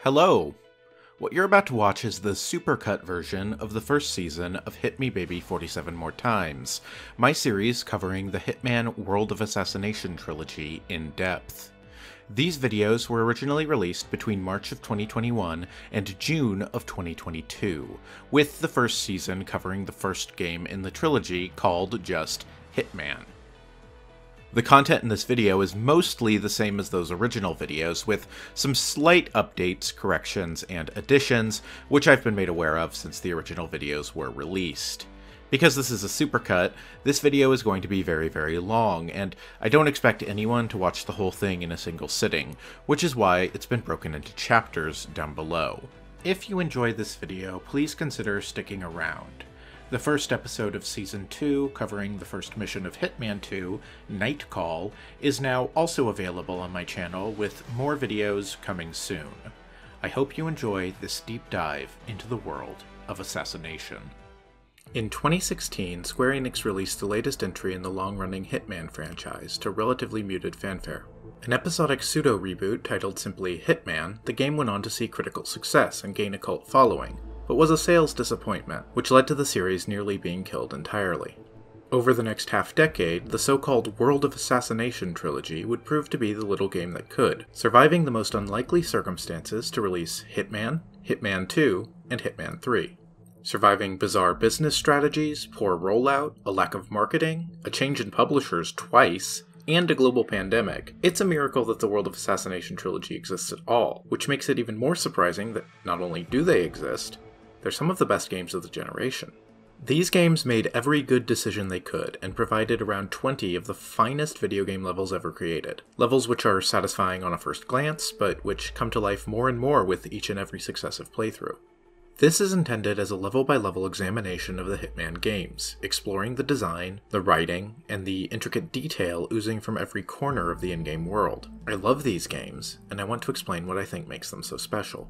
Hello! What you're about to watch is the Supercut version of the first season of Hit Me Baby 47 More Times, my series covering the Hitman World of Assassination trilogy in depth. These videos were originally released between March of 2021 and June of 2022, with the first season covering the first game in the trilogy called just Hitman. The content in this video is mostly the same as those original videos, with some slight updates, corrections, and additions, which I've been made aware of since the original videos were released. Because this is a supercut, this video is going to be very long, and I don't expect anyone to watch the whole thing in a single sitting, which is why it's been broken into chapters down below. If you enjoyed this video, please consider sticking around. The first episode of Season 2, covering the first mission of Hitman 2, Night Call, is now also available on my channel, with more videos coming soon. I hope you enjoy this deep dive into the world of Assassination. In 2016, Square Enix released the latest entry in the long-running Hitman franchise to relatively muted fanfare. An episodic pseudo-reboot titled simply Hitman, the game went on to see critical success and gain a cult following, but was a sales disappointment, which led to the series nearly being killed entirely. Over the next half-decade, the so-called World of Assassination trilogy would prove to be the little game that could, surviving the most unlikely circumstances to release Hitman, Hitman 2, and Hitman 3. Surviving bizarre business strategies, poor rollout, a lack of marketing, a change in publishers twice, and a global pandemic, it's a miracle that the World of Assassination trilogy exists at all, which makes it even more surprising that not only do they exist, they're some of the best games of the generation. These games made every good decision they could, and provided around 20 of the finest video game levels ever created. Levels which are satisfying on a first glance, but which come to life more and more with each and every successive playthrough. This is intended as a level-by-level examination of the Hitman games, exploring the design, the writing, and the intricate detail oozing from every corner of the in-game world. I love these games, and I want to explain what I think makes them so special.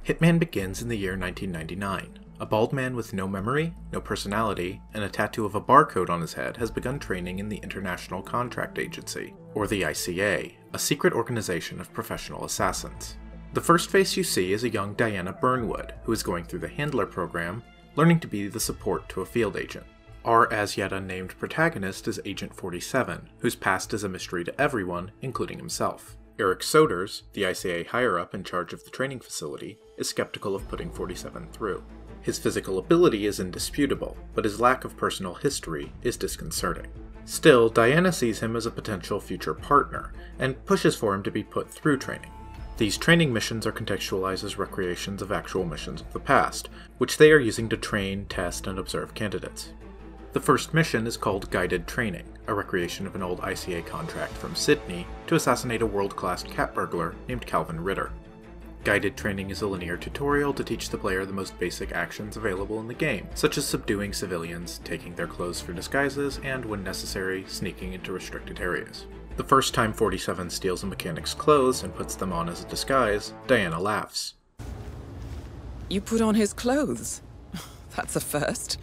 Hitman begins in the year 1999. A bald man with no memory, no personality, and a tattoo of a barcode on his head has begun training in the International Contract Agency, or the ICA, a secret organization of professional assassins. The first face you see is a young Diana Burnwood, who is going through the Handler program, learning to be the support to a field agent. Our as-yet-unnamed protagonist is Agent 47, whose past is a mystery to everyone, including himself. Eric Soders, the ICA higher-up in charge of the training facility, is skeptical of putting 47 through. His physical ability is indisputable, but his lack of personal history is disconcerting. Still, Diana sees him as a potential future partner, and pushes for him to be put through training. These training missions are contextualized as recreations of actual missions of the past, which they are using to train, test, and observe candidates. The first mission is called Guided Training, a recreation of an old ICA contract from Sydney to assassinate a world-class cat burglar named Calvin Ritter. Guided Training is a linear tutorial to teach the player the most basic actions available in the game, such as subduing civilians, taking their clothes for disguises, and, when necessary, sneaking into restricted areas. The first time 47 steals a mechanic's clothes and puts them on as a disguise, Diana laughs. You put on his clothes? That's a first.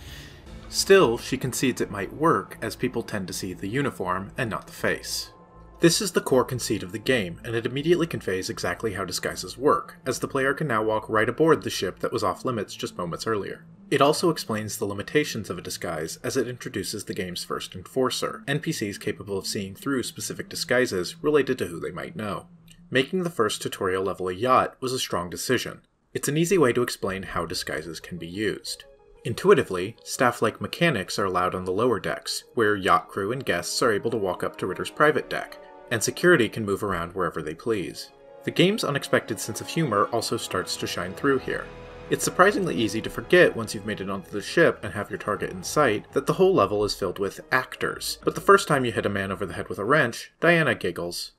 Still, she concedes it might work, as people tend to see the uniform and not the face. This is the core conceit of the game, and it immediately conveys exactly how disguises work, as the player can now walk right aboard the ship that was off limits just moments earlier. It also explains the limitations of a disguise, as it introduces the game's first enforcer, NPCs capable of seeing through specific disguises related to who they might know. Making the first tutorial level a yacht was a strong decision. It's an easy way to explain how disguises can be used. Intuitively, staff like mechanics are allowed on the lower decks, where yacht crew and guests are able to walk up to Ritter's private deck, and security can move around wherever they please. The game's unexpected sense of humor also starts to shine through here. It's surprisingly easy to forget once you've made it onto the ship and have your target in sight that the whole level is filled with actors, but the first time you hit a man over the head with a wrench, Diana giggles.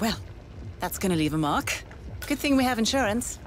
Well, that's gonna leave a mark. Good thing we have insurance.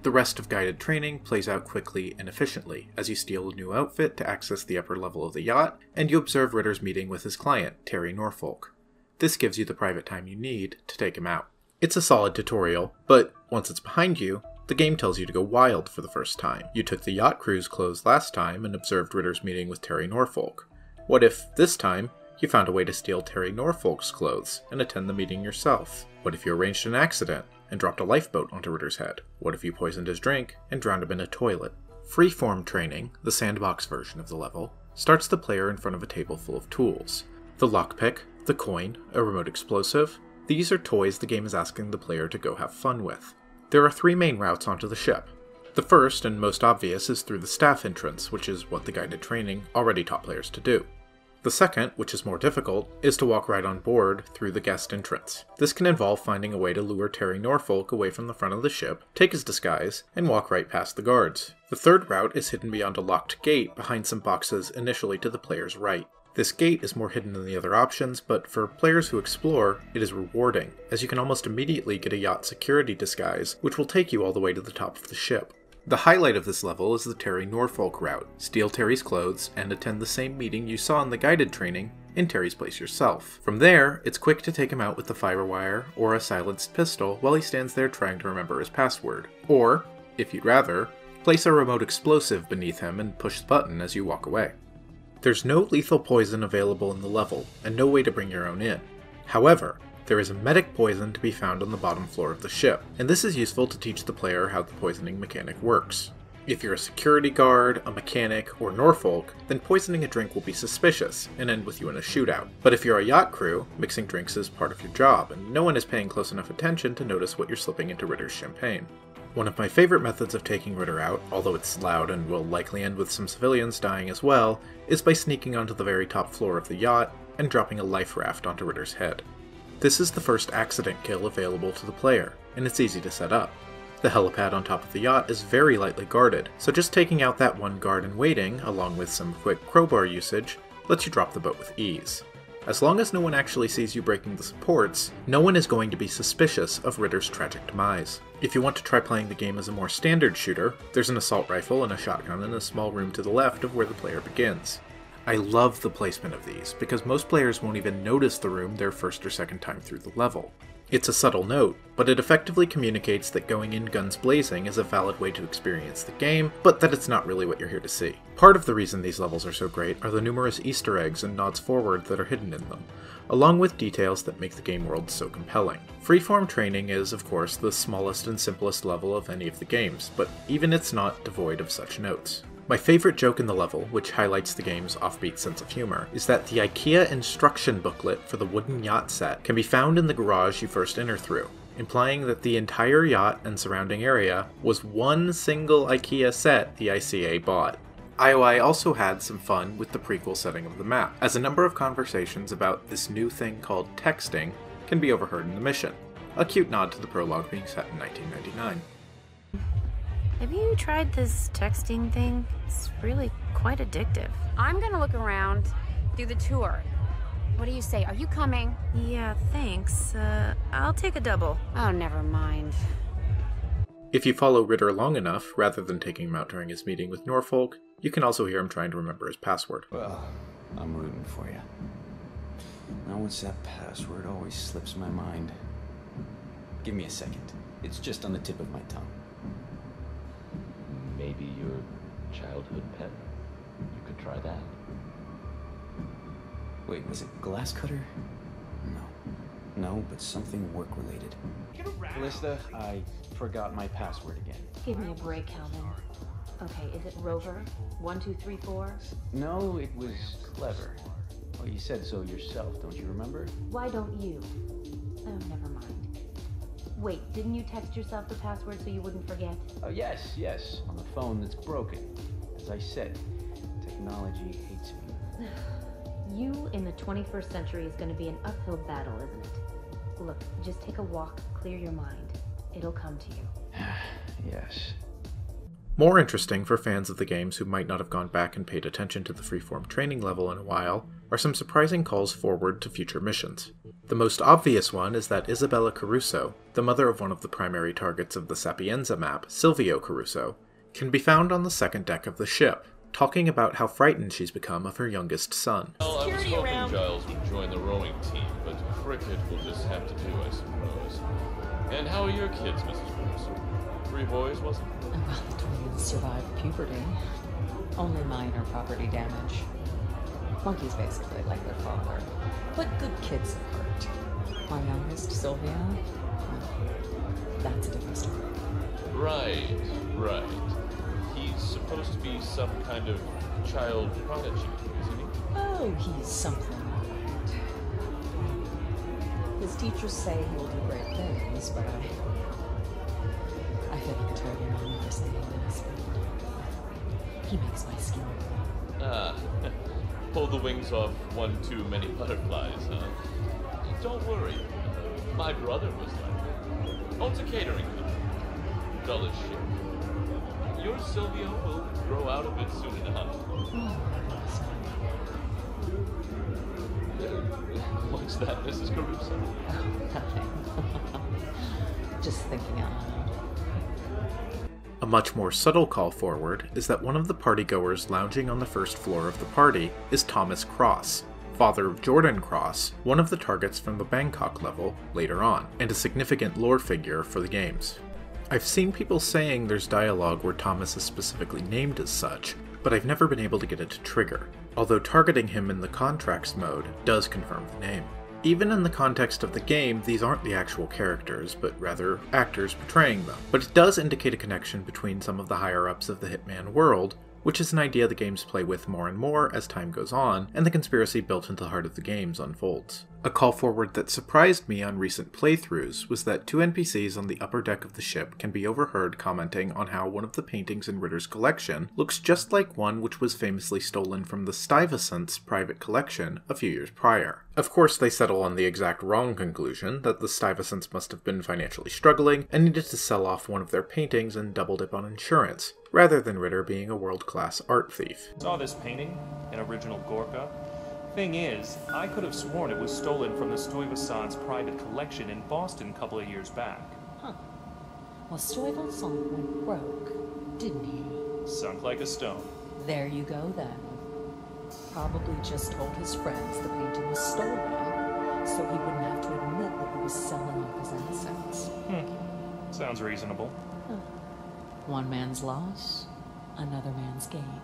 The rest of Guided Training plays out quickly and efficiently, as you steal a new outfit to access the upper level of the yacht, and you observe Ritter's meeting with his client, Terry Norfolk. This gives you the private time you need to take him out. It's a solid tutorial, but once it's behind you, the game tells you to go wild for the first time. You took the yacht crew's clothes last time and observed Ritter's meeting with Terry Norfolk. What if, this time, You found a way to steal Terry Norfolk's clothes and attend the meeting yourself. What if you arranged an accident and dropped a lifeboat onto Ritter's head? What if you poisoned his drink and drowned him in a toilet? Freeform Training, the sandbox version of the level, starts the player in front of a table full of tools. The lockpick, the coin, a remote explosive. These are toys the game is asking the player to go have fun with. There are 3 main routes onto the ship. The first and most obvious is through the staff entrance, which is what the guided training already taught players to do. The second, which is more difficult, is to walk right on board through the guest entrance. This can involve finding a way to lure Terry Norfolk away from the front of the ship, take his disguise, and walk right past the guards. The third route is hidden beyond a locked gate behind some boxes initially to the player's right. This gate is more hidden than the other options, but for players who explore, it is rewarding, as you can almost immediately get a yacht security disguise, which will take you all the way to the top of the ship. The highlight of this level is the Terry Norfolk route. Steal Terry's clothes and attend the same meeting you saw in the guided training in Terry's place yourself. From there, it's quick to take him out with the firewire or a silenced pistol while he stands there trying to remember his password. Or, if you'd rather, place a remote explosive beneath him and push the button as you walk away. There's no lethal poison available in the level, and no way to bring your own in. However, there is a medic poison to be found on the bottom floor of the ship, and this is useful to teach the player how the poisoning mechanic works. If you're a security guard, a mechanic, or Norfolk, then poisoning a drink will be suspicious and end with you in a shootout. But if you're a yacht crew, mixing drinks is part of your job, and no one is paying close enough attention to notice what you're slipping into Ritter's champagne. One of my favorite methods of taking Ritter out, although it's loud and will likely end with some civilians dying as well, is by sneaking onto the very top floor of the yacht and dropping a life raft onto Ritter's head. This is the first accident kill available to the player, and it's easy to set up. The helipad on top of the yacht is very lightly guarded, so just taking out that one guard and waiting, along with some quick crowbar usage, lets you drop the boat with ease. As long as no one actually sees you breaking the supports, no one is going to be suspicious of Ritter's tragic demise. If you want to try playing the game as a more standard shooter, there's an assault rifle and a shotgun in a small room to the left of where the player begins. I love the placement of these, because most players won't even notice the room their first or second time through the level. It's a subtle note, but it effectively communicates that going in guns blazing is a valid way to experience the game, but that it's not really what you're here to see. Part of the reason these levels are so great are the numerous Easter eggs and nods forward that are hidden in them, along with details that make the game world so compelling. Freeform Training is, of course, the smallest and simplest level of any of the games, but even it's not devoid of such notes. My favorite joke in the level, which highlights the game's offbeat sense of humor, is that the IKEA instruction booklet for the wooden yacht set can be found in the garage you first enter through, implying that the entire yacht and surrounding area was one single IKEA set the ICA bought. IOI also had some fun with the prequel setting of the map, as a number of conversations about this new thing called texting can be overheard in the mission, a cute nod to the prologue being set in 1999. Have you tried this texting thing? It's really quite addictive. I'm gonna look around, do the tour. What do you say? Are you coming? Yeah, thanks. I'll take a double. Oh, never mind. If you follow Ritter long enough, rather than taking him out during his meeting with Norfolk, you can also hear him trying to remember his password. Well, I'm rooting for you. Now once that password always slips my mind. Give me a second. It's just on the tip of my tongue. Maybe your childhood pet? You could try that. Wait, was it glass cutter? No, but something work-related. Callista, I forgot my password again. Give me a break, Calvin. Okay, is it Rover? 1234? No, it was clever. Well, you said so yourself, don't you remember? Why don't you? Oh, never mind. Wait, didn't you text yourself the password so you wouldn't forget? Oh, yes, on the phone that's broken. As I said, technology hates me. You in the 21st century is going to be an uphill battle, isn't it? Look, just take a walk, clear your mind. It'll come to you. Yes. More interesting for fans of the games who might not have gone back and paid attention to the Freeform Training level in a while are some surprising calls forward to future missions. The most obvious one is that Isabella Caruso, the mother of one of the primary targets of the Sapienza map, Silvio Caruso, can be found on the second deck of the ship, talking about how frightened she's become of her youngest son. Well, I was hoping Giles would join the rowing team, but cricket will just have to do, I suppose. And how are your kids, Mrs. Caruso? 3 boys, was it? Well, twins survived puberty. Only minor property damage. Monkeys basically, like their father. But good kids at heart. My youngest, Sylvia, that's a different story. Right. He's supposed to be some kind of child prodigy, isn't he? Oh, he's something like that. His teachers say he'll do great things, but I feel like a target on him for saying this, but he makes my skin crawl. Pull the wings off one too many butterflies, huh? Don't worry. My brother was like that. Owns a catering company. Dull as shit. Your Sylvia will grow out of it soon enough. What's that, Mrs. Caruso? Just thinking out loud. A much more subtle call forward is that one of the partygoers lounging on the first floor of the party is Thomas Cross, father of Jordan Cross, one of the targets from the Bangkok level later on, and a significant lore figure for the games. I've seen people saying there's dialogue where Thomas is specifically named as such, but I've never been able to get it to trigger, although targeting him in the contracts mode does confirm the name. Even in the context of the game, these aren't the actual characters, but rather actors portraying them. But it does indicate a connection between some of the higher-ups of the Hitman world, which is an idea the games play with more and more as time goes on, and the conspiracy built into the heart of the games unfolds. A call forward that surprised me on recent playthroughs was that two NPCs on the upper deck of the ship can be overheard commenting on how one of the paintings in Ritter's collection looks just like one which was famously stolen from the Stuyvesant's private collection a few years prior. Of course, they settle on the exact wrong conclusion, that the Stuyvesants must have been financially struggling and needed to sell off one of their paintings and double dip on insurance, rather than Ritter being a world-class art thief. Saw this painting, an original Gorka. Thing is, I could have sworn it was stolen from the Stuyvesant's private collection in Boston a couple of years back. Huh. Well, Stuyvesant went broke, didn't he? Sunk like a stone. There you go then. Probably just told his friends the painting was stolen, so he wouldn't have to admit that he was selling off his assets. Sounds reasonable. Huh. One man's loss, another man's gain.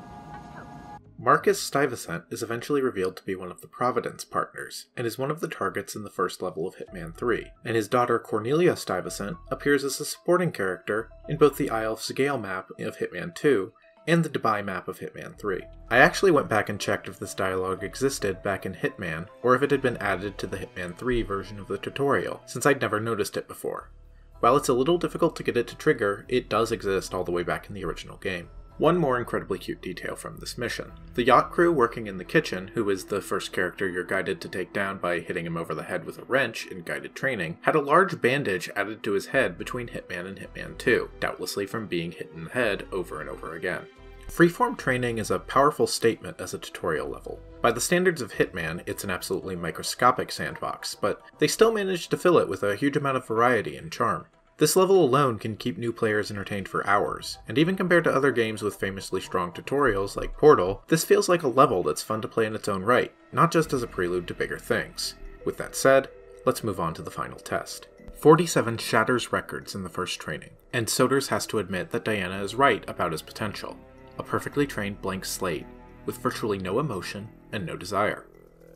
Marcus Stuyvesant is eventually revealed to be one of the Providence partners, and is one of the targets in the first level of Hitman 3, and his daughter Cornelia Stuyvesant appears as a supporting character in both the Isle of Sgale map of Hitman 2 and the Dubai map of Hitman 3. I actually went back and checked if this dialogue existed back in Hitman, or if it had been added to the Hitman 3 version of the tutorial, since I'd never noticed it before. While it's a little difficult to get it to trigger, it does exist all the way back in the original game. One more incredibly cute detail from this mission. The yacht crew working in the kitchen, who is the first character you're guided to take down by hitting him over the head with a wrench in guided training, had a large bandage added to his head between Hitman and Hitman 2, doubtlessly from being hit in the head over and over again. Freeform Training is a powerful statement as a tutorial level. By the standards of Hitman, it's an absolutely microscopic sandbox, but they still managed to fill it with a huge amount of variety and charm. This level alone can keep new players entertained for hours, and even compared to other games with famously strong tutorials like Portal, this feels like a level that's fun to play in its own right, not just as a prelude to bigger things. With that said, let's move on to the final test. 47 shatters records in the first training, and Soders has to admit that Diana is right about his potential. A perfectly trained blank slate, with virtually no emotion and no desire.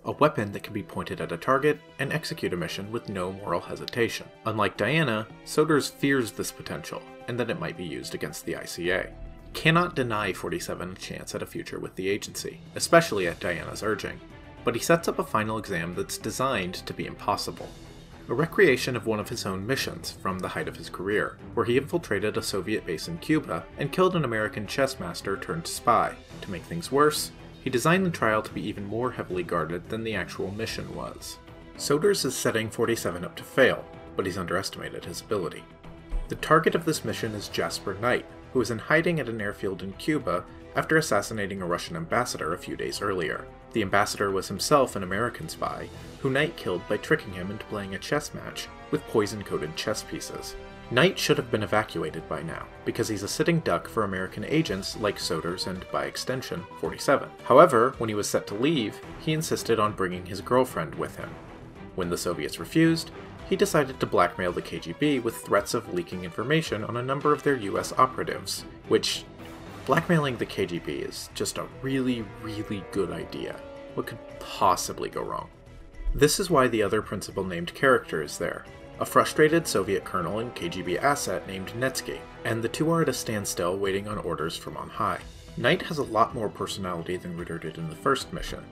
A weapon that can be pointed at a target and execute a mission with no moral hesitation. Unlike Diana, Soders fears this potential, and that it might be used against the ICA. Cannot deny 47 a chance at a future with the agency, especially at Diana's urging, but he sets up a final exam that's designed to be impossible. A recreation of one of his own missions from the height of his career, where he infiltrated a Soviet base in Cuba and killed an American chess master turned spy. To make things worse, he designed the trial to be even more heavily guarded than the actual mission was. Soders is setting 47 up to fail, but he's underestimated his ability. The target of this mission is Jasper Knight, who is in hiding at an airfield in Cuba after assassinating a Russian ambassador a few days earlier. The ambassador was himself an American spy, who Knight killed by tricking him into playing a chess match with poison-coated chess pieces. Knight should have been evacuated by now, because he's a sitting duck for American agents like Soders and, by extension, 47. However, when he was set to leave, he insisted on bringing his girlfriend with him. When the Soviets refused, he decided to blackmail the KGB with threats of leaking information on a number of their US operatives, which, blackmailing the KGB is just a really, really good idea. What could possibly go wrong? This is why the other principal named character is there, a frustrated Soviet colonel and KGB asset named Netsky, and the two are at a standstill waiting on orders from on high. Knight has a lot more personality than Ritter did in the first mission,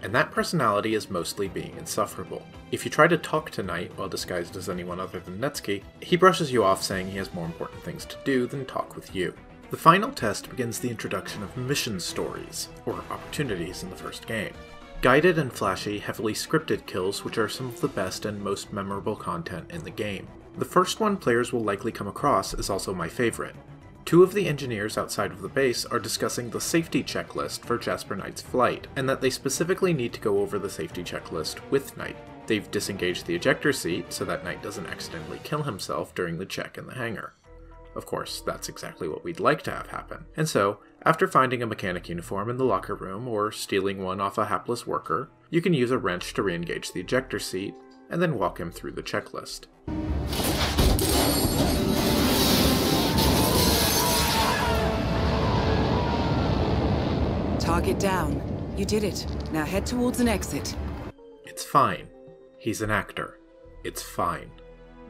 and that personality is mostly being insufferable. If you try to talk to Knight while disguised as anyone other than Netsky, he brushes you off saying he has more important things to do than talk with you. The final test begins the introduction of mission stories, or opportunities in the first game. Guided and flashy, heavily scripted kills which are some of the best and most memorable content in the game. The first one players will likely come across is also my favorite. Two of the engineers outside of the base are discussing the safety checklist for Jasper Knight's flight, and that they specifically need to go over the safety checklist with Knight. They've disengaged the ejector seat so that Knight doesn't accidentally kill himself during the check in the hangar. Of course, that's exactly what we'd like to have happen. And so, after finding a mechanic uniform in the locker room or stealing one off a hapless worker, you can use a wrench to re-engage the ejector seat, and then walk him through the checklist. Target down. You did it. Now head towards an exit. It's fine. He's an actor. It's fine.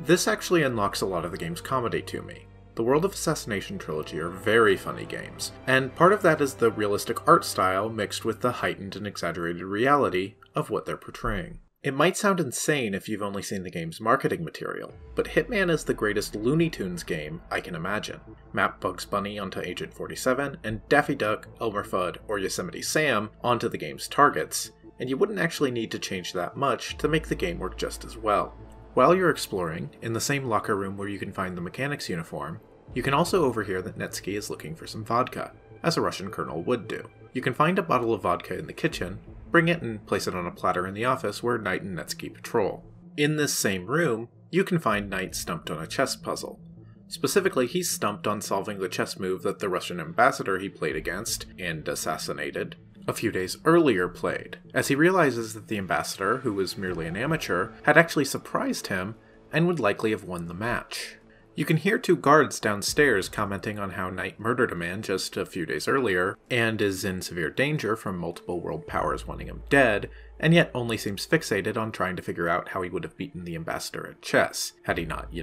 This actually unlocks a lot of the game's comedy to me. The World of Assassination trilogy are very funny games, and part of that is the realistic art style mixed with the heightened and exaggerated reality of what they're portraying. It might sound insane if you've only seen the game's marketing material, but Hitman is the greatest Looney Tunes game I can imagine. Map Bugs Bunny onto Agent 47, and Daffy Duck, Elmer Fudd, or Yosemite Sam onto the game's targets, and you wouldn't actually need to change that much to make the game work just as well. While you're exploring, in the same locker room where you can find the mechanic's uniform, you can also overhear that Netsky is looking for some vodka, as a Russian colonel would do. You can find a bottle of vodka in the kitchen, bring it and place it on a platter in the office where Knight and Netsky patrol. In this same room, you can find Knight stumped on a chess puzzle. Specifically, he's stumped on solving the chess move that the Russian ambassador he played against, and assassinated, a few days earlier played, as he realizes that the ambassador, who was merely an amateur, had actually surprised him and would likely have won the match. You can hear two guards downstairs commenting on how Knight murdered a man just a few days earlier, and is in severe danger from multiple world powers wanting him dead, and yet only seems fixated on trying to figure out how he would have beaten the ambassador at chess, had he not,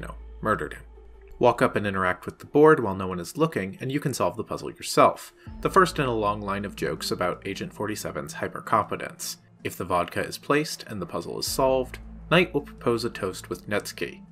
murdered him. Walk up and interact with the board while no one is looking, and you can solve the puzzle yourself, the first in a long line of jokes about Agent 47's hypercompetence. If the vodka is placed and the puzzle is solved, Knight will propose a toast with Netsky.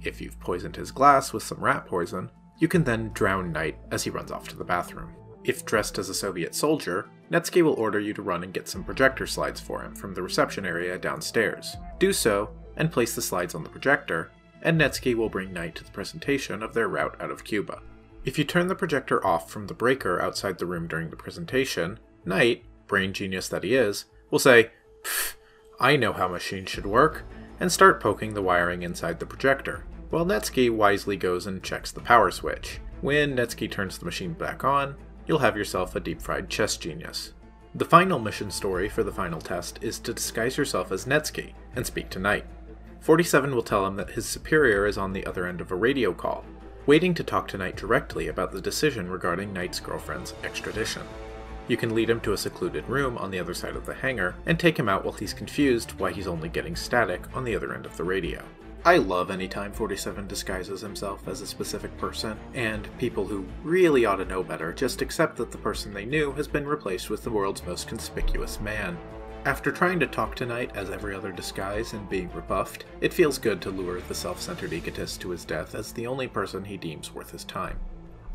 If you've poisoned his glass with some rat poison, you can then drown Knight as he runs off to the bathroom. If dressed as a Soviet soldier, Netsky will order you to run and get some projector slides for him from the reception area downstairs. Do so, and place the slides on the projector, and Netsky will bring Knight to the presentation of their route out of Cuba. If you turn the projector off from the breaker outside the room during the presentation, Knight, brain genius that he is, will say, "Pfft, I know how machines should work," and start poking the wiring inside the projector, while Netsky wisely goes and checks the power switch. When Netsky turns the machine back on, you'll have yourself a deep-fried chess genius. The final mission story for the final test is to disguise yourself as Netsky and speak to Knight. 47 will tell him that his superior is on the other end of a radio call, waiting to talk to Knight directly about the decision regarding Knight's girlfriend's extradition. You can lead him to a secluded room on the other side of the hangar and take him out while he's confused why he's only getting static on the other end of the radio. I love any time 47 disguises himself as a specific person, and people who really ought to know better just accept that the person they knew has been replaced with the world's most conspicuous man. After trying to talk to Knight as every other disguise and being rebuffed, it feels good to lure the self-centered egotist to his death as the only person he deems worth his time.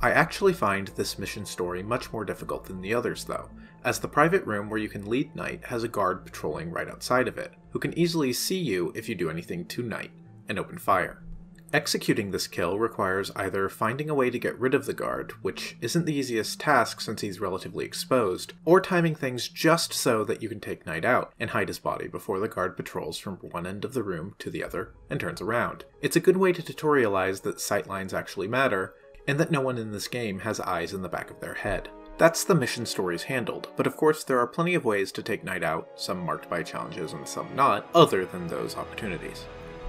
I actually find this mission story much more difficult than the others though, as the private room where you can lead Knight has a guard patrolling right outside of it, who can easily see you if you do anything to Knight, and open fire. Executing this kill requires either finding a way to get rid of the guard, which isn't the easiest task since he's relatively exposed, or timing things just so that you can take Knight out and hide his body before the guard patrols from one end of the room to the other and turns around. It's a good way to tutorialize that sightlines actually matter, and that no one in this game has eyes in the back of their head. That's the mission stories handled, but of course there are plenty of ways to take Knight out, some marked by challenges and some not, other than those opportunities.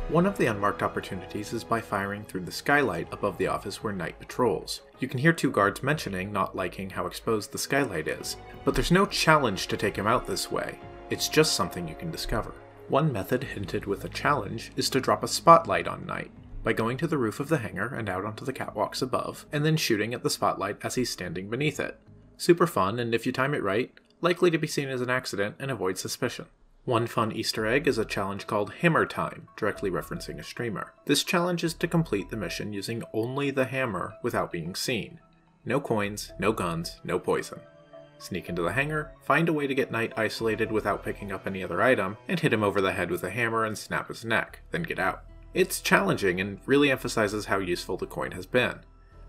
One of the unmarked opportunities is by firing through the skylight above the office where Knight patrols. You can hear two guards mentioning not liking how exposed the skylight is, but there's no challenge to take him out this way. it's just something you can discover. One method hinted with a challenge is to drop a spotlight on Knight, by going to the roof of the hangar and out onto the catwalks above, and then shooting at the spotlight as he's standing beneath it. Super fun, and if you time it right, likely to be seen as an accident and avoid suspicion. One fun Easter egg is a challenge called Hammer Time, directly referencing a streamer. This challenge is to complete the mission using only the hammer without being seen. No coins, no guns, no poison. Sneak into the hangar, find a way to get Knight isolated without picking up any other item, and hit him over the head with a hammer and snap his neck, then get out. It's challenging and really emphasizes how useful the coin has been.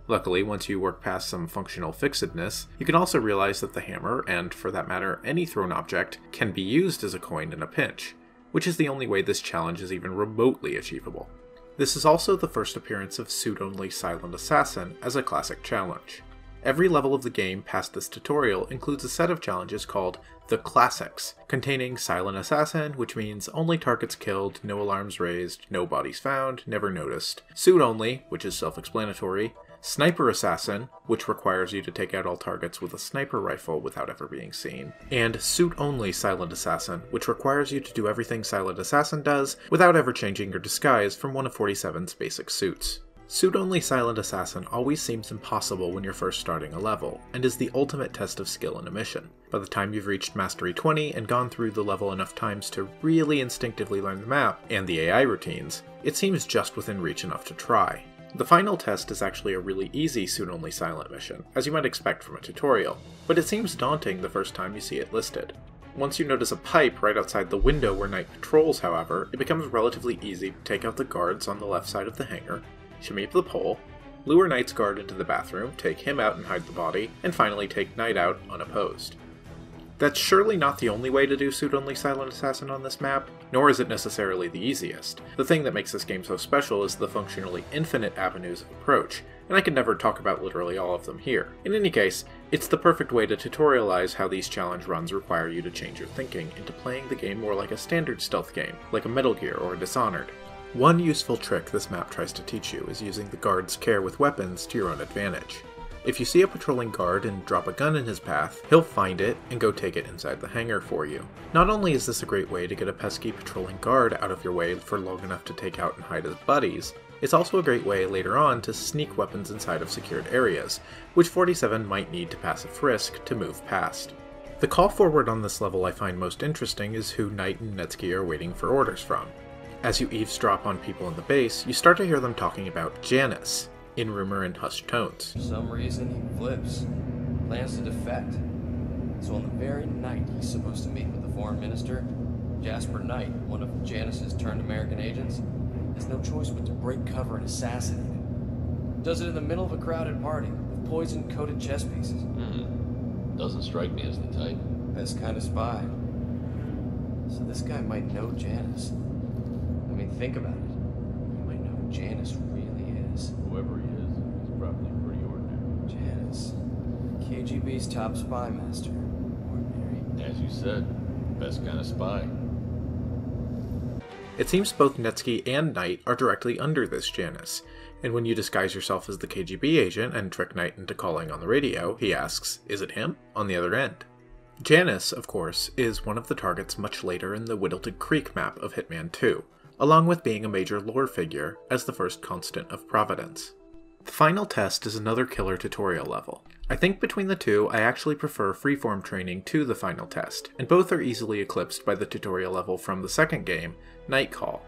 Luckily, once you work past some functional fixedness, you can also realize that the hammer, and for that matter any thrown object, can be used as a coin in a pinch, which is the only way this challenge is even remotely achievable. This is also the first appearance of suit-only Silent Assassin as a classic challenge. Every level of the game past this tutorial includes a set of challenges called the Classics, containing Silent Assassin, which means only targets killed, no alarms raised, no bodies found, never noticed, Suit Only, which is self-explanatory, Sniper Assassin, which requires you to take out all targets with a sniper rifle without ever being seen, and Suit Only Silent Assassin, which requires you to do everything Silent Assassin does without ever changing your disguise from one of 47's basic suits. Suit-only Silent Assassin always seems impossible when you're first starting a level, and is the ultimate test of skill in a mission. By the time you've reached Mastery 20 and gone through the level enough times to really instinctively learn the map and the AI routines, it seems just within reach enough to try. The final test is actually a really easy Suit-only Silent mission, as you might expect from a tutorial, but it seems daunting the first time you see it listed. Once you notice a pipe right outside the window where Knight patrols, however, it becomes relatively easy to take out the guards on the left side of the hangar, shimmy up the pole, lure Knight's guard into the bathroom, take him out and hide the body, and finally take Knight out unopposed. That's surely not the only way to do Suit-only Silent Assassin on this map, nor is it necessarily the easiest. The thing that makes this game so special is the functionally infinite avenues of approach, and I can never talk about literally all of them here. In any case, it's the perfect way to tutorialize how these challenge runs require you to change your thinking into playing the game more like a standard stealth game, like a Metal Gear or a Dishonored. One useful trick this map tries to teach you is using the guard's care with weapons to your own advantage. If you see a patrolling guard and drop a gun in his path, he'll find it and go take it inside the hangar for you. Not only is this a great way to get a pesky patrolling guard out of your way for long enough to take out and hide his buddies, it's also a great way later on to sneak weapons inside of secured areas, which 47 might need to pass a frisk to move past. The call forward on this level I find most interesting is who Knight and Netsuki are waiting for orders from. As you eavesdrop on people in the base, you start to hear them talking about Janice, in rumor and hushed tones. For some reason, he flips, plans to defect. So on the very night he's supposed to meet with the foreign minister, Jasper Knight, one of Janice's turned American agents, has no choice but to break cover and assassinate him. Does it in the middle of a crowded party, with poison-coated chess pieces. Doesn't strike me as the type. Best kind of spy. So this guy might know Janice. I mean, think about it. He might know who Janice really is. Whoever he is, he's probably pretty ordinary. Janice. KGB's top spy master. Ordinary. As you said, best kind of spy. It seems both Netsuki and Knight are directly under this Janice, and when you disguise yourself as the KGB agent and trick Knight into calling on the radio, he asks, "Is it him?" on the other end. Janice, of course, is one of the targets much later in the Whittleton Creek map of Hitman 2, along with being a major lore figure as the first constant of Providence. The final test is another killer tutorial level. I think between the two, I actually prefer Freeform Training to the final test, and both are easily eclipsed by the tutorial level from the second game, Night Call.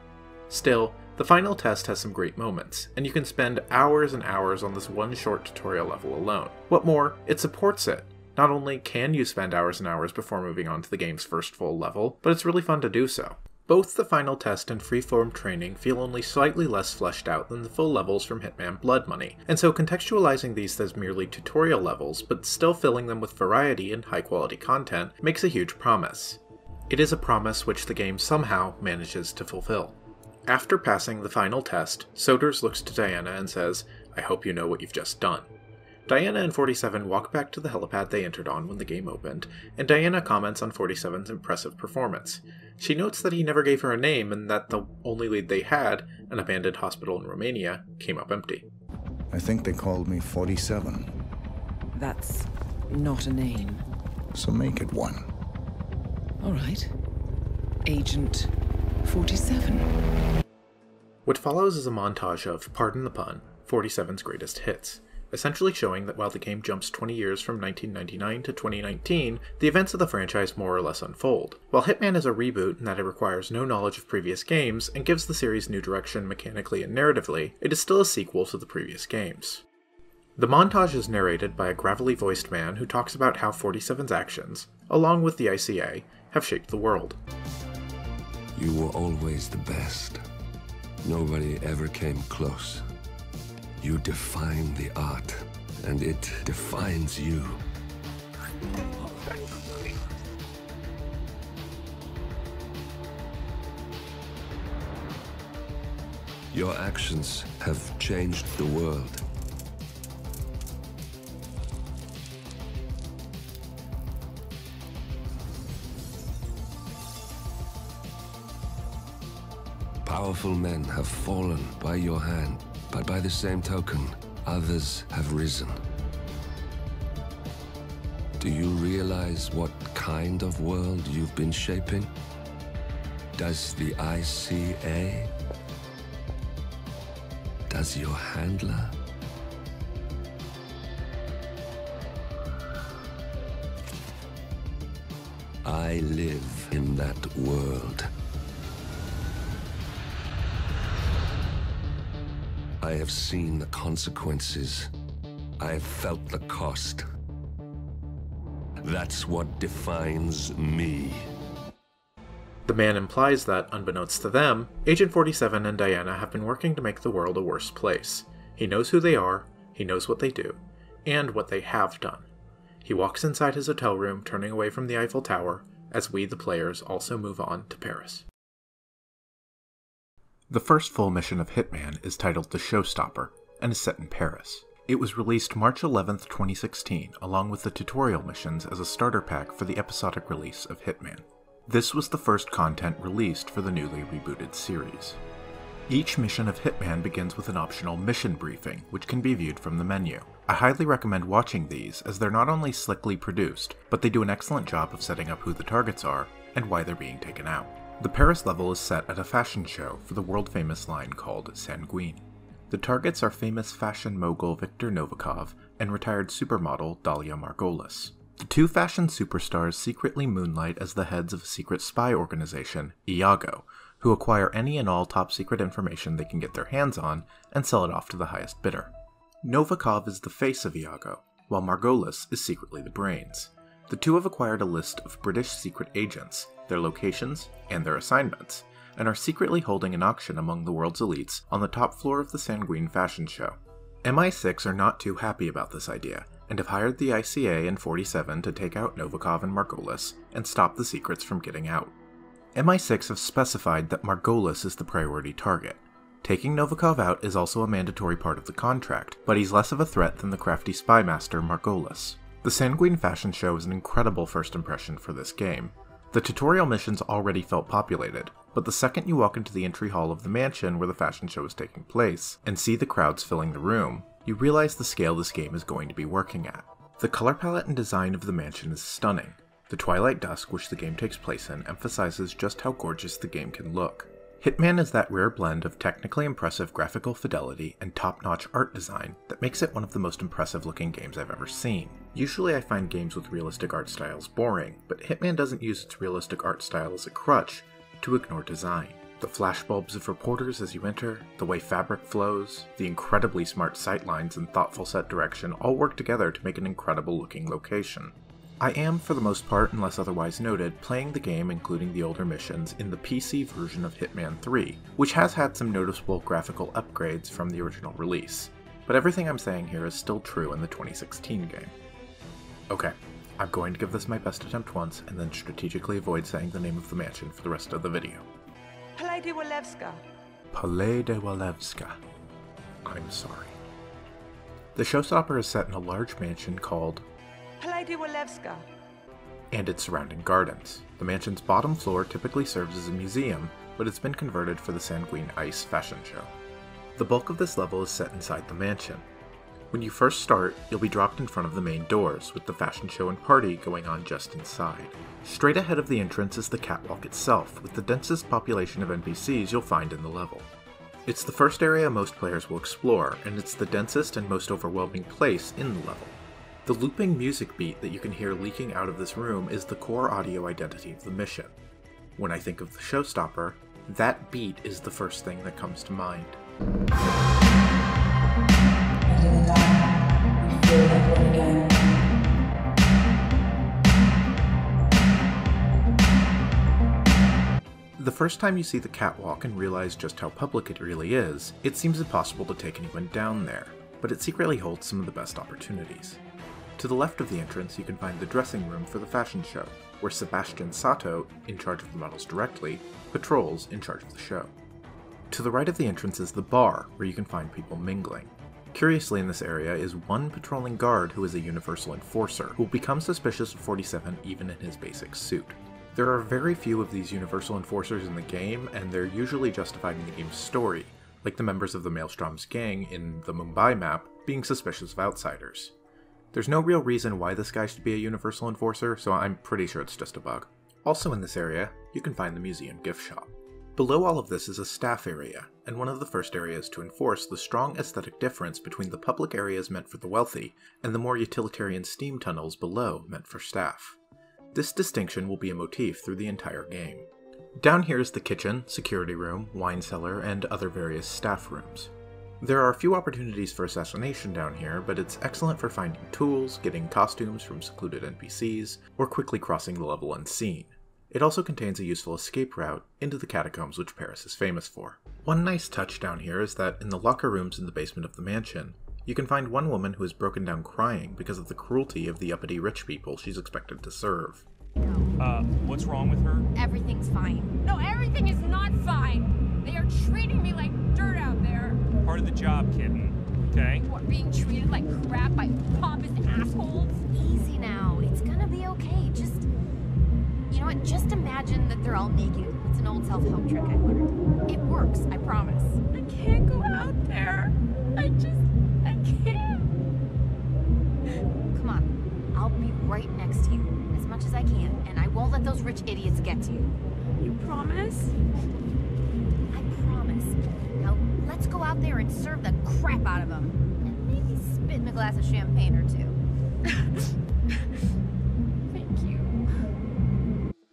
Still, the final test has some great moments, and you can spend hours and hours on this one short tutorial level alone. What more, it supports it. Not only can you spend hours and hours before moving on to the game's first full level, but it's really fun to do so. Both the final test and Freeform Training feel only slightly less fleshed out than the full levels from Hitman Blood Money, and so contextualizing these as merely tutorial levels, but still filling them with variety and high-quality content, makes a huge promise. It is a promise which the game somehow manages to fulfill. After passing the final test, Soders looks to Diana and says, "I hope you know what you've just done." Diana and 47 walk back to the helipad they entered on when the game opened, and Diana comments on 47's impressive performance. She notes that he never gave her a name and that the only lead they had, an abandoned hospital in Romania, came up empty. I think they called me 47. That's not a name. So make it one. All right. Agent 47. What follows is a montage of, pardon the pun, 47's greatest hits, essentially showing that while the game jumps 20 years from 1999 to 2019, the events of the franchise more or less unfold. While Hitman is a reboot in that it requires no knowledge of previous games and gives the series new direction mechanically and narratively, it is still a sequel to the previous games. The montage is narrated by a gravelly voiced man who talks about how 47's actions, along with the ICA, have shaped the world. You were always the best. Nobody ever came close. You define the art, and it defines you. Your actions have changed the world. Powerful men have fallen by your hand, but by the same token, others have risen. Do you realize what kind of world you've been shaping? Does the ICA? Does your handler? I live in that world. I have seen the consequences. I have felt the cost. That's what defines me. The man implies that, unbeknownst to them, Agent 47 and Diana have been working to make the world a worse place. He knows who they are, he knows what they do, and what they have done. He walks inside his hotel room, turning away from the Eiffel Tower, as we, the players, also move on to Paris. The first full mission of Hitman is titled The Showstopper, and is set in Paris. It was released March 11th, 2016, along with the tutorial missions as a starter pack for the episodic release of Hitman. This was the first content released for the newly rebooted series. Each mission of Hitman begins with an optional mission briefing, which can be viewed from the menu. I highly recommend watching these, as they're not only slickly produced, but they do an excellent job of setting up who the targets are, and why they're being taken out. The Paris level is set at a fashion show for the world-famous line called Sanguine. The targets are famous fashion mogul Viktor Novikov and retired supermodel Dalia Margolis. The two fashion superstars secretly moonlight as the heads of a secret spy organization, Iago, who acquire any and all top-secret information they can get their hands on and sell it off to the highest bidder. Novikov is the face of Iago, while Margolis is secretly the brains. The two have acquired a list of British secret agents, their locations, and their assignments, and are secretly holding an auction among the world's elites on the top floor of the Sanguine fashion show. MI6 are not too happy about this idea, and have hired the ICA and 47 to take out Novikov and Margolis, and stop the secrets from getting out. MI6 have specified that Margolis is the priority target. Taking Novikov out is also a mandatory part of the contract, but he's less of a threat than the crafty spy master Margolis. The Sanguine fashion show is an incredible first impression for this game. The tutorial missions already felt populated, but the second you walk into the entry hall of the mansion where the fashion show is taking place, and see the crowds filling the room, you realize the scale this game is going to be working at. The color palette and design of the mansion is stunning. The twilight dusk which the game takes place in emphasizes just how gorgeous the game can look. Hitman is that rare blend of technically impressive graphical fidelity and top-notch art design that makes it one of the most impressive looking games I've ever seen. Usually I find games with realistic art styles boring, but Hitman doesn't use its realistic art style as a crutch to ignore design. The flashbulbs of reporters as you enter, the way fabric flows, the incredibly smart sightlines and thoughtful set direction all work together to make an incredible looking location. I am, for the most part, unless otherwise noted, playing the game, including the older missions, in the PC version of Hitman 3, which has had some noticeable graphical upgrades from the original release. But everything I'm saying here is still true in the 2016 game. Okay, I'm going to give this my best attempt once, and then strategically avoid saying the name of the mansion for the rest of the video. Palais de Walewska. Palais de Walewska. I'm sorry. The Showstopper is set in a large mansion called Palais de Walewska, and its surrounding gardens. The mansion's bottom floor typically serves as a museum, but it's been converted for the Sanguine Ice fashion show. The bulk of this level is set inside the mansion. When you first start, you'll be dropped in front of the main doors, with the fashion show and party going on just inside. Straight ahead of the entrance is the catwalk itself, with the densest population of NPCs you'll find in the level. It's the first area most players will explore, and it's the densest and most overwhelming place in the level. The looping music beat that you can hear leaking out of this room is the core audio identity of the mission. When I think of the Showstopper, that beat is the first thing that comes to mind. The first time you see the catwalk and realize just how public it really is, it seems impossible to take anyone down there, but it secretly holds some of the best opportunities. To the left of the entrance, you can find the dressing room for the fashion show, where Sebastian Sato, in charge of the models directly, patrols in charge of the show. To the right of the entrance is the bar, where you can find people mingling. Curiously, in this area is one patrolling guard who is a Universal Enforcer, who will become suspicious of 47 even in his basic suit. There are very few of these Universal Enforcers in the game, and they're usually justified in the game's story, like the members of the Maelstrom's gang in the Mumbai map being suspicious of outsiders. There's no real reason why this guy should be a Universal Enforcer, so I'm pretty sure it's just a bug. Also in this area, you can find the museum gift shop. Below all of this is a staff area, and one of the first areas to enforce the strong aesthetic difference between the public areas meant for the wealthy and the more utilitarian steam tunnels below meant for staff. This distinction will be a motif through the entire game. Down here is the kitchen, security room, wine cellar, and other various staff rooms. There are a few opportunities for assassination down here, but it's excellent for finding tools, getting costumes from secluded NPCs, or quickly crossing the level unseen. It also contains a useful escape route into the catacombs which Paris is famous for. One nice touch down here is that in the locker rooms in the basement of the mansion, you can find one woman who is broken down crying because of the cruelty of the uppity rich people she's expected to serve. What's wrong with her? Everything's fine. No, everything is not fine. They are treating me like dirt out there. Part of the job, kitten. Okay? What, being treated like crap by pompous assholes? Easy now. It's gonna be okay. You know what? Just imagine that they're all naked. It's an old self-help trick I learned. It works, I promise. I can't go out there. I can't. Come on. I'll be right next to you as much as I can, and I won't let those rich idiots get to you. You promise? I promise. Now, let's go out there and serve the crap out of them. And maybe spit in a glass of champagne or two. Thank you.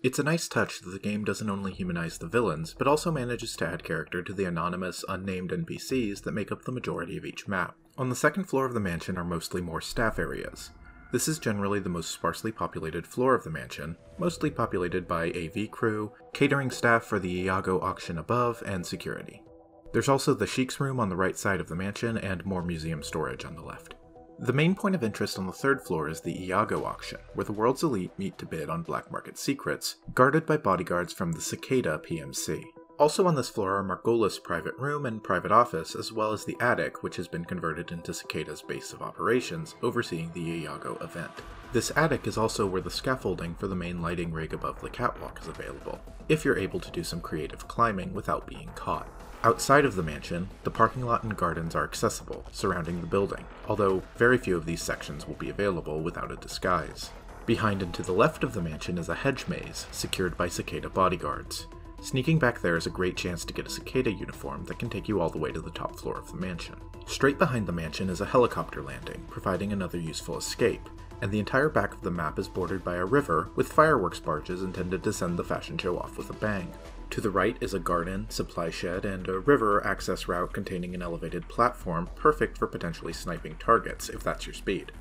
It's a nice touch that the game doesn't only humanize the villains, but also manages to add character to the anonymous, unnamed NPCs that make up the majority of each map. On the second floor of the mansion are mostly more staff areas. This is generally the most sparsely populated floor of the mansion, mostly populated by AV crew, catering staff for the Iago auction above, and security. There's also the Sheik's room on the right side of the mansion, and more museum storage on the left. The main point of interest on the third floor is the Iago auction, where the world's elite meet to bid on black market secrets, guarded by bodyguards from the Cicada PMC. Also on this floor are Margola's private room and private office, as well as the attic, which has been converted into Cicada's base of operations, overseeing the Iago event. This attic is also where the scaffolding for the main lighting rig above the catwalk is available, if you're able to do some creative climbing without being caught. Outside of the mansion, the parking lot and gardens are accessible, surrounding the building, although very few of these sections will be available without a disguise. Behind and to the left of the mansion is a hedge maze, secured by Cicada bodyguards. Sneaking back there is a great chance to get a Cicada uniform that can take you all the way to the top floor of the mansion. Straight behind the mansion is a helicopter landing, providing another useful escape, and the entire back of the map is bordered by a river with fireworks barges intended to send the fashion show off with a bang. To the right is a garden, supply shed, and a river access route containing an elevated platform perfect for potentially sniping targets, if that's your speed.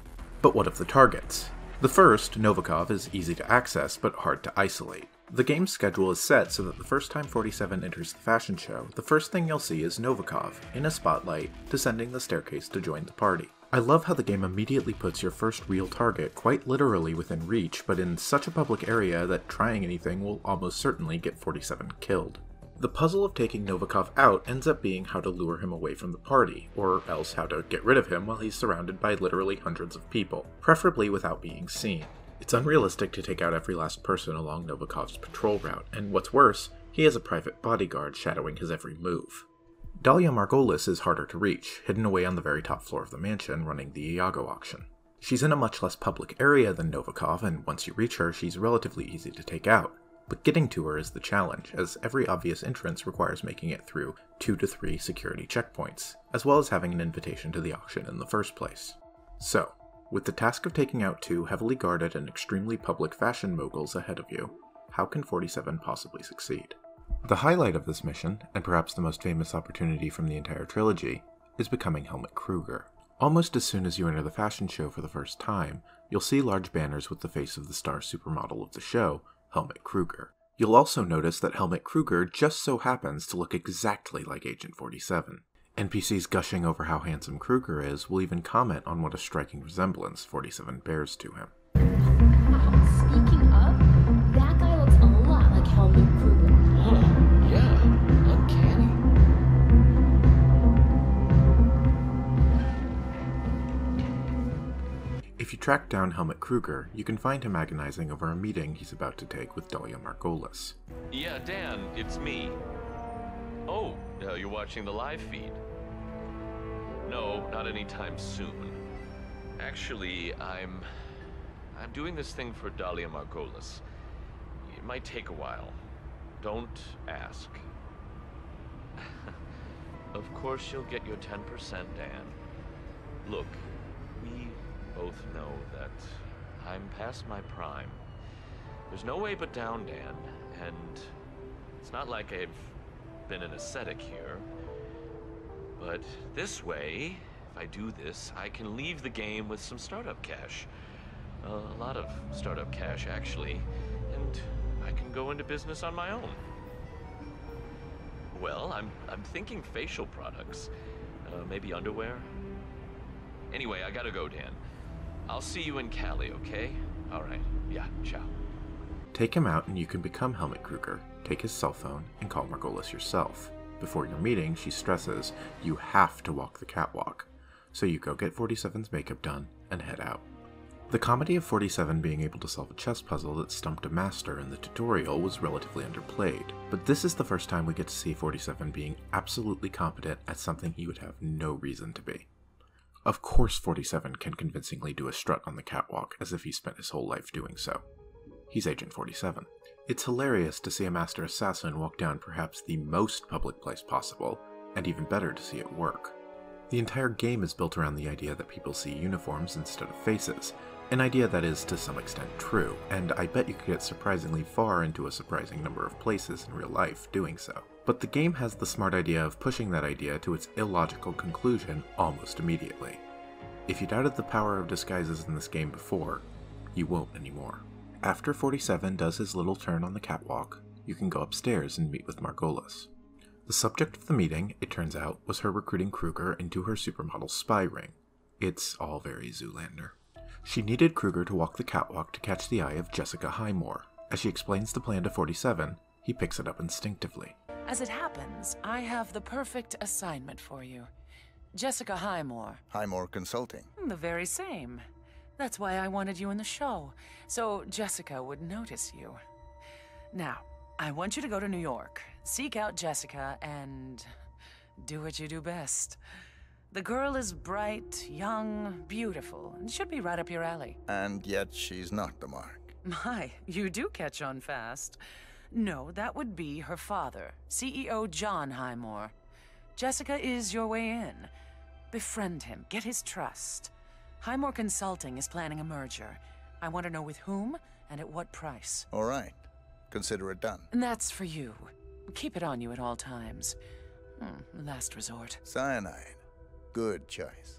But what of the targets? The first, Novikov, is easy to access, but hard to isolate. The game's schedule is set so that the first time 47 enters the fashion show, the first thing you'll see is Novikov, in a spotlight, descending the staircase to join the party. I love how the game immediately puts your first real target quite literally within reach, but in such a public area that trying anything will almost certainly get 47 killed. The puzzle of taking Novikov out ends up being how to lure him away from the party, or else how to get rid of him while he's surrounded by literally hundreds of people, preferably without being seen. It's unrealistic to take out every last person along Novikov's patrol route, and what's worse, he has a private bodyguard shadowing his every move. Dahlia Margolis is harder to reach, hidden away on the very top floor of the mansion running the Iago auction. She's in a much less public area than Novikov, and once you reach her, she's relatively easy to take out. But getting to her is the challenge, as every obvious entrance requires making it through 2 to 3 security checkpoints, as well as having an invitation to the auction in the first place. So, with the task of taking out 2 heavily guarded and extremely public fashion moguls ahead of you, how can 47 possibly succeed? The highlight of this mission, and perhaps the most famous opportunity from the entire trilogy, is becoming Helmut Kruger. Almost as soon as you enter the fashion show for the first time, you'll see large banners with the face of the star supermodel of the show, Helmut Kruger. You'll also notice that Helmut Kruger just so happens to look exactly like Agent 47. NPCs gushing over how handsome Kruger is will even comment on what a striking resemblance 47 bears to him. Speaking of, that guy looks a lot like Helmut Kruger. Huh, yeah, uncanny. If you track down Helmut Kruger, you can find him agonizing over a meeting he's about to take with Dahlia Margolis. Yeah, Dan, it's me. Oh, you're watching the live feed? No, not anytime soon. Actually, I'm doing this thing for Dahlia Margolis. It might take a while. Don't ask. Of course you'll get your 10%, Dan. Look, we both know that I'm past my prime. There's no way but down, Dan, and it's not like I've been an ascetic here. But this way, if I do this, I can leave the game with some startup cash. A lot of startup cash, actually, and I can go into business on my own. Well, I'm thinking facial products. Maybe underwear? Anyway, I gotta go, Dan. I'll see you in Cali, okay? Alright, yeah, ciao. Take him out and you can become Helmut Kruger, take his cell phone, and call Margolis yourself. Before your meeting, she stresses you have to walk the catwalk, so you go get 47's makeup done and head out. The comedy of 47 being able to solve a chess puzzle that stumped a master in the tutorial was relatively underplayed, but this is the first time we get to see 47 being absolutely competent at something he would have no reason to be. Of course 47 can convincingly do a strut on the catwalk as if he spent his whole life doing so. He's Agent 47. It's hilarious to see a master assassin walk down perhaps the most public place possible, and even better to see it work. The entire game is built around the idea that people see uniforms instead of faces, an idea that is to some extent true, and I bet you could get surprisingly far into a surprising number of places in real life doing so. But the game has the smart idea of pushing that idea to its illogical conclusion almost immediately. If you doubted the power of disguises in this game before, you won't anymore. After 47 does his little turn on the catwalk, you can go upstairs and meet with Margolis. The subject of the meeting, it turns out, was her recruiting Kruger into her supermodel spy ring. It's all very Zoolander. She needed Kruger to walk the catwalk to catch the eye of Jessica Highmore. As she explains the plan to 47, he picks it up instinctively. As it happens, I have the perfect assignment for you. Jessica Highmore. Highmore Consulting. The very same. That's why I wanted you in the show, so Jessica would notice you. Now, I want you to go to New York, seek out Jessica, and do what you do best. The girl is bright, young, beautiful, and should be right up your alley. And yet she's not the mark. My, you do catch on fast. No, that would be her father, CEO John Highmore. Jessica is your way in. Befriend him, get his trust. Highmore Consulting is planning a merger. I want to know with whom and at what price. All right. Consider it done. And that's for you. Keep it on you at all times. Last resort. Cyanide. Good choice.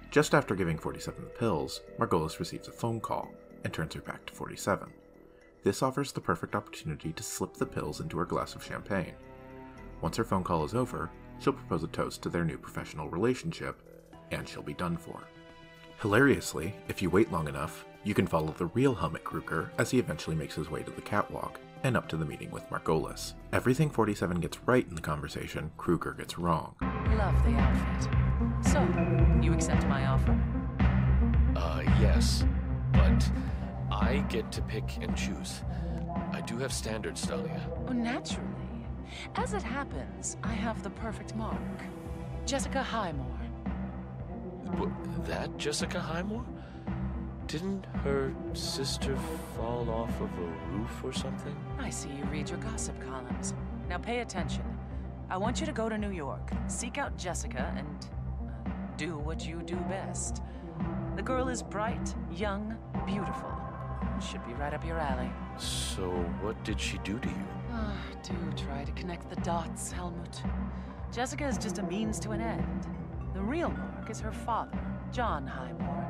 Just after giving 47 the pills, Margolis receives a phone call and turns her back to 47. This offers the perfect opportunity to slip the pills into her glass of champagne. Once her phone call is over, she'll propose a toast to their new professional relationship, and she'll be done for. Hilariously, if you wait long enough, you can follow the real Helmut Kruger as he eventually makes his way to the catwalk and up to the meeting with Margolis. Everything 47 gets right in the conversation, Kruger gets wrong. Love the outfit. So, you accept my offer? Yes, but I get to pick and choose. I do have standards, Dahlia. Oh, naturally. As it happens, I have the perfect mark. Jessica Highmore. That Jessica Highmore? Didn't her sister fall off of a roof or something? I see you read your gossip columns. Now pay attention. I want you to go to New York, seek out Jessica, and do what you do best. The girl is bright, young, beautiful. Should be right up your alley. So what did she do to you? Do try to connect the dots, Helmut. Jessica is just a means to an end. The real mark is her father, John Highmore.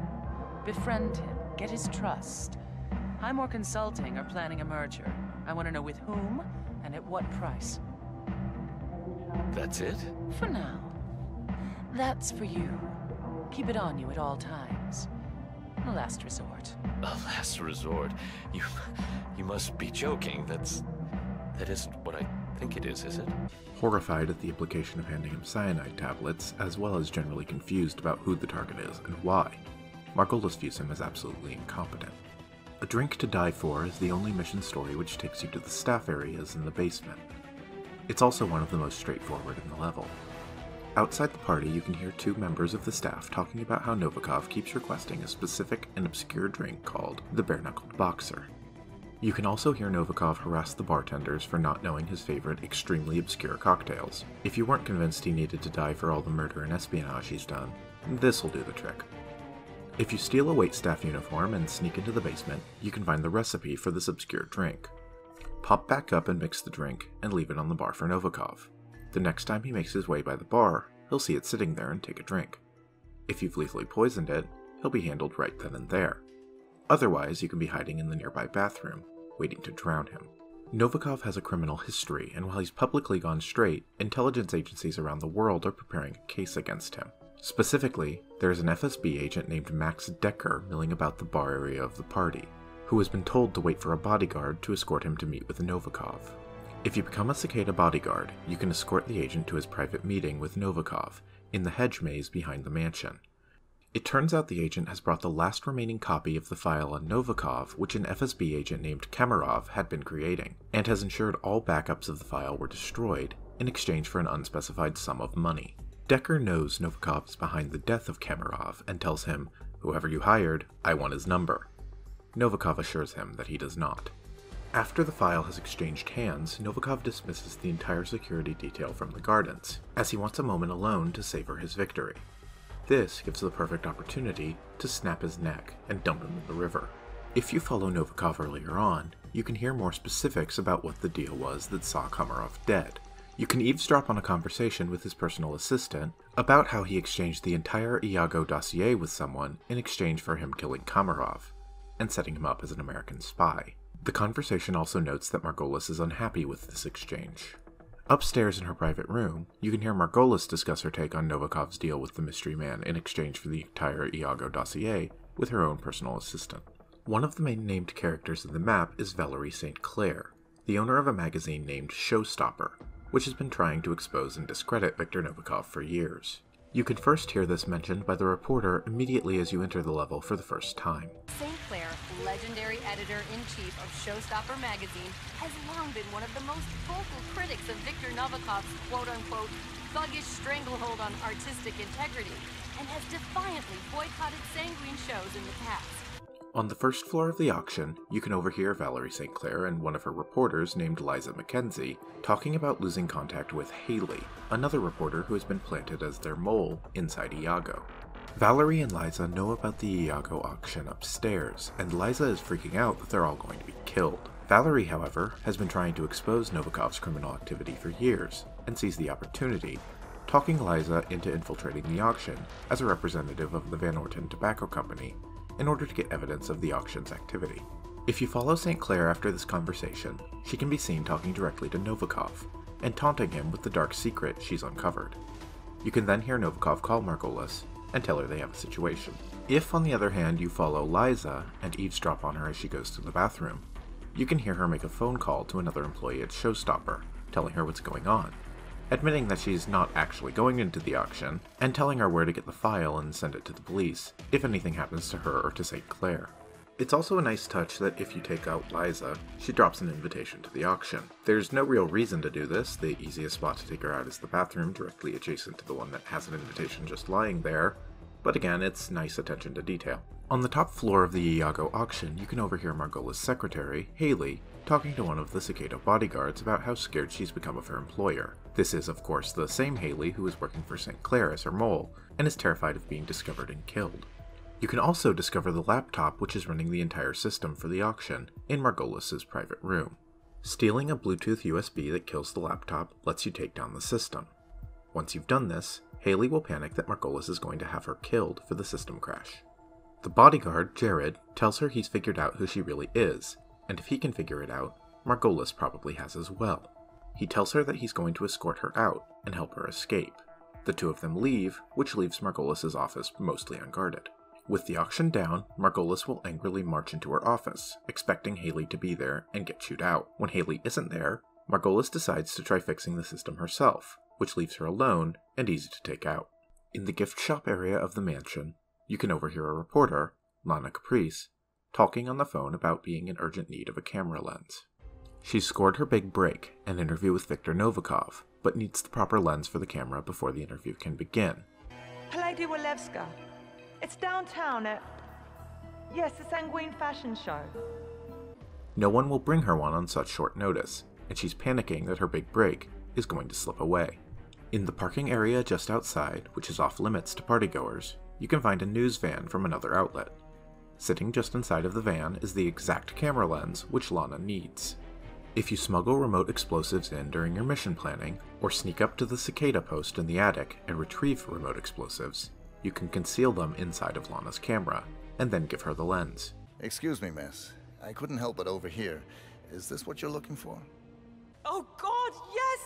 Befriend him, get his trust. Highmore Consulting are planning a merger. I want to know with whom and at what price. That's it? For now. That's for you. Keep it on you at all times. A last resort. A last resort? You must be joking. That isn't what I think it is it? Horrified at the implication of handing him cyanide tablets, as well as generally confused about who the target is and why, Margolis views him as absolutely incompetent. A Drink to Die For is the only mission story which takes you to the staff areas in the basement. It's also one of the most straightforward in the level. Outside the party, you can hear two members of the staff talking about how Novikov keeps requesting a specific and obscure drink called the Bare-Knuckled Boxer. You can also hear Novikov harass the bartenders for not knowing his favorite extremely obscure cocktails. If you weren't convinced he needed to die for all the murder and espionage he's done, this'll do the trick. If you steal a waitstaff uniform and sneak into the basement, you can find the recipe for this obscure drink. Pop back up and mix the drink, and leave it on the bar for Novikov. The next time he makes his way by the bar, he'll see it sitting there and take a drink. If you've lethally poisoned it, he'll be handled right then and there. Otherwise, you can be hiding in the nearby bathroom, waiting to drown him. Novikov has a criminal history, and while he's publicly gone straight, intelligence agencies around the world are preparing a case against him. Specifically, there's an FSB agent named Max Decker milling about the bar area of the party, who has been told to wait for a bodyguard to escort him to meet with Novikov. If you become a Cicada bodyguard, you can escort the agent to his private meeting with Novikov, in the hedge maze behind the mansion. It turns out the agent has brought the last remaining copy of the file on Novikov, which an FSB agent named Kamarov had been creating, and has ensured all backups of the file were destroyed, in exchange for an unspecified sum of money. Decker knows Novikov is behind the death of Kamarov, and tells him, "Whoever you hired, I want his number." Novikov assures him that he does not. After the file has exchanged hands, Novikov dismisses the entire security detail from the Gardens, as he wants a moment alone to savor his victory. This gives the perfect opportunity to snap his neck and dump him in the river. If you follow Novikov earlier on, you can hear more specifics about what the deal was that saw Kamarov dead. You can eavesdrop on a conversation with his personal assistant about how he exchanged the entire Iago dossier with someone in exchange for him killing Kamarov, and setting him up as an American spy. The conversation also notes that Margolis is unhappy with this exchange. Upstairs in her private room, you can hear Margolis discuss her take on Novikov's deal with the mystery man in exchange for the entire Iago dossier with her own personal assistant. One of the main named characters in the map is Valerie St. Clair, the owner of a magazine named Showstopper, which has been trying to expose and discredit Viktor Novikov for years. You can first hear this mentioned by the reporter immediately as you enter the level for the first time. St. Clair, legendary editor-in-chief of Showstopper magazine, has long been one of the most vocal critics of Viktor Novikov's quote-unquote thuggish stranglehold on artistic integrity, and has defiantly boycotted sanguine shows in the past. On the first floor of the auction, you can overhear Valerie St. Clair and one of her reporters named Liza Mackenzie talking about losing contact with Haley, another reporter who has been planted as their mole inside Iago. Valerie and Liza know about the Iago auction upstairs, and Liza is freaking out that they're all going to be killed. Valerie, however, has been trying to expose Novikov's criminal activity for years, and sees the opportunity, talking Liza into infiltrating the auction as a representative of the Van Orton Tobacco Company, in order to get evidence of the auction's activity. If you follow St. Clair after this conversation, she can be seen talking directly to Novikov, and taunting him with the dark secret she's uncovered. You can then hear Novikov call Margolis, and tell her they have a situation. If, on the other hand, you follow Liza, and eavesdrop on her as she goes to the bathroom, you can hear her make a phone call to another employee at Showstopper, telling her what's going on, admitting that she's not actually going into the auction, and telling her where to get the file and send it to the police, if anything happens to her or to St. Clair. It's also a nice touch that if you take out Liza, she drops an invitation to the auction. There's no real reason to do this. The easiest spot to take her out is the bathroom, directly adjacent to the one that has an invitation just lying there, but again, it's nice attention to detail. On the top floor of the Iago auction, you can overhear Margola's secretary, Haley, talking to one of the Cicada bodyguards about how scared she's become of her employer. This is, of course, the same Haley who is working for St. Clair as her mole, and is terrified of being discovered and killed. You can also discover the laptop which is running the entire system for the auction in Margolis' private room. Stealing a Bluetooth USB that kills the laptop lets you take down the system. Once you've done this, Haley will panic that Margolis is going to have her killed for the system crash. The bodyguard, Jared, tells her he's figured out who she really is, and if he can figure it out, Margolis probably has as well. He tells her that he's going to escort her out and help her escape. The two of them leave, which leaves Margolis' office mostly unguarded. With the auction down, Margolis will angrily march into her office, expecting Haley to be there and get chewed out. When Haley isn't there, Margolis decides to try fixing the system herself, which leaves her alone and easy to take out. In the gift shop area of the mansion, you can overhear a reporter, Lana Caprice, talking on the phone about being in urgent need of a camera lens. She's scored her big break, an interview with Viktor Novikov, but needs the proper lens for the camera before the interview can begin. Palais de Walewska. It's downtown at... Yes, the Sanguine fashion show. No one will bring her one on such short notice, and she's panicking that her big break is going to slip away. In the parking area just outside, which is off limits to partygoers, you can find a news van from another outlet. Sitting just inside of the van is the exact camera lens which Lana needs. If you smuggle remote explosives in during your mission planning, or sneak up to the Cicada post in the attic and retrieve remote explosives, you can conceal them inside of Lana's camera, and then give her the lens. Excuse me, miss. I couldn't help but overhear. Is this what you're looking for? Oh God, yes!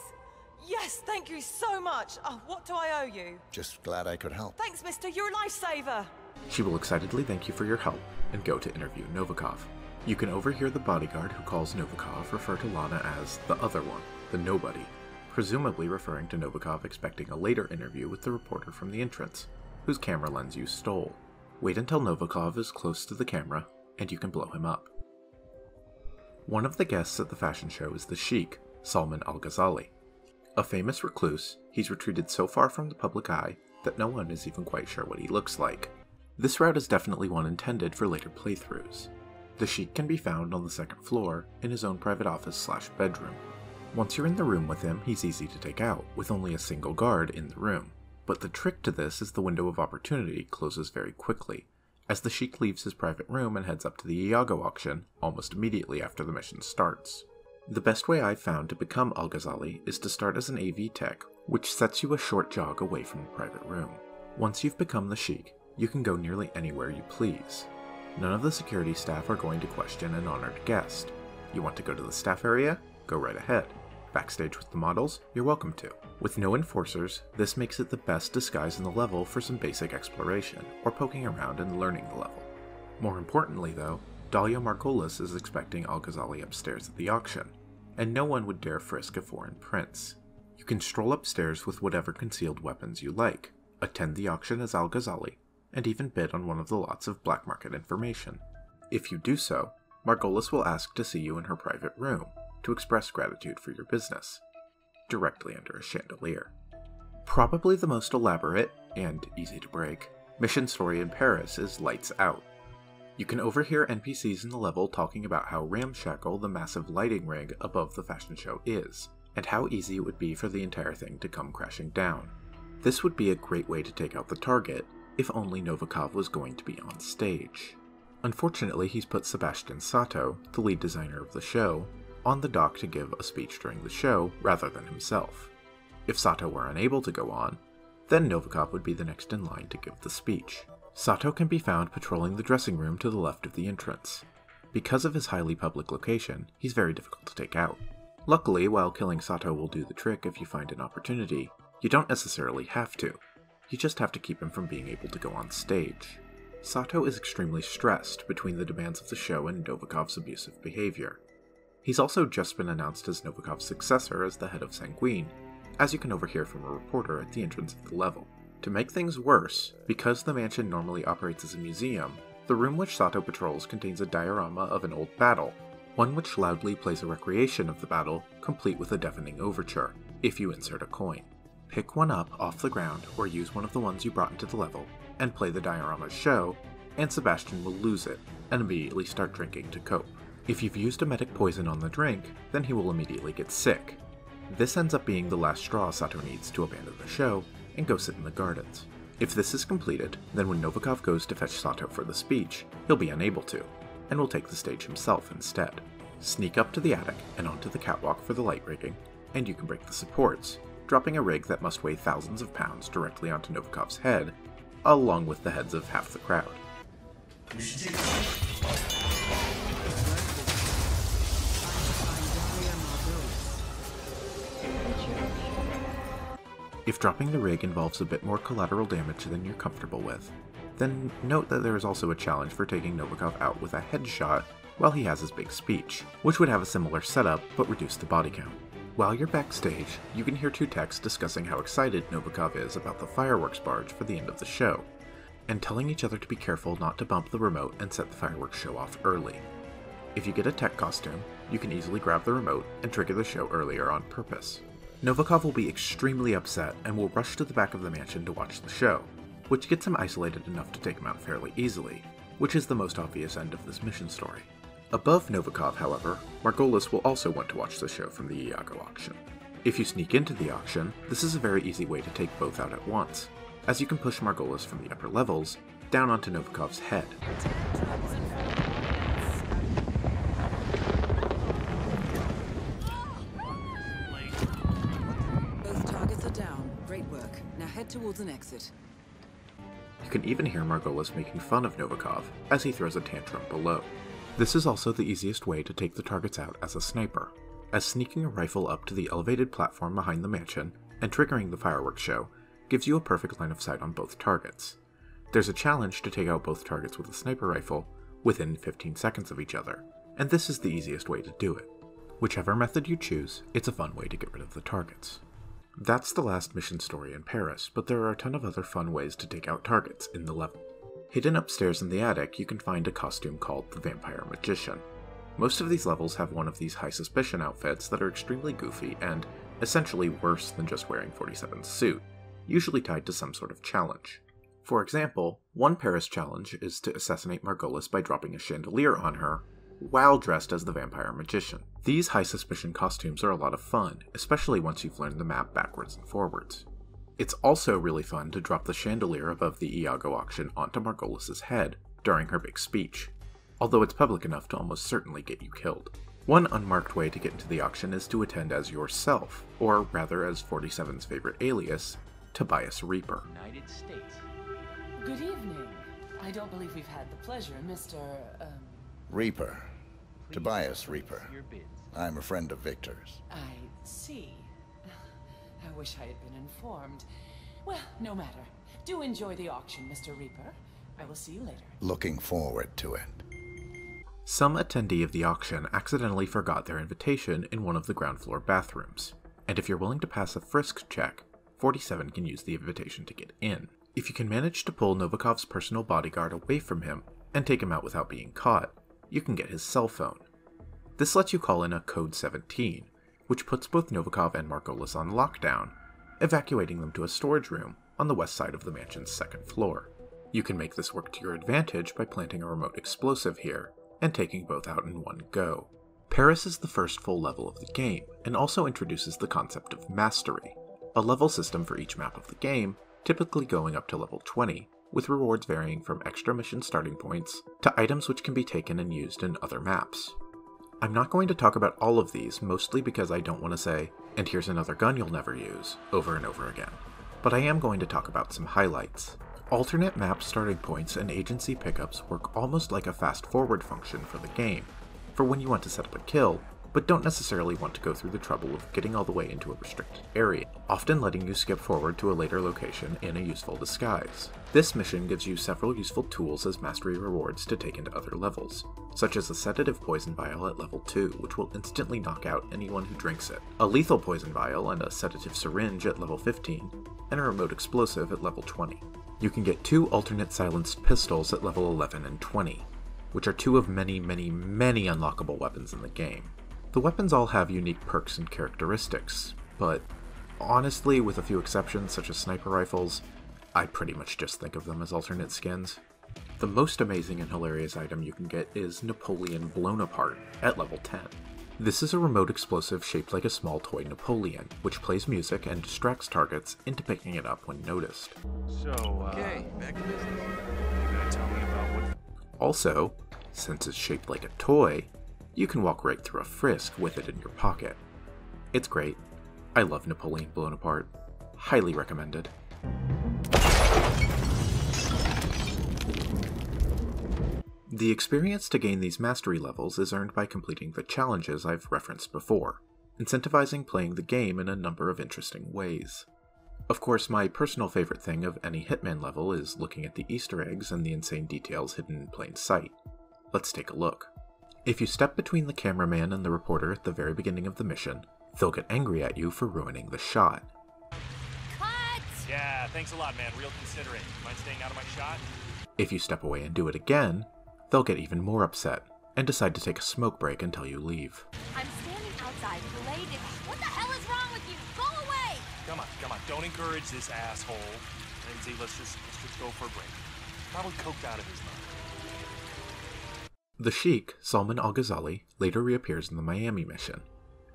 Yes, thank you so much. Oh, what do I owe you? Just glad I could help. Thanks, mister. You're a lifesaver. She will excitedly thank you for your help, and go to interview Novikov. You can overhear the bodyguard who calls Novikov refer to Lana as the other one, the nobody, presumably referring to Novikov expecting a later interview with the reporter from the entrance, whose camera lens you stole. Wait until Novikov is close to the camera, and you can blow him up. One of the guests at the fashion show is the Sheik, Salman Al-Ghazali. A famous recluse, he's retreated so far from the public eye that no one is even quite sure what he looks like. This route is definitely one intended for later playthroughs. The Sheik can be found on the second floor in his own private office/bedroom. Once you're in the room with him, he's easy to take out, with only a single guard in the room. But the trick to this is the window of opportunity closes very quickly, as the Sheik leaves his private room and heads up to the Iago auction almost immediately after the mission starts. The best way I've found to become Al-Ghazali is to start as an AV tech, which sets you a short jog away from the private room. Once you've become the Sheik, you can go nearly anywhere you please. None of the security staff are going to question an honored guest. You want to go to the staff area? Go right ahead. Backstage with the models? You're welcome to. With no enforcers, this makes it the best disguise in the level for some basic exploration, or poking around and learning the level. More importantly though, Dalia Margolis is expecting Al-Ghazali upstairs at the auction, and no one would dare frisk a foreign prince. You can stroll upstairs with whatever concealed weapons you like, attend the auction as Al-Ghazali, and even bid on one of the lots of black market information. If you do so, Margolis will ask to see you in her private room, to express gratitude for your business, directly under a chandelier. Probably the most elaborate, and easy to break, mission story in Paris is Lights Out. You can overhear NPCs in the level talking about how ramshackle the massive lighting rig above the fashion show is, and how easy it would be for the entire thing to come crashing down. This would be a great way to take out the target, if only Novikov was going to be on stage. Unfortunately, he's put Sebastian Sato, the lead designer of the show, on the dock to give a speech during the show rather than himself. If Sato were unable to go on, then Novikov would be the next in line to give the speech. Sato can be found patrolling the dressing room to the left of the entrance. Because of his highly public location, he's very difficult to take out. Luckily, while killing Sato will do the trick if you find an opportunity, you don't necessarily have to. You just have to keep him from being able to go on stage. Sato is extremely stressed between the demands of the show and Novikov's abusive behavior. He's also just been announced as Novikov's successor as the head of Sanguine, as you can overhear from a reporter at the entrance of the level. To make things worse, because the mansion normally operates as a museum, The room which Sato patrols contains a diorama of an old battle, one which loudly plays a recreation of the battle, complete with a deafening overture, if you insert a coin. Pick one up off the ground or use one of the ones you brought into the level, and play the diorama's show, and Sebastian will lose it, and immediately start drinking to cope. If you've used emetic poison on the drink, then he will immediately get sick. This ends up being the last straw Sato needs to abandon the show and go sit in the gardens. If this is completed, then when Novikov goes to fetch Sato for the speech, he'll be unable to, and will take the stage himself instead. Sneak up to the attic and onto the catwalk for the light rigging, and you can break the supports, dropping a rig that must weigh thousands of pounds directly onto Novikov's head, along with the heads of half the crowd. If dropping the rig involves a bit more collateral damage than you're comfortable with, then note that there is also a challenge for taking Novikov out with a headshot while he has his big speech, which would have a similar setup but reduce the body count. While you're backstage, you can hear two techs discussing how excited Novikov is about the fireworks barge for the end of the show, and telling each other to be careful not to bump the remote and set the fireworks show off early. If you get a tech costume, you can easily grab the remote and trigger the show earlier on purpose. Novikov will be extremely upset and will rush to the back of the mansion to watch the show, which gets him isolated enough to take him out fairly easily, which is the most obvious end of this mission story. Above Novikov, however, Margolis will also want to watch the show from the Iago auction. If you sneak into the auction, this is a very easy way to take both out at once, as you can push Margolis from the upper levels down onto Novikov's head. Towards an exit. You can even hear Margolis making fun of Novikov as he throws a tantrum below. This is also the easiest way to take the targets out as a sniper, as sneaking a rifle up to the elevated platform behind the mansion and triggering the fireworks show gives you a perfect line of sight on both targets. There's a challenge to take out both targets with a sniper rifle within 15 seconds of each other, and this is the easiest way to do it. Whichever method you choose, it's a fun way to get rid of the targets. That's the last mission story in Paris, but there are a ton of other fun ways to take out targets in the level. Hidden upstairs in the attic, you can find a costume called the Vampire Magician. Most of these levels have one of these high suspicion outfits that are extremely goofy and essentially worse than just wearing 47's suit, usually tied to some sort of challenge. For example, one Paris challenge is to assassinate Margolis by dropping a chandelier on her, while dressed as the Vampire Magician. These high suspicion costumes are a lot of fun, especially once you've learned the map backwards and forwards. It's also really fun to drop the chandelier above the Iago auction onto Margolis' head during her big speech, although it's public enough to almost certainly get you killed. One unmarked way to get into the auction is to attend as yourself, or rather as 47's favorite alias, Tobias Reaper. United States. Good evening. I don't believe we've had the pleasure, Mr. Reaper. Tobias Reaper. I'm a friend of Victor's. I see. I wish I had been informed. Well, no matter. Do enjoy the auction, Mr. Reaper. I will see you later. Looking forward to it. Some attendee of the auction accidentally forgot their invitation in one of the ground floor bathrooms, and if you're willing to pass a frisk check, 47 can use the invitation to get in. If you can manage to pull Novikov's personal bodyguard away from him and take him out without being caught, you can get his cell phone. This lets you call in a Code 17, which puts both Novikov and Margolis on lockdown, evacuating them to a storage room on the west side of the mansion's second floor. You can make this work to your advantage by planting a remote explosive here, and taking both out in one go. Paris is the first full level of the game, and also introduces the concept of mastery, a level system for each map of the game, typically going up to level 20, with rewards varying from extra mission starting points to items which can be taken and used in other maps. I'm not going to talk about all of these, mostly because I don't want to say, and here's another gun you'll never use, over and over again. But I am going to talk about some highlights. Alternate map starting points and agency pickups work almost like a fast-forward function for the game, for when you want to set up a kill, but don't necessarily want to go through the trouble of getting all the way into a restricted area, often letting you skip forward to a later location in a useful disguise. This mission gives you several useful tools as mastery rewards to take into other levels, such as a sedative poison vial at level 2, which will instantly knock out anyone who drinks it, a lethal poison vial and a sedative syringe at level 15, and a remote explosive at level 20. You can get 2 alternate silenced pistols at level 11 and 20, which are 2 of many unlockable weapons in the game. The weapons all have unique perks and characteristics, but honestly, with a few exceptions such as sniper rifles, I pretty much just think of them as alternate skins. The most amazing and hilarious item you can get is Napoleon Blown Apart at level 10. This is a remote explosive shaped like a small toy Napoleon, which plays music and distracts targets into picking it up when noticed. So, okay, back to business. You gonna tell me about what... Also, since it's shaped like a toy, you can walk right through a frisk with it in your pocket. It's great. I love Napoleon Blown Apart. Highly recommended. The experience to gain these mastery levels is earned by completing the challenges I've referenced before, incentivizing playing the game in a number of interesting ways. Of course, my personal favorite thing of any Hitman level is looking at the Easter eggs and the insane details hidden in plain sight. Let's take a look. If you step between the cameraman and the reporter at the very beginning of the mission, they'll get angry at you for ruining the shot. Cut! Yeah, thanks a lot, man. Real considerate. Mind staying out of my shot? If you step away and do it again, they'll get even more upset and decide to take a smoke break until you leave. I'm standing outside, delayed it. What the hell is wrong with you? Go away! Come on. Don't encourage this asshole. Lindsay, let's just go for a break. Probably coked out of his mind. The Sheik, Salman al-Ghazali, later reappears in the Miami mission,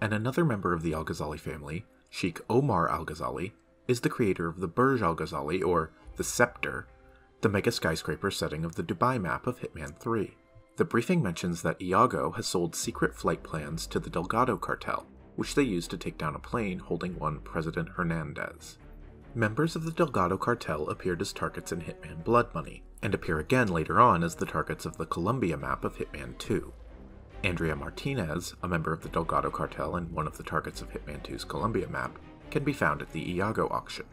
and another member of the al-Ghazali family, Sheikh Omar al-Ghazali, is the creator of the Burj al-Ghazali, or the Scepter, the mega skyscraper setting of the Dubai map of Hitman 3. The briefing mentions that Iago has sold secret flight plans to the Delgado cartel, which they used to take down a plane holding one President Hernandez. Members of the Delgado cartel appeared as targets in Hitman Blood Money, and appear again later on as the targets of the Colombia map of Hitman 2. Andrea Martinez, a member of the Delgado cartel and one of the targets of Hitman 2's Colombia map, can be found at the Iago auction.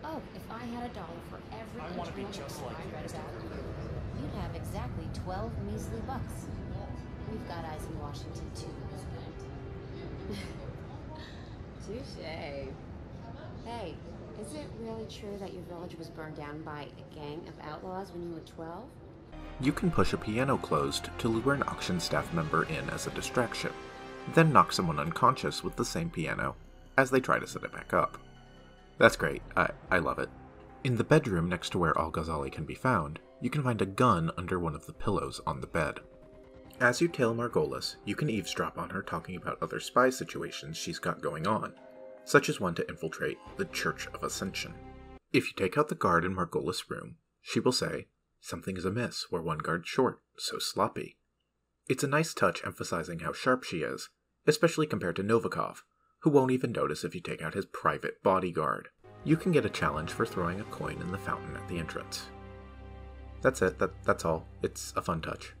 Oh, if I had $1 for every I want to be just like you. You'd have exactly 12 measly bucks. We've got eyes in Washington too, Touche. Hey, is it really true that your village was burned down by a gang of outlaws when you were 12? You can push a piano closed to lure an auction staff member in as a distraction, then knock someone unconscious with the same piano as they try to set it back up. That's great, I love it. In the bedroom next to where al-Ghazali can be found, you can find a gun under one of the pillows on the bed. As you tail Margolis, you can eavesdrop on her talking about other spy situations she's got going on, such as one to infiltrate the Church of Ascension. If you take out the guard in Margolis' room, she will say, "Something is amiss, we're one guard short, so sloppy." It's a nice touch emphasizing how sharp she is, especially compared to Novikov, who won't even notice if you take out his private bodyguard. You can get a challenge for throwing a coin in the fountain at the entrance. That's it, that's all. It's a fun touch.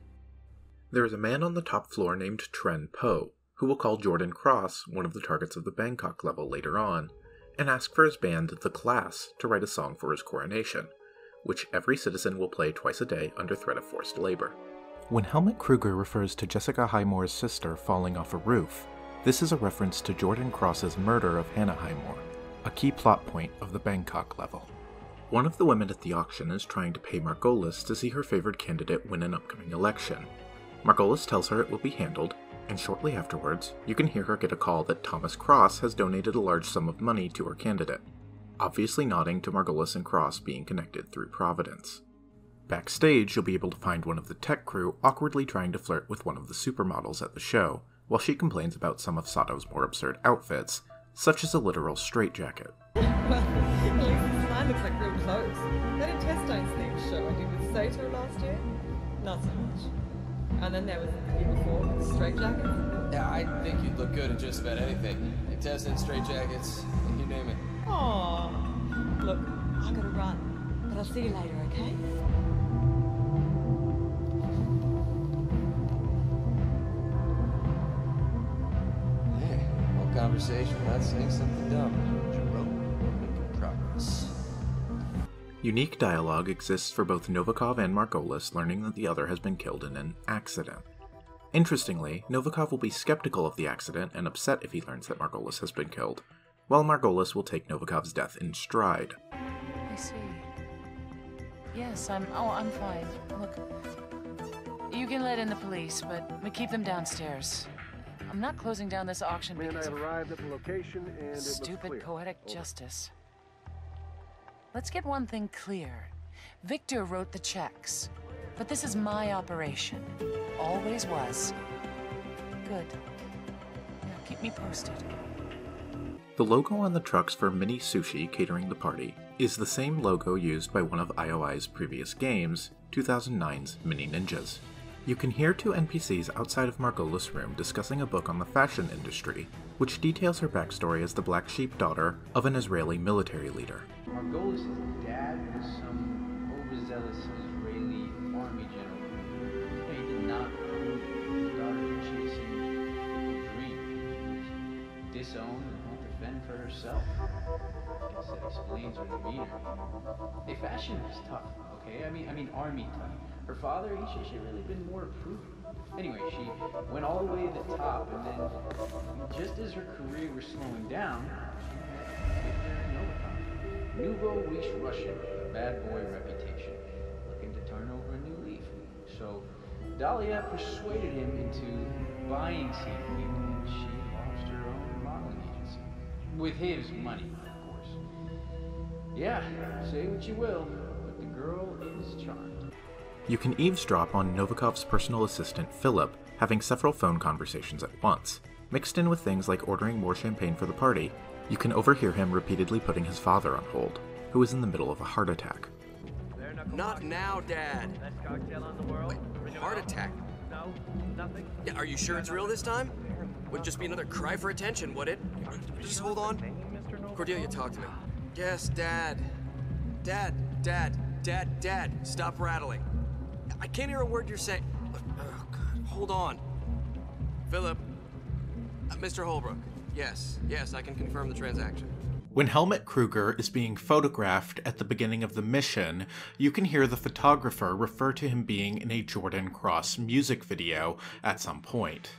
There is a man on the top floor named Tren Po, who will call Jordan Cross, one of the targets of the Bangkok level later on, and ask for his band The Class to write a song for his coronation, which every citizen will play twice a day under threat of forced labor. When Helmut Kruger refers to Jessica Highmore's sister falling off a roof, this is a reference to Jordan Cross's murder of Hannah Highmore, a key plot point of the Bangkok level. One of the women at the auction is trying to pay Margolis to see her favored candidate win an upcoming election. Margolis tells her it will be handled, and shortly afterwards, you can hear her get a call that Thomas Cross has donated a large sum of money to her candidate, obviously nodding to Margolis and Cross being connected through Providence. Backstage, you'll be able to find one of the tech crew awkwardly trying to flirt with one of the supermodels at the show, while she complains about some of Sato's more absurd outfits, such as a literal straitjacket. Well, at least this line looks like real clothes. That intestines themed show I did with Sato last year? Not so much. And then there was the year before, straitjackets. Yeah, I think you'd look good in just about anything. Intestines, straitjackets, you name it. Aww. Look, I gotta run. But I'll see you later, okay? Conversation without saying something dumb. Jerome, making progress. Unique dialogue exists for both Novikov and Margolis learning that the other has been killed in an accident. Interestingly, Novikov will be skeptical of the accident and upset if he learns that Margolis has been killed, while Margolis will take Novikov's death in stride. I see. Yes, I'm fine. Look, you can let in the police, but we keep them downstairs. I'm not closing down this auction because I've arrived at the location and it stupid looks clear. poetic justice. Let's get one thing clear. Victor wrote the checks, but this is my operation. Always was. Good. Now keep me posted. The logo on the trucks for Mini Sushi catering the party is the same logo used by one of IOI's previous games, 2009's Mini Ninjas. You can hear two NPCs outside of Margolis' room discussing a book on the fashion industry, which details her backstory as the black sheep daughter of an Israeli military leader. Margolis' dad was some overzealous Israeli army general. He did not approve his daughter chasing a dream. She was disowned and won't defend for herself. I guess that explains her demeanor. Hey, fashion was tough, okay? I mean army tough. Her father, he should really been more approving. Anyway, she went all the way to the top, and then, just as her career was slowing down, Nouveau riche Russian with a bad boy reputation, looking to turn over a new leaf. So, Dahlia persuaded him into buying seafood, and she launched her own modeling agency. With his money, of course. Yeah, say what you will, but the girl is charmed. You can eavesdrop on Novikov's personal assistant Philip having several phone conversations at once. Mixed in with things like ordering more champagne for the party, you can overhear him repeatedly putting his father on hold, who is in the middle of a heart attack. Not now, Dad. Wait, heart attack? No, nothing. Yeah, are you sure it's real this time? Wouldn't just be another cry for attention, would it? Just hold on. Cordelia, talk to me. Yes, Dad. Dad, stop rattling. I can't hear a word you're saying. Oh, God, hold on. Philip. Mr. Holbrook. Yes, I can confirm the transaction. When Helmut Kruger is being photographed at the beginning of the mission, you can hear the photographer refer to him being in a Jordan Cross music video at some point.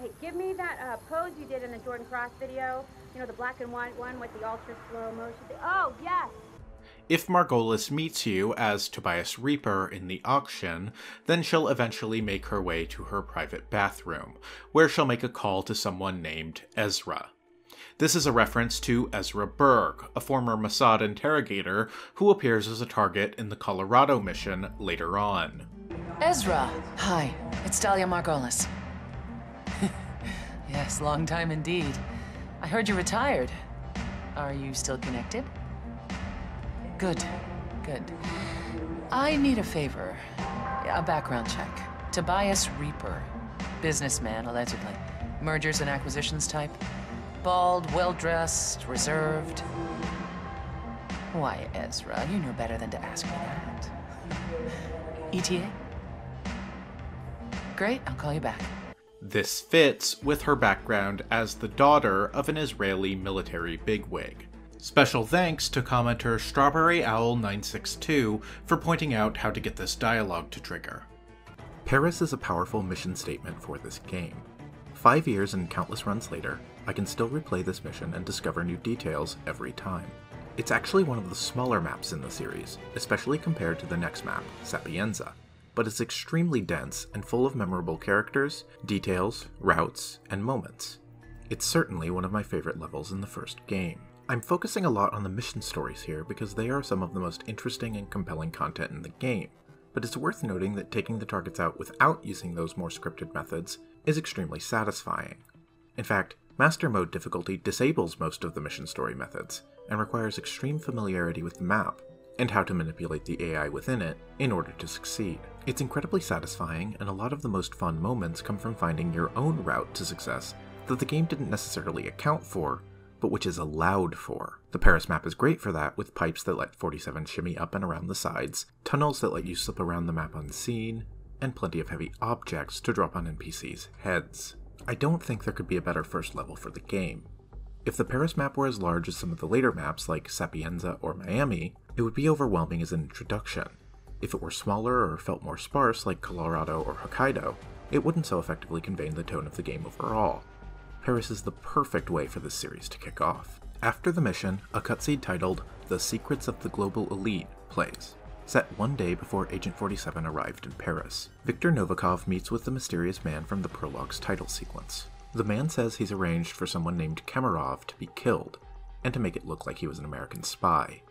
Hey, give me that pose you did in the Jordan Cross video. You know, the black and white one with the ultra slow motion. Oh, yes! If Margolis meets you as Tobias Reaper in the auction, then she'll eventually make her way to her private bathroom, where she'll make a call to someone named Ezra. This is a reference to Ezra Berg, a former Mossad interrogator who appears as a target in the Colorado mission later on. Ezra! Hi, it's Dahlia Margolis. Yes, long time indeed. I heard you retired. Are you still connected? Good. I need a favor. A background check. Tobias Reaper. Businessman, allegedly. Mergers and acquisitions type. Bald, well-dressed, reserved. Why, Ezra, you know better than to ask me that. ETA? Great, I'll call you back. This fits with her background as the daughter of an Israeli military bigwig. Special thanks to commenter Strawberry Owl 962 for pointing out how to get this dialogue to trigger. Paris is a powerful mission statement for this game. 5 years and countless runs later, I can still replay this mission and discover new details every time. It's actually one of the smaller maps in the series, especially compared to the next map, Sapienza, but it's extremely dense and full of memorable characters, details, routes, and moments. It's certainly one of my favorite levels in the first game. I'm focusing a lot on the mission stories here because they are some of the most interesting and compelling content in the game, but it's worth noting that taking the targets out without using those more scripted methods is extremely satisfying. In fact, Master Mode difficulty disables most of the mission story methods, and requires extreme familiarity with the map, and how to manipulate the AI within it in order to succeed. It's incredibly satisfying, and a lot of the most fun moments come from finding your own route to success that the game didn't necessarily account for, but which is allowed for. The Paris map is great for that, with pipes that let 47 shimmy up and around the sides, tunnels that let you slip around the map unseen, and plenty of heavy objects to drop on NPCs' heads. I don't think there could be a better first level for the game. If the Paris map were as large as some of the later maps like Sapienza or Miami, it would be overwhelming as an introduction. If it were smaller or felt more sparse like Colorado or Hokkaido, it wouldn't so effectively convey the tone of the game overall. Paris is the perfect way for this series to kick off. After the mission, a cutscene titled The Secrets of the Global Elite plays, set one day before Agent 47 arrived in Paris. Viktor Novikov meets with the mysterious man from the prologue's title sequence. The man says he's arranged for someone named Kemerov to be killed, and to make it look like he was an American spy.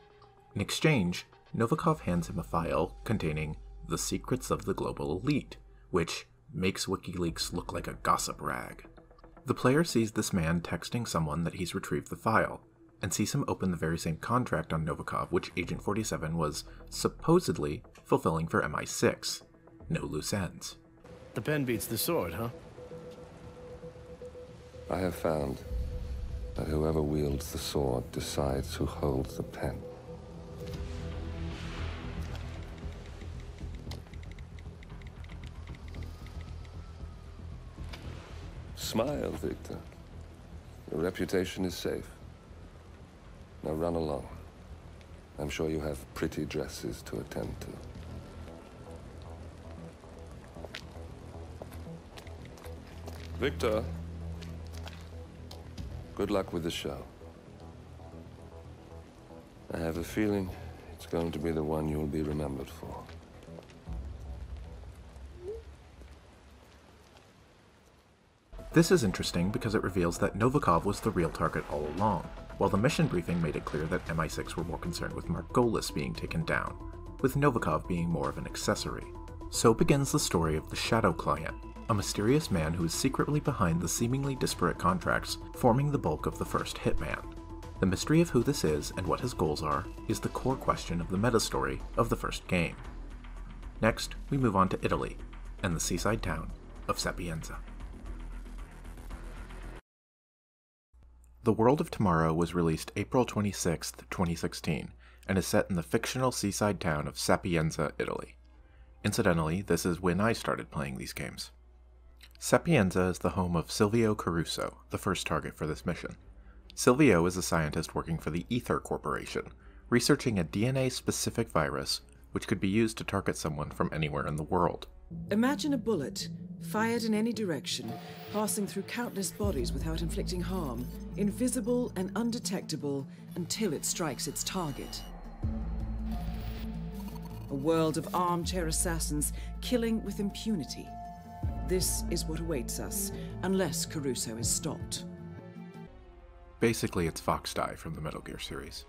In exchange, Novikov hands him a file containing The Secrets of the Global Elite, which makes WikiLeaks look like a gossip rag. The player sees this man texting someone that he's retrieved the file, and sees him open the very same contract on Novikov which Agent 47 was supposedly fulfilling for MI6. No loose ends. The pen beats the sword, huh? I have found that whoever wields the sword decides who holds the pen. Smile, Victor. Your reputation is safe. Now run along. I'm sure you have pretty dresses to attend to. Victor, good luck with the show. I have a feeling it's going to be the one you'll be remembered for. This is interesting because it reveals that Novikov was the real target all along, while the mission briefing made it clear that MI6 were more concerned with Margolis being taken down, with Novikov being more of an accessory. So begins the story of the Shadow Client, a mysterious man who is secretly behind the seemingly disparate contracts forming the bulk of the first Hitman. The mystery of who this is and what his goals are is the core question of the meta-story of the first game. Next, we move on to Italy, and the seaside town of Sapienza. The World of Tomorrow was released April 26, 2016, and is set in the fictional seaside town of Sapienza, Italy. Incidentally, this is when I started playing these games. Sapienza is the home of Silvio Caruso, the first target for this mission. Silvio is a scientist working for the Ether Corporation, researching a DNA-specific virus which could be used to target someone from anywhere in the world. Imagine a bullet, fired in any direction, passing through countless bodies without inflicting harm, invisible and undetectable until it strikes its target. A world of armchair assassins killing with impunity. This is what awaits us, unless Caruso is stopped. Basically, it's Foxdie from the Metal Gear series.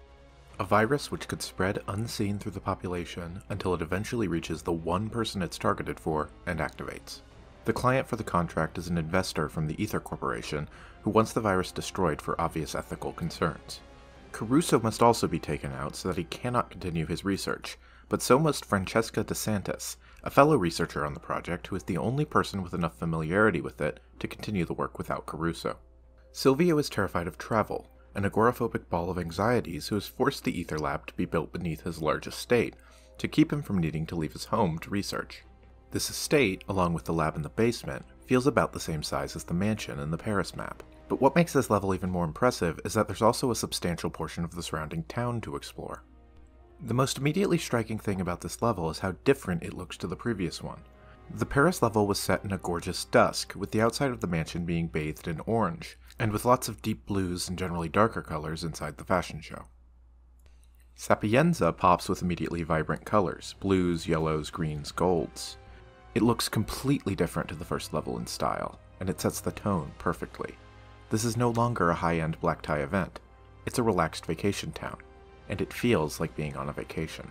A virus which could spread unseen through the population until it eventually reaches the one person it's targeted for and activates. The client for the contract is an investor from the Ether Corporation who wants the virus destroyed for obvious ethical concerns. Caruso must also be taken out so that he cannot continue his research, but so must Francesca DeSantis, a fellow researcher on the project who is the only person with enough familiarity with it to continue the work without Caruso. Silvio is terrified of travel, an agoraphobic ball of anxieties who has forced the Ether Lab to be built beneath his large estate, to keep him from needing to leave his home to research. This estate, along with the lab in the basement, feels about the same size as the mansion in the Paris map. But what makes this level even more impressive is that there's also a substantial portion of the surrounding town to explore. The most immediately striking thing about this level is how different it looks to the previous one. The Paris level was set in a gorgeous dusk, with the outside of the mansion being bathed in orange, and with lots of deep blues and generally darker colors inside the fashion show. Sapienza pops with immediately vibrant colors, blues, yellows, greens, golds. It looks completely different to the first level in style, and it sets the tone perfectly. This is no longer a high-end black tie event. It's a relaxed vacation town, and it feels like being on a vacation.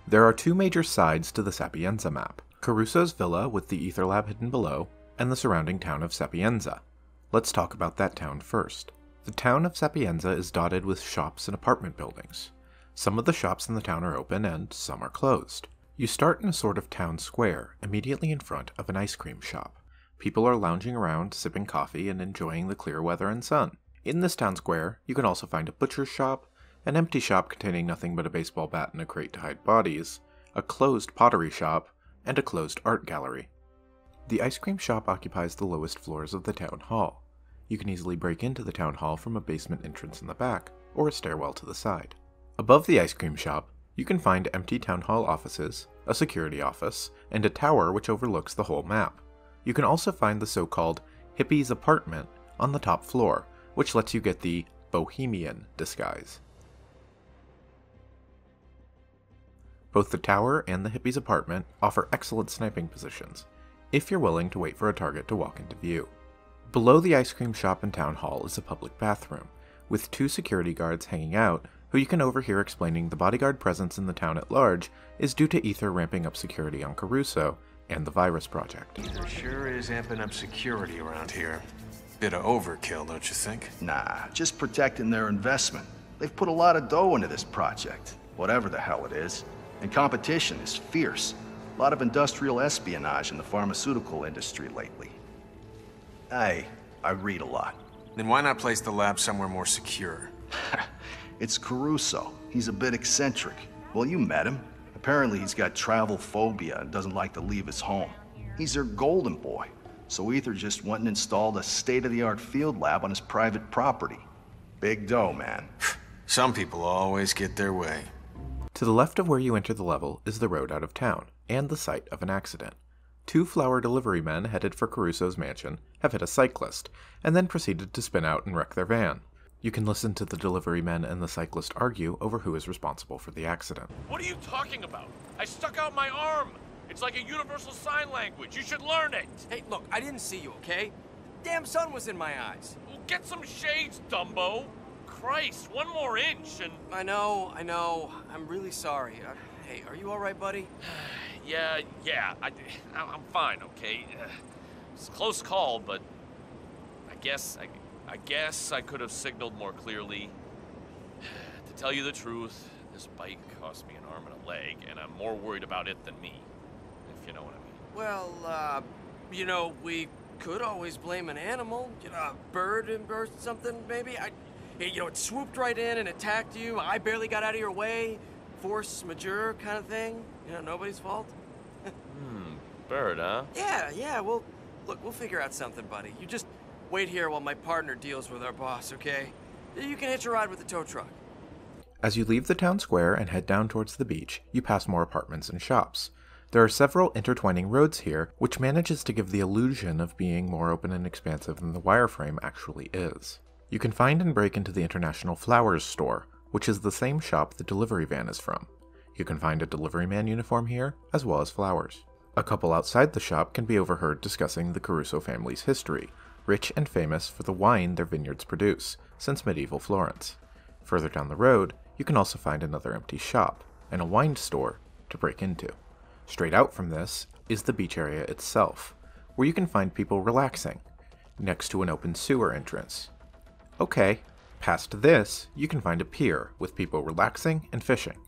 There are two major sides to the Sapienza map: Caruso's villa with the Ether Lab hidden below, and the surrounding town of Sapienza. Let's talk about that town first. The town of Sapienza is dotted with shops and apartment buildings. Some of the shops in the town are open and some are closed. You start in a sort of town square, immediately in front of an ice cream shop. People are lounging around, sipping coffee, and enjoying the clear weather and sun. In this town square, you can also find a butcher's shop, an empty shop containing nothing but a baseball bat and a crate to hide bodies, a closed pottery shop, and a closed art gallery. The ice cream shop occupies the lowest floors of the town hall. You can easily break into the town hall from a basement entrance in the back, or a stairwell to the side. Above the ice cream shop, you can find empty town hall offices, a security office, and a tower which overlooks the whole map. You can also find the so-called Hippie's Apartment on the top floor, which lets you get the bohemian disguise. Both the tower and the hippie's apartment offer excellent sniping positions, if you're willing to wait for a target to walk into view. Below the ice cream shop and town hall is a public bathroom, with 2 security guards hanging out, who you can overhear explaining the bodyguard presence in the town at large is due to Ether ramping up security on Caruso and the Virus Project. Ether sure is amping up security around here. Bit of overkill, don't you think? Nah, just protecting their investment. They've put a lot of dough into this project, whatever the hell it is. And competition is fierce. A lot of industrial espionage in the pharmaceutical industry lately. I read a lot. Then why not place the lab somewhere more secure? It's Caruso. He's a bit eccentric. Well, you met him. Apparently he's got travel phobia and doesn't like to leave his home. He's their golden boy. So Ether just went and installed a state-of-the-art field lab on his private property. Big dough, man. Some people always get their way. To the left of where you enter the level is the road out of town, and the site of an accident. 2 flower delivery men headed for Caruso's mansion have hit a cyclist, and then proceeded to spin out and wreck their van. You can listen to the delivery men and the cyclist argue over who is responsible for the accident. What are you talking about? I stuck out my arm! It's like a universal sign language. You should learn it! Hey, look, I didn't see you, okay? Damn sun was in my eyes. Well, get some shades, Dumbo! Christ, 1 more inch and... I know. I'm really sorry. Hey, are you all right, buddy? Yeah, I'm fine, okay? It's a close call, but I guess I could have signaled more clearly. To tell you the truth, this bike cost me an arm and a leg, and I'm more worried about it than me, if you know what I mean. Well, you know, we could always blame an animal. You know, a bird or something, maybe. You know, it swooped right in and attacked you. I barely got out of your way. Force majeure kind of thing. You know, nobody's fault. Bird, huh? Yeah, well, look, we'll figure out something, buddy. You just wait here while my partner deals with our boss, okay? You can hitch a ride with the tow truck. As you leave the town square and head down towards the beach, you pass more apartments and shops. There are several intertwining roads here, which manages to give the illusion of being more open and expansive than the wireframe actually is. You can find and break into the International Flowers store, which is the same shop the delivery van is from. You can find a delivery man uniform here, as well as flowers. A couple outside the shop can be overheard discussing the Caruso family's history, rich and famous for the wine their vineyards produce, since medieval Florence. Further down the road, you can also find another empty shop, and a wine store to break into. Straight out from this is the beach area itself, where you can find people relaxing, next to an open sewer entrance. Okay, past this, you can find a pier with people relaxing and fishing.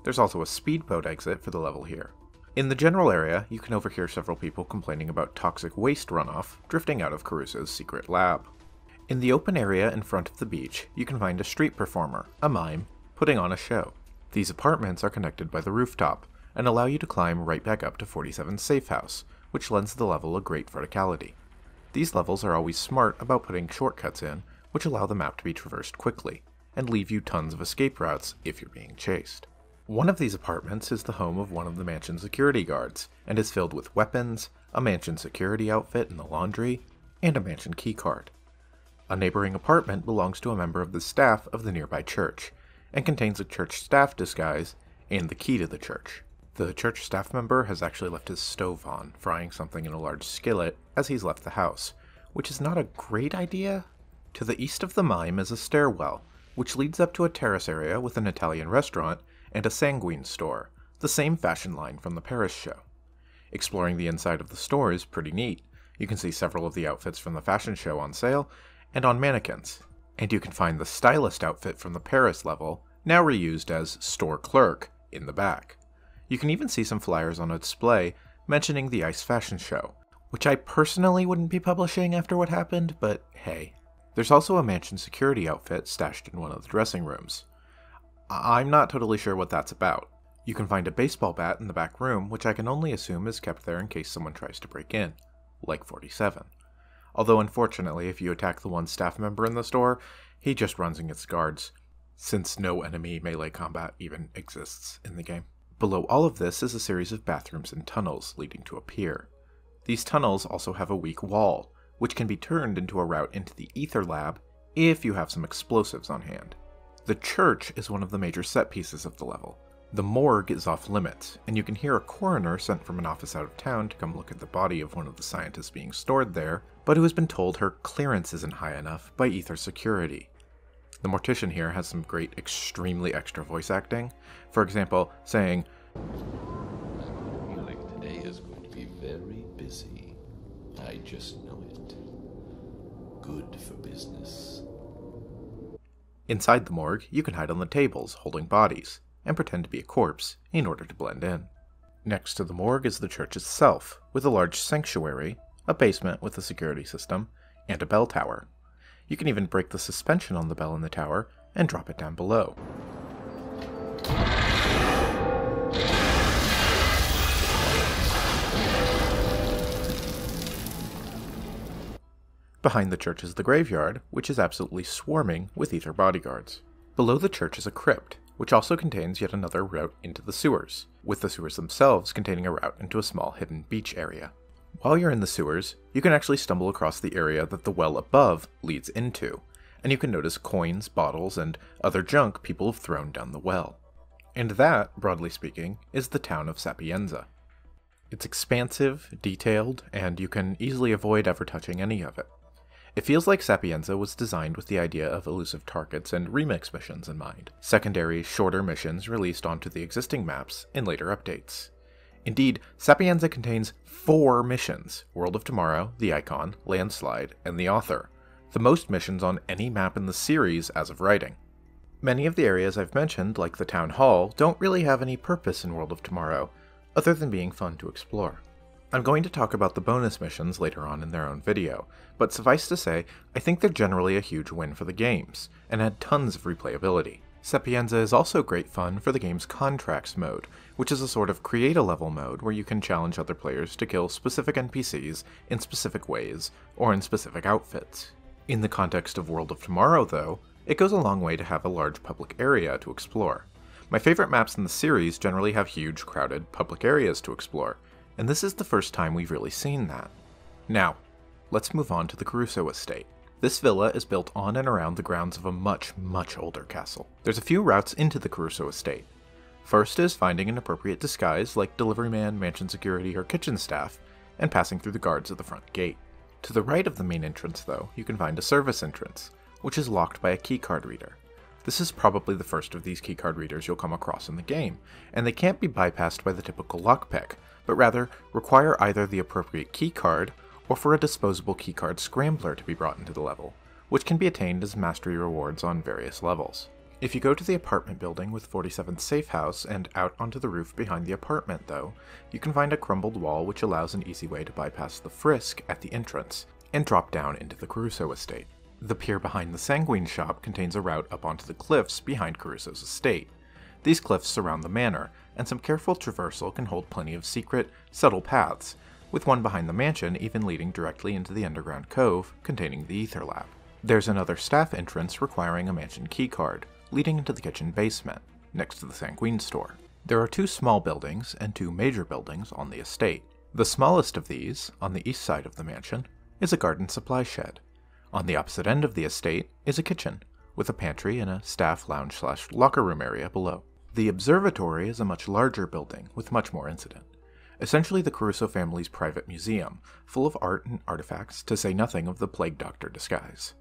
There's also a speedboat exit for the level here. In the general area, you can overhear several people complaining about toxic waste runoff drifting out of Caruso's secret lab. In the open area in front of the beach, you can find a street performer, a mime, putting on a show. These apartments are connected by the rooftop, and allow you to climb right back up to 47's safe house, which lends the level a great verticality. These levels are always smart about putting shortcuts in, which allow the map to be traversed quickly, and leave you tons of escape routes if you're being chased. One of these apartments is the home of one of the mansion's security guards, and is filled with weapons, a mansion security outfit in the laundry, and a mansion keycard. A neighboring apartment belongs to a member of the staff of the nearby church, and contains a church staff disguise and the key to the church. The church staff member has actually left his stove on, frying something in a large skillet as he's left the house, which is not a great idea. To the east of the mime is a stairwell, which leads up to a terrace area with an Italian restaurant and a Sanguine store, the same fashion line from the Paris show. Exploring the inside of the store is pretty neat. You can see several of the outfits from the fashion show on sale and on mannequins, and you can find the stylist outfit from the Paris level, now reused as store clerk, in the back. You can even see some flyers on a display mentioning the Ice fashion show, which I personally wouldn't be publishing after what happened, but hey. There's also a mansion security outfit stashed in one of the dressing rooms. I'm not totally sure what that's about. You can find a baseball bat in the back room, which I can only assume is kept there in case someone tries to break in, like 47. Although unfortunately, if you attack the one staff member in the store, he just runs and gets guards, since no enemy melee combat even exists in the game. Below all of this is a series of bathrooms and tunnels leading to a pier. These tunnels also have a weak wall, which can be turned into a route into the Ether Lab if you have some explosives on hand. The church is one of the major set pieces of the level. The morgue is off limits, and you can hear a coroner sent from an office out of town to come look at the body of one of the scientists being stored there, but who has been told her clearance isn't high enough by Ether security. The mortician here has some great, extremely extra voice acting. For example, saying, I feel like today is going to be very busy. I just know it. Good for business. Inside the morgue, you can hide on the tables, holding bodies, and pretend to be a corpse in order to blend in. Next to the morgue is the church itself, with a large sanctuary, a basement with a security system, and a bell tower. You can even break the suspension on the bell in the tower and drop it down below. Behind the church is the graveyard, which is absolutely swarming with Ether bodyguards. Below the church is a crypt, which also contains yet another route into the sewers, with the sewers themselves containing a route into a small hidden beach area. While you're in the sewers, you can actually stumble across the area that the well above leads into, and you can notice coins, bottles, and other junk people have thrown down the well. And that, broadly speaking, is the town of Sapienza. It's expansive, detailed, and you can easily avoid ever touching any of it. It feels like Sapienza was designed with the idea of elusive targets and remix missions in mind, secondary, shorter missions released onto the existing maps in later updates. Indeed, Sapienza contains 4 missions: World of Tomorrow, the Icon, Landslide, and the Author, the most missions on any map in the series as of writing. Many of the areas I've mentioned, like the Town Hall, don't really have any purpose in World of Tomorrow, other than being fun to explore. I'm going to talk about the bonus missions later on in their own video, but suffice to say, I think they're generally a huge win for the games, and add tons of replayability. Sapienza is also great fun for the game's Contracts mode, which is a sort of create-a-level mode where you can challenge other players to kill specific NPCs in specific ways, or in specific outfits. In the context of World of Tomorrow, though, it goes a long way to have a large public area to explore. My favorite maps in the series generally have huge, crowded, public areas to explore, and this is the first time we've really seen that. Now, let's move on to the Caruso estate. This villa is built on and around the grounds of a much, much older castle. There's a few routes into the Caruso estate. First is finding an appropriate disguise like deliveryman, mansion security, or kitchen staff, and passing through the guards at the front gate. To the right of the main entrance, though, you can find a service entrance, which is locked by a keycard reader. This is probably the first of these keycard readers you'll come across in the game, and they can't be bypassed by the typical lockpick, but rather require either the appropriate keycard or for a disposable keycard scrambler to be brought into the level, which can be attained as mastery rewards on various levels. If you go to the apartment building with 47's safe house and out onto the roof behind the apartment, though, you can find a crumbled wall which allows an easy way to bypass the frisk at the entrance and drop down into the Caruso estate. The pier behind the Sanguine shop contains a route up onto the cliffs behind Caruso's estate. These cliffs surround the manor, and some careful traversal can hold plenty of secret, subtle paths, with one behind the mansion even leading directly into the underground cove containing the Ether Lab. There's another staff entrance requiring a mansion keycard, leading into the kitchen basement, next to the Sanguine store. There are 2 small buildings and 2 major buildings on the estate. The smallest of these, on the east side of the mansion, is a garden supply shed. On the opposite end of the estate is a kitchen, with a pantry and a staff lounge/locker room area below. The observatory is a much larger building with much more incident. Essentially the Caruso family's private museum, full of art and artifacts, to say nothing of the Plague Doctor disguise.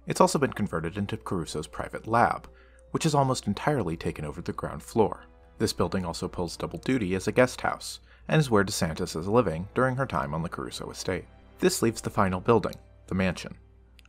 It's also been converted into Caruso's private lab, which has almost entirely taken over the ground floor. This building also pulls double duty as a guest house, and is where DeSantis is living during her time on the Caruso estate. This leaves the final building, the mansion.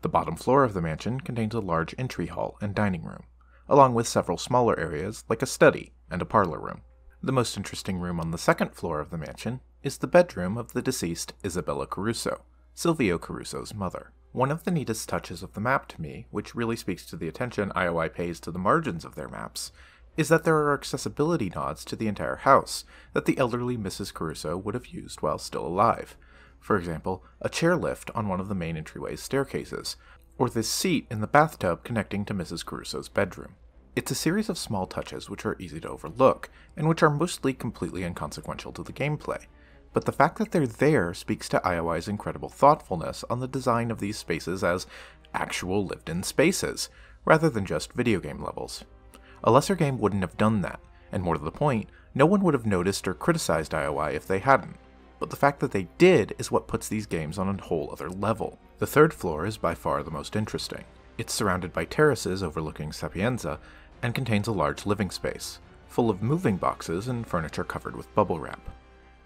The bottom floor of the mansion contains a large entry hall and dining room, along with several smaller areas like a study and a parlor room. The most interesting room on the second floor of the mansion is the bedroom of the deceased Isabella Caruso, Silvio Caruso's mother. One of the neatest touches of the map to me, which really speaks to the attention IOI pays to the margins of their maps, is that there are accessibility nods to the entire house that the elderly Mrs. Caruso would have used while still alive. For example, a chairlift on one of the main entryway's staircases, or this seat in the bathtub connecting to Mrs. Caruso's bedroom. It's a series of small touches which are easy to overlook, and which are mostly completely inconsequential to the gameplay, but the fact that they're there speaks to IOI's incredible thoughtfulness on the design of these spaces as actual lived-in spaces, rather than just video game levels. A lesser game wouldn't have done that, and more to the point, no one would have noticed or criticized IOI if they hadn't. But the fact that they did is what puts these games on a whole other level. The third floor is by far the most interesting. It's surrounded by terraces overlooking Sapienza, and contains a large living space, full of moving boxes and furniture covered with bubble wrap.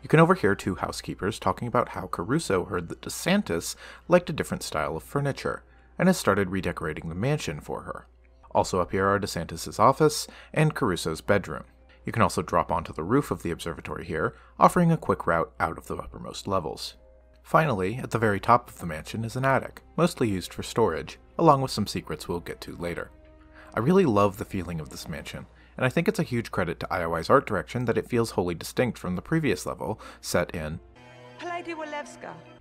You can overhear two housekeepers talking about how Caruso heard that DeSantis liked a different style of furniture, and has started redecorating the mansion for her. Also up here are DeSantis' office and Caruso's bedroom. You can also drop onto the roof of the observatory here, offering a quick route out of the uppermost levels. Finally, at the very top of the mansion is an attic, mostly used for storage, along with some secrets we'll get to later. I really love the feeling of this mansion, and I think it's a huge credit to IOI's art direction that it feels wholly distinct from the previous level, set in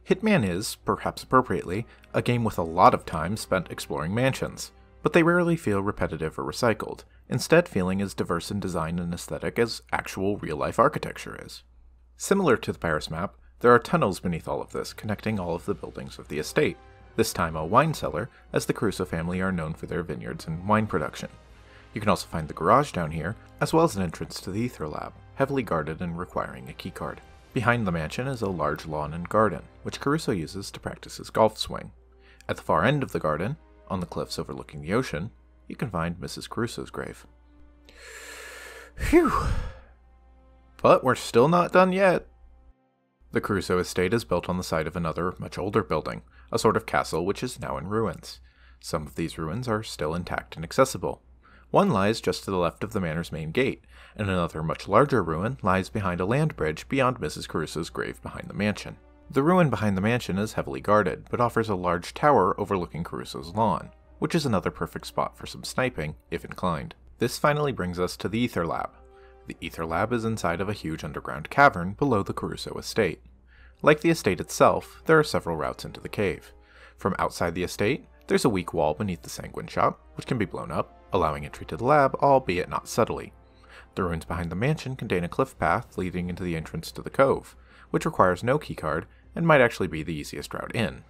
Hitman is, perhaps appropriately, a game with a lot of time spent exploring mansions, but they rarely feel repetitive or recycled, instead feeling as diverse in design and aesthetic as actual real-life architecture is. Similar to the Paris map, there are tunnels beneath all of this, connecting all of the buildings of the estate, this time a wine cellar, as the Caruso family are known for their vineyards and wine production. You can also find the garage down here, as well as an entrance to the Ether Lab, heavily guarded and requiring a keycard. Behind the mansion is a large lawn and garden, which Caruso uses to practice his golf swing. At the far end of the garden, on the cliffs overlooking the ocean, you can find Mrs. Caruso's grave. Phew! But we're still not done yet. The Caruso estate is built on the site of another, much older building, a sort of castle which is now in ruins. Some of these ruins are still intact and accessible. One lies just to the left of the manor's main gate, and another much larger ruin lies behind a land bridge beyond Mrs. Caruso's grave behind the mansion. The ruin behind the mansion is heavily guarded, but offers a large tower overlooking Caruso's lawn, which is another perfect spot for some sniping, if inclined. This finally brings us to the Ether Lab. The Ether Lab is inside of a huge underground cavern below the Caruso estate. Like the estate itself, there are several routes into the cave. From outside the estate, there's a weak wall beneath the Sanguine shop, which can be blown up, allowing entry to the lab, albeit not subtly. The ruins behind the mansion contain a cliff path leading into the entrance to the cove, which requires no keycard and might actually be the easiest route in.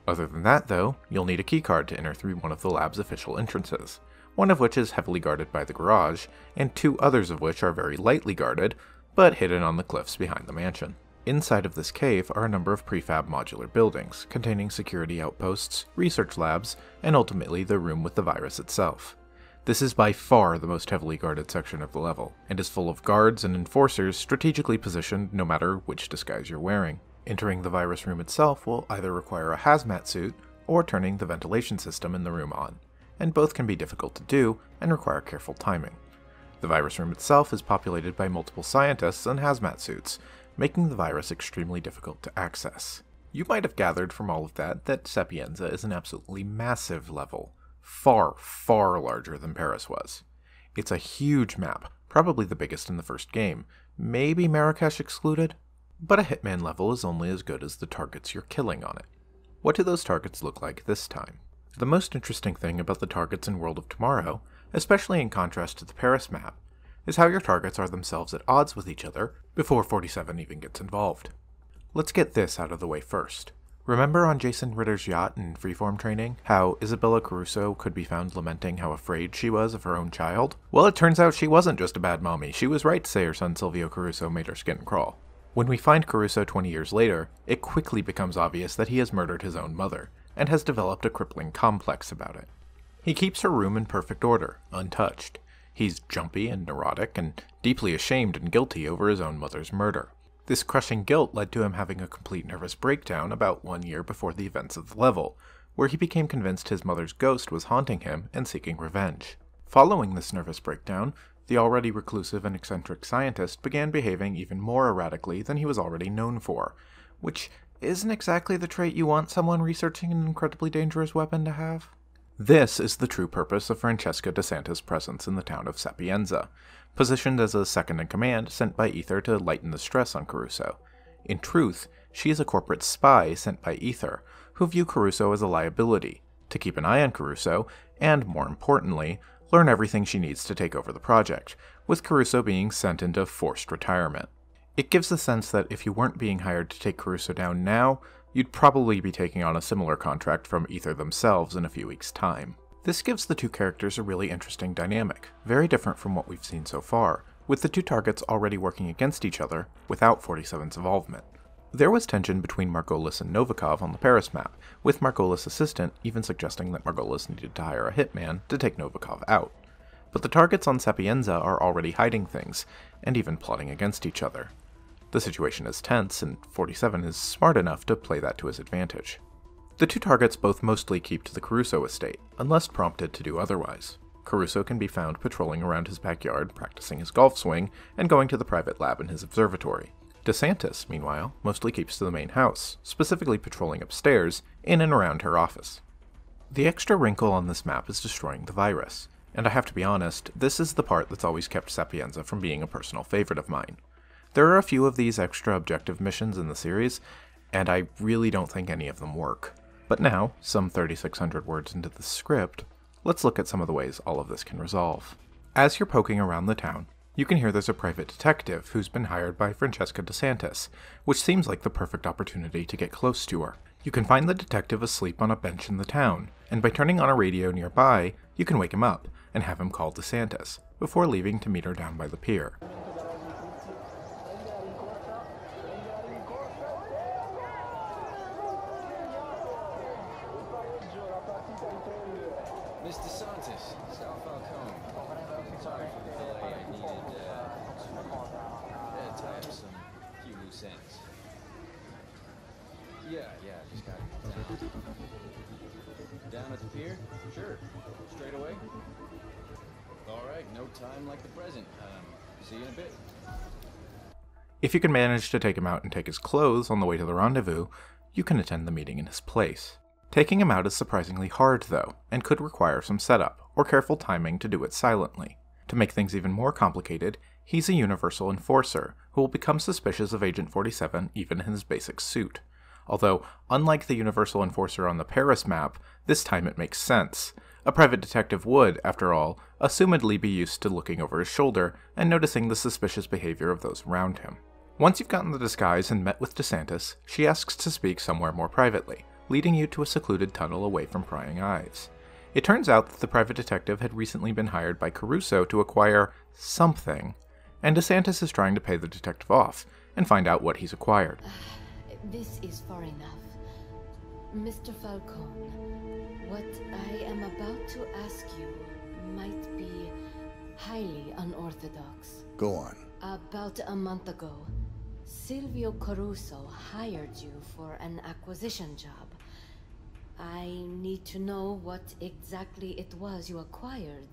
Other than that, though, you'll need a keycard to enter through one of the lab's official entrances, one of which is heavily guarded by the garage, and two others of which are very lightly guarded, but hidden on the cliffs behind the mansion. Inside of this cave are a number of prefab modular buildings, containing security outposts, research labs, and ultimately the room with the virus itself. This is by far the most heavily guarded section of the level, and is full of guards and enforcers strategically positioned no matter which disguise you're wearing. Entering the virus room itself will either require a hazmat suit, or turning the ventilation system in the room on, and both can be difficult to do and require careful timing. The virus room itself is populated by multiple scientists and hazmat suits, making the virus extremely difficult to access. You might have gathered from all of that Sapienza is an absolutely massive level, far, far larger than Paris was. It's a huge map, probably the biggest in the first game, maybe Marrakesh excluded, but a Hitman level is only as good as the targets you're killing on it. What do those targets look like this time? The most interesting thing about the targets in World of Tomorrow, especially in contrast to the Paris map, is how your targets are themselves at odds with each other before 47 even gets involved. Let's get this out of the way first. Remember on Jason Ritter's yacht in Freeform Training, how Isabella Caruso could be found lamenting how afraid she was of her own child? Well, it turns out she wasn't just a bad mommy, she was right to say her son Silvio Caruso made her skin crawl. When we find Caruso 20 years later, it quickly becomes obvious that he has murdered his own mother, and has developed a crippling complex about it. He keeps her room in perfect order, untouched. He's jumpy and neurotic, and deeply ashamed and guilty over his own mother's murder. This crushing guilt led to him having a complete nervous breakdown about 1 year before the events of the level, where he became convinced his mother's ghost was haunting him and seeking revenge. Following this nervous breakdown, the already reclusive and eccentric scientist began behaving even more erratically than he was already known for, which isn't exactly the trait you want someone researching an incredibly dangerous weapon to have. This is the true purpose of Francesca DeSantis' presence in the town of Sapienza, positioned as a second-in-command sent by Ether to lighten the stress on Caruso. In truth, she is a corporate spy sent by Ether, who view Caruso as a liability, to keep an eye on Caruso, and, more importantly, learn everything she needs to take over the project, with Caruso being sent into forced retirement. It gives the sense that if you weren't being hired to take Caruso down now, you'd probably be taking on a similar contract from Aether themselves in a few weeks' time. This gives the two characters a really interesting dynamic, very different from what we've seen so far, with the two targets already working against each other without 47's involvement. There was tension between Margolis and Novikov on the Paris map, with Margolis' assistant even suggesting that Margolis needed to hire a hitman to take Novikov out. But the targets on Sapienza are already hiding things, and even plotting against each other. The situation is tense, and 47 is smart enough to play that to his advantage. The two targets both mostly keep to the Caruso estate, unless prompted to do otherwise. Caruso can be found patrolling around his backyard, practicing his golf swing, and going to the private lab in his observatory. DeSantis, meanwhile, mostly keeps to the main house, specifically patrolling upstairs, in and around her office. The extra wrinkle on this map is destroying the virus, and I have to be honest, this is the part that's always kept Sapienza from being a personal favorite of mine. There are a few of these extra objective missions in the series, and I really don't think any of them work. But now, some 3,600 words into the script, let's look at some of the ways all of this can resolve. As you're poking around the town, you can hear there's a private detective who's been hired by Francesca DeSantis, which seems like the perfect opportunity to get close to her. You can find the detective asleep on a bench in the town, and by turning on a radio nearby, you can wake him up and have him call DeSantis, before leaving to meet her down by the pier. Miss DeSantis, Sal Falcone. Sorry for the delay. I needed to tie up some few loose ends. Yeah, just got it. Down at the pier? Sure. Straight away? Alright, no time like the present. See you in a bit. If you can manage to take him out and take his clothes on the way to the rendezvous, you can attend the meeting in his place. Taking him out is surprisingly hard, though, and could require some setup, or careful timing to do it silently. To make things even more complicated, he's a universal enforcer, who will become suspicious of Agent 47 even in his basic suit. Although, unlike the universal enforcer on the Paris map, this time it makes sense. A private detective would, after all, assumedly be used to looking over his shoulder and noticing the suspicious behavior of those around him. Once you've gotten the disguise and met with DeSantis, she asks to speak somewhere more privately, leading you to a secluded tunnel away from prying eyes. It turns out that the private detective had recently been hired by Caruso to acquire something, and DeSantis is trying to pay the detective off and find out what he's acquired. This is far enough. Mr. Falcone, what I am about to ask you might be highly unorthodox. Go on. About a month ago, Silvio Caruso hired you for an acquisition job. I need to know what exactly it was you acquired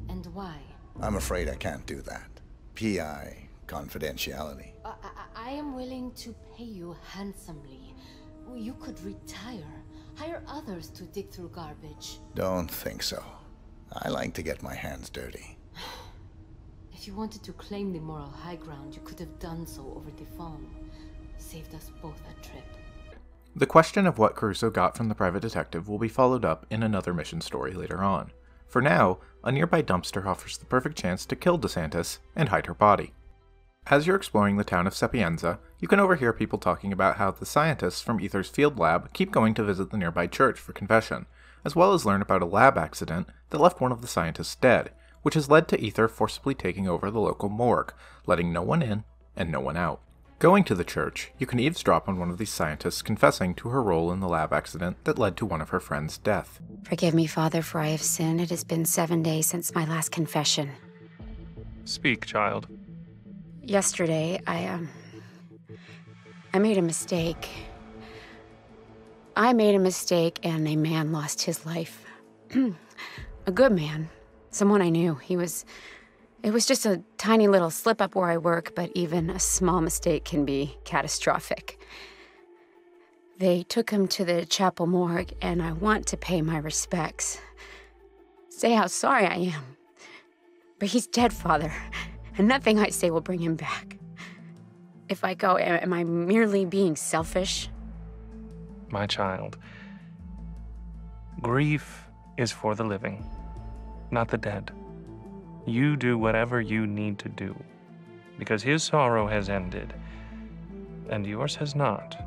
and why. I'm afraid I can't do that. PI confidentiality. I am willing to pay you handsomely. You could retire. Hire others to dig through garbage. Don't think so. I like to get my hands dirty. If you wanted to claim the moral high ground, you could have done so over the phone. Saved us both a trip. The question of what Caruso got from the private detective will be followed up in another mission story later on. For now, a nearby dumpster offers the perfect chance to kill DeSantis and hide her body. As you're exploring the town of Sapienza, you can overhear people talking about how the scientists from Aether's field lab keep going to visit the nearby church for confession, as well as learn about a lab accident that left one of the scientists dead, which has led to Aether forcibly taking over the local morgue, letting no one in and no one out. Going to the church, you can eavesdrop on one of these scientists confessing to her role in the lab accident that led to one of her friends' death. Forgive me, Father, for I have sinned. It has been 7 days since my last confession. Speak, child. Yesterday, I made a mistake. I made a mistake and a man lost his life. A good man. Someone I knew. It was just a tiny little slip-up where I work, but even a small mistake can be catastrophic. They took him to the chapel morgue, and I want to pay my respects. Say how sorry I am. But he's dead, Father, and nothing I say will bring him back. If I go, am I merely being selfish? My child, grief is for the living, not the dead. You do whatever you need to do. because his sorrow has ended, and yours has not.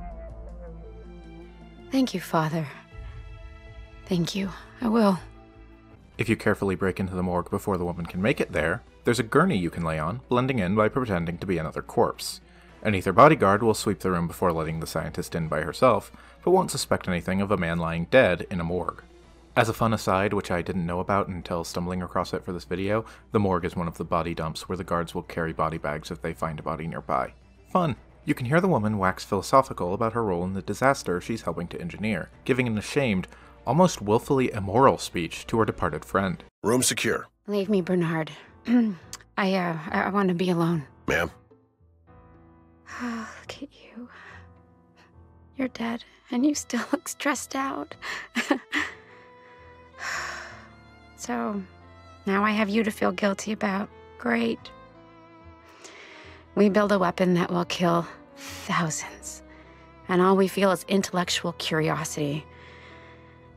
Thank you, Father. Thank you. I will. If you carefully break into the morgue before the woman can make it there, there's a gurney you can lay on, blending in by pretending to be another corpse. An Aether bodyguard will sweep the room before letting the scientist in by herself, but won't suspect anything of a man lying dead in a morgue. As a fun aside, which I didn't know about until stumbling across it for this video, the morgue is one of the body dumps where the guards will carry body bags if they find a body nearby. Fun! You can hear the woman wax philosophical about her role in the disaster she's helping to engineer, giving an ashamed, almost willfully immoral speech to her departed friend. Room secure. Leave me, Bernard. I want to be alone. Ma'am? Oh, look at you. You're dead, and you still look stressed out. So, now I have you to feel guilty about. Great. We build a weapon that will kill thousands, and all we feel is intellectual curiosity.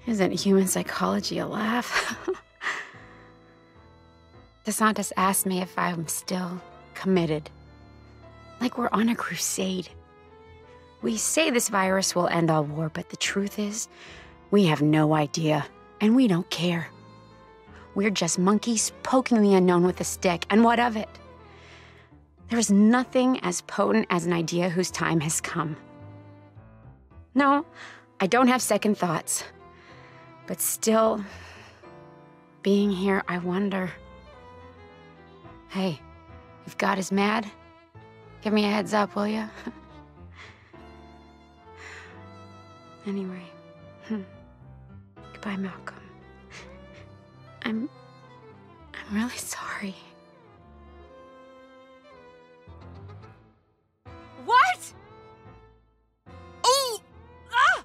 Isn't human psychology a laugh? DeSantis asked me if I'm still committed. Like we're on a crusade. We say this virus will end all war, but the truth is, we have no idea, and we don't care. We're just monkeys poking the unknown with a stick, and what of it? There's nothing as potent as an idea whose time has come. No, I don't have second thoughts. But still, being here, I wonder. Hey, if God is mad, give me a heads up, will ya? Anyway, goodbye, Malcolm. I'm really sorry. What? Oh! Ah!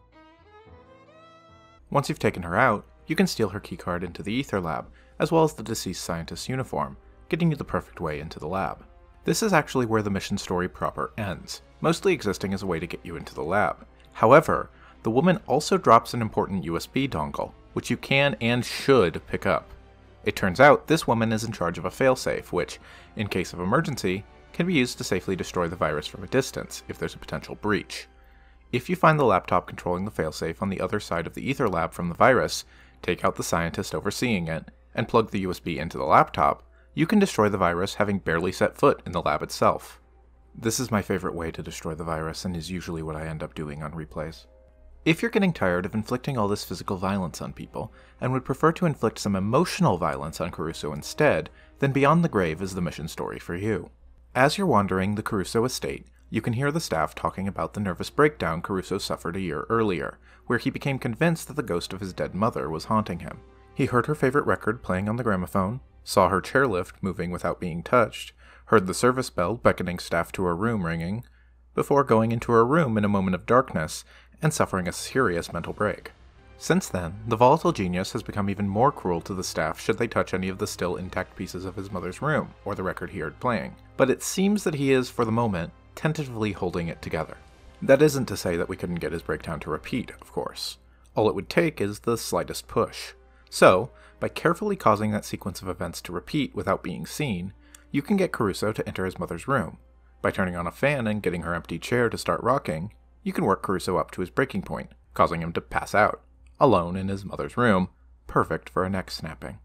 Once you've taken her out, you can steal her keycard into the Aether lab, as well as the deceased scientist's uniform, getting you the perfect way into the lab. This is actually where the mission story proper ends, mostly existing as a way to get you into the lab. However, the woman also drops an important USB dongle, which you can and should pick up. It turns out this woman is in charge of a failsafe, which, in case of emergency, can be used to safely destroy the virus from a distance if there's a potential breach. If you find the laptop controlling the failsafe on the other side of the Aether lab from the virus, take out the scientist overseeing it, and plug the USB into the laptop, you can destroy the virus having barely set foot in the lab itself. This is my favorite way to destroy the virus and is usually what I end up doing on replays. If you're getting tired of inflicting all this physical violence on people, and would prefer to inflict some emotional violence on Caruso instead, then Beyond the Grave is the mission story for you. As you're wandering the Caruso estate, you can hear the staff talking about the nervous breakdown Caruso suffered a year earlier, where he became convinced that the ghost of his dead mother was haunting him. He heard her favorite record playing on the gramophone, saw her chairlift moving without being touched, heard the service bell beckoning staff to her room ringing, before going into her room in a moment of darkness and suffering a serious mental break. Since then, the volatile genius has become even more cruel to the staff should they touch any of the still intact pieces of his mother's room, or the record he heard playing. But it seems that he is, for the moment, tentatively holding it together. That isn't to say that we couldn't get his breakdown to repeat, of course. All it would take is the slightest push. So, by carefully causing that sequence of events to repeat without being seen, you can get Caruso to enter his mother's room. By turning on a fan and getting her empty chair to start rocking, you can work Caruso up to his breaking point, causing him to pass out, alone in his mother's room, perfect for a neck snapping.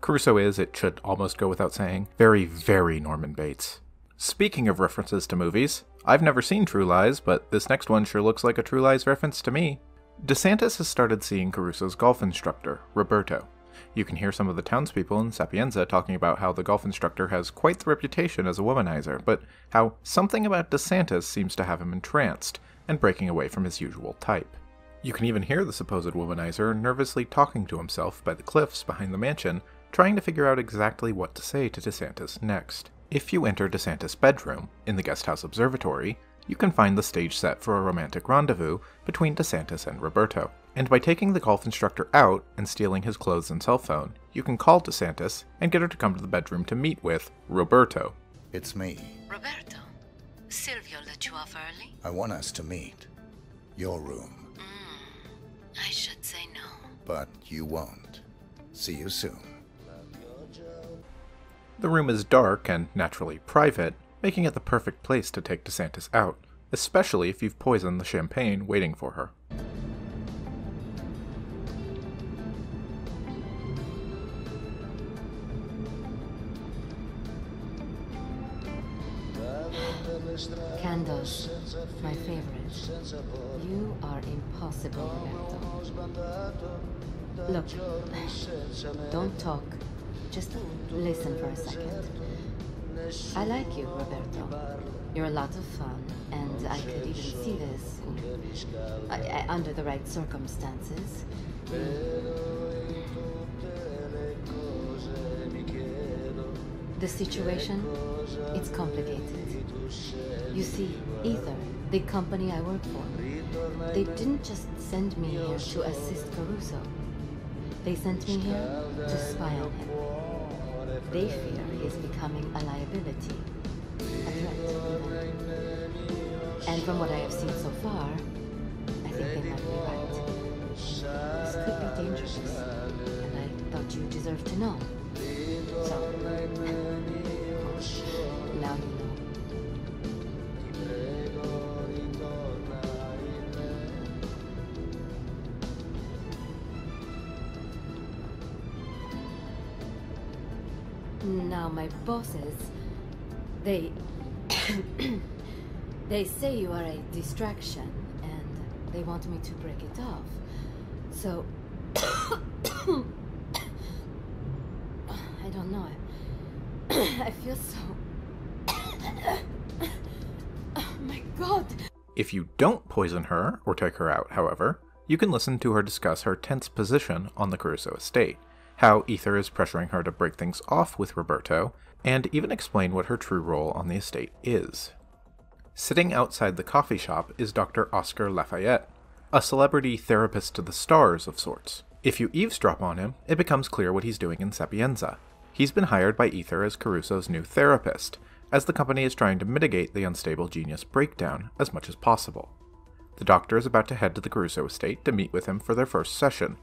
Caruso is, it should almost go without saying, very, very Norman Bates. Speaking of references to movies, I've never seen True Lies, but this next one sure looks like a True Lies reference to me. DeSantis has started seeing Caruso's golf instructor, Roberto. You can hear some of the townspeople in Sapienza talking about how the golf instructor has quite the reputation as a womanizer, but how something about DeSantis seems to have him entranced, and breaking away from his usual type. You can even hear the supposed womanizer nervously talking to himself by the cliffs behind the mansion, trying to figure out exactly what to say to DeSantis next. If you enter DeSantis' bedroom, in the guesthouse observatory, you can find the stage set for a romantic rendezvous between DeSantis and Roberto. And by taking the golf instructor out and stealing his clothes and cell phone, you can call DeSantis and get her to come to the bedroom to meet with Roberto. It's me. Roberto, Silvio let you off early? I want us to meet. Your room. I should say no. But you won't. See you soon. The room is dark and naturally private, making it the perfect place to take DeSantis out, especially if you've poisoned the champagne waiting for her. Candles, my favorite. You are impossible, Roberto. Look, don't talk. Just listen for a second. I like you, Roberto. You're a lot of fun, and I could even see this under the right circumstances. The situation, it's complicated. You see, Ether, the company I work for, they didn't just send me here to assist Caruso. They sent me here to spy on him. They fear he is becoming a liability, a threat even. And from what I have seen so far, I think they might be right. This could be dangerous, and I thought you deserved to know. So, now you know. Now my bosses, they say you are a distraction and they want me to break it off. So I don't know. I feel so oh my god. If you don't poison her or take her out, however, you can listen to her discuss her tense position on the Caruso estate, how Ether is pressuring her to break things off with Roberto, and even explain what her true role on the estate is. Sitting outside the coffee shop is Dr. Oscar Lafayette, a celebrity therapist to the stars of sorts. If you eavesdrop on him, it becomes clear what he's doing in Sapienza. He's been hired by Ether as Caruso's new therapist, as the company is trying to mitigate the unstable genius breakdown as much as possible. The doctor is about to head to the Caruso estate to meet with him for their first session,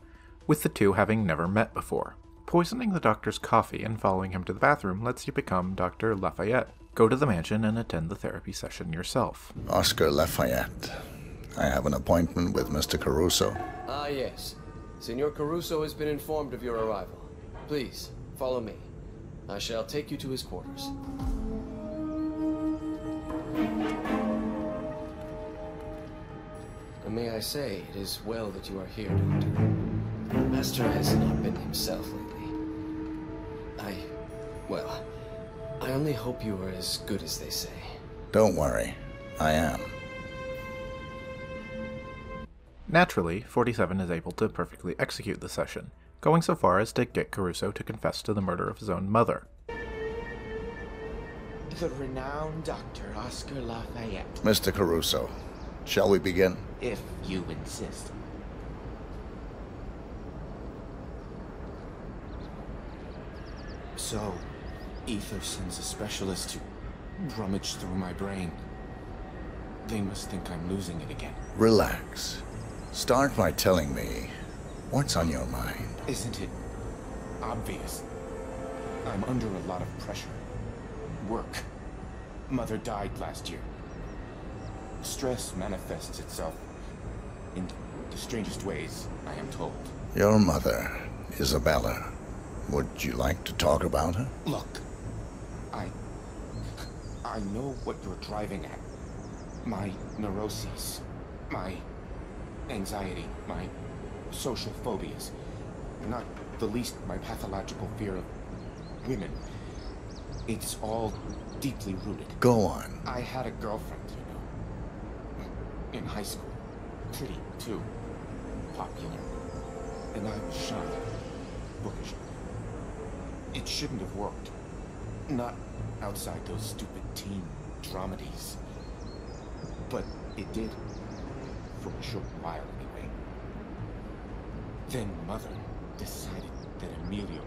with the two having never met before. Poisoning the doctor's coffee and following him to the bathroom lets you become Dr. Lafayette. Go to the mansion and attend the therapy session yourself. Oscar Lafayette. I have an appointment with Mr. Caruso. Ah, yes. Senor Caruso has been informed of your arrival. Please, follow me. I shall take you to his quarters. And may I say, it is well that you are here, Doctor. The Master has not been himself lately. I only hope you are as good as they say. Don't worry, I am. Naturally, 47 is able to perfectly execute the session, going so far as to get Caruso to confess to the murder of his own mother. The renowned Dr. Oscar Lafayette. Mr. Caruso, shall we begin? If you insist. So, Ether sends a specialist to rummage through my brain. They must think I'm losing it again. Relax. Start by telling me what's on your mind. Isn't it obvious? I'm under a lot of pressure. Work. Mother died last year. Stress manifests itself in the strangest ways, I am told. Your mother, Isabella. Would you like to talk about her? Look, I know what you're driving at. My neuroses, my anxiety, my social phobias. Not the least my pathological fear of women. It's all deeply rooted. Go on. I had a girlfriend, you know, in high school. Pretty, too. Popular. And I was shy, bookish. It shouldn't have worked. Not outside those stupid teen dramedies. But it did. For a short while, anyway. Then Mother decided that a Emilio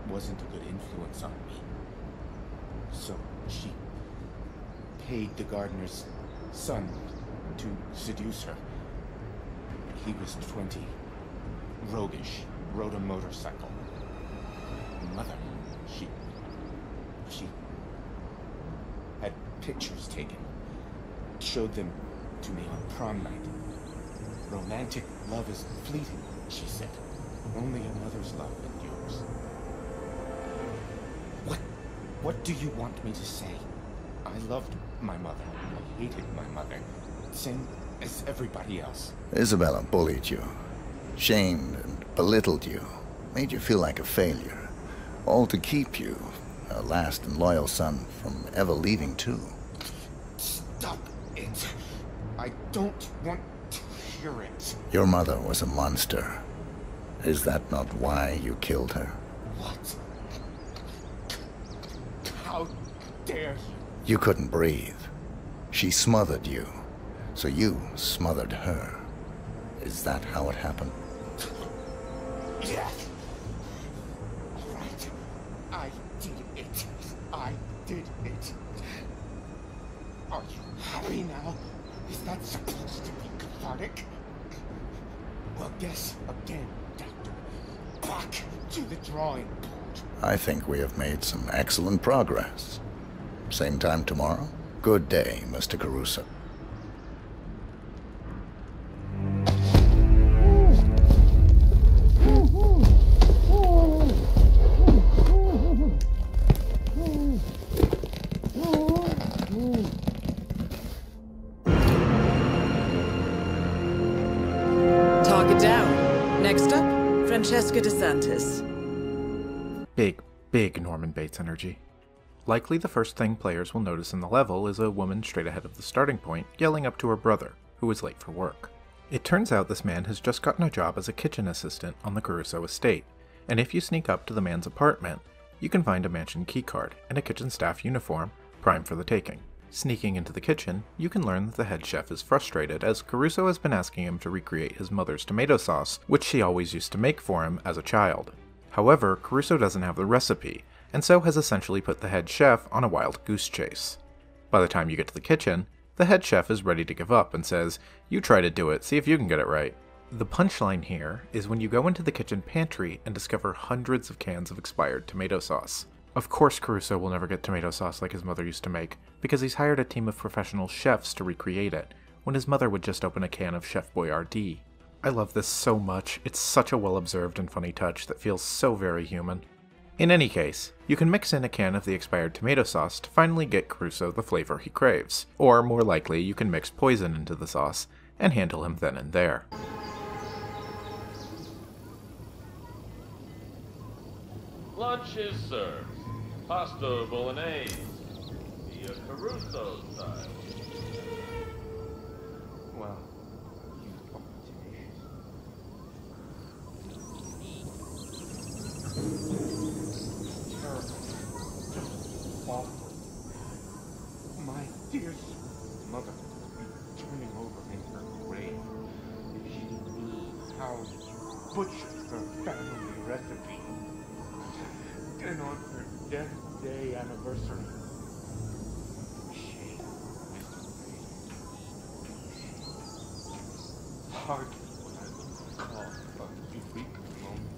wasn't a good influence on me. So she paid the gardener's son to seduce her. He was 20, roguish, rode a motorcycle. Mother, she had pictures taken, showed them to me on prom night. Romantic love is fleeting, she said. Only a mother's love endures. What do you want me to say? I loved my mother. I hated my mother. Same as everybody else. Isabella bullied you, shamed and belittled you, made you feel like a failure. All to keep you, her last and loyal son, from ever leaving too. Stop it. I don't want to hear it. Your mother was a monster. Is that not why you killed her? What? How dare you? You couldn't breathe. She smothered you, so you smothered her. Is that how it happened? Yes. All right. I did it. I did it. Are you happy now? Is that supposed to be cathartic? Well, guess again, Doctor. Back to the drawing board. I think we have made some excellent progress. Same time tomorrow? Good day, Mr. Caruso. Target down. Next up, Francesca DeSantis. Big Norman Bates energy. Likely the first thing players will notice in the level is a woman straight ahead of the starting point yelling up to her brother, who is late for work. It turns out this man has just gotten a job as a kitchen assistant on the Caruso estate, and if you sneak up to the man's apartment, you can find a mansion keycard and a kitchen staff uniform, prime for the taking. Sneaking into the kitchen, you can learn that the head chef is frustrated as Caruso has been asking him to recreate his mother's tomato sauce, which she always used to make for him as a child. However, Caruso doesn't have the recipe, and so has essentially put the head chef on a wild goose chase. By the time you get to the kitchen, the head chef is ready to give up and says, "You try to do it, see if you can get it right." The punchline here is when you go into the kitchen pantry and discover hundreds of cans of expired tomato sauce. Of course Caruso will never get tomato sauce like his mother used to make, because he's hired a team of professional chefs to recreate it, when his mother would just open a can of Chef Boyardee. I love this so much, it's such a well-observed and funny touch that feels so very human. In any case, you can mix in a can of the expired tomato sauce to finally get Caruso the flavor he craves, or more likely you can mix poison into the sauce and handle him then and there. Lunch is served. Pasta bolognese. The Caruso style. Well, terrible. Awful. My dear mother would be turning over in her grave if she knew how you butchered her family recipe. And on her death day anniversary. Shame, Mr. Wade. Hardly what I would call a unique moment.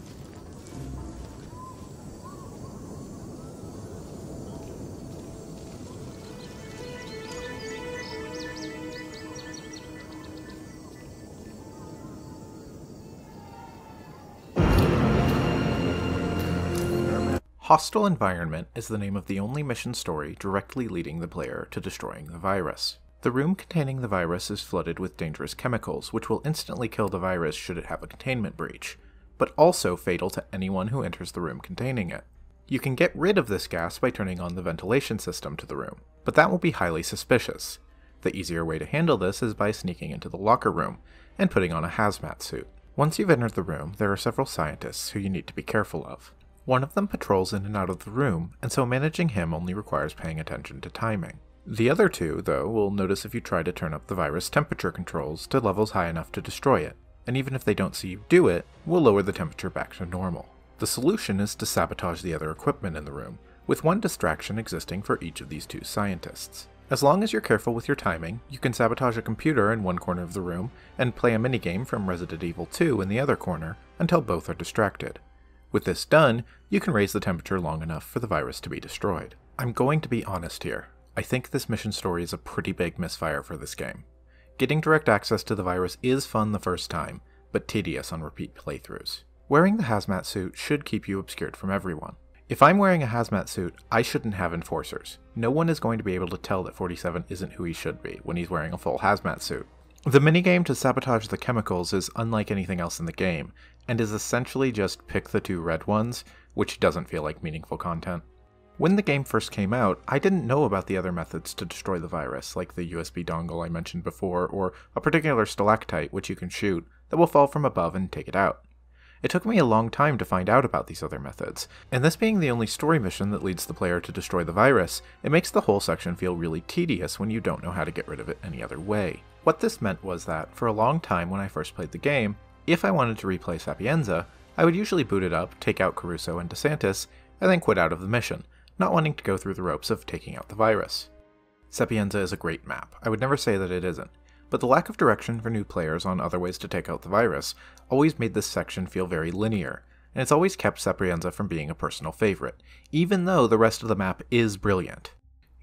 Hostile Environment is the name of the only mission story directly leading the player to destroying the virus. The room containing the virus is flooded with dangerous chemicals, which will instantly kill the virus should it have a containment breach, but also fatal to anyone who enters the room containing it. You can get rid of this gas by turning on the ventilation system to the room, but that will be highly suspicious. The easier way to handle this is by sneaking into the locker room and putting on a hazmat suit. Once you've entered the room, there are several scientists who you need to be careful of. One of them patrols in and out of the room, and so managing him only requires paying attention to timing. The other two, though, will notice if you try to turn up the virus temperature controls to levels high enough to destroy it, and even if they don't see you do it, will lower the temperature back to normal. The solution is to sabotage the other equipment in the room, with one distraction existing for each of these two scientists. As long as you're careful with your timing, you can sabotage a computer in one corner of the room and play a minigame from Resident Evil 2 in the other corner until both are distracted. With this done, you can raise the temperature long enough for the virus to be destroyed. I'm going to be honest here. I think this mission story is a pretty big misfire for this game. Getting direct access to the virus is fun the first time, but tedious on repeat playthroughs. Wearing the hazmat suit should keep you obscured from everyone. If I'm wearing a hazmat suit, I shouldn't have enforcers. No one is going to be able to tell that 47 isn't who he should be when he's wearing a full hazmat suit. The minigame to sabotage the chemicals is unlike anything else in the game, and is essentially just pick the two red ones, which doesn't feel like meaningful content. When the game first came out, I didn't know about the other methods to destroy the virus, like the USB dongle I mentioned before, or a particular stalactite which you can shoot that will fall from above and take it out. It took me a long time to find out about these other methods, and this being the only story mission that leads the player to destroy the virus, it makes the whole section feel really tedious when you don't know how to get rid of it any other way. What this meant was that, for a long time when I first played the game, if I wanted to replay Sapienza, I would usually boot it up, take out Caruso and DeSantis, and then quit out of the mission, not wanting to go through the ropes of taking out the virus. Sapienza is a great map, I would never say that it isn't, but the lack of direction for new players on other ways to take out the virus always made this section feel very linear, and it's always kept Sapienza from being a personal favorite, even though the rest of the map is brilliant.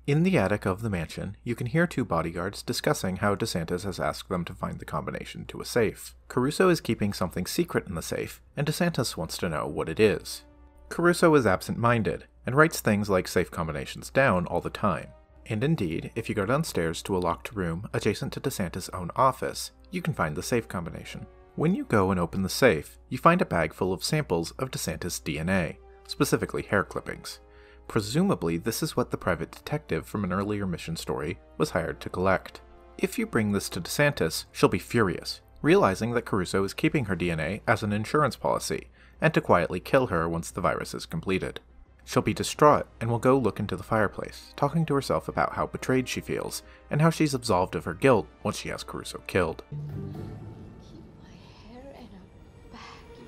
In the attic of the mansion, you can hear two bodyguards discussing how DeSantis has asked them to find the combination to a safe. Caruso is keeping something secret in the safe, and DeSantis wants to know what it is. Caruso is absent-minded, and writes things like safe combinations down all the time. And indeed, if you go downstairs to a locked room adjacent to DeSantis' own office, you can find the safe combination. When you go and open the safe, you find a bag full of samples of DeSantis' DNA, specifically hair clippings. Presumably, this is what the private detective from an earlier mission story was hired to collect. If you bring this to DeSantis, she'll be furious, realizing that Caruso is keeping her DNA as an insurance policy, and to quietly kill her once the virus is completed. She'll be distraught and will go look into the fireplace, talking to herself about how betrayed she feels, and how she's absolved of her guilt once she has Caruso killed. Keep my hair in a bag, you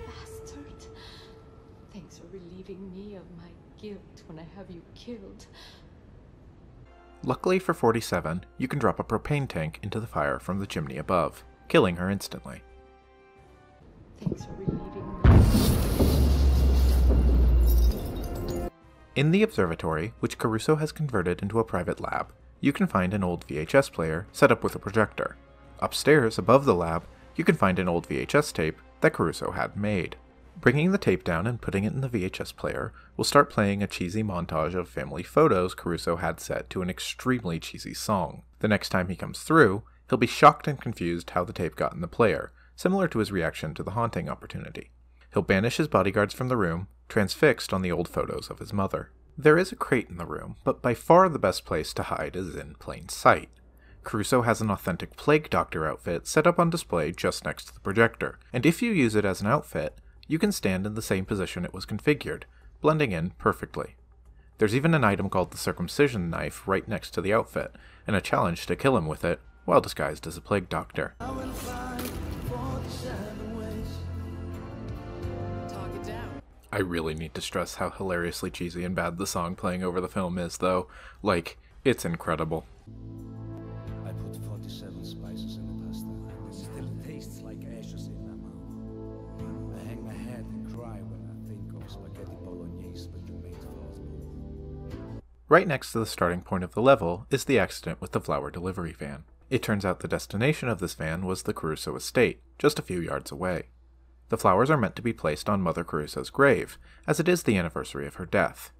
bastard. Thanks for relieving me of my guilt when I have you killed. Luckily for 47, you can drop a propane tank into the fire from the chimney above, killing her instantly. Thanks for relieving me. In the observatory, which Caruso has converted into a private lab, you can find an old VHS player set up with a projector. Upstairs, above the lab, you can find an old VHS tape that Caruso had made. Bringing the tape down and putting it in the VHS player will start playing a cheesy montage of family photos Caruso had set to an extremely cheesy song. The next time he comes through, he'll be shocked and confused how the tape got in the player, similar to his reaction to the haunting opportunity. He'll banish his bodyguards from the room, transfixed on the old photos of his mother. There is a crate in the room, but by far the best place to hide is in plain sight. Caruso has an authentic Plague Doctor outfit set up on display just next to the projector, and if you use it as an outfit, you can stand in the same position it was configured, blending in perfectly. There's even an item called the circumcision knife right next to the outfit, and a challenge to kill him with it, while disguised as a Plague Doctor. I really need to stress how hilariously cheesy and bad the song playing over the film is, though. Like, it's incredible. I put 47 spices in the pasta. It still tastes like ashes in my mouth. I hang my head and cry when I think of spaghetti bolognese with the main sauce. Right next to the starting point of the level is the accident with the flower delivery van. It turns out the destination of this van was the Caruso estate, just a few yards away. The flowers are meant to be placed on Mother Caruso's grave, as it is the anniversary of her death.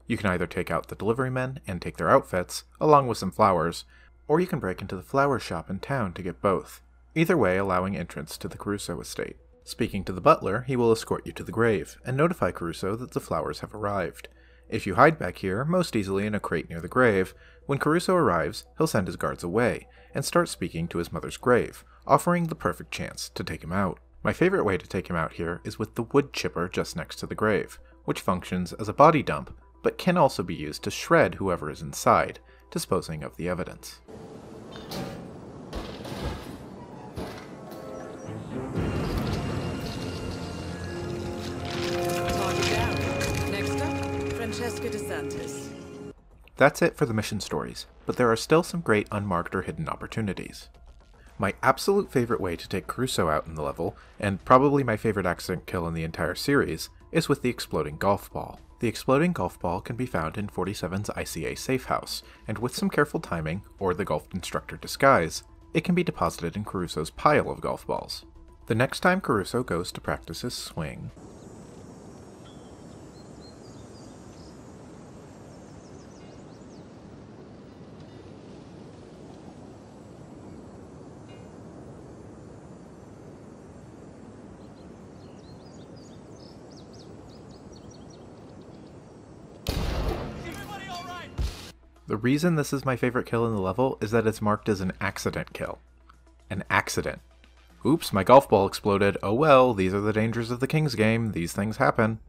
You can either take out the delivery men and take their outfits, along with some flowers, or you can break into the flower shop in town to get both, either way allowing entrance to the Caruso estate. Speaking to the butler, he will escort you to the grave, and notify Caruso that the flowers have arrived. If you hide back here, most easily in a crate near the grave, when Caruso arrives, he'll send his guards away, and start speaking to his mother's grave, offering the perfect chance to take him out. My favorite way to take him out here is with the wood chipper just next to the grave, which functions as a body dump, but can also be used to shred whoever is inside, disposing of the evidence. Jessica DeSantis. That's it for the mission stories, but there are still some great unmarked or hidden opportunities. My absolute favorite way to take Caruso out in the level, and probably my favorite accident kill in the entire series, is with the exploding golf ball. The exploding golf ball can be found in 47's ICA safe house, and with some careful timing, or the golf instructor disguise, it can be deposited in Caruso's pile of golf balls. The next time Caruso goes to practice his swing, the reason this is my favorite kill in the level is that it's marked as an accident kill. An accident. Oops, my golf ball exploded. Oh well, these are the dangers of the King's game. These things happen.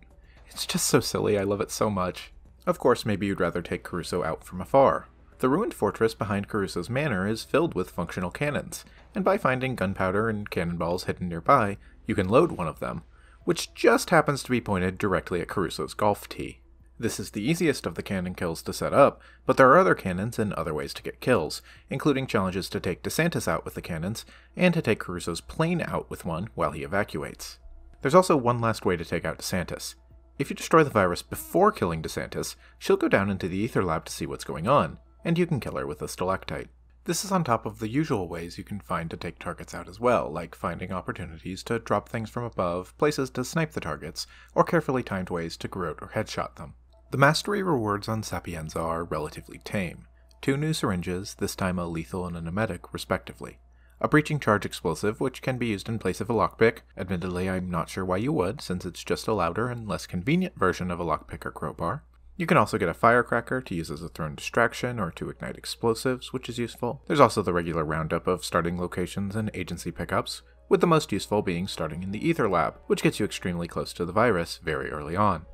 It's just so silly, I love it so much. Of course, maybe you'd rather take Caruso out from afar. The ruined fortress behind Caruso's manor is filled with functional cannons, and by finding gunpowder and cannonballs hidden nearby, you can load one of them, which just happens to be pointed directly at Caruso's golf tee. This is the easiest of the cannon kills to set up, but there are other cannons and other ways to get kills, including challenges to take DeSantis out with the cannons, and to take Caruso's plane out with one while he evacuates. There's also one last way to take out DeSantis. If you destroy the virus before killing DeSantis, she'll go down into the ether lab to see what's going on, and you can kill her with a stalactite. This is on top of the usual ways you can find to take targets out as well, like finding opportunities to drop things from above, places to snipe the targets, or carefully timed ways to garrote or headshot them. The mastery rewards on Sapienza are relatively tame. 2 new syringes, this time a lethal and an emetic, respectively. A breaching charge explosive, which can be used in place of a lockpick. Admittedly, I'm not sure why you would, since it's just a louder and less convenient version of a lockpick or crowbar. You can also get a firecracker to use as a thrown distraction or to ignite explosives, which is useful. There's also the regular roundup of starting locations and agency pickups, with the most useful being starting in the ether lab, which gets you extremely close to the virus very early on.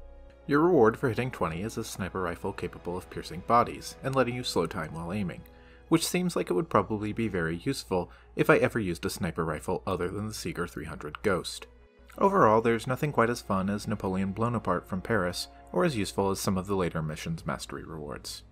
Your reward for hitting 20 is a sniper rifle capable of piercing bodies, and letting you slow time while aiming, which seems like it would probably be very useful if I ever used a sniper rifle other than the Seeger 300 Ghost. Overall, there's nothing quite as fun as Napoleon Bonaparte from Paris, or as useful as some of the later missions' mastery rewards.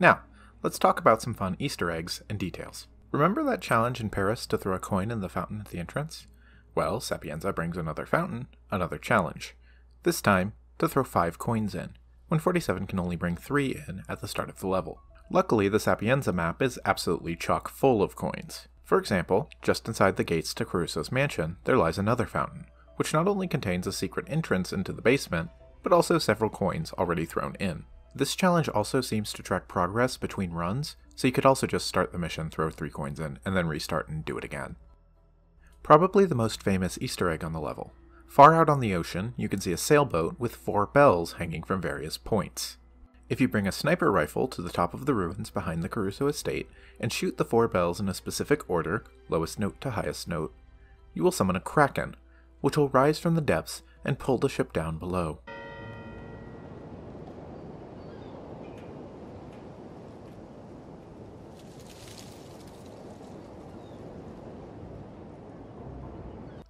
Now, let's talk about some fun Easter eggs and details. Remember that challenge in Paris to throw a coin in the fountain at the entrance? Well, Sapienza brings another fountain, another challenge. This time, to throw 5 coins in, when 47 can only bring 3 in at the start of the level. Luckily, the Sapienza map is absolutely chock full of coins. For example, just inside the gates to Caruso's mansion, there lies another fountain, which not only contains a secret entrance into the basement, but also several coins already thrown in. This challenge also seems to track progress between runs, so you could also just start the mission, throw 3 coins in, and then restart and do it again. Probably the most famous Easter egg on the level. Far out on the ocean, you can see a sailboat with 4 bells hanging from various points. If you bring a sniper rifle to the top of the ruins behind the Caruso estate and shoot the 4 bells in a specific order, lowest note to highest note, you will summon a kraken, which will rise from the depths and pull the ship down below.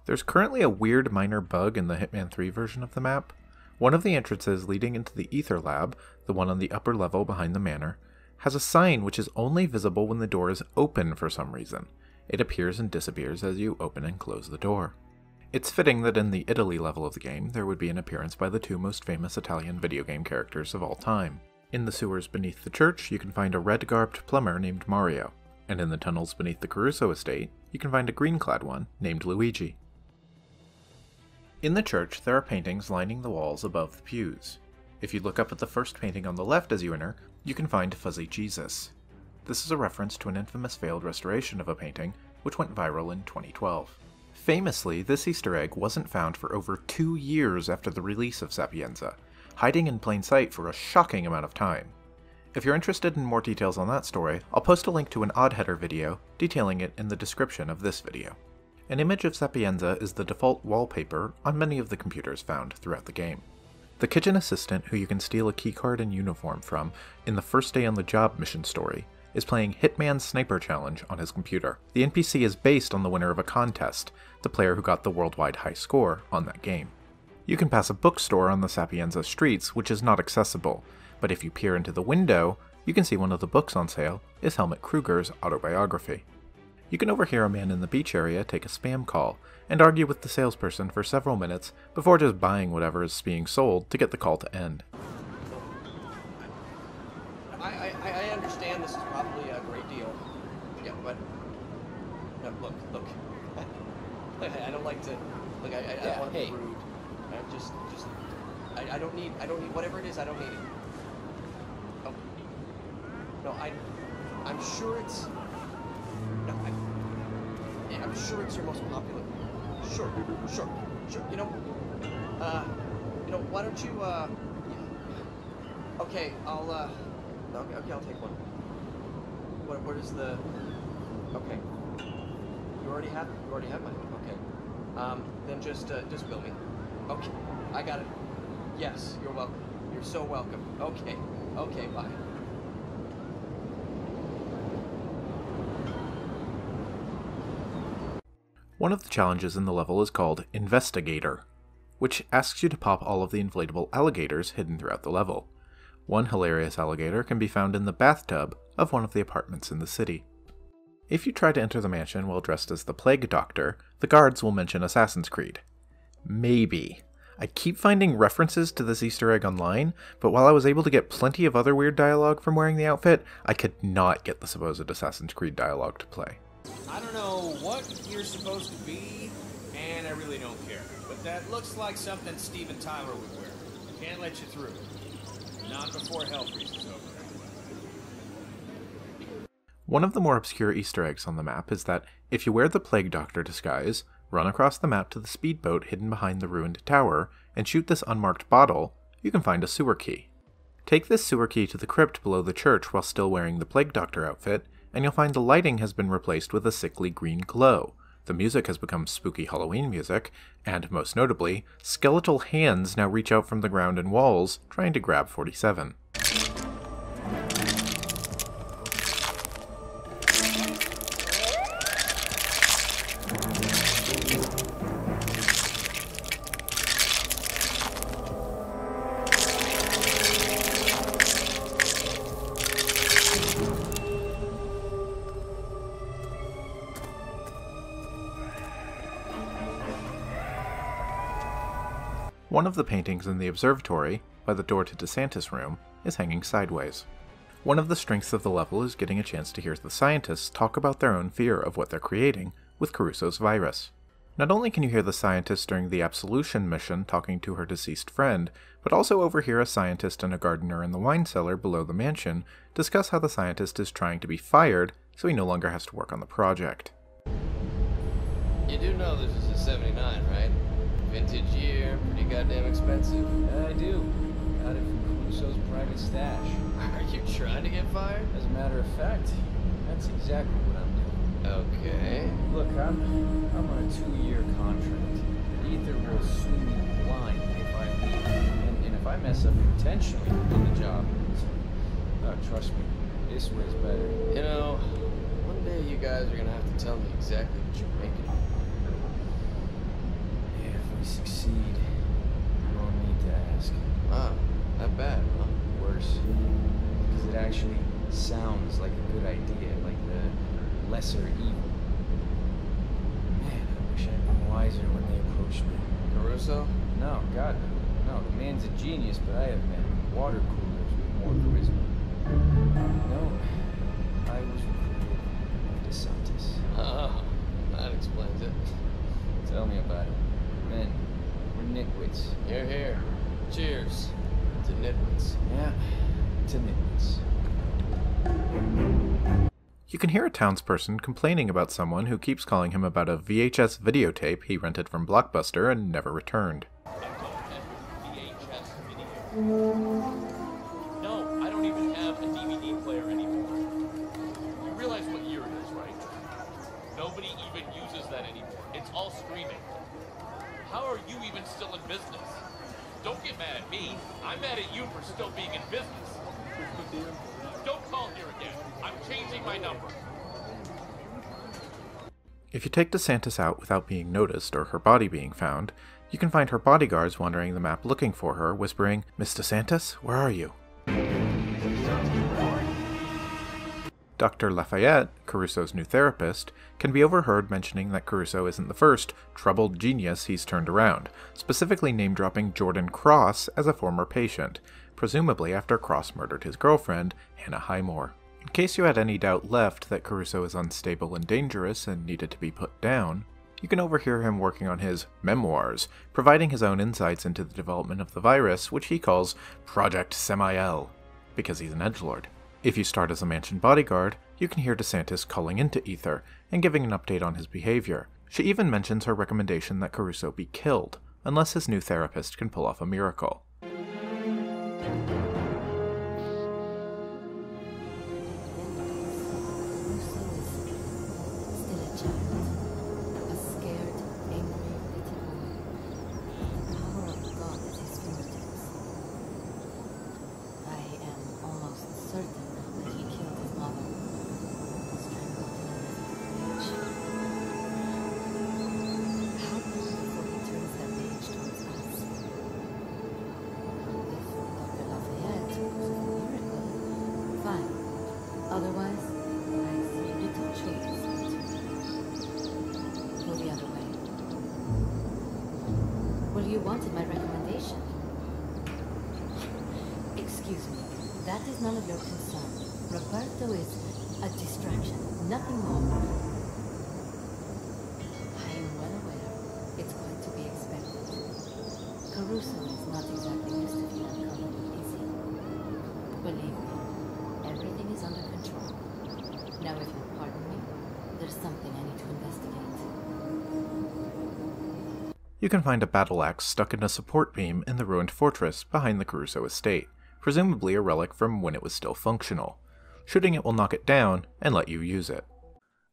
There's currently a weird minor bug in the Hitman 3 version of the map. One of the entrances leading into the ether lab, the one on the upper level behind the manor, has a sign which is only visible when the door is open for some reason. It appears and disappears as you open and close the door. It's fitting that in the Italy level of the game, there would be an appearance by the 2 most famous Italian video game characters of all time. In the sewers beneath the church, you can find a red-garbed plumber named Mario, and in the tunnels beneath the Caruso estate, you can find a green-clad one named Luigi. In the church, there are paintings lining the walls above the pews. If you look up at the first painting on the left as you enter, you can find Fuzzy Jesus. This is a reference to an infamous failed restoration of a painting, which went viral in 2012. Famously, this Easter egg wasn't found for over 2 years after the release of Sapienza, hiding in plain sight for a shocking amount of time. If you're interested in more details on that story, I'll post a link to an Oddheader video detailing it in the description of this video. An image of Sapienza is the default wallpaper on many of the computers found throughout the game. The kitchen assistant, who you can steal a keycard and uniform from in the first day on the job mission story, is playing Hitman Sniper Challenge on his computer. The NPC is based on the winner of a contest, the player who got the worldwide high score on that game. You can pass a bookstore on the Sapienza streets, which is not accessible, but if you peer into the window, you can see one of the books on sale is Helmut Kruger's autobiography. You can overhear a man in the beach area take a spam call and argue with the salesperson for several minutes before just buying whatever is being sold to get the call to end. I understand this is probably a great deal. Yeah, but no, look. I don't like to. Look, I don't want to be rude. I don't need whatever it is. I don't need it. Oh. No, I'm sure it's. No, I'm sure it's your most popular. Sure. You know, why don't you, okay, okay, I'll take one. What is the, okay. You already have mine, okay. Then just bill me. Okay, I got it. Yes, you're welcome. You're so welcome. Okay, bye. One of the challenges in the level is called Investigator, which asks you to pop all of the inflatable alligators hidden throughout the level. One hilarious alligator can be found in the bathtub of one of the apartments in the city. If you try to enter the mansion while dressed as the Plague Doctor, the guards will mention Assassin's Creed. Maybe. I keep finding references to this Easter egg online, but while I was able to get plenty of other weird dialogue from wearing the outfit, I could not get the supposed Assassin's Creed dialogue to play. I don't know what you're supposed to be, and I really don't care. But that looks like something Steven Tyler would wear. Can't let you through. Not before hell freezes over. One of the more obscure Easter eggs on the map is that if you wear the Plague Doctor disguise, run across the map to the speedboat hidden behind the ruined tower, and shoot this unmarked bottle, you can find a sewer key. Take this sewer key to the crypt below the church while still wearing the Plague Doctor outfit, and you'll find the lighting has been replaced with a sickly green glow. The music has become spooky Halloween music, and most notably, skeletal hands now reach out from the ground and walls, trying to grab 47. One of the paintings in the observatory, by the door to DeSantis' room, is hanging sideways. One of the strengths of the level is getting a chance to hear the scientists talk about their own fear of what they're creating with Caruso's virus. Not only can you hear the scientist during the Absolution mission talking to her deceased friend, but also overhear a scientist and a gardener in the wine cellar below the mansion discuss how the scientist is trying to be fired so he no longer has to work on the project. You do know this is a 79, right? Vintage year, pretty goddamn expensive. I do. Got it from Caruso's private stash. Are you trying to get fired? As a matter of fact, that's exactly what I'm doing. Okay. Look, I'm on a 2-year contract. Ether will sue me blind if I leave. And if I mess up intentionally in the job, trust me, this way's better. You know, one day you guys are gonna have to tell me exactly what you're making. We succeed. You won't need to ask. Wow, not bad, huh? Worse. Because it actually sounds like a good idea, like the lesser evil. Man, I wish I'd been wiser when they approached me. Caruso? No, God, no. The man's a genius, but I have met water coolers with more charisma. No, I was recruited by DeSantis. Oh, that explains it. Tell me about it. Men, we're nitwits. You're here. Cheers to nitwits. Yeah, to nitwits. You can hear a townsperson complaining about someone who keeps calling him about a VHS videotape he rented from Blockbuster and never returned. VHS video. No, I don't even have a DVD player anymore. You realize what year it is, right? Nobody even uses that anymore. It's all streaming. How are you even still in business? Don't get mad at me. I'm mad at you for still being in business. Don't call here again. I'm changing my number. If you take DeSantis out without being noticed or her body being found, you can find her bodyguards wandering the map looking for her, whispering, "Miss DeSantis, where are you?" Dr. Lafayette, Caruso's new therapist, can be overheard mentioning that Caruso isn't the first troubled genius he's turned around, specifically name-dropping Jordan Cross as a former patient, presumably after Cross murdered his girlfriend, Hannah Highmore. In case you had any doubt left that Caruso is unstable and dangerous and needed to be put down, you can overhear him working on his memoirs, providing his own insights into the development of the virus, which he calls Project Samael, because he's an edgelord. If you start as a mansion bodyguard, you can hear DeSantis calling into Ether and giving an update on his behavior. She even mentions her recommendation that Caruso be killed, unless his new therapist can pull off a miracle. Otherwise, I see little choice but to go the other way. Well, you wanted my recommendation. Excuse me, that is none of your concern. Roberto is a distraction, nothing more. I am well aware it's going to be expected. Caruso is not exactly used to feeling comfortable, is he? Believe me. Everything is under control. Now, if you'll pardon me, there's something I need to investigate. You can find a battle axe stuck in a support beam in the ruined fortress behind the Caruso estate, presumably a relic from when it was still functional. Shooting it will knock it down and let you use it.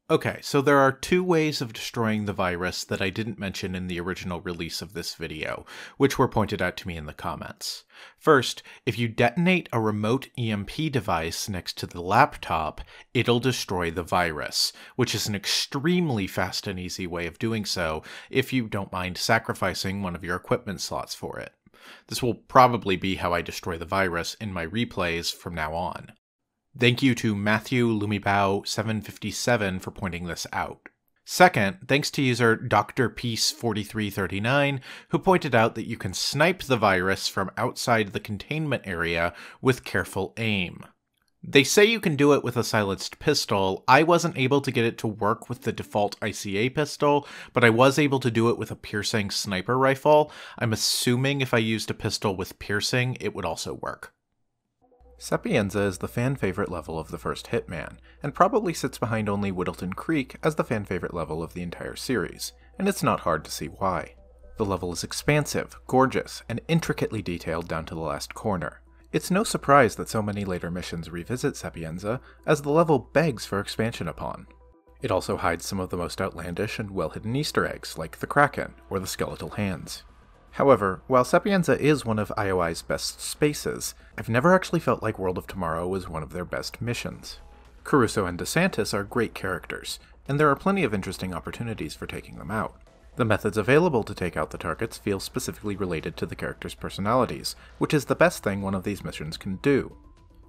Okay, so there are two ways of destroying the virus that I didn't mention in the original release of this video, which were pointed out to me in the comments. First, if you detonate a remote EMP device next to the laptop, it'll destroy the virus, which is an extremely fast and easy way of doing so if you don't mind sacrificing one of your equipment slots for it. This will probably be how I destroy the virus in my replays from now on. Thank you to Matthew Lumibao757 for pointing this out. Second, thanks to user Dr. Peace4339, who pointed out that you can snipe the virus from outside the containment area with careful aim. They say you can do it with a silenced pistol. I wasn't able to get it to work with the default ICA pistol, but I was able to do it with a piercing sniper rifle. I'm assuming if I used a pistol with piercing, it would also work. Sapienza is the fan-favorite level of the first Hitman, and probably sits behind only Whittleton Creek as the fan-favorite level of the entire series, and it's not hard to see why. The level is expansive, gorgeous, and intricately detailed down to the last corner. It's no surprise that so many later missions revisit Sapienza, as the level begs for expansion upon. It also hides some of the most outlandish and well-hidden Easter eggs, like the Kraken or the skeletal hands. However, while Sapienza is one of IOI's best spaces, I've never actually felt like World of Tomorrow was one of their best missions. Caruso and DeSantis are great characters, and there are plenty of interesting opportunities for taking them out. The methods available to take out the targets feel specifically related to the characters' personalities, which is the best thing one of these missions can do.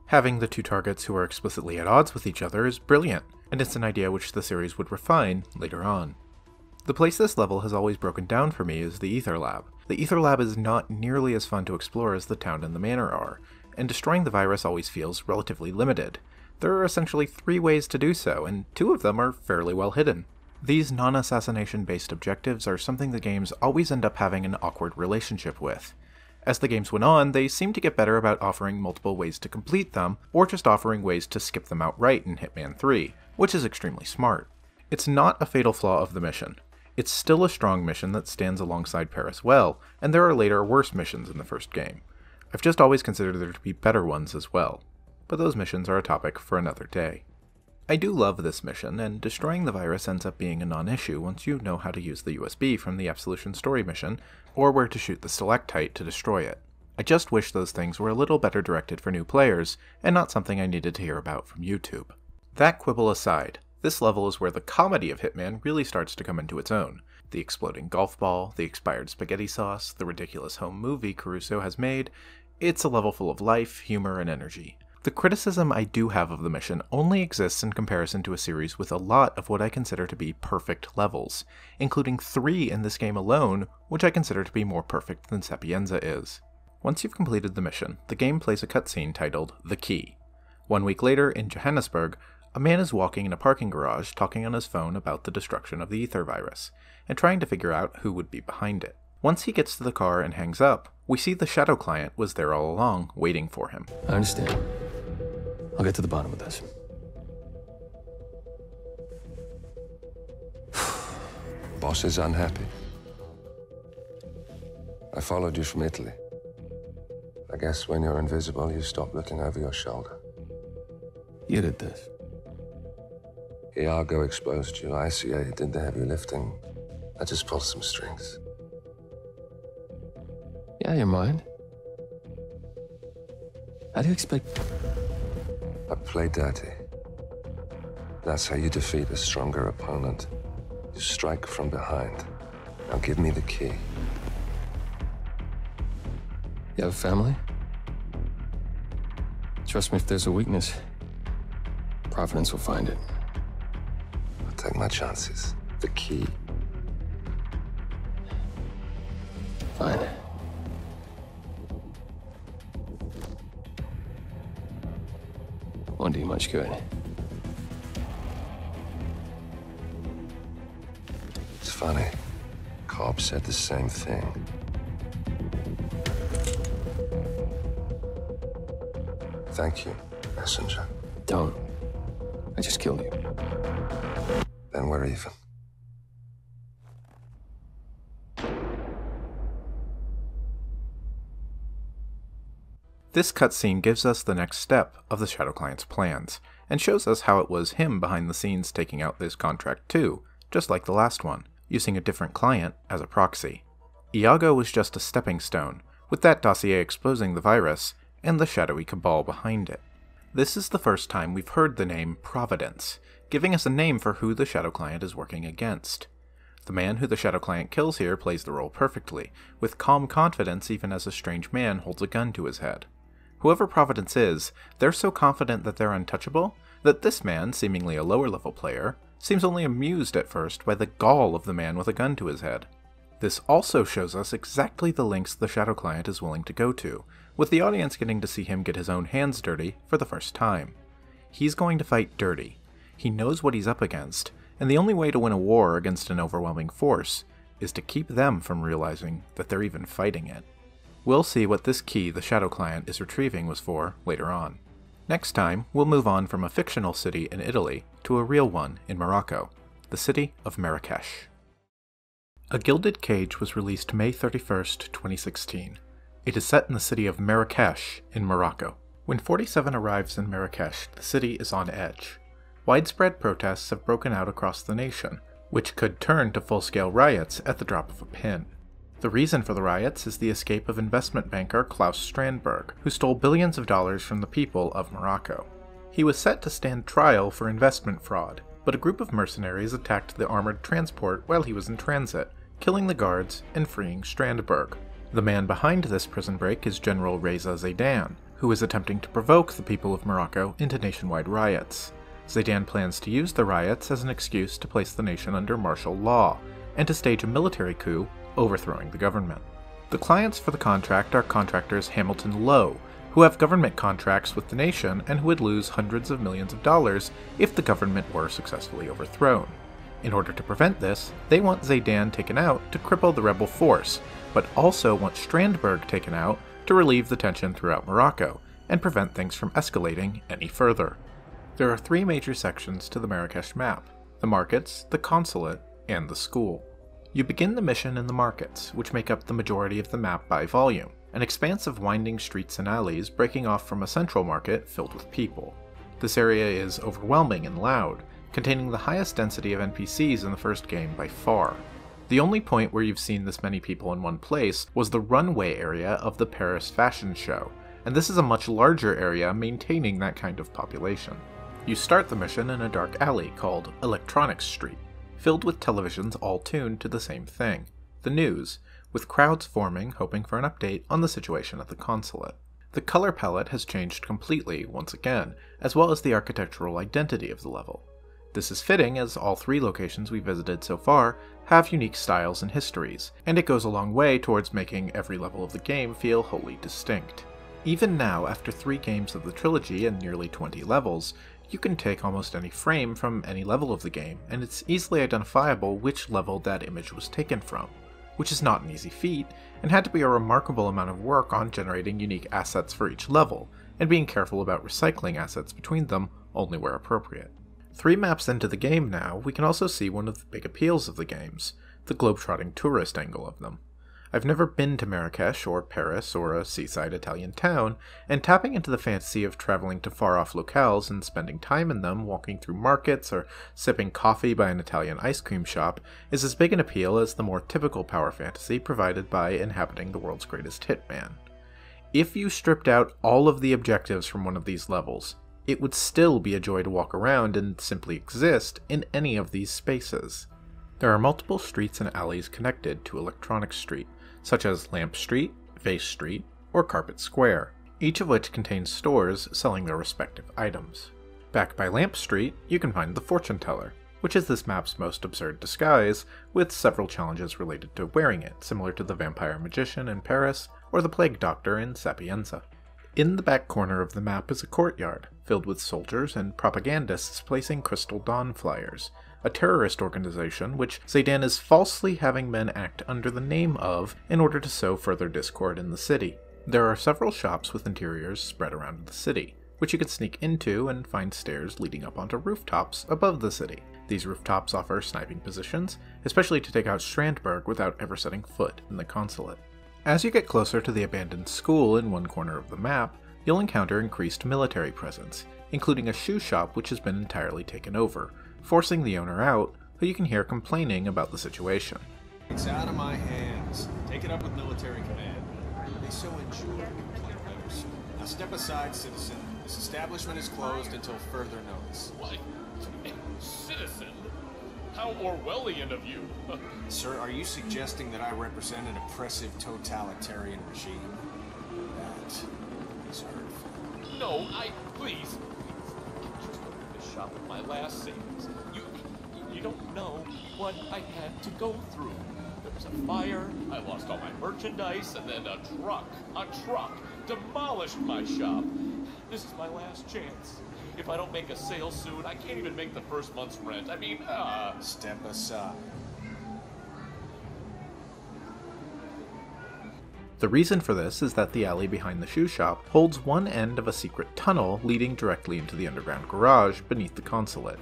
Having the two targets who are explicitly at odds with each other is brilliant, and it's an idea which the series would refine later on. The place this level has always broken down for me is the Ether Lab. The Ether Lab is not nearly as fun to explore as the town and the manor are, and destroying the virus always feels relatively limited. There are essentially 3 ways to do so, and 2 of them are fairly well hidden. These non-assassination based objectives are something the games always end up having an awkward relationship with. As the games went on, they seemed to get better about offering multiple ways to complete them, or just offering ways to skip them outright in Hitman 3, which is extremely smart. It's not a fatal flaw of the mission. It's still a strong mission that stands alongside Paris well, and there are later worse missions in the first game. I've just always considered there to be better ones as well, but those missions are a topic for another day. I do love this mission, and destroying the virus ends up being a non-issue once you know how to use the USB from the Absolution story mission, or where to shoot the stalactite to destroy it. I just wish those things were a little better directed for new players, and not something I needed to hear about from YouTube. That quibble aside, this level is where the comedy of Hitman really starts to come into its own. The exploding golf ball, the expired spaghetti sauce, the ridiculous home movie Caruso has made, It's a level full of life, humor, and energy. The criticism I do have of the mission only exists in comparison to a series with a lot of what I consider to be perfect levels, including 3 in this game alone, which I consider to be more perfect than Sapienza is. Once you've completed the mission, the game plays a cutscene titled The Key. 1 week later, in Johannesburg, a man is walking in a parking garage talking on his phone about the destruction of the ether virus, and trying to figure out who would be behind it. Once he gets to the car and hangs up, we see the Shadow Client was there all along, waiting for him. I understand. I'll get to the bottom of this. Boss is unhappy. I followed you from Italy. I guess when you're invisible, you stop looking over your shoulder. You did this. Iago exposed you. ICA did the heavy lifting. I just pulled some strings. Yeah, you're mine. How do you expect... I play dirty. That's how you defeat a stronger opponent. You strike from behind. Now give me the key. You have a family? Trust me, if there's a weakness, Providence will find it. I'll take my chances. The key. Fine. Won't do you much good. It's funny. Cobb said the same thing. Thank you, messenger. Don't. I just killed you. Then we're even. This cutscene gives us the next step of the Shadow Client's plans, and shows us how it was him behind the scenes taking out this contract too, just like the last one, using a different client as a proxy. Iago was just a stepping stone, with that dossier exposing the virus, and the shadowy cabal behind it. This is the first time we've heard the name Providence, giving us a name for who the Shadow Client is working against. The man who the Shadow Client kills here plays the role perfectly, with calm confidence even as a strange man holds a gun to his head. Whoever Providence is, they're so confident that they're untouchable, that this man, seemingly a lower-level player, seems only amused at first by the gall of the man with a gun to his head. This also shows us exactly the lengths the Shadow Client is willing to go to, with the audience getting to see him get his own hands dirty for the first time. He's going to fight dirty. He knows what he's up against, and the only way to win a war against an overwhelming force is to keep them from realizing that they're even fighting it. We'll see what this key the Shadow Client is retrieving was for later on. Next time, we'll move on from a fictional city in Italy to a real one in Morocco, the city of Marrakesh. A Gilded Cage was released May 31st, 2016. It is set in the city of Marrakesh in Morocco. When 47 arrives in Marrakesh, the city is on edge. Widespread protests have broken out across the nation, which could turn to full-scale riots at the drop of a pin. The reason for the riots is the escape of investment banker Klaus Strandberg, who stole billions of dollars from the people of Morocco. He was set to stand trial for investment fraud, but a group of mercenaries attacked the armored transport while he was in transit, killing the guards and freeing Strandberg. The man behind this prison break is General Reza Zaidan, who is attempting to provoke the people of Morocco into nationwide riots. Zaidan plans to use the riots as an excuse to place the nation under martial law, and to stage a military coup, overthrowing the government. The clients for the contract are contractors Hamilton Lowe, who have government contracts with the nation and who would lose hundreds of millions of dollars if the government were successfully overthrown. In order to prevent this, they want Zaidan taken out to cripple the rebel force, but also want Strandberg taken out to relieve the tension throughout Morocco and prevent things from escalating any further. There are 3 major sections to the Marrakesh map: the markets, the consulate, and the school. You begin the mission in the markets, which make up the majority of the map by volume, an expanse of winding streets and alleys breaking off from a central market filled with people. This area is overwhelming and loud, containing the highest density of NPCs in the first game by far. The only point where you've seen this many people in one place was the runway area of the Paris fashion show, and this is a much larger area maintaining that kind of population. You start the mission in a dark alley called Electronics Street, filled with televisions all tuned to the same thing, the news, with crowds forming hoping for an update on the situation at the consulate. The color palette has changed completely once again, as well as the architectural identity of the level. This is fitting as all 3 locations we visited so far have unique styles and histories, and it goes a long way towards making every level of the game feel wholly distinct. Even now, after 3 games of the trilogy and nearly 20 levels, you can take almost any frame from any level of the game, and it's easily identifiable which level that image was taken from, which is not an easy feat, and had to be a remarkable amount of work on generating unique assets for each level, and being careful about recycling assets between them only where appropriate. 3 maps into the game now, we can also see one of the big appeals of the games, the globetrotting tourist angle of them. I've never been to Marrakesh or Paris or a seaside Italian town, and tapping into the fantasy of traveling to far-off locales and spending time in them, walking through markets or sipping coffee by an Italian ice cream shop, is as big an appeal as the more typical power fantasy provided by inhabiting the world's greatest hitman. If you stripped out all of the objectives from one of these levels, it would still be a joy to walk around and simply exist in any of these spaces. There are multiple streets and alleys connected to Electronic Street, such as Lamp Street, Vase Street, or Carpet Square, each of which contains stores selling their respective items. Back by Lamp Street, you can find the Fortune Teller, which is this map's most absurd disguise, with several challenges related to wearing it, similar to the Vampire Magician in Paris or the Plague Doctor in Sapienza. In the back corner of the map is a courtyard, filled with soldiers and propagandists placing Crystal Dawn flyers, a terrorist organization which Zaydan is falsely having men act under the name of in order to sow further discord in the city. There are several shops with interiors spread around the city, which you can sneak into and find stairs leading up onto rooftops above the city. These rooftops offer sniping positions, especially to take out Strandberg without ever setting foot in the consulate. As you get closer to the abandoned school in one corner of the map, you'll encounter increased military presence, including a shoe shop which has been entirely taken over, forcing the owner out, who you can hear complaining about the situation. It's out of my hands. Take it up with military command. They so enjoy complaint letters. Now step aside, citizen. This establishment is closed until further notice. Why, citizen? How Orwellian of you. Sir, are you suggesting that I represent an oppressive totalitarian regime? That is hurtful. No, please. Just go to this shop with my last savings. You don't know what I had to go through. There was a fire, I lost all my merchandise, and then a truck demolished my shop. This is my last chance. If I don't make a sale soon, I can't even make the first month's rent. I mean, Step aside. The reason for this is that the alley behind the shoe shop holds one end of a secret tunnel leading directly into the underground garage beneath the consulate,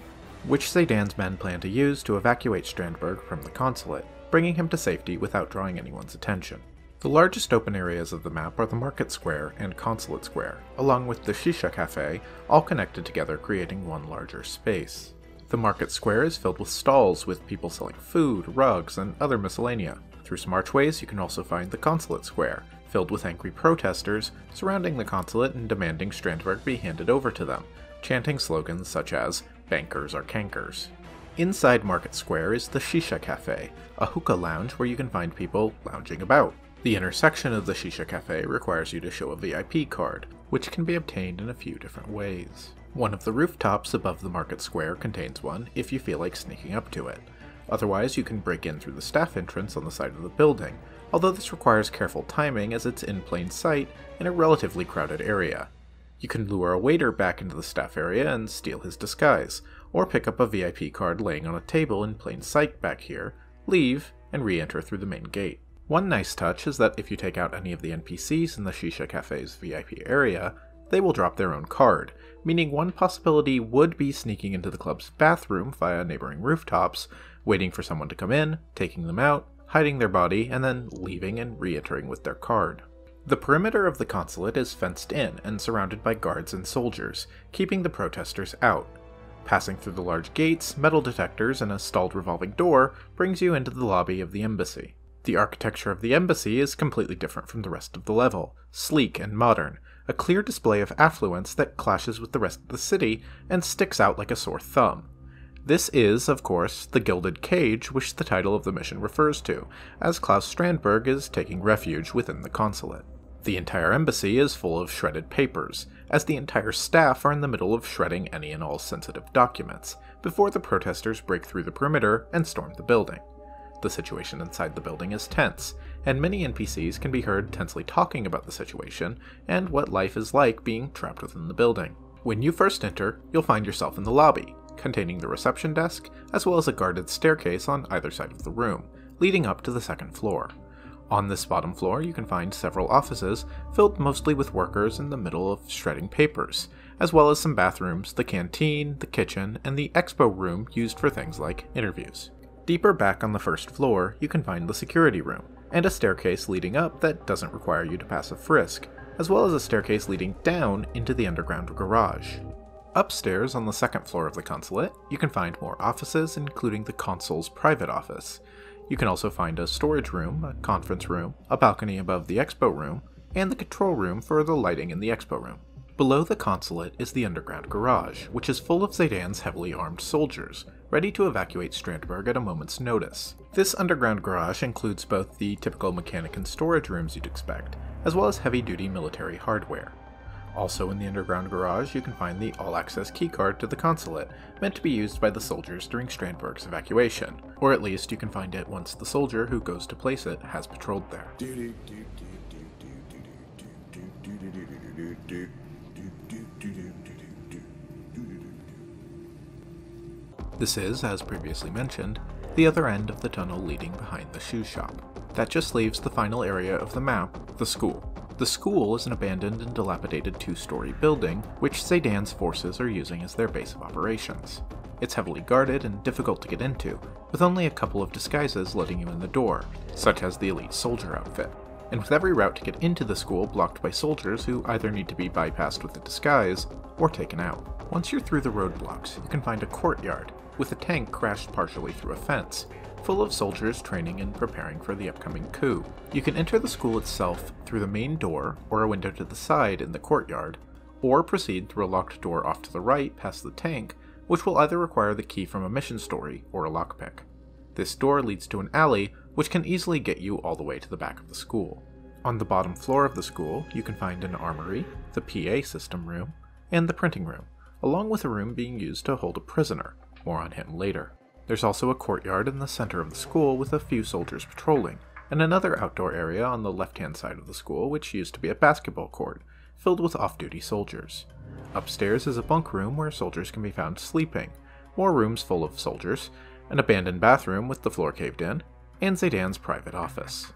which Zaydan's men plan to use to evacuate Strandberg from the consulate, bringing him to safety without drawing anyone's attention. The largest open areas of the map are the Market Square and Consulate Square, along with the Shisha Cafe, all connected together creating one larger space. The Market Square is filled with stalls with people selling food, rugs, and other miscellanea. Through some archways you can also find the Consulate Square, filled with angry protesters surrounding the consulate and demanding Strandberg be handed over to them, chanting slogans such as, "Bankers are cankers." Inside Market Square is the Shisha Cafe, a hookah lounge where you can find people lounging about. The inner section of the Shisha Cafe requires you to show a VIP card, which can be obtained in a few different ways. One of the rooftops above the Market Square contains one if you feel like sneaking up to it. Otherwise, you can break in through the staff entrance on the side of the building, although this requires careful timing as it's in plain sight in a relatively crowded area. You can lure a waiter back into the staff area and steal his disguise, or pick up a VIP card laying on a table in plain sight back here, leave, and re-enter through the main gate. One nice touch is that if you take out any of the NPCs in the Shisha Cafe's VIP area, they will drop their own card, meaning one possibility would be sneaking into the club's bathroom via neighboring rooftops, waiting for someone to come in, taking them out, hiding their body, and then leaving and re-entering with their card. The perimeter of the consulate is fenced in and surrounded by guards and soldiers, keeping the protesters out. Passing through the large gates, metal detectors, and a stalled revolving door brings you into the lobby of the embassy. The architecture of the embassy is completely different from the rest of the level, sleek and modern, a clear display of affluence that clashes with the rest of the city and sticks out like a sore thumb. This is, of course, the Gilded Cage, which the title of the mission refers to, as Klaus Strandberg is taking refuge within the consulate. The entire embassy is full of shredded papers, as the entire staff are in the middle of shredding any and all sensitive documents, before the protesters break through the perimeter and storm the building. The situation inside the building is tense, and many NPCs can be heard tensely talking about the situation and what life is like being trapped within the building. When you first enter, you'll find yourself in the lobby, containing the reception desk, as well as a guarded staircase on either side of the room, leading up to the second floor. On this bottom floor, you can find several offices filled mostly with workers in the middle of shredding papers, as well as some bathrooms, the canteen, the kitchen, and the expo room used for things like interviews. Deeper back on the first floor, you can find the security room, and a staircase leading up that doesn't require you to pass a frisk, as well as a staircase leading down into the underground garage. Upstairs on the second floor of the consulate, you can find more offices, including the consul's private office. You can also find a storage room, a conference room, a balcony above the expo room, and the control room for the lighting in the expo room. Below the consulate is the underground garage, which is full of Zaydan's heavily armed soldiers, ready to evacuate Strandberg at a moment's notice. This underground garage includes both the typical mechanic and storage rooms you'd expect, as well as heavy-duty military hardware. Also in the underground garage, you can find the all-access keycard to the consulate, meant to be used by the soldiers during Strandberg's evacuation, or at least you can find it once the soldier who goes to place it has patrolled there. This is, as previously mentioned, the other end of the tunnel leading behind the shoe shop. That just leaves the final area of the map, the school. The school is an abandoned and dilapidated two-story building, which Zaydan's forces are using as their base of operations. It's heavily guarded and difficult to get into, with only a couple of disguises letting you in the door, such as the elite soldier outfit, and with every route to get into the school blocked by soldiers who either need to be bypassed with a disguise or taken out. Once you're through the roadblocks, you can find a courtyard, with a tank crashed partially through a fence, full of soldiers training and preparing for the upcoming coup. You can enter the school itself through the main door or a window to the side in the courtyard, or proceed through a locked door off to the right past the tank, which will either require the key from a mission story or a lockpick. This door leads to an alley, which can easily get you all the way to the back of the school. On the bottom floor of the school, you can find an armory, the PA system room, and the printing room, along with a room being used to hold a prisoner. More on him later. There's also a courtyard in the center of the school with a few soldiers patrolling, and another outdoor area on the left-hand side of the school which used to be a basketball court, filled with off-duty soldiers. Upstairs is a bunk room where soldiers can be found sleeping, more rooms full of soldiers, an abandoned bathroom with the floor caved in, and Zaydan's private office.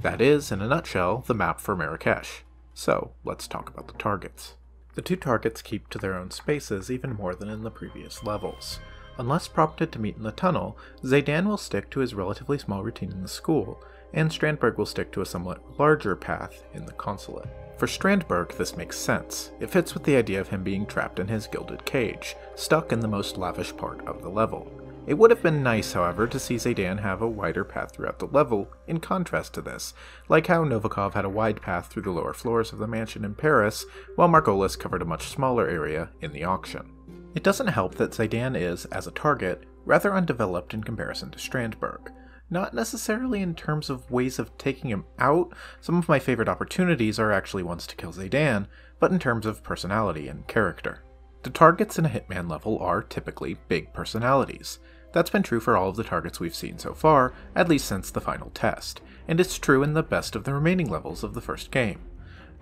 That is, in a nutshell, the map for Marrakesh. So, let's talk about the targets. The two targets keep to their own spaces even more than in the previous levels. Unless prompted to meet in the tunnel, Zaydan will stick to his relatively small routine in the school, and Strandberg will stick to a somewhat larger path in the consulate. For Strandberg, this makes sense. It fits with the idea of him being trapped in his gilded cage, stuck in the most lavish part of the level. It would have been nice, however, to see Zaydan have a wider path throughout the level, in contrast to this, like how Novikov had a wide path through the lower floors of the mansion in Paris, while Margolis covered a much smaller area in the auction. It doesn't help that Zaydan is, as a target, rather undeveloped in comparison to Strandberg. Not necessarily in terms of ways of taking him out, some of my favorite opportunities are actually ones to kill Zaydan, but in terms of personality and character. The targets in a Hitman level are typically big personalities. That's been true for all of the targets we've seen so far, at least since the final test, and it's true in the best of the remaining levels of the first game.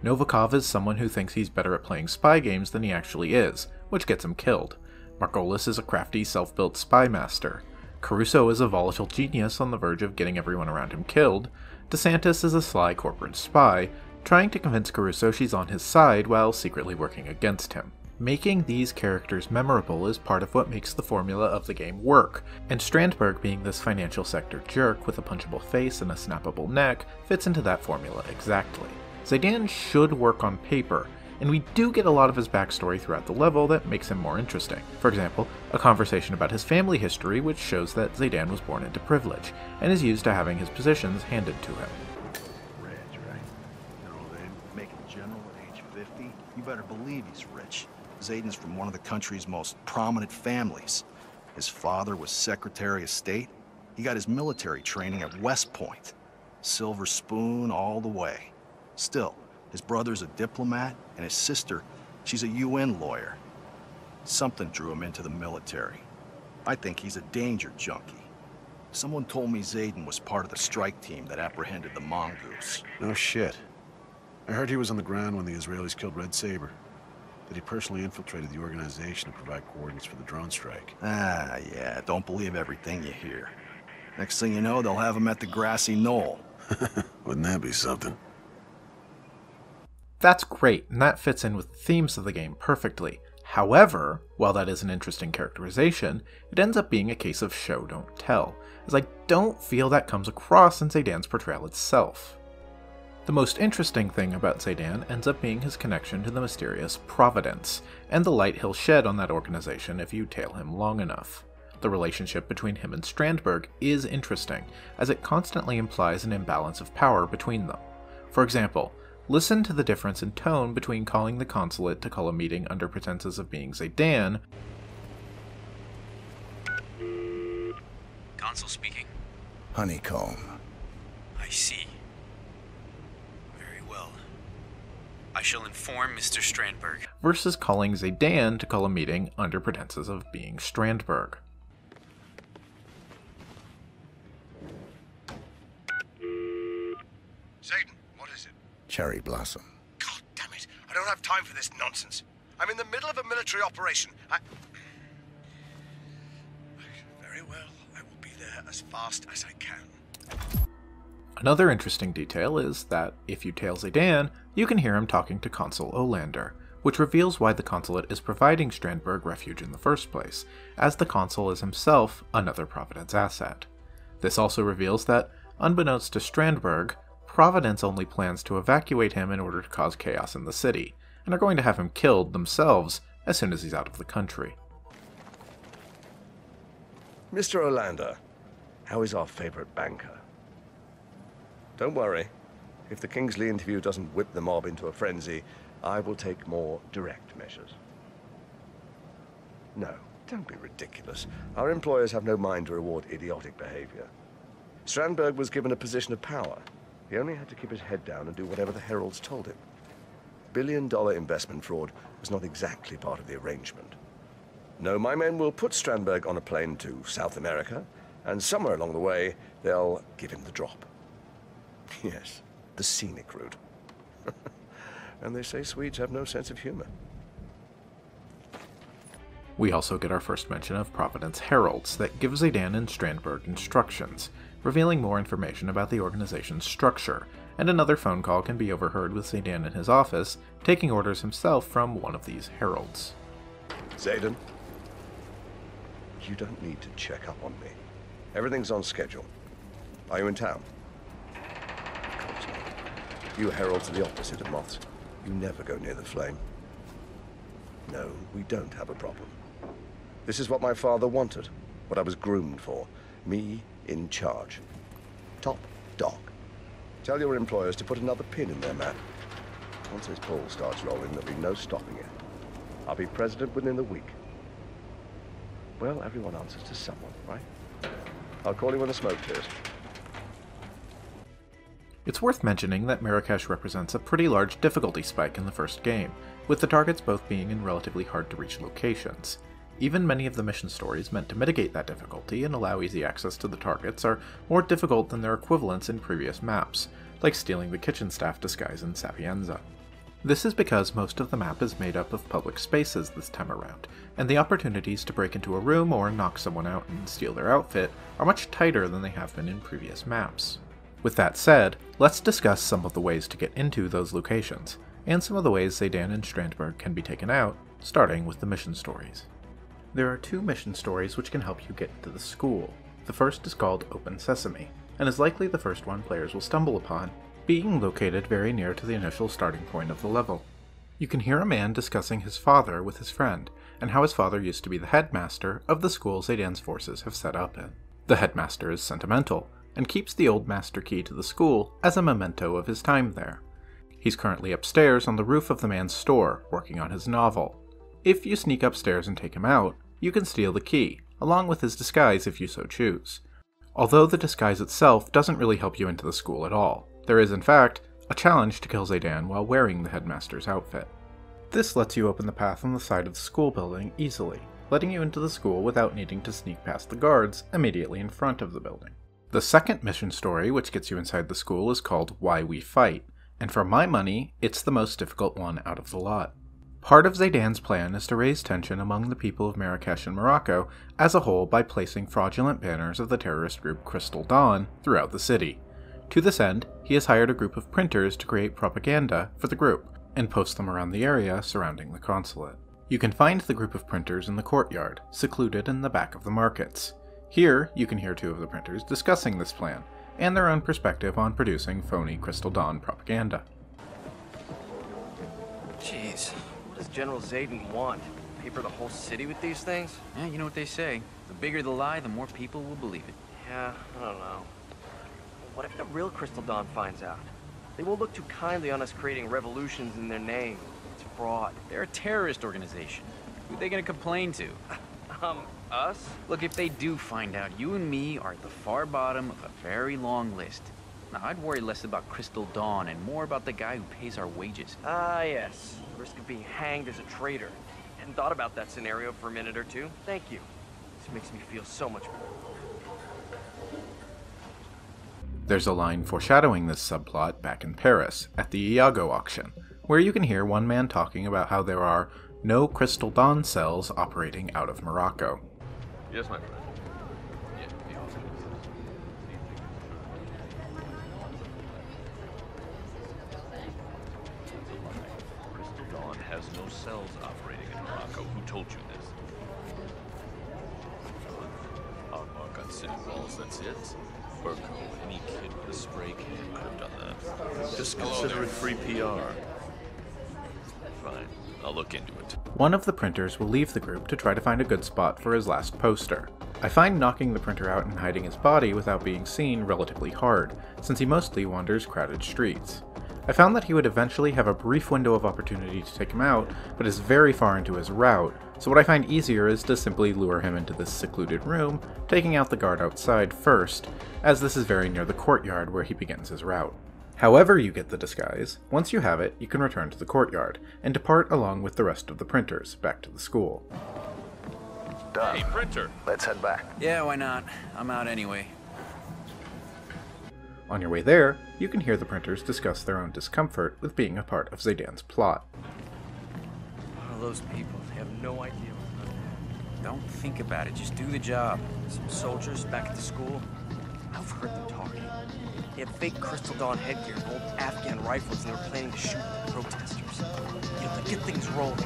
Novikov is someone who thinks he's better at playing spy games than he actually is, which gets him killed. Margolis is a crafty, self-built spy master. Caruso is a volatile genius on the verge of getting everyone around him killed. DeSantis is a sly corporate spy, trying to convince Caruso she's on his side while secretly working against him. Making these characters memorable is part of what makes the formula of the game work, and Strandberg being this financial sector jerk with a punchable face and a snappable neck fits into that formula exactly. Zaydan should work on paper, and we do get a lot of his backstory throughout the level that makes him more interesting. For example, a conversation about his family history which shows that Zaydan was born into privilege, and is used to having his positions handed to him. Rich, right? You know, they make him general at age 50. You better believe he's rich. Zaydan's from one of the country's most prominent families. His father was Secretary of State. He got his military training at West Point. Silver spoon all the way. Still, his brother's a diplomat, and his sister, she's a UN lawyer. Something drew him into the military. I think he's a danger junkie. Someone told me Zayden was part of the strike team that apprehended the mongoose. No shit. I heard he was on the ground when the Israelis killed Red Saber. That he personally infiltrated the organization to provide coordinates for the drone strike. Ah, yeah, don't believe everything you hear. Next thing you know, they'll have him at the grassy knoll. Wouldn't that be something? That's great, and that fits in with the themes of the game perfectly. However, while that is an interesting characterization, it ends up being a case of show don't tell, as I don't feel that comes across in Zaydan's portrayal itself. The most interesting thing about Zaydan ends up being his connection to the mysterious Providence, and the light he'll shed on that organization if you tail him long enough. The relationship between him and Strandberg is interesting, as it constantly implies an imbalance of power between them. For example, listen to the difference in tone between calling the consulate to call a meeting under pretenses of being Zaydan. Consul speaking. Honeycomb. I see. Very well. I shall inform Mr. Strandberg. Versus calling Zaydan to call a meeting under pretenses of being Strandberg. Zayden, what is it? Cherry Blossom. God damn it. I don't have time for this nonsense. I'm in the middle of a military operation. Very well. I will be there as fast as I can. Another interesting detail is that, if you tail Zaydan, you can hear him talking to Consul Olander, which reveals why the consulate is providing Strandberg refuge in the first place, as the consul is himself another Providence asset. This also reveals that, unbeknownst to Strandberg, Providence only plans to evacuate him in order to cause chaos in the city, and are going to have him killed themselves as soon as he's out of the country. Mr. Olander, how is our favorite banker? Don't worry. If the Kingsley interview doesn't whip the mob into a frenzy, I will take more direct measures. No, don't be ridiculous. Our employers have no mind to reward idiotic behavior. Strandberg was given a position of power. He only had to keep his head down and do whatever the heralds told him. Billion-dollar investment fraud was not exactly part of the arrangement. No, my men will put Strandberg on a plane to South America, and somewhere along the way, they'll give him the drop. Yes, the scenic route. And they say Swedes have no sense of humor. We also get our first mention of Providence heralds that give Zaydan and Strandberg instructions, revealing more information about the organization's structure, and another phone call can be overheard with Zaydan in his office, taking orders himself from one of these heralds. Zayden, you don't need to check up on me. Everything's on schedule. Are you in town? Of course not. You heralds are the opposite of moths. You never go near the flame. No, we don't have a problem. This is what my father wanted, what I was groomed for. Me in charge. Top dog. Tell your employers to put another pin in their map. Once this ball starts rolling, there'll be no stopping it. I'll be president within the week. Well, everyone answers to someone, right? I'll call you when the smoke clears. It's worth mentioning that Marrakesh represents a pretty large difficulty spike in the first game, with the targets both being in relatively hard-to-reach locations. Even many of the mission stories meant to mitigate that difficulty and allow easy access to the targets are more difficult than their equivalents in previous maps, like stealing the kitchen staff disguise in Sapienza. This is because most of the map is made up of public spaces this time around, and the opportunities to break into a room or knock someone out and steal their outfit are much tighter than they have been in previous maps. With that said, let's discuss some of the ways to get into those locations, and some of the ways Zaydan and Strandberg can be taken out, starting with the mission stories. There are two mission stories which can help you get into the school. The first is called Open Sesame, and is likely the first one players will stumble upon, being located very near to the initial starting point of the level. You can hear a man discussing his father with his friend, and how his father used to be the headmaster of the school Zaydan's forces have set up in. The headmaster is sentimental, and keeps the old master key to the school as a memento of his time there. He's currently upstairs on the roof of the man's store, working on his novel. If you sneak upstairs and take him out, you can steal the key, along with his disguise if you so choose. Although the disguise itself doesn't really help you into the school at all. There is, in fact, a challenge to kill Zaydan while wearing the headmaster's outfit. This lets you open the path on the side of the school building easily, letting you into the school without needing to sneak past the guards immediately in front of the building. The second mission story, which gets you inside the school, is called Why We Fight, and for my money, it's the most difficult one out of the lot. Part of Zaydan's plan is to raise tension among the people of Marrakesh and Morocco as a whole by placing fraudulent banners of the terrorist group Crystal Dawn throughout the city. To this end, he has hired a group of printers to create propaganda for the group and post them around the area surrounding the consulate. You can find the group of printers in the courtyard, secluded in the back of the markets. Here, you can hear two of the printers discussing this plan, and their own perspective on producing phony Crystal Dawn propaganda. Jeez, what does General Zayden want? Paper the whole city with these things? Yeah, you know what they say. The bigger the lie, the more people will believe it. Yeah, I don't know. What if the real Crystal Dawn finds out? They won't look too kindly on us creating revolutions in their name. It's fraud. They're a terrorist organization. Who are they gonna complain to? Us? Look, if they do find out, you and me are at the far bottom of a very long list. Now, I'd worry less about Crystal Dawn and more about the guy who pays our wages. Ah, yes. Risk of being hanged as a traitor. Hadn't thought about that scenario for a minute or two. Thank you. This makes me feel so much better. There's a line foreshadowing this subplot back in Paris, at the Iago auction, where you can hear one man talking about how there are no Crystal Dawn cells operating out of Morocco. Yes, my friend. Crystal Dawn has no cells operating in Morocco. Who told you this? Our mark on city walls, that's it. Burko, any kid with a spray can could have done that. Just consider it free PR. Fine, I'll look into it. One of the printers will leave the group to try to find a good spot for his last poster. I find knocking the printer out and hiding his body without being seen relatively hard, since he mostly wanders crowded streets. I found that he would eventually have a brief window of opportunity to take him out, but is very far into his route, so what I find easier is to simply lure him into this secluded room, taking out the guard outside first, as this is very near the courtyard where he begins his route. However you get the disguise, once you have it, you can return to the courtyard, and depart along with the rest of the printers back to the school. Done. Hey, printer! Let's head back. Yeah, why not? I'm out anyway. On your way there, you can hear the printers discuss their own discomfort with being a part of Zaydan's plot. What are those people? They have no idea. Don't think about it, just do the job. Some soldiers back at the school. I've heard them talking. They had fake Crystal Dawn headgear, old Afghan rifles, and they were planning to shoot the protesters. You know, to get things rolling.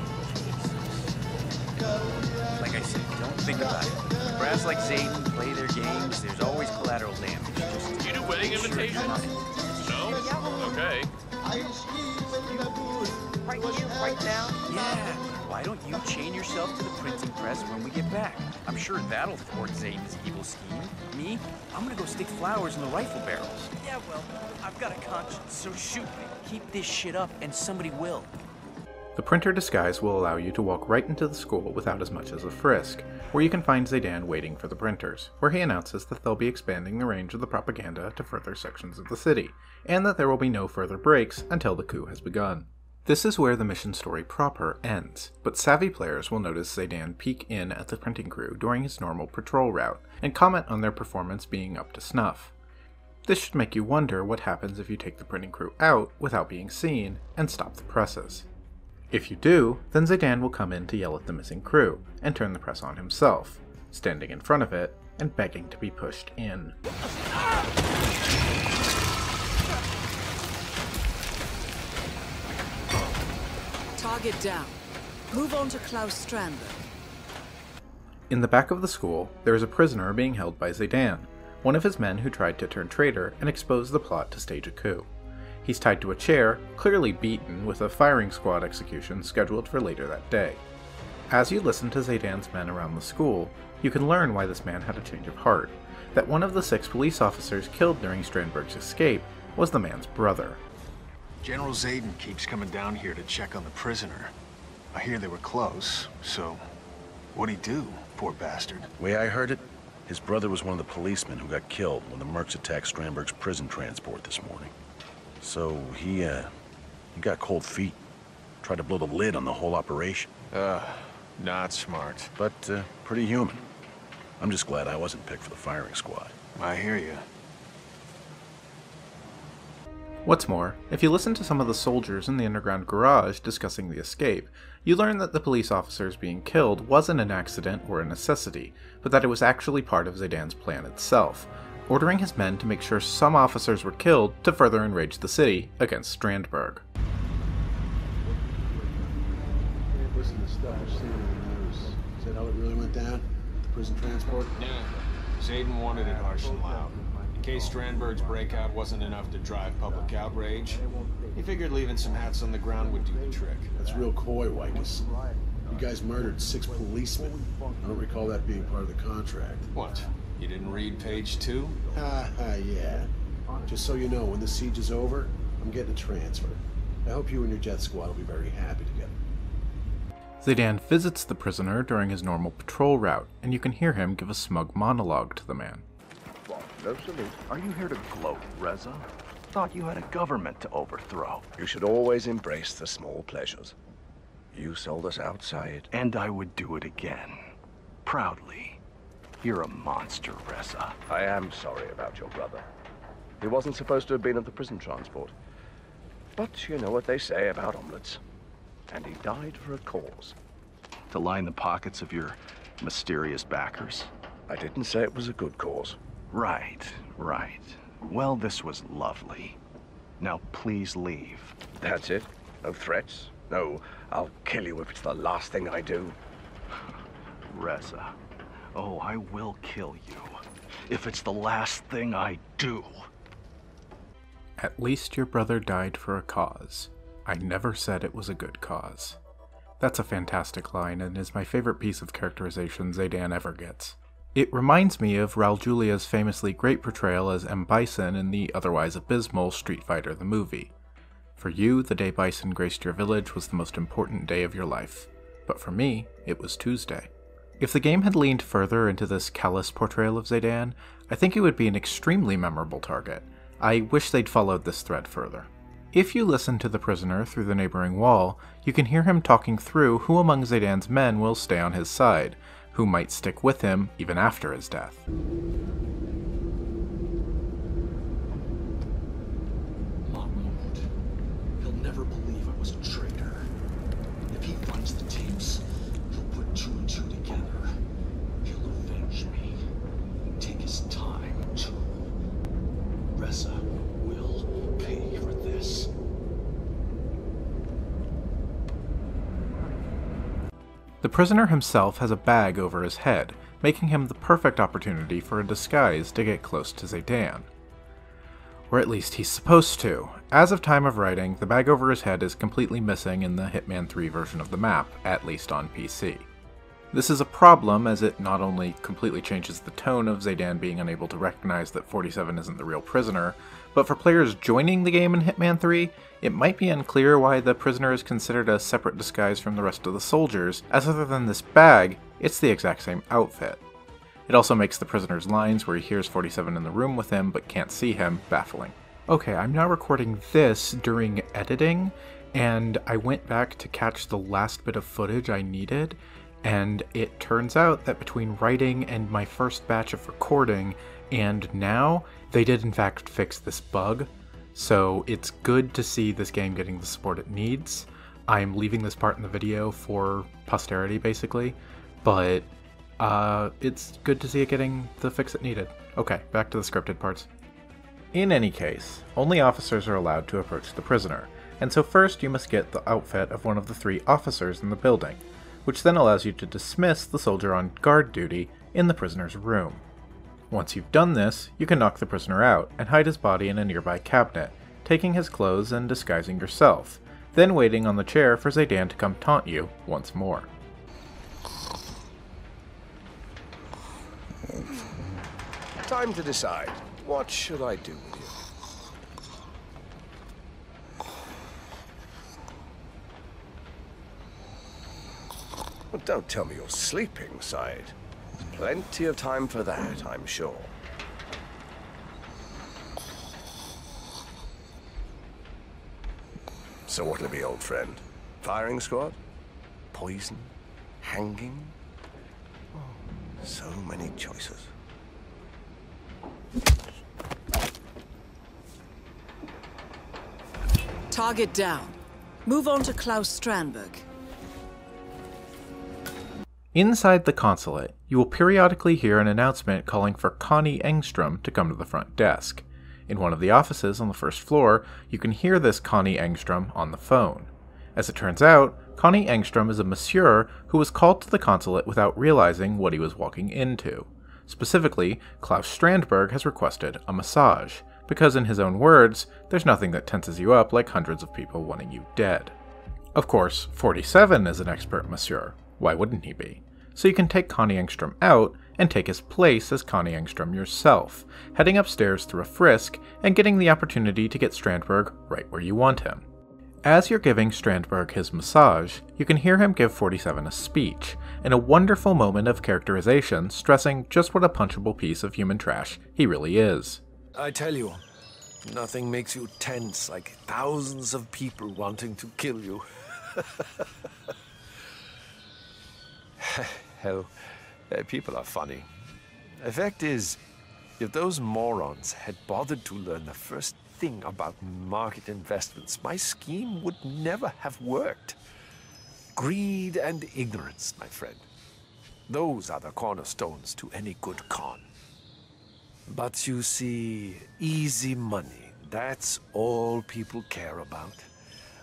Like I said, don't think about it. Brass like Zayden play their games, there's always collateral damage. Just You do wedding invitations? No? Okay. Right here, right now? Yeah. Why don't you chain yourself to the printing press when we get back? I'm sure that'll thwart Zayden's evil scheme. Me? I'm gonna go stick flowers in the rifle barrels. Yeah, well, I've got a conscience, so shoot me. Keep this shit up and somebody will. The printer disguise will allow you to walk right into the school without as much as a frisk, where you can find Zaydan waiting for the printers, where he announces that they'll be expanding the range of the propaganda to further sections of the city, and that there will be no further breaks until the coup has begun. This is where the mission story proper ends, but savvy players will notice Zaydan peek in at the printing crew during his normal patrol route, and comment on their performance being up to snuff. This should make you wonder what happens if you take the printing crew out without being seen, and stop the presses. If you do, then Zaydan will come in to yell at the missing crew, and turn the press on himself, standing in front of it, and begging to be pushed in. Target down. Move on to Klaus Strander. In the back of the school, there is a prisoner being held by Zaydan, one of his men who tried to turn traitor and expose the plot to stage a coup. He's tied to a chair, clearly beaten, with a firing squad execution scheduled for later that day. As you listen to Zaydan's men around the school, you can learn why this man had a change of heart, that one of the 6 police officers killed during Strandberg's escape was the man's brother. General Zayden keeps coming down here to check on the prisoner. I hear they were close, so What'd he do, poor bastard? Way I heard it, his brother was one of the policemen who got killed when the mercs attacked Strandberg's prison transport this morning. So he got cold feet. Tried to blow the lid on the whole operation. Not smart. But pretty human. I'm just glad I wasn't picked for the firing squad. I hear you. What's more, if you listen to some of the soldiers in the underground garage discussing the escape, you learn that the police officers being killed wasn't an accident or a necessity, but that it was actually part of Zaydan's plan itself, ordering his men to make sure some officers were killed to further enrage the city against Strandberg. Listen to stuff I've seen in the news. Is that how it really went down? The prison transport? Yeah. Zaydan wanted it harsh and loud. In case Strandberg's breakout wasn't enough to drive public outrage, he figured leaving some hats on the ground would do the trick. That's real coy, Wykus. You guys murdered 6 policemen. I don't recall that being part of the contract. What? You didn't read page 2? Yeah. Just so you know, when the siege is over, I'm getting a transfer. I hope you and your jet squad will be very happy together. Zaydan visits the prisoner during his normal patrol route, and you can hear him give a smug monologue to the man. No salute. Are you here to gloat, Reza? Thought you had a government to overthrow. You should always embrace the small pleasures. You sold us outside. And I would do it again. Proudly. You're a monster, Reza. I am sorry about your brother. He wasn't supposed to have been at the prison transport. But you know what they say about omelets. And he died for a cause. To line the pockets of your mysterious backers. I didn't say it was a good cause. Right. Well, this was lovely. Now please leave. That's it? No threats? No, I'll kill you if it's the last thing I do. Reza. Oh, I will kill you. If it's the last thing I do. At least your brother died for a cause. I never said it was a good cause. That's a fantastic line and is my favorite piece of characterization Zaydan ever gets. It reminds me of Raul Julia's famously great portrayal as M. Bison in the otherwise abysmal Street Fighter the movie. For you, the day Bison graced your village was the most important day of your life. But for me, it was Tuesday. If the game had leaned further into this callous portrayal of Zaydan, I think it would be an extremely memorable target. I wish they'd followed this thread further. If you listen to the prisoner through the neighboring wall, you can hear him talking through who among Zaydan's men will stay on his side, who might stick with him even after his death. He'll never believe I was a traitor. If he finds the tapes, he'll put 2 and 2 together. He'll avenge me. Take his time, too. Reza will pay for this. The prisoner himself has a bag over his head, making him the perfect opportunity for a disguise to get close to Zaydan. Or at least he's supposed to. As of time of writing, the bag over his head is completely missing in the Hitman 3 version of the map, at least on PC. This is a problem as it not only completely changes the tone of Zaydan being unable to recognize that 47 isn't the real prisoner, but for players joining the game in Hitman 3, it might be unclear why the prisoner is considered a separate disguise from the rest of the soldiers, as other than this bag, it's the exact same outfit. It also makes the prisoner's lines where he hears 47 in the room with him but can't see him baffling. Okay, I'm now recording this during editing, and I went back to catch the last bit of footage I needed, and it turns out that between writing and my first batch of recording and now, they did in fact fix this bug. So it's good to see this game getting the support it needs. I'm leaving this part in the video for posterity basically, but it's good to see it getting the fix it needed. Okay, back to the scripted parts. In any case, only officers are allowed to approach the prisoner, and so first you must get the outfit of one of the 3 officers in the building, which then allows you to dismiss the soldier on guard duty in the prisoner's room. Once you've done this, you can knock the prisoner out and hide his body in a nearby cabinet, taking his clothes and disguising yourself, then waiting on the chair for Zaydan to come taunt you once more. Time to decide. What should I do with you? Well, don't tell me you're sleeping, Side. Plenty of time for that, I'm sure. So what'll it be, old friend? Firing squad? Poison? Hanging? Oh, so many choices. Target down. Move on to Klaus Strandberg. Inside the consulate, you will periodically hear an announcement calling for Connie Engstrom to come to the front desk. In one of the offices on the first floor, you can hear this Connie Engstrom on the phone. As it turns out, Connie Engstrom is a monsieur who was called to the consulate without realizing what he was walking into. Specifically, Klaus Strandberg has requested a massage, because in his own words, there's nothing that tenses you up like hundreds of people wanting you dead. Of course, 47 is an expert masseur. Why wouldn't he be? So you can take Connie Engstrom out and take his place as Connie Engstrom yourself, heading upstairs through a frisk and getting the opportunity to get Strandberg right where you want him. As you're giving Strandberg his massage, you can hear him give 47 a speech, in a wonderful moment of characterization stressing just what a punchable piece of human trash he really is. I tell you, nothing makes you tense like thousands of people wanting to kill you. Hell, people are funny. The fact is, if those morons had bothered to learn the first thing about market investments, my scheme would never have worked. Greed and ignorance, my friend. Those are the cornerstones to any good con. But you see, easy money, that's all people care about.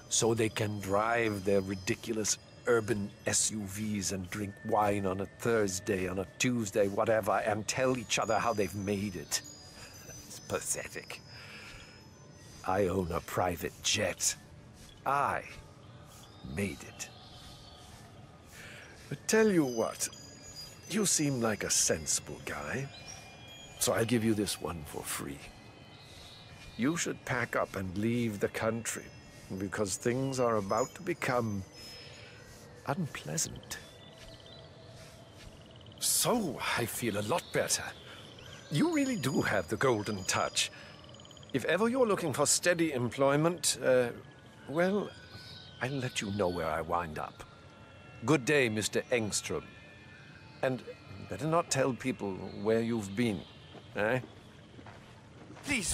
So they can drive their ridiculous urban SUVs and drink wine on a Thursday, on a Tuesday, whatever, and tell each other how they've made it. It's pathetic. I own a private jet. I made it. But tell you what, you seem like a sensible guy, so I'll give you this one for free. You should pack up and leave the country, because things are about to become unpleasant. So, I feel a lot better. You really do have the golden touch. If ever you're looking for steady employment, well, I'll let you know where I wind up. Good day, Mr. Engstrom. And better not tell people where you've been, eh? Please.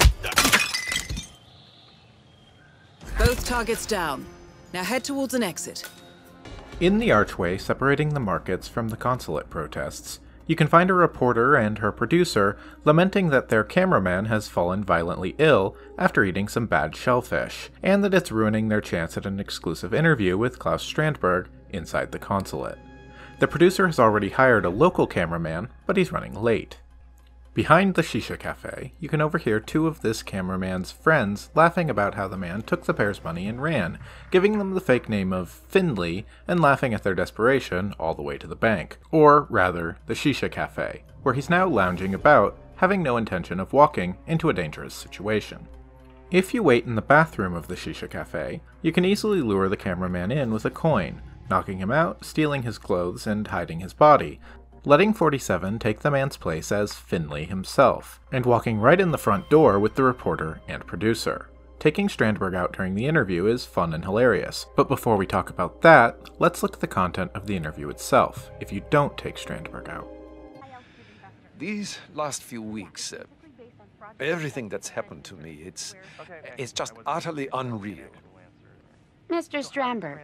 Both targets down. Now head towards an exit. In the archway separating the markets from the consulate protests, you can find a reporter and her producer lamenting that their cameraman has fallen violently ill after eating some bad shellfish, and that it's ruining their chance at an exclusive interview with Klaus Strandberg inside the consulate. The producer has already hired a local cameraman, but he's running late. Behind the shisha cafe, you can overhear two of this cameraman's friends laughing about how the man took the pair's money and ran, giving them the fake name of Findley and laughing at their desperation all the way to the bank, or rather, the shisha cafe, where he's now lounging about, having no intention of walking into a dangerous situation. If you wait in the bathroom of the shisha cafe, you can easily lure the cameraman in with a coin, knocking him out, stealing his clothes, and hiding his body, letting 47 take the man's place as Findley himself, and walking right in the front door with the reporter and producer. Taking Strandberg out during the interview is fun and hilarious, but before we talk about that, let's look at the content of the interview itself, if you don't take Strandberg out. These last few weeks, everything that's happened to me, it's just utterly unreal. Mr. Strandberg,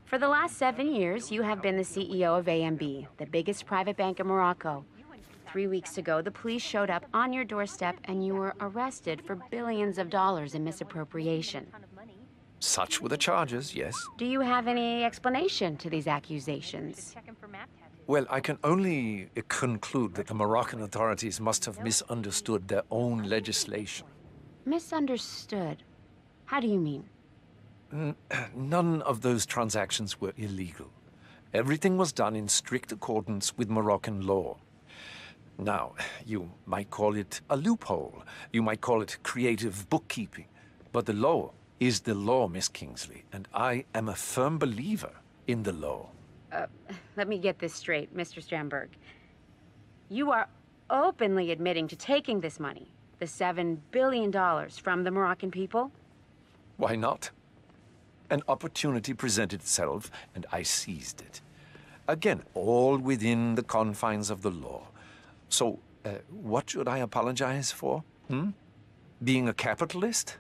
for the last 7 years, you have been the CEO of AMB, the biggest private bank in Morocco. 3 weeks ago, the police showed up on your doorstep and you were arrested for billions of dollars in misappropriation. Such were the charges, yes. Do you have any explanation to these accusations? Well, I can only conclude that the Moroccan authorities must have misunderstood their own legislation. Misunderstood? How do you mean? None of those transactions were illegal. Everything was done in strict accordance with Moroccan law. Now, you might call it a loophole. You might call it creative bookkeeping. But the law is the law, Miss Kingsley, and I am a firm believer in the law. let me get this straight, Mr. Strandberg. You are openly admitting to taking this money, the $7 billion from the Moroccan people? Why not? An opportunity presented itself, and I seized it. Again, all within the confines of the law. So, what should I apologize for? Being a capitalist?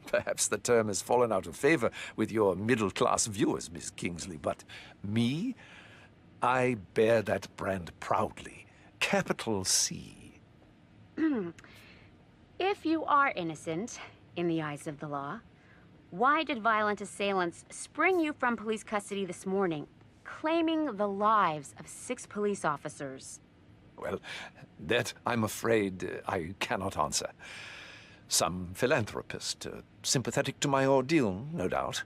Perhaps the term has fallen out of favor with your middle-class viewers, Miss Kingsley, but me? I bear that brand proudly. Capital C. If you are innocent, in the eyes of the law, why did violent assailants spring you from police custody this morning, claiming the lives of 6 police officers? Well, that, I'm afraid, I cannot answer. Some philanthropist, sympathetic to my ordeal, no doubt.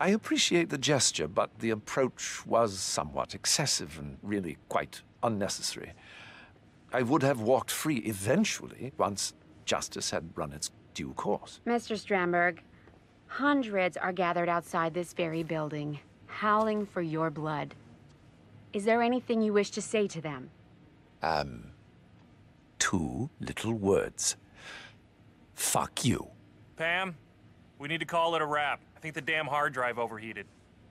I appreciate the gesture, but the approach was somewhat excessive and really quite unnecessary. I would have walked free eventually, once justice had run its due course. Mr. Strandberg, hundreds are gathered outside this very building, howling for your blood. Is there anything you wish to say to them? 2 little words. Fuck you. Pam, we need to call it a wrap. I think the damn hard drive overheated.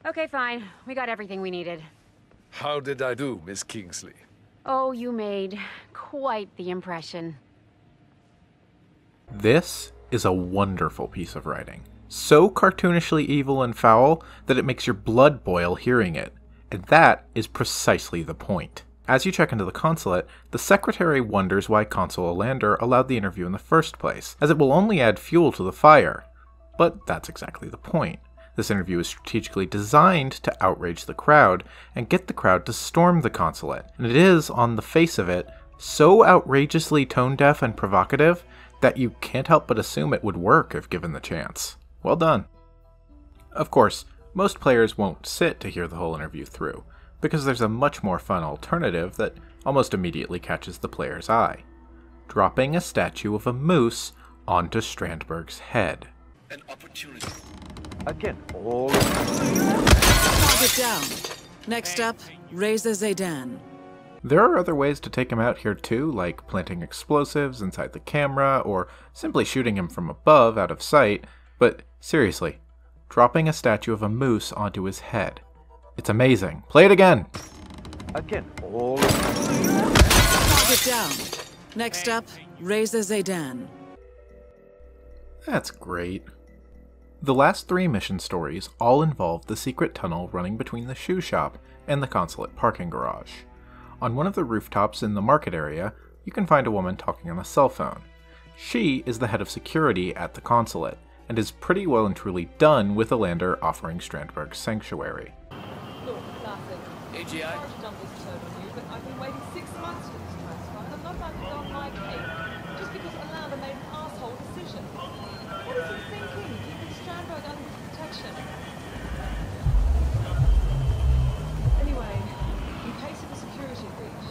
Okay, fine. We got everything we needed. How did I do, Miss Kingsley? Oh, you made quite the impression. This is a wonderful piece of writing. So cartoonishly evil and foul that it makes your blood boil hearing it. And that is precisely the point. As you check into the consulate, the secretary wonders why Consul Olander allowed the interview in the first place, as it will only add fuel to the fire. But that's exactly the point. This interview is strategically designed to outrage the crowd and get the crowd to storm the consulate, and it is, on the face of it, so outrageously tone-deaf and provocative that you can't help but assume it would work if given the chance. Well done. Of course, most players won't sit to hear the whole interview through, because there's a much more fun alternative that almost immediately catches the player's eye. Dropping a statue of a moose onto Strandberg's head. An opportunity. Again, all... Target down. Next up, Reza Zaydan. There are other ways to take him out here too, like planting explosives inside the camera, or simply shooting him from above out of sight, but seriously, dropping a statue of a moose onto his head. It's amazing. Play it again! Again, all... Target down. Next up, Reza Zaydan. That's great. The last 3 mission stories all involve the secret tunnel running between the shoe shop and the consulate parking garage. On one of the rooftops in the market area, you can find a woman talking on a cell phone. She is the head of security at the consulate, and is pretty well and truly done with Olander offering Strandberg's sanctuary. AGI? I've been waiting 6 months for this transfer, and I'm not about to go on my cake just because Olander made an asshole decision. What is he thinking? Keeping Strandberg under his protection? Anyway, in case of a security breach,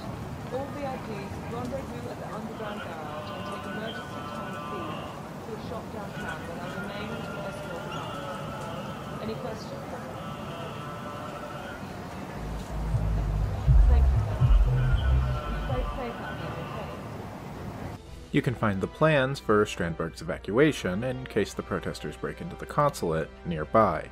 all VIPs rendezvous at the underground garage and take emergency town feed to a shop downtown where I'll remain to escort the party. Any questions? You can find the plans for Strandberg's evacuation in case the protesters break into the consulate nearby.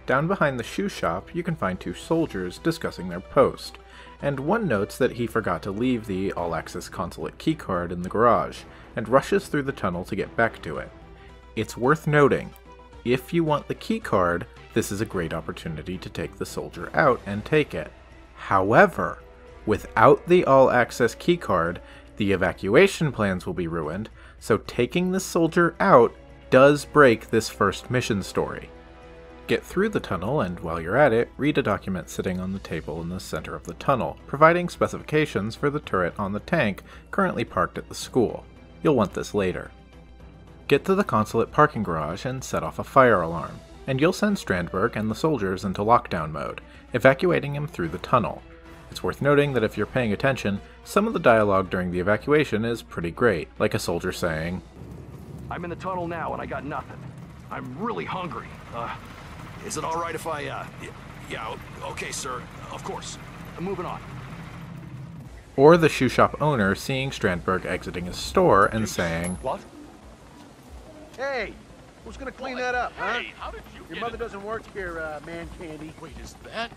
Down behind the shoe shop, you can find 2 soldiers discussing their post, and one notes that he forgot to leave the all-access consulate keycard in the garage, and rushes through the tunnel to get back to it. It's worth noting, if you want the keycard, this is a great opportunity to take the soldier out and take it. However, without the all-access keycard, the evacuation plans will be ruined, so taking the soldier out does break this first mission story. Get through the tunnel, and while you're at it, read a document sitting on the table in the center of the tunnel, providing specifications for the turret on the tank currently parked at the school. You'll want this later. Get to the consulate parking garage and set off a fire alarm, and you'll send Strandberg and the soldiers into lockdown mode, evacuating him through the tunnel. It's worth noting that if you're paying attention, some of the dialogue during the evacuation is pretty great, like a soldier saying, "I'm in the tunnel now and I got nothing. I'm really hungry. Is it alright if I, Yeah, okay, sir. Of course. I'm moving on. Or the shoe shop owner seeing Strandberg exiting his store and saying, What? Hey! Who's gonna clean that up, huh? Hey, how did you Your get mother it? doesn't work here, man candy. Wait, is that?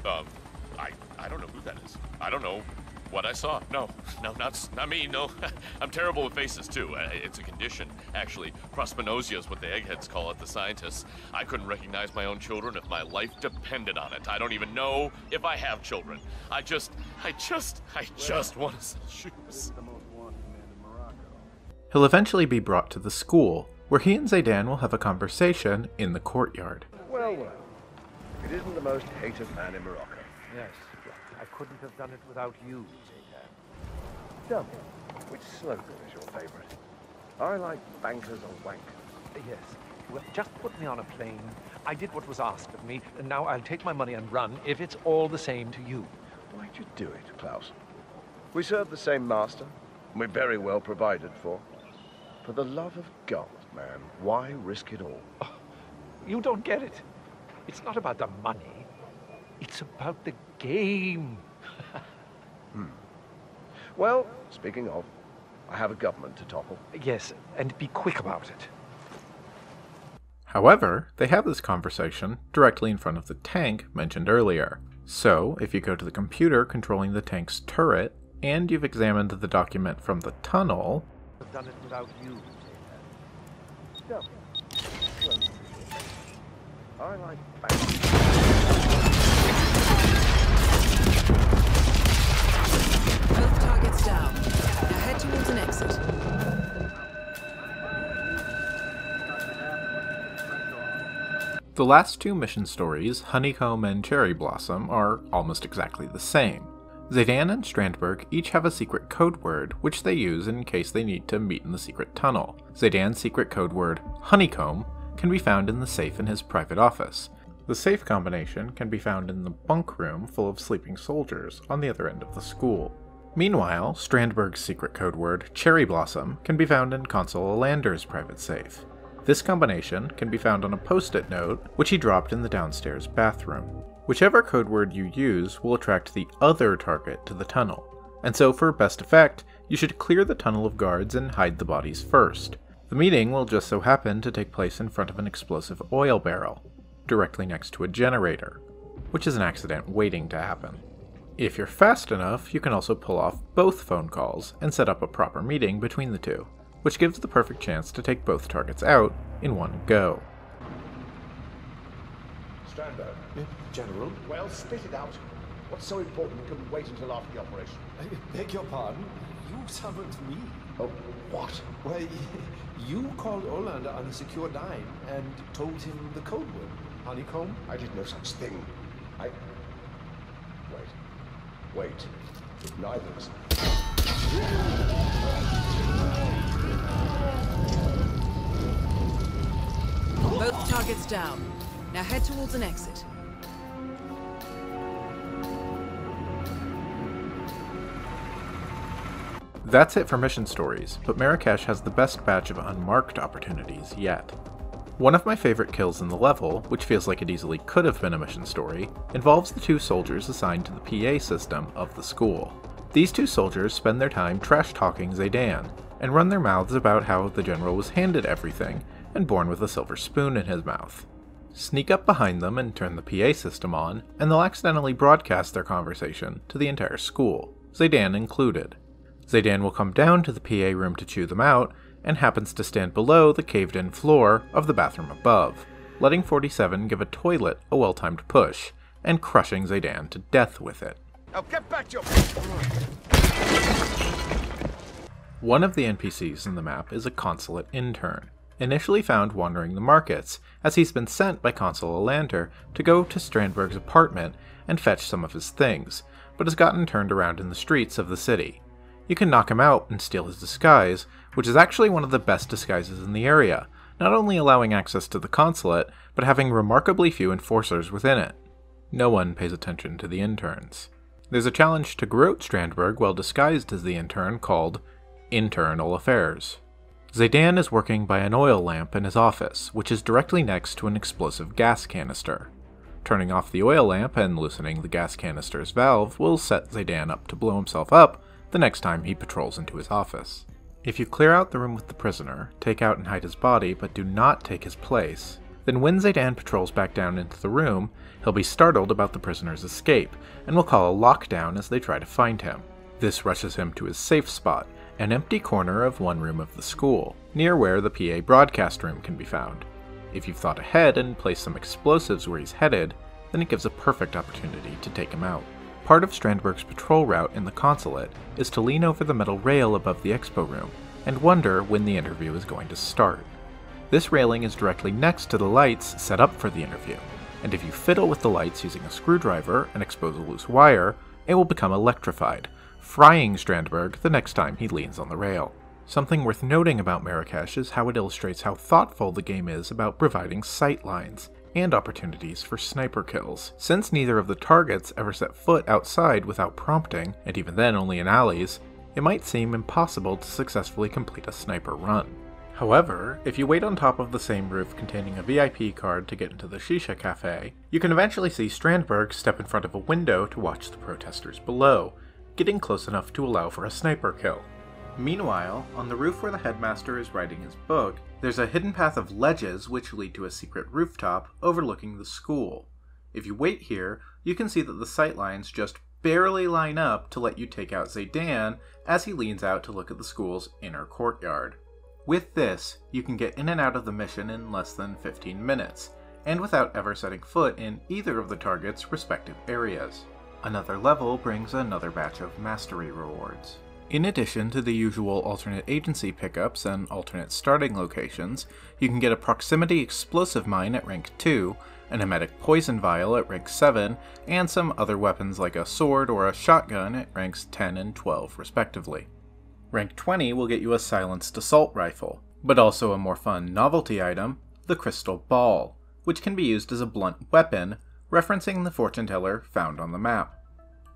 I don't know who that is. I don't know what I saw. No, not me, no. I'm terrible with faces, too. It's a condition, actually. Prospernosia is what the eggheads call it, the scientists. I couldn't recognize my own children if my life depended on it. I don't even know if I have children. I just want to sell shoes. He'll eventually be brought to the school, where he and Zaydan will have a conversation in the courtyard. Well, well. It isn't the most hated man in Morocco. Yes. I couldn't have done it without you, Zaydan. Tell me, which slogan is your favorite? I like bankers or wankers. Yes. Well, just put me on a plane. I did what was asked of me, and now I'll take my money and run if it's all the same to you. Why'd you do it, Klaus? We serve the same master, and we're very well provided for. For the love of God, man, why risk it all? Oh, you don't get it. It's not about the money. It's about the game. Well, speaking of, I have a government to topple. Yes, and be quick about it. However, they have this conversation directly in front of the tank mentioned earlier. So, if you go to the computer controlling the tank's turret, and you've examined the document from the tunnel, I've done it without you, Zaydan. I like Both targets down. Now head towards an exit. the last two mission stories, Honeycomb and Cherry Blossom, are almost exactly the same. Zaydan and Strandberg each have a secret code word, which they use in case they need to meet in the secret tunnel. Zaydan's secret code word, Honeycomb, can be found in the safe in his private office. The safe combination can be found in the bunk room full of sleeping soldiers on the other end of the school. Meanwhile, Strandberg's secret code word, Cherry Blossom, can be found in Consul Alander's private safe. This combination can be found on a post-it note, which he dropped in the downstairs bathroom. Whichever code word you use will attract the other target to the tunnel, and so for best effect, you should clear the tunnel of guards and hide the bodies first. The meeting will just so happen to take place in front of an explosive oil barrel, directly next to a generator, which is an accident waiting to happen. If you're fast enough, you can also pull off both phone calls and set up a proper meeting between the two, which gives the perfect chance to take both targets out in one go. Strandberg. General? Well, spit it out. What's so important it couldn't wait until after the operation? I beg your pardon? You summoned me? Oh, what? Well, you called Olander on a secure line and told him the code word. Honeycomb? I did no such thing. Wait. It neither's. Both targets down. Now head towards an exit. That's it for mission stories, but Marrakesh has the best batch of unmarked opportunities yet. One of my favorite kills in the level, which feels like it easily could have been a mission story, involves the two soldiers assigned to the PA system of the school. These two soldiers spend their time trash-talking Zaydan, and run their mouths about how the general was handed everything, and born with a silver spoon in his mouth. Sneak up behind them and turn the PA system on, and they'll accidentally broadcast their conversation to the entire school, Zaydan included. Zaydan will come down to the PA room to chew them out, and happens to stand below the caved-in floor of the bathroom above, letting 47 give a toilet a well-timed push, and crushing Zaydan to death with it. Now get back to your... One of the NPCs in the map is a consulate intern, initially found wandering the markets, as he's been sent by Consul Alander to go to Strandberg's apartment and fetch some of his things, but has gotten turned around in the streets of the city. You can knock him out and steal his disguise, which is actually one of the best disguises in the area, not only allowing access to the consulate, but having remarkably few enforcers within it. No one pays attention to the interns. There's a challenge to grout Strandberg while disguised as the intern called Internal Affairs. Zaydan is working by an oil lamp in his office, which is directly next to an explosive gas canister. Turning off the oil lamp and loosening the gas canister's valve will set Zaydan up to blow himself up the next time he patrols into his office. If you clear out the room with the prisoner, take out and hide his body, but do not take his place, then when Zaydan patrols back down into the room, he'll be startled about the prisoner's escape, and will call a lockdown as they try to find him. This rushes him to his safe spot, an empty corner of one room of the school, near where the PA broadcast room can be found. If you've thought ahead and placed some explosives where he's headed, then it gives a perfect opportunity to take him out. Part of Strandberg's patrol route in the consulate is to lean over the metal rail above the expo room and wonder when the interview is going to start. This railing is directly next to the lights set up for the interview, and if you fiddle with the lights using a screwdriver and expose a loose wire, it will become electrified, frying Strandberg the next time he leans on the rail. Something worth noting about Marrakesh is how it illustrates how thoughtful the game is about providing sight lines and opportunities for sniper kills. Since neither of the targets ever set foot outside without prompting, and even then only in alleys, it might seem impossible to successfully complete a sniper run. However, if you wait on top of the same roof containing a VIP card to get into the Shisha Cafe, you can eventually see Strandberg step in front of a window to watch the protesters below, getting close enough to allow for a sniper kill. Meanwhile, on the roof where the headmaster is writing his book, there's a hidden path of ledges which lead to a secret rooftop overlooking the school. If you wait here, you can see that the sightlines just barely line up to let you take out Zaydan as he leans out to look at the school's inner courtyard. With this, you can get in and out of the mission in less than 15 minutes, and without ever setting foot in either of the target's respective areas. Another level brings another batch of mastery rewards. In addition to the usual alternate agency pickups and alternate starting locations, you can get a proximity explosive mine at rank 2, an emetic poison vial at rank 7, and some other weapons like a sword or a shotgun at ranks 10 and 12 respectively. Rank 20 will get you a silenced assault rifle, but also a more fun novelty item, the crystal ball, which can be used as a blunt weapon, referencing the fortune teller found on the map.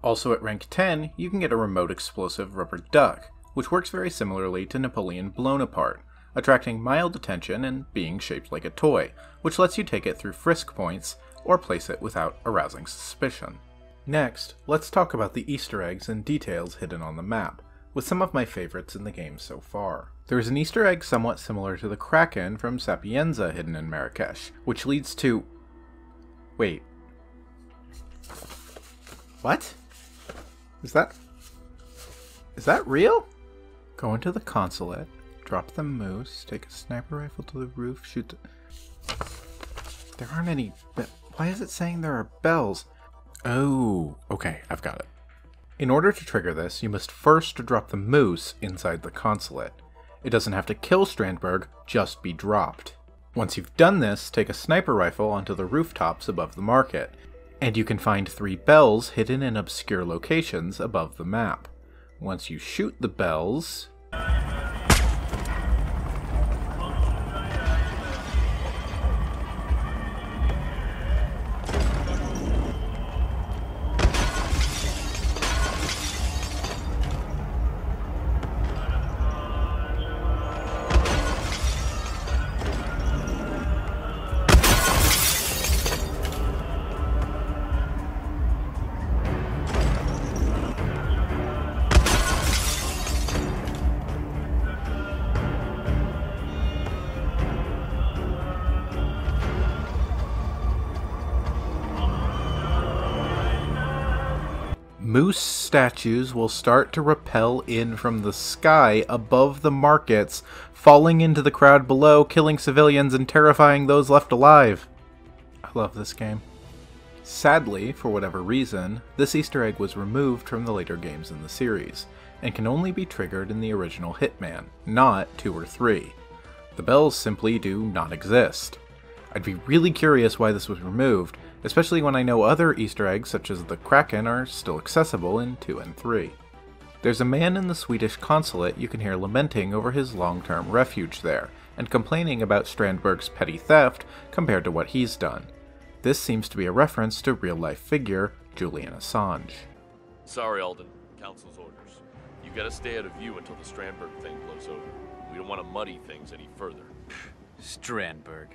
Also at rank 10, you can get a remote explosive rubber duck, which works very similarly to Napoleon Blown Apart, attracting mild attention and being shaped like a toy, which lets you take it through frisk points or place it without arousing suspicion. Next, let's talk about the Easter eggs and details hidden on the map, with some of my favorites in the game so far. There is an Easter egg somewhat similar to the Kraken from Sapienza hidden in Marrakesh, which leads to... Wait. What? Is that real? Go into the consulate, drop the moose, take a sniper rifle to the roof, shoot the... There aren't any... Why is it saying there are bells? Oh, okay, I've got it. In order to trigger this, you must first drop the moose inside the consulate. It doesn't have to kill Strandberg, just be dropped. Once you've done this, take a sniper rifle onto the rooftops above the market, and you can find 3 bells hidden in obscure locations above the map. Once you shoot the bells... Moose statues will start to rappel in from the sky above the markets, falling into the crowd below, killing civilians and terrifying those left alive. I love this game. Sadly, for whatever reason, this Easter egg was removed from the later games in the series, and can only be triggered in the original Hitman, not 2 or 3. The bells simply do not exist. I'd be really curious why this was removed, especially when I know other Easter eggs such as the Kraken are still accessible in 2 and 3. There's a man in the Swedish consulate you can hear lamenting over his long-term refuge there, and complaining about Strandberg's petty theft compared to what he's done. This seems to be a reference to real-life figure Julian Assange. Sorry, Alden. Council's orders. You gotta stay out of view until the Strandberg thing blows over. We don't want to muddy things any further. Strandberg.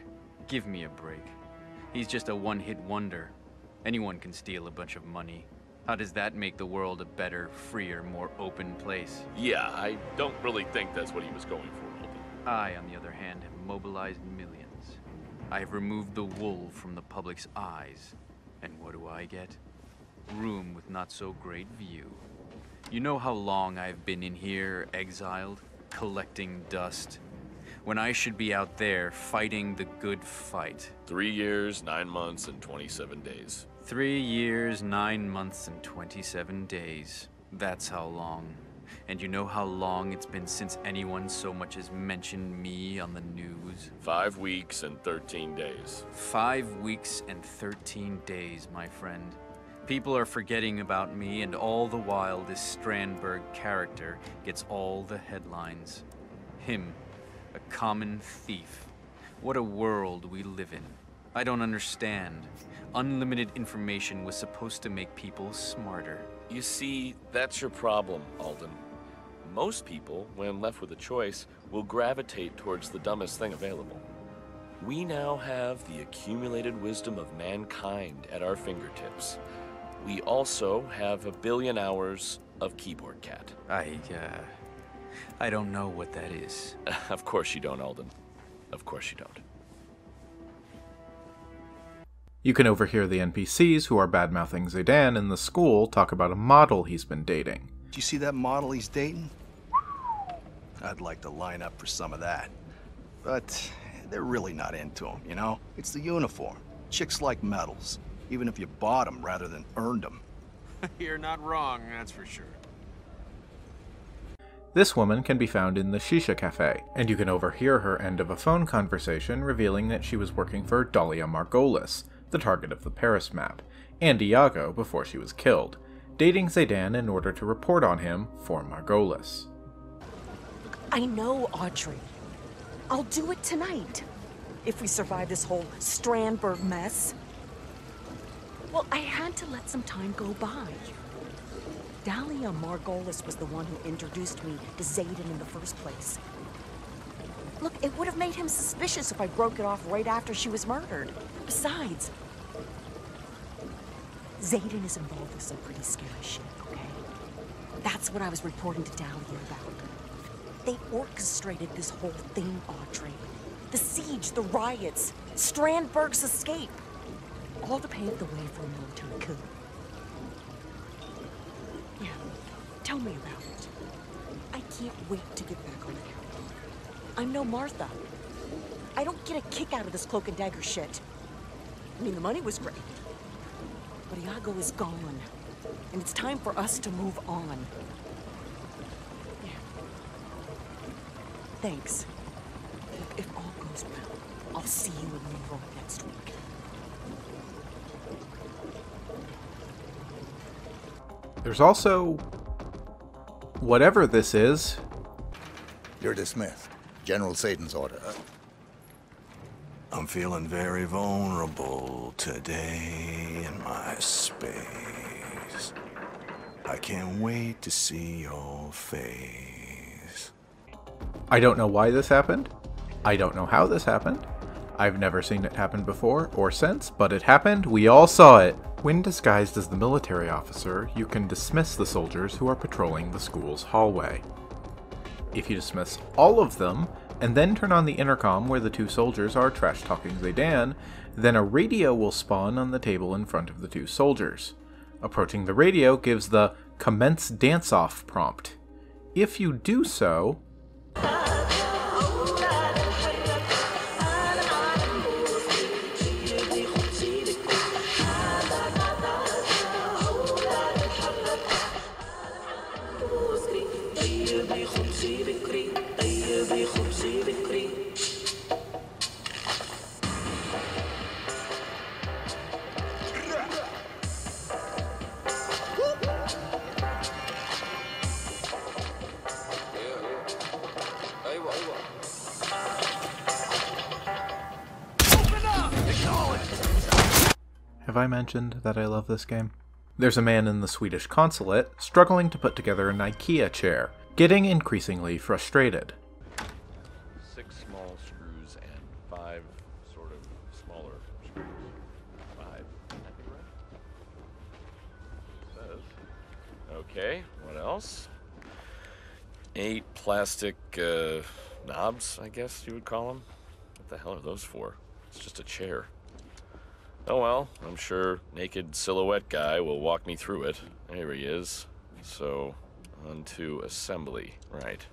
Give me a break. He's just a one-hit wonder. Anyone can steal a bunch of money. How does that make the world a better, freer, more open place? Yeah, I don't really think that's what he was going for, Alden. I, on the other hand, have mobilized millions. I have removed the wool from the public's eyes. And what do I get? Room with not so great view. You know how long I've been in here, exiled, collecting dust, when I should be out there fighting the good fight. 3 years, 9 months, and 27 days. 3 years, 9 months, and 27 days. That's how long. And you know how long it's been since anyone so much as mentioned me on the news? 5 weeks and 13 days. 5 weeks and 13 days, my friend. People are forgetting about me, and all the while this Strandberg character gets all the headlines. Him, a common thief. What a world we live in. I don't understand. Unlimited information was supposed to make people smarter. You see, that's your problem, Alden. Most people, when left with a choice, will gravitate towards the dumbest thing available. We now have the accumulated wisdom of mankind at our fingertips. We also have 1 billion hours of keyboard cat. I don't know what that is. Of course you don't, Alden. Of course you don't. You can overhear the NPCs who are bad-mouthing Zaydan in the school talk about a model he's been dating. Do you see that model he's dating? I'd like to line up for some of that. But they're really not into him, you know? It's the uniform. Chicks like medals, even if you bought them rather than earned them. You're not wrong, that's for sure. This woman can be found in the Shisha Cafe, and you can overhear her end of a phone conversation revealing that she was working for Dahlia Margolis, the target of the Paris map, and Iago before she was killed, dating Zaydan in order to report on him for Margolis. I know, Audrey. I'll do it tonight. If we survive this whole Strandberg mess. Well, I had to let some time go by. Dahlia Margolis was the one who introduced me to Zayden in the first place. Look, it would have made him suspicious if I broke it off right after she was murdered. Besides, Zayden is involved with some pretty scary shit, okay? That's what I was reporting to Dahlia about. They orchestrated this whole thing, Audrey. The siege, the riots, Strandberg's escape. All to pave the way for a military coup. Yeah, tell me about it. I can't wait to get back on the count. I'm no Martha. I don't get a kick out of this cloak and dagger shit. I mean, the money was great. But Iago is gone. And it's time for us to move on. Yeah. Thanks. Look, if all goes well, I'll see you in New York next week. There's also... whatever this is. You're dismissed. General Satan's order. I'm feeling very vulnerable today in my space. I can't wait to see your face. I don't know why this happened. I don't know how this happened. I've never seen it happen before or since, but it happened. We all saw it. When disguised as the military officer, you can dismiss the soldiers who are patrolling the school's hallway. If you dismiss all of them, and then turn on the intercom where the two soldiers are trash-talking Zaydan, then a radio will spawn on the table in front of the two soldiers. Approaching the radio gives the "Commence Dance-Off" prompt. If you do so... Have I mentioned that I love this game? There's a man in the Swedish consulate struggling to put together an IKEA chair, getting increasingly frustrated. 6 small screws and 5 sort of smaller screws. 5, I think, right? Okay, what else? 8 plastic knobs, I guess you would call them. What the hell are those for? It's just a chair. Oh well, I'm sure naked silhouette guy will walk me through it. There he is. So, on to assembly, right.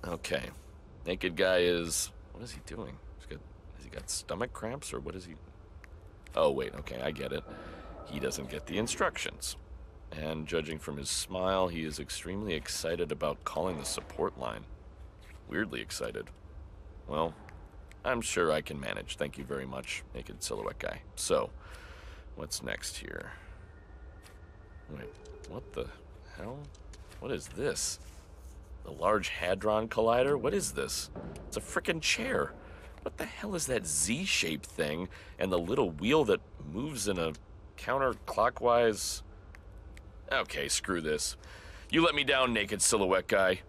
Okay. Naked guy is... What is he doing? Has he got stomach cramps, or what is he... Oh, wait, okay, I get it. He doesn't get the instructions. And judging from his smile, he is extremely excited about calling the support line. Weirdly excited. Well, I'm sure I can manage. Thank you very much, naked silhouette guy. So, what's next here? Wait, what the hell? What is this? The Large Hadron Collider? What is this? It's a frickin' chair. What the hell is that Z-shaped thing and the little wheel that moves in a counterclockwise... Okay, screw this. You let me down, naked silhouette guy.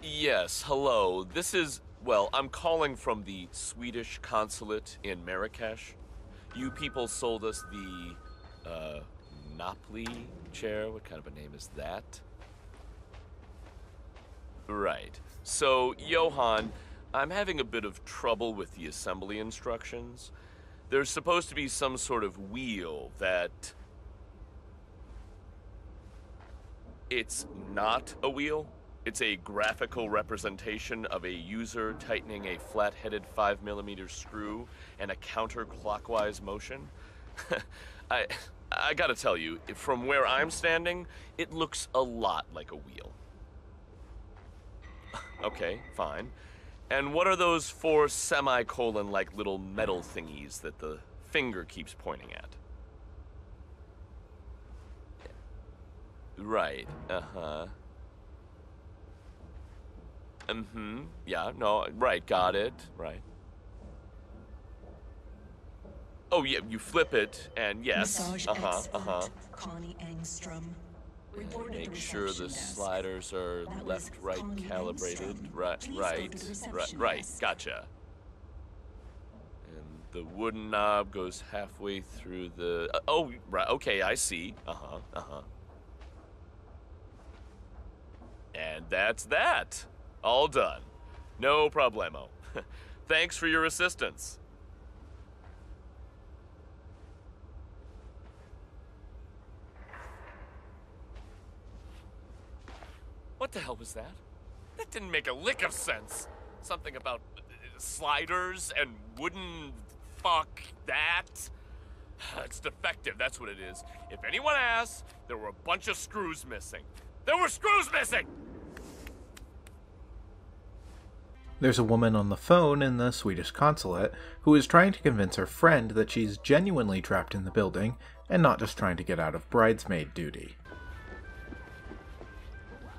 Yes, hello. This is... Well, I'm calling from the Swedish consulate in Marrakesh. You people sold us the, Napoli chair. What kind of a name is that? Right. So, Johan, I'm having a bit of trouble with the assembly instructions. There's supposed to be some sort of wheel that... It's not a wheel. It's a graphical representation of a user tightening a flat-headed 5mm screw and a counterclockwise motion. I gotta tell you, from where I'm standing, it looks a lot like a wheel. Okay, fine. And what are those 4 semicolon-like little metal thingies that the finger keeps pointing at? Right, uh-huh. Mm-hmm, yeah, no, right, got it, right. Oh, yeah, you flip it, and yes, Connie Engstrom. Make sure the sliders are left-right calibrated. Right, gotcha. And the wooden knob goes halfway through the... oh, right, okay, I see. And that's that. All done. No problemo. Thanks for your assistance. What the hell was that? That didn't make a lick of sense. Something about sliders and wooden... fuck that. It's defective, that's what it is. If anyone asks, there were a bunch of screws missing. There were screws missing! There's a woman on the phone in the Swedish consulate who is trying to convince her friend that she's genuinely trapped in the building and not just trying to get out of bridesmaid duty.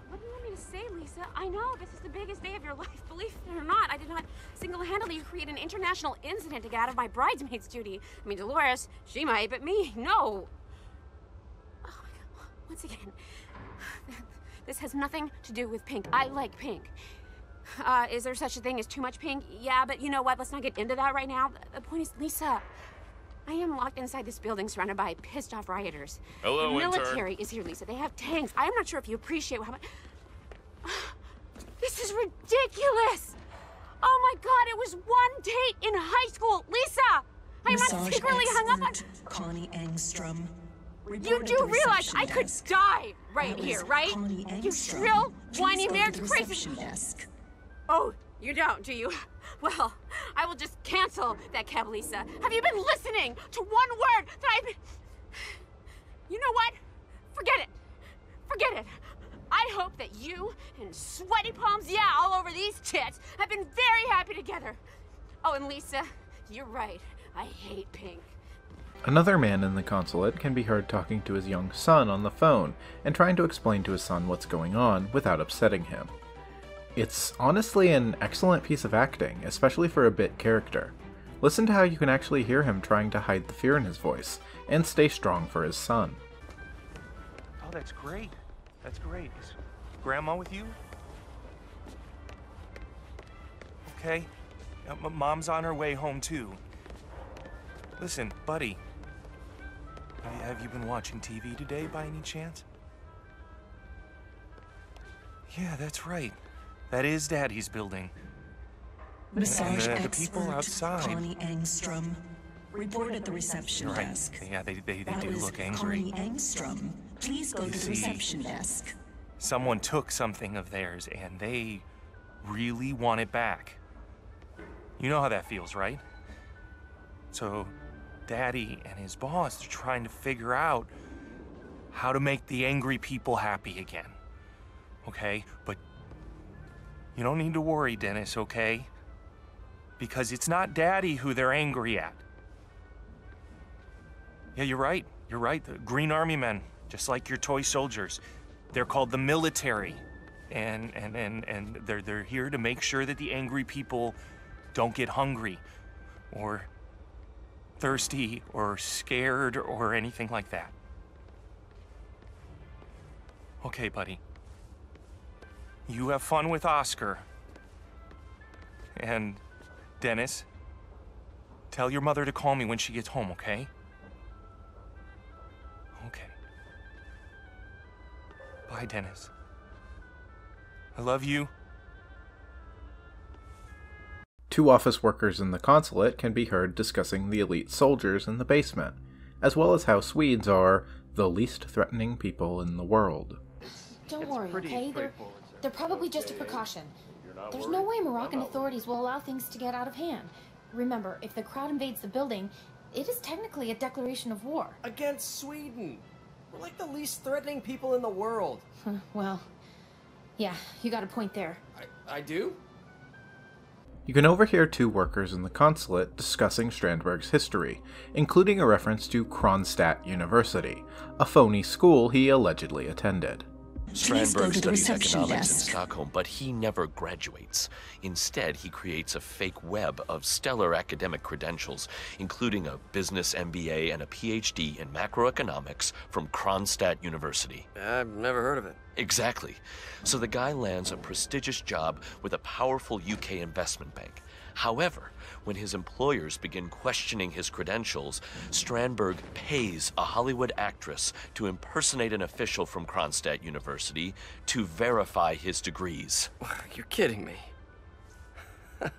What do you want me to say, Lisa? I know this is the biggest day of your life. Believe it or not, I did not single-handedly create an international incident to get out of my bridesmaid's duty. I mean, Dolores, she might, but me, no. Oh my God. Once again, this has nothing to do with pink. I like pink. Is there such a thing as too much pink? Yeah, but you know what? Let's not get into that right now. The point is, Lisa, I am locked inside this building surrounded by pissed-off rioters. Hello, the intern. military is here, Lisa. They have tanks. I am not sure if you appreciate how much... This is ridiculous! Oh my God, it was one date in high school! Lisa! I am not secretly hung up on... Connie Engstrom. You do realize I could die right here, right? You shrill, whiny marriage crazy... Oh, you don't, do you? Well, I will just cancel that cab, Lisa. Have you been listening to one word that I've been... You know what? Forget it. Forget it. I hope that you and sweaty palms, yeah, all over these tits, have been very happy together. Oh, and Lisa, you're right. I hate pink. Another man in the consulate can be heard talking to his young son on the phone and trying to explain to his son what's going on without upsetting him. It's honestly an excellent piece of acting, especially for a bit character. Listen to how you can actually hear him trying to hide the fear in his voice and stay strong for his son. Oh, that's great. That's great. Is Grandma with you? Okay. Mom's on her way home, too. Listen, buddy. Have you been watching TV today, by any chance? Yeah, that's right. That is Daddy's building. Massage And the people expert outside. Connie Engstrom. Report at the reception Right. desk. Yeah, they That do is look angry. Connie Engstrom. Please go You to the see, reception desk. Someone took something of theirs, and they really want it back. You know how that feels, right? So, Daddy and his boss are trying to figure out how to make the angry people happy again. Okay? But you don't need to worry, Dennis, okay? Because it's not Daddy who they're angry at. Yeah, you're right. You're right. The Green Army men, just like your toy soldiers, they're called the military. And they're here to make sure that the angry people don't get hungry or thirsty or scared or anything like that. Okay, buddy. You have fun with Oscar. And Dennis, tell your mother to call me when she gets home, okay? Okay. Bye, Dennis. I love you. Two office workers in the consulate can be heard discussing the elite soldiers in the basement, as well as how Swedes are the least threatening people in the world. Don't worry, okay? They're probably just a precaution. There's no way Moroccan authorities will allow things to get out of hand. Remember, if the crowd invades the building, it is technically a declaration of war. Against Sweden. We're like the least threatening people in the world. Well, yeah, you got a point there. I do? You can overhear two workers in the consulate discussing Strandberg's history, including a reference to Kronstadt University, a phony school he allegedly attended. Strandberg studies economics in Stockholm, but he never graduates. Instead, he creates a fake web of stellar academic credentials, including a business MBA and a PhD in macroeconomics from Kronstadt University. I've never heard of it. Exactly. So the guy lands a prestigious job with a powerful UK investment bank. However, when his employers begin questioning his credentials, Strandberg pays a Hollywood actress to impersonate an official from Kronstadt University to verify his degrees. You're kidding me. You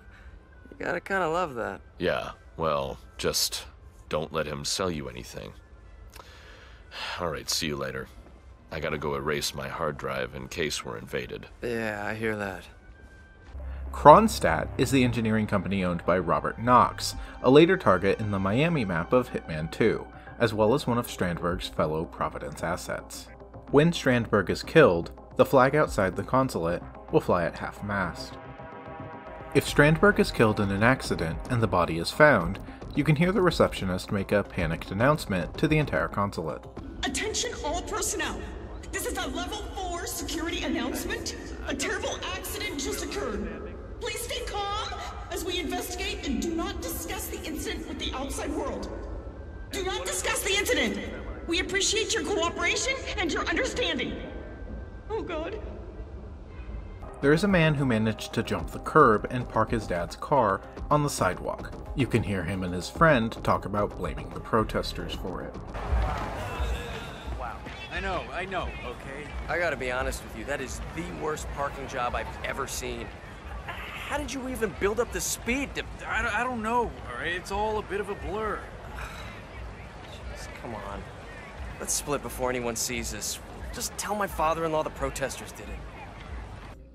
gotta kinda love that. Yeah, well, just don't let him sell you anything. Alright, see you later. I gotta go erase my hard drive in case we're invaded. Yeah, I hear that. Kronstadt is the engineering company owned by Robert Knox, a later target in the Miami map of Hitman 2, as well as one of Strandberg's fellow Providence assets. When Strandberg is killed, the flag outside the consulate will fly at half-mast. If Strandberg is killed in an accident and the body is found, you can hear the receptionist make a panicked announcement to the entire consulate. Attention all personnel. This is a level 4 security announcement. A terrible accident just occurred. Please stay calm as we investigate and do not discuss the incident with the outside world. Do not discuss the incident. We appreciate your cooperation and your understanding. Oh God. There is a man who managed to jump the curb and park his dad's car on the sidewalk. You can hear him and his friend talk about blaming the protesters for it. Wow. I know, okay? I gotta be honest with you, that is the worst parking job I've ever seen. How did you even build up the speed to... I don't know, all right? It's all a bit of a blur. Jeez, come on. Let's split before anyone sees us. Just tell my father-in-law the protesters did it.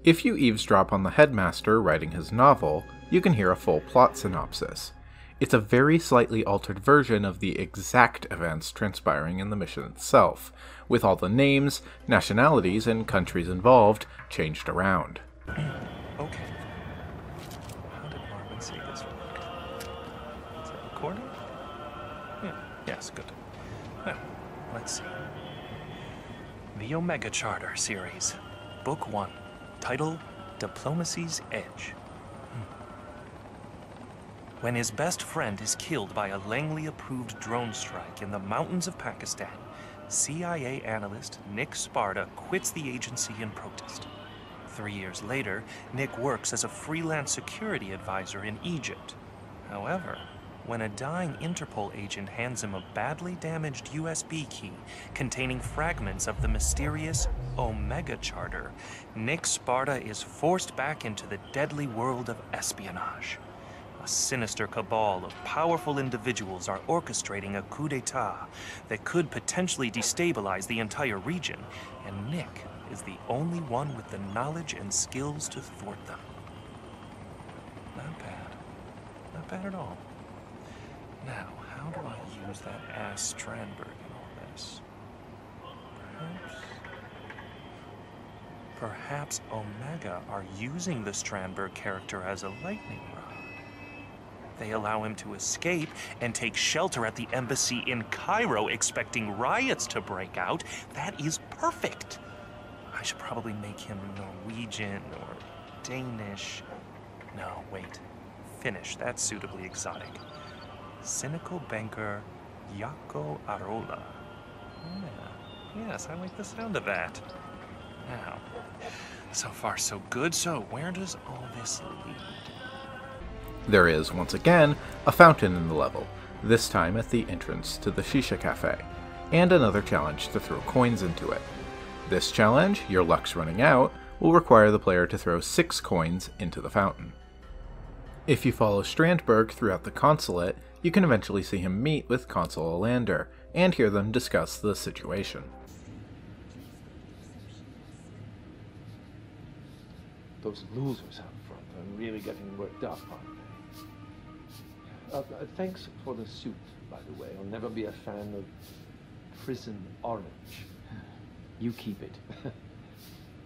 If you eavesdrop on the headmaster writing his novel, you can hear a full plot synopsis. It's a very slightly altered version of the exact events transpiring in the mission itself, with all the names, nationalities, and countries involved changed around. Okay. How did Marvin say this worked? Is it recording? Yeah. Yes, good. Well, let's see. The Omega Charter series, Book 1, title Diplomacy's Edge. When his best friend is killed by a Langley-approved drone strike in the mountains of Pakistan, CIA analyst Nick Sparta quits the agency in protest. 3 years later, Nick works as a freelance security advisor in Egypt. However, when a dying Interpol agent hands him a badly damaged USB key containing fragments of the mysterious Omega Charter, Nick Sparta is forced back into the deadly world of espionage. A sinister cabal of powerful individuals are orchestrating a coup d'etat that could potentially destabilize the entire region, and Nick is the only one with the knowledge and skills to thwart them. Not bad. Not bad at all. Now, how do I use that ass Strandberg in all this? Perhaps Omega are using the Strandberg character as a lightning rod. They allow him to escape and take shelter at the embassy in Cairo, expecting riots to break out. That is perfect. I should probably make him Norwegian or Danish. No, wait. Finnish. That's suitably exotic. Cynical banker Jaakko Arola. Yeah. Yes, I like the sound of that. Now, so far so good. So where does all this lead? There is, once again, a fountain in the level, this time at the entrance to the Shisha Cafe, and another challenge to throw coins into it. This challenge, Your Luck's Running Out, will require the player to throw 6 coins into the fountain. If you follow Strandberg throughout the consulate, you can eventually see him meet with Consul Olander, and hear them discuss the situation. Those losers out front are really getting worked up, aren't they? Thanks for the suit, by the way. I'll never be a fan of prison orange. You keep it.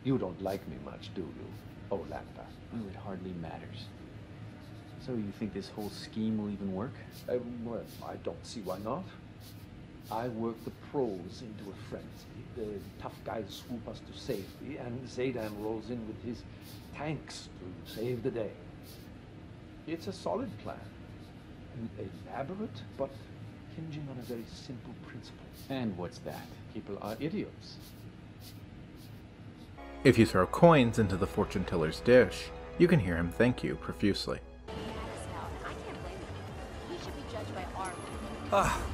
You don't like me much, do you, Olander? Oh, it hardly matters. So you think this whole scheme will even work? Well, I don't see why not. I work the pros into a frenzy. The tough guys swoop us to safety, and Zaydan rolls in with his tanks to save the day. It's a solid plan. Elaborate, but hinging on a very simple principle. And what's that? People are idiots. If you throw coins into the fortune teller's dish, you can hear him thank you profusely.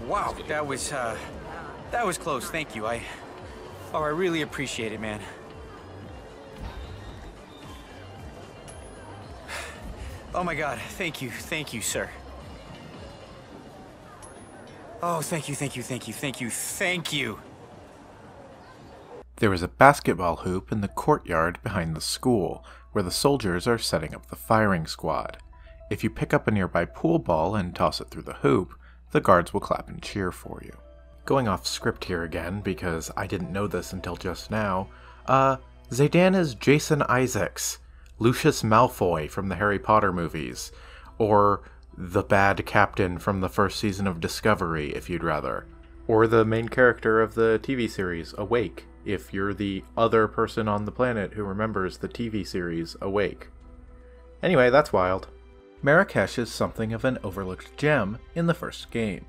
Wow, that was close. Thank you. I really appreciate it, man. Oh my God, thank you, sir. Oh, thank you. There is a basketball hoop in the courtyard behind the school, where the soldiers are setting up the firing squad. If you pick up a nearby pool ball and toss it through the hoop, the guards will clap and cheer for you. Going off script here again, because I didn't know this until just now, Zaydan is Jason Isaacs, Lucius Malfoy from the Harry Potter movies, or the bad captain from the first season of Discovery, if you'd rather, or the main character of the TV series Awake, if you're the other person on the planet who remembers the TV series Awake. Anyway, that's wild. Marrakesh is something of an overlooked gem in the first game.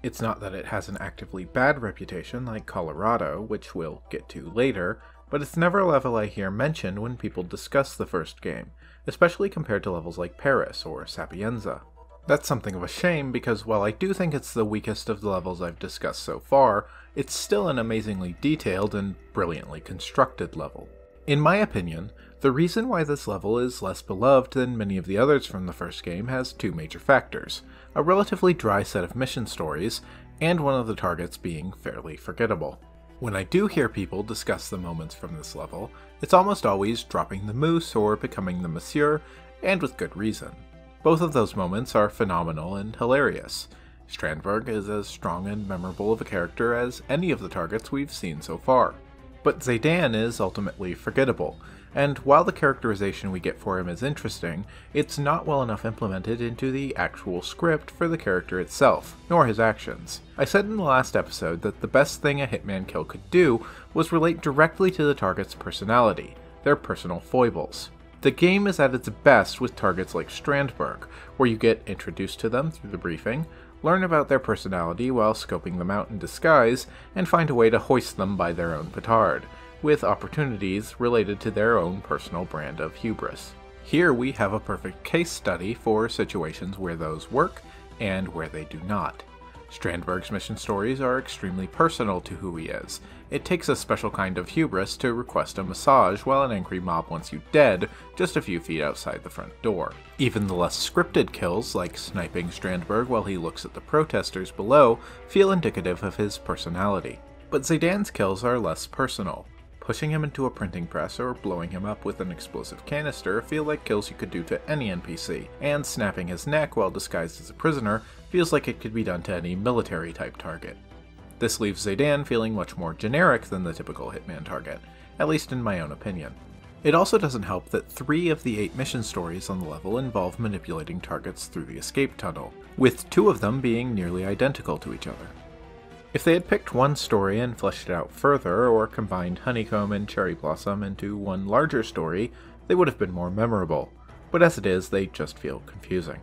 It's not that it has an actively bad reputation like Colorado, which we'll get to later, but it's never a level I hear mentioned when people discuss the first game, especially compared to levels like Paris or Sapienza. That's something of a shame because while I do think it's the weakest of the levels I've discussed so far, it's still an amazingly detailed and brilliantly constructed level. In my opinion, the reason why this level is less beloved than many of the others from the first game has 2 major factors: a relatively dry set of mission stories, and one of the targets being fairly forgettable. When I do hear people discuss the moments from this level, it's almost always dropping the moose or becoming the monsieur, and with good reason. Both of those moments are phenomenal and hilarious. Strandberg is as strong and memorable of a character as any of the targets we've seen so far. But Zaydan is ultimately forgettable, and while the characterization we get for him is interesting, it's not well enough implemented into the actual script for the character itself, nor his actions. I said in the last episode that the best thing a hitman kill could do was relate directly to the target's personality, their personal foibles. The game is at its best with targets like Strandberg, where you get introduced to them through the briefing, learn about their personality while scoping them out in disguise, and find a way to hoist them by their own petard. with opportunities related to their own personal brand of hubris. Here we have a perfect case study for situations where those work and where they do not. Strandberg's mission stories are extremely personal to who he is. It takes a special kind of hubris to request a massage while an angry mob wants you dead just a few feet outside the front door. Even the less scripted kills, like sniping Strandberg while he looks at the protesters below, feel indicative of his personality. But Zaydan's kills are less personal. Pushing him into a printing press or blowing him up with an explosive canister feel like kills you could do to any NPC, and snapping his neck while disguised as a prisoner feels like it could be done to any military-type target. This leaves Zaydan feeling much more generic than the typical Hitman target, at least in my own opinion. It also doesn't help that 3 of the 8 mission stories on the level involve manipulating targets through the escape tunnel, with 2 of them being nearly identical to each other. If they had picked one story and fleshed it out further, or combined Honeycomb and Cherry Blossom into one larger story, they would have been more memorable, but as it is, they just feel confusing.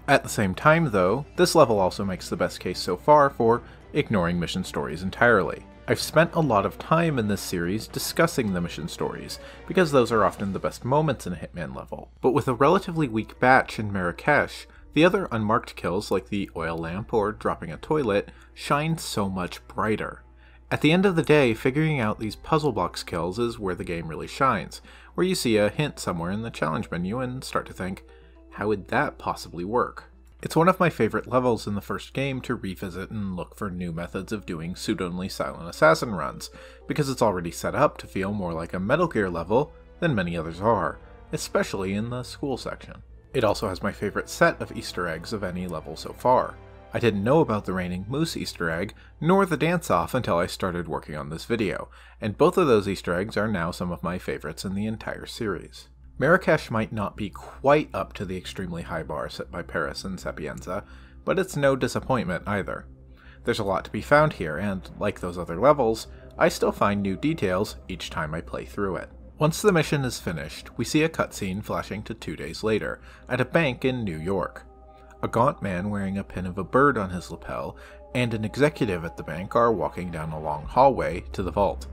At the same time though, this level also makes the best case so far for ignoring mission stories entirely. I've spent a lot of time in this series discussing the mission stories, because those are often the best moments in a Hitman level, but with a relatively weak batch in Marrakesh, the other unmarked kills like the oil lamp or dropping a toilet shine so much brighter. At the end of the day, figuring out these puzzle box kills is where the game really shines, where you see a hint somewhere in the challenge menu and start to think, how would that possibly work? It's one of my favorite levels in the first game to revisit and look for new methods of doing pseudo-only silent assassin runs, because it's already set up to feel more like a Metal Gear level than many others are, especially in the school section. It also has my favorite set of Easter eggs of any level so far. I didn't know about the Raining Moose Easter egg, nor the dance-off until I started working on this video, and both of those Easter eggs are now some of my favorites in the entire series. Marrakesh might not be quite up to the extremely high bar set by Paris and Sapienza, but it's no disappointment either. There's a lot to be found here, and like those other levels, I still find new details each time I play through it. Once the mission is finished, we see a cutscene flashing to 2 days later, at a bank in New York. A gaunt man wearing a pin of a bird on his lapel and an executive at the bank are walking down a long hallway to the vault.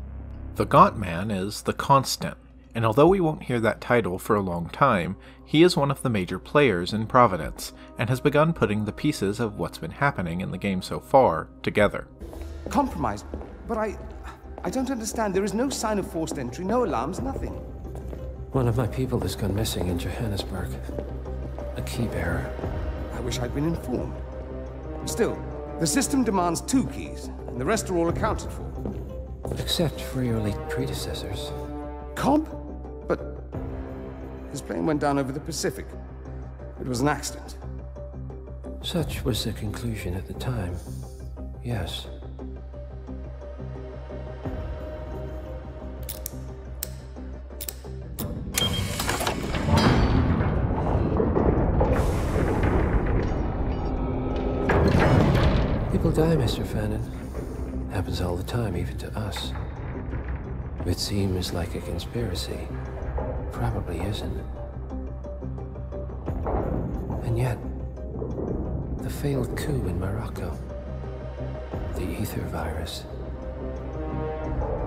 The gaunt man is the Constant, and although we won't hear that title for a long time, he is one of the major players in Providence, and has begun putting the pieces of what's been happening in the game so far together. Compromised? But I don't understand. There is no sign of forced entry, no alarms, nothing. One of my people has gone missing in Johannesburg. A key bearer. I wish I'd been informed. Still, the system demands 2 keys, and the rest are all accounted for. Except for your late predecessors. Comp? But his plane went down over the Pacific. It was an accident. Such was the conclusion at the time. Yes. People die, Mr. Fannin. Happens all the time, even to us. It seems like a conspiracy. Probably isn't. And yet, the failed coup in Morocco, the ether virus.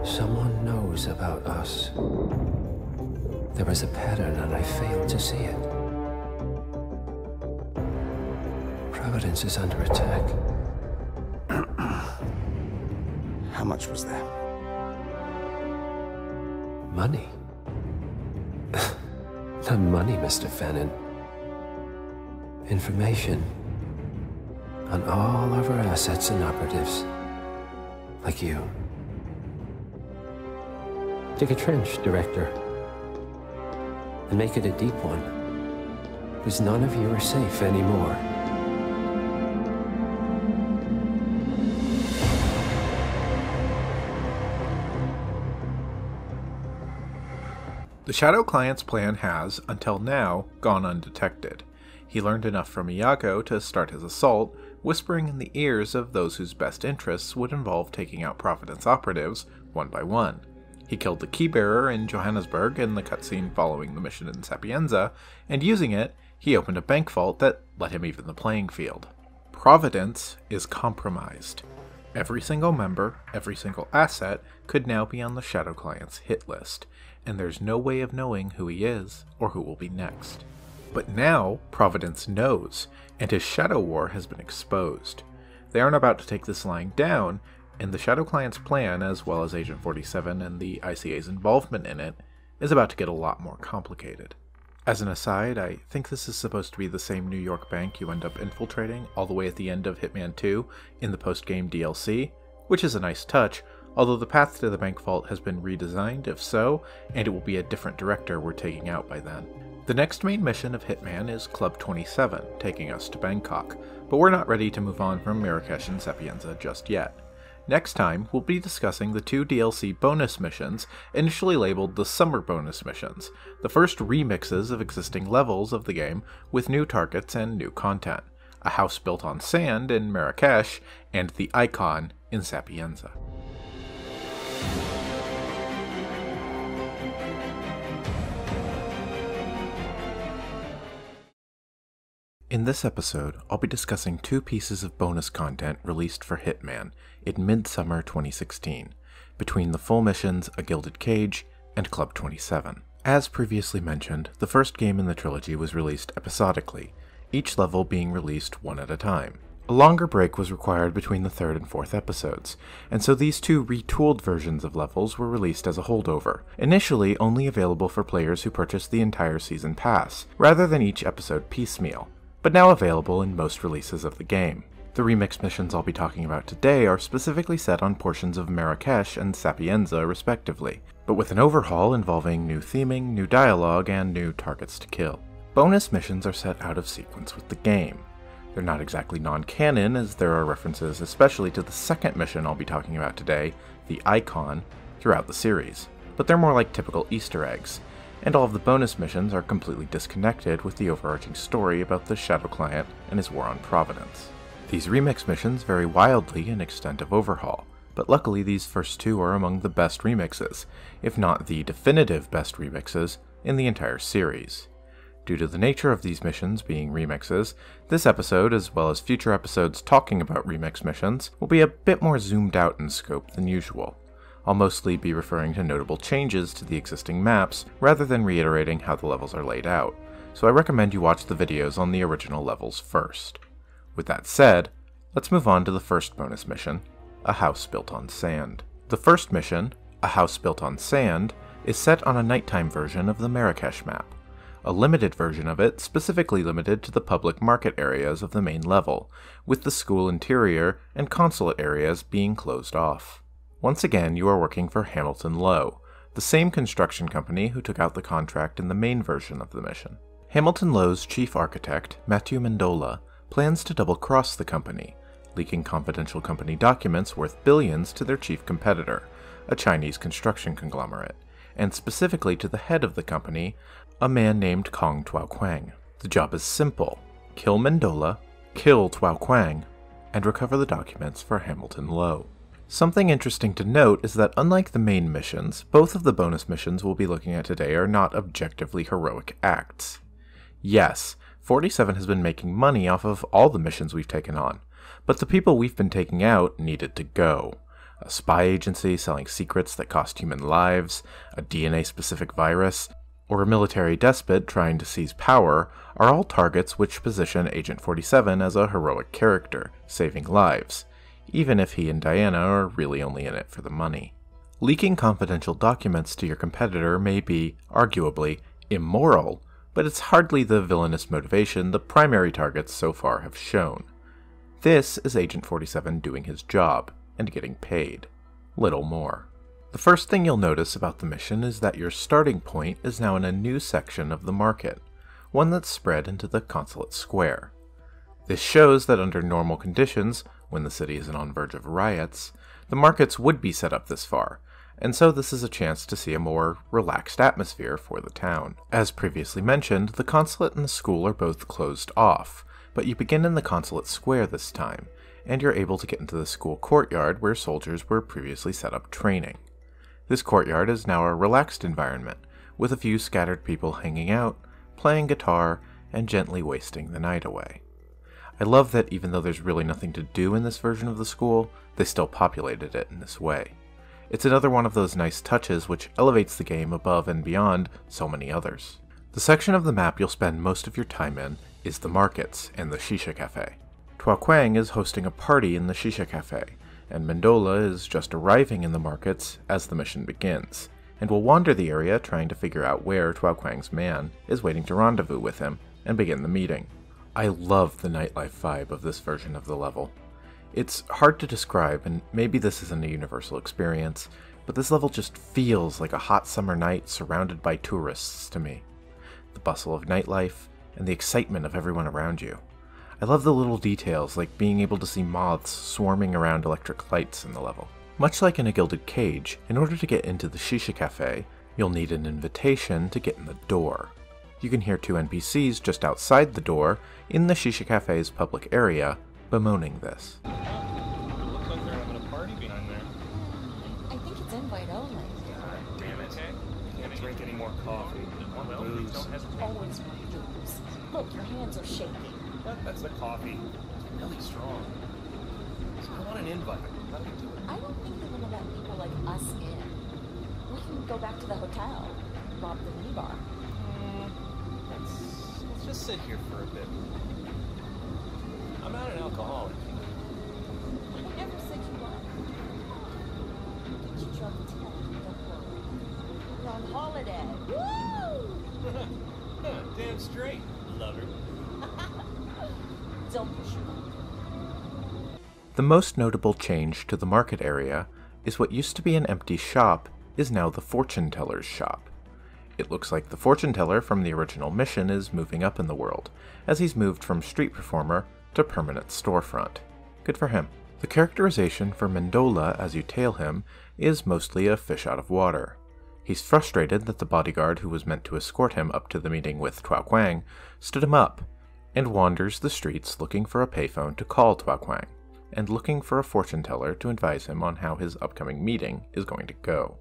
Someone knows about us. There was a pattern and I failed to see it. Providence is under attack. How much was there? Money? Not money, Mr. Fannin. Information on all of our assets and operatives. Like you. Dig a trench, Director. And make it a deep one. Because none of you are safe anymore. The Shadow Client's plan has, until now, gone undetected. He learned enough from Iago to start his assault, whispering in the ears of those whose best interests would involve taking out Providence operatives, one by one. He killed the keybearer in Johannesburg in the cutscene following the mission in Sapienza, and using it, he opened a bank vault that let him even the playing field. Providence is compromised. Every single member, every single asset, could now be on the Shadow Client's hit list, and there's no way of knowing who he is or who will be next. But now, Providence knows, and his Shadow War has been exposed. They aren't about to take this lying down, and the Shadow Client's plan, as well as Agent 47 and the ICA's involvement in it, is about to get a lot more complicated. As an aside, I think this is supposed to be the same New York bank you end up infiltrating all the way at the end of Hitman 2 in the post-game DLC, which is a nice touch, although the path to the bank vault has been redesigned if so, and it will be a different director we're taking out by then. The next main mission of Hitman is Club 27, taking us to Bangkok, but we're not ready to move on from Marrakesh and Sapienza just yet. Next time, we'll be discussing the 2 DLC bonus missions, initially labeled the Summer Bonus Missions, the first remixes of existing levels of the game with new targets and new content, a house built on sand in Marrakesh, and the Icon in Sapienza. In this episode, I'll be discussing 2 pieces of bonus content released for Hitman in midsummer 2016, between the full missions A Gilded Cage and Club 27. As previously mentioned, the first game in the trilogy was released episodically, each level being released one at a time. A longer break was required between the 3rd and 4th episodes, and so these 2 retooled versions of levels were released as a holdover, initially only available for players who purchased the entire season pass, rather than each episode piecemeal, but now available in most releases of the game. The remix missions I'll be talking about today are specifically set on portions of Marrakesh and Sapienza respectively, but with an overhaul involving new theming, new dialogue, and new targets to kill. Bonus missions are set out of sequence with the game. They're not exactly non-canon, as there are references especially to the second mission I'll be talking about today, the Icon, throughout the series, but they're more like typical Easter eggs, and all of the bonus missions are completely disconnected with the overarching story about the Shadow Client and his war on Providence. These remix missions vary wildly in extent of overhaul, but luckily these first 2 are among the best remixes, if not the definitive best remixes, in the entire series. Due to the nature of these missions being remixes, this episode, as well as future episodes talking about remix missions, will be a bit more zoomed out in scope than usual. I'll mostly be referring to notable changes to the existing maps, rather than reiterating how the levels are laid out, so I recommend you watch the videos on the original levels first. With that said, let's move on to the first bonus mission, A House Built on Sand. The first mission, A House Built on Sand, is set on a nighttime version of the Marrakesh map, a limited version of it specifically limited to the public market areas of the main level, with the school interior and consulate areas being closed off. Once again, you are working for Hamilton Lowe, the same construction company who took out the contract in the main version of the mission. Hamilton Lowe's chief architect, Matthew Mendola, plans to double-cross the company, leaking confidential company documents worth billions to their chief competitor, a Chinese construction conglomerate, and specifically to the head of the company, a man named Kong Tuao Quang. The job is simple: kill Mendola, kill Tuao Quang, and recover the documents for Hamilton Lowe. Something interesting to note is that unlike the main missions, both of the bonus missions we'll be looking at today are not objectively heroic acts. Yes, 47 has been making money off of all the missions we've taken on, but the people we've been taking out needed to go. A spy agency selling secrets that cost human lives, a DNA-specific virus, or a military despot trying to seize power are all targets which position Agent 47 as a heroic character, saving lives, even if he and Diana are really only in it for the money. Leaking confidential documents to your competitor may be, arguably, immoral, but it's hardly the villainous motivation the primary targets so far have shown. This is Agent 47 doing his job, and getting paid. Little more. The first thing you'll notice about the mission is that your starting point is now in a new section of the market, one that's spread into the consulate square. This shows that under normal conditions, when the city isn't on verge of riots, the markets would be set up this far, and so this is a chance to see a more relaxed atmosphere for the town. As previously mentioned, the consulate and the school are both closed off, but you begin in the consulate square this time, and you're able to get into the school courtyard where soldiers were previously set up training. This courtyard is now a relaxed environment, with a few scattered people hanging out, playing guitar, and gently wasting the night away. I love that even though there's really nothing to do in this version of the school, they still populated it in this way. It's another one of those nice touches which elevates the game above and beyond so many others. The section of the map you'll spend most of your time in is the markets and the Shisha Cafe. Tua Quang is hosting a party in the Shisha Cafe, and Mendola is just arriving in the markets as the mission begins, and will wander the area trying to figure out where Tua Quang's man is waiting to rendezvous with him and begin the meeting. I love the nightlife vibe of this version of the level. It's hard to describe, and maybe this isn't a universal experience, but this level just feels like a hot summer night surrounded by tourists to me. The bustle of nightlife, and the excitement of everyone around you. I love the little details, like being able to see moths swarming around electric lights in the level. Much like in a Gilded Cage, in order to get into the Shisha Cafe, you'll need an invitation to get in the door. You can hear 2 NPCs just outside the door in the Shisha Cafe's public area bemoaning this. Looks like they're having a party behind there. I think it's invite only. God damn it. Can't drink any more coffee. Booze. Always want booze. Look, your hands are shaking. That's the coffee. Really strong. I want an invite. How do we do it? I don't think they're gonna let people like us in. We can go back to the hotel, rob the minibar. Let's just sit here for a bit. I'm not an alcoholic. I never said you were. You drunk today, don't worry. We're on holiday. Woo! Damn straight, lover. Don't push your luck. The most notable change to the market area is what used to be an empty shop is now the fortune teller's shop. It looks like the fortune teller from the original mission is moving up in the world, as he's moved from street performer to permanent storefront. Good for him. The characterization for Mendola as you tail him is mostly a fish out of water. He's frustrated that the bodyguard who was meant to escort him up to the meeting with Tua Quang stood him up, and wanders the streets looking for a payphone to call Tua Quang, and looking for a fortune teller to advise him on how his upcoming meeting is going to go.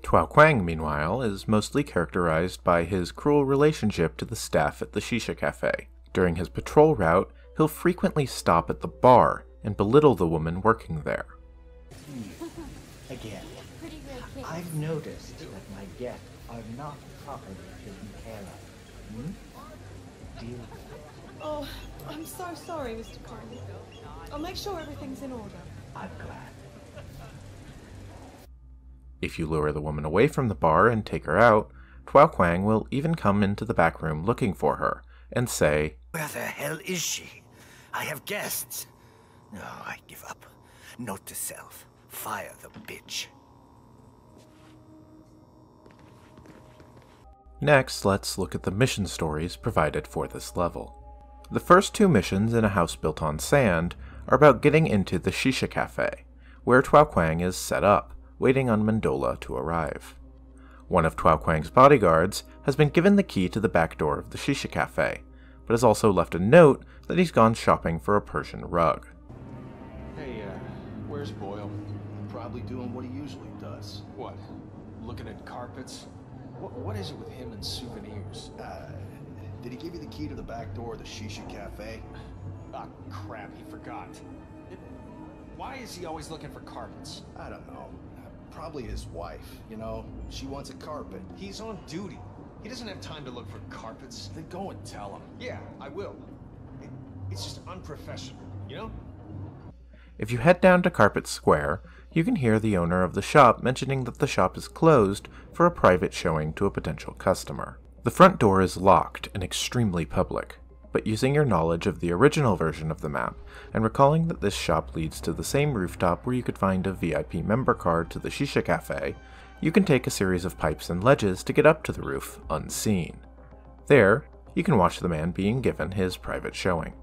Tua Quang, meanwhile, is mostly characterized by his cruel relationship to the staff at the Shisha Cafe. During his patrol route, he'll frequently stop at the bar and belittle the woman working there. Again, I've noticed that my guests are not properly taken care of. Deal with it. Oh, I'm so sorry, Mr. Carney. I'll make sure everything's in order. I'm glad. If you lure the woman away from the bar and take her out, Tua Quang will even come into the back room looking for her and say, "Where the hell is she? I have guests." No, I give up. Note to self. Fire the bitch. Next, let's look at the mission stories provided for this level. The first 2 missions in a house built on sand are about getting into the Shisha Cafe, where Tua Quang is set up, waiting on Mendola to arrive. One of Tua Quang's bodyguards has been given the key to the back door of the Shisha Cafe, but has also left a note that he's gone shopping for a Persian rug. Hey, where's Boyle? Probably doing what he usually does. What? Looking at carpets? What is it with him and souvenirs? Did he give you the key to the back door of the Shisha Cafe? Ah, crap, he forgot. Why is he always looking for carpets? I don't know. Probably his wife, you know? She wants a carpet. He's on duty. He doesn't have time to look for carpets. Then go and tell him. Yeah, I will. It's just unprofessional, you know? If you head down to Carpet Square, you can hear the owner of the shop mentioning that the shop is closed for a private showing to a potential customer. The front door is locked and extremely public, but using your knowledge of the original version of the map, and recalling that this shop leads to the same rooftop where you could find a VIP member card to the Shisha Cafe, you can take a series of pipes and ledges to get up to the roof unseen. There, you can watch the man being given his private showing.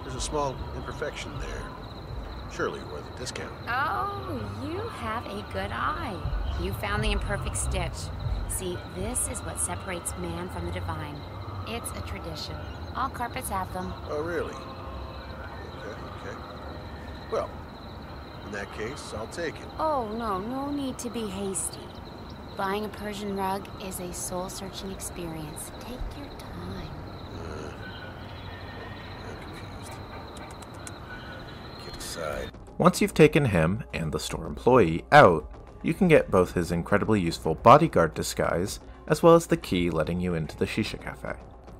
There's a small imperfection there. Surely worth a discount. Oh, you have a good eye. You found the imperfect stitch. See, this is what separates man from the divine. It's a tradition. All carpets have them. Oh, really? Okay. Well, in that case, I'll take it. Oh, no need to be hasty. Buying a Persian rug is a soul-searching experience. Take your time. I'm confused. Get aside. Once you've taken him, and the store employee, out, you can get both his incredibly useful bodyguard disguise, as well as the key letting you into the Shisha Cafe.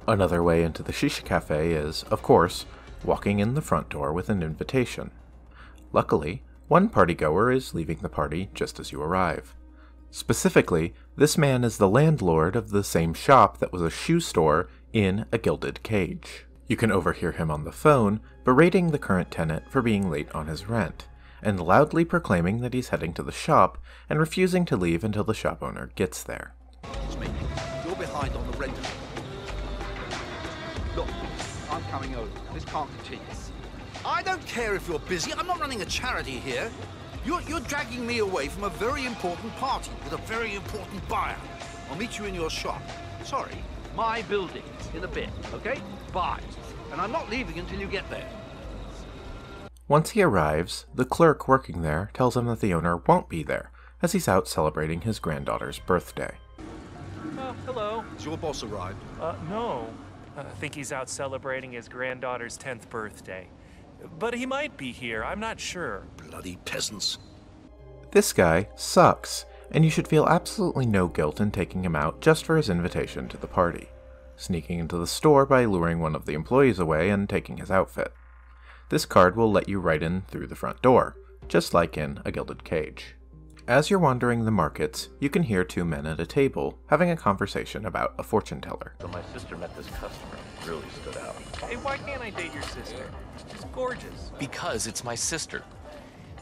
Another way into the Shisha Cafe is, of course, walking in the front door with an invitation. Luckily, one partygoer is leaving the party just as you arrive. Specifically, this man is the landlord of the same shop that was a shoe store in a Gilded Cage. You can overhear him on the phone berating the current tenant for being late on his rent, and loudly proclaiming that he's heading to the shop and refusing to leave until the shop owner gets there. It's me. You're behind on the rent. Look, I'm coming over. This can't continue. I don't care if you're busy. I'm not running a charity here. You're dragging me away from a very important party with a very important buyer. I'll meet you in your shop. Sorry, my building. In a bit, okay? Bye. And I'm not leaving until you get there. Once he arrives, the clerk working there tells him that the owner won't be there, as he's out celebrating his granddaughter's birthday. Hello. Has your boss arrived? No. I think he's out celebrating his granddaughter's 10th birthday. But he might be here, I'm not sure. Bloody peasants. This guy sucks, and you should feel absolutely no guilt in taking him out just for his invitation to the party, sneaking into the store by luring one of the employees away and taking his outfit. This card will let you right in through the front door, just like in a Gilded Cage. As you're wandering the markets, you can hear two men at a table having a conversation about a fortune teller. So my sister met this customer. Really stood out. Hey, why can't I date your sister? She's gorgeous. Because it's my sister.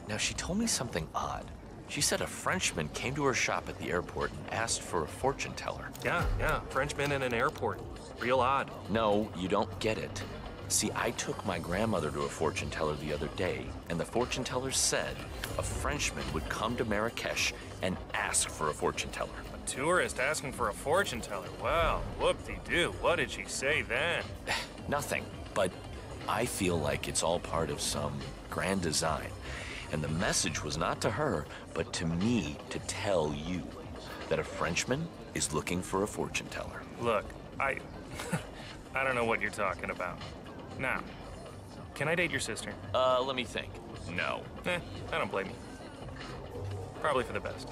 Now, she told me something odd. She said a Frenchman came to her shop at the airport and asked for a fortune teller. Yeah, Frenchman in an airport. Real odd. No, you don't get it. See, I took my grandmother to a fortune teller the other day, and the fortune teller said a Frenchman would come to Marrakesh and ask for a fortune teller. A tourist asking for a fortune teller? Well, whoop-de-doo. What did she say then? Nothing, but I feel like it's all part of some grand design. And the message was not to her, but to me to tell you that a Frenchman is looking for a fortune teller. Look, I don't know what you're talking about. Now, can I date your sister? Let me think. No. I don't blame you. Probably for the best.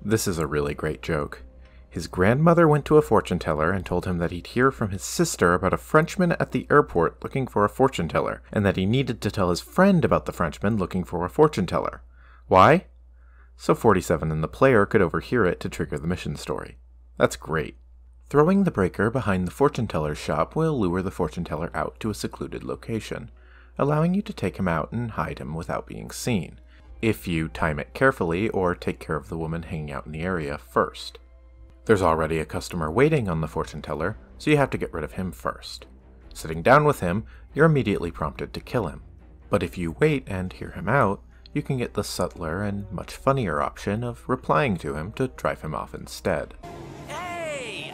This is a really great joke. His grandmother went to a fortune teller and told him that he'd hear from his sister about a Frenchman at the airport looking for a fortune teller, and that he needed to tell his friend about the Frenchman looking for a fortune teller. Why? So 47 and the player could overhear it to trigger the mission story. That's great. Throwing the breaker behind the fortune teller's shop will lure the fortune teller out to a secluded location, allowing you to take him out and hide him without being seen, if you time it carefully or take care of the woman hanging out in the area first. There's already a customer waiting on the fortune teller, so you have to get rid of him first. Sitting down with him, you're immediately prompted to kill him. But if you wait and hear him out, you can get the subtler and much funnier option of replying to him to drive him off instead. Hey!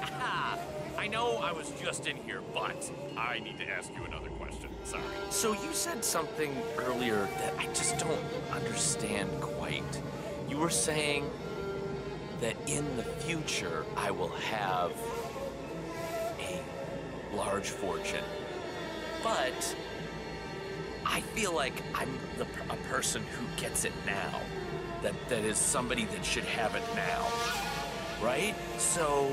I know I was just in here, but I need to ask you another question. Sorry. So you said something earlier that I just don't understand quite. You were saying that in the future I will have a large fortune, but I feel like I'm a person who gets it now. That is somebody that should have it now, right? So,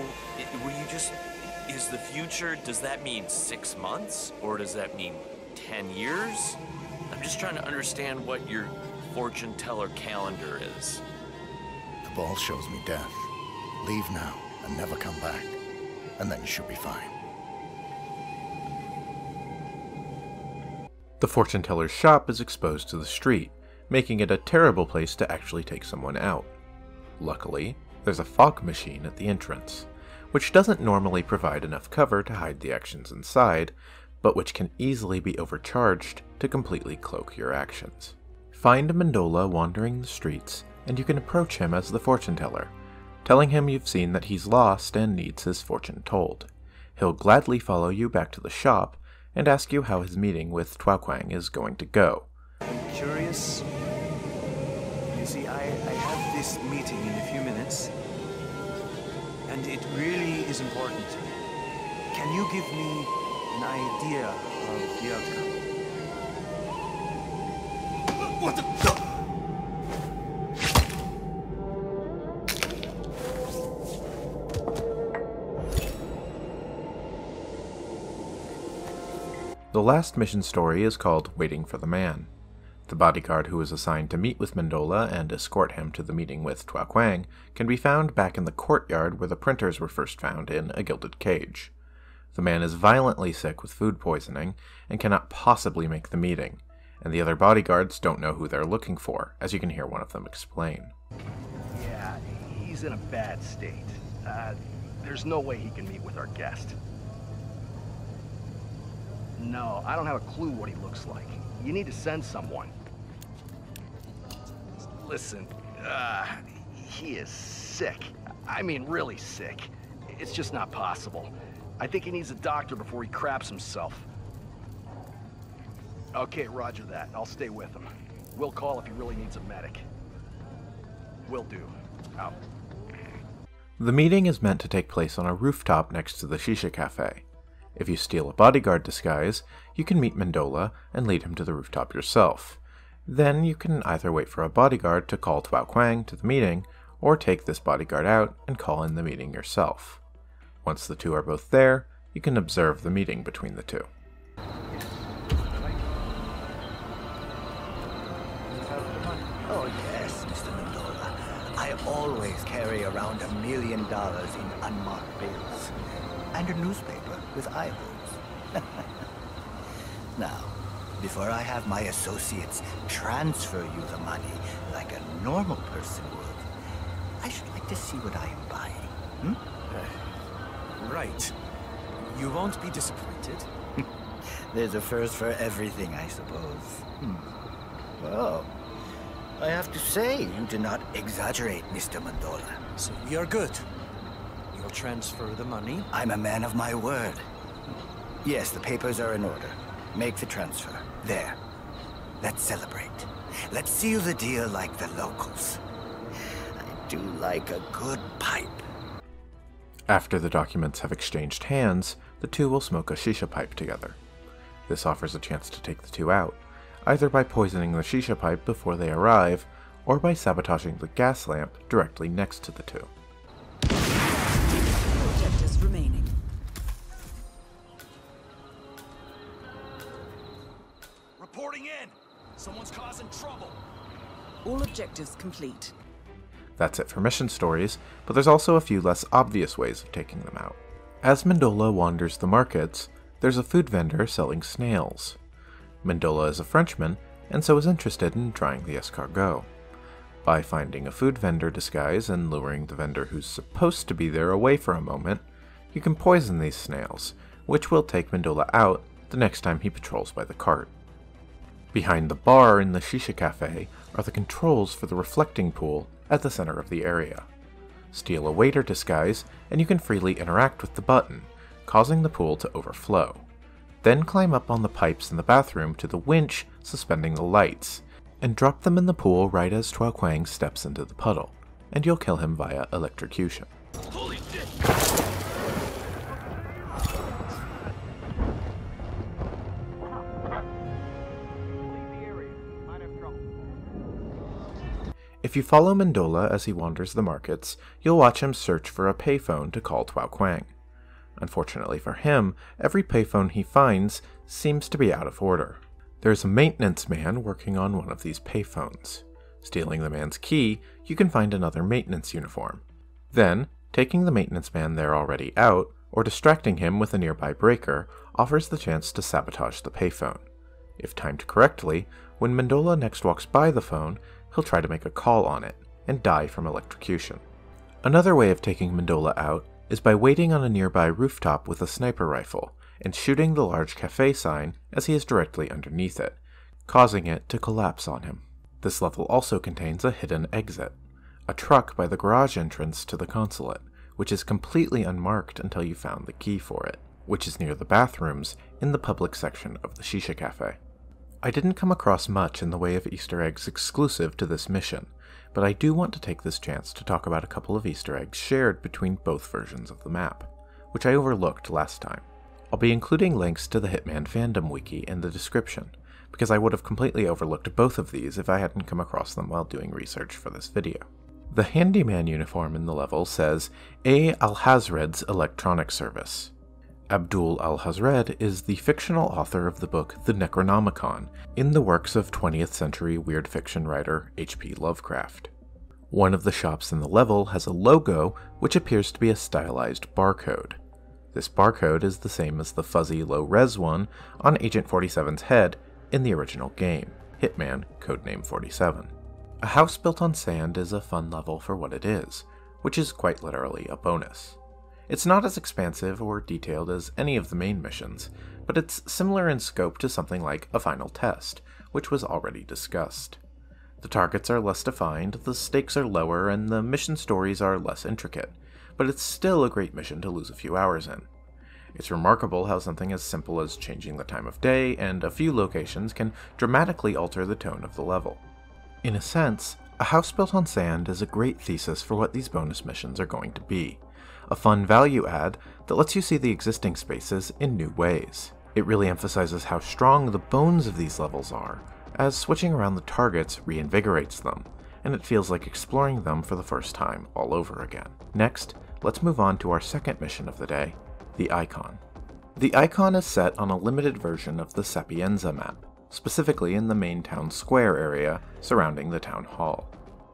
were you just, is the future, does that mean 6 months? Or does that mean 10 years? I'm just trying to understand what your fortune teller calendar is. The ball shows me death. Leave now and never come back, and then you should be fine. The fortune teller's shop is exposed to the street, making it a terrible place to actually take someone out. Luckily, there's a fog machine at the entrance, which doesn't normally provide enough cover to hide the actions inside, but which can easily be overcharged to completely cloak your actions. Find Mandola wandering the streets, and you can approach him as the fortune teller, telling him you've seen that he's lost and needs his fortune told. He'll gladly follow you back to the shop and ask you how his meeting with Tuaquang is going to go. I'm curious. You see, I have this meeting in a few minutes, and it really is important to me. Can you give me an idea of the outcome? What the... The last mission story is called Waiting for the Man. The bodyguard who is assigned to meet with Mendola and escort him to the meeting with Tua Quang can be found back in the courtyard where the printers were first found in a gilded cage. The man is violently sick with food poisoning and cannot possibly make the meeting, and the other bodyguards don't know who they're looking for, as you can hear one of them explain. Yeah, he's in a bad state. There's no way he can meet with our guest. No, I don't have a clue what he looks like. You need to send someone. Listen, he is sick. I mean, really sick. It's just not possible. I think he needs a doctor before he craps himself. Okay, roger that. I'll stay with him. We'll call if he really needs a medic. Will do. Out. The meeting is meant to take place on a rooftop next to the Shisha Cafe. If you steal a bodyguard disguise, you can meet Mendola and lead him to the rooftop yourself. Then you can either wait for a bodyguard to call Tua Quang to the meeting, or take this bodyguard out and call in the meeting yourself. Once the two are both there, you can observe the meeting between the two. Oh yes, Mr. Mendola. I always carry around $1 million in unmarked bills. And a newspaper with eye holes. Now, before I have my associates transfer you the money like a normal person would, I should like to see what I am buying. Right. You won't be disappointed. There's a first for everything, I suppose. Well, I have to say, you do not exaggerate, Mr. Mendola. So we are good. You'll transfer the money? I'm a man of my word. Yes, the papers are in order. Make the transfer. There. Let's celebrate. Let's seal the deal like the locals. I do like a good pipe. After the documents have exchanged hands, the two will smoke a shisha pipe together. This offers a chance to take the two out, either by poisoning the shisha pipe before they arrive, or by sabotaging the gas lamp directly next to the two. Objectives remaining. Reporting in! Someone's causing trouble! All objectives complete. That's it for mission stories, but there's also a few less obvious ways of taking them out. As Mendola wanders the markets, there's a food vendor selling snails. Mendola is a Frenchman, and so is interested in trying the escargot. By finding a food vendor disguise and luring the vendor who's supposed to be there away for a moment, you can poison these snails, which will take Mendola out the next time he patrols by the cart. Behind the bar in the Shisha Cafe are the controls for the reflecting pool at the center of the area. Steal a waiter disguise, and you can freely interact with the button, causing the pool to overflow. Then climb up on the pipes in the bathroom to the winch suspending the lights, and drop them in the pool right as Tua Quang steps into the puddle, and you'll kill him via electrocution. Holy shit! If you follow Mendola as he wanders the markets, you'll watch him search for a payphone to call Tua Quang. Unfortunately for him, every payphone he finds seems to be out of order. There's a maintenance man working on one of these payphones. Stealing the man's key, you can find another maintenance uniform. Then, taking the maintenance man there already out, or distracting him with a nearby breaker, offers the chance to sabotage the payphone. If timed correctly, when Mendola next walks by the phone, he'll try to make a call on it, and die from electrocution. Another way of taking Mendola out is by waiting on a nearby rooftop with a sniper rifle, and shooting the large cafe sign as he is directly underneath it, causing it to collapse on him. This level also contains a hidden exit, a truck by the garage entrance to the consulate, which is completely unmarked until you found the key for it, which is near the bathrooms in the public section of the Shisha Cafe. I didn't come across much in the way of Easter eggs exclusive to this mission, but I do want to take this chance to talk about a couple of Easter eggs shared between both versions of the map, which I overlooked last time. I'll be including links to the Hitman Fandom Wiki in the description, because I would have completely overlooked both of these if I hadn't come across them while doing research for this video. The handyman uniform in the level says A. Al-Hazred's Electronic Service. Abdul al-Hazred is the fictional author of the book The Necronomicon, in the works of 20th century weird fiction writer H.P. Lovecraft. One of the shops in the level has a logo which appears to be a stylized barcode. This barcode is the same as the fuzzy low-res one on Agent 47's head in the original game, Hitman Codename 47. A House Built on Sand is a fun level for what it is, which is quite literally a bonus. It's not as expansive or detailed as any of the main missions, but it's similar in scope to something like a final test, which was already discussed. The targets are less defined, the stakes are lower, and the mission stories are less intricate, but it's still a great mission to lose a few hours in. It's remarkable how something as simple as changing the time of day and a few locations can dramatically alter the tone of the level. In a sense, A House Built on Sand is a great thesis for what these bonus missions are going to be. A fun value add that lets you see the existing spaces in new ways. It really emphasizes how strong the bones of these levels are, as switching around the targets reinvigorates them, and it feels like exploring them for the first time all over again. Next, let's move on to our second mission of the day, the Icon. The Icon is set on a limited version of the Sapienza map, specifically in the main town square area surrounding the town hall.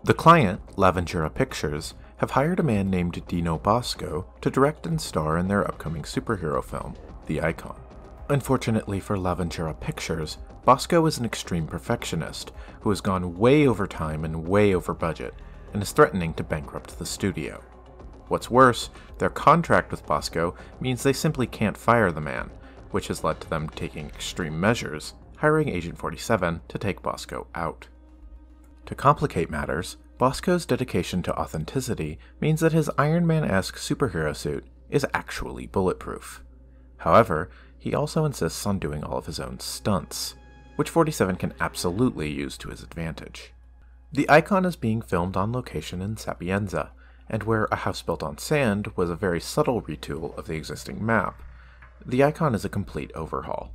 The client, L'Aventura Pictures, have hired a man named Dino Bosco to direct and star in their upcoming superhero film, The Icon. Unfortunately for L'Aventura Pictures, Bosco is an extreme perfectionist who has gone way over time and way over budget, and is threatening to bankrupt the studio. What's worse, their contract with Bosco means they simply can't fire the man, which has led to them taking extreme measures, hiring Agent 47 to take Bosco out. To complicate matters, Bosco's dedication to authenticity means that his Iron Man-esque superhero suit is actually bulletproof. However, he also insists on doing all of his own stunts, which 47 can absolutely use to his advantage. The Icon is being filmed on location in Sapienza, and where A House Built on Sand was a very subtle retool of the existing map, the Icon is a complete overhaul.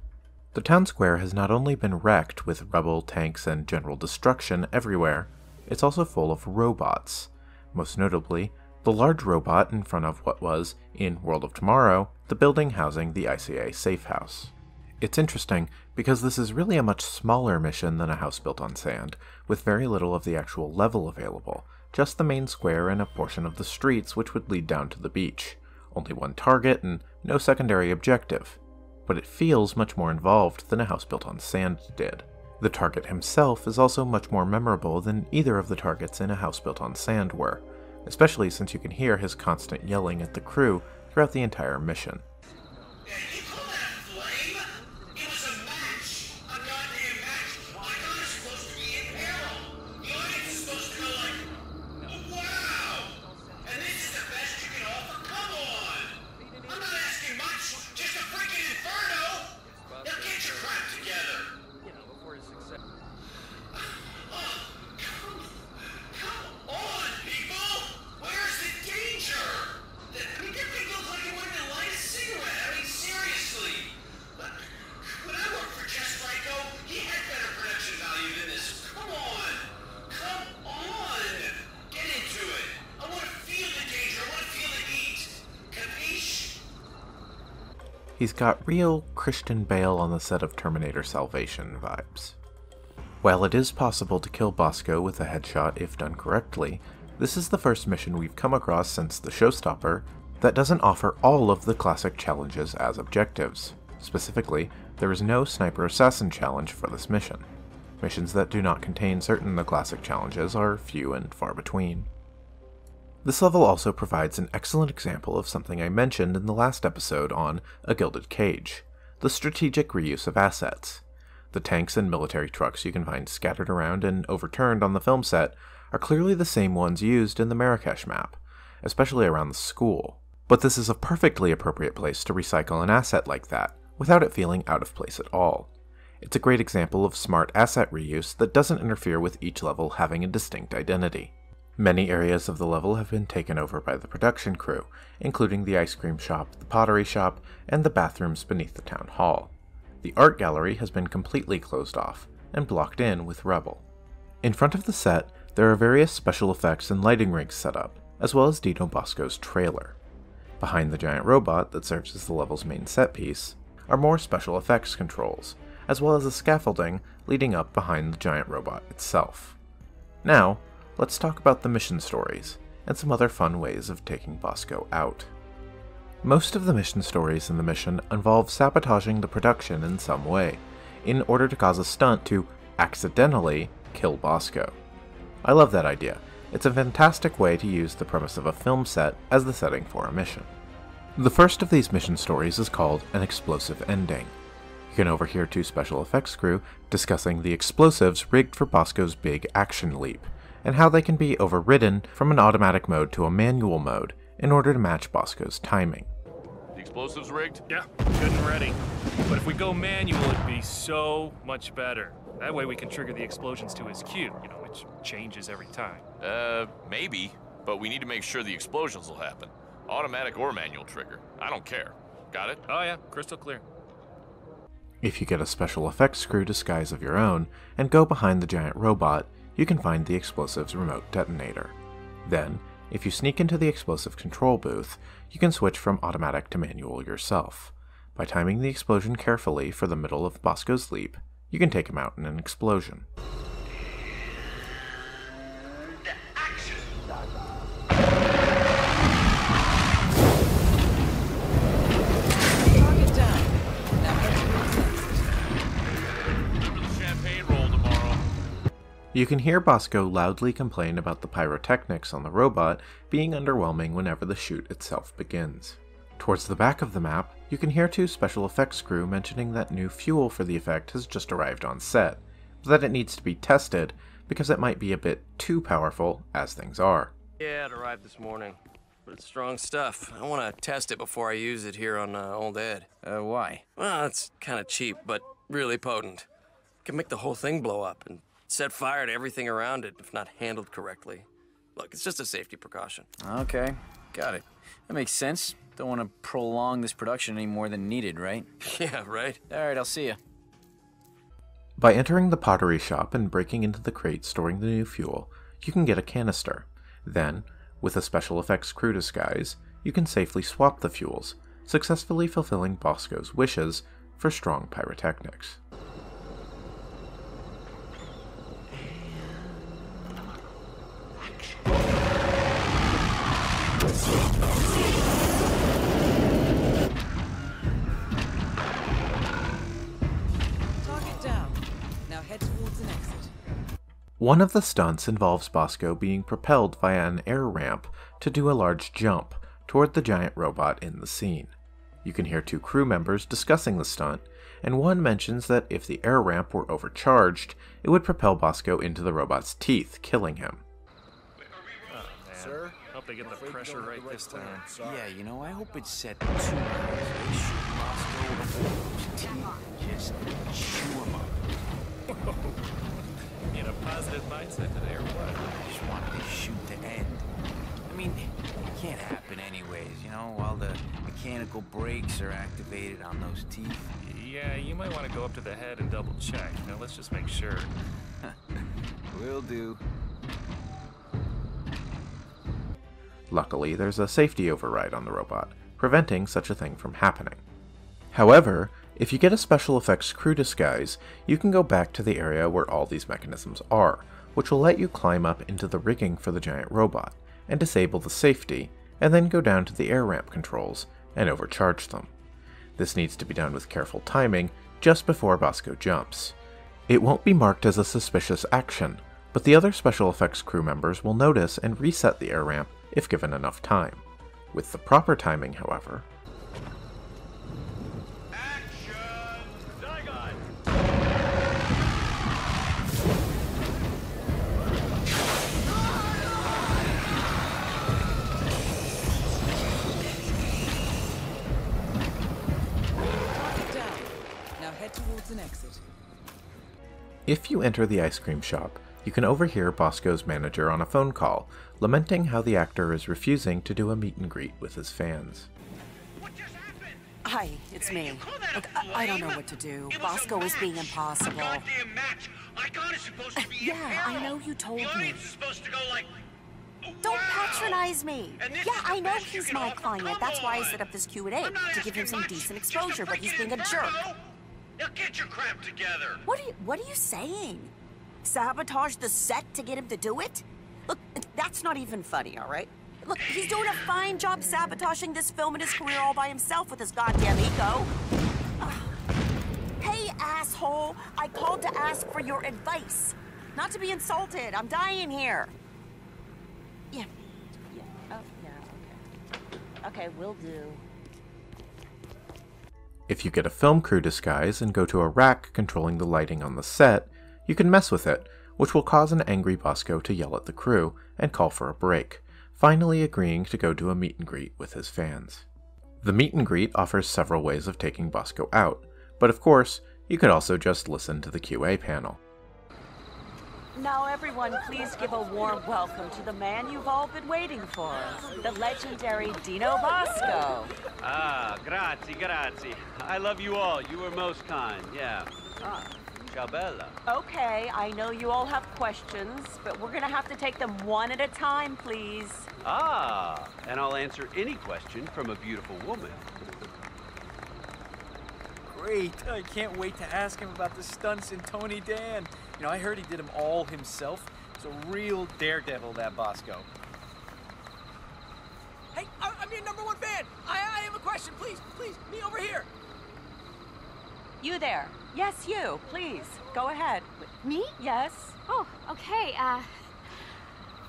The town square has not only been wrecked with rubble, tanks, and general destruction everywhere, it's also full of robots, most notably the large robot in front of what was, in World of Tomorrow, the building housing the ICA safe house. It's interesting because this is really a much smaller mission than A House Built on Sand, with very little of the actual level available, just the main square and a portion of the streets which would lead down to the beach, only one target and no secondary objective. But it feels much more involved than A House Built on Sand did. The target himself is also much more memorable than either of the targets in A House Built on Sand were, especially since you can hear his constant yelling at the crew throughout the entire mission. He's got real Christian Bale on the set of Terminator Salvation vibes. While it is possible to kill Bosco with a headshot if done correctly, this is the first mission we've come across since the Showstopper that doesn't offer all of the classic challenges as objectives. Specifically, there is no Sniper Assassin challenge for this mission. Missions that do not contain certain of the classic challenges are few and far between. This level also provides an excellent example of something I mentioned in the last episode on A Gilded Cage, the strategic reuse of assets. The tanks and military trucks you can find scattered around and overturned on the film set are clearly the same ones used in the Marrakesh map, especially around the school. But this is a perfectly appropriate place to recycle an asset like that, without it feeling out of place at all. It's a great example of smart asset reuse that doesn't interfere with each level having a distinct identity. Many areas of the level have been taken over by the production crew, including the ice cream shop, the pottery shop, and the bathrooms beneath the town hall. The art gallery has been completely closed off and blocked in with rubble. In front of the set, there are various special effects and lighting rigs set up, as well as Dino Bosco's trailer. Behind the giant robot that serves as the level's main set piece are more special effects controls, as well as a scaffolding leading up behind the giant robot itself. Now, let's talk about the mission stories, and some other fun ways of taking Bosco out. Most of the mission stories in the mission involve sabotaging the production in some way, in order to cause a stunt to accidentally kill Bosco. I love that idea. It's a fantastic way to use the premise of a film set as the setting for a mission. The first of these mission stories is called An Explosive Ending. You can overhear two special effects crew discussing the explosives rigged for Bosco's big action leap, and how they can be overridden from an automatic mode to a manual mode in order to match Bosco's timing. The explosives rigged? Yeah, good and ready. But if we go manual, it'd be so much better. That way we can trigger the explosions to his cue, which changes every time. Maybe, but we need to make sure the explosions will happen. Automatic or manual trigger. I don't care. Got it? Oh yeah, crystal clear. If you get a special effects crew disguise of your own and go behind the giant robot, you can find the explosives remote detonator. Then, if you sneak into the explosive control booth, you can switch from automatic to manual yourself. By timing the explosion carefully for the middle of Bosco's leap, you can take him out in an explosion. You can hear Bosco loudly complain about the pyrotechnics on the robot being underwhelming whenever the shoot itself begins. Towards the back of the map, you can hear two special effects crew mentioning that new fuel for the effect has just arrived on set, but that it needs to be tested because it might be a bit too powerful as things are. Yeah, it arrived this morning, but it's strong stuff. I want to test it before I use it here on Old Ed. Why? Well, it's kind of cheap, but really potent. Can make the whole thing blow up and set fire to everything around it if not handled correctly. Look, it's just a safety precaution. Okay, got it. That makes sense. Don't want to prolong this production any more than needed, right? Yeah, right. All right, I'll see you. By entering the pottery shop and breaking into the crate storing the new fuel, you can get a canister. Then, with a special effects crew disguise, you can safely swap the fuels, successfully fulfilling Bosco's wishes for strong pyrotechnics. Target down. Now head towards an exit. One of the stunts involves Bosco being propelled via an air ramp to do a large jump toward the giant robot in the scene. You can hear two crew members discussing the stunt, and one mentions that if the air ramp were overcharged, it would propel Bosco into the robot's teeth, killing him. Sir? Hope they get the pressure right this time. Yeah, I hope it's set 2 hours. They shoot Bosco before those teeth just chew him up. In a positive mindset today, or what? I just wanted to shoot the end. I mean, it can't happen anyways, while the mechanical brakes are activated on those teeth. Yeah, you might want to go up to the head and double check. Now let's just make sure. Will do. Luckily, there's a safety override on the robot, preventing such a thing from happening. However, if you get a special effects crew disguise, you can go back to the area where all these mechanisms are, which will let you climb up into the rigging for the giant robot, and disable the safety, and then go down to the air ramp controls and overcharge them. This needs to be done with careful timing, just before Bosco jumps. It won't be marked as a suspicious action, but the other special effects crew members will notice and reset the air ramp if given enough time. With the proper timing, however, towards an exit. if you enter the ice cream shop, you can overhear Bosco's manager on a phone call, lamenting how the actor is refusing to do a meet and greet with his fans. Hi, it's me. Look, I don't know what to do. Bosco is being impossible. Goddamn match. I got it supposed to be Yeah, I know you told me. Supposed to go like. Don't patronize me. Yeah, I know he's my client. That's why I set up this Q&A, to give him some decent exposure, but he's being a jerk. Now get your crap together. What are you saying? Sabotage the set to get him to do it? Look, that's not even funny, all right? Look, he's doing a fine job sabotaging this film and his career all by himself with his goddamn ego. Hey, asshole! I called to ask for your advice. Not to be insulted. I'm dying here. Yeah. Oh, yeah, okay. Okay, will do. If you get a film crew disguise and go to a rack controlling the lighting on the set, you can mess with it, which will cause an angry Bosco to yell at the crew and call for a break, finally agreeing to go do a meet and greet with his fans. The meet and greet offers several ways of taking Bosco out, but of course, you could also just listen to the QA panel. Now everyone, please give a warm welcome to the man you've all been waiting for, the legendary Dino Bosco. Ah, grazie. I love you all. You were most kind, yeah. Ah, ciao bella. Okay, I know you all have questions, but we're gonna have to take them one at a time, please. Ah, and I'll answer any question from a beautiful woman. Great. I can't wait to ask him about the stunts in Tony Dan. You know, I heard he did them all himself. He's a real daredevil, that Bosco. Hey, I'm your #1 fan. I have a question, please, me over here. You there. Yes, you. Please, go ahead. Me? Yes. Oh, okay.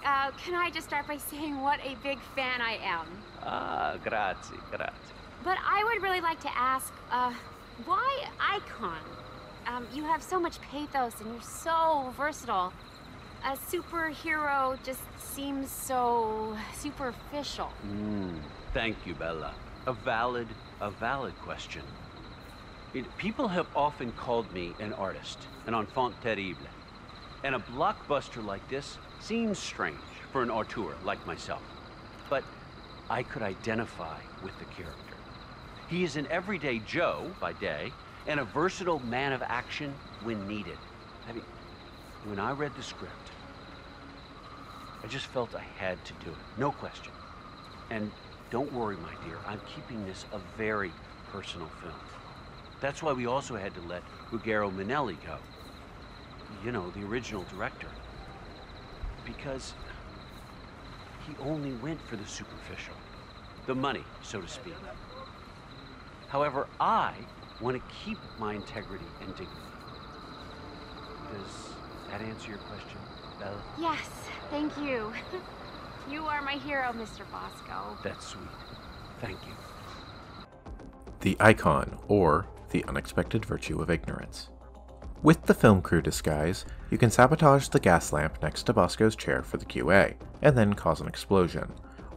Can I just start by saying what a big fan I am? Ah, grazie. But I would really like to ask, why Icon? You have so much pathos and you're so versatile. A superhero just seems so superficial. Thank you, Bella. A valid question. People have often called me an artist, an enfant terrible. And a blockbuster like this seems strange for an auteur like myself. But I could identify with the character. He is an everyday Joe by day, and a versatile man of action when needed. I mean, when I read the script, I just felt I had to do it, no question. And don't worry, my dear, I'm keeping this a very personal film. That's why we also had to let Ruggero Manelli go. You know, the original director. Because he only went for the superficial. The money, so to speak. However, I want to keep my integrity and dignity. Does that answer your question, Bella? Yes, thank you. You are my hero, Mr. Bosco. That's sweet. Thank you. The Icon, or the unexpected virtue of ignorance. With the film crew disguise, you can sabotage the gas lamp next to Bosco's chair for the QA, and then cause an explosion.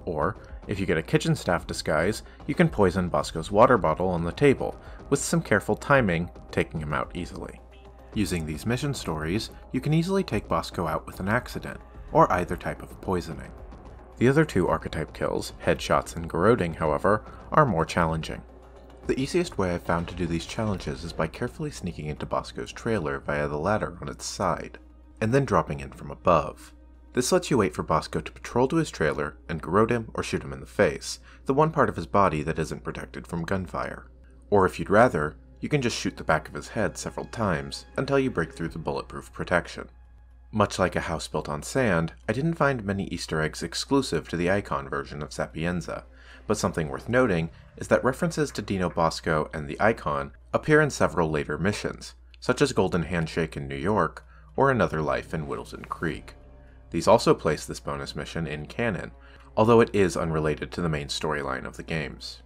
Or, if you get a kitchen staff disguise, you can poison Bosco's water bottle on the table, with some careful timing, taking him out easily. Using these mission stories, you can easily take Bosco out with an accident, or either type of poisoning. The other two archetype kills, headshots and garroting, however, are more challenging. The easiest way I've found to do these challenges is by carefully sneaking into Bosco's trailer via the ladder on its side, and then dropping in from above. This lets you wait for Bosco to patrol to his trailer and garrote him or shoot him in the face, the one part of his body that isn't protected from gunfire. Or if you'd rather, you can just shoot the back of his head several times until you break through the bulletproof protection. Much like a house built on sand, I didn't find many Easter eggs exclusive to the Icon version of Sapienza, but something worth noting is that references to Dino Bosco and the Icon appear in several later missions, such as Golden Handshake in New York, or Another Life in Whittleton Creek. These also place this bonus mission in canon, although it is unrelated to the main storyline of the games.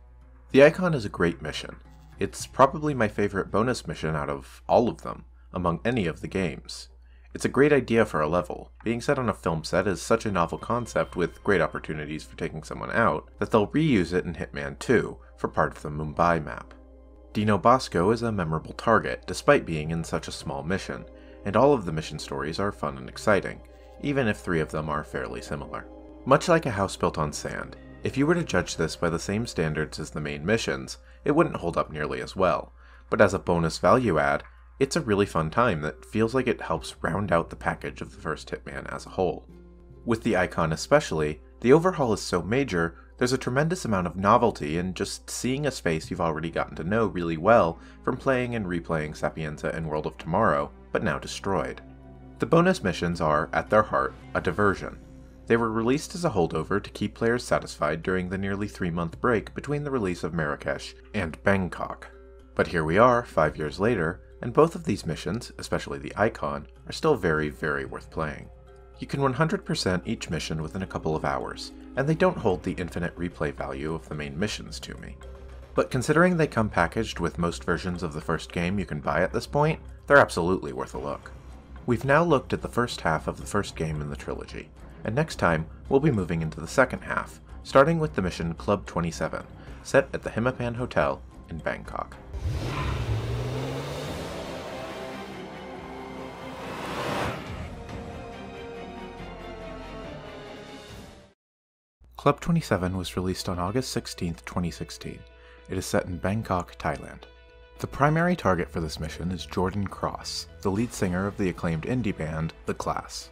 The Icon is a great mission. It's probably my favorite bonus mission out of all of them, among any of the games. It's a great idea for a level. Being set on a film set is such a novel concept with great opportunities for taking someone out that they'll reuse it in Hitman 2 for part of the Mumbai map. Dino Bosco is a memorable target despite being in such a small mission, and all of the mission stories are fun and exciting, even if 3 of them are fairly similar. Much like a house built on sand, if you were to judge this by the same standards as the main missions, it wouldn't hold up nearly as well, but as a bonus value add, it's a really fun time that feels like it helps round out the package of the first Hitman as a whole. With the icon especially, the overhaul is so major, there's a tremendous amount of novelty in just seeing a space you've already gotten to know really well from playing and replaying Sapienza and World of Tomorrow, but now destroyed. The bonus missions are, at their heart, a diversion. They were released as a holdover to keep players satisfied during the nearly 3-month break between the release of Marrakesh and Bangkok. But here we are, 5 years later, and both of these missions, especially the icon, are still very, very worth playing. You can 100% each mission within a couple of hours, and they don't hold the infinite replay value of the main missions to me. But considering they come packaged with most versions of the first game you can buy at this point, they're absolutely worth a look. We've now looked at the first half of the first game in the trilogy, and next time we'll be moving into the second half, starting with the mission Club 27, set at the Hitman Hotel in Bangkok. Club 27 was released on August 16, 2016. It is set in Bangkok, Thailand. The primary target for this mission is Jordan Cross, the lead singer of the acclaimed indie band, The Class.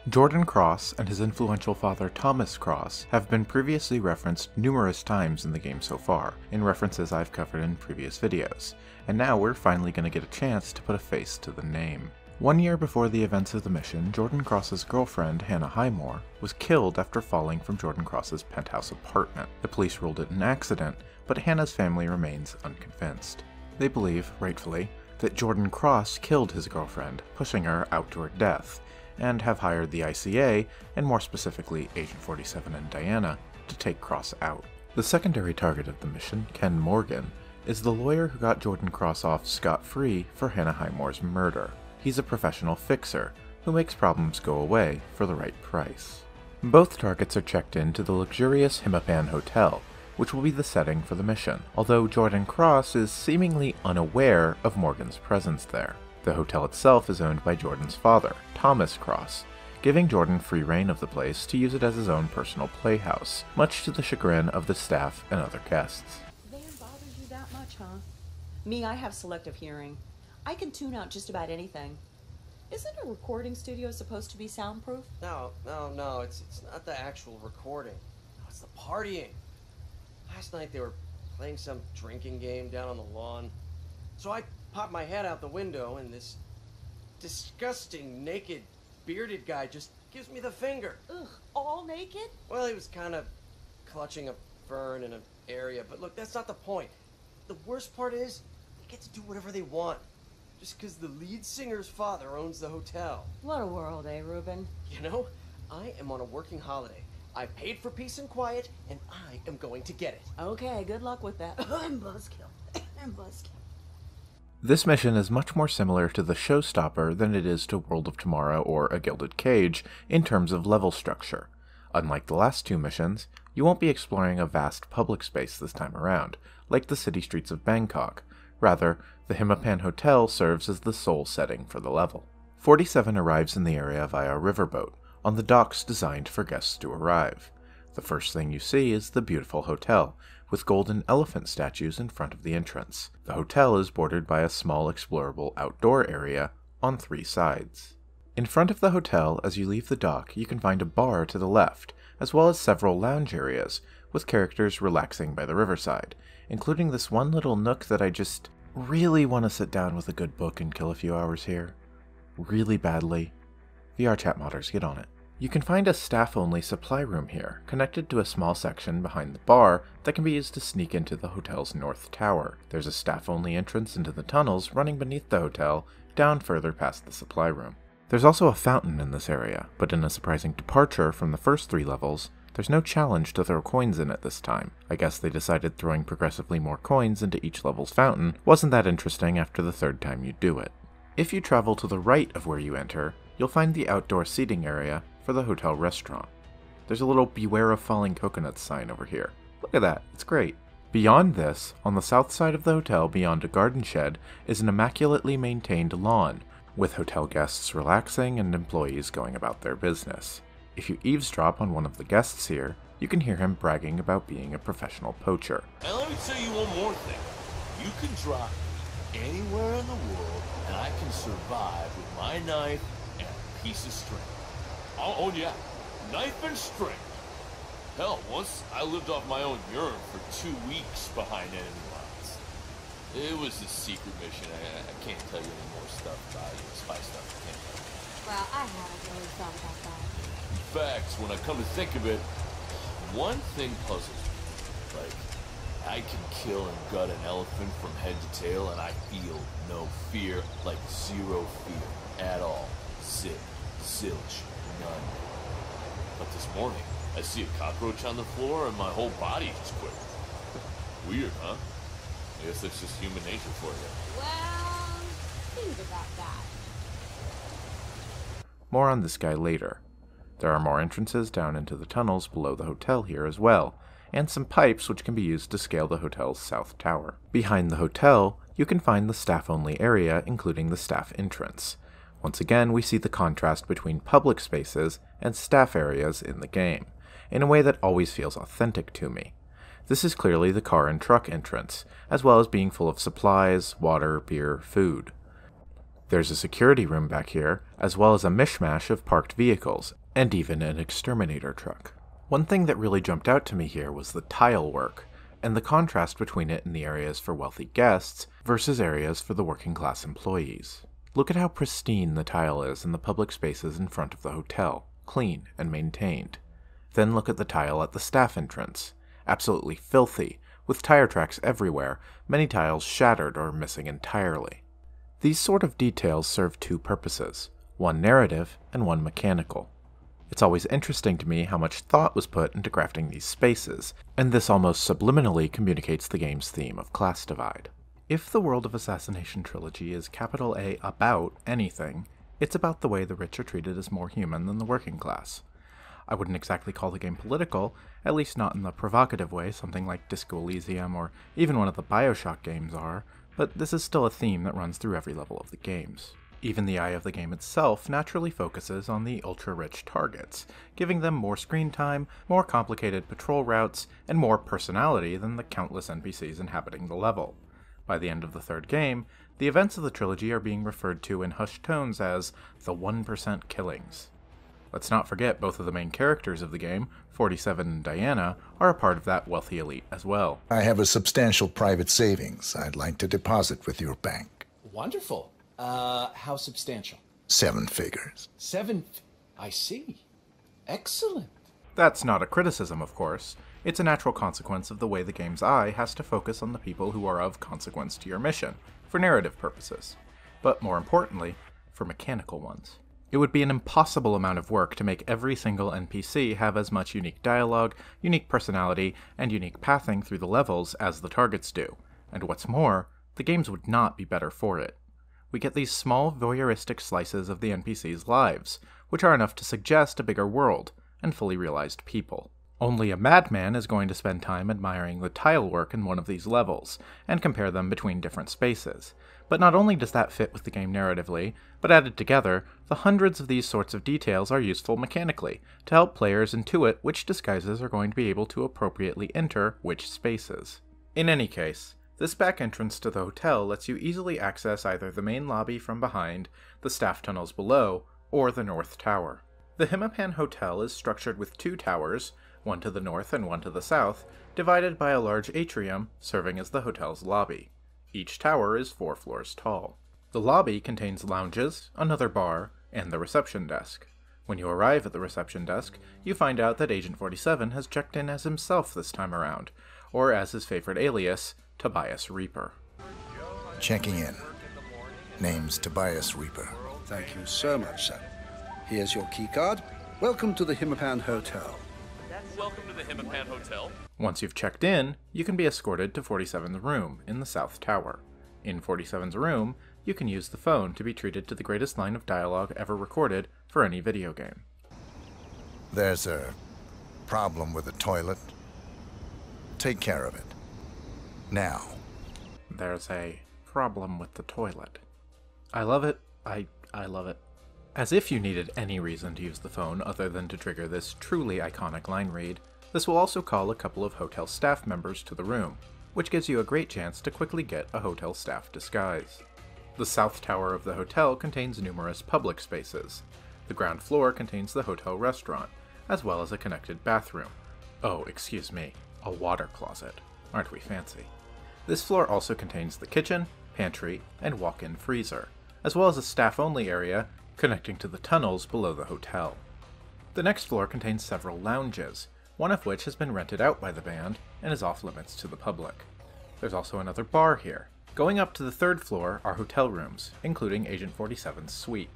Jordan Cross and his influential father Thomas Cross have been previously referenced numerous times in the game so far, in references I've covered in previous videos, and now we're finally going to get a chance to put a face to the name. 1 year before the events of the mission, Jordan Cross's girlfriend, Hannah Highmore, was killed after falling from Jordan Cross's penthouse apartment. The police ruled it an accident, but Hannah's family remains unconvinced. They believe, rightfully, that Jordan Cross killed his girlfriend, pushing her out to her death, and have hired the ICA, and more specifically Agent 47 and Diana, to take Cross out. The secondary target of the mission, Ken Morgan, is the lawyer who got Jordan Cross off scot-free for Hannah Highmore's murder. He's a professional fixer, who makes problems go away for the right price. Both targets are checked into the luxurious Hitman Hotel, which will be the setting for the mission, although Jordan Cross is seemingly unaware of Morgan's presence there. The hotel itself is owned by Jordan's father, Thomas Cross, giving Jordan free reign of the place to use it as his own personal playhouse, much to the chagrin of the staff and other guests. Van bothers you that much, huh? Me, I have selective hearing. I can tune out just about anything. Isn't a recording studio supposed to be soundproof? No, it's not the actual recording. No, it's the partying. Last night they were playing some drinking game down on the lawn. So I popped my head out the window and this disgusting, naked, bearded guy just gives me the finger. Ugh, all naked? Well, he was kind of clutching a fern in an area, but look, that's not the point. The worst part is, they get to do whatever they want. Just because the lead singer's father owns the hotel. What a world, eh, Ruben? You know, I am on a working holiday. I paid for peace and quiet, and I am going to get it. Okay, good luck with that. I'm buzzkill. I'm buzzkill. This mission is much more similar to the Showstopper than it is to World of Tomorrow or a Gilded Cage in terms of level structure. Unlike the last two missions, you won't be exploring a vast public space this time around, like the city streets of Bangkok. Rather, the Hitman Hotel serves as the sole setting for the level. 47 arrives in the area via a riverboat, on the docks designed for guests to arrive. The first thing you see is the beautiful hotel, with golden elephant statues in front of the entrance. The hotel is bordered by a small explorable outdoor area on 3 sides. In front of the hotel, as you leave the dock, you can find a bar to the left, as well as several lounge areas, with characters relaxing by the riverside, including this one little nook that I just really want to sit down with a good book and kill a few hours here. Really badly. VR chat modders, get on it. You can find a staff-only supply room here, connected to a small section behind the bar that can be used to sneak into the hotel's north tower. There's a staff-only entrance into the tunnels running beneath the hotel, down further past the supply room. There's also a fountain in this area, but in a surprising departure from the first 3 levels, there's no challenge to throw coins in it this time. I guess they decided throwing progressively more coins into each level's fountain wasn't that interesting after the 3rd time you do it. If you travel to the right of where you enter, you'll find the outdoor seating area for the hotel restaurant. There's a little "Beware of Falling Coconuts" sign over here. Look at that, it's great. Beyond this, on the south side of the hotel beyond a garden shed, is an immaculately maintained lawn, with hotel guests relaxing and employees going about their business. If you eavesdrop on one of the guests here, you can hear him bragging about being a professional poacher. And let me tell you one more thing. You can drop me anywhere in the world, and I can survive with my knife and a piece of string. Oh yeah, knife and string. Hell, once I lived off my own urine for 2 weeks behind enemy lines. It was a secret mission. I can't tell you any more stuff about it. Spy stuff, I can't tell you. Well, I haven't really thought about that. In fact, when I come to think of it, one thing puzzles me. Like, I can kill and gut an elephant from head to tail, and I feel no fear, like zero fear at all. Zip, zilch, none. But this morning, I see a cockroach on the floor, and my whole body just quivered. Weird, huh? I guess that's just human nature for you. Well, think about that. More on this guy later. There are more entrances down into the tunnels below the hotel here as well, and some pipes which can be used to scale the hotel's south tower. Behind the hotel, you can find the staff-only area, including the staff entrance. Once again, we see the contrast between public spaces and staff areas in the game, in a way that always feels authentic to me. This is clearly the car and truck entrance, as well as being full of supplies, water, beer, food. There's a security room back here, as well as a mishmash of parked vehicles, and even an exterminator truck. One thing that really jumped out to me here was the tile work, and the contrast between it in the areas for wealthy guests versus areas for the working class employees. Look at how pristine the tile is in the public spaces in front of the hotel, clean and maintained. Then look at the tile at the staff entrance. Absolutely filthy, with tire tracks everywhere, many tiles shattered or missing entirely. These sort of details serve two purposes, one narrative and one mechanical. It's always interesting to me how much thought was put into crafting these spaces, and this almost subliminally communicates the game's theme of class divide. If the World of Assassination trilogy is capital A about anything, it's about the way the rich are treated as more human than the working class. I wouldn't exactly call the game political, at least not in the provocative way something like Disco Elysium or even one of the BioShock games are, but this is still a theme that runs through every level of the games. Even the eye of the game itself naturally focuses on the ultra-rich targets, giving them more screen time, more complicated patrol routes, and more personality than the countless NPCs inhabiting the level. By the end of the third game, the events of the trilogy are being referred to in hushed tones as the 1% killings. Let's not forget both of the main characters of the game, 47 and Diana, are a part of that wealthy elite as well. I have a substantial private savings I'd like to deposit with your bank. Wonderful. How substantial? 7 figures. I see. Excellent. That's not a criticism, of course. It's a natural consequence of the way the game's eye has to focus on the people who are of consequence to your mission, for narrative purposes, but more importantly, for mechanical ones. It would be an impossible amount of work to make every single NPC have as much unique dialogue, unique personality, and unique pathing through the levels as the targets do, and what's more, the games would not be better for it. We get these small voyeuristic slices of the NPCs' lives, which are enough to suggest a bigger world, and fully realized people. Only a madman is going to spend time admiring the tile work in one of these levels, and compare them between different spaces. But not only does that fit with the game narratively, but added together, the hundreds of these sorts of details are useful mechanically, to help players intuit which disguises are going to be able to appropriately enter which spaces. In any case, this back entrance to the hotel lets you easily access either the main lobby from behind, the staff tunnels below, or the North Tower. The Hitman Hotel is structured with 2 towers, one to the north and one to the south, divided by a large atrium serving as the hotel's lobby. Each tower is 4 floors tall. The lobby contains lounges, another bar, and the reception desk. When you arrive at the reception desk, you find out that Agent 47 has checked in as himself this time around, or as his favorite alias, Tobias Reaper. Checking in. Name's Tobias Reaper. Thank you so much, sir. Here's your keycard. Welcome to the Hitman Hotel. Welcome to the Hitman Hotel. Once you've checked in, you can be escorted to 47's room in the South Tower. In 47's room, you can use the phone to be treated to the greatest line of dialogue ever recorded for any video game. There's a problem with the toilet. Take care of it. Now. There's a problem with the toilet. I love it. I love it. As if you needed any reason to use the phone other than to trigger this truly iconic line read, This will also call a couple of hotel staff members to the room, which gives you a great chance to quickly get a hotel staff disguise. The south tower of the hotel contains numerous public spaces. The ground floor contains the hotel restaurant, as well as a connected bathroom. Oh, excuse me, a water closet. Aren't we fancy? This floor also contains the kitchen, pantry, and walk-in freezer, as well as a staff-only area connecting to the tunnels below the hotel. The next floor contains several lounges, one of which has been rented out by the band and is off-limits to the public. There's also another bar here. Going up to the third floor are hotel rooms, including Agent 47's suite.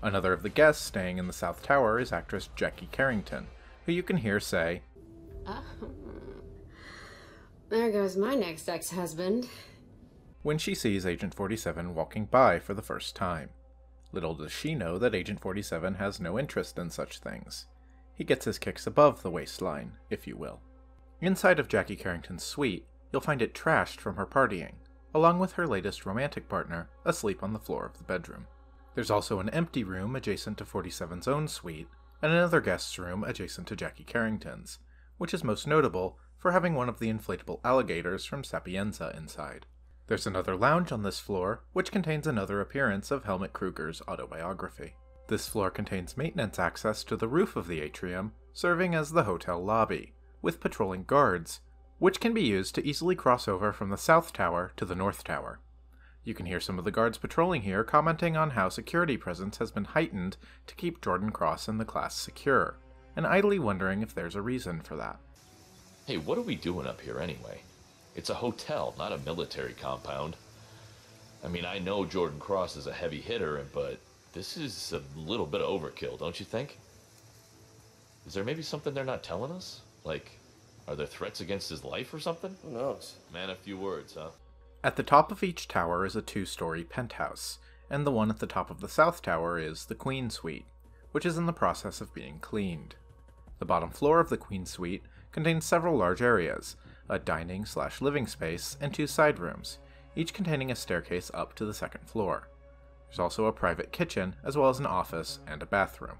Another of the guests staying in the South Tower is actress Jackie Carrington, who you can hear say, There goes my next ex-husband, when she sees Agent 47 walking by for the first time. Little does she know that Agent 47 has no interest in such things. He gets his kicks above the waistline, if you will. Inside of Jackie Carrington's suite, you'll find it trashed from her partying, along with her latest romantic partner asleep on the floor of the bedroom. There's also an empty room adjacent to 47's own suite, and another guest's room adjacent to Jackie Carrington's, which is most notable for having one of the inflatable alligators from Sapienza inside. There's another lounge on this floor, which contains another appearance of Helmut Kruger's autobiography. This floor contains maintenance access to the roof of the atrium, serving as the hotel lobby, with patrolling guards, which can be used to easily cross over from the South Tower to the North Tower. You can hear some of the guards patrolling here commenting on how security presence has been heightened to keep Jordan Cross and the class secure, and idly wondering if there's a reason for that. Hey, what are we doing up here anyway? It's a hotel, not a military compound. I mean, I know Jordan Cross is a heavy hitter, but this is a little bit of overkill, don't you think? Is there maybe something they're not telling us? Like, are there threats against his life or something? Who knows? Man, a few words, huh? At the top of each tower is a 2-story penthouse, and the one at the top of the South Tower is the Queen Suite, which is in the process of being cleaned. The bottom floor of the Queen Suite contains several large areas, a dining/living space, and 2 side rooms, each containing a staircase up to the second floor. There's also a private kitchen, as well as an office and a bathroom.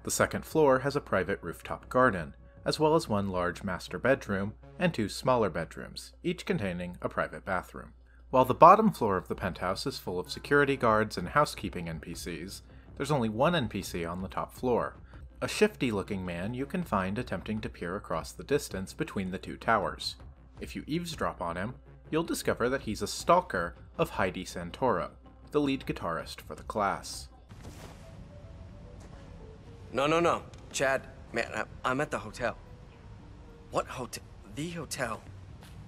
The second floor has a private rooftop garden, as well as 1 large master bedroom and 2 smaller bedrooms, each containing a private bathroom. While the bottom floor of the penthouse is full of security guards and housekeeping NPCs, there's only 1 NPC on the top floor, a shifty-looking man you can find attempting to peer across the distance between the 2 towers. If you eavesdrop on him, you'll discover that he's a stalker of Heidi Santoro, the lead guitarist for the class. No. Chad, man, I'm at the hotel. What hotel? The hotel.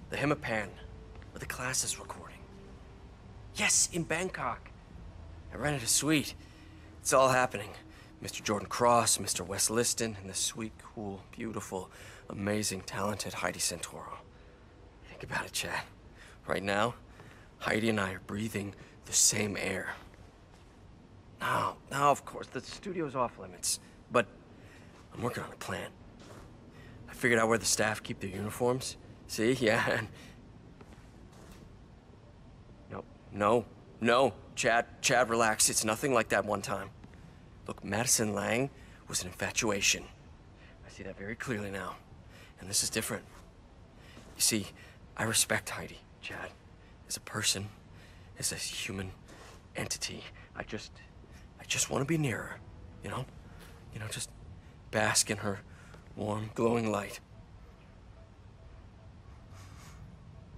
The Hitman, where the class is recording. Yes, in Bangkok. I rented a suite. It's all happening. Mr. Jordan Cross, Mr. Wes Liston, and the sweet, cool, beautiful, amazing, talented Heidi Santoro. Think about it, Chad. Right now, Heidi and I are breathing the same air. No, of course, the studio's off limits, but I'm working on a plan. I figured out where the staff keep their uniforms. See, yeah, and... No, Chad, relax. It's nothing like that one time. Look, Madison Lang was an infatuation. I see that very clearly now, and this is different. You see, I respect Heidi, Chad, as a person, as a human entity. I just want to be near her, you know, just bask in her warm, glowing light.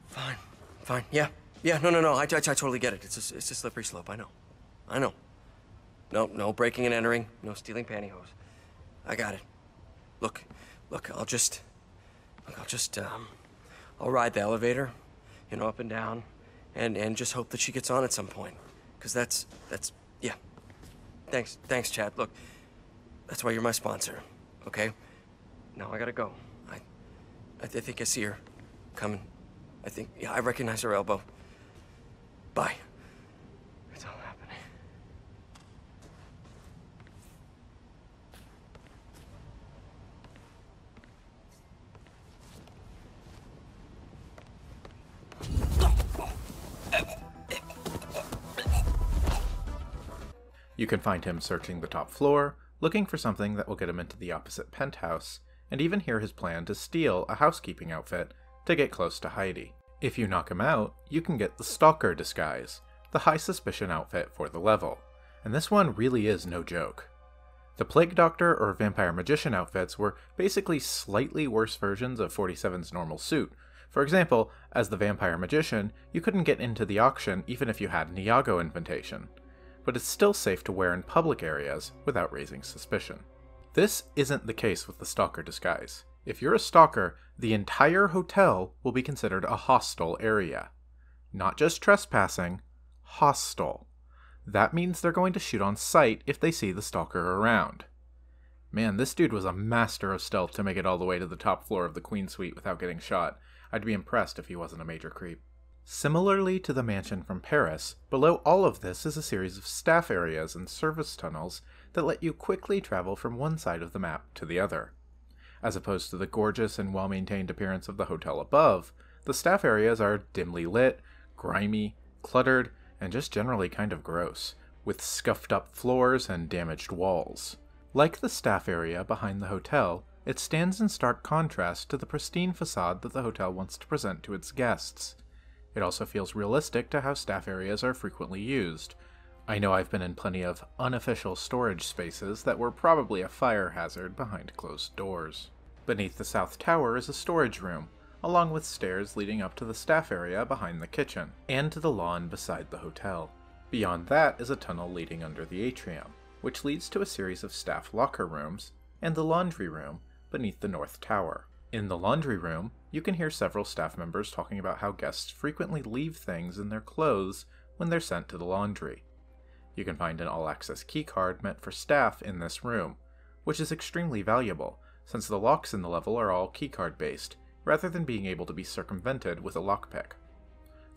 Fine, yeah, no, I totally get it. It's a slippery slope, I know. No breaking and entering, no stealing pantyhose. I got it. Look, I'll ride the elevator, up and down, and just hope that she gets on at some point. 'Cause that's, yeah. Thanks, Chad. Look, that's why you're my sponsor, okay? Now I gotta go. I think I see her coming. I recognize her elbow. Bye. It's all happening. You can find him searching the top floor, looking for something that will get him into the opposite penthouse, and even hear his plan to steal a housekeeping outfit to get close to Heidi. If you knock him out, you can get the Stalker disguise, the high suspicion outfit for the level, and this one really is no joke. The Plague Doctor or Vampire Magician outfits were basically slightly worse versions of 47's normal suit. For example, as the Vampire Magician, you couldn't get into the auction even if you had an Iago invitation, but it's still safe to wear in public areas without raising suspicion. This isn't the case with the Stalker disguise. If you're a stalker, the entire hotel will be considered a hostile area. Not just trespassing, hostile. That means they're going to shoot on sight if they see the stalker around. Man, this dude was a master of stealth to make it all the way to the top floor of the Queen Suite without getting shot. I'd be impressed if he wasn't a major creep. Similarly to the mansion from Paris, below all of this is a series of staff areas and service tunnels that let you quickly travel from one side of the map to the other. As opposed to the gorgeous and well-maintained appearance of the hotel above, the staff areas are dimly lit, grimy, cluttered, and just generally kind of gross, with scuffed up floors and damaged walls. Like the staff area behind the hotel, it stands in stark contrast to the pristine facade that the hotel wants to present to its guests. It also feels realistic to how staff areas are frequently used. I know I've been in plenty of unofficial storage spaces that were probably a fire hazard behind closed doors. Beneath the South Tower is a storage room, along with stairs leading up to the staff area behind the kitchen, and to the lawn beside the hotel. Beyond that is a tunnel leading under the atrium, which leads to a series of staff locker rooms, and the laundry room beneath the North Tower. In the laundry room, you can hear several staff members talking about how guests frequently leave things in their clothes when they're sent to the laundry. You can find an all-access keycard meant for staff in this room, which is extremely valuable, since the locks in the level are all keycard based, rather than being able to be circumvented with a lockpick.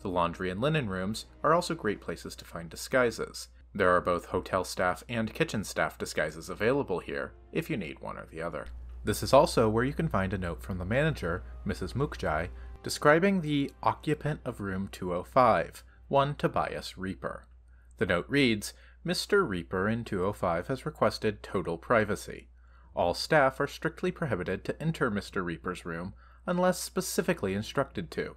The laundry and linen rooms are also great places to find disguises. There are both hotel staff and kitchen staff disguises available here, if you need one or the other. This is also where you can find a note from the manager, Mrs. Mukjai, describing the occupant of room 205, one Tobias Reaper. The note reads, "Mr. Reaper in 205 has requested total privacy. All staff are strictly prohibited to enter Mr. Reaper's room unless specifically instructed to.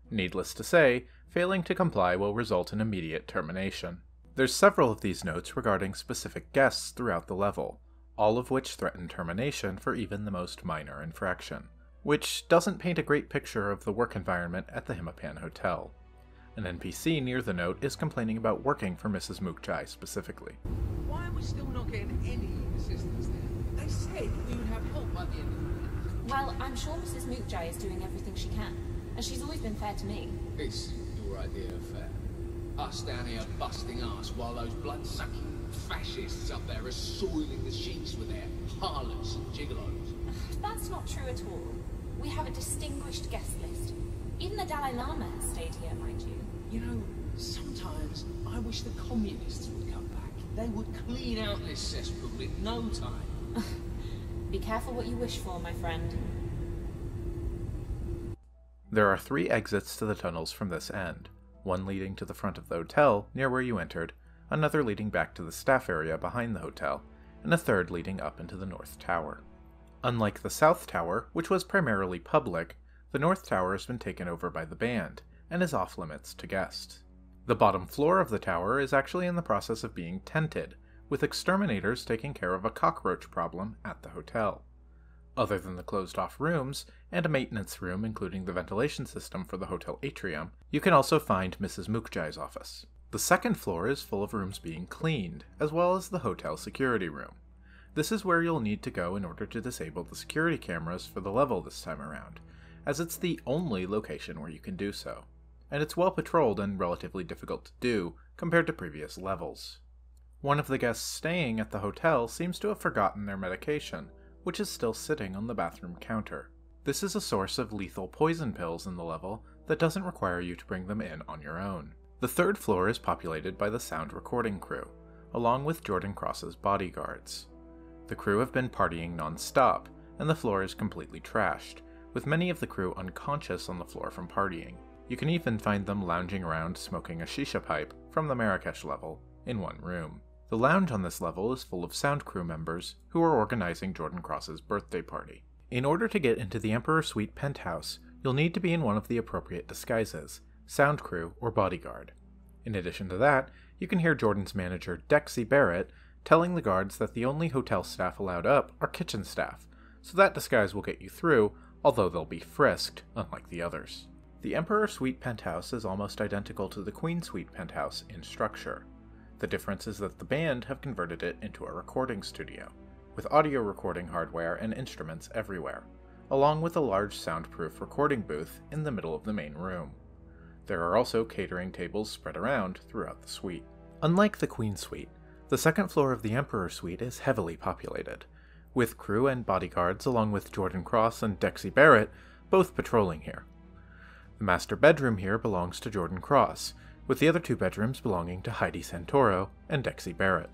Needless to say, failing to comply will result in immediate termination." There's several of these notes regarding specific guests throughout the level, all of which threaten termination for even the most minor infraction, which doesn't paint a great picture of the work environment at the Hitman Hotel. An NPC near the note is complaining about working for Mrs. Mukjai specifically. Why are we still not getting any assistance there? They said we would have help by the end of the week. Well, I'm sure Mrs. Mukjai is doing everything she can, and she's always been fair to me. It's your idea of fair. Us down here busting arse while those blood-sucking fascists up there are soiling the sheets with their harlots and gigolos. That's not true at all. We have a distinguished guest list. Even the Dalai Lama has stayed here, mind you. You know, sometimes I wish the communists would come back. They would clean out this cesspool in no time. Be careful what you wish for, my friend. There are 3 exits to the tunnels from this end, one leading to the front of the hotel near where you entered, another leading back to the staff area behind the hotel, and a third leading up into the North Tower. Unlike the South Tower, which was primarily public, the North Tower has been taken over by the band, and is off-limits to guests. The bottom floor of the tower is actually in the process of being tented, with exterminators taking care of a cockroach problem at the hotel. Other than the closed-off rooms, and a maintenance room including the ventilation system for the hotel atrium, you can also find Mrs. Mukjai's office. The second floor is full of rooms being cleaned, as well as the hotel security room. This is where you'll need to go in order to disable the security cameras for the level this time around, as it's the only location where you can do so, and it's well patrolled and relatively difficult to do compared to previous levels. One of the guests staying at the hotel seems to have forgotten their medication, which is still sitting on the bathroom counter. This is a source of lethal poison pills in the level that doesn't require you to bring them in on your own. The third floor is populated by the sound recording crew, along with Jordan Cross's bodyguards. The crew have been partying non-stop, and the floor is completely trashed, with many of the crew unconscious on the floor from partying. You can even find them lounging around smoking a shisha pipe from the Marrakesh level in one room. The lounge on this level is full of sound crew members who are organizing Jordan Cross's birthday party. In order to get into the Emperor Suite penthouse, you'll need to be in one of the appropriate disguises, sound crew or bodyguard. In addition to that, you can hear Jordan's manager, Dexy Barrett, telling the guards that the only hotel staff allowed up are kitchen staff, so that disguise will get you through, although they'll be frisked, unlike the others. The Emperor Suite penthouse is almost identical to the Queen Suite penthouse in structure. The difference is that the band have converted it into a recording studio, with audio recording hardware and instruments everywhere, along with a large soundproof recording booth in the middle of the main room. There are also catering tables spread around throughout the suite. Unlike the Queen Suite, the second floor of the Emperor Suite is heavily populated, with crew and bodyguards along with Jordan Cross and Dexy Barrett both patrolling here. The master bedroom here belongs to Jordan Cross, with the other two bedrooms belonging to Heidi Santoro and Dexy Barrett.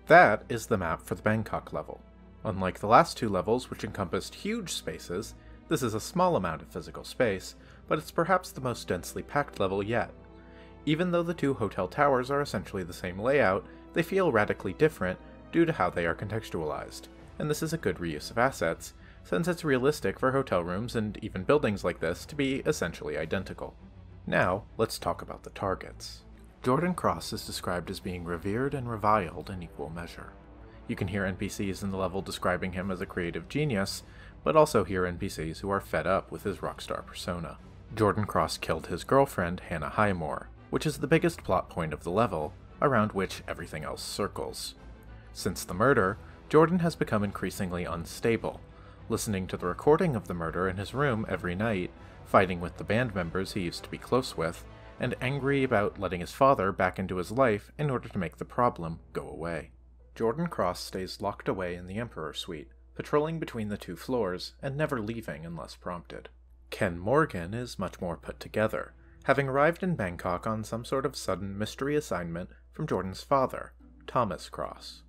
That is the map for the Bangkok level. Unlike the last two levels, which encompassed huge spaces, this is a small amount of physical space, but it's perhaps the most densely packed level yet. Even though the two hotel towers are essentially the same layout, they feel radically different due to how they are contextualized, and this is a good reuse of assets, since it's realistic for hotel rooms and even buildings like this to be essentially identical. Now, let's talk about the targets. Jordan Cross is described as being revered and reviled in equal measure. You can hear NPCs in the level describing him as a creative genius, but also hear NPCs who are fed up with his rockstar persona. Jordan Cross killed his girlfriend, Hannah Highmore, which is the biggest plot point of the level, around which everything else circles. Since the murder, Jordan has become increasingly unstable, listening to the recording of the murder in his room every night, fighting with the band members he used to be close with, and angry about letting his father back into his life in order to make the problem go away. Jordan Cross stays locked away in the Emperor Suite, patrolling between the two floors and never leaving unless prompted. Ken Morgan is much more put together, having arrived in Bangkok on some sort of sudden mystery assignment from Jordan's father, Thomas Cross.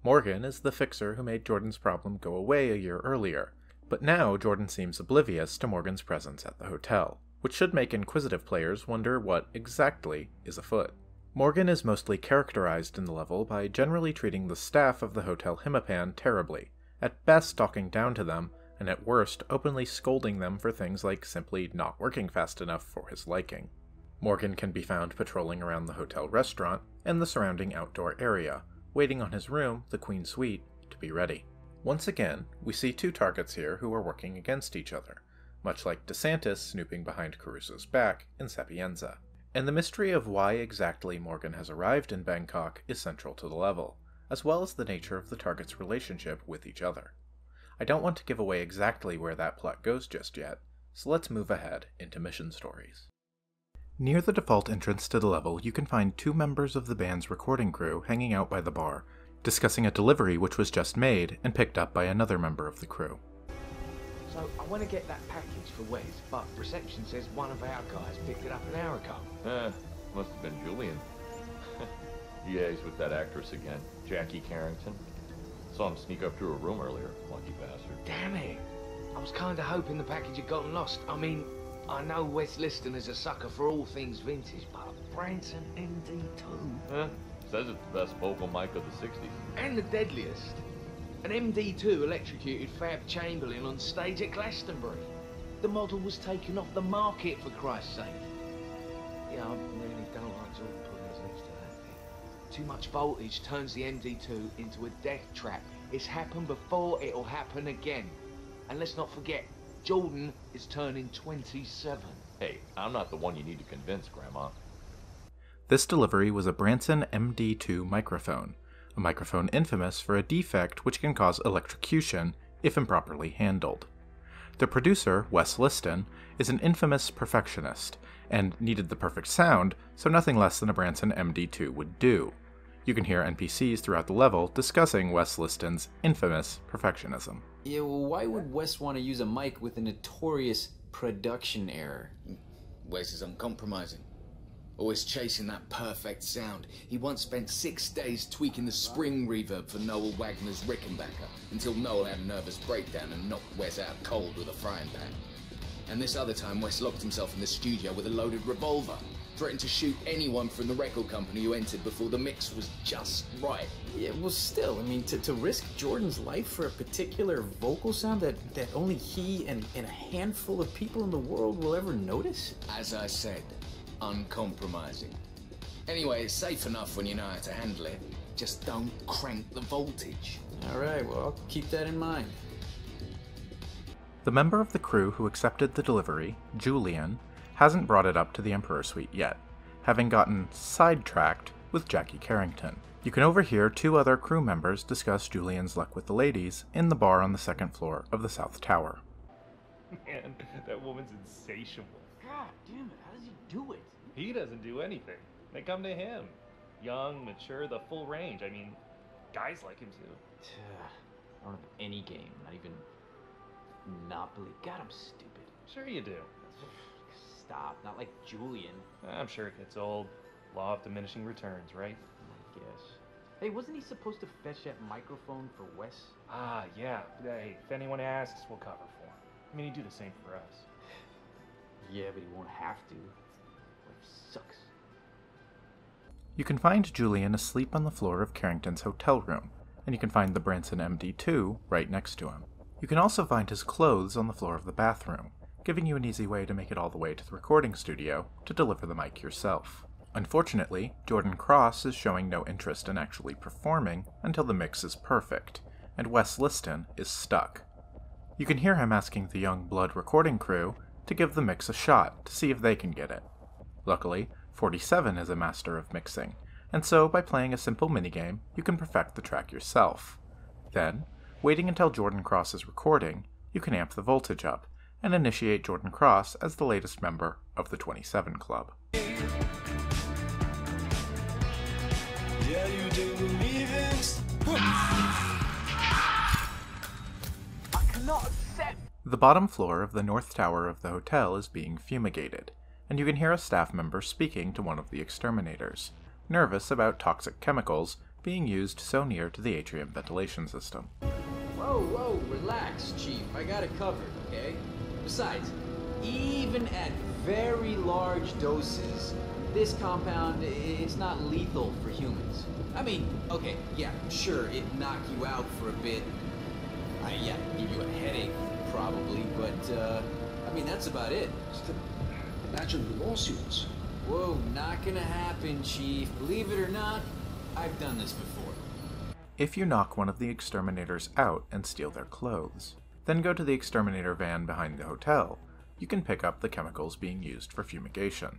Morgan is the fixer who made Jordan's problem go away a year earlier, but now Jordan seems oblivious to Morgan's presence at the hotel, which should make inquisitive players wonder what exactly is afoot. Morgan is mostly characterized in the level by generally treating the staff of the Hotel Himapan terribly, at best talking down to them, and at worst openly scolding them for things like simply not working fast enough for his liking. Morgan can be found patrolling around the hotel restaurant and the surrounding outdoor area, waiting on his room, the Queen Suite, to be ready. Once again, we see two targets here who are working against each other, much like DeSantis snooping behind Caruso's back in Sapienza. And the mystery of why exactly Morgan has arrived in Bangkok is central to the level, as well as the nature of the targets' relationship with each other. I don't want to give away exactly where that plot goes just yet, so let's move ahead into mission stories. Near the default entrance to the level, you can find two members of the band's recording crew hanging out by the bar, discussing a delivery which was just made and picked up by another member of the crew. So, I want to get that package for Wes, but reception says one of our guys picked it up an hour ago. Must have been Julian. Yeah, he's with that actress again, Jackie Carrington. Saw him sneak up to her room earlier, lucky bastard. Damn it! I was kind of hoping the package had gotten lost. I mean, I know Wes Liston is a sucker for all things vintage, but Branson MD2... Says it's the best vocal mic of the 60s. And the deadliest. An MD2 electrocuted Fab Chamberlain on stage at Glastonbury. The model was taken off the market, for Christ's sake. Yeah, I really don't like Jordan putting his lips to that thing. Too much voltage turns the MD2 into a death trap. It's happened before, it'll happen again. And let's not forget, Jordan is turning 27. Hey, I'm not the one you need to convince, Grandma. This delivery was a Branson MD2 microphone, a microphone infamous for a defect which can cause electrocution if improperly handled. The producer, Wes Liston, is an infamous perfectionist, and needed the perfect sound, so nothing less than a Branson MD2 would do. You can hear NPCs throughout the level discussing Wes Liston's infamous perfectionism. Yeah, well, why would Wes want to use a mic with a notorious production error? Wes is uncompromising. Always chasing that perfect sound. He once spent 6 days tweaking the spring reverb for Noel Wagner's Rickenbacker, until Noel had a nervous breakdown and knocked Wes out cold with a frying pan. And this other time, Wes locked himself in the studio with a loaded revolver. threatened to shoot anyone from the record company who entered before the mix was just right. Yeah, well, still, I mean, to risk Jordan's life for a particular vocal sound that only he and a handful of people in the world will ever notice? As I said, uncompromising. Anyway, it's safe enough when you know how to handle it. Just don't crank the voltage. All right, well, I'll keep that in mind. The member of the crew who accepted the delivery, Julian, hasn't brought it up to the Emperor Suite yet, having gotten sidetracked with Jackie Carrington. You can overhear two other crew members discuss Julian's luck with the ladies in the bar on the second floor of the South Tower. Man, that woman's insatiable. God damn it, how does he do it? He doesn't do anything. They come to him. Young, mature, the full range. I mean, guys like him too. I don't have any game, not even Monopoly. God, I'm stupid. Sure you do. Stop, not like Julian. I'm sure it gets old. Law of diminishing returns, right? I guess. Hey, wasn't he supposed to fetch that microphone for Wes? Ah, yeah. Hey, if anyone asks, we'll cover for him. I mean, he'd do the same for us. Yeah, but he won't have to. Life sucks. You can find Julian asleep on the floor of Carrington's hotel room, and you can find the Branson MD2 right next to him. You can also find his clothes on the floor of the bathroom, giving you an easy way to make it all the way to the recording studio to deliver the mic yourself. Unfortunately, Jordan Cross is showing no interest in actually performing until the mix is perfect, and Wes Liston is stuck. You can hear him asking the young blood recording crew to give the mix a shot to see if they can get it. Luckily, 47 is a master of mixing, and so by playing a simple minigame, you can perfect the track yourself. Then, waiting until Jordan Cross is recording, you can amp the voltage up, and initiate Jordan Cross as the latest member of the 27 Club. Yeah, you do believe it. I cannot accept. The bottom floor of the north tower of the hotel is being fumigated, and you can hear a staff member speaking to one of the exterminators, nervous about toxic chemicals being used so near to the atrium ventilation system. Whoa, relax, Chief. I got it covered, okay? Besides, even at very large doses, this compound, it's not lethal for humans. I mean, okay, yeah, sure, it'd knock you out for a bit. Yeah, give you a headache, probably, but, I mean, that's about it. Just imagine the lawsuits. Whoa, not gonna happen, Chief. Believe it or not, I've done this before. If you knock one of the exterminators out and steal their clothes, then go to the exterminator van behind the hotel, you can pick up the chemicals being used for fumigation.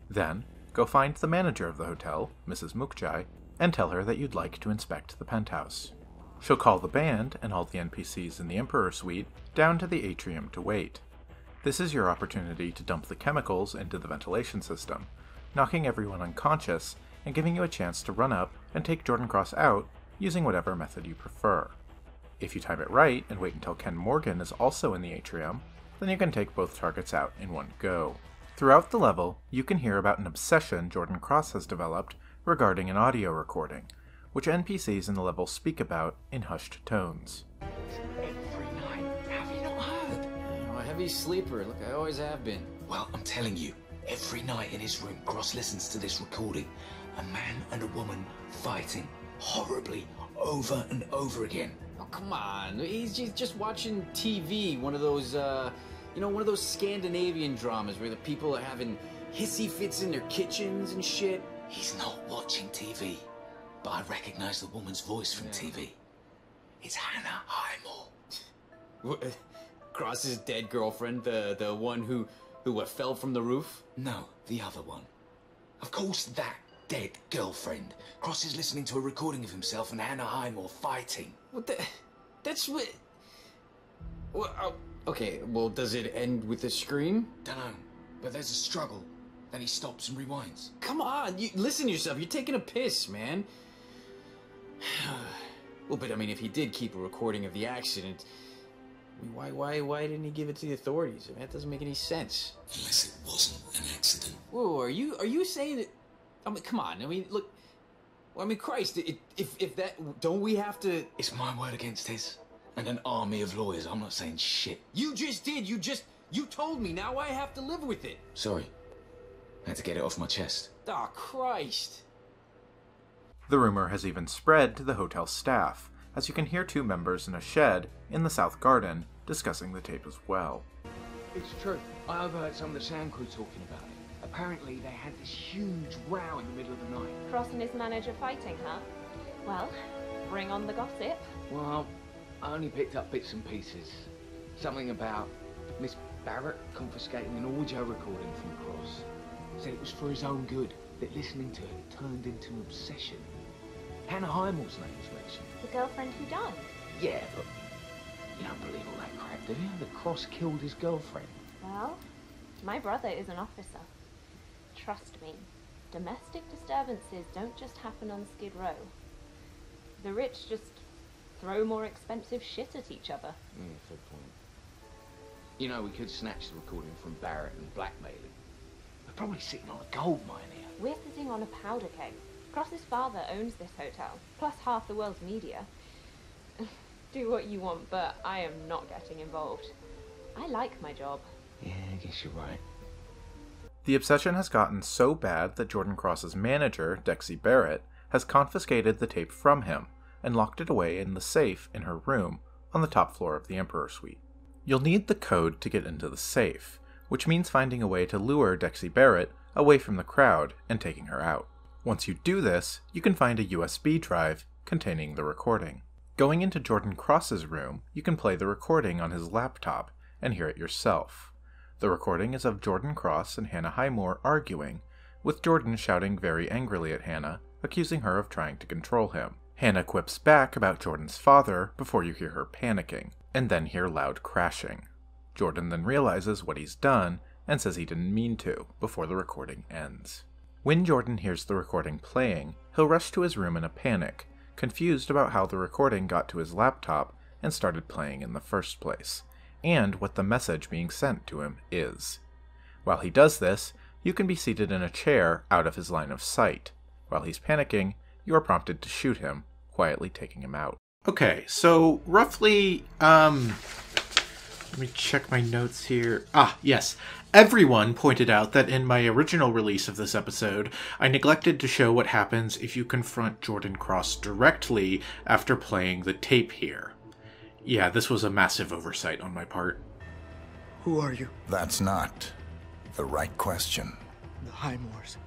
Then, go find the manager of the hotel, Mrs. Mukjai, and tell her that you'd like to inspect the penthouse. She'll call the band and all the NPCs in the Emperor Suite down to the atrium to wait. This is your opportunity to dump the chemicals into the ventilation system, knocking everyone unconscious and giving you a chance to run up and take Jordan Cross out using whatever method you prefer. If you time it right and wait until Ken Morgan is also in the atrium, then you can take both targets out in one go. Throughout the level, you can hear about an obsession Jordan Cross has developed regarding an audio recording, which NPCs in the level speak about in hushed tones. Every night, have you not heard? I'm a heavy sleeper, look, I always have been. Well, I'm telling you, every night in his room, Cross listens to this recording. A man and a woman fighting horribly over and over again. Oh, come on. He's just watching TV, one of those, one of those Scandinavian dramas where the people are having hissy fits in their kitchens and shit. He's not watching TV, but I recognize the woman's voice from TV. It's Hannah Highmore. Cross's dead girlfriend, the one who fell from the roof? No, the other one. Of course, that dead girlfriend. Cross is listening to a recording of himself and Hannah Highmore fighting. What the... That's what... Well, okay, well, does it end with a scream? Dunno, but there's a struggle. Then he stops and rewinds. Come on, listen to yourself. You're taking a piss, man. Well, but I mean, if he did keep a recording of the accident, why didn't he give it to the authorities? I mean, that doesn't make any sense. Unless it wasn't an accident. Whoa, are you saying that... I mean, come on. I mean, look... I mean, Christ, if that... Don't we have to... It's my word against his. And an army of lawyers. I'm not saying shit. You just did. You told me. Now I have to live with it. Sorry. I had to get it off my chest. Oh, Christ. The rumor has even spread to the hotel staff, as you can hear two members in a shed in the South Garden discussing the tape as well. It's true. I overheard some of the sound crew talking about it. Apparently they had this huge row in the middle of the night. Cross and his manager fighting, huh? Well, bring on the gossip. Well, I only picked up bits and pieces. Something about Miss Barrett confiscating an audio recording from Cross. Said it was for his own good, that listening to it turned into an obsession. Hannah Heimel's name was mentioned. The girlfriend who died? Yeah, but you don't believe all that crap, do you? That Cross killed his girlfriend. Well, my brother is an officer. Trust me, domestic disturbances don't just happen on Skid Row. The rich just throw more expensive shit at each other. Fair point. You know, we could snatch the recording from Barrett and blackmail him. We're probably sitting on a gold mine here. We're sitting on a powder keg. Cross's father owns this hotel, plus half the world's media. Do what you want, but I am not getting involved. I like my job. Yeah, I guess you're right. The obsession has gotten so bad that Jordan Cross's manager, Dexy Barrett, has confiscated the tape from him and locked it away in the safe in her room on the top floor of the Emperor Suite. You'll need the code to get into the safe, which means finding a way to lure Dexy Barrett away from the crowd and taking her out. Once you do this, you can find a USB drive containing the recording. Going into Jordan Cross's room, you can play the recording on his laptop and hear it yourself. The recording is of Jordan Cross and Hannah Highmore arguing, with Jordan shouting very angrily at Hannah, accusing her of trying to control him. Hannah quips back about Jordan's father before you hear her panicking, and then hear loud crashing. Jordan then realizes what he's done and says he didn't mean to, before the recording ends. When Jordan hears the recording playing, he'll rush to his room in a panic, confused about how the recording got to his laptop and started playing in the first place, and what the message being sent to him is. While he does this, you can be seated in a chair out of his line of sight. While he's panicking, you are prompted to shoot him, quietly taking him out. Okay, so roughly, let me check my notes here. Yes. Everyone pointed out that in my original release of this episode, I neglected to show what happens if you confront Jordan Cross directly after playing the tape here. Yeah, this was a massive oversight on my part. Who are you? That's not the right question. The Highmores.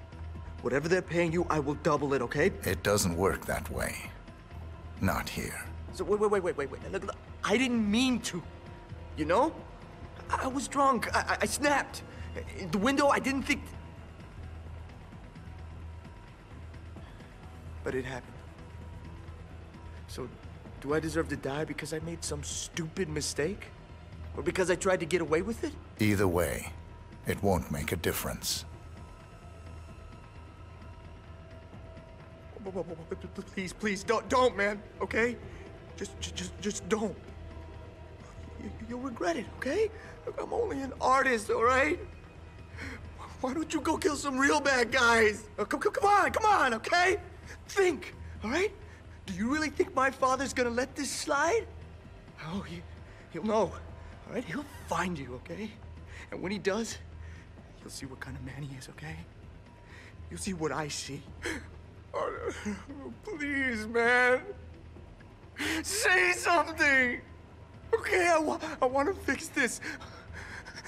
Whatever they're paying you, I will double it, okay? It doesn't work that way. Not here. So wait. Look, I didn't mean to. You know? I was drunk. I snapped. The window, I didn't think... But it happened. So, do I deserve to die because I made some stupid mistake? Or because I tried to get away with it? Either way, it won't make a difference. Please, don't, man, okay? Just don't. You'll regret it, okay? Look, I'm only an artist, all right? Why don't you go kill some real bad guys? Come on, okay? Think, all right? Do you really think my father's gonna let this slide? Oh, he'll know, all right? He'll find you, okay? And when he does, you'll see what kind of man he is, okay? You'll see what I see. Oh, please, man. Say something. Okay, I want to fix this.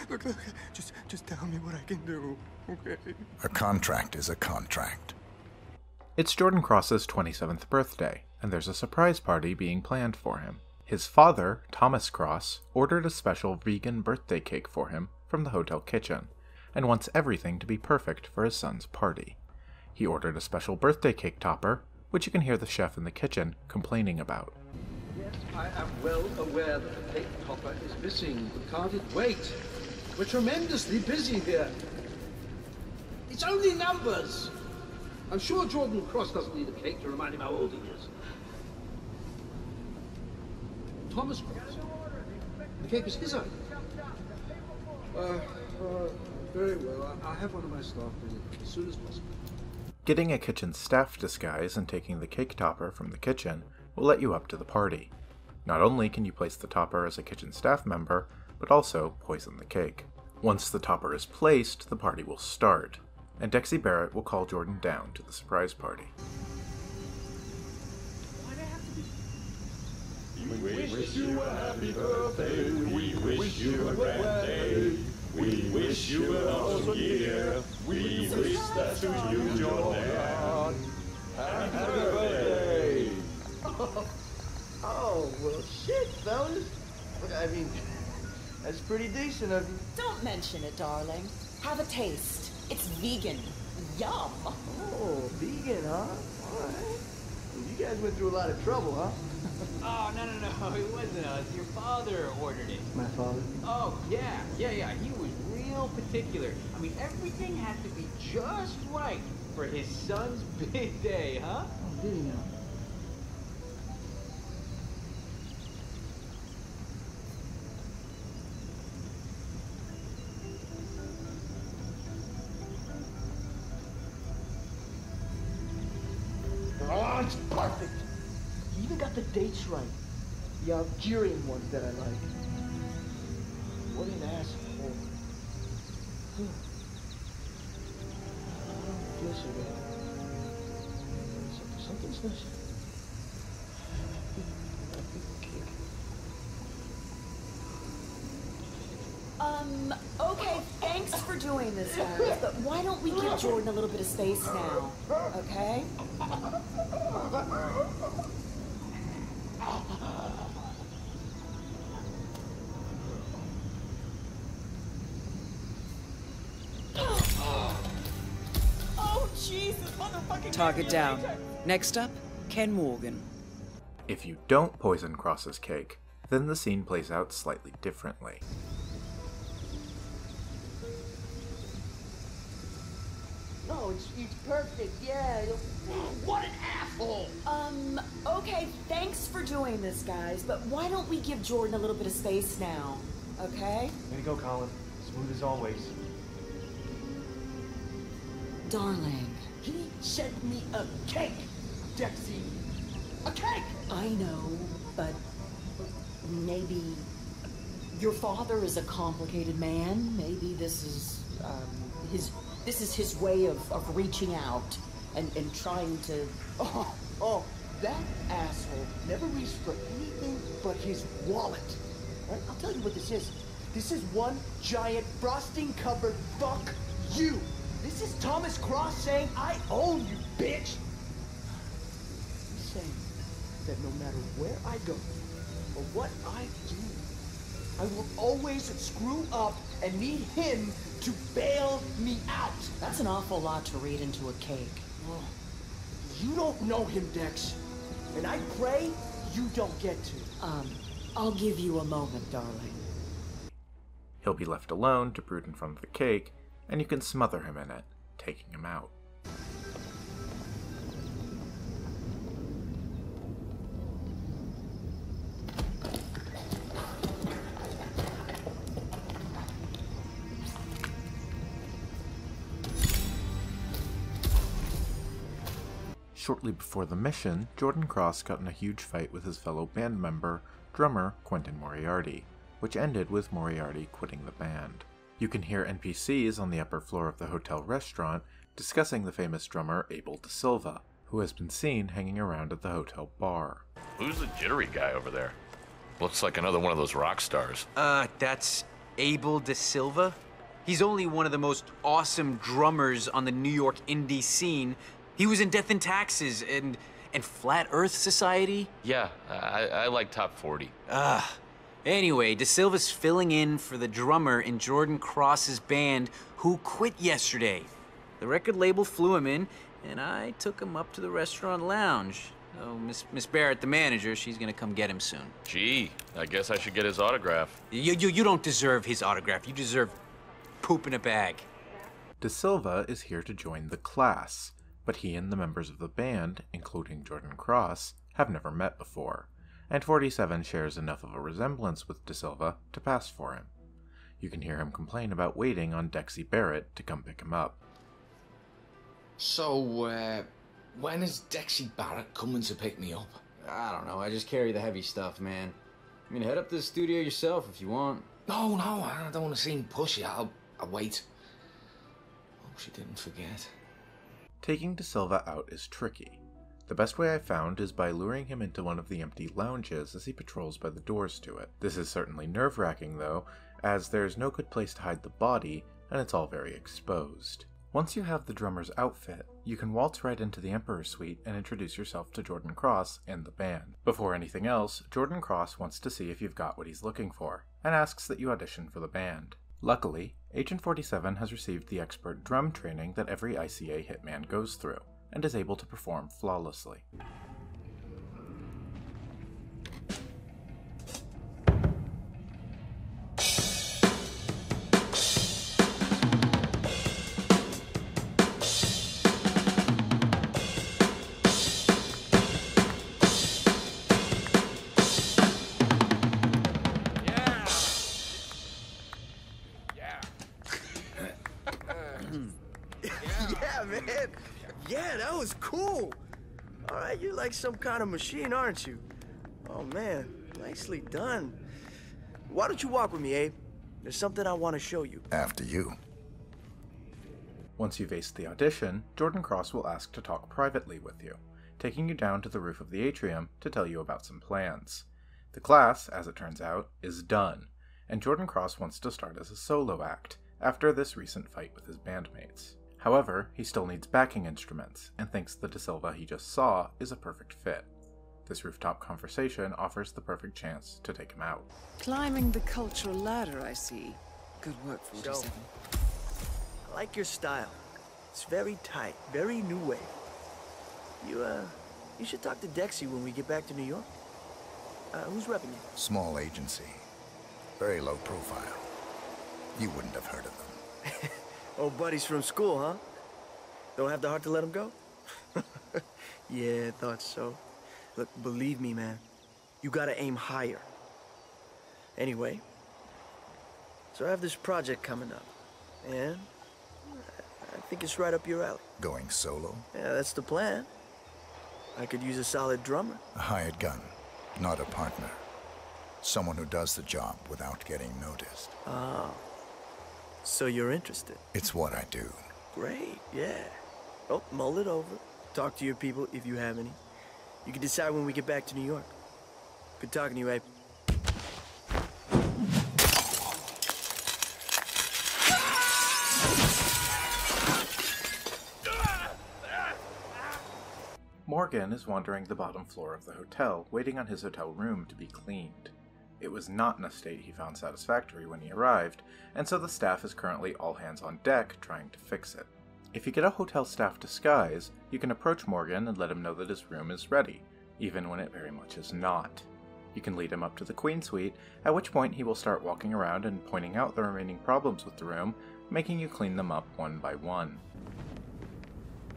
Look, just tell me what I can do, okay? A contract is a contract. It's Jordan Cross's 27th birthday, and there's a surprise party being planned for him. His father, Thomas Cross, ordered a special vegan birthday cake for him from the hotel kitchen, and wants everything to be perfect for his son's party. He ordered a special birthday cake topper, which you can hear the chef in the kitchen complaining about. Yes, I am well aware that the cake topper is missing. We can't wait. We're tremendously busy here. It's only numbers. I'm sure Jordan Cross doesn't need a cake to remind him how old he is. Thomas Cross. The cake was his idea. Very well. I'll have one of my staff bring it as soon as possible. Getting a kitchen staff disguise and taking the cake topper from the kitchen will let you up to the party. Not only can you place the topper as a kitchen staff member, but also poison the cake. Once the topper is placed, the party will start, and Dexy Barrett will call Jordan down to the surprise party. We wish you a happy birthday, we wish you a grand day, we wish you an awesome year, we wish that to you, Jordan. Happy birthday! Oh, well, shit, fellas. I mean, that's pretty decent of you. Don't mention it, darling. Have a taste. It's vegan. Yum. Oh, vegan, huh? All right. You guys went through a lot of trouble, huh? Oh, no. It wasn't us. Your father ordered it. My father? Oh, yeah. He was real particular. I mean, everything had to be just right for his son's big day, huh? Oh, did he now? Oh, it's perfect. You even got the dates right. The Algerian ones that I like. What an asshole. I don't feel so good. Something's missing. Okay, thanks for doing this, guys, but why don't we give Jordan a little bit of space now, okay? Oh, Jesus, motherfucking Target down. Next up, Ken Morgan. If you don't poison Cross's cake, then the scene plays out slightly differently. No, it's perfect, yeah. What an asshole! Okay, thanks for doing this, guys, but why don't we give Jordan a little bit of space now, okay? Way to go, Colin. Smooth as always. Darling. He sent me a cake, Dexy. A cake! I know, but maybe your father is a complicated man. Maybe this is his way of reaching out and trying to. Oh, that asshole never reached for anything but his wallet. Right? I'll tell you what this is. This is one giant frosting-covered fuck you. This is Thomas Cross saying, I own you, bitch. He's saying that no matter where I go or what I do, I will always screw up and need him to bail me out. That's an awful lot to read into a cake. Oh, you don't know him, Dex. And I pray you don't get to. I'll give you a moment, darling. He'll be left alone to brood in front of the cake, and you can smother him in it, taking him out. Shortly before the mission, Jordan Cross got in a huge fight with his fellow band member, drummer Quentin Moriarty, which ended with Moriarty quitting the band. You can hear NPCs on the upper floor of the hotel restaurant discussing the famous drummer Abel Da Silva, who has been seen hanging around at the hotel bar. Who's the jittery guy over there? Looks like another one of those rock stars. That's Abel Da Silva. He's only one of the most awesome drummers on the New York indie scene. He was in Death and Taxes and Flat Earth Society. Yeah, I like Top 40. Anyway, Da Silva's filling in for the drummer in Jordan Cross's band who quit yesterday. The record label flew him in, and I took him up to the restaurant lounge. Oh, Miss Barrett, the manager, she's gonna come get him soon. Gee, I guess I should get his autograph. You don't deserve his autograph. You deserve poop in a bag. Da Silva is here to join the class, but he and the members of the band, including Jordan Cross, have never met before, and 47 shares enough of a resemblance with Da Silva to pass for him. You can hear him complain about waiting on Dexy Barrett to come pick him up. So, when is Dexy Barrett coming to pick me up? I don't know, I just carry the heavy stuff, man. I mean, head up to the studio yourself if you want. No, I don't want to seem pushy. I'll wait. she didn't forget. Taking De Silva out is tricky. The best way I've found is by luring him into one of the empty lounges as he patrols by the doors to it. This is certainly nerve-wracking though, as there's no good place to hide the body, and it's all very exposed. Once you have the drummer's outfit, you can waltz right into the Emperor's suite and introduce yourself to Jordan Cross and the band. Before anything else, Jordan Cross wants to see if you've got what he's looking for, and asks that you audition for the band. Luckily, Agent 47 has received the expert drum training that every ICA hitman goes through, and is able to perform flawlessly. Yeah, man. Yeah, that was cool. All right, you're like some kind of machine, aren't you? Oh, man, nicely done. Why don't you walk with me, Abe? There's something I want to show you. After you. Once you've aced the audition, Jordan Cross will ask to talk privately with you, taking you down to the roof of the atrium to tell you about some plans. The class, as it turns out, is done, and Jordan Cross wants to start as a solo act after this recent fight with his bandmates. However, he still needs backing instruments, and thinks the De Silva he just saw is a perfect fit. This rooftop conversation offers the perfect chance to take him out. Climbing the cultural ladder, I see. Good work, 47. I like your style. It's very tight, very new wave. You should talk to Dexy when we get back to New York. Who's repping you? Small agency. Very low profile. You wouldn't have heard of them. Old buddies from school, huh? Don't have the heart to let them go? Yeah, thought so. Look, believe me, man. You gotta aim higher. Anyway, so I have this project coming up, and I think it's right up your alley. Going solo? Yeah, that's the plan. I could use a solid drummer. A hired gun, not a partner. Someone who does the job without getting noticed. Ah, so you're interested? It's what I do. Great, yeah. Oh, mull it over. Talk to your people if you have any. You can decide when we get back to New York. Good talking to you, Abe. Morgan is wandering the bottom floor of the hotel, waiting on his hotel room to be cleaned. It was not in a state he found satisfactory when he arrived, and so the staff is currently all hands on deck trying to fix it. If you get a hotel staff disguise, you can approach Morgan and let him know that his room is ready, even when it very much is not. You can lead him up to the Queen Suite, at which point he will start walking around and pointing out the remaining problems with the room, making you clean them up one by one.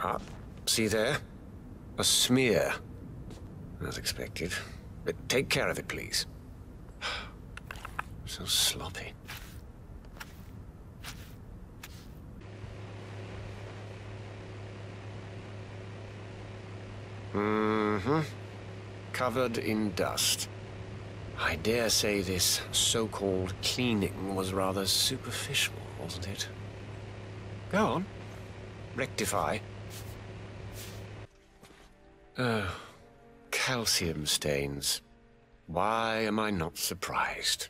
Ah, see there? A smear. As expected. But take care of it, please. So sloppy. Mm-hmm. Covered in dust. I dare say this so-called cleaning was rather superficial, wasn't it? Go on. Rectify. Oh, calcium stains. Why am I not surprised?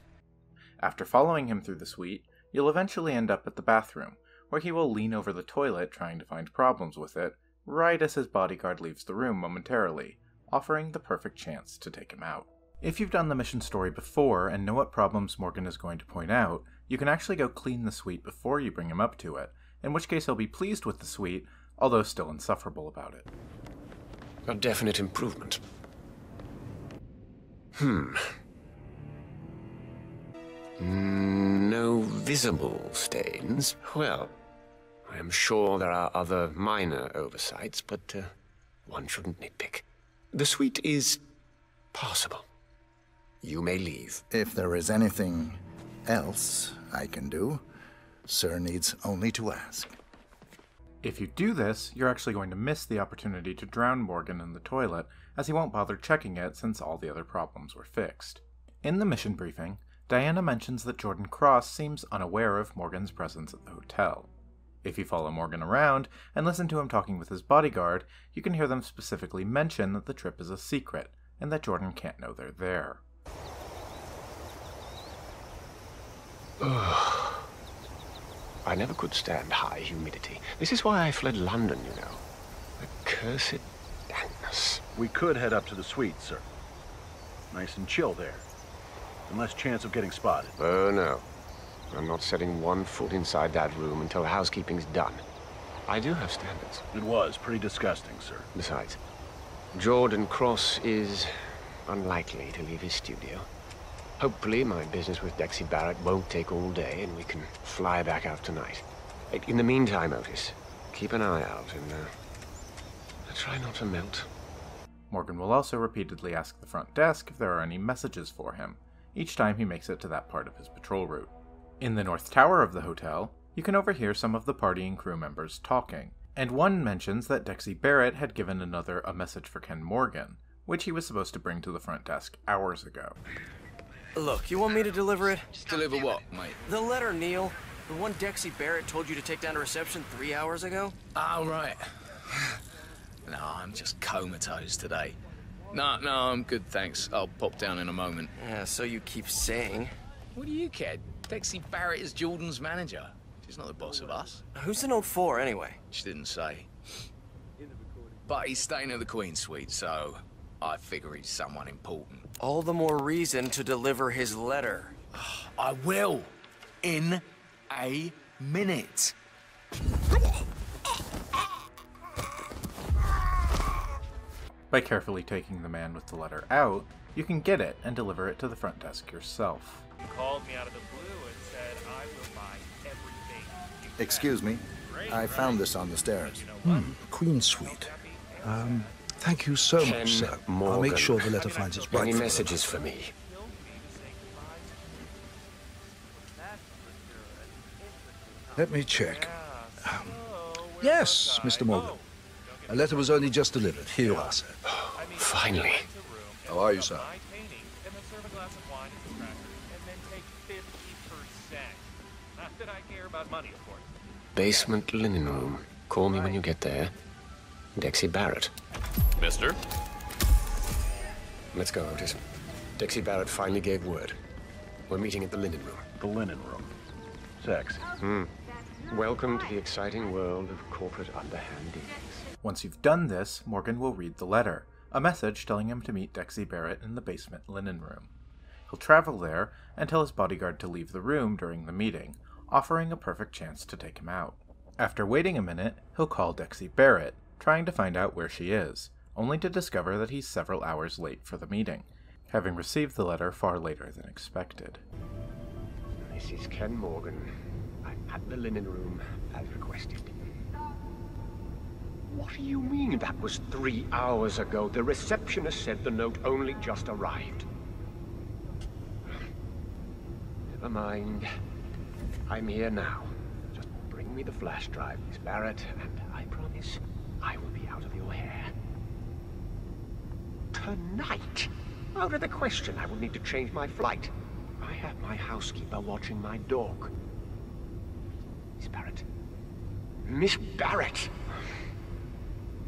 After following him through the suite, you'll eventually end up at the bathroom, where he will lean over the toilet trying to find problems with it, right as his bodyguard leaves the room momentarily, offering the perfect chance to take him out. If you've done the mission story before and know what problems Morgan is going to point out, you can actually go clean the suite before you bring him up to it, in which case he'll be pleased with the suite, although still insufferable about it. A definite improvement. No visible stains. Well, I am sure there are other minor oversights, but one shouldn't nitpick. The suite is passable. You may leave. If there is anything else I can do, sir needs only to ask. If you do this, you're actually going to miss the opportunity to drown Morgan in the toilet, as he won't bother checking it since all the other problems were fixed. In the mission briefing, Diana mentions that Jordan Cross seems unaware of Morgan's presence at the hotel. If you follow Morgan around and listen to him talking with his bodyguard, you can hear them specifically mention that the trip is a secret, and that Jordan can't know they're there. I never could stand high humidity. This is why I fled London, you know. The cursed dankness. We could head up to the suite, sir. Nice and chill there. And less chance of getting spotted. Oh, no. I'm not setting one foot inside that room until housekeeping's done. I do have standards. It was pretty disgusting, sir. Besides, Jordan Cross is unlikely to leave his studio. Hopefully my business with Dexy Barrett won't take all day and we can fly back out tonight. In the meantime, Otis, keep an eye out and try not to melt. Morgan will also repeatedly ask the front desk if there are any messages for him, each time he makes it to that part of his patrol route. In the North Tower of the hotel, you can overhear some of the partying crew members talking, and one mentions that Dexy Barrett had given another a message for Ken Morgan, which he was supposed to bring to the front desk hours ago. Look, you want me to deliver it? Deliver what, mate? The letter, Neil. The one Dexy Barrett told you to take down to reception 3 hours ago? Oh, right. No, I'm just comatose today. No, I'm good, thanks. I'll pop down in a moment. Yeah, so you keep saying. What do you care? Dexy Barrett is Jordan's manager. She's not the boss of us. Who's the note for, anyway? She didn't say. But he's staying at the Queen's Suite, so I figure he's someone important. All the more reason to deliver his letter. I will. In a minute. By carefully taking the man with the letter out, you can get it and deliver it to the front desk yourself. He called me out of the blue and said I will buy everything. Excuse me. I found this on the stairs. Queen Suite. Thank you so much, sir. I'll make sure the letter finds its right. Any messages for me? Let me check. Yes, Mr. Morgan. A letter was only just delivered. Here you are, sir. Finally. How are you, sir? Basement linen room. Call me when you get there. Dexy Barrett. Mister? Let's go, Otis. Dexy Barrett finally gave word. We're meeting at the linen room. The linen room. Sexy. Welcome to the exciting world of corporate underhand dealings. Once you've done this, Morgan will read the letter, a message telling him to meet Dexy Barrett in the basement linen room. He'll travel there and tell his bodyguard to leave the room during the meeting, offering a perfect chance to take him out. After waiting a minute, he'll call Dexy Barrett, trying to find out where she is, only to discover that he's several hours late for the meeting, having received the letter far later than expected. This is Ken Morgan. I'm at the linen room, as requested. What do you mean that was 3 hours ago? The receptionist said the note only just arrived. Never mind. I'm here now. Just bring me the flash drive, Miss Barrett, and I promise I will be out of your hair. Tonight? Out of the question. I will need to change my flight. I have my housekeeper watching my dog. Miss Barrett. Miss Barrett!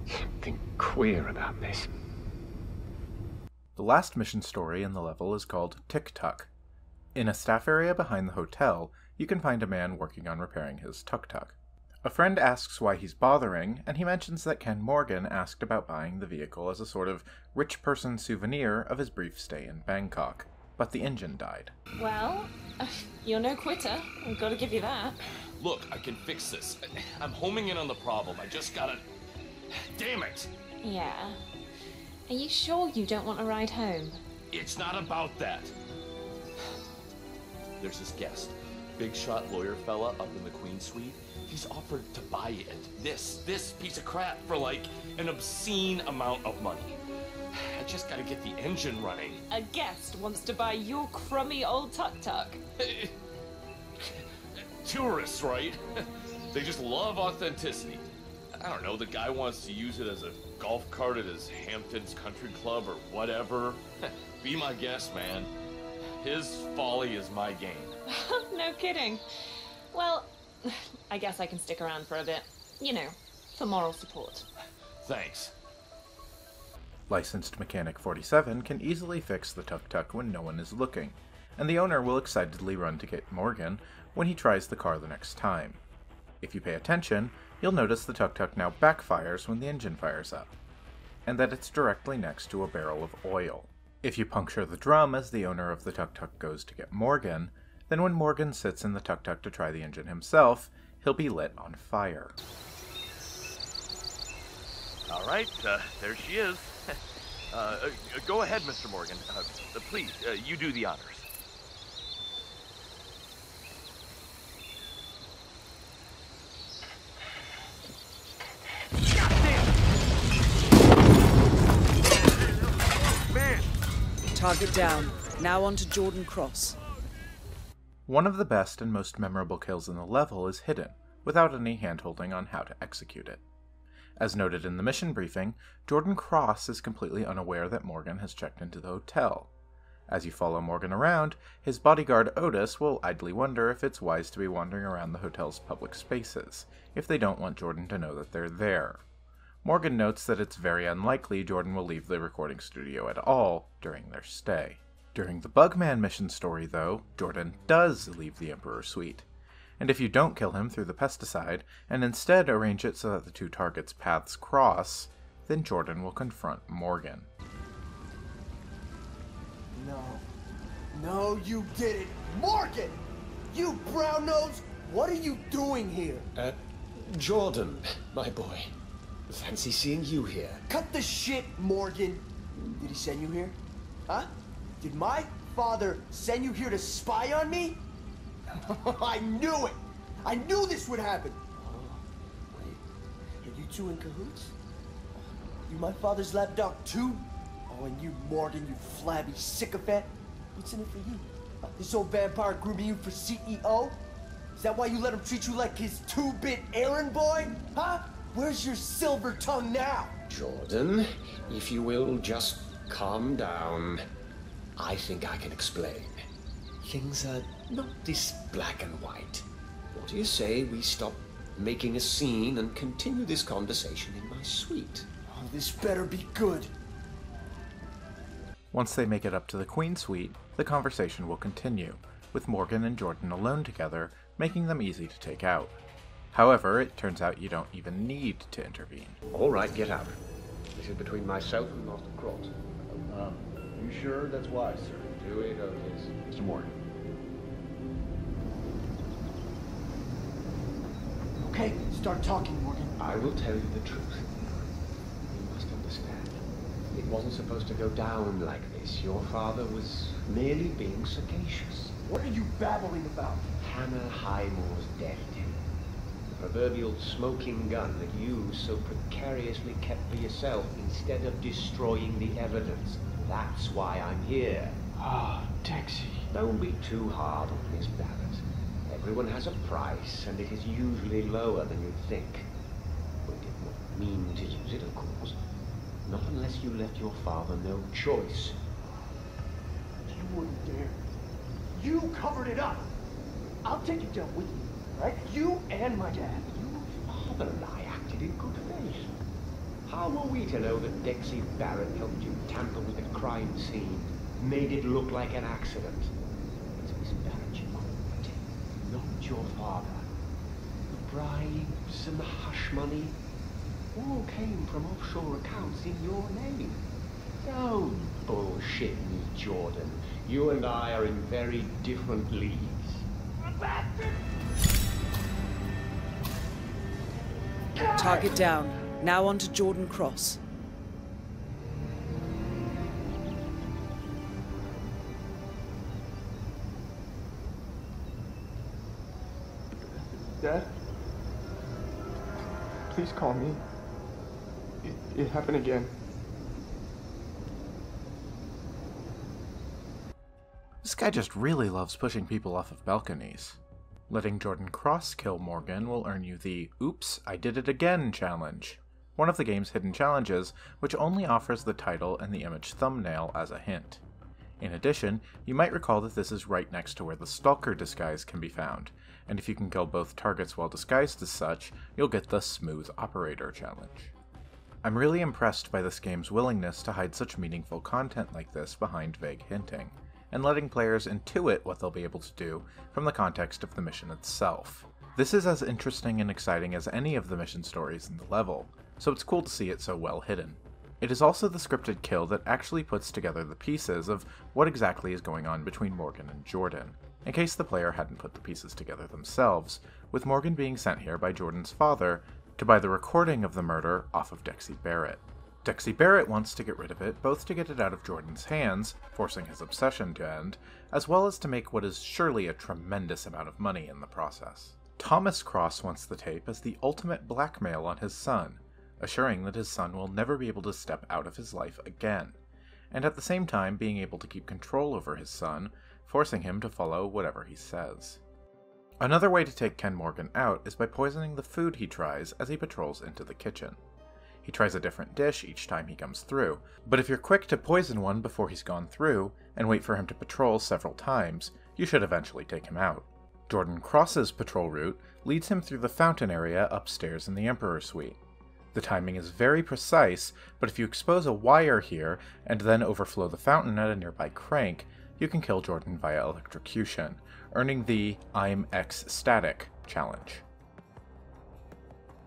Something queer about this. The last mission story in the level is called Tuk-Tuk. In a staff area behind the hotel, you can find a man working on repairing his tuk-tuk. A friend asks why he's bothering, and he mentions that Ken Morgan asked about buying the vehicle as a sort of rich person souvenir of his brief stay in Bangkok, but the engine died. Well, you're no quitter. I've got to give you that. Look, I can fix this. I'm homing in on the problem. I just gotta... Damn it! Yeah. Are you sure you don't want a ride home? It's not about that. There's this guest, big shot lawyer fella up in the Queen Suite. He's offered to buy it, this piece of crap, for like an obscene amount of money. I just gotta get the engine running. A guest wants to buy your crummy old tuk-tuk. Tourists, right? They just love authenticity. I don't know, the guy wants to use it as a golf cart at his Hamptons Country Club or whatever. Be my guest, man. His folly is my game. No kidding. Well, I guess I can stick around for a bit. You know, for moral support. Thanks. Licensed Mechanic 47 can easily fix the tuk-tuk when no one is looking, and the owner will excitedly run to get Morgan when he tries the car the next time. If you pay attention, you'll notice the tuk-tuk now backfires when the engine fires up, and that it's directly next to a barrel of oil. If you puncture the drum as the owner of the tuk-tuk goes to get Morgan, then when Morgan sits in the tuk-tuk to try the engine himself, he'll be lit on fire. All right, there she is. Go ahead, Mr. Morgan. Please, you do the honors. Man! Target down. Now on to Jordan Cross. One of the best and most memorable kills in the level is hidden, without any hand-holding on how to execute it. As noted in the mission briefing, Jordan Cross is completely unaware that Morgan has checked into the hotel. As you follow Morgan around, his bodyguard Otis will idly wonder if it's wise to be wandering around the hotel's public spaces, if they don't want Jordan to know that they're there. Morgan notes that it's very unlikely Jordan will leave the recording studio at all during their stay. During the Bugman mission story, though, Jordan does leave the Emperor Suite. And if you don't kill him through the pesticide, and instead arrange it so that the two targets' paths cross, then Jordan will confront Morgan. No. No, you didn't. Morgan! You brown nose! What are you doing here? Jordan, my boy. Fancy seeing you here. Cut the shit, Morgan. Did he send you here? Huh? Did my father send you here to spy on me? I knew it! I knew this would happen! Oh, wait. Are you two in cahoots? You my father's lapdog too? Oh, and you, Morgan, you flabby sycophant. What's in it for you? This old vampire grooming you for CEO? Is that why you let him treat you like his two-bit errand boy? Huh? Where's your silver tongue now? Jordan, if you will, just calm down. I think I can explain. Things are not this black and white. What do you say we stop making a scene and continue this conversation in my suite? Oh, this better be good. Once they make it up to the Queen Suite, the conversation will continue, with Morgan and Jordan alone together, making them easy to take out. However, it turns out you don't even need to intervene. All right, get out. This is between myself and Master Crot. You sure that's wise, sir? Do it, Otis. Mr. Morgan. Okay, start talking, Morgan. I will tell you the truth. You must understand. It wasn't supposed to go down like this. Your father was merely being sagacious. What are you babbling about? Hannah Highmore's death. The proverbial smoking gun that you so precariously kept for yourself instead of destroying the evidence. That's why I'm here. Ah, Dixie. Don't be too hard on Miss Barrett. Everyone has a price, and it is usually lower than you'd think. We did not mean to use it, of course. Not unless you left your father no choice. You wouldn't dare. You covered it up. I'll take it down with you, right? You and my dad. Your father and I acted in good faith. How were we to know that Dixie Barrett helped you tamper with the crime scene, made it look like an accident? It's Miss Barrett you courted, not your father. The bribes and the hush money all came from offshore accounts in your name. Don't bullshit me, Jordan. You and I are in very different leagues. Target down. Now on to Jordan Cross. Dad? Please call me. It happened again. This guy just really loves pushing people off of balconies. Letting Jordan Cross kill Morgan will earn you the Oops, I Did It Again challenge, one of the game's hidden challenges, which only offers the title and the image thumbnail as a hint. In addition, you might recall that this is right next to where the Stalker disguise can be found, and if you can kill both targets while disguised as such, you'll get the Smooth Operator challenge. I'm really impressed by this game's willingness to hide such meaningful content like this behind vague hinting, and letting players intuit what they'll be able to do from the context of the mission itself. This is as interesting and exciting as any of the mission stories in the level, so it's cool to see it so well hidden. It is also the scripted kill that actually puts together the pieces of what exactly is going on between Morgan and Jordan, in case the player hadn't put the pieces together themselves, with Morgan being sent here by Jordan's father to buy the recording of the murder off of Dexy Barrett. Dexy Barrett wants to get rid of it, both to get it out of Jordan's hands, forcing his obsession to end, as well as to make what is surely a tremendous amount of money in the process. Thomas Cross wants the tape as the ultimate blackmail on his son, assuring that his son will never be able to step out of his life again, and at the same time being able to keep control over his son, forcing him to follow whatever he says. Another way to take Ken Morgan out is by poisoning the food he tries as he patrols into the kitchen. He tries a different dish each time he comes through, but if you're quick to poison one before he's gone through, and wait for him to patrol several times, you should eventually take him out. Jordan Cross's patrol route leads him through the fountain area upstairs in the Emperor Suite. The timing is very precise, but if you expose a wire here and then overflow the fountain at a nearby crank, you can kill Jordan via electrocution, earning the I'm X Static challenge.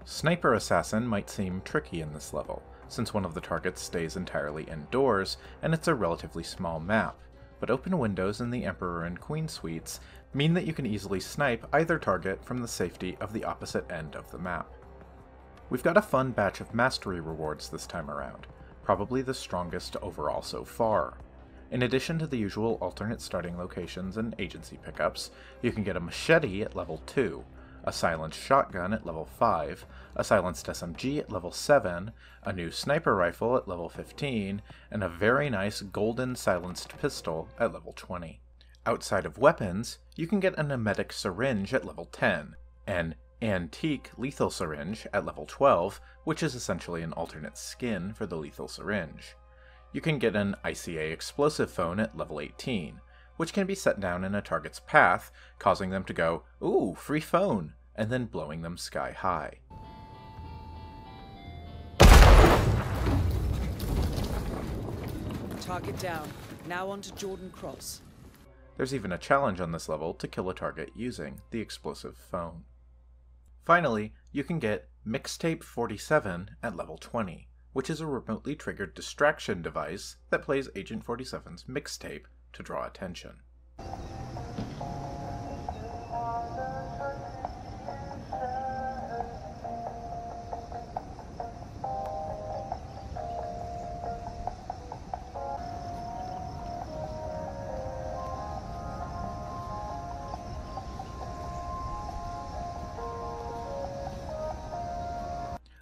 Sniper Assassin might seem tricky in this level, since one of the targets stays entirely indoors and it's a relatively small map, but open windows in the Emperor and Queen suites mean that you can easily snipe either target from the safety of the opposite end of the map. We've got a fun batch of mastery rewards this time around, probably the strongest overall so far. In addition to the usual alternate starting locations and agency pickups, you can get a machete at level 2, a silenced shotgun at level 5, a silenced SMG at level 7, a new sniper rifle at level 15, and a very nice golden silenced pistol at level 20. Outside of weapons, you can get an emetic syringe at level 10, an antique lethal syringe at level 12, which is essentially an alternate skin for the lethal syringe. You can get an ICA explosive phone at level 18, which can be set down in a target's path, causing them to go, "Ooh, free phone," and then blowing them sky high. Target down. Now on to Jordan Cross. There's even a challenge on this level to kill a target using the explosive phone. Finally, you can get Mixtape 47 at level 20, which is a remotely triggered distraction device that plays Agent 47's mixtape to draw attention.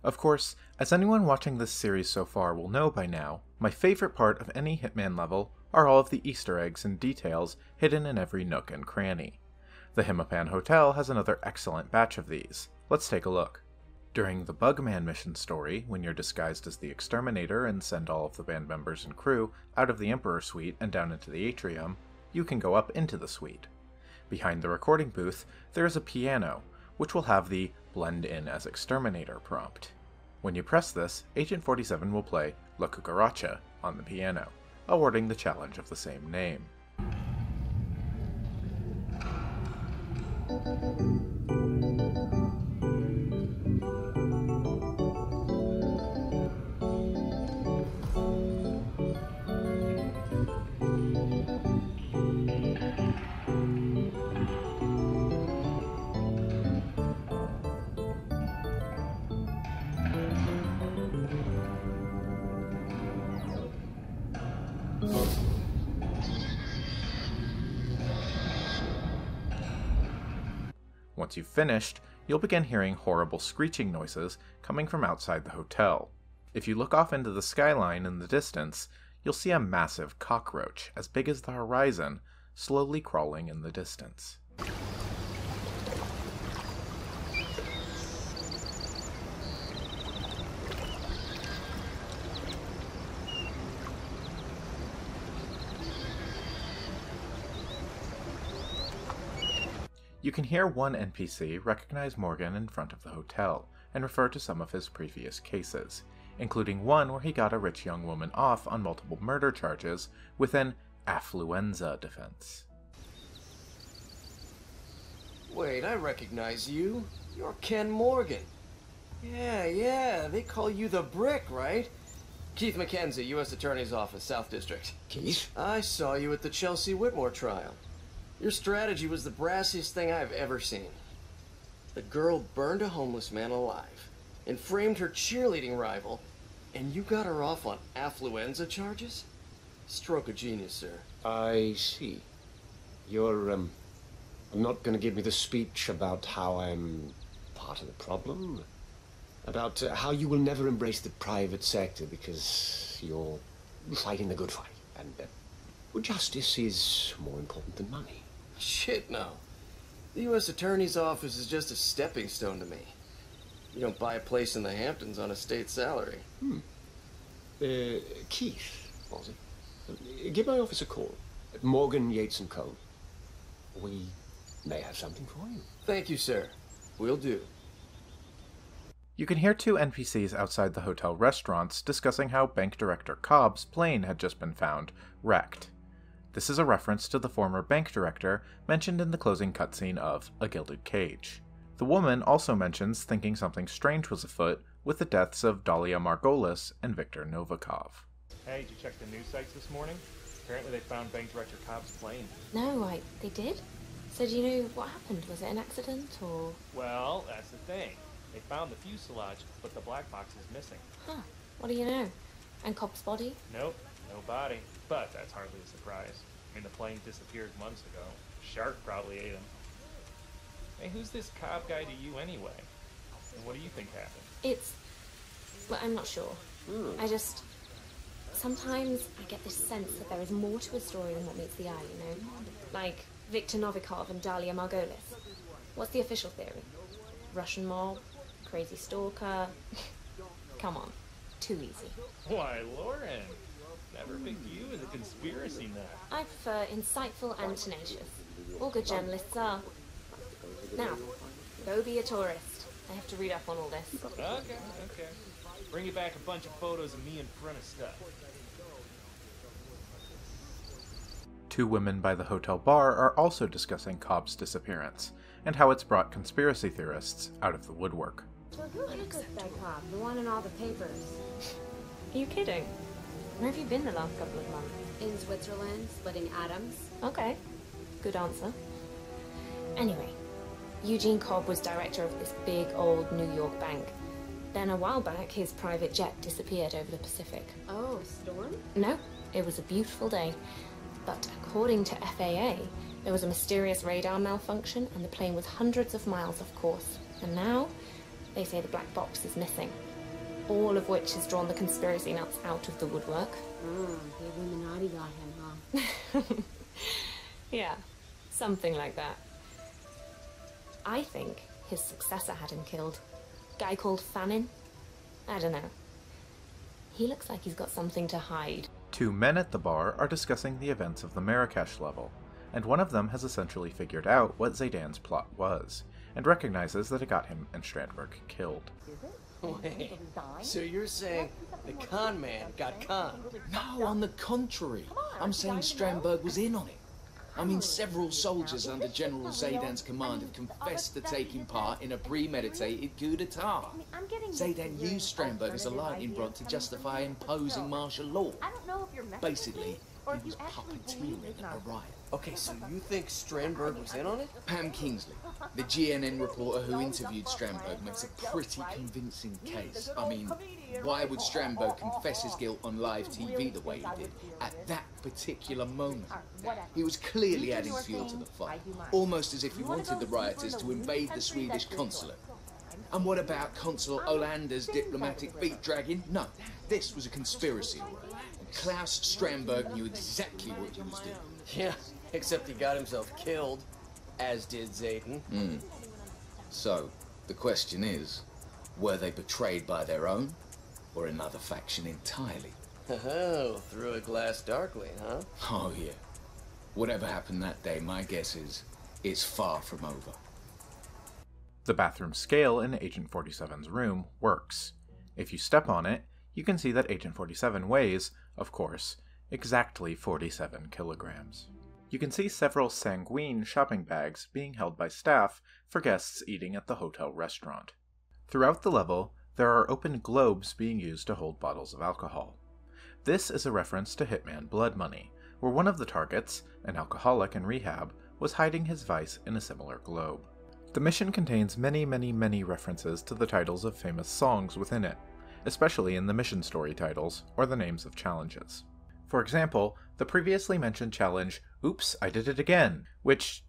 Of course, as anyone watching this series so far will know by now, my favorite part of any Hitman level are all of the Easter eggs and details hidden in every nook and cranny. The Hitman Hotel has another excellent batch of these. Let's take a look. During the Bugman mission story, when you're disguised as the Exterminator and send all of the band members and crew out of the Emperor Suite and down into the atrium, you can go up into the suite. Behind the recording booth, there is a piano, which will have the Blend In as Exterminator prompt. When you press this, Agent 47 will play La Cucaracha on the piano, awarding the challenge of the same name. Once you've finished, you'll begin hearing horrible screeching noises coming from outside the hotel. If you look off into the skyline in the distance, you'll see a massive cockroach, as big as the horizon, slowly crawling in the distance. You can hear one NPC recognize Morgan in front of the hotel and refer to some of his previous cases, including one where he got a rich young woman off on multiple murder charges with an affluenza defense. Wait, I recognize you. You're Ken Morgan. Yeah, they call you the Brick, right? Keith McKenzie, U.S. Attorney's Office, South District. Keith? I saw you at the Chelsea Whitmore trial. Your strategy was the brassiest thing I've ever seen. The girl burned a homeless man alive and framed her cheerleading rival, and you got her off on affluenza charges? Stroke of genius, sir. I see. You're, not gonna give me the speech about how I'm part of the problem? About how you will never embrace the private sector because you're fighting the good fight, and justice is more important than money. Shit, no. The U.S. Attorney's Office is just a stepping stone to me. You don't buy a place in the Hamptons on a state salary. Keith, was it? Give my office a call. Morgan, Yates & Co. We may have something for you. Thank you, sir. Will do. You can hear two NPCs outside the hotel restaurants discussing how Bank Director Cobb's plane had just been found, wrecked. This is a reference to the former bank director mentioned in the closing cutscene of A Gilded Cage. The woman also mentions thinking something strange was afoot with the deaths of Dalia Margolis and Viktor Novikov. Hey, did you check the news sites this morning? Apparently they found Bank Director Cobb's plane. No, they did? So do you know what happened? Was it an accident, or...? Well, that's the thing. They found the fuselage, but the black box is missing. Huh. What do you know? And Cobb's body? Nope, no body. But that's hardly a surprise. I mean, the plane disappeared months ago. Shark probably ate him. Hey, who's this Cobb guy to you anyway? And what do you think happened? Well, I'm not sure. Sometimes I get this sense that there is more to a story than what meets the eye, you know? Like Viktor Novikov and Dalia Margolis. What's the official theory? Russian mob? Crazy stalker? Come on. Too easy. Why, Lauren? Never picked you as a conspiracy nut. I prefer insightful and tenacious. All good journalists are. Now, go be a tourist. I have to read up on all this. Okay. Bring you back a bunch of photos of me in front of stuff. Two women by the hotel bar are also discussing Cobb's disappearance, and how it's brought conspiracy theorists out of the woodwork. So who is this guy Cobb, the one in all the papers? Are you kidding? Where have you been the last couple of months? In Switzerland, splitting atoms. Okay. Good answer. Anyway, Eugene Cobb was director of this big old New York bank. Then a while back, his private jet disappeared over the Pacific. Oh, storm? No, it was a beautiful day. But according to FAA, there was a mysterious radar malfunction and the plane was hundreds of miles off course. And now, they say the black box is missing. All of which has drawn the conspiracy nuts out of the woodwork. The Illuminati got him, huh? Yeah, something like that. I think his successor had him killed. Guy called Fannin? I don't know. He looks like he's got something to hide. Two men at the bar are discussing the events of the Marrakesh level, and one of them has essentially figured out what Zaydan's plot was, and recognizes that it got him and Strandberg killed. Wait, so you're saying the con man got conned? No, on the contrary. I'm saying Strandberg was in on it. I mean, several soldiers under General Zaydan's command have confessed to taking part in a premeditated coup d'etat. Zaydan used Strandberg as a lightning rod to justify imposing martial law. Basically, he was puppeteering a riot. Okay, so you think Strandberg was in on it? Pam Kingsley, the GNN reporter who interviewed Strandberg, makes a pretty convincing case. I mean, why would Strandberg confess his guilt on live TV the way he did at that particular moment? He was clearly adding fuel to the fire, almost as if he wanted the rioters to invade the Swedish consulate. And what about Consul Olander's diplomatic beat dragging? No, this was a conspiracy. Klaus Strandberg knew exactly what he was doing. Yeah, except he got himself killed, as did Zaydan. So, the question is, were they betrayed by their own, or another faction entirely? Oh, through a glass darkly, huh? Oh, yeah. Whatever happened that day, my guess is it's far from over. The bathroom scale in Agent 47's room works. If you step on it, you can see that Agent 47 weighs, of course, exactly 47 kilograms. You can see several sanguine shopping bags being held by staff for guests eating at the hotel restaurant. Throughout the level, there are open globes being used to hold bottles of alcohol. This is a reference to Hitman Blood Money, where one of the targets, an alcoholic in rehab, was hiding his vice in a similar globe. The mission contains many references to the titles of famous songs within it, especially in the mission story titles or the names of challenges. For example, the previously mentioned challenge, Oops, I Did It Again, which,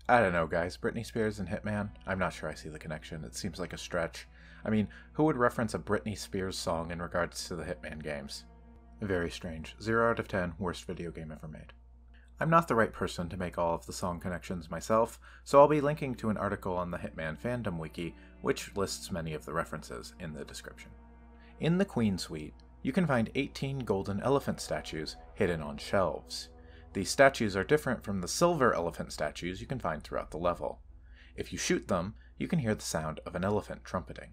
I don't know guys, Britney Spears and Hitman? I'm not sure I see the connection, it seems like a stretch. I mean, who would reference a Britney Spears song in regards to the Hitman games? Very strange. 0 out of 10, worst video game ever made. I'm not the right person to make all of the song connections myself, so I'll be linking to an article on the Hitman Fandom Wiki, which lists many of the references in the description. In the Queen Suite, you can find 18 golden elephant statues hidden on shelves. These statues are different from the silver elephant statues you can find throughout the level. If you shoot them, you can hear the sound of an elephant trumpeting.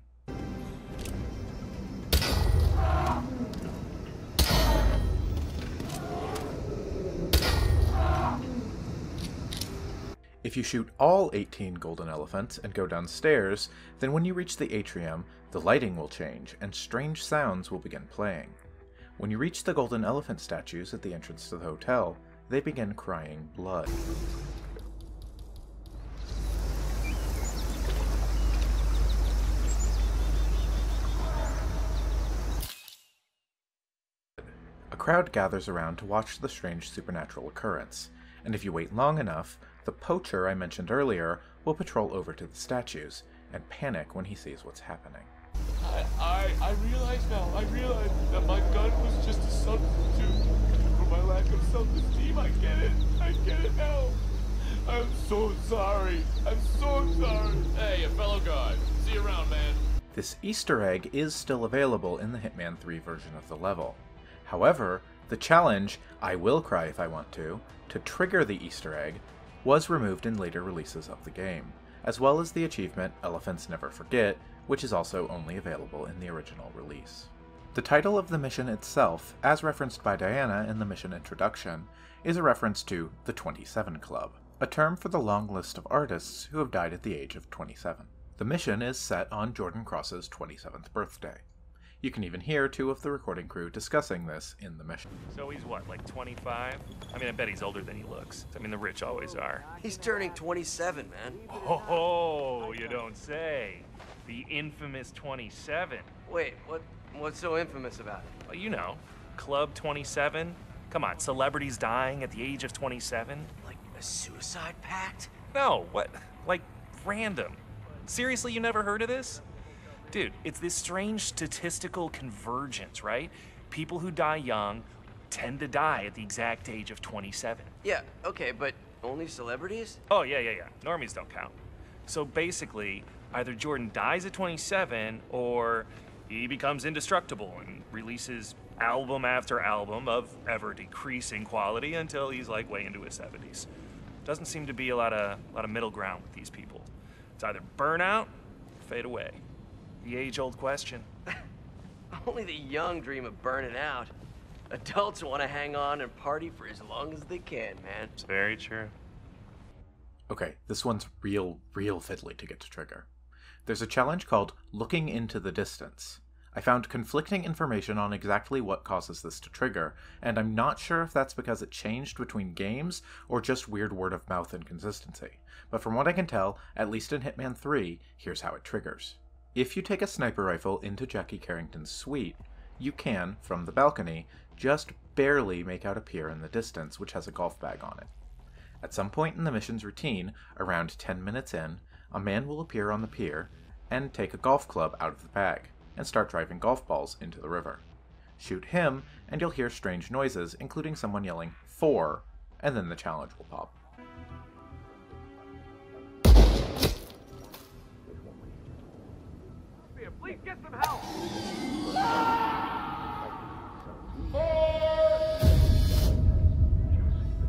If you shoot all 18 golden elephants and go downstairs, then when you reach the atrium, the lighting will change and strange sounds will begin playing. When you reach the golden elephant statues at the entrance to the hotel, they begin crying blood. A crowd gathers around to watch the strange supernatural occurrence, and if you wait long enough, the poacher I mentioned earlier will patrol over to the statues and panic when he sees what's happening. I realize now, that my gun was just a substitute for my lack of self-esteem. I get it now. I'm so sorry. Hey, a fellow guard. See you around, man. This Easter egg is still available in the Hitman 3 version of the level. However, the challenge, I will cry if I want to trigger the Easter egg, was removed in later releases of the game, as well as the achievement Elephants Never Forget, which is also only available in the original release. The title of the mission itself, as referenced by Diana in the mission introduction, is a reference to the 27 Club, a term for the long list of artists who have died at the age of 27. The mission is set on Jordan Cross's 27th birthday. You can even hear two of the recording crew discussing this in the mission. So he's what, like 25? I mean, I bet he's older than he looks. I mean, the rich always are. He's turning 27, man. Oh, you don't say. The infamous 27. Wait, what's so infamous about it? Well, you know, Club 27. Come on, celebrities dying at the age of 27? Like a suicide pact? No, what? Like, random. Seriously, you never heard of this? Dude, it's this strange statistical convergence, right? People who die young tend to die at the exact age of 27. Yeah, okay, but only celebrities? Oh, yeah. Normies don't count. So basically, either Jordan dies at 27, or he becomes indestructible and releases album after album of ever-decreasing quality until he's like way into his 70s. Doesn't seem to be a lot of middle ground with these people. It's either burnout or fade away. The age-old question. Only the young dream of burning out. Adults want to hang on and party for as long as they can, man. It's very true. Okay, this one's real fiddly to get to trigger. There's a challenge called Looking into the Distance. I found conflicting information on exactly what causes this to trigger, and I'm not sure if that's because it changed between games or just weird word-of-mouth inconsistency. But from what I can tell, at least in Hitman 3, here's how it triggers. If you take a sniper rifle into Jackie Carrington's suite, you can, from the balcony, just barely make out a pier in the distance which has a golf bag on it. At some point in the mission's routine, around 10 minutes in, a man will appear on the pier and take a golf club out of the bag and start driving golf balls into the river. Shoot him, and you'll hear strange noises, including someone yelling, "4," and then the challenge will pop. Please get some help!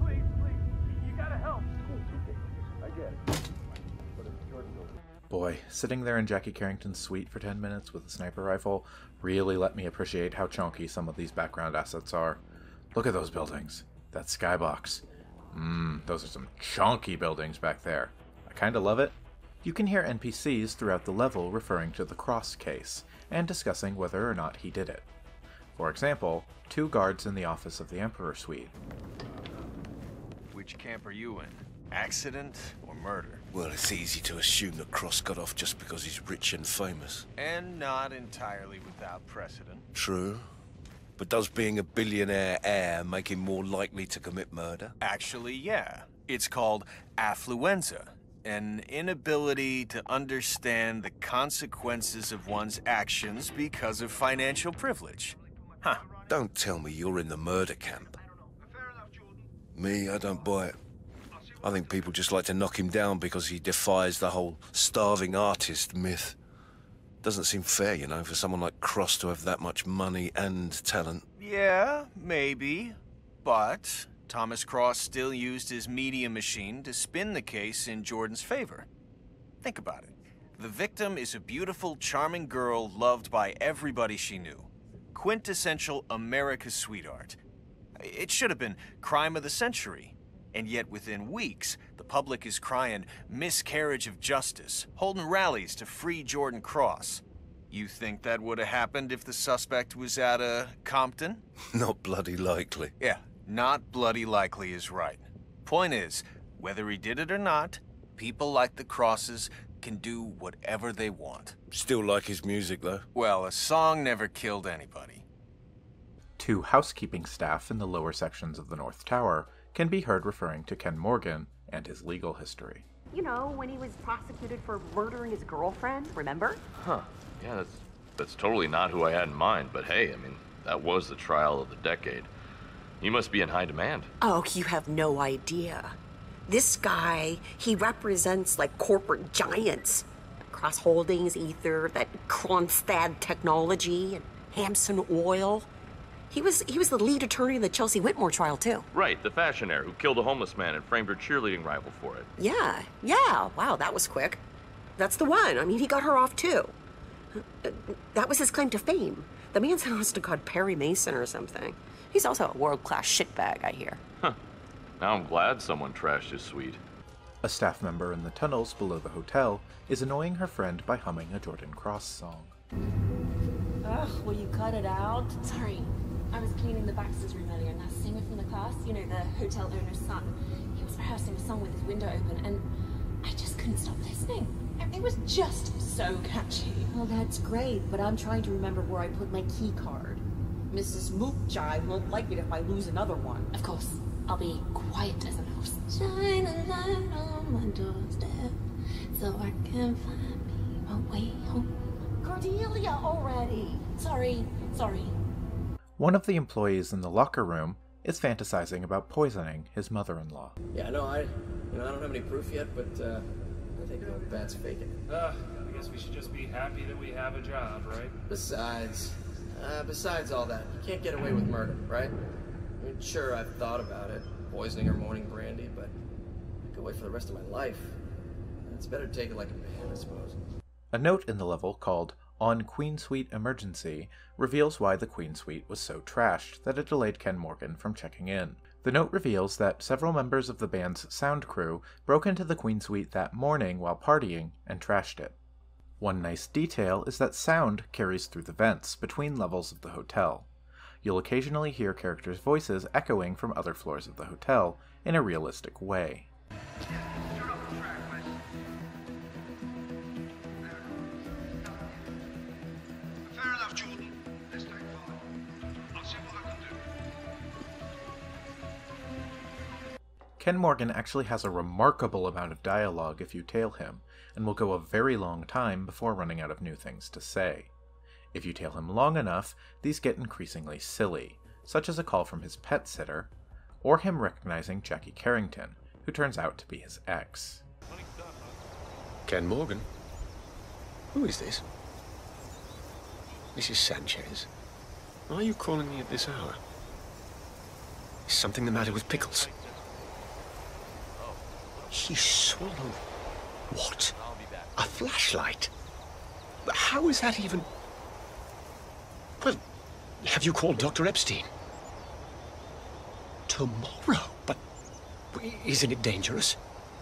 Please, you gotta help. I get it. boy, sitting there in Jackie Carrington's suite for 10 minutes with a sniper rifle really let me appreciate how chunky some of these background assets are. Look at those buildings. That skybox. Those are some chunky buildings back there. I kinda love it. You can hear NPCs throughout the level referring to the Cross case, and discussing whether or not he did it. For example, 2 guards in the office of the Emperor suite. Which camp are you in? Accident or murder? Well, it's easy to assume that Cross got off just because he's rich and famous. And not entirely without precedent. True. But does being a billionaire heir make him more likely to commit murder? Actually, yeah. It's called affluenza, an inability to understand the consequences of one's actions because of financial privilege. Huh. Don't tell me you're in the murder camp. Me, I don't buy it. I think people just like to knock him down because he defies the whole starving artist myth. Doesn't seem fair, you know, for someone like Cross to have that much money and talent. Yeah, maybe. But Thomas Cross still used his media machine to spin the case in Jordan's favor. Think about it. The victim is a beautiful, charming girl loved by everybody she knew. Quintessential America's sweetheart. It should have been crime of the century. And yet within weeks, the public is crying miscarriage of justice, holding rallies to free Jordan Cross. You think that would have happened if the suspect was at Compton? Not bloody likely. Yeah, not bloody likely is right. Point is, whether he did it or not, people like the Crosses can do whatever they want. Still like his music, though. Well, a song never killed anybody. 2 housekeeping staff in the lower sections of the North Tower can be heard referring to Ken Morgan and his legal history. You know, when he was prosecuted for murdering his girlfriend, remember? Huh. Yeah, that's totally not who I had in mind, but hey, I mean, that was the trial of the decade. You must be in high demand. Oh, you have no idea. This guy, he represents like corporate giants. Cross Holdings, Ether, that Kronstadt Technology, and Hampson Oil. He was the lead attorney in the Chelsea Whitmore trial, too. Right, the fashionaire who killed a homeless man and framed her cheerleading rival for it. Yeah. Wow, that was quick. That's the one. I mean, he got her off, too. That was his claim to fame. The man's honest to God Perry Mason or something. He's also a world-class shitbag, I hear. Huh. Now I'm glad someone trashed his suite. A staff member in the tunnels below the hotel is annoying her friend by humming a Jordan Cross song. Ugh, will you cut it out? Sorry. I was cleaning the Baxter's room earlier, and that singer from the class, you know, the hotel owner's son, he was rehearsing a song with his window open, and I just couldn't stop listening. It was just so catchy. Well, that's great, but I'm trying to remember where I put my key card. Mrs. Mookjai won't like it if I lose another one. Of course. I'll be quiet as a mouse. Shine a light on my doorstep, so I can find me my way home. Cordelia already! Sorry. One of the employees in the locker room is fantasizing about poisoning his mother-in-law. Yeah, no, I don't have any proof yet, but I think the bat's faking it. I guess we should just be happy that we have a job, right? Besides all that, you can't get away with murder, right? I mean, sure, I've thought about it, poisoning her morning brandy, but I could wait for the rest of my life. It's better to take it like a man, I suppose. A note in the level called On Queen Suite Emergency reveals why the Queen Suite was so trashed that it delayed Ken Morgan from checking in. The note reveals that several members of the band's sound crew broke into the Queen Suite that morning while partying and trashed it. One nice detail is that sound carries through the vents between levels of the hotel. You'll occasionally hear characters' voices echoing from other floors of the hotel in a realistic way. Ken Morgan actually has a remarkable amount of dialogue if you tail him, and will go a very long time before running out of new things to say. If you tail him long enough, these get increasingly silly, such as a call from his pet sitter, or him recognizing Jackie Carrington, who turns out to be his ex. Ken Morgan? Who is this? Mrs. Sanchez? Why are you calling me at this hour? Is something the matter with Pickles? He swallowed... What? A flashlight? How is that even... Well, have you called Dr. Epstein? Tomorrow? But isn't it dangerous?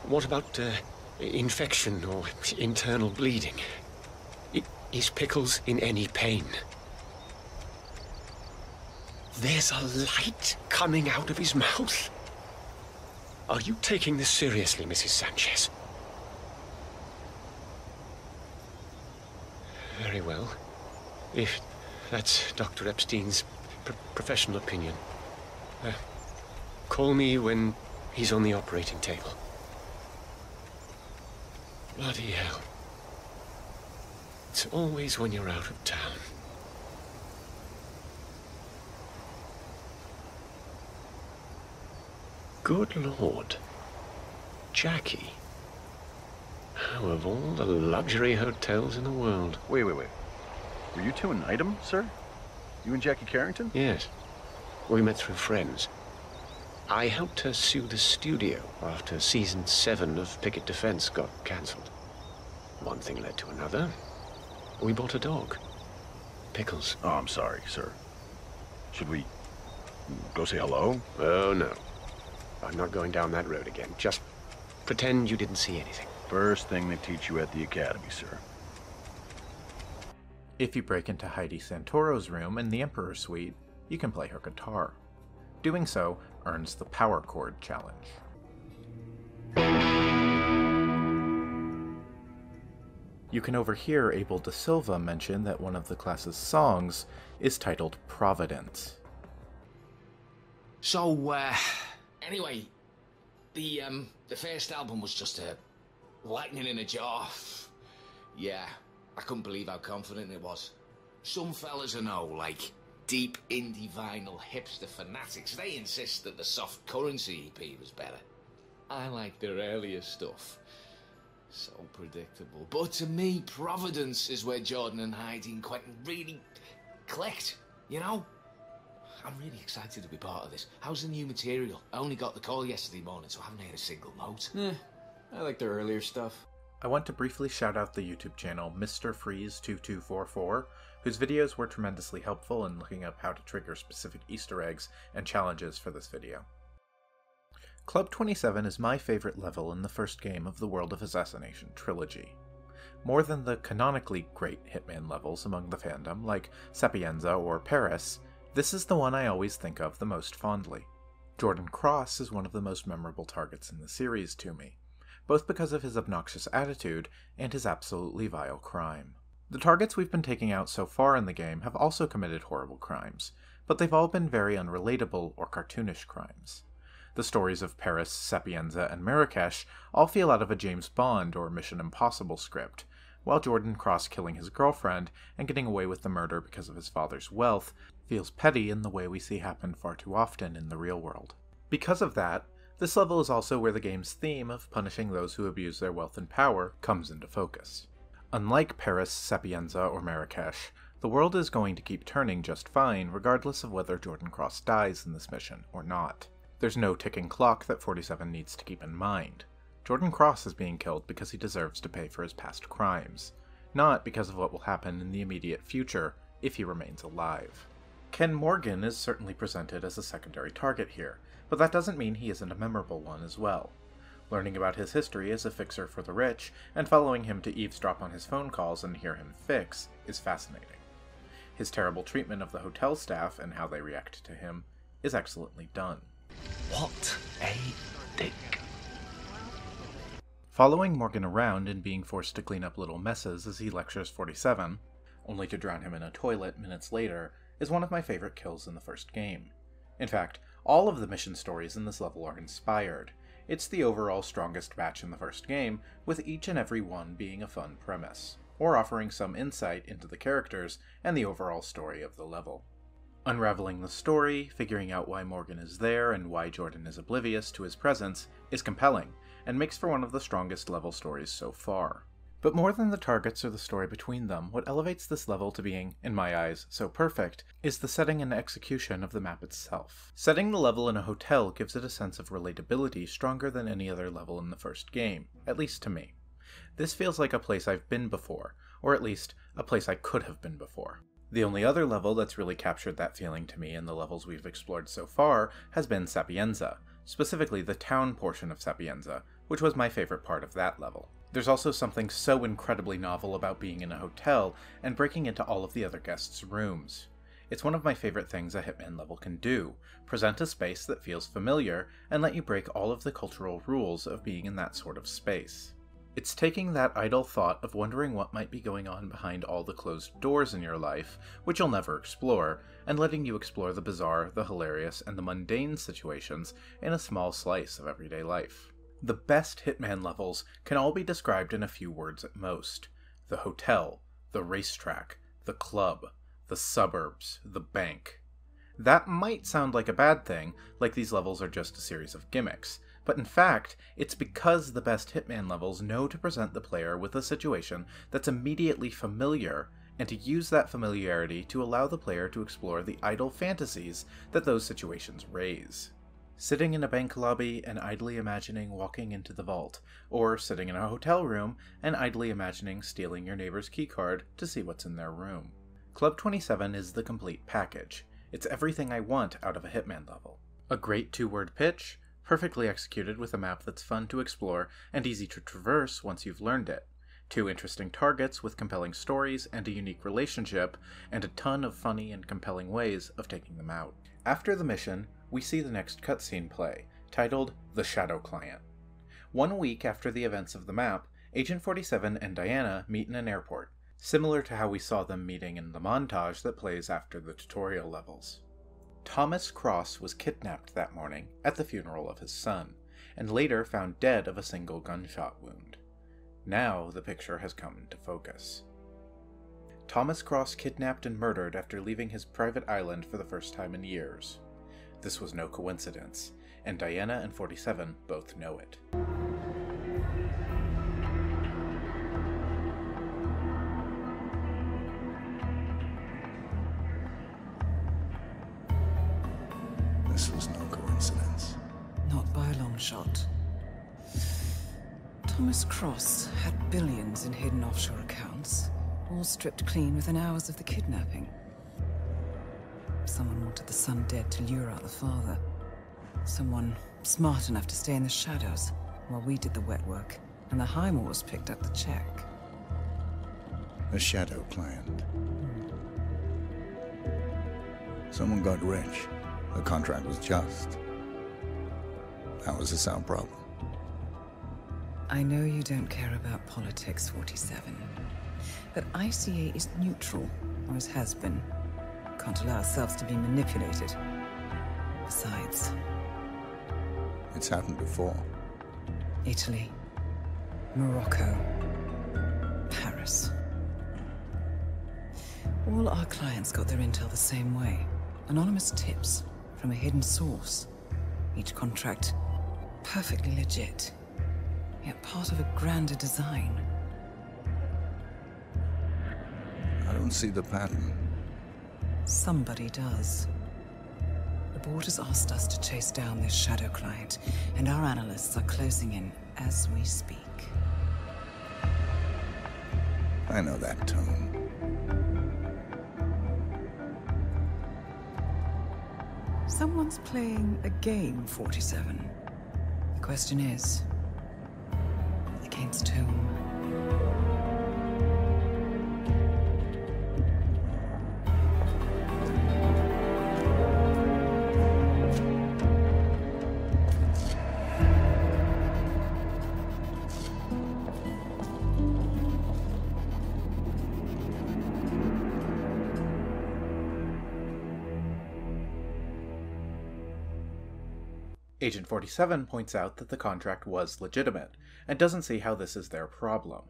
What about infection or internal bleeding? Is Pickles in any pain? There's a light coming out of his mouth. Are you taking this seriously, Mrs. Sanchez? Very well. If that's Dr. Epstein's professional opinion. Call me when he's on the operating table. Bloody hell. It's always when you're out of town. Good Lord. Jackie. How of all the luxury hotels in the world? Wait. Were you two an item, sir? You and Jackie Carrington? Yes. We met through friends. I helped her sue the studio after season 7 of Picket Defense got cancelled. One thing led to another. We bought a dog. Pickles. Oh, I'm sorry, sir. Should we go say hello? Oh, no. I'm not going down that road again. Just pretend you didn't see anything. First thing they teach you at the academy, sir. If you break into Heidi Santoro's room in the Emperor Suite, you can play her guitar. Doing so earns the Power Chord Challenge. You can overhear Abel da Silva mention that one of the class's songs is titled Providence. So, anyway, the first album was just a lightning in a jar. Yeah, I couldn't believe how confident it was. Some fellas I know, like deep indie vinyl hipster fanatics, they insist that the Soft Currency EP was better. I like their earlier stuff. So predictable. But to me, Providence is where Jordan and Heidi and Quentin really clicked, you know? I'm really excited to be part of this. How's the new material? I only got the call yesterday morning, so I haven't heard a single note. I like their earlier stuff. I want to briefly shout out the YouTube channel Mr. Freeze2244, whose videos were tremendously helpful in looking up how to trigger specific Easter eggs and challenges for this video. Club 27 is my favorite level in the first game of the World of Assassination trilogy. More than the canonically great Hitman levels among the fandom, like Sapienza or Paris, this is the one I always think of the most fondly. Jordan Cross is one of the most memorable targets in the series to me, both because of his obnoxious attitude and his absolutely vile crime. The targets we've been taking out so far in the game have also committed horrible crimes, but they've all been very unrelatable or cartoonish crimes. The stories of Paris, Sapienza, and Marrakesh all feel out of a James Bond or Mission Impossible script, while Jordan Cross killing his girlfriend and getting away with the murder because of his father's wealth feels petty in the way we see happen far too often in the real world. Because of that, this level is also where the game's theme of punishing those who abuse their wealth and power comes into focus. Unlike Paris, Sapienza, or Marrakesh, the world is going to keep turning just fine regardless of whether Jordan Cross dies in this mission or not. There's no ticking clock that 47 needs to keep in mind. Jordan Cross is being killed because he deserves to pay for his past crimes, not because of what will happen in the immediate future if he remains alive. Ken Morgan is certainly presented as a secondary target here, but that doesn't mean he isn't a memorable one as well. Learning about his history as a fixer for the rich, and following him to eavesdrop on his phone calls and hear him fix, is fascinating. His terrible treatment of the hotel staff and how they react to him is excellently done. What a dick. Following Morgan around and being forced to clean up little messes as he lectures 47, only to drown him in a toilet minutes later, is one of my favorite kills in the first game. In fact, all of the mission stories in this level are inspired. It's the overall strongest batch in the first game, with each and every one being a fun premise, or offering some insight into the characters and the overall story of the level. Unraveling the story, figuring out why Morgan is there and why Jordan is oblivious to his presence, is compelling, and makes for one of the strongest level stories so far. But more than the targets or the story between them, what elevates this level to being, in my eyes, so perfect, is the setting and execution of the map itself. Setting the level in a hotel gives it a sense of relatability stronger than any other level in the first game, at least to me. This feels like a place I've been before, or at least a place I could have been before. The only other level that's really captured that feeling to me in the levels we've explored so far has been Sapienza, specifically the town portion of Sapienza, which was my favorite part of that level. There's also something so incredibly novel about being in a hotel and breaking into all of the other guests' rooms. It's one of my favorite things a Hitman level can do, present a space that feels familiar and let you break all of the cultural rules of being in that sort of space. It's taking that idle thought of wondering what might be going on behind all the closed doors in your life, which you'll never explore, and letting you explore the bizarre, the hilarious, and the mundane situations in a small slice of everyday life. The best Hitman levels can all be described in a few words at most. The hotel, the racetrack, the club, the suburbs, the bank. That might sound like a bad thing, like these levels are just a series of gimmicks, but in fact, it's because the best Hitman levels know to present the player with a situation that's immediately familiar, and to use that familiarity to allow the player to explore the idle fantasies that those situations raise. Sitting in a bank lobby and idly imagining walking into the vault, or sitting in a hotel room and idly imagining stealing your neighbor's keycard to see what's in their room. Club 27 is the complete package. It's everything I want out of a Hitman level. A great two-word pitch, perfectly executed with a map that's fun to explore and easy to traverse once you've learned it. 2 interesting targets with compelling stories and a unique relationship, and a ton of funny and compelling ways of taking them out. After the mission, we see the next cutscene play, titled The Shadow Client. 1 week after the events of the map, Agent 47 and Diana meet in an airport, similar to how we saw them meeting in the montage that plays after the tutorial levels. Thomas Cross was kidnapped that morning at the funeral of his son, and later found dead of a single gunshot wound. Now the picture has come into focus. Thomas Cross kidnapped and murdered after leaving his private island for the first time in years. This was no coincidence, and Diana and 47 both know it. This was no coincidence. Not by a long shot. Thomas Cross had billions in hidden offshore accounts, all stripped clean within hours of the kidnapping. Someone wanted the son dead to lure out the father. Someone smart enough to stay in the shadows while we did the wet work, and the Highmores picked up the check. A shadow client. Someone got rich. The contract was just. That was a sound problem. I know you don't care about politics, 47, but ICA is neutral, always has been. Can't allow ourselves to be manipulated. Besides... It's happened before. Italy, Morocco, Paris. All our clients got their intel the same way. Anonymous tips from a hidden source. Each contract perfectly legit, yet part of a grander design. I don't see the pattern. Somebody does. The board has asked us to chase down this shadow client, and our analysts are closing in as we speak. I know that tone. Someone's playing a game, 47. The question is, against whom? Agent 47 points out that the contract was legitimate, and doesn't see how this is their problem.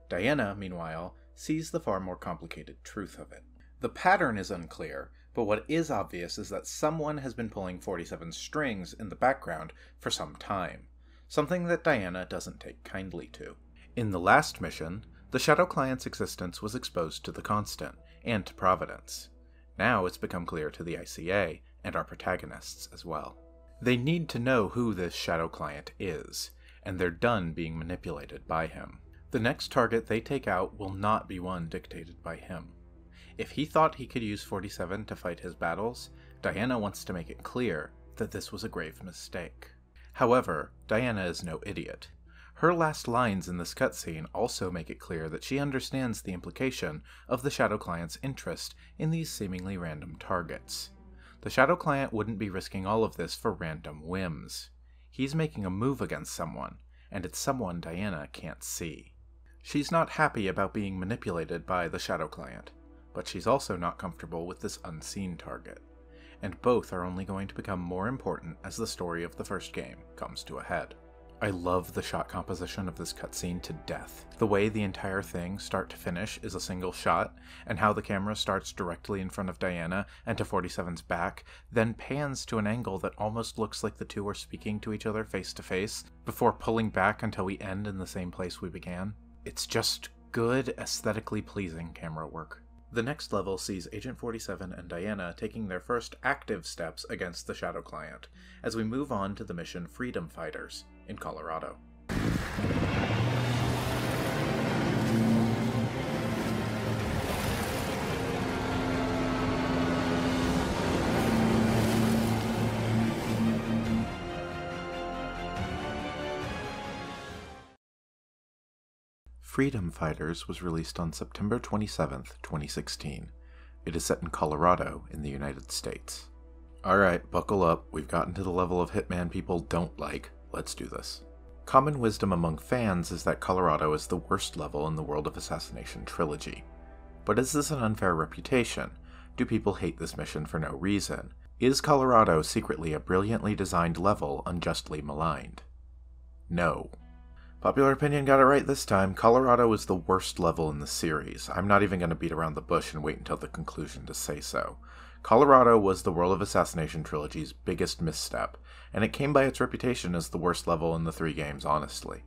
Diana, meanwhile, sees the far more complicated truth of it. The pattern is unclear, but what is obvious is that someone has been pulling 47's strings in the background for some time, something that Diana doesn't take kindly to. In the last mission, the Shadow Client's existence was exposed to the Constant, and to Providence. Now it's become clear to the ICA, and our protagonists as well. They need to know who this Shadow Client is, and they're done being manipulated by him. The next target they take out will not be one dictated by him. If he thought he could use 47 to fight his battles, Diana wants to make it clear that this was a grave mistake. However, Diana is no idiot. Her last lines in this cutscene also make it clear that she understands the implication of the Shadow Client's interest in these seemingly random targets. The Shadow Client wouldn't be risking all of this for random whims. He's making a move against someone, and it's someone Diana can't see. She's not happy about being manipulated by the Shadow Client, but she's also not comfortable with this unseen target. And both are only going to become more important as the story of the first game comes to a head. I love the shot composition of this cutscene to death. The way the entire thing, start to finish, is a single shot, and how the camera starts directly in front of Diana and to 47's back, then pans to an angle that almost looks like the two are speaking to each other face to face, before pulling back until we end in the same place we began. It's just good, aesthetically pleasing camera work. The next level sees Agent 47 and Diana taking their first active steps against the Shadow Client, as we move on to the mission Freedom Fighters in Colorado. Freedom Fighters was released on September 27th, 2016. It is set in Colorado in the United States. Alright, buckle up, we've gotten to the level of Hitman people don't like. Let's do this. Common wisdom among fans is that Colorado is the worst level in the World of Assassination trilogy. But is this an unfair reputation? Do people hate this mission for no reason? Is Colorado secretly a brilliantly designed level unjustly maligned? No. Popular opinion got it right this time. Colorado is the worst level in the series. I'm not even going to beat around the bush and wait until the conclusion to say so. Colorado was the World of Assassination trilogy's biggest misstep, and it came by its reputation as the worst level in the 3 games, honestly.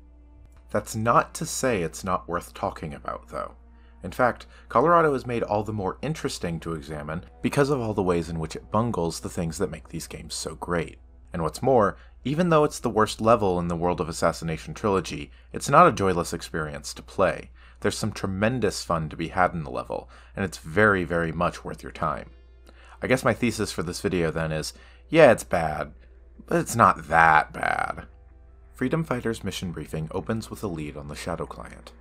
That's not to say it's not worth talking about, though. In fact, Colorado is made all the more interesting to examine because of all the ways in which it bungles the things that make these games so great. And what's more, even though it's the worst level in the World of Assassination trilogy, it's not a joyless experience to play. There's some tremendous fun to be had in the level, and it's very, very much worth your time. I guess my thesis for this video then is, yeah, it's bad, but it's not that bad. Freedom Fighters mission briefing opens with a lead on the Shadow Client.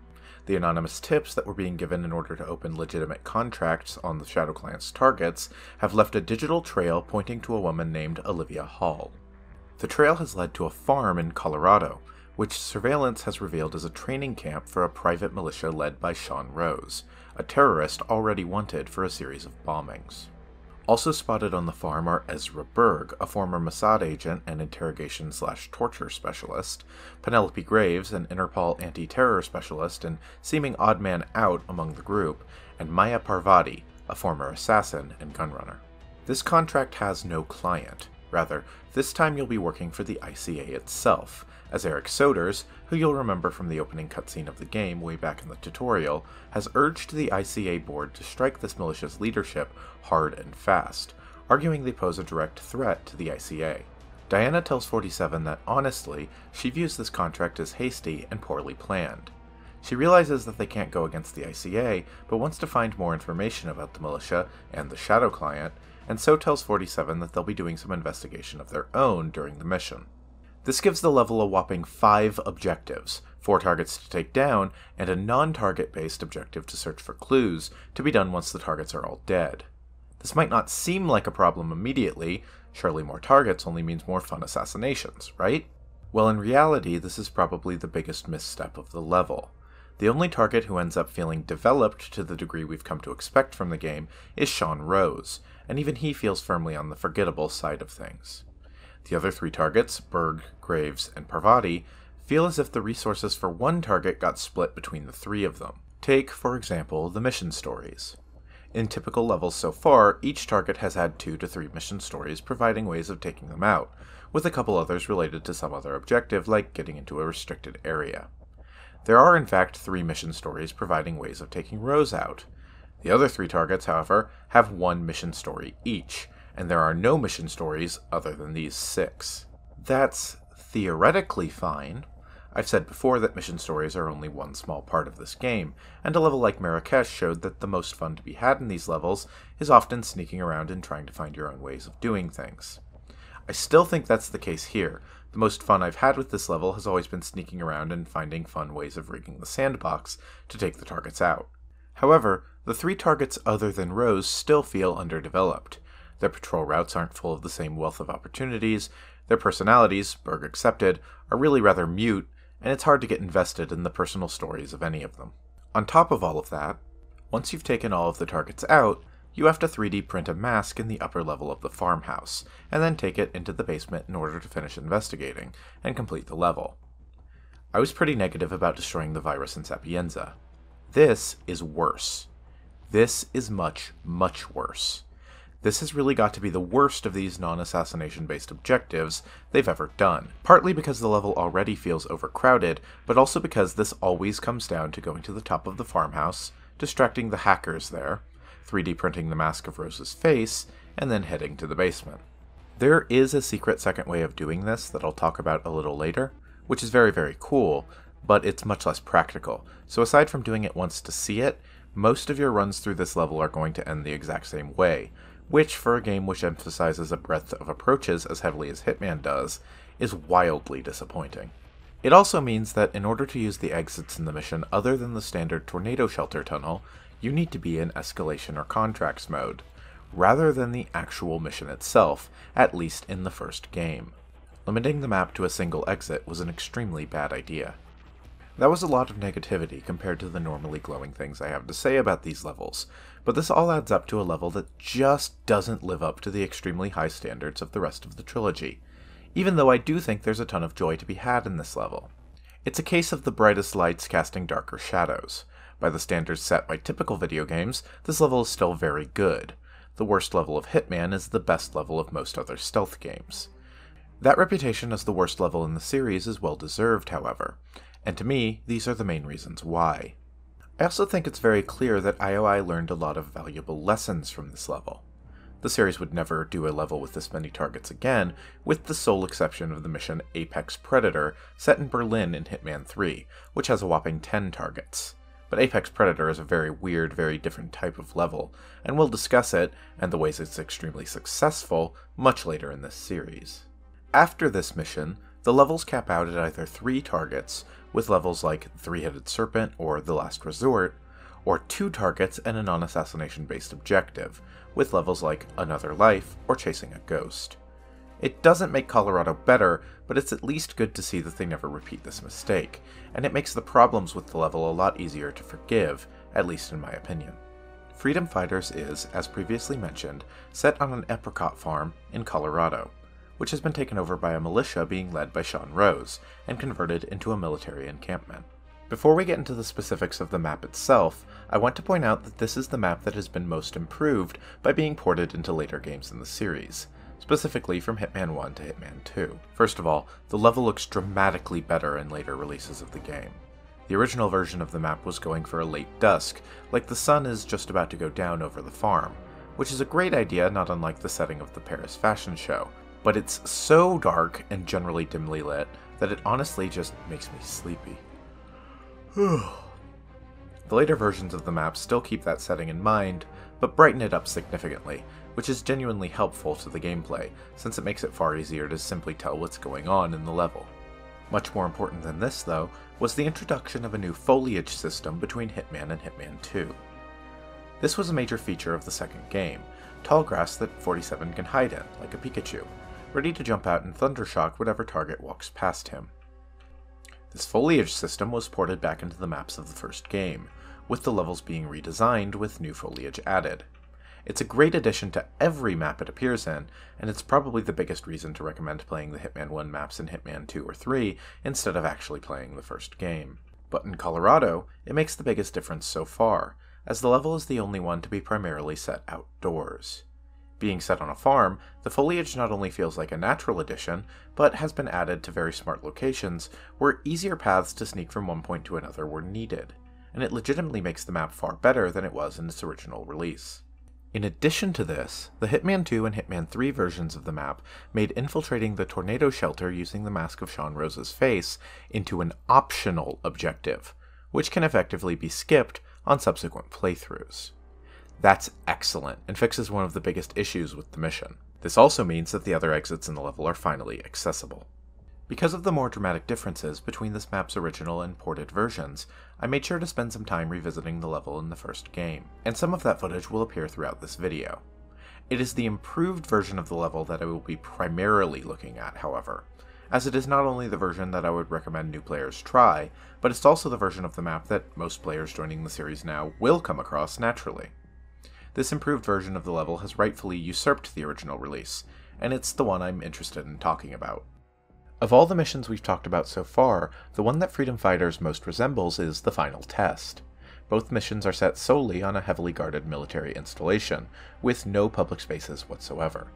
The anonymous tips that were being given in order to open legitimate contracts on the Shadow Client's targets have left a digital trail pointing to a woman named Olivia Hall. The trail has led to a farm in Colorado, which surveillance has revealed is a training camp for a private militia led by Sean Rose, a terrorist already wanted for a series of bombings. Also spotted on the farm are Ezra Berg, a former Mossad agent and interrogation/torture specialist, Penelope Graves, an Interpol anti-terror specialist and seeming odd man out among the group, and Maya Parvati, a former assassin and gunrunner. This contract has no client. Rather, this time you'll be working for the ICA itself, as Eric Soders, who you'll remember from the opening cutscene of the game way back in the tutorial, has urged the ICA board to strike this militia's leadership hard and fast, arguing they pose a direct threat to the ICA. Diana tells 47 that, honestly, she views this contract as hasty and poorly planned. She realizes that they can't go against the ICA, but wants to find more information about the militia and the Shadow Client, and so tells 47 that they'll be doing some investigation of their own during the mission. This gives the level a whopping 5 objectives, 4 targets to take down, and a non-target based objective to search for clues, to be done once the targets are all dead. This might not seem like a problem immediately, surely more targets only means more fun assassinations, right? Well, in reality, this is probably the biggest misstep of the level. The only target who ends up feeling developed to the degree we've come to expect from the game is Sean Rose, and even he feels firmly on the forgettable side of things. The other 3 targets, Berg, Graves, and Parvati, feel as if the resources for one target got split between the 3 of them. Take, for example, the mission stories. In typical levels so far, each target has had 2 to 3 mission stories providing ways of taking them out, with a couple others related to some other objective like getting into a restricted area. There are in fact 3 mission stories providing ways of taking Rose out. The other 3 targets, however, have 1 mission story each, and there are no mission stories other than these 6. That's theoretically fine. I've said before that mission stories are only one small part of this game, and a level like Marrakesh showed that the most fun to be had in these levels is often sneaking around and trying to find your own ways of doing things. I still think that's the case here. The most fun I've had with this level has always been sneaking around and finding fun ways of rigging the sandbox to take the targets out. However, the 3 targets other than Rose still feel underdeveloped. Their patrol routes aren't full of the same wealth of opportunities, their personalities, Berg accepted, are really rather mute, and it's hard to get invested in the personal stories of any of them. On top of all of that, once you've taken all of the targets out, you have to 3D print a mask in the upper level of the farmhouse, and then take it into the basement in order to finish investigating and complete the level. I was pretty negative about destroying the virus in Sapienza. This is worse. This is much, much worse. This has really got to be the worst of these non-assassination based objectives they've ever done, partly because the level already feels overcrowded, but also because this always comes down to going to the top of the farmhouse, distracting the hackers there, 3D printing the mask of Rose's face, and then heading to the basement. There is a secret second way of doing this that I'll talk about a little later, which is very, very cool, but it's much less practical. So aside from doing it once to see it, most of your runs through this level are going to end the exact same way, which, for a game which emphasizes a breadth of approaches as heavily as Hitman does, is wildly disappointing. It also means that in order to use the exits in the mission other than the standard tornado shelter tunnel, you need to be in escalation or contracts mode, rather than the actual mission itself, at least in the first game. Limiting the map to a single exit was an extremely bad idea. That was a lot of negativity compared to the normally glowing things I have to say about these levels, but this all adds up to a level that just doesn't live up to the extremely high standards of the rest of the trilogy, even though I do think there's a ton of joy to be had in this level. It's a case of the brightest lights casting darker shadows. By the standards set by typical video games, this level is still very good. The worst level of Hitman is the best level of most other stealth games. That reputation as the worst level in the series is well deserved, however, and to me, these are the main reasons why. I also think it's very clear that IOI learned a lot of valuable lessons from this level. The series would never do a level with this many targets again, with the sole exception of the mission Apex Predator, set in Berlin in Hitman 3, which has a whopping 10 targets. But Apex Predator is a very weird, very different type of level, and we'll discuss it, and the ways it's extremely successful, much later in this series. After this mission, the levels cap out at either 3 targets, with levels like Three-Headed Serpent or The Last Resort, or 2 targets and a non-assassination based objective, with levels like Another Life or Chasing a Ghost. It doesn't make Colorado better, but it's at least good to see that they never repeat this mistake, and it makes the problems with the level a lot easier to forgive, at least in my opinion. Freedom Fighters is, as previously mentioned, set on an apricot farm in Colorado, which has been taken over by a militia being led by Sean Rose, and converted into a military encampment. Before we get into the specifics of the map itself, I want to point out that this is the map that has been most improved by being ported into later games in the series, specifically from Hitman 1 to Hitman 2. First of all, the level looks dramatically better in later releases of the game. The original version of the map was going for a late dusk, like the sun is just about to go down over the farm, which is a great idea not unlike the setting of the Paris fashion show, but it's so dark and generally dimly lit that it honestly just makes me sleepy. The later versions of the map still keep that setting in mind, but brighten it up significantly, which is genuinely helpful to the gameplay, since it makes it far easier to simply tell what's going on in the level. Much more important than this, though, was the introduction of a new foliage system between Hitman and Hitman 2. This was a major feature of the second game, tall grass that 47 can hide in, like a Pikachu, ready to jump out and thundershock whatever target walks past him. This foliage system was ported back into the maps of the first game, with the levels being redesigned with new foliage added. It's a great addition to every map it appears in, and it's probably the biggest reason to recommend playing the Hitman 1 maps in Hitman 2 or 3 instead of actually playing the first game. But in Colorado, it makes the biggest difference so far, as the level is the only one to be primarily set outdoors. Being set on a farm, the foliage not only feels like a natural addition, but has been added to very smart locations where easier paths to sneak from one point to another were needed, and it legitimately makes the map far better than it was in its original release. In addition to this, the Hitman 2 and Hitman 3 versions of the map made infiltrating the tornado shelter using the mask of Sean Rose's face into an optional objective, which can effectively be skipped on subsequent playthroughs. That's excellent, and fixes one of the biggest issues with the mission. This also means that the other exits in the level are finally accessible. Because of the more dramatic differences between this map's original and ported versions, I made sure to spend some time revisiting the level in the first game, and some of that footage will appear throughout this video. It is the improved version of the level that I will be primarily looking at, however, as it is not only the version that I would recommend new players try, but it's also the version of the map that most players joining the series now will come across naturally. This improved version of the level has rightfully usurped the original release, and it's the one I'm interested in talking about. Of all the missions we've talked about so far, the one that Freedom Fighters most resembles is the final test. Both missions are set solely on a heavily guarded military installation, with no public spaces whatsoever.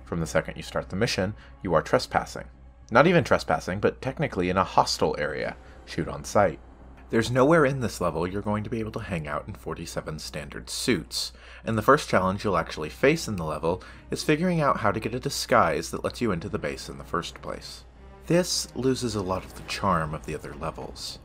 From the second you start the mission, you are trespassing. Not even trespassing, but technically in a hostile area. Shoot on sight. There's nowhere in this level you're going to be able to hang out in 47 standard suits, and the first challenge you'll actually face in the level is figuring out how to get a disguise that lets you into the base in the first place. This loses a lot of the charm of the other levels.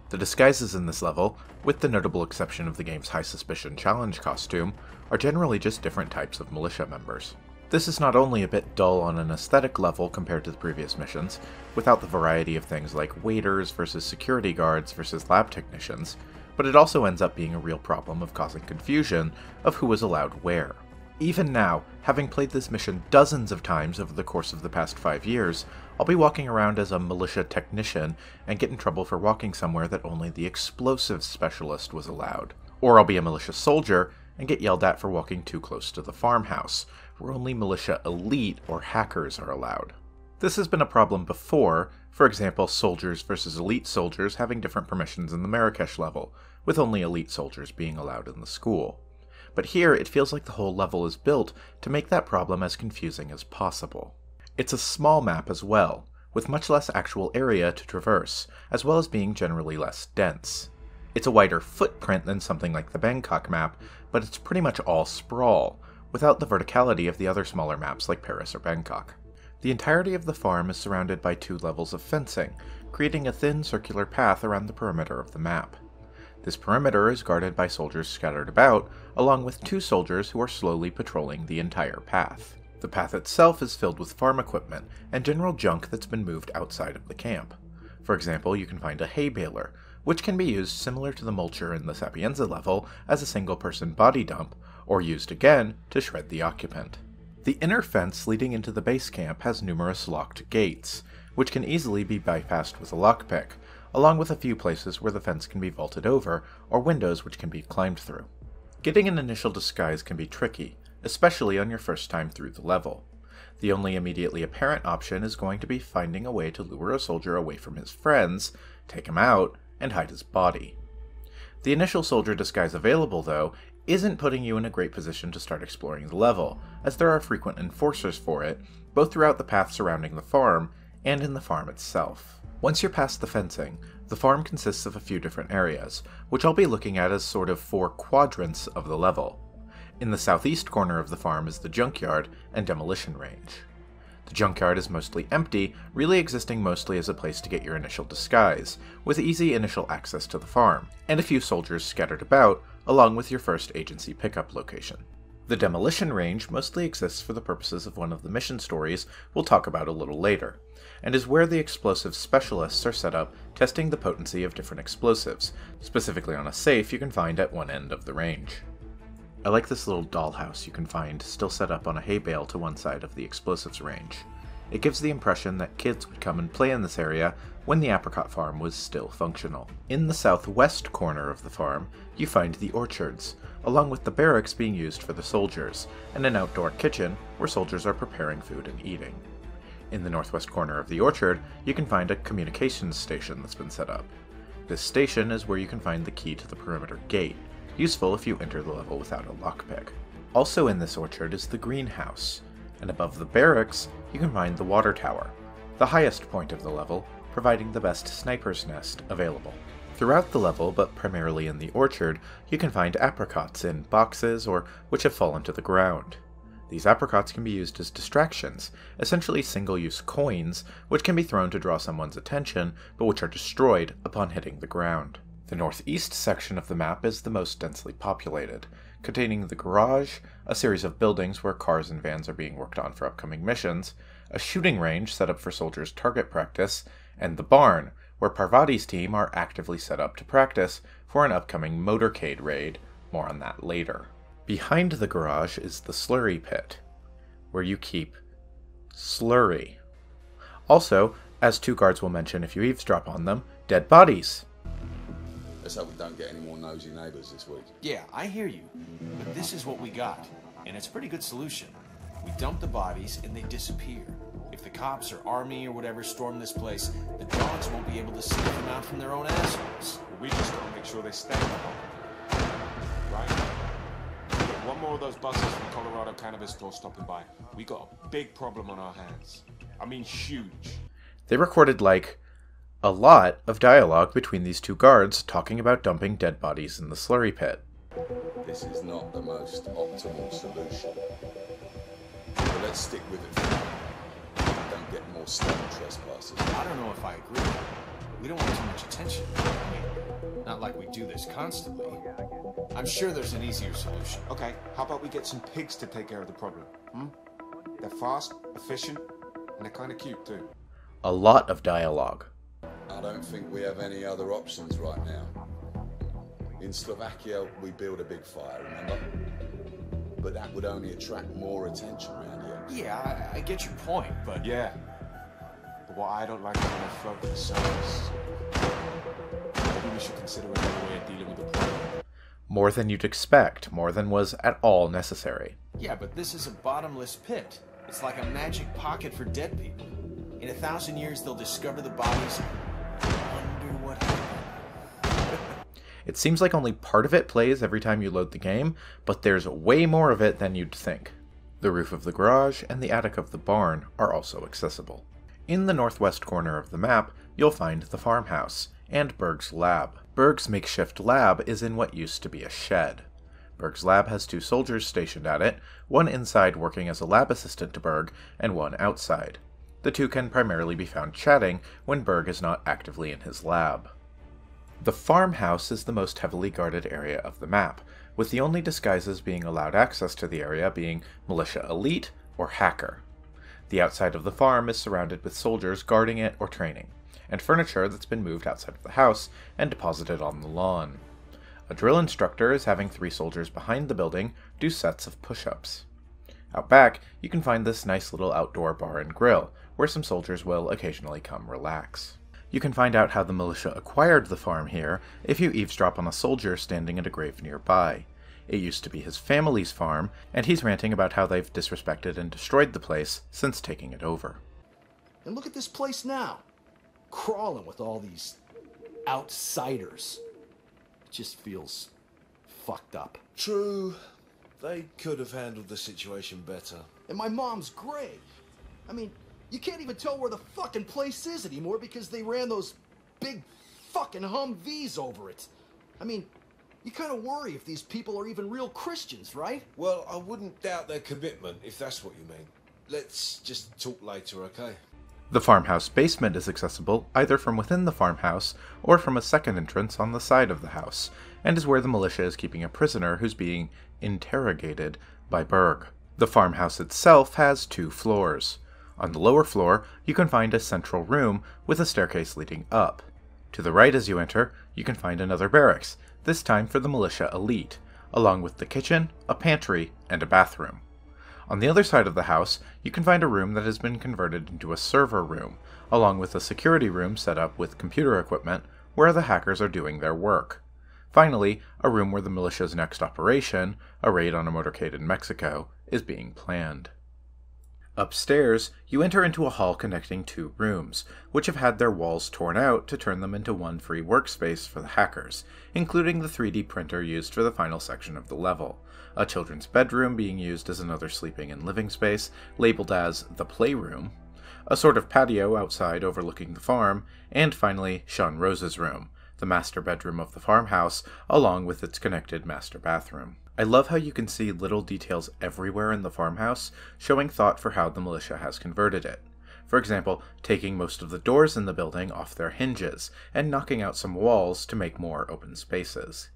The disguises in this level, with the notable exception of the game's High Suspicion challenge costume, are generally just different types of militia members. This is not only a bit dull on an aesthetic level compared to the previous missions, without the variety of things like waiters versus security guards versus lab technicians, but it also ends up being a real problem of causing confusion of who is allowed where. Even now, having played this mission dozens of times over the course of the past 5 years, I'll be walking around as a militia technician and get in trouble for walking somewhere that only the explosives specialist was allowed. Or I'll be a militia soldier and get yelled at for walking too close to the farmhouse, where only militia elite or hackers are allowed. This has been a problem before, for example soldiers versus elite soldiers having different permissions in the Marrakesh level, with only elite soldiers being allowed in the school. But here it feels like the whole level is built to make that problem as confusing as possible. It's a small map as well, with much less actual area to traverse, as well as being generally less dense. It's a wider footprint than something like the Bangkok map, but it's pretty much all sprawl, without the verticality of the other smaller maps like Paris or Bangkok. The entirety of the farm is surrounded by 2 levels of fencing, creating a thin circular path around the perimeter of the map. This perimeter is guarded by soldiers scattered about, along with 2 soldiers who are slowly patrolling the entire path. The path itself is filled with farm equipment and general junk that's been moved outside of the camp. For example, you can find a hay baler, which can be used similar to the mulcher in the Sapienza level as a single-person body dump, or used again to shred the occupant. The inner fence leading into the base camp has numerous locked gates, which can easily be bypassed with a lockpick, along with a few places where the fence can be vaulted over, or windows which can be climbed through. Getting an initial disguise can be tricky, especially on your first time through the level. The only immediately apparent option is going to be finding a way to lure a soldier away from his friends, take him out, and hide his body. The initial soldier disguise available, though, isn't putting you in a great position to start exploring the level, as there are frequent enforcers for it, both throughout the path surrounding the farm, and in the farm itself. Once you're past the fencing, the farm consists of a few different areas, which I'll be looking at as sort of 4 quadrants of the level. In the southeast corner of the farm is the junkyard and demolition range. The junkyard is mostly empty, really existing mostly as a place to get your initial disguise, with easy initial access to the farm, and a few soldiers scattered about, along with your first agency pickup location. The demolition range mostly exists for the purposes of one of the mission stories we'll talk about a little later, and is where the explosive specialists are set up testing the potency of different explosives, specifically on a safe you can find at one end of the range. I like this little dollhouse you can find still set up on a hay bale to one side of the explosives range. It gives the impression that kids would come and play in this area when the apricot farm was still functional. In the southwest corner of the farm, you find the orchards, along with the barracks being used for the soldiers, and an outdoor kitchen where soldiers are preparing food and eating. In the northwest corner of the orchard, you can find a communications station that's been set up. This station is where you can find the key to the perimeter gate, useful if you enter the level without a lockpick. Also in this orchard is the greenhouse, and above the barracks you can find the water tower, the highest point of the level, providing the best sniper's nest available. Throughout the level, but primarily in the orchard, you can find apricots in boxes or which have fallen to the ground. These apricots can be used as distractions, essentially single-use coins, which can be thrown to draw someone's attention, but which are destroyed upon hitting the ground. The northeast section of the map is the most densely populated, containing the garage, a series of buildings where cars and vans are being worked on for upcoming missions, a shooting range set up for soldiers' target practice, and the barn, where Parvati's team are actively set up to practice for an upcoming motorcade raid. More on that later. Behind the garage is the slurry pit, where you keep slurry. Also, as two guards will mention if you eavesdrop on them, dead bodies. Let's hope we don't get any more nosy neighbours this week. Yeah, I hear you. But this is what we got, and it's a pretty good solution. We dump the bodies and they disappear. If the cops or army or whatever storm this place, the dogs won't be able to sniff them out from their own assholes. We just gotta make sure they stay home. Right? One more of those buses from Colorado cannabis store stopping by. We got a big problem on our hands. I mean, huge. They recorded, a lot of dialogue between these two guards talking about dumping dead bodies in the slurry pit. This is not the most optimal solution. But let's stick with it for now. Don't get more stone trespassers. I don't know if I agree. We don't want too much attention. I mean, not like we do this constantly. I'm sure there's an easier solution. Okay, how about we get some pigs to take care of the problem? They're fast, efficient, and they're kind of cute too. A lot of dialogue. I don't think we have any other options right now. In Slovakia, we build a big fire, remember? But that would only attract more attention around here. Yeah, I get your point, but... Yeah. But what I don't like is when I float to the surface. Maybe we should consider another way of dealing with the problem. More than you'd expect, more than was at all necessary. Yeah, but this is a bottomless pit. It's like a magic pocket for dead people. In 1,000 years, they'll discover the bodies and wonder what happened. It seems like only part of it plays every time you load the game, but there's way more of it than you'd think. The roof of the garage and the attic of the barn are also accessible. In the northwest corner of the map, you'll find the farmhouse and Berg's lab. Berg's makeshift lab is in what used to be a shed. Berg's lab has 2 soldiers stationed at it, one inside working as a lab assistant to Berg, and one outside. The 2 can primarily be found chatting when Berg is not actively in his lab. The farmhouse is the most heavily guarded area of the map, with the only disguises being allowed access to the area being Militia Elite or Hacker. The outside of the farm is surrounded with soldiers guarding it or training, and furniture that's been moved outside of the house and deposited on the lawn. A drill instructor is having 3 soldiers behind the building do sets of push-ups. Out back, you can find this nice little outdoor bar and grill, where some soldiers will occasionally come relax. You can find out how the militia acquired the farm here if you eavesdrop on a soldier standing at a grave nearby. It used to be his family's farm, and he's ranting about how they've disrespected and destroyed the place since taking it over. And look at this place now, crawling with all these outsiders. It just feels fucked up. True. They could have handled the situation better. And my mom's grave. I mean, you can't even tell where the fucking place is anymore because they ran those big fucking Humvees over it. I mean, you kind of worry if these people are even real Christians, right? Well, I wouldn't doubt their commitment, if that's what you mean. Let's just talk later, okay? The farmhouse basement is accessible either from within the farmhouse or from a second entrance on the side of the house, and is where the militia is keeping a prisoner who's being interrogated by Berg. The farmhouse itself has 2 floors. On the lower floor, you can find a central room with a staircase leading up. To the right as you enter, you can find another barracks, this time for the militia elite, along with the kitchen, a pantry, and a bathroom. On the other side of the house, you can find a room that has been converted into a server room, along with a security room set up with computer equipment where the hackers are doing their work. Finally, a room where the militia's next operation, a raid on a motorcade in Mexico, is being planned. Upstairs, you enter into a hall connecting 2 rooms, which have had their walls torn out to turn them into one free workspace for the hackers, including the 3D printer used for the final section of the level, a children's bedroom being used as another sleeping and living space, labeled as the playroom, a sort of patio outside overlooking the farm, and finally Sean Rose's room, the master bedroom of the farmhouse, along with its connected master bathroom. I love how you can see little details everywhere in the farmhouse, showing thought for how the militia has converted it. For example, taking most of the doors in the building off their hinges, and knocking out some walls to make more open spaces.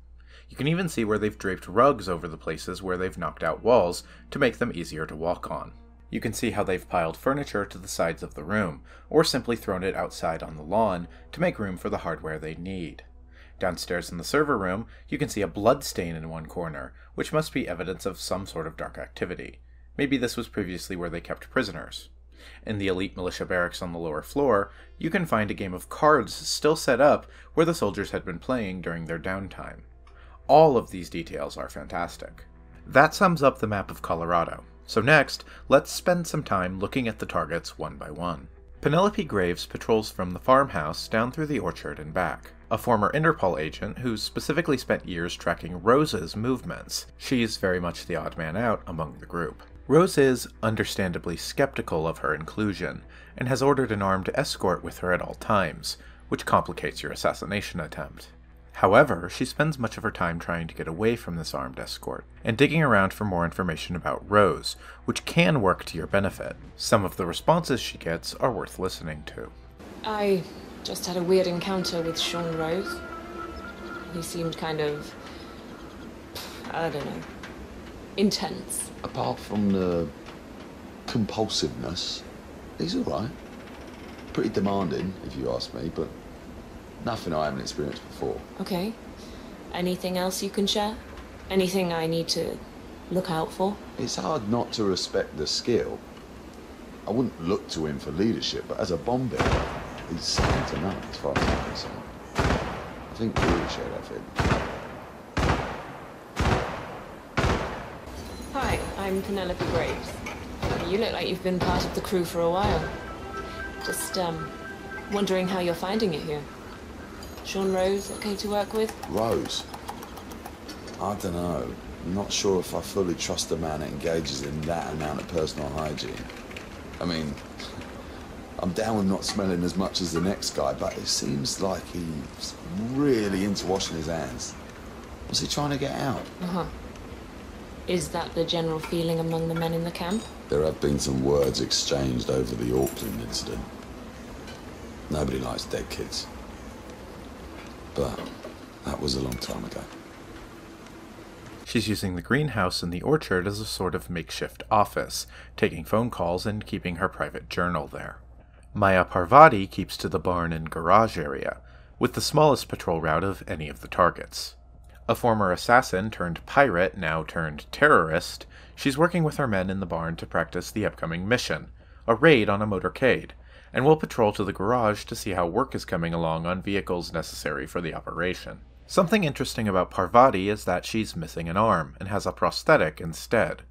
You can even see where they've draped rugs over the places where they've knocked out walls to make them easier to walk on. You can see how they've piled furniture to the sides of the room, or simply thrown it outside on the lawn to make room for the hardware they need. Downstairs in the server room, you can see a blood stain in one corner, which must be evidence of some sort of dark activity. Maybe this was previously where they kept prisoners. In the elite militia barracks on the lower floor, you can find a game of cards still set up where the soldiers had been playing during their downtime. All of these details are fantastic. That sums up the map of Colorado. So next, let's spend some time looking at the targets one by one. Penelope Graves patrols from the farmhouse down through the orchard and back. A former Interpol agent who's specifically spent years tracking Rose's movements. She's very much the odd man out among the group. Rose is understandably skeptical of her inclusion, and has ordered an armed escort with her at all times, which complicates your assassination attempt. However, she spends much of her time trying to get away from this armed escort, and digging around for more information about Rose, which can work to your benefit. Some of the responses she gets are worth listening to. I just had a weird encounter with Sean Rose. He seemed kind of, I don't know, intense. Apart from the compulsiveness, he's alright. Pretty demanding, if you ask me, but nothing I haven't experienced before. Okay. Anything else you can share? Anything I need to look out for? It's hard not to respect the skill. I wouldn't look to him for leadership, but as a bomb builder, he's second to none as far as I'm concerned. I think we all share that feeling. Hi, I'm Penelope Graves. You look like you've been part of the crew for a while. Just, wondering how you're finding it here. Sean Rose okay to work with? Rose? I don't know. I'm not sure if I fully trust a man that engages in that amount of personal hygiene. I mean, I'm down with not smelling as much as the next guy, but it seems like he's really into washing his hands. What's he trying to get out? Uh-huh. Is that the general feeling among the men in the camp? There have been some words exchanged over the Auckland incident. Nobody likes dead kids. But that was a long time ago. She's using the greenhouse in the orchard as a sort of makeshift office, taking phone calls and keeping her private journal there. Maya Parvati keeps to the barn and garage area, with the smallest patrol route of any of the targets. A former assassin turned pirate, now turned terrorist, she's working with her men in the barn to practice the upcoming mission, a raid on a motorcade, and will patrol to the garage to see how work is coming along on vehicles necessary for the operation. Something interesting about Parvati is that she's missing an arm, and has a prosthetic instead.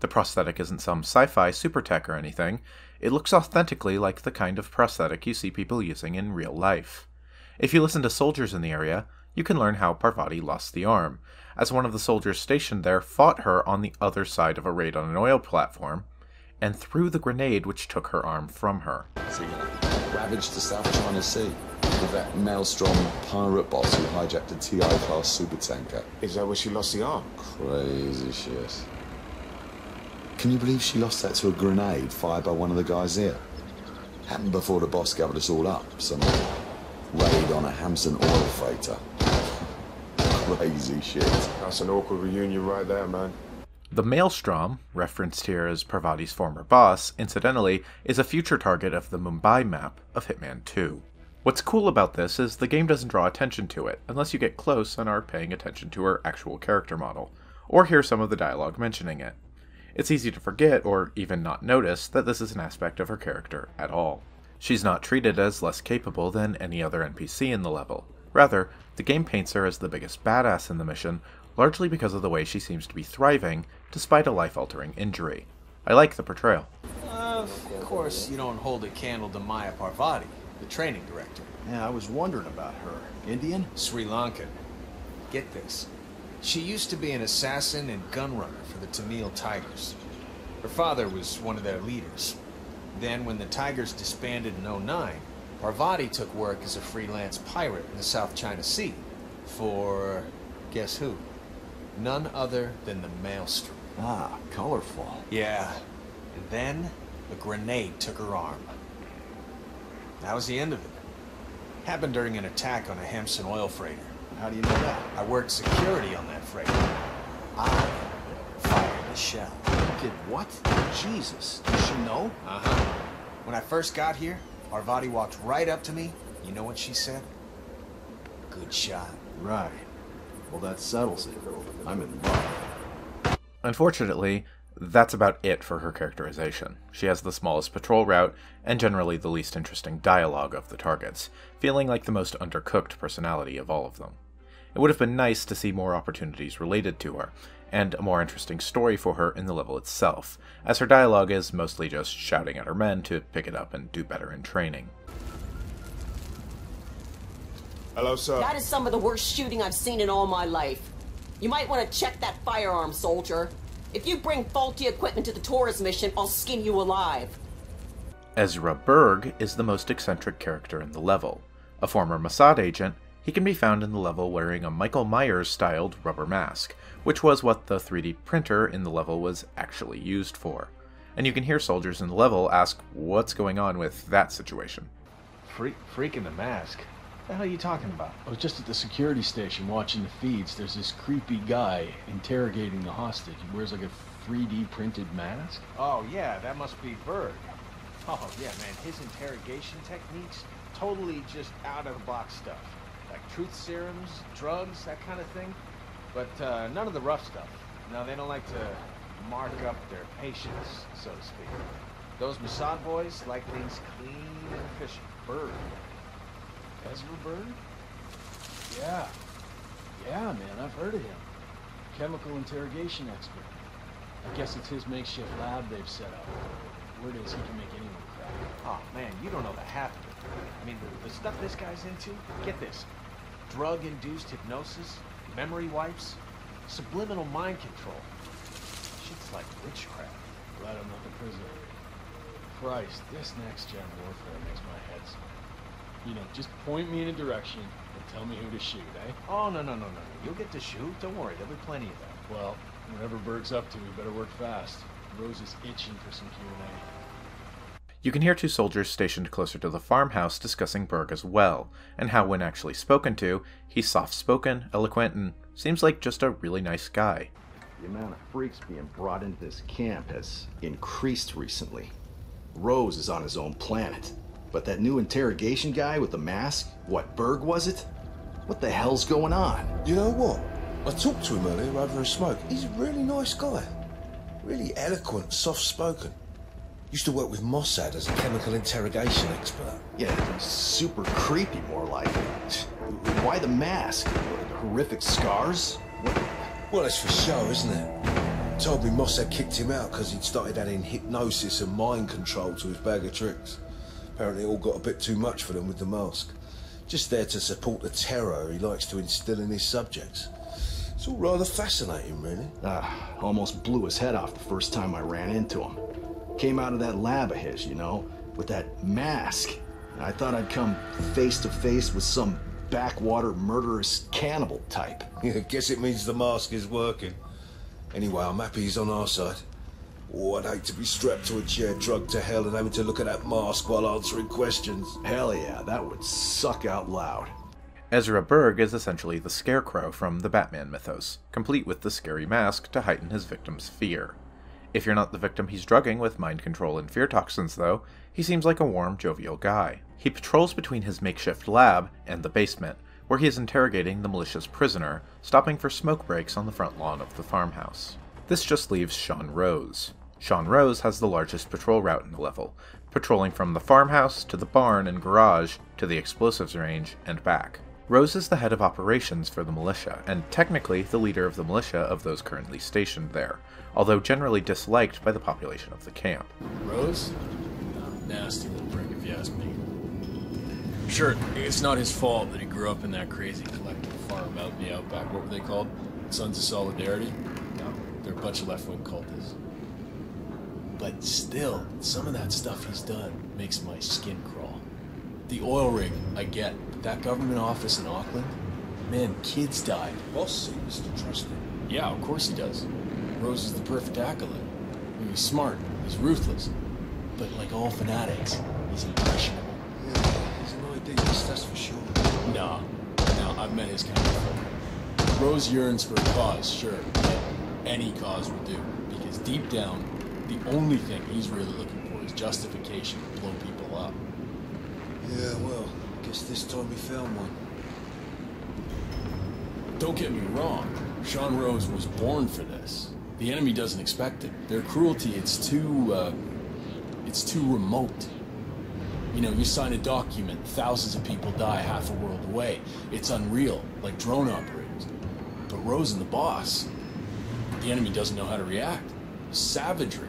The prosthetic isn't some sci-fi super tech or anything, it looks authentically like the kind of prosthetic you see people using in real life. If you listen to soldiers in the area, you can learn how Parvati lost the arm, as one of the soldiers stationed there fought her on the other side of a raid on an oil platform, and threw the grenade which took her arm from her. So, ravaged the South China Sea with that maelstrom pirate boss who hijacked a TI-class supertanker. Is that where she lost the arm? Crazy shit. Can you believe she lost that to a grenade fired by one of the guys here? Happened before the boss gathered us all up. Some raid on a Hampson oil freighter. Crazy shit. That's an awkward reunion right there, man. The Maelstrom, referenced here as Parvati's former boss, incidentally, is a future target of the Mumbai map of Hitman 2. What's cool about this is the game doesn't draw attention to it, unless you get close and are paying attention to her actual character model, or hear some of the dialogue mentioning it. It's easy to forget, or even not notice, that this is an aspect of her character at all. She's not treated as less capable than any other NPC in the level. Rather, the game paints her as the biggest badass in the mission, largely because of the way she seems to be thriving, despite a life-altering injury. I like the portrayal. Of course, you don't hold a candle to Maya Parvati, the training director. Yeah, I was wondering about her. Indian? Sri Lankan. Get this. She used to be an assassin and gunrunner for the Tamil Tigers. Her father was one of their leaders. Then, when the Tigers disbanded in '09, Parvati took work as a freelance pirate in the South China Sea for, guess who? None other than the Maelstrom. Ah, colorful. Yeah, and then a grenade took her arm. That was the end of it. Happened during an attack on a Hampson oil freighter. How do you know that? I worked security on that freighter. I fired the shell. Did what? Jesus. Does she know? Uh-huh. When I first got here, Parvati walked right up to me. You know what she said? Good shot. Right. Well, that settles it. I'm in love. Unfortunately, that's about it for her characterization. She has the smallest patrol route, and generally the least interesting dialogue of the targets, feeling like the most undercooked personality of all of them. It would have been nice to see more opportunities related to her, and a more interesting story for her in the level itself, as her dialogue is mostly just shouting at her men to pick it up and do better in training. Hello, sir. That is some of the worst shooting I've seen in all my life. You might want to check that firearm, soldier. If you bring faulty equipment to the tourist mission, I'll skin you alive. Ezra Berg is the most eccentric character in the level. A former Mossad agent, he can be found in the level wearing a Michael Myers-styled rubber mask, which was what the 3D printer in the level was actually used for. And you can hear soldiers in the level ask what's going on with that situation. Freak in the mask? What the hell are you talking about? I was just at the security station watching the feeds. There's this creepy guy interrogating the hostage. He wears like a 3D printed mask. Oh, yeah, that must be Berg. Oh, yeah, man, his interrogation techniques, totally just out-of-the-box stuff. Like truth serums, drugs, that kind of thing. But none of the rough stuff. No, they don't like to mark up their patients, so to speak. Those Mossad boys like things clean and efficient. Berg. Ezra Berg? Yeah. Yeah, man, I've heard of him. Chemical interrogation expert. I guess it's his makeshift lab they've set up. Word is he can make anyone cry. Oh, man, you don't know the half of it. I mean, the stuff this guy's into, get this. Drug-induced hypnosis, memory wipes, subliminal mind control. Shit's like witchcraft. Glad I'm not the prisoner. Christ, this next-gen warfare makes my head swim. You know, just point me in a direction and tell me who to shoot, eh? Oh, no. You'll get to shoot. Don't worry, there'll be plenty of that. Well, whatever Berg's up to, we better work fast. Rose is itching for some Q&A. You can hear two soldiers stationed closer to the farmhouse discussing Berg as well, and how when actually spoken to, he's soft-spoken, eloquent, and seems like just a really nice guy. The amount of freaks being brought into this camp has increased recently. Rose is on his own planet. But that new interrogation guy with the mask, what, Berg was it? What the hell's going on? You know what? I talked to him earlier over a smoke. He's a really nice guy. Really eloquent, soft-spoken. Used to work with Mossad as a chemical interrogation expert. Yeah, super creepy more like. Why the mask? Horrific scars? Well, it's for show, isn't it? Told me Mossad kicked him out because he'd started adding hypnosis and mind control to his bag of tricks. Apparently it all got a bit too much for them with the mask. Just there to support the terror he likes to instill in his subjects. It's all rather fascinating, really. Almost blew his head off the first time I ran into him. Came out of that lab of his, you know, with that mask. I thought I'd come face to face with some backwater murderous cannibal type. Yeah, guess it means the mask is working. Anyway, I'm happy he's on our side. Oh, I'd hate to be strapped to a chair, drugged to hell, and having to look at that mask while answering questions. Hell yeah, that would suck out loud. Ezra Berg is essentially the Scarecrow from the Batman mythos, complete with the scary mask to heighten his victim's fear. If you're not the victim he's drugging with mind control and fear toxins, though, he seems like a warm, jovial guy. He patrols between his makeshift lab and the basement, where he is interrogating the malicious prisoner, stopping for smoke breaks on the front lawn of the farmhouse. This just leaves Sean Rose. Sean Rose has the largest patrol route in the level, patrolling from the farmhouse to the barn and garage to the explosives range and back. Rose is the head of operations for the militia, and technically the leader of the militia of those currently stationed there, although generally disliked by the population of the camp. Rose? Nasty little prick, if you ask me. Sure, it's not his fault that he grew up in that crazy collective farm out in the outback. What were they called? Sons of Solidarity? No, they're a bunch of left-wing cultists. But still, some of that stuff he's done makes my skin crawl. The oil rig, I get. But that government office in Auckland? Man, kids died. Boss seems to trust him. Yeah, of course he does. Rose is the perfect acolyte. He's smart, he's ruthless. But like all fanatics, he's impressionable. Yeah, he's an idealist, that's for sure. No, I've met his kind before. Rose yearns for a cause, sure, but any cause will do. Because deep down, the only thing he's really looking for is justification to blow people up. Yeah, well, I guess this time we found one. Don't get me wrong, Sean Rose was born for this. The enemy doesn't expect it. Their cruelty, it's too remote. You know, you sign a document, thousands of people die half a world away. It's unreal, like drone operators. But Rose and the boss, the enemy doesn't know how to react. Savagery.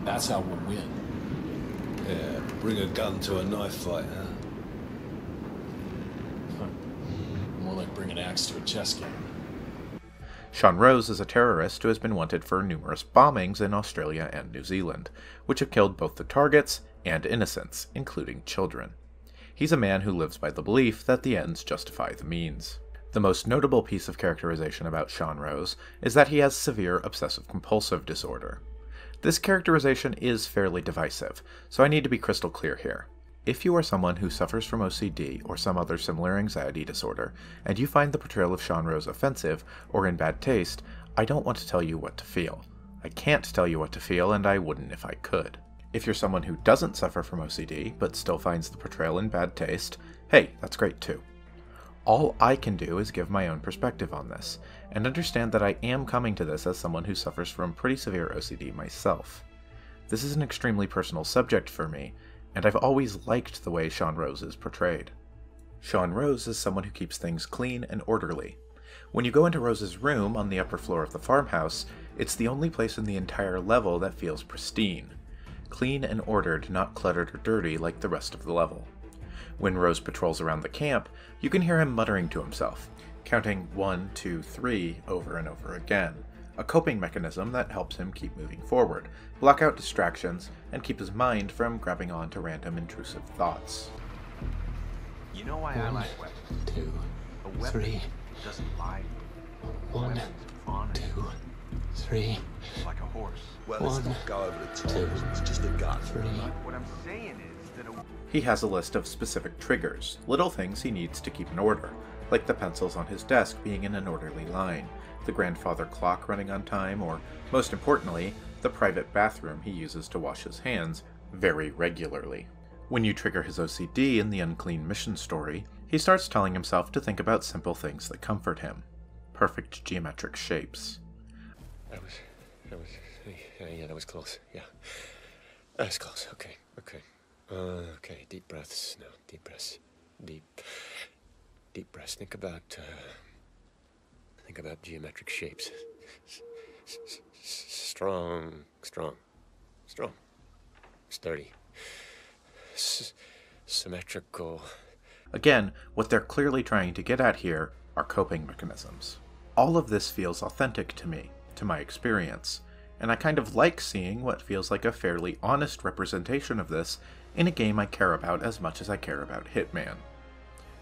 That's how we'll win. Yeah, bring a gun to a knife fight, huh? More like bring an axe to a chess game. Sean Rose is a terrorist who has been wanted for numerous bombings in Australia and New Zealand, which have killed both the targets and innocents, including children. He's a man who lives by the belief that the ends justify the means. The most notable piece of characterization about Sean Rose is that he has severe obsessive-compulsive disorder. This characterization is fairly divisive, so I need to be crystal clear here. If you are someone who suffers from OCD or some other similar anxiety disorder, and you find the portrayal of Sean Rose offensive or in bad taste, I don't want to tell you what to feel. I can't tell you what to feel, and I wouldn't if I could. If you're someone who doesn't suffer from OCD, but still finds the portrayal in bad taste, hey, that's great too. All I can do is give my own perspective on this, and understand that I am coming to this as someone who suffers from pretty severe OCD myself. This is an extremely personal subject for me, and I've always liked the way Sean Rose is portrayed. Sean Rose is someone who keeps things clean and orderly. When you go into Rose's room on the upper floor of the farmhouse, it's the only place in the entire level that feels pristine. Clean and ordered, not cluttered or dirty like the rest of the level. When Rose patrols around the camp, you can hear him muttering to himself, counting 1, 2, 3 over and over again, a coping mechanism that helps him keep moving forward, block out distractions, and keep his mind from grabbing on to random intrusive thoughts. You know why I like weapons? 2, A weapon 3. doesn't lie. 1, 2, 3. It's like a horse. Well, let's not go over the terms. It's just a gut. 3. What I'm saying is that He has a list of specific triggers, little things he needs to keep in order, like the pencils on his desk being in an orderly line, the grandfather clock running on time, or, most importantly, the private bathroom he uses to wash his hands very regularly. When you trigger his OCD in the unclean mission story, he starts telling himself to think about simple things that comfort him. Perfect geometric shapes. That was close, yeah. That was close, okay. Okay, deep breaths, no, deep breaths. Deep breaths, think about geometric shapes. Strong. Sturdy. Symmetrical. Again, what they're clearly trying to get at here are coping mechanisms. All of this feels authentic to me, to my experience, and I kind of like seeing what feels like a fairly honest representation of this in a game I care about as much as I care about Hitman.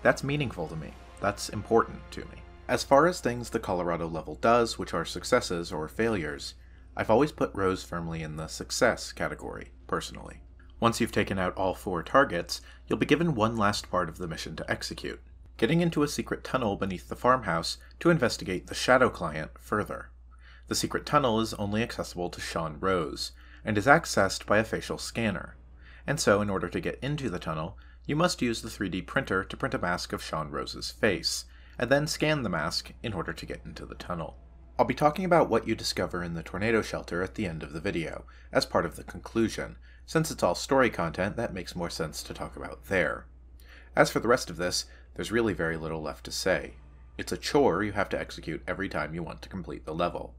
That's meaningful to me. That's important to me. As far as things the Colorado level does, which are successes or failures, I've always put Rose firmly in the success category, personally. Once you've taken out all 4 targets, you'll be given one last part of the mission to execute, getting into a secret tunnel beneath the farmhouse to investigate the Shadow Client further. The secret tunnel is only accessible to Sean Rose, and is accessed by a facial scanner. And so, in order to get into the tunnel, you must use the 3D printer to print a mask of Sean Rose's face, and then scan the mask in order to get into the tunnel. I'll be talking about what you discover in the tornado shelter at the end of the video, as part of the conclusion, since it's all story content that makes more sense to talk about there. As for the rest of this, there's really very little left to say. It's a chore you have to execute every time you want to complete the level.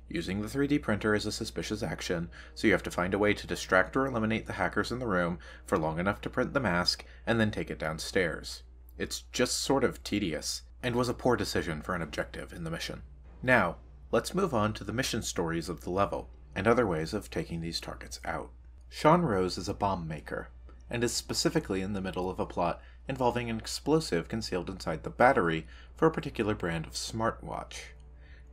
Using the 3D printer is a suspicious action, so you have to find a way to distract or eliminate the hackers in the room for long enough to print the mask, and then take it downstairs. It's just sort of tedious, and was a poor decision for an objective in the mission. Now, let's move on to the mission stories of the level, and other ways of taking these targets out. Sean Rose is a bomb maker. and is specifically in the middle of a plot involving an explosive concealed inside the battery for a particular brand of smartwatch.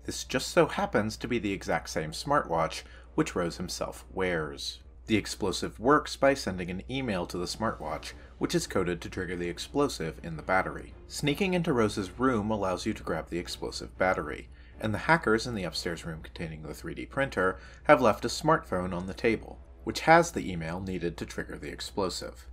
This just so happens to be the exact same smartwatch which Rose himself wears. The explosive works by sending an email to the smartwatch, which is coded to trigger the explosive in the battery. Sneaking into Rose's room allows you to grab the explosive battery, and the hackers in the upstairs room containing the 3D printer have left a smartphone on the table, which has the email needed to trigger the explosive.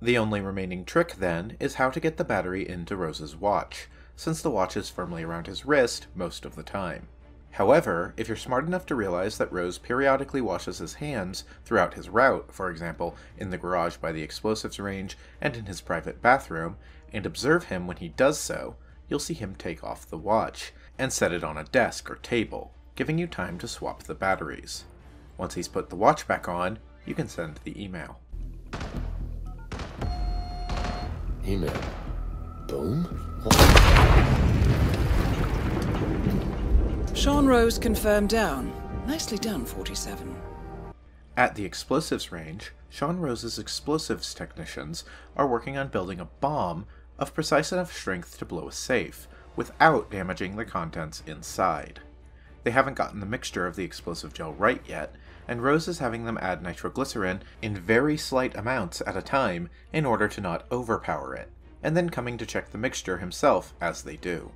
The only remaining trick, then, is how to get the battery into Rose's watch, since the watch is firmly around his wrist most of the time. However, if you're smart enough to realize that Rose periodically washes his hands throughout his route, for example, in the garage by the explosives range and in his private bathroom, and observe him when he does so, you'll see him take off the watch and set it on a desk or table, giving you time to swap the batteries. Once he's put the watch back on, you can send the email. Email. Boom? Sean Rose confirmed down. Nicely done, 47. At the explosives range, Sean Rose's explosives technicians are working on building a bomb of precise enough strength to blow a safe, without damaging the contents inside. They haven't gotten the mixture of the explosive gel right yet, and Rose is having them add nitroglycerin in very slight amounts at a time in order to not overpower it, and then coming to check the mixture himself as they do.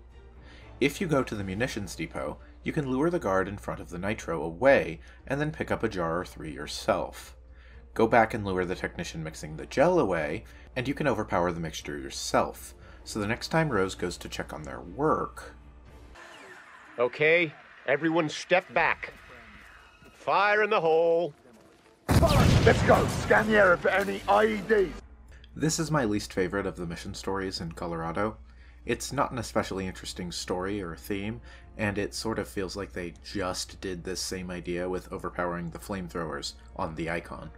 If you go to the munitions depot, you can lure the guard in front of the nitro away and then pick up a jar or 3 yourself. Go back and lure the technician mixing the gel away, and you can overpower the mixture yourself, so the next time Rose goes to check on their work... Okay, everyone step back. Fire in the hole. Let's go. Scan the area for any IEDs. This is my least favorite of the mission stories in Colorado. It's not an especially interesting story or theme, and it sort of feels like they just did this same idea with overpowering the flamethrowers on the Icon.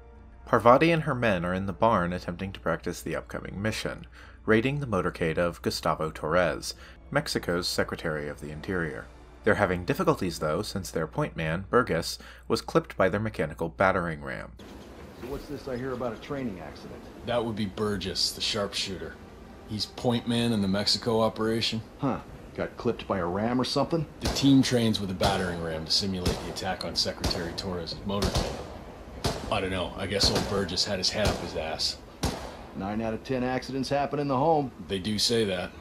Parvati and her men are in the barn attempting to practice the upcoming mission, raiding the motorcade of Gustavo Torres, Mexico's Secretary of the Interior. They're having difficulties though, since their point man, Burgess, was clipped by their mechanical battering ram. So what's this I hear about a training accident? That would be Burgess, the sharpshooter. He's point man in the Mexico operation. Huh. Got clipped by a ram or something? The team trains with a battering ram to simulate the attack on Secretary Torres' motorcade. I don't know, I guess old Burgess had his head up his ass. 9 out of 10 accidents happen in the home. They do say that.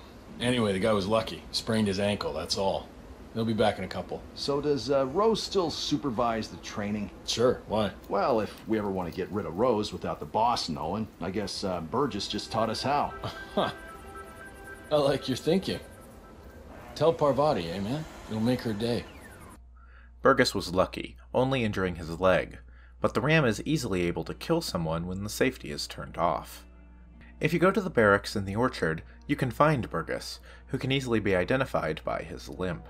Anyway, the guy was lucky. Sprained his ankle, that's all. He'll be back in a couple. So does Rose still supervise the training? Sure, why? Well, if we ever want to get rid of Rose without the boss knowing, I guess Burgess just taught us how. I like your thinking. Tell Parvati, eh, man? It'll make her day. Burgess was lucky, only injuring his leg, but the ram is easily able to kill someone when the safety is turned off. If you go to the barracks in the orchard, you can find Burgess, who can easily be identified by his limp.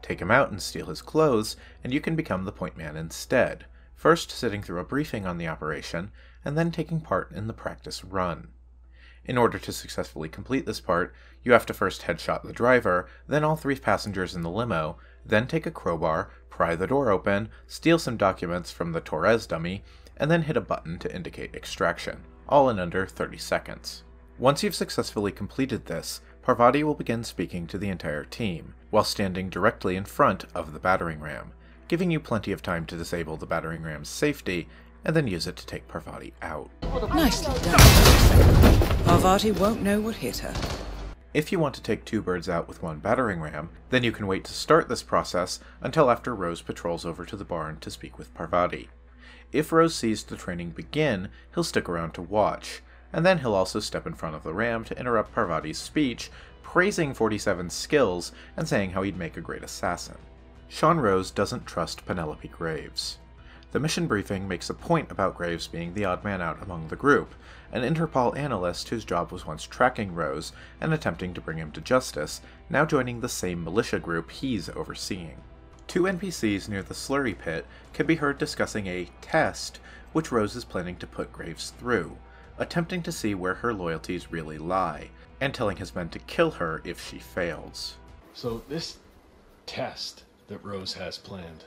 Take him out and steal his clothes, and you can become the point man instead, first sitting through a briefing on the operation, and then taking part in the practice run. In order to successfully complete this part, you have to first headshot the driver, then all 3 passengers in the limo, then take a crowbar, pry the door open, steal some documents from the Torres dummy, and then hit a button to indicate extraction, all in under 30 seconds. Once you've successfully completed this, Parvati will begin speaking to the entire team, while standing directly in front of the battering ram, giving you plenty of time to disable the battering ram's safety, and then use it to take Parvati out. Nicely done. Parvati won't know what hit her. If you want to take 2 birds out with 1 battering ram, then you can wait to start this process until after Rose patrols over to the barn to speak with Parvati. If Rose sees the training begin, he'll stick around to watch, and then he'll also step in front of the ram to interrupt Parvati's speech, praising 47's skills and saying how he'd make a great assassin. Sean Rose doesn't trust Penelope Graves. The mission briefing makes a point about Graves being the odd man out among the group, an Interpol analyst whose job was once tracking Rose and attempting to bring him to justice, now joining the same militia group he's overseeing. 2 NPCs near the slurry pit can be heard discussing a test which Rose is planning to put Graves through, attempting to see where her loyalties really lie, and telling his men to kill her if she fails. So this test that Rose has planned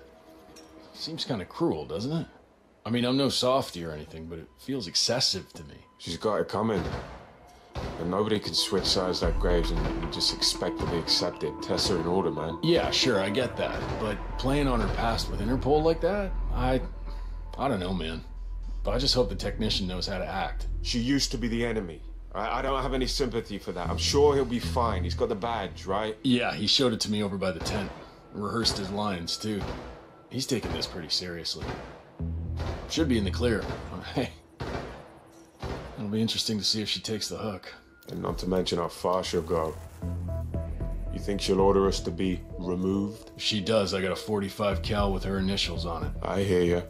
seems kind of cruel, doesn't it? I mean, I'm no softy or anything, but it feels excessive to me. She's got it coming. And nobody can switch sides like Graves and just expect to be accepted. Tests are in order, man. Yeah, sure, I get that. But playing on her past with Interpol like that? I don't know, man. But I just hope the technician knows how to act. She used to be the enemy. I don't have any sympathy for that. I'm sure he'll be fine. He's got the badge, right? Yeah, he showed it to me over by the tent. Rehearsed his lines, too. He's taking this pretty seriously. Should be in the clear. Hey. It'll be interesting to see if she takes the hook. And not to mention how far she'll go. You think she'll order us to be removed? If she does, I got a 45 cal with her initials on it. I hear you.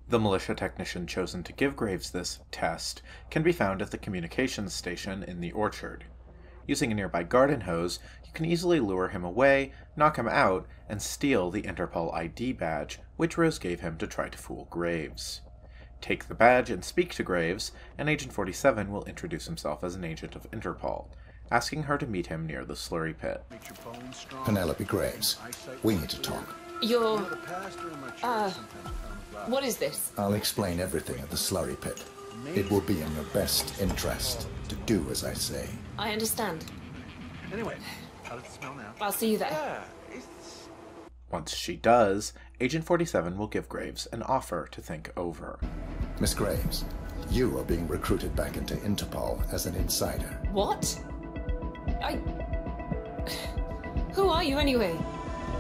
The militia technician chosen to give Graves this test can be found at the communications station in the orchard. Using a nearby garden hose, you can easily lure him away, knock him out, and steal the Interpol ID badge, which Rose gave him to try to fool Graves. Take the badge and speak to Graves, and Agent 47 will introduce himself as an agent of Interpol, asking her to meet him near the slurry pit. Penelope Graves, we need to talk. You're... what is this? I'll explain everything at the slurry pit. It will be in your best interest to do as I say. I understand. Anyway, how does it smell now? I'll see you there. Once she does, Agent 47 will give Graves an offer to think over. Miss Graves, you are being recruited back into Interpol as an insider. What? Who are you anyway?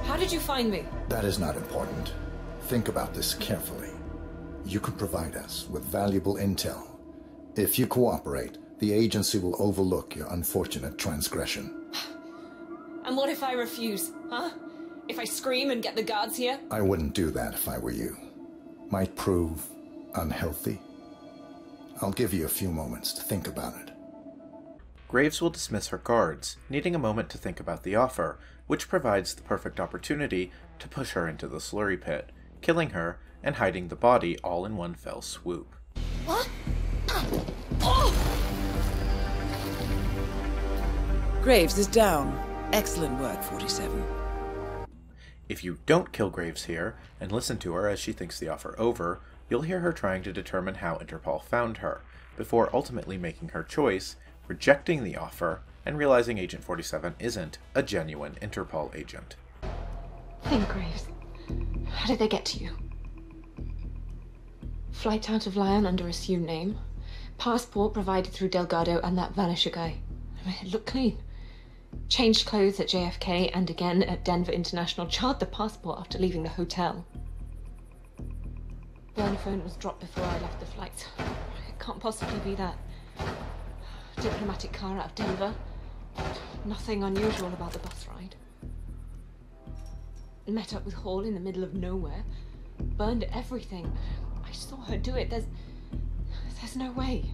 How did you find me? That is not important. Think about this carefully. You can provide us with valuable intel. If you cooperate, the agency will overlook your unfortunate transgression. And what if I refuse, huh? If I scream and get the guards here? I wouldn't do that if I were you. Might prove unhealthy. I'll give you a few moments to think about it. Graves will dismiss her guards, needing a moment to think about the offer, which provides the perfect opportunity to push her into the slurry pit, killing her and hiding the body all in one fell swoop. What? Oh! Graves is down. Excellent work, 47. If you don't kill Graves here, and listen to her as she thinks the offer over, you'll hear her trying to determine how Interpol found her, before ultimately making her choice, rejecting the offer, and realizing Agent 47 isn't a genuine Interpol agent. Think, Graves. How did they get to you? Flight out of Lyon under assumed name. Passport provided through Delgado and that Vanisher guy. I mean, it looked clean. Changed clothes at JFK and again at Denver International. Charred the passport after leaving the hotel. Burner phone was dropped before I left the flight. It can't possibly be that. Diplomatic car out of Denver. Nothing unusual about the bus ride. Met up with Hall in the middle of nowhere. Burned everything. I saw her do it. There's no way.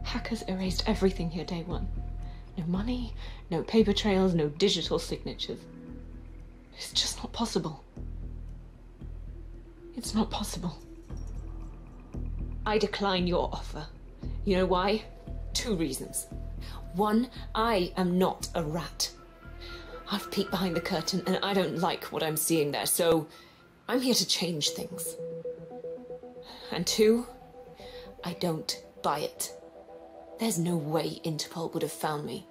Hackers erased everything here day one. No money, no paper trails, no digital signatures. It's just not possible. It's not possible. I decline your offer. You know why? 2 reasons. 1, I am not a rat. I've peeked behind the curtain and I don't like what I'm seeing there, so I'm here to change things. And 2, I don't buy it. There's no way Interpol would have found me.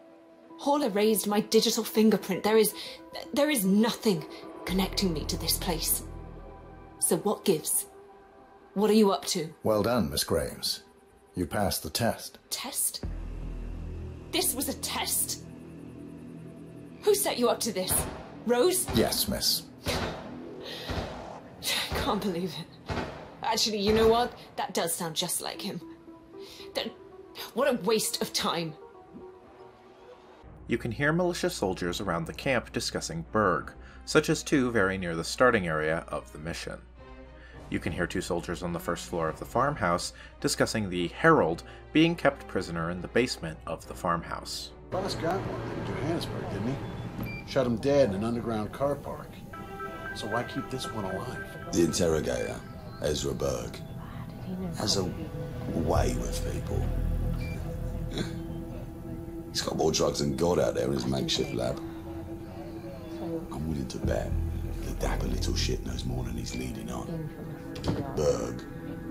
Hall erased my digital fingerprint. There is nothing connecting me to this place. So what gives? What are you up to? Well done, Miss Graves. You passed the test. Test? This was a test? Who set you up to this? Rose? Yes, miss. I can't believe it. Actually, you know what? That does sound just like him. What a waste of time. You can hear militia soldiers around the camp discussing Berg, such as 2 very near the starting area of the mission. You can hear 2 soldiers on the first floor of the farmhouse discussing the Herald being kept prisoner in the basement of the farmhouse. Boss got one in Johannesburg, didn't he? Shot him dead in an underground car park. So why keep this one alive? The interrogator, Ezra Berg, has a way with people. He's got more drugs than God out there in his makeshift lab. I'm willing to bet that dapper little shit knows more than he's leading on. Berg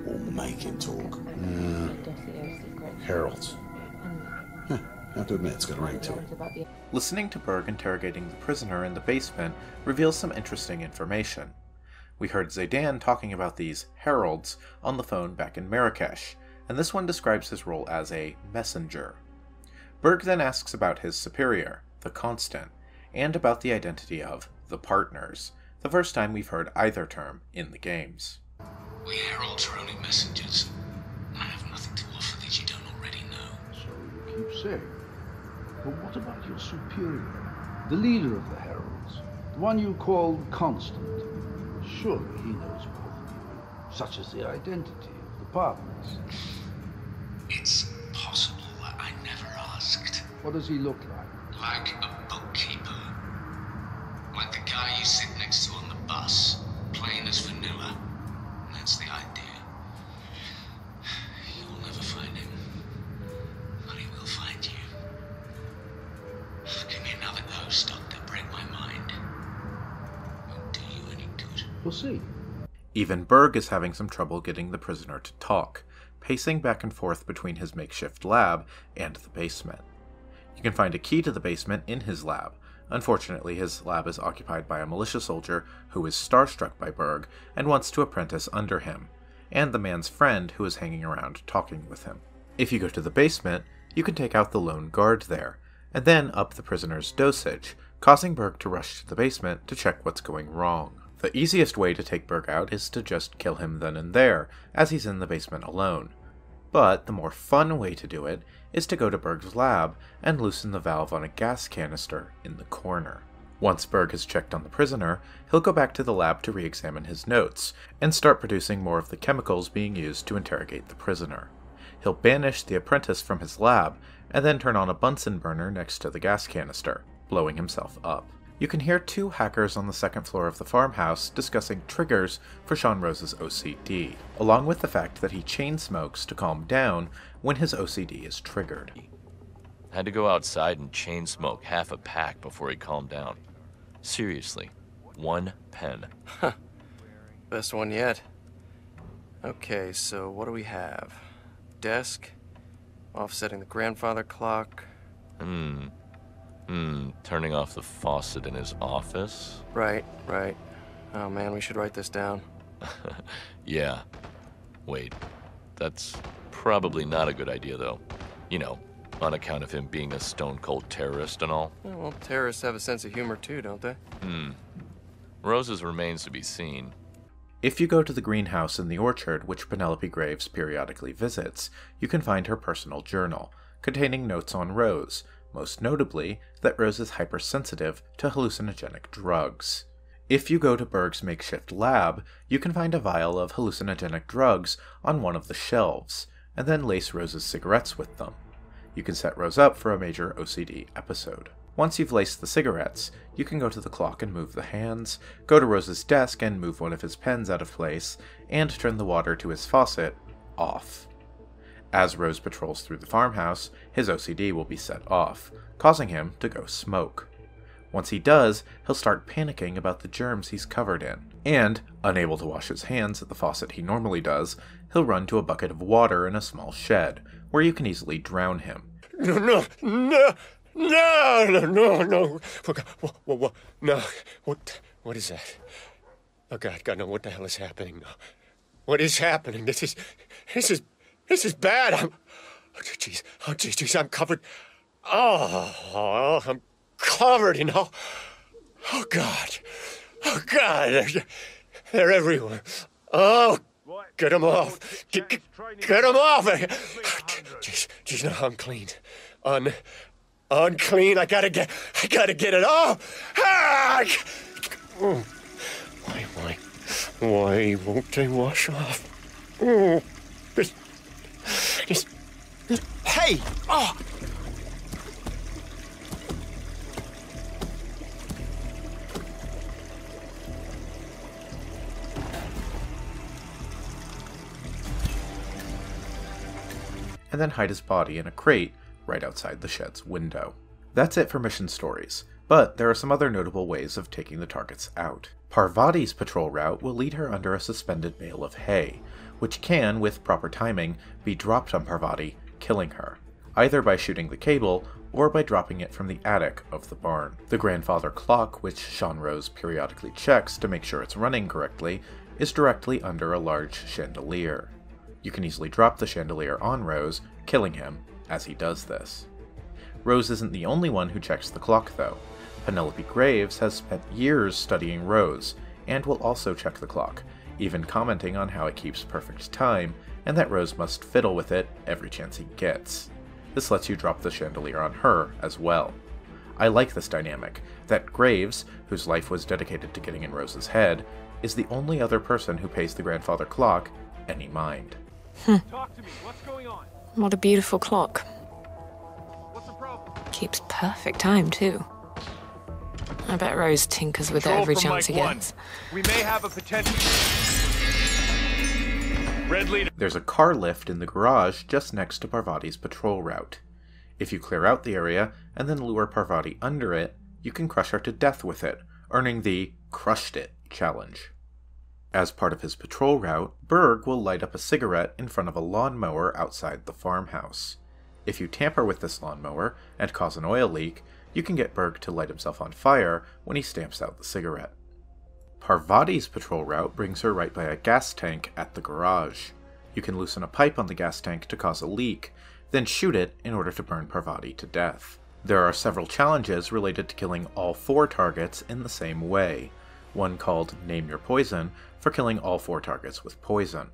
will make him talk. Heralds. Huh, I have to admit, it's got a ring to it. Listening to Berg interrogating the prisoner in the basement reveals some interesting information. We heard Zaydan talking about these heralds on the phone back in Marrakesh, and this one describes his role as a messenger. Berg then asks about his superior, the Constant, and about the identity of the Partners, the first time we've heard either term in the games. We heralds are only messengers. I have nothing to offer that you don't already know. So you keep saying. But what about your superior, the leader of the heralds, the one you call Constant? Surely he knows more than you, such as the identity of the partners. It's possible that I never asked. What does he look like? Like a bookkeeper. Like the guy you sit next to on the bus, plain as vanilla. That's the idea. You'll never find him, but he will find you. Give me another dose, Doctor. Break my mind. Won't do you any good. We'll see. Even Berg is having some trouble getting the prisoner to talk, pacing back and forth between his makeshift lab and the basement. You can find a key to the basement in his lab. Unfortunately, his lab is occupied by a militia soldier who is starstruck by Berg and wants to apprentice under him, and the man's friend who is hanging around talking with him. If you go to the basement, you can take out the lone guard there, and then up the prisoner's dosage, causing Berg to rush to the basement to check what's going wrong. The easiest way to take Berg out is to just kill him then and there, as he's in the basement alone. But the more fun way to do it is to go to Berg's lab and loosen the valve on a gas canister in the corner. Once Berg has checked on the prisoner, he'll go back to the lab to re-examine his notes, and start producing more of the chemicals being used to interrogate the prisoner. He'll banish the apprentice from his lab, and then turn on a Bunsen burner next to the gas canister, blowing himself up. You can hear two hackers on the second floor of the farmhouse discussing triggers for Sean Rose's OCD, along with the fact that he chain smokes to calm down when his OCD is triggered. Had to go outside and chain smoke half a pack before he calmed down. Seriously, 1 pen. Huh. Best one yet. Okay, so what do we have? Desk, offsetting the grandfather clock. Turning off the faucet in his office? Right. Oh man, we should write this down. Yeah. Wait, that's probably not a good idea though. You know, on account of him being a stone-cold terrorist and all. Well, terrorists have a sense of humor too, don't they? Rose's remains to be seen. If you go to the greenhouse in the orchard, which Penelope Graves periodically visits, you can find her personal journal, containing notes on Rose, most notably that Rose is hypersensitive to hallucinogenic drugs. If you go to Berg's makeshift lab, you can find a vial of hallucinogenic drugs on one of the shelves, and then lace Rose's cigarettes with them. You can set Rose up for a major OCD episode. Once you've laced the cigarettes, you can go to the clock and move the hands, go to Rose's desk and move one of his pens out of place, and turn the water to his faucet off. As Rose patrols through the farmhouse, his OCD will be set off, causing him to go smoke. Once he does, he'll start panicking about the germs he's covered in, and, unable to wash his hands at the faucet he normally does, he'll run to a bucket of water in a small shed, where you can easily drown him. No. What is that? Oh God, no, what the hell is happening now? What is happening? This is bad. I'm covered. I'm covered in all. Oh God. They're everywhere. Oh, get them off. Get them off. Jeez, no, I'm clean. Unclean. I gotta get it off. Why won't they wash off? Hey! Oh! And then hide his body in a crate right outside the shed's window. That's it for mission stories, but there are some other notable ways of taking the targets out. Parvati's patrol route will lead her under a suspended bale of hay, which can, with proper timing, be dropped on Parvati, killing her, either by shooting the cable or by dropping it from the attic of the barn. The grandfather clock, which Sean Rose periodically checks to make sure it's running correctly, is directly under a large chandelier. You can easily drop the chandelier on Rose, killing him as he does this. Rose isn't the only one who checks the clock, though. Penelope Graves has spent years studying Rose, and will also check the clock, even commenting on how it keeps perfect time, and that Rose must fiddle with it every chance he gets. This lets you drop the chandelier on her as well. I like this dynamic, that Graves, whose life was dedicated to getting in Rose's head, is the only other person who pays the grandfather clock any mind. Talk to me. What's going on? What a beautiful clock. What's the problem? Keeps perfect time, too. I bet Rose tinkers with it every chance he gets. We may have a potential... Red leader. There's a car lift in the garage just next to Parvati's patrol route. If you clear out the area and then lure Parvati under it, you can crush her to death with it, earning the Crushed It challenge. As part of his patrol route, Berg will light up a cigarette in front of a lawnmower outside the farmhouse. If you tamper with this lawnmower and cause an oil leak, you can get Berg to light himself on fire when he stamps out the cigarette. Parvati's patrol route brings her right by a gas tank at the garage. You can loosen a pipe on the gas tank to cause a leak, then shoot it in order to burn Parvati to death. There are several challenges related to killing all 4 targets in the same way. One called Name Your Poison, for killing all 4 targets with poison.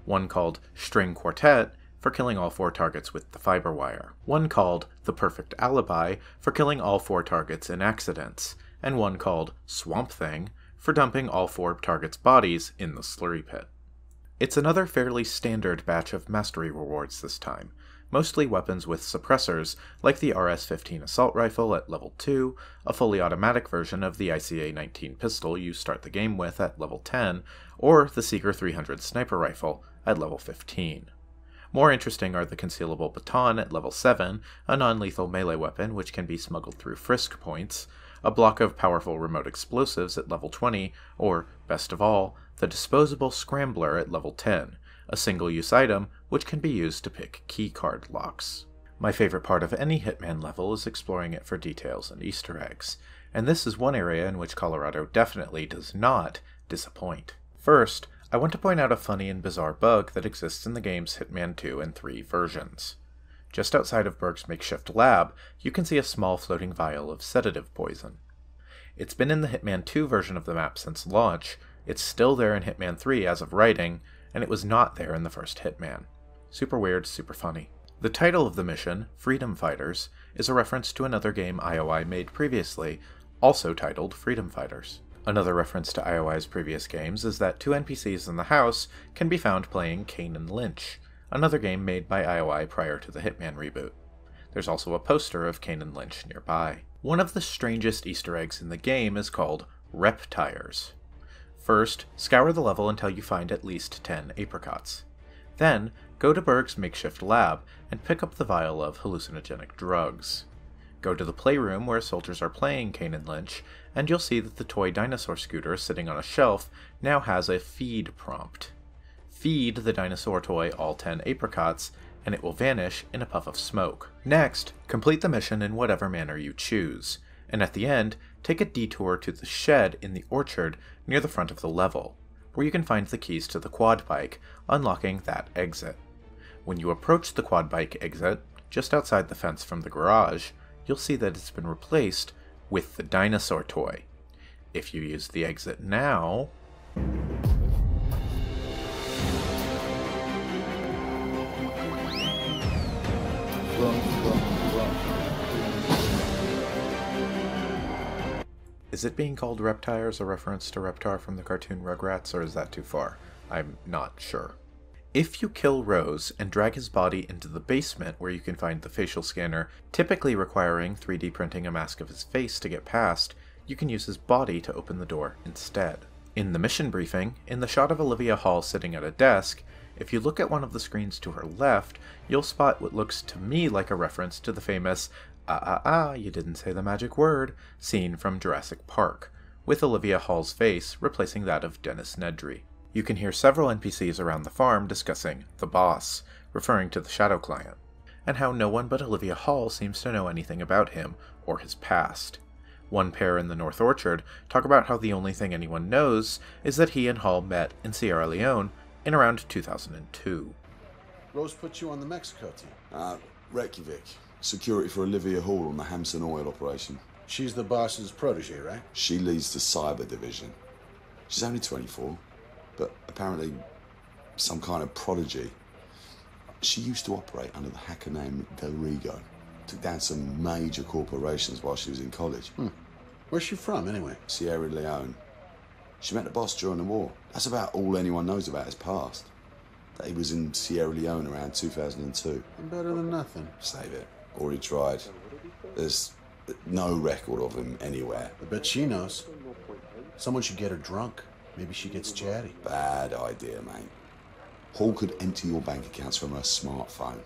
One called String Quartet, for killing all 4 targets with the fiber wire. One called The Perfect Alibi, for killing all 4 targets in accidents. And one called Swamp Thing, for dumping all 4 targets' bodies in the slurry pit. It's another fairly standard batch of mastery rewards this time, mostly weapons with suppressors, like the RS-15 assault rifle at level 2, a fully automatic version of the ICA-19 pistol you start the game with at level 10, or the Seeger 300 sniper rifle at level 15. More interesting are the concealable baton at level 7, a non-lethal melee weapon which can be smuggled through frisk points, a block of powerful remote explosives at level 20, or, best of all, the disposable scrambler at level 10, a single-use item which can be used to pick keycard locks. My favorite part of any Hitman level is exploring it for details and Easter eggs, and this is one area in which Colorado definitely does not disappoint. First, I want to point out a funny and bizarre bug that exists in the game's Hitman 2 and 3 versions. Just outside of Berg's makeshift lab, you can see a small floating vial of sedative poison. It's been in the Hitman 2 version of the map since launch, it's still there in Hitman 3 as of writing, and it was not there in the first Hitman. Super weird, super funny. The title of the mission, Freedom Fighters, is a reference to another game IOI made previously, also titled Freedom Fighters. Another reference to IOI's previous games is that 2 NPCs in the house can be found playing Kane and Lynch, another game made by IOI prior to the Hitman reboot. There's also a poster of Kane and Lynch nearby. One of the strangest Easter eggs in the game is called Reptires. First, scour the level until you find at least 10 apricots. Then, go to Berg's makeshift lab and pick up the vial of hallucinogenic drugs. Go to the playroom where soldiers are playing Kane and Lynch, and you'll see that the toy dinosaur scooter sitting on a shelf now has a feed prompt. Feed the dinosaur toy all 10 apricots, and it will vanish in a puff of smoke. Next, complete the mission in whatever manner you choose, and at the end, take a detour to the shed in the orchard near the front of the level, where you can find the keys to the quad bike, unlocking that exit. When you approach the quad bike exit, just outside the fence from the garage, you'll see that it's been replaced with the dinosaur toy. If you use the exit now... Is it being called Reptires a reference to Reptar from the cartoon Rugrats, or is that too far? I'm not sure. If you kill Rose and drag his body into the basement where you can find the facial scanner, typically requiring 3D printing a mask of his face to get past, you can use his body to open the door instead. In the mission briefing, in the shot of Olivia Hall sitting at a desk, if you look at one of the screens to her left, you'll spot what looks to me like a reference to the famous you didn't say the magic word scene from Jurassic Park, with Olivia Hall's face replacing that of Dennis Nedry. You can hear several NPCs around the farm discussing the boss, referring to the Shadow Client, and how no one but Olivia Hall seems to know anything about him or his past. One pair in the North Orchard talk about how the only thing anyone knows is that he and Hall met in Sierra Leone in around 2002. Rose put you on the Mexico team. Reykjavik. Security for Olivia Hall on the Hampson oil operation. She's the boss's protege, right? She leads the cyber division. She's only 24, but apparently some kind of prodigy. She used to operate under the hacker name Del Rigo. Took down some major corporations while she was in college. Where's she from, anyway? Sierra Leone. She met the boss during the war. That's about all anyone knows about his past. That he was in Sierra Leone around 2002. Better than nothing. Save it. Already tried. There's no record of him anywhere. I bet she knows. Someone should get her drunk. Maybe she gets chatty. Bad idea, mate. Hall could empty your bank accounts from her smartphone.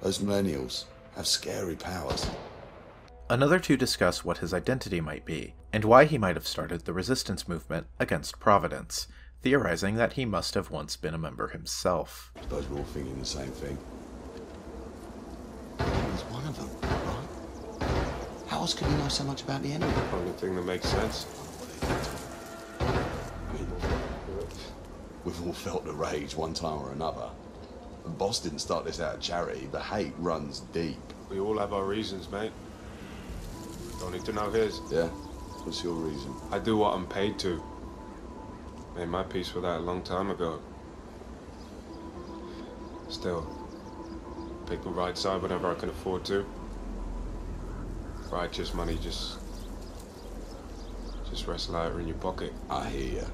Those millennials have scary powers. Another two discuss what his identity might be, and why he might have started the resistance movement against Providence, theorizing that he must have once been a member himself. I suppose we're all thinking the same thing. He's one of them, right? How else could he know so much about the enemy? Only thing that makes sense. I mean, we've all felt the rage one time or another. The boss didn't start this out of charity. The hate runs deep. We all have our reasons, mate. Don't need to know his. Yeah? What's your reason? I do what I'm paid to. Made my peace with that a long time ago. Still, pick the right side whenever I can afford to. Righteous money just rests lighter in your pocket. I hear ya.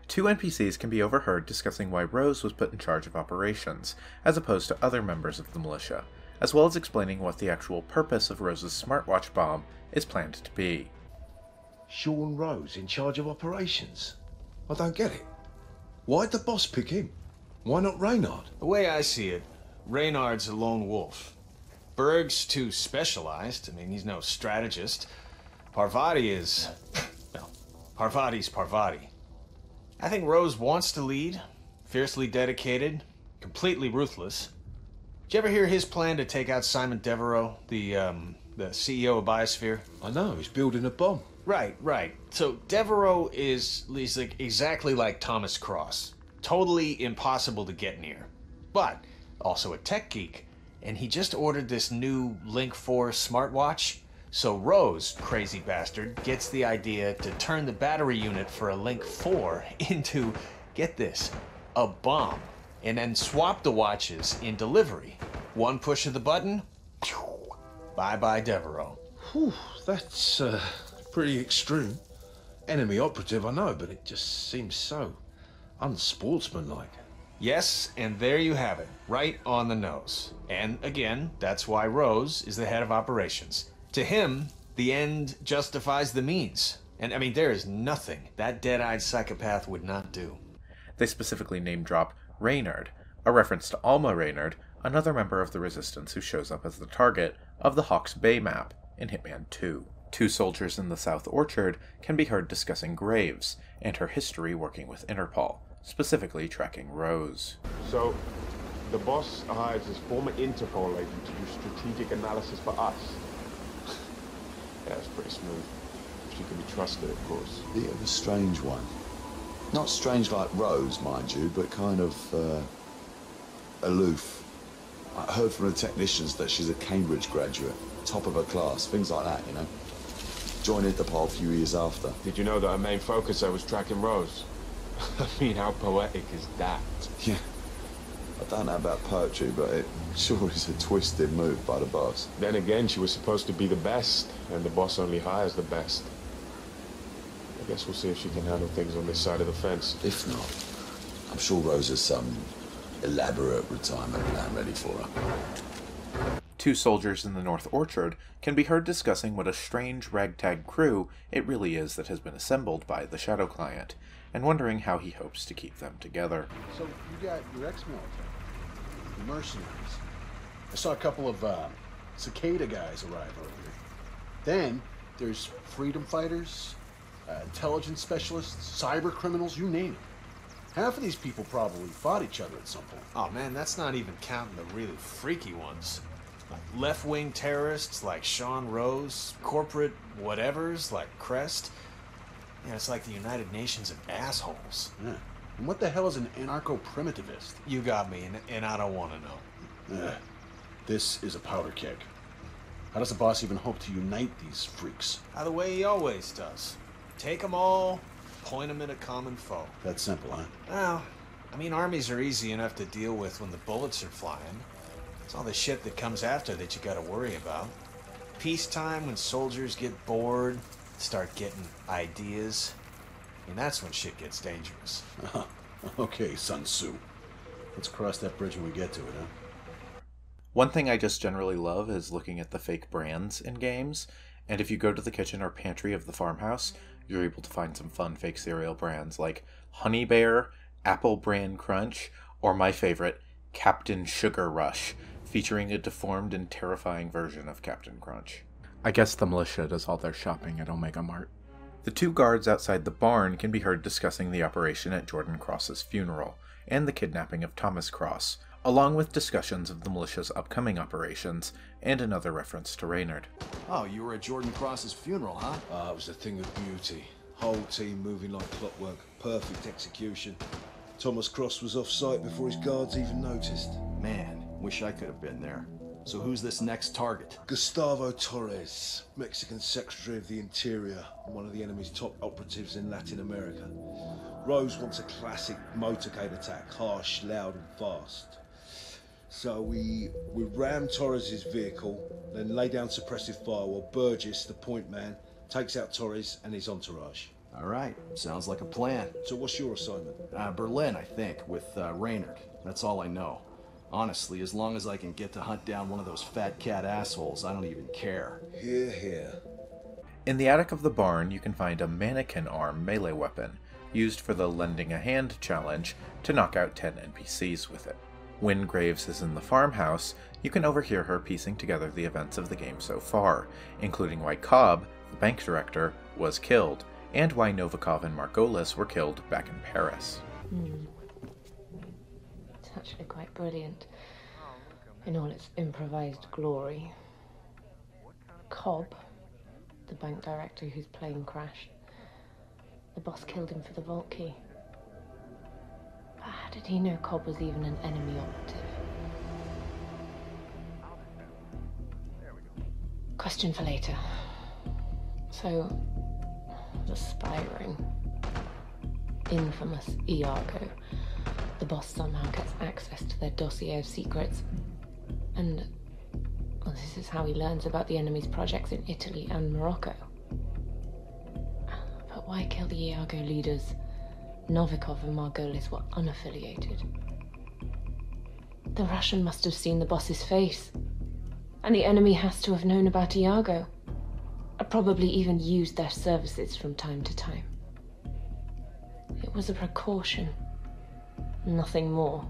Two NPCs can be overheard discussing why Rose was put in charge of operations, as opposed to other members of the militia, as well as explaining what the actual purpose of Rose's smartwatch bomb is planned to be. Sean Rose in charge of operations? I don't get it. Why'd the boss pick him? Why not Reynard? The way I see it, Reynard's a lone wolf. Berg's too specialized. I mean, he's no strategist. Parvati is... well, Parvati's Parvati. I think Rose wants to lead, fiercely dedicated, completely ruthless. Did you ever hear his plan to take out Simon Devereaux, the CEO of Biosphere? I know, he's building a bomb. Right. So Devereaux he's like exactly like Thomas Cross. Totally impossible to get near. But also a tech geek. And he just ordered this new Link 4 smartwatch. So Rose, crazy bastard, gets the idea to turn the battery unit for a Link 4 into, get this, a bomb. And then swap the watches in delivery. One push of the button, bye-bye Devereaux. Whew, that's pretty extreme. Enemy operative, I know, but it just seems so unsportsmanlike. Yes, and there you have it, right on the nose. And again, that's why Rose is the head of operations. To him, the end justifies the means. And I mean, there is nothing that dead-eyed psychopath would not do. They specifically name-drop Reynard, a reference to Alma Reynard, another member of the Resistance who shows up as the target of the Hawke's Bay map in Hitman 2. Two soldiers in the South Orchard can be heard discussing Graves and her history working with Interpol, specifically tracking Rose. So, the boss hires his former Interpol agent to do strategic analysis for us. Yeah, it's pretty smooth. She can be trusted, of course. Bit of a strange one. Not strange like Rose, mind you, but kind of, aloof. I heard from the technicians that she's a Cambridge graduate, top of her class, things like that, you know. Joined Interpol a few years after. Did you know that her main focus there was tracking Rose? I mean, how poetic is that? Yeah. I don't know about poetry, but it sure is a twisted move by the boss. Then again, she was supposed to be the best, and the boss only hires the best. I guess we'll see if she can handle things on this side of the fence. If not, I'm sure Rose has some elaborate retirement plan ready for her. Two soldiers in the North Orchard can be heard discussing what a strange ragtag crew it really is that has been assembled by the Shadow Client, and wondering how he hopes to keep them together. So you got your ex-military, the mercenaries. I saw a couple of Cicada guys arrive over here. Then there's freedom fighters, intelligence specialists, cyber criminals, you name it. Half of these people probably fought each other at some point. Oh man, that's not even counting the really freaky ones. Like left-wing terrorists like Sean Rose, corporate whatevers like Crest. Yeah, it's like the United Nations of assholes. Yeah. And what the hell is an anarcho-primitivist? You got me, and I don't want to know. This is a powder keg. How does the boss even hope to unite these freaks? The way he always does. Take them all, point them at a common foe. That's simple, huh? Well, I mean, armies are easy enough to deal with when the bullets are flying. It's all the shit that comes after that you gotta worry about. Peacetime, when soldiers get bored, start getting ideas. I mean, that's when shit gets dangerous. Okay, Sun Tzu. Let's cross that bridge when we get to it, huh? One thing I just generally love is looking at the fake brands in games, and if you go to the kitchen or pantry of the farmhouse, you're able to find some fun fake cereal brands like Honey Bear, Apple Bran Crunch, or my favorite, Captain Sugar Rush, featuring a deformed and terrifying version of Captain Crunch. I guess the militia does all their shopping at Omega Mart. The two guards outside the barn can be heard discussing the operation at Jordan Cross's funeral, and the kidnapping of Thomas Cross, along with discussions of the militia's upcoming operations, and another reference to Reynard. Oh, you were at Jordan Cross's funeral, huh? It was a thing of beauty. Whole team moving like clockwork. Perfect execution. Thomas Cross was off site before his guards even noticed. Man, wish I could have been there. So who's this next target? Gustavo Torres, Mexican Secretary of the Interior, and one of the enemy's top operatives in Latin America. Rose wants a classic motorcade attack, harsh, loud and fast. So we ram Torres' vehicle, then lay down suppressive fire while Burgess, the point man, takes out Torres and his entourage. All right, sounds like a plan. So what's your assignment? Berlin, I think, with Reynard. That's all I know. Honestly, as long as I can get to hunt down one of those fat cat assholes, I don't even care. Hear, hear. In the attic of the barn, you can find a mannequin arm melee weapon, used for the Lending a Hand challenge to knock out 10 NPCs with it. When Graves is in the farmhouse, you can overhear her piecing together the events of the game so far, including why Cobb, the bank director, was killed, and why Novikov and Margolis were killed back in Paris. It's actually quite brilliant, in all its improvised glory. Cobb, the bank director whose plane crashed, the boss killed him for the vault key. But how did he know Cobb was even an enemy operative? Question for later. So, the spy ring. Infamous Iago. The boss somehow gets access to their dossier of secrets. And, well, this is how he learns about the enemy's projects in Italy and Morocco. But why kill the Iago leaders? Novikov and Margolis were unaffiliated. The Russian must have seen the boss's face. And the enemy has to have known about Iago. Probably even used their services from time to time. It was a precaution. Nothing more.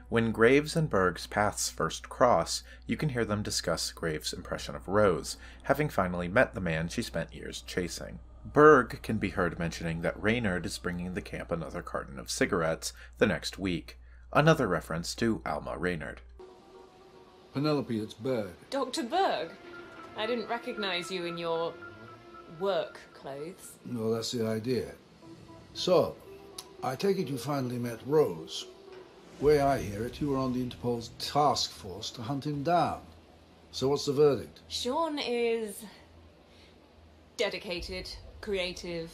When Graves and Berg's paths first cross, you can hear them discuss Graves' impression of Rose, having finally met the man she spent years chasing. Berg can be heard mentioning that Reynard is bringing the camp another carton of cigarettes the next week, another reference to Alma Reynard. Penelope, it's Berg. Dr. Berg? I didn't recognize you in your work clothes. No, that's the idea. So, I take it you finally met Rose. Way I hear it, you were on the Interpol's task force to hunt him down. So what's the verdict? Sean is dedicated, creative,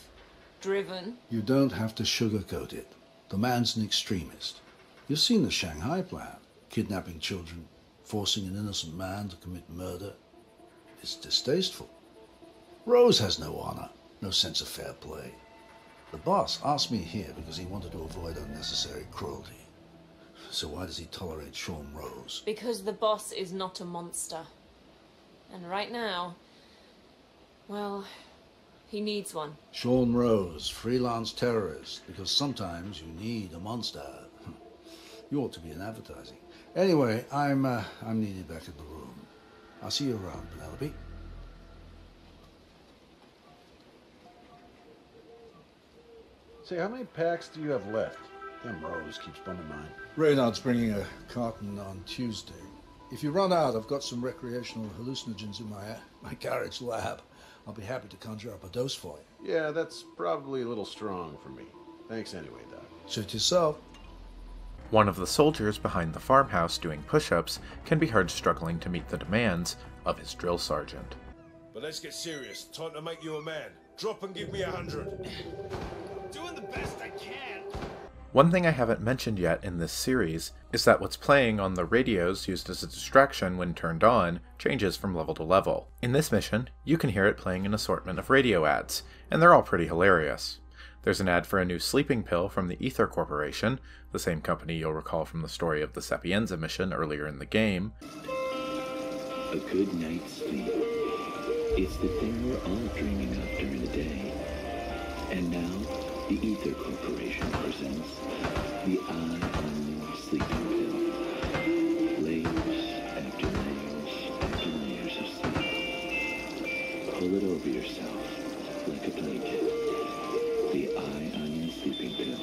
driven. You don't have to sugarcoat it. The man's an extremist. You've seen the Shanghai plan. Kidnapping children, forcing an innocent man to commit murder. It's distasteful. Rose has no honor, no sense of fair play. The boss asked me here because he wanted to avoid unnecessary cruelty. So why does he tolerate Sean Rose? Because the boss is not a monster. And right now, well, he needs one. Sean Rose, freelance terrorist, because sometimes you need a monster. You ought to be in advertising. Anyway, I'm needed back at the room. I'll see you around, Penelope. Say, how many packs do you have left? Damn Rose keeps bumming mine. Reynard's bringing a carton on Tuesday. If you run out, I've got some recreational hallucinogens in my garage lab. I'll be happy to conjure up a dose for you. Yeah, that's probably a little strong for me. Thanks anyway, Doc. Suit yourself. One of the soldiers behind the farmhouse doing push-ups can be heard struggling to meet the demands of his drill sergeant. But let's get serious. Time to make you a man. Drop and give me 100. Doing the best I can. One thing I haven't mentioned yet in this series is that what's playing on the radios used as a distraction when turned on changes from level to level. In this mission, you can hear it playing an assortment of radio ads, and they're all pretty hilarious. There's an ad for a new sleeping pill from the Ether Corporation, the same company you'll recall from the story of the Sapienza mission earlier in the game. A good night's sleep. It's the thing we're all dreaming of during the day. And now, the Ether Corporation presents the Eye-on-Your Sleeping Pill. Layers after layers after layers of sleep. Pull it over yourself like a blanket. The Eye-on-Your Sleeping Pill.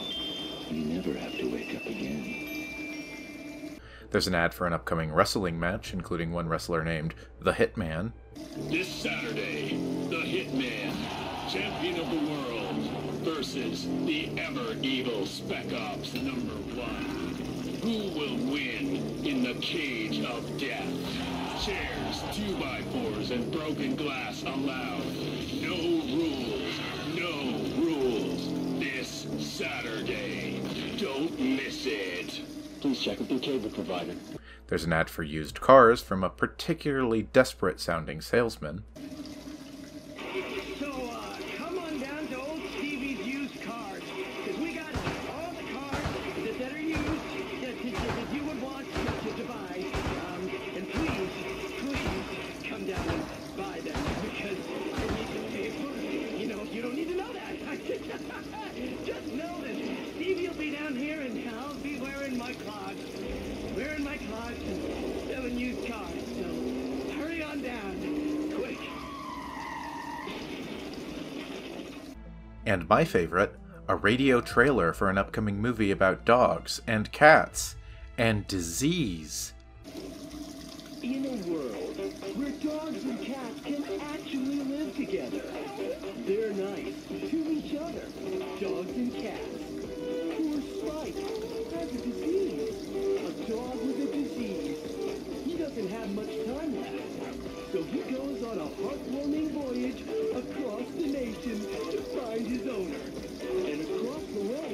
You never have to wake up again. There's an ad for an upcoming wrestling match, including one wrestler named The Hitman. This Saturday, the Hitman, champion of the world, versus the ever-evil Spec Ops #1. Who will win in the cage of death? Chairs, 2x4s, and broken glass allowed. No rules, no rules. This Saturday. Don't miss it. Please check with your cable provider. There's an ad for used cars from a particularly desperate-sounding salesman. So, come on down to old Stevie's used cars, because we got all the cars that are used that you would want to buy. And please come down and buy them, because I need to pay for it. You know, you don't need to know that. Just know that Stevie will be down here and I'll be wearing my clogs. And selling used cars, so hurry on down, quick. And my favorite, a radio trailer for an upcoming movie about dogs and cats and disease. In a world where dogs and cats can actually live together, they're nice to each other. Dogs and cats. Poor Spike has a disease. A dog with a disease. He doesn't have much time left, so he goes on a heartwarming voyage across the nation to find his owner. And across the way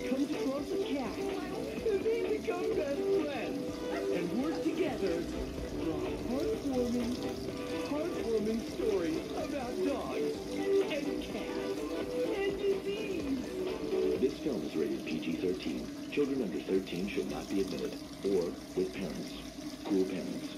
comes across a cat. And they become best friends and work together for a heartwarming story about dogs and cats and disease. This film is rated PG-13. Children under 13 should not be admitted, or with parents. Cool parents.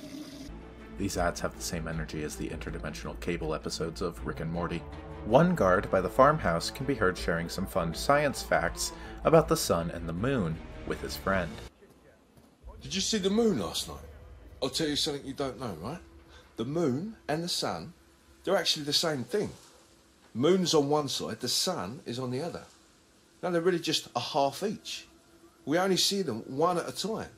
These ads have the same energy as the interdimensional cable episodes of Rick and Morty. One guard by the farmhouse can be heard sharing some fun science facts about the sun and the moon with his friend. Did you see the moon last night? I'll tell you something you don't know, right? The moon and the sun, they're actually the same thing. Moon's on one side, the sun is on the other. No, they're really just a half each. We only see them one at a time.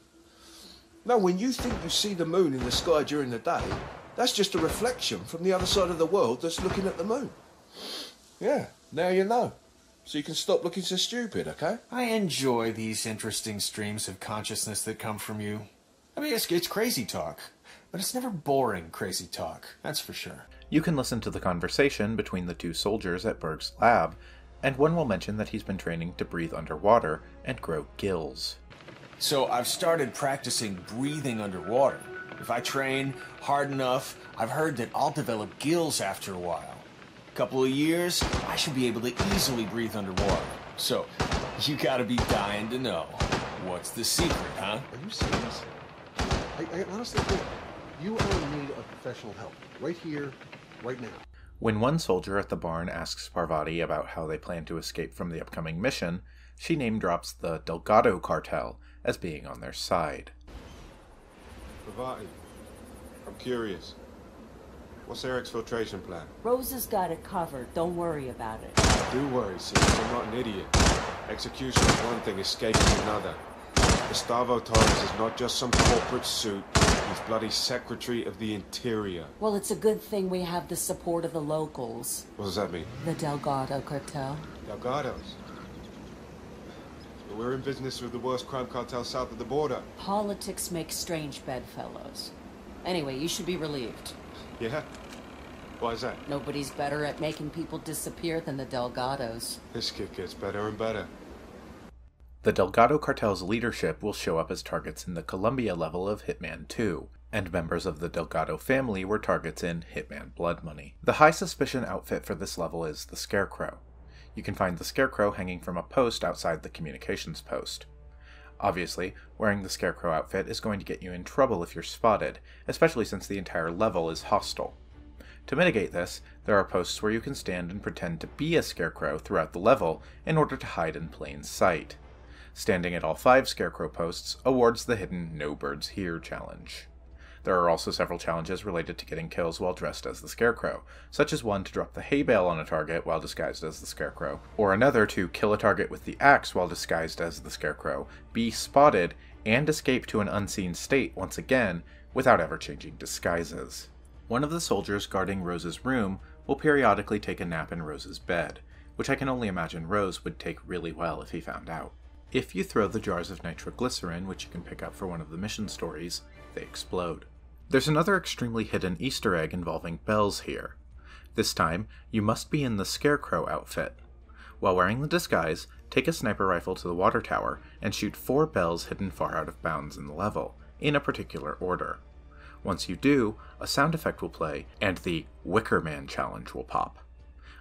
No, when you think you see the moon in the sky during the day, that's just a reflection from the other side of the world that's looking at the moon. Yeah, now you know. So you can stop looking so stupid, okay? I enjoy these interesting streams of consciousness that come from you. I mean, it's crazy talk, but it's never boring crazy talk, that's for sure. You can listen to the conversation between the two soldiers at Berg's lab, and one will mention that he's been training to breathe underwater and grow gills. So I've started practicing breathing underwater. If I train hard enough, I've heard that I'll develop gills after a while. A couple of years, I should be able to easily breathe underwater. So, you gotta be dying to know. What's the secret, huh? Are you serious? I honestly think you are in need of professional help. Right here, right now. When one soldier at the barn asks Parvati about how they plan to escape from the upcoming mission, she name-drops the Delgado cartel as being on their side. Parvati, I'm curious. What's their exfiltration plan? Rosa's got it covered. Don't worry about it. Do worry, sis. I'm not an idiot. Execution is one thing, escape is another. Gustavo Torres is not just some corporate suit. He's bloody Secretary of the Interior. Well, it's a good thing we have the support of the locals. What does that mean? The Delgado cartel. Delgados? We're in business with the worst crime cartel south of the border. Politics makes strange bedfellows. Anyway, you should be relieved. Yeah? Why is that? Nobody's better at making people disappear than the Delgados. This kid gets better and better. The Delgado cartel's leadership will show up as targets in the Columbia level of Hitman 2, and members of the Delgado family were targets in Hitman Blood Money. The high suspicion outfit for this level is the Scarecrow. You can find the Scarecrow hanging from a post outside the communications post. Obviously, wearing the Scarecrow outfit is going to get you in trouble if you're spotted, especially since the entire level is hostile. To mitigate this, there are posts where you can stand and pretend to be a Scarecrow throughout the level in order to hide in plain sight. Standing at all 5 Scarecrow posts awards the hidden No Birds Here challenge. There are also several challenges related to getting kills while dressed as the Scarecrow, such as one to drop the hay bale on a target while disguised as the Scarecrow, or another to kill a target with the axe while disguised as the Scarecrow, be spotted, and escape to an unseen state once again without ever changing disguises. One of the soldiers guarding Rose's room will periodically take a nap in Rose's bed, which I can only imagine Rose would take really well if he found out. If you throw the jars of nitroglycerin, which you can pick up for one of the mission stories, they explode. There's another extremely hidden Easter egg involving bells here. This time, you must be in the Scarecrow outfit. While wearing the disguise, take a sniper rifle to the water tower and shoot 4 bells hidden far out of bounds in the level, in a particular order. Once you do, a sound effect will play, and the Wicker Man challenge will pop.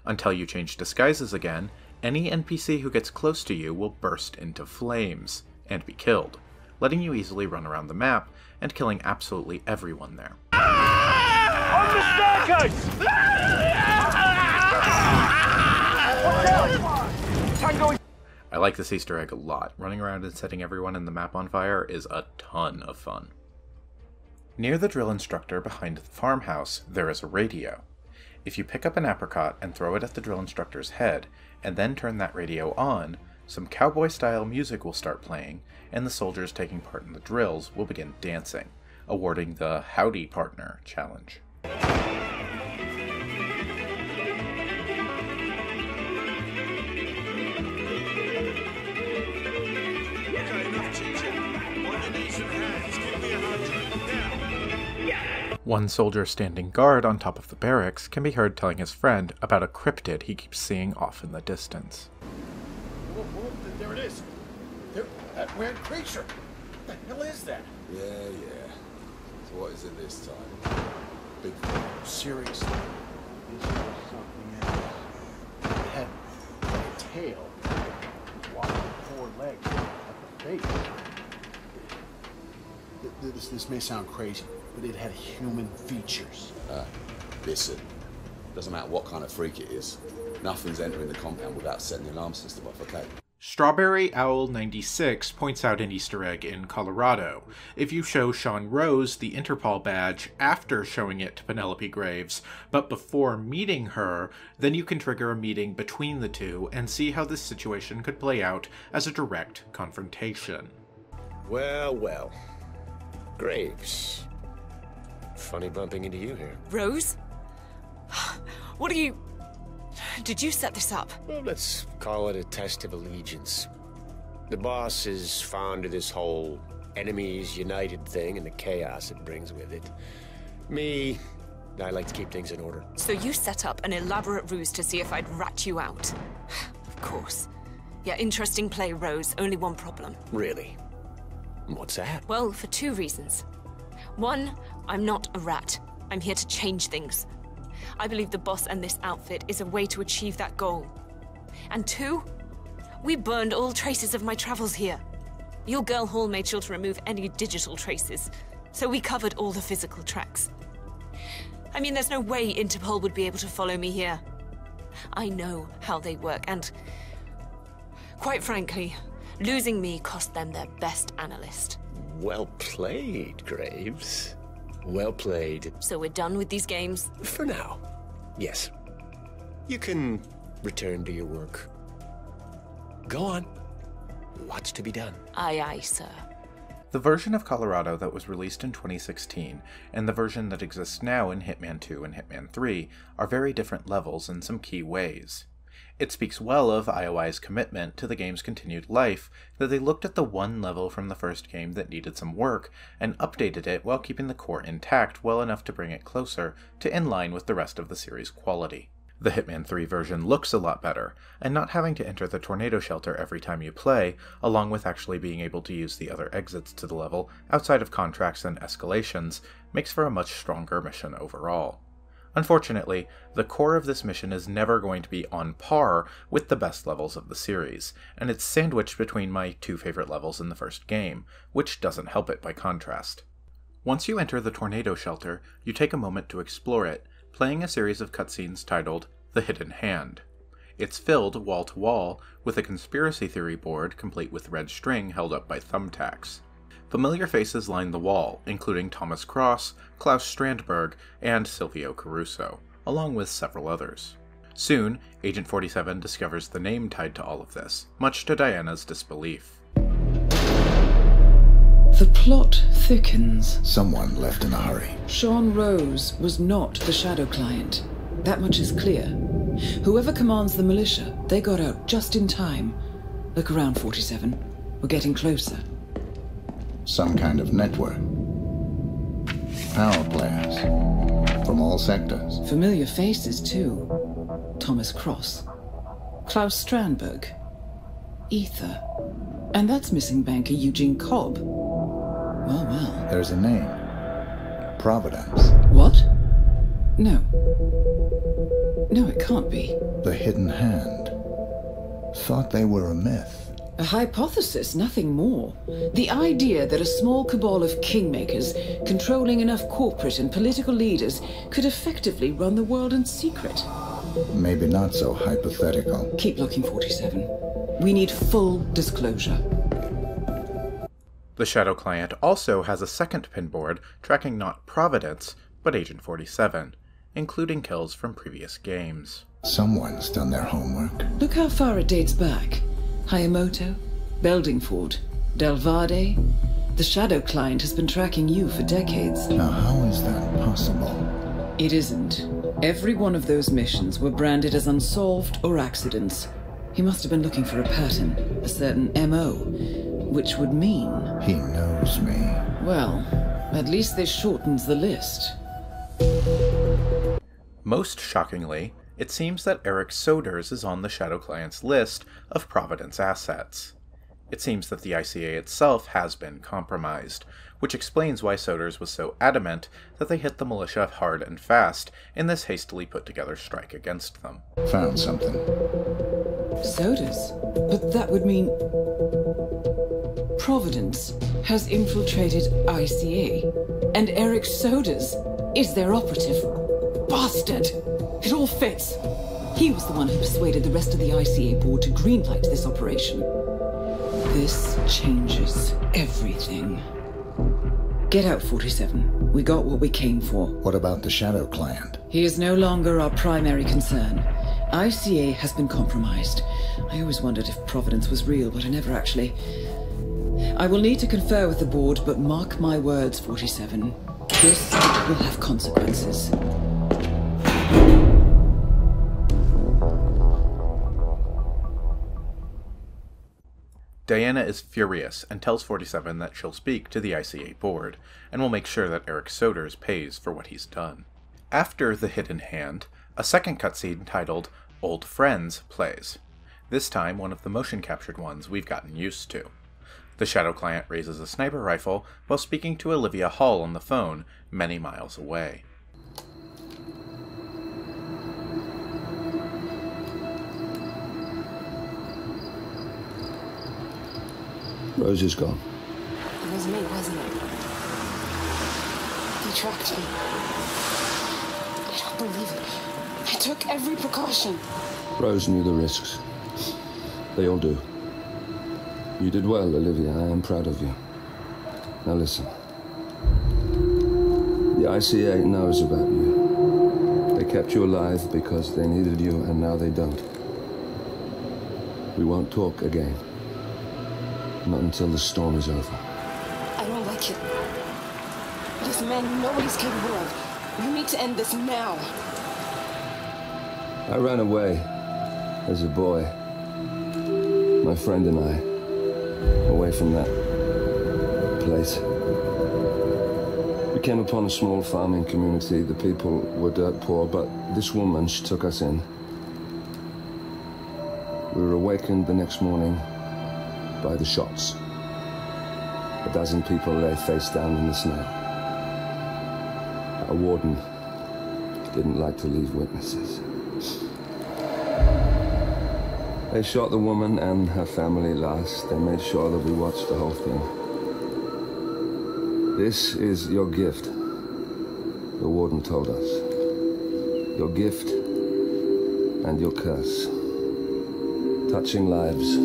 Until you change disguises again, any NPC who gets close to you will burst into flames and be killed, letting you easily run around the map and killing absolutely everyone there. On the staircase! I like this Easter egg a lot. Running around and setting everyone in the map on fire is a ton of fun. Near the drill instructor behind the farmhouse, there is a radio. If you pick up an apricot and throw it at the drill instructor's head, and then turn that radio on, some cowboy-style music will start playing, and the soldiers taking part in the drills will begin dancing, awarding the Howdy Partner challenge. One soldier standing guard on top of the barracks can be heard telling his friend about a cryptid he keeps seeing off in the distance. Whoa, there it is. That weird creature. What the hell is that? Yeah. So what is it this time? Big Seriously. This was something else. It had a tail. Walking 4 legs. Like a face. This may sound crazy, but it had human features. Listen, doesn't matter what kind of freak it is, nothing's entering the compound without setting the alarm system off, okay? Strawberry Owl 96 points out an Easter egg in Colorado. If you show Sean Rose the Interpol badge after showing it to Penelope Graves, but before meeting her, then you can trigger a meeting between the two and see how this situation could play out as a direct confrontation. Well. Graves. Funny bumping into you here. Rose? What are you... Did you set this up? Well, let's call it a test of allegiance. The boss is fond of this whole enemies united thing and the chaos it brings with it. Me, I like to keep things in order. So you set up an elaborate ruse to see if I'd rat you out. Of course. Yeah, interesting play, Rose. Only one problem. Really? What's that? Well, for 2 reasons. 1, I'm not a rat. I'm here to change things. I believe the boss and this outfit is a way to achieve that goal. And 2, we burned all traces of my travels here. Your girl Hall made sure to remove any digital traces, so we covered all the physical tracks. I mean, there's no way Interpol would be able to follow me here. I know how they work, and quite frankly, losing me cost them their best analyst. Well played, Graves. Well played. So we're done with these games? For now, yes. You can return to your work. Go on. What's to be done? Aye, aye, sir. The version of Colorado that was released in 2016 and the version that exists now in Hitman 2 and Hitman 3 are very different levels in some key ways. It speaks well of IOI's commitment to the game's continued life that they looked at the one level from the first game that needed some work and updated it while keeping the core intact well enough to bring it closer to in line with the rest of the series' quality. The Hitman 3 version looks a lot better, and not having to enter the tornado shelter every time you play, along with actually being able to use the other exits to the level outside of contracts and escalations, makes for a much stronger mission overall. Unfortunately, the core of this mission is never going to be on par with the best levels of the series, and it's sandwiched between my two favorite levels in the first game, which doesn't help it by contrast. Once you enter the tornado shelter, you take a moment to explore it, playing a series of cutscenes titled The Hidden Hand. It's filled wall to wall with a conspiracy theory board complete with red string held up by thumbtacks. Familiar faces line the wall, including Thomas Cross, Klaus Strandberg, and Silvio Caruso, along with several others. Soon, Agent 47 discovers the name tied to all of this, much to Diana's disbelief. The plot thickens. Someone left in a hurry. Sean Rose was not the Shadow Client. That much is clear. Whoever commands the militia, they got out just in time. Look around, 47. We're getting closer. Some kind of network. Power players. From all sectors. Familiar faces, too. Thomas Cross. Klaus Strandberg. Ether. And that's missing banker Eugene Cobb. Well, well. There's a name. Providence. What? No. No, it can't be. The Hidden Hand. Thought they were a myth. A hypothesis, nothing more. The idea that a small cabal of kingmakers, controlling enough corporate and political leaders, could effectively run the world in secret. Maybe not so hypothetical. Keep looking, 47. We need full disclosure. The Shadow Client also has a second pinboard tracking not Providence, but Agent 47, including kills from previous games. Someone's done their homework. Look how far it dates back. Hayamoto, Beldingford, Delvade. The Shadow Client has been tracking you for decades. Now how is that possible? It isn't. Every one of those missions were branded as unsolved or accidents. He must have been looking for a pattern, a certain MO, which would mean... He knows me. Well, at least this shortens the list. Most shockingly, it seems that Eric Soders is on the Shadow Client's list of Providence assets. It seems that the ICA itself has been compromised, which explains why Soders was so adamant that they hit the militia hard and fast in this hastily put together strike against them. Found something. Soders? But that would mean... Providence has infiltrated ICA, and Eric Soders is their operative. Bastard! It all fits. He was the one who persuaded the rest of the ICA board to greenlight this operation. This changes everything. Get out, 47. We got what we came for. What about the Shadow Client? He is no longer our primary concern. ICA has been compromised. I always wondered if Providence was real, but I never actually... I will need to confer with the board, but mark my words, 47. This will have consequences. Diana is furious and tells 47 that she'll speak to the ICA board, and will make sure that Eric Soders pays for what he's done. After The Hidden Hand, a second cutscene titled Old Friends plays. This time one of the motion captured ones we've gotten used to. The Shadow Client raises a sniper rifle while speaking to Olivia Hall on the phone many miles away. Rose is gone. It was me, wasn't it? They tracked me. I don't believe it. I took every precaution. Rose knew the risks. They all do. You did well, Olivia. I am proud of you. Now listen. The ICA knows about you. They kept you alive because they needed you, and now they don't. We won't talk again. Not until the storm is over. I don't like it. This man nobody's capable of. You need to end this now. I ran away as a boy. My friend and I. Away from that place. We came upon a small farming community. The people were dirt poor, but this woman, she took us in. We were awakened the next morning by the shots. A dozen people lay face down in the snow. Our warden didn't like to leave witnesses. They shot the woman and her family last. They made sure that we watched the whole thing. This is your gift, the warden told us. Your gift and your curse. Touching lives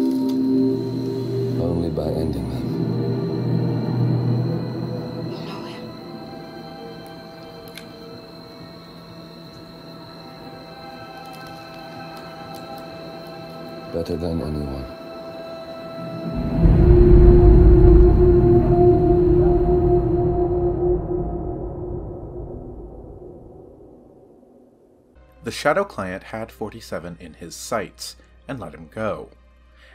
only by ending them. Better than anyone. The Shadow Client had 47 in his sights, and let him go.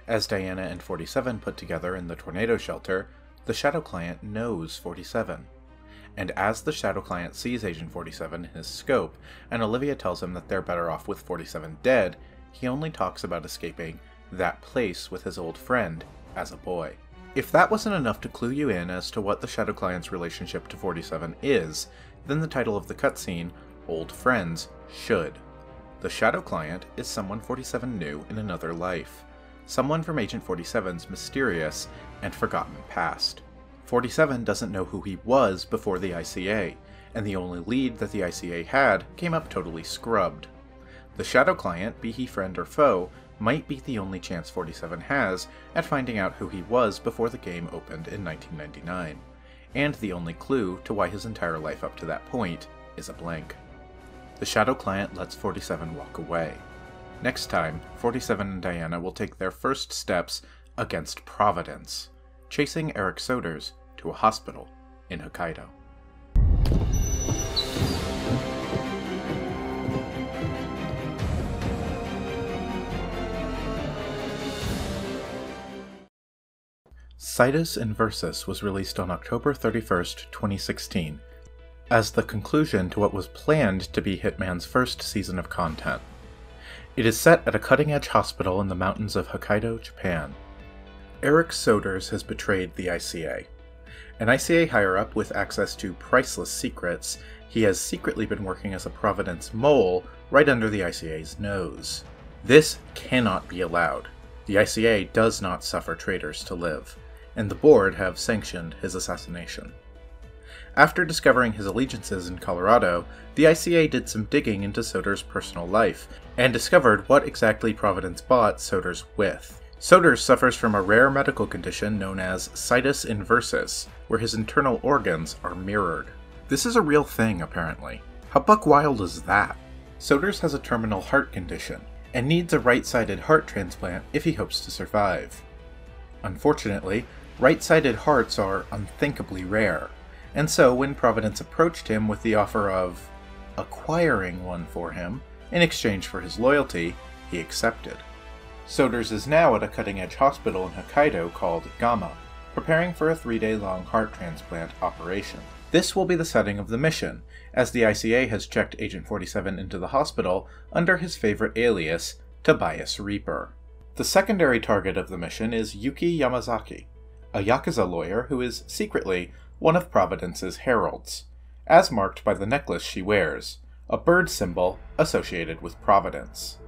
As Diana and 47 put together in the tornado shelter, the Shadow Client knows 47. And as the Shadow Client sees Agent 47 in his scope, and Olivia tells him that they're better off with 47 dead, he only talks about escaping that place with his old friend as a boy. If that wasn't enough to clue you in as to what the Shadow Client's relationship to 47 is, then the title of the cutscene, Old Friends, should. The Shadow Client is someone 47 knew in another life. Someone from Agent 47's mysterious and forgotten past. 47 doesn't know who he was before the ICA, and the only lead that the ICA had came up totally scrubbed. The Shadow Client, be he friend or foe, might be the only chance 47 has at finding out who he was before the game opened in 1999, and the only clue to why his entire life up to that point is a blank. The Shadow Client lets 47 walk away. Next time, 47 and Diana will take their first steps against Providence, chasing Eric Soders to a hospital in Hokkaido. Situs Inversus was released on October 31st, 2016, as the conclusion to what was planned to be Hitman's first season of content. It is set at a cutting-edge hospital in the mountains of Hokkaido, Japan. Eric Soders has betrayed the ICA. An ICA higher-up with access to priceless secrets, he has secretly been working as a Providence mole right under the ICA's nose. This cannot be allowed. The ICA does not suffer traitors to live, and the board have sanctioned his assassination. After discovering his allegiances in Colorado, the ICA did some digging into Soders' personal life, and discovered what exactly Providence bought Soders with. Soders suffers from a rare medical condition known as Situs Inversus, where his internal organs are mirrored. This is a real thing, apparently. How buck wild is that? Soders has a terminal heart condition, and needs a right-sided heart transplant if he hopes to survive. Unfortunately, right-sided hearts are unthinkably rare, and so when Providence approached him with the offer of acquiring one for him in exchange for his loyalty, he accepted. Soders is now at a cutting-edge hospital in Hokkaido called Gamma, preparing for a 3-day-long heart transplant operation. This will be the setting of the mission, as the ICA has checked Agent 47 into the hospital under his favorite alias, Tobias Reaper. The secondary target of the mission is Yuki Yamazaki, a Yakuza lawyer who is secretly one of Providence's heralds, as marked by the necklace she wears, a bird symbol associated with Providence.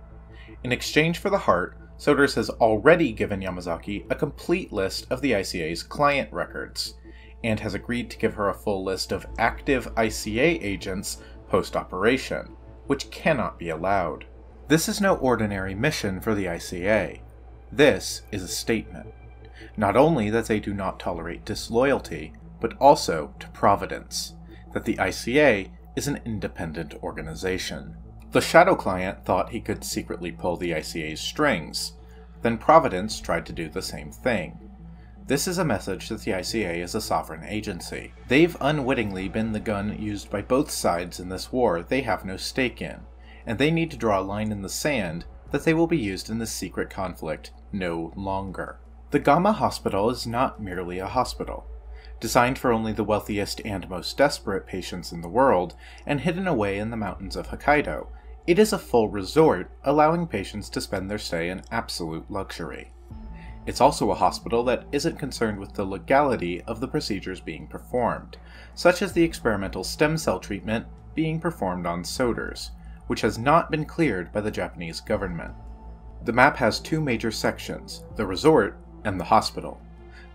In exchange for the heart, Soders has already given Yamazaki a complete list of the ICA's client records, and has agreed to give her a full list of active ICA agents post-operation, which cannot be allowed. This is no ordinary mission for the ICA. This is a statement. Not only that they do not tolerate disloyalty, but also to Providence, that the ICA is an independent organization. The Shadow Client thought he could secretly pull the ICA's strings, Then Providence tried to do the same thing. This is a message that the ICA is a sovereign agency. They've unwittingly been the gun used by both sides in this war they have no stake in, and they need to draw a line in the sand that they will be used in this secret conflict no longer. The Gamma Hospital is not merely a hospital. Designed for only the wealthiest and most desperate patients in the world, and hidden away in the mountains of Hokkaido, it is a full resort, allowing patients to spend their stay in absolute luxury. It's also a hospital that isn't concerned with the legality of the procedures being performed, such as the experimental stem cell treatment being performed on Soders, which has not been cleared by the Japanese government. The map has two major sections, the resort and the hospital.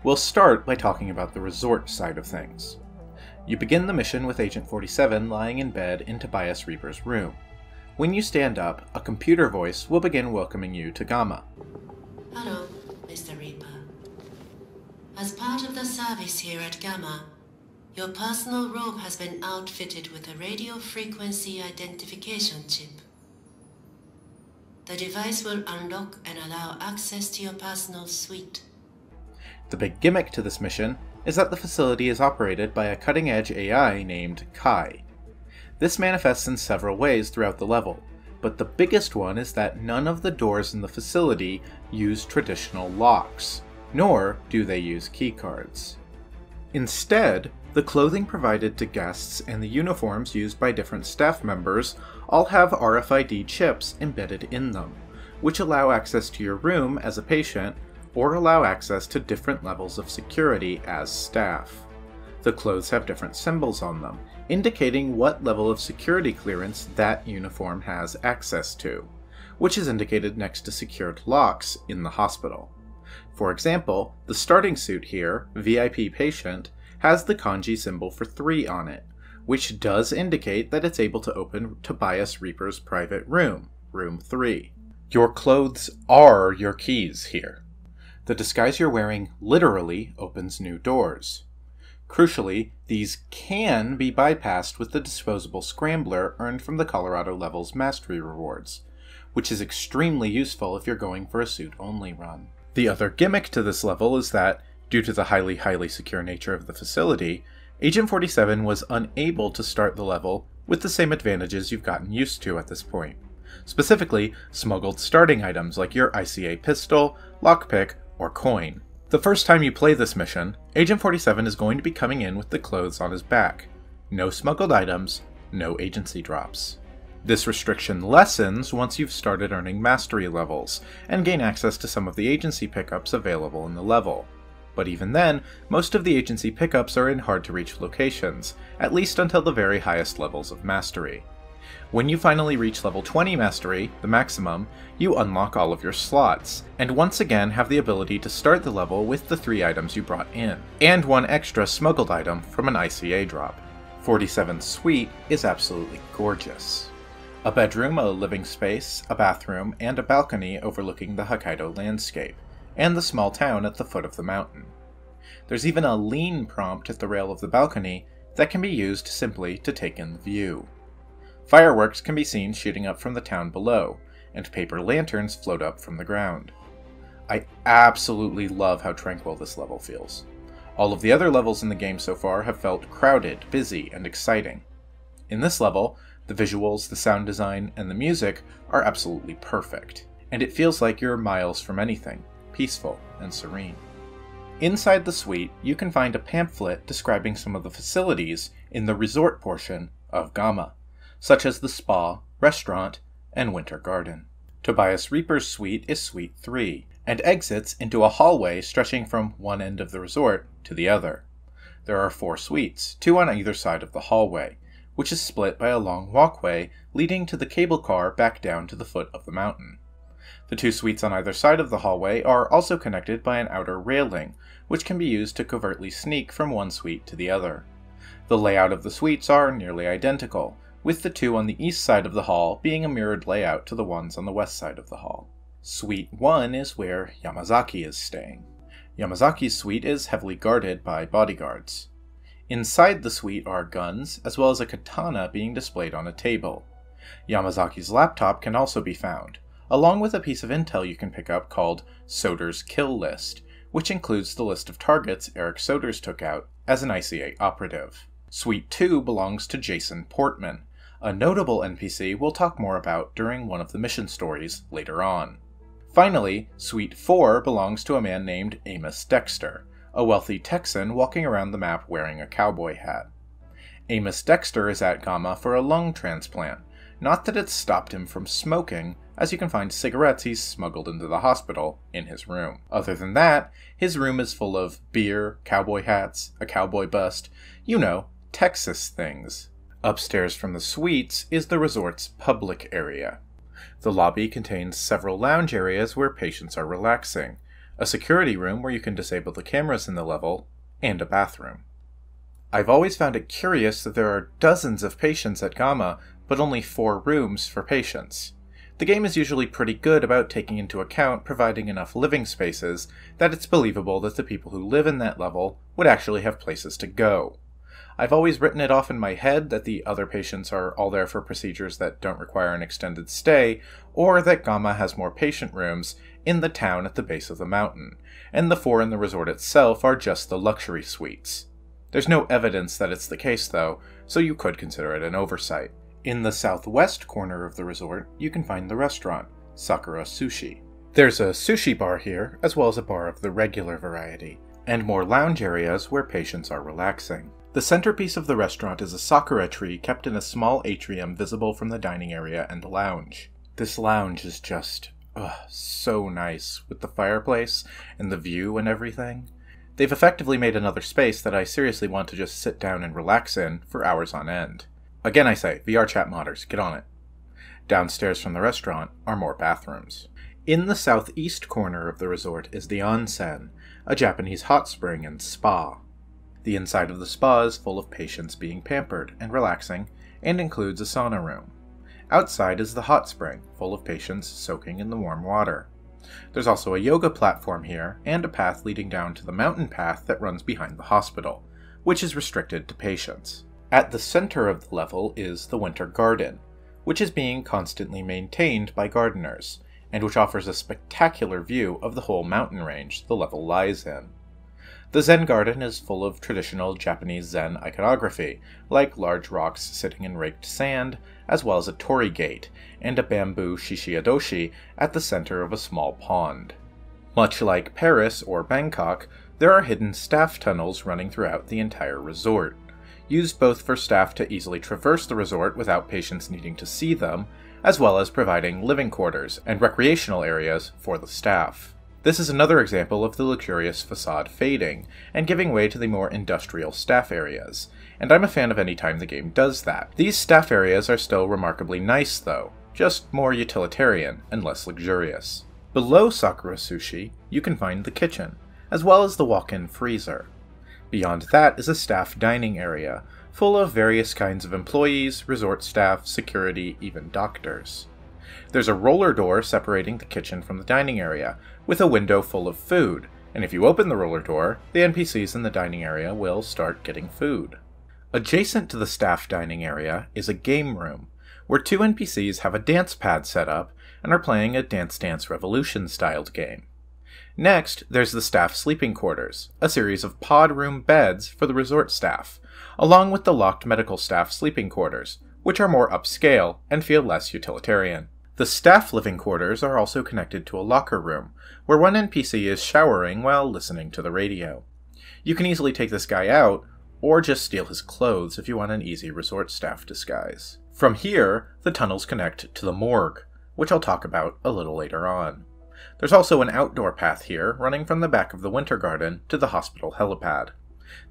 We'll start by talking about the resort side of things. You begin the mission with Agent 47 lying in bed in Tobias Reaper's room. When you stand up, a computer voice will begin welcoming you to Gamma. Hello, Mr. Reaper. As part of the service here at Gamma, your personal robe has been outfitted with a radio frequency identification chip. The device will unlock and allow access to your personal suite. The big gimmick to this mission is that the facility is operated by a cutting-edge AI named Kai. This manifests in several ways throughout the level, but the biggest one is that none of the doors in the facility use traditional locks, nor do they use keycards. Instead, the clothing provided to guests and the uniforms used by different staff members all have RFID chips embedded in them, which allow access to your room as a patient or allow access to different levels of security as staff. The clothes have different symbols on them, indicating what level of security clearance that uniform has access to, which is indicated next to secured locks in the hospital. For example, the starting suit here, VIP Patient, has the kanji symbol for 3 on it, which does indicate that it's able to open Tobias Reaper's private room, Room 3. Your clothes are your keys here. The disguise you're wearing literally opens new doors. Crucially, these can be bypassed with the disposable scrambler earned from the Colorado level's mastery rewards, which is extremely useful if you're going for a suit-only run. The other gimmick to this level is that, due to the highly secure nature of the facility, Agent 47 was unable to start the level with the same advantages you've gotten used to at this point. Specifically, smuggled starting items like your ICA pistol, lockpick, or coin. The first time you play this mission, Agent 47 is going to be coming in with the clothes on his back. No smuggled items, no agency drops. This restriction lessens once you've started earning mastery levels, and gain access to some of the agency pickups available in the level. But even then, most of the agency pickups are in hard-to-reach locations, at least until the very highest levels of mastery. When you finally reach level 20 mastery, the maximum, you unlock all of your slots, and once again have the ability to start the level with the 3 items you brought in, and 1 extra smuggled item from an ICA drop. 47's suite is absolutely gorgeous. A bedroom, a living space, a bathroom, and a balcony overlooking the Hokkaido landscape, and the small town at the foot of the mountain. There's even a lean prompt at the rail of the balcony that can be used simply to take in the view. Fireworks can be seen shooting up from the town below, and paper lanterns float up from the ground. I absolutely love how tranquil this level feels. All of the other levels in the game so far have felt crowded, busy, and exciting. In this level, the visuals, the sound design, and the music are absolutely perfect, and it feels like you're miles from anything, peaceful and serene. Inside the suite, you can find a pamphlet describing some of the facilities in the resort portion of Gamma, such as the spa, restaurant, and winter garden. Tobias Reaper's suite is Suite 3, and exits into a hallway stretching from one end of the resort to the other. There are 4 suites, 2 on either side of the hallway, which is split by a long walkway leading to the cable car back down to the foot of the mountain. The 2 suites on either side of the hallway are also connected by an outer railing, which can be used to covertly sneak from one suite to the other. The layout of the suites are nearly identical, with the 2 on the east side of the hall being a mirrored layout to the ones on the west side of the hall. Suite 1 is where Yamazaki is staying. Yamazaki's suite is heavily guarded by bodyguards. Inside the suite are guns, as well as a katana being displayed on a table. Yamazaki's laptop can also be found, along with a piece of intel you can pick up called Soder's Kill List, which includes the list of targets Eric Soders took out as an ICA operative. Suite 2 belongs to Jason Portman, a notable NPC we'll talk more about during one of the mission stories later on. Finally, Suite 4 belongs to a man named Amos Dexter, a wealthy Texan walking around the map wearing a cowboy hat. Amos Dexter is at Gamma for a lung transplant, not that it's stopped him from smoking, as you can find cigarettes he's smuggled into the hospital in his room. Other than that, his room is full of beer, cowboy hats, a cowboy bust, you know, Texas things. Upstairs from the suites is the resort's public area. The lobby contains several lounge areas where patients are relaxing, a security room where you can disable the cameras in the level, and a bathroom. I've always found it curious that there are dozens of patients at Gamma, but only 4 rooms for patients. The game is usually pretty good about taking into account providing enough living spaces that it's believable that the people who live in that level would actually have places to go. I've always written it off in my head that the other patients are all there for procedures that don't require an extended stay, or that Gamma has more patient rooms in the town at the base of the mountain, and the 4 in the resort itself are just the luxury suites. There's no evidence that it's the case though, so you could consider it an oversight. In the southwest corner of the resort, you can find the restaurant, Sakura Sushi. There's a sushi bar here, as well as a bar of the regular variety, and more lounge areas where patients are relaxing. The centerpiece of the restaurant is a sakura tree kept in a small atrium visible from the dining area and lounge. This lounge is just, so nice, with the fireplace and the view and everything. They've effectively made another space that I seriously want to just sit down and relax in for hours on end. Again I say, VR chat modders, get on it. Downstairs from the restaurant are more bathrooms. In the southeast corner of the resort is the onsen, a Japanese hot spring and spa. The inside of the spa is full of patients being pampered and relaxing, and includes a sauna room. Outside is the hot spring, full of patients soaking in the warm water. There's also a yoga platform here, and a path leading down to the mountain path that runs behind the hospital, which is restricted to patients. At the center of the level is the Winter Garden, which is being constantly maintained by gardeners, and which offers a spectacular view of the whole mountain range the level lies in. The Zen Garden is full of traditional Japanese Zen iconography, like large rocks sitting in raked sand, as well as a torii gate, and a bamboo shishiadoshi at the center of a small pond. Much like Paris or Bangkok, there are hidden staff tunnels running throughout the entire resort, used both for staff to easily traverse the resort without patients needing to see them, as well as providing living quarters and recreational areas for the staff. This is another example of the luxurious facade fading, and giving way to the more industrial staff areas, and I'm a fan of any time the game does that. These staff areas are still remarkably nice though, just more utilitarian and less luxurious. Below Sakura Sushi, you can find the kitchen, as well as the walk-in freezer. Beyond that is a staff dining area, full of various kinds of employees, resort staff, security, even doctors. There's a roller door separating the kitchen from the dining area, with a window full of food, and if you open the roller door, the NPCs in the dining area will start getting food. Adjacent to the staff dining area is a game room, where 2 NPCs have a dance pad set up and are playing a Dance Dance Revolution styled game. Next, there's the staff sleeping quarters, a series of pod room beds for the resort staff, along with the locked medical staff sleeping quarters, which are more upscale and feel less utilitarian. The staff living quarters are also connected to a locker room, where one NPC is showering while listening to the radio. You can easily take this guy out, or just steal his clothes if you want an easy resort staff disguise. From here, the tunnels connect to the morgue, which I'll talk about a little later on. There's also an outdoor path here, running from the back of the Winter Garden to the hospital helipad.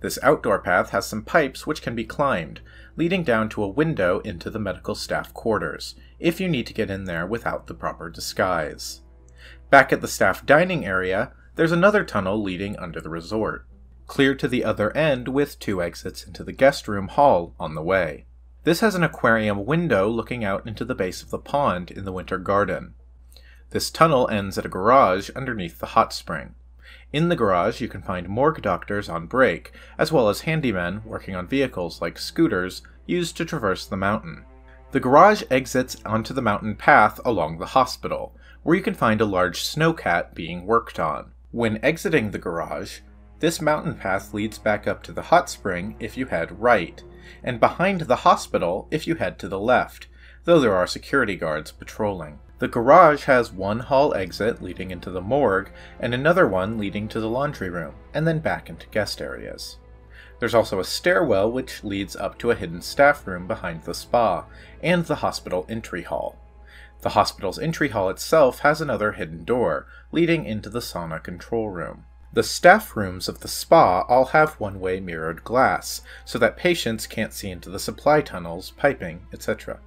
This outdoor path has some pipes which can be climbed, leading down to a window into the medical staff quarters, if you need to get in there without the proper disguise. Back at the staff dining area, there's another tunnel leading under the resort, clear to the other end with 2 exits into the guest room hall on the way. This has an aquarium window looking out into the base of the pond in the Winter Garden. This tunnel ends at a garage underneath the hot spring. In the garage, you can find morgue doctors on break, as well as handymen working on vehicles like scooters used to traverse the mountain. The garage exits onto the mountain path along the hospital, where you can find a large snowcat being worked on. When exiting the garage, this mountain path leads back up to the hot spring if you head right, and behind the hospital if you head to the left, though there are security guards patrolling. The garage has one hall exit leading into the morgue, and another one leading to the laundry room, and then back into guest areas. There's also a stairwell which leads up to a hidden staff room behind the spa, and the hospital entry hall. The hospital's entry hall itself has another hidden door, leading into the sauna control room. The staff rooms of the spa all have one-way mirrored glass, so that patients can't see into the supply tunnels, piping, etc.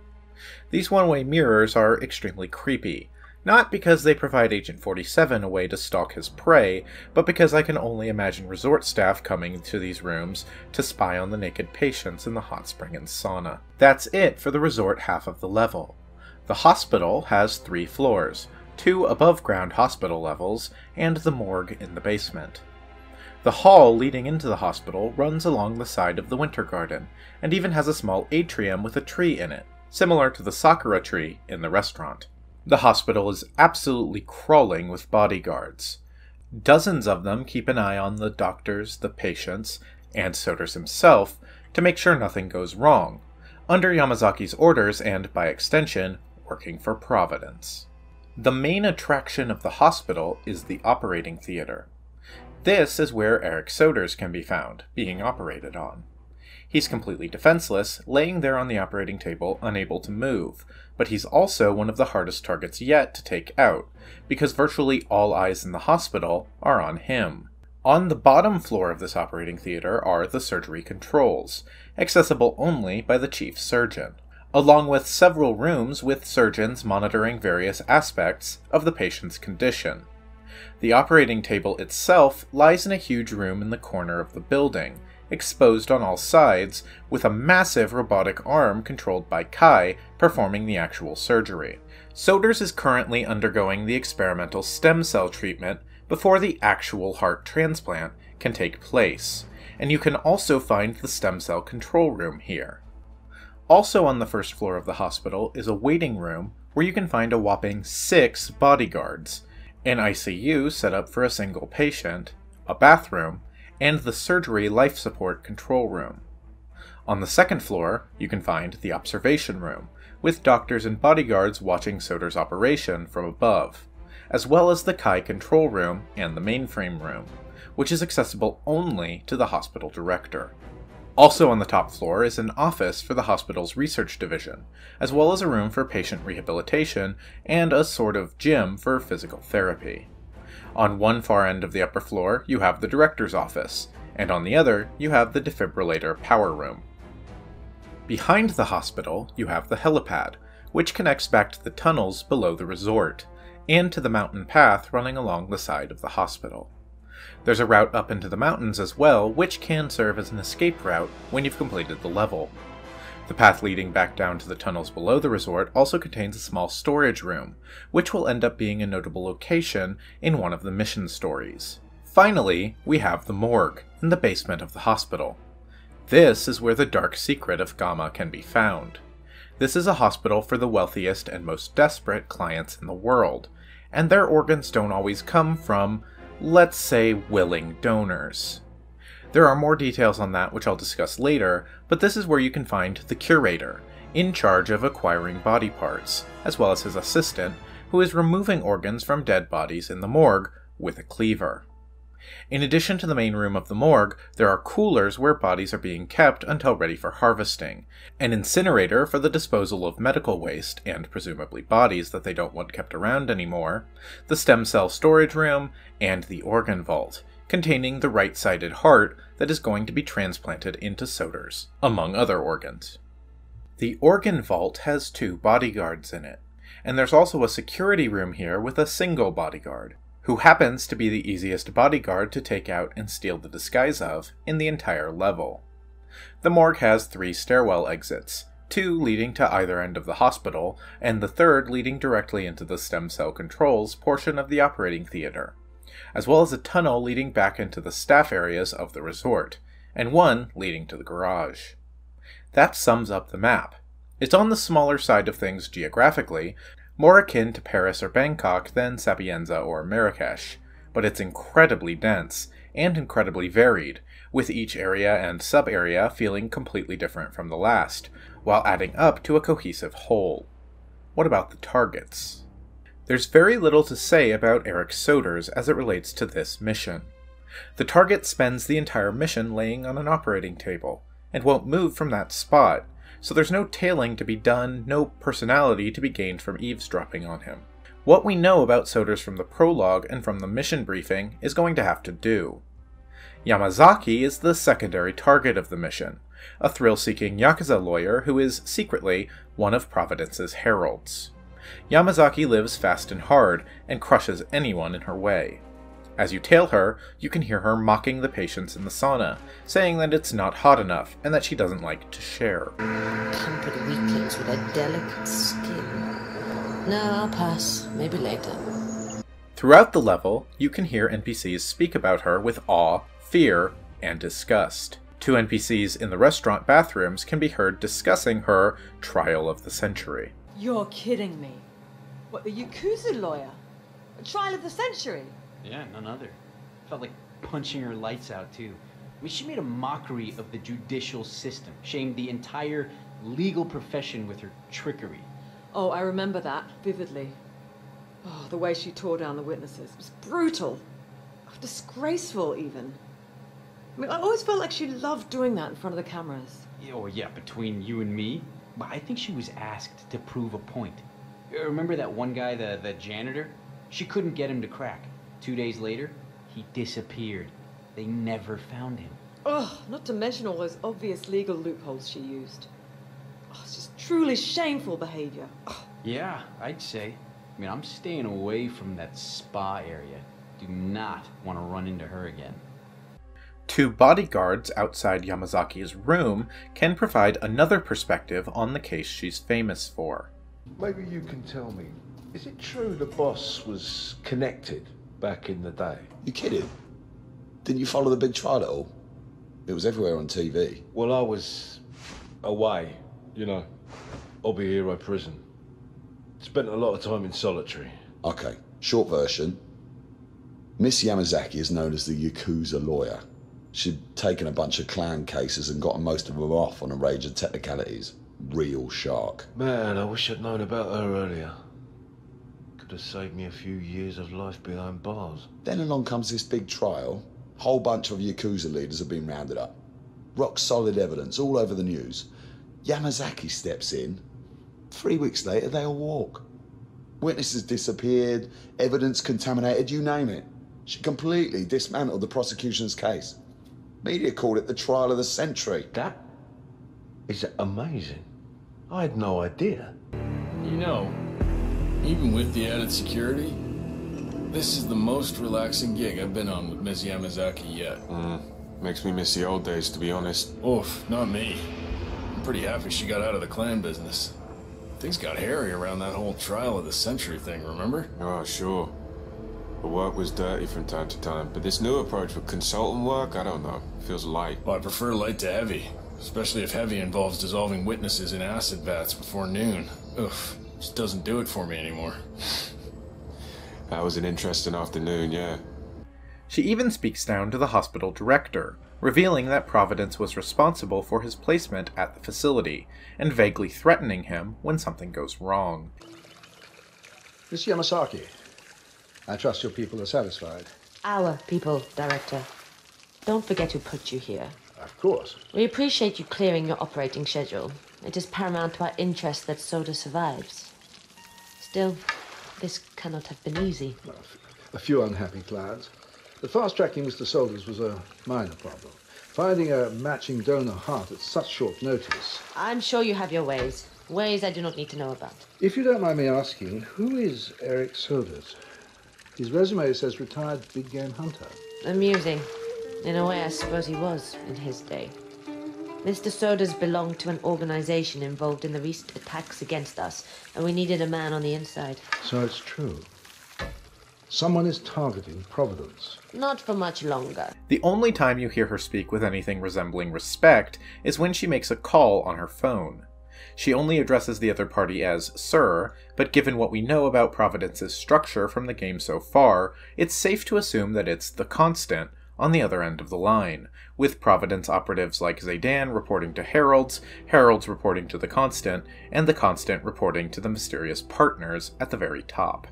These one-way mirrors are extremely creepy, not because they provide Agent 47 a way to stalk his prey, but because I can only imagine resort staff coming to these rooms to spy on the naked patients in the hot spring and sauna. That's it for the resort half of the level. The hospital has 3 floors, 2 above-ground hospital levels, and the morgue in the basement. The hall leading into the hospital runs along the side of the winter garden, and even has a small atrium with a tree in it, similar to the sakura tree in the restaurant. The hospital is absolutely crawling with bodyguards. Dozens of them keep an eye on the doctors, the patients, and Soder's himself to make sure nothing goes wrong, under Yamazaki's orders and, by extension, working for Providence. The main attraction of the hospital is the operating theater. This is where Eric Soders can be found, being operated on. He's completely defenseless, laying there on the operating table, unable to move, but he's also one of the hardest targets yet to take out, because virtually all eyes in the hospital are on him. On the bottom floor of this operating theater are the surgery controls, accessible only by the chief surgeon, along with several rooms with surgeons monitoring various aspects of the patient's condition. The operating table itself lies in a huge room in the corner of the building, exposed on all sides, with a massive robotic arm controlled by Kai performing the actual surgery. Soders is currently undergoing the experimental stem cell treatment before the actual heart transplant can take place, and you can also find the stem cell control room here. Also on the first floor of the hospital is a waiting room where you can find a whopping 6 bodyguards, an ICU set up for a single patient, a bathroom, and the surgery life support control room. On the second floor, you can find the observation room, with doctors and bodyguards watching Soder's operation from above, as well as the Kai control room and the mainframe room, which is accessible only to the hospital director. Also on the top floor is an office for the hospital's research division, as well as a room for patient rehabilitation and a sort of gym for physical therapy. On one far end of the upper floor, you have the director's office, and on the other, you have the defibrillator power room. Behind the hospital, you have the helipad, which connects back to the tunnels below the resort, and to the mountain path running along the side of the hospital. There's a route up into the mountains as well, which can serve as an escape route when you've completed the level. The path leading back down to the tunnels below the resort also contains a small storage room, which will end up being a notable location in one of the mission stories. Finally, we have the morgue, in the basement of the hospital. This is where the dark secret of Gamma can be found. This is a hospital for the wealthiest and most desperate clients in the world, and their organs don't always come from, let's say, willing donors. There are more details on that which I'll discuss later, but this is where you can find the curator, in charge of acquiring body parts, as well as his assistant, who is removing organs from dead bodies in the morgue with a cleaver. In addition to the main room of the morgue, there are coolers where bodies are being kept until ready for harvesting, an incinerator for the disposal of medical waste and presumably bodies that they don't want kept around anymore, the stem cell storage room, and the organ vault, containing the right-sided heart that is going to be transplanted into Soders, among other organs. The organ vault has 2 bodyguards in it, and there's also a security room here with a single bodyguard, who happens to be the easiest bodyguard to take out and steal the disguise of in the entire level. The morgue has 3 stairwell exits, 2 leading to either end of the hospital, and the third leading directly into the stem cell controls portion of the operating theater, as well as a tunnel leading back into the staff areas of the resort, and one leading to the garage. That sums up the map. It's on the smaller side of things geographically, more akin to Paris or Bangkok than Sapienza or Marrakesh, but it's incredibly dense and incredibly varied, with each area and sub-area feeling completely different from the last, while adding up to a cohesive whole. What about the targets? There's very little to say about Eric Soders as it relates to this mission. The target spends the entire mission laying on an operating table, and won't move from that spot, so there's no tailing to be done, no personality to be gained from eavesdropping on him. What we know about Soders from the prologue and from the mission briefing is going to have to do. Yamazaki is the secondary target of the mission, a thrill-seeking Yakuza lawyer who is, secretly, one of Providence's heralds. Yamazaki lives fast and hard, and crushes anyone in her way. As you tail her, you can hear her mocking the patients in the sauna, saying that it's not hot enough, and that she doesn't like to share. Pampered weaklings with a delicate skin. No, I'll pass. Maybe later. Throughout the level, you can hear NPCs speak about her with awe, fear, and disgust. 2 NPCs in the restaurant bathrooms can be heard discussing her trial of the century. You're kidding me. What, the Yakuza lawyer? A trial of the century? Yeah, none other. Felt like punching her lights out, too. I mean, she made a mockery of the judicial system, shamed the entire legal profession with her trickery. Oh, I remember that vividly. Oh, the way she tore down the witnesses. It was brutal. Disgraceful, even. I mean, I always felt like she loved doing that in front of the cameras. Oh, yeah, between you and me, but I think she was asked to prove a point. Remember that one guy, the janitor? She couldn't get him to crack. 2 days later, he disappeared. They never found him. Ugh, not to mention all those obvious legal loopholes she used. Oh, it's just truly shameful behavior. Oh. Yeah, I'd say. I mean, I'm staying away from that spa area. Do not want to run into her again. 2 bodyguards outside Yamazaki's room can provide another perspective on the case she's famous for. Maybe you can tell me, is it true the boss was connected back in the day? You kidding? Didn't you follow the big trial at all? It was everywhere on TV. Well, I was away, you know, Hobby Hero prison. Spent a lot of time in solitary. Okay, short version. Miss Yamazaki is known as the Yakuza lawyer. She'd taken a bunch of clan cases and gotten most of them off on a range of technicalities. Real shark. Man, I wish I'd known about her earlier. Could have saved me a few years of life behind bars. Then along comes this big trial. Whole bunch of Yakuza leaders have been rounded up. Rock solid evidence all over the news. Yamazaki steps in. 3 weeks later, they all walk. Witnesses disappeared, evidence contaminated, you name it. She completely dismantled the prosecution's case. Media called it the trial of the century. That is amazing. I had no idea. You know, even with the added security, this is the most relaxing gig I've been on with Miss Yamazaki yet. Makes me miss the old days, to be honest. Oof, not me. I'm pretty happy she got out of the clan business. Things got hairy around that whole trial of the century thing, remember? Oh, sure. The work was dirty from time to time, but this new approach with consultant work, I don't know. Feels light. Well, I prefer light to heavy, especially if heavy involves dissolving witnesses in acid baths before noon. Oof, just doesn't do it for me anymore. That was an interesting afternoon, yeah. She even speaks down to the hospital director, revealing that Providence was responsible for his placement at the facility, and vaguely threatening him when something goes wrong. Miss Yamasaki, I trust your people are satisfied. Our people, Director. Don't forget who put you here. Of course. We appreciate you clearing your operating schedule. It is paramount to our interest that Soda survives. Still, this cannot have been easy. Well, a few unhappy clients. But fast-tracking Mr. Solders was a minor problem. Finding a matching donor heart at such short notice. I'm sure you have your ways. Ways I do not need to know about. If you don't mind me asking, who is Eric Solders? His resume says retired big game hunter. Amusing. In a way, I suppose he was in his day. Mr. Sodas belonged to an organization involved in the recent attacks against us, and we needed a man on the inside. So it's true. Someone is targeting Providence. Not for much longer. The only time you hear her speak with anything resembling respect is when she makes a call on her phone. She only addresses the other party as Sir, but given what we know about Providence's structure from the game so far, it's safe to assume that it's the Constant on the other end of the line, with Providence operatives like Zaydan reporting to Heralds, Heralds reporting to the Constant, and the Constant reporting to the mysterious partners at the very top.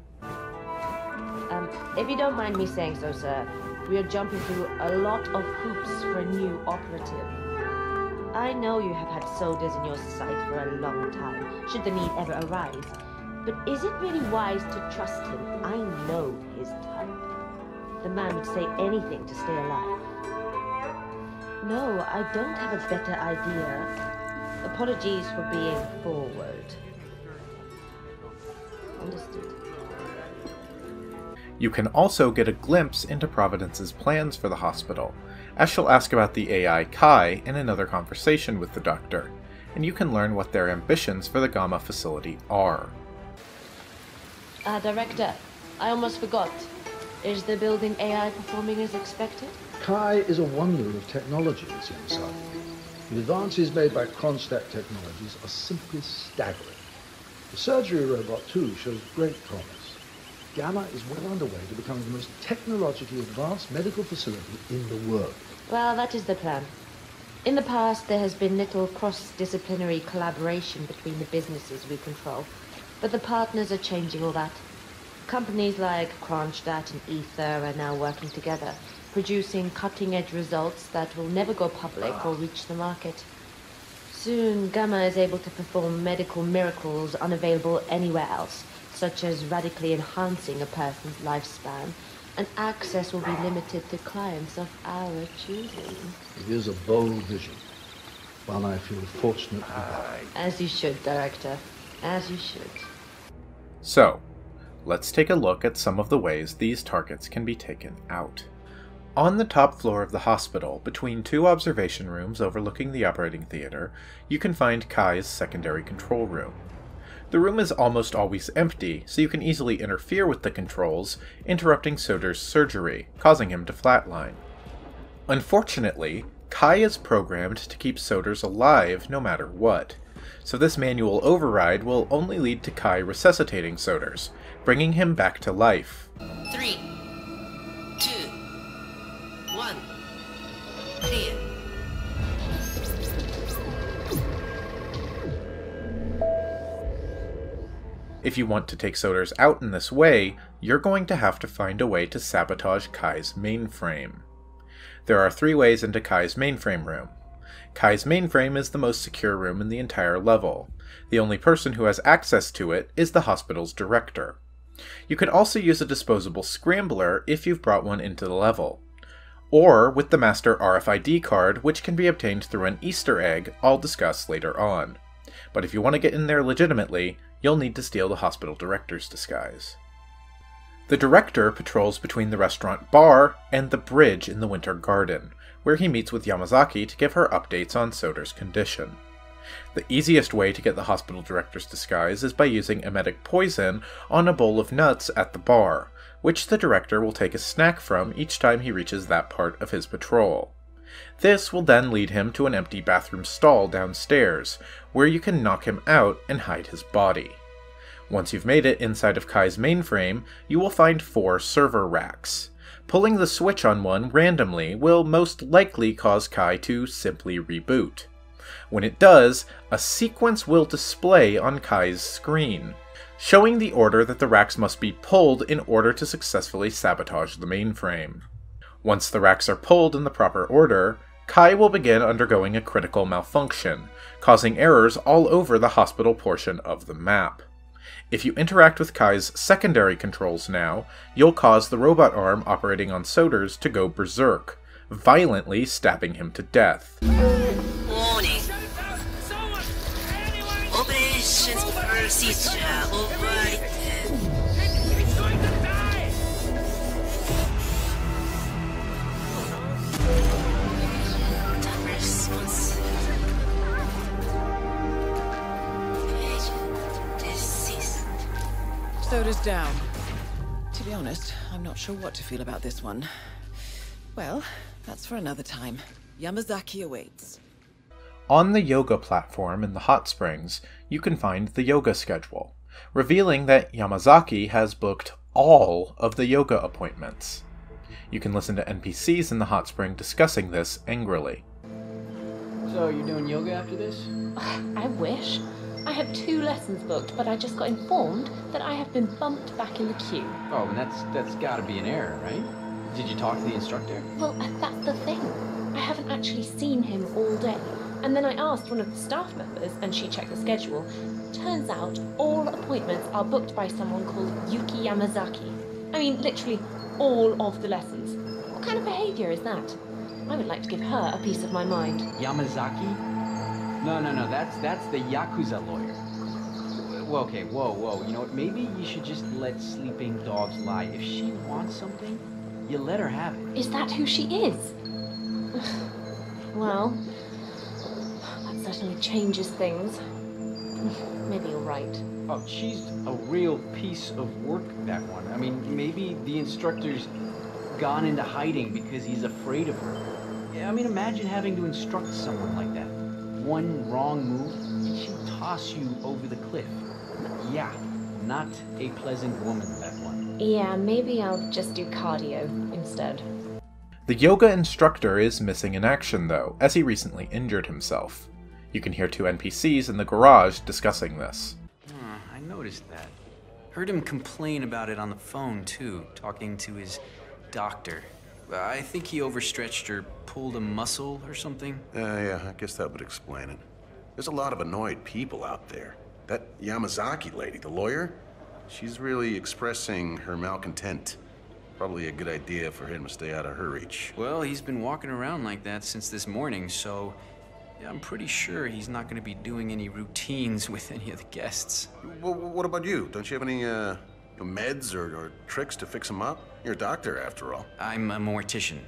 If you don't mind me saying so, sir, we are jumping through a lot of hoops for a new operative. I know you have had soldiers in your sight for a long time, should the need ever arise, but is it really wise to trust him? I know his type. The man would say anything to stay alive. No, I don't have a better idea. Apologies for being forward. Understood. You can also get a glimpse into Providence's plans for the hospital, as she'll ask about the AI Kai in another conversation with the Doctor, and you can learn what their ambitions for the Gamma facility are. Director, I almost forgot. Is the building AI performing as expected? Kai is a wonder of technology, it seems so. The advances made by Kronstadt Technologies are simply staggering. The surgery robot, too, shows great promise. Gamma is well underway to becoming the most technologically advanced medical facility in the world. Well, that is the plan. In the past, there has been little cross-disciplinary collaboration between the businesses we control, but the partners are changing all that. Companies like Kronstadt and Ether are now working together, producing cutting-edge results that will never go public or reach the market. Soon, Gamma is able to perform medical miracles unavailable anywhere else, such as radically enhancing a person's lifespan, and access will be limited to clients of our choosing. It is a bold vision, one I feel fortunate to have. As you should, Director. As you should. So, let's take a look at some of the ways these targets can be taken out. On the top floor of the hospital, between two observation rooms overlooking the operating theater, you can find Kai's secondary control room. The room is almost always empty, so you can easily interfere with the controls, interrupting Soder's surgery, causing him to flatline. Unfortunately, Kai is programmed to keep Soders alive no matter what, so this manual override will only lead to Kai resuscitating Soders, bringing him back to life. 3, 2, 1, clear. If you want to take Soders out in this way, you're going to have to find a way to sabotage Kai's mainframe. There are 3 ways into Kai's mainframe room. Kai's mainframe is the most secure room in the entire level. The only person who has access to it is the hospital's director. You could also use a disposable scrambler if you've brought one into the level, or with the master RFID card, which can be obtained through an Easter egg I'll discuss later on. But if you want to get in there legitimately, you'll need to steal the hospital director's disguise. The director patrols between the restaurant bar and the bridge in the Winter Garden, where he meets with Yamazaki to give her updates on Soder's condition. The easiest way to get the hospital director's disguise is by using emetic poison on a bowl of nuts at the bar, which the director will take a snack from each time he reaches that part of his patrol. This will then lead him to an empty bathroom stall downstairs, where you can knock him out and hide his body. Once you've made it inside of Kai's mainframe, you will find 4 server racks. Pulling the switch on one randomly will most likely cause Kai to simply reboot. When it does, a sequence will display on Kai's screen, showing the order that the racks must be pulled in order to successfully sabotage the mainframe. Once the racks are pulled in the proper order, Kai will begin undergoing a critical malfunction, causing errors all over the hospital portion of the map. If you interact with Kai's secondary controls now, you'll cause the robot arm operating on Soders to go berserk, violently stabbing him to death. Warning. Operations procedure overridden. Soda's down. To be honest, I'm not sure what to feel about this one. Well, that's for another time. Yamazaki awaits. On the yoga platform in the hot springs, you can find the yoga schedule, revealing that Yamazaki has booked all of the yoga appointments. You can listen to NPCs in the hot spring discussing this angrily. So, you're doing yoga after this? I wish. I had 2 lessons booked, but I just got informed that I have been bumped back in the queue. Oh, and that's gotta be an error, right? Did you talk to the instructor? Well, that's the thing. I haven't actually seen him all day. And then I asked one of the staff members, and she checked the schedule. Turns out, all appointments are booked by someone called Yuki Yamazaki. I mean, literally all of the lessons. What kind of behavior is that? I would like to give her a piece of my mind. Yamazaki? No, that's the Yakuza lawyer. Well, okay, whoa. You know what, maybe you should just let sleeping dogs lie. If she wants something, you let her have it. Is that who she is? Well, that certainly changes things. Maybe you're right. Oh, she's a real piece of work, that one. I mean, maybe the instructor's gone into hiding because he's afraid of her. Yeah, I mean, imagine having to instruct someone like that. One wrong move, and she'll toss you over the cliff. Yeah, not a pleasant woman, that one. Yeah, maybe I'll just do cardio instead. The yoga instructor is missing in action, though, as he recently injured himself. You can hear 2 NPCs in the garage discussing this. I noticed that. Heard him complain about it on the phone, too, talking to his doctor. I think he overstretched or pulled a muscle or something. Yeah, I guess that would explain it. There's a lot of annoyed people out there. That Yamazaki lady, the lawyer, she's really expressing her malcontent. Probably a good idea for him to stay out of her reach. Well, he's been walking around like that since this morning, so yeah, I'm pretty sure he's not going to be doing any routines with any of the guests. Well, what about you? Don't you have any meds or tricks to fix him up? You're a doctor, after all. I'm a mortician.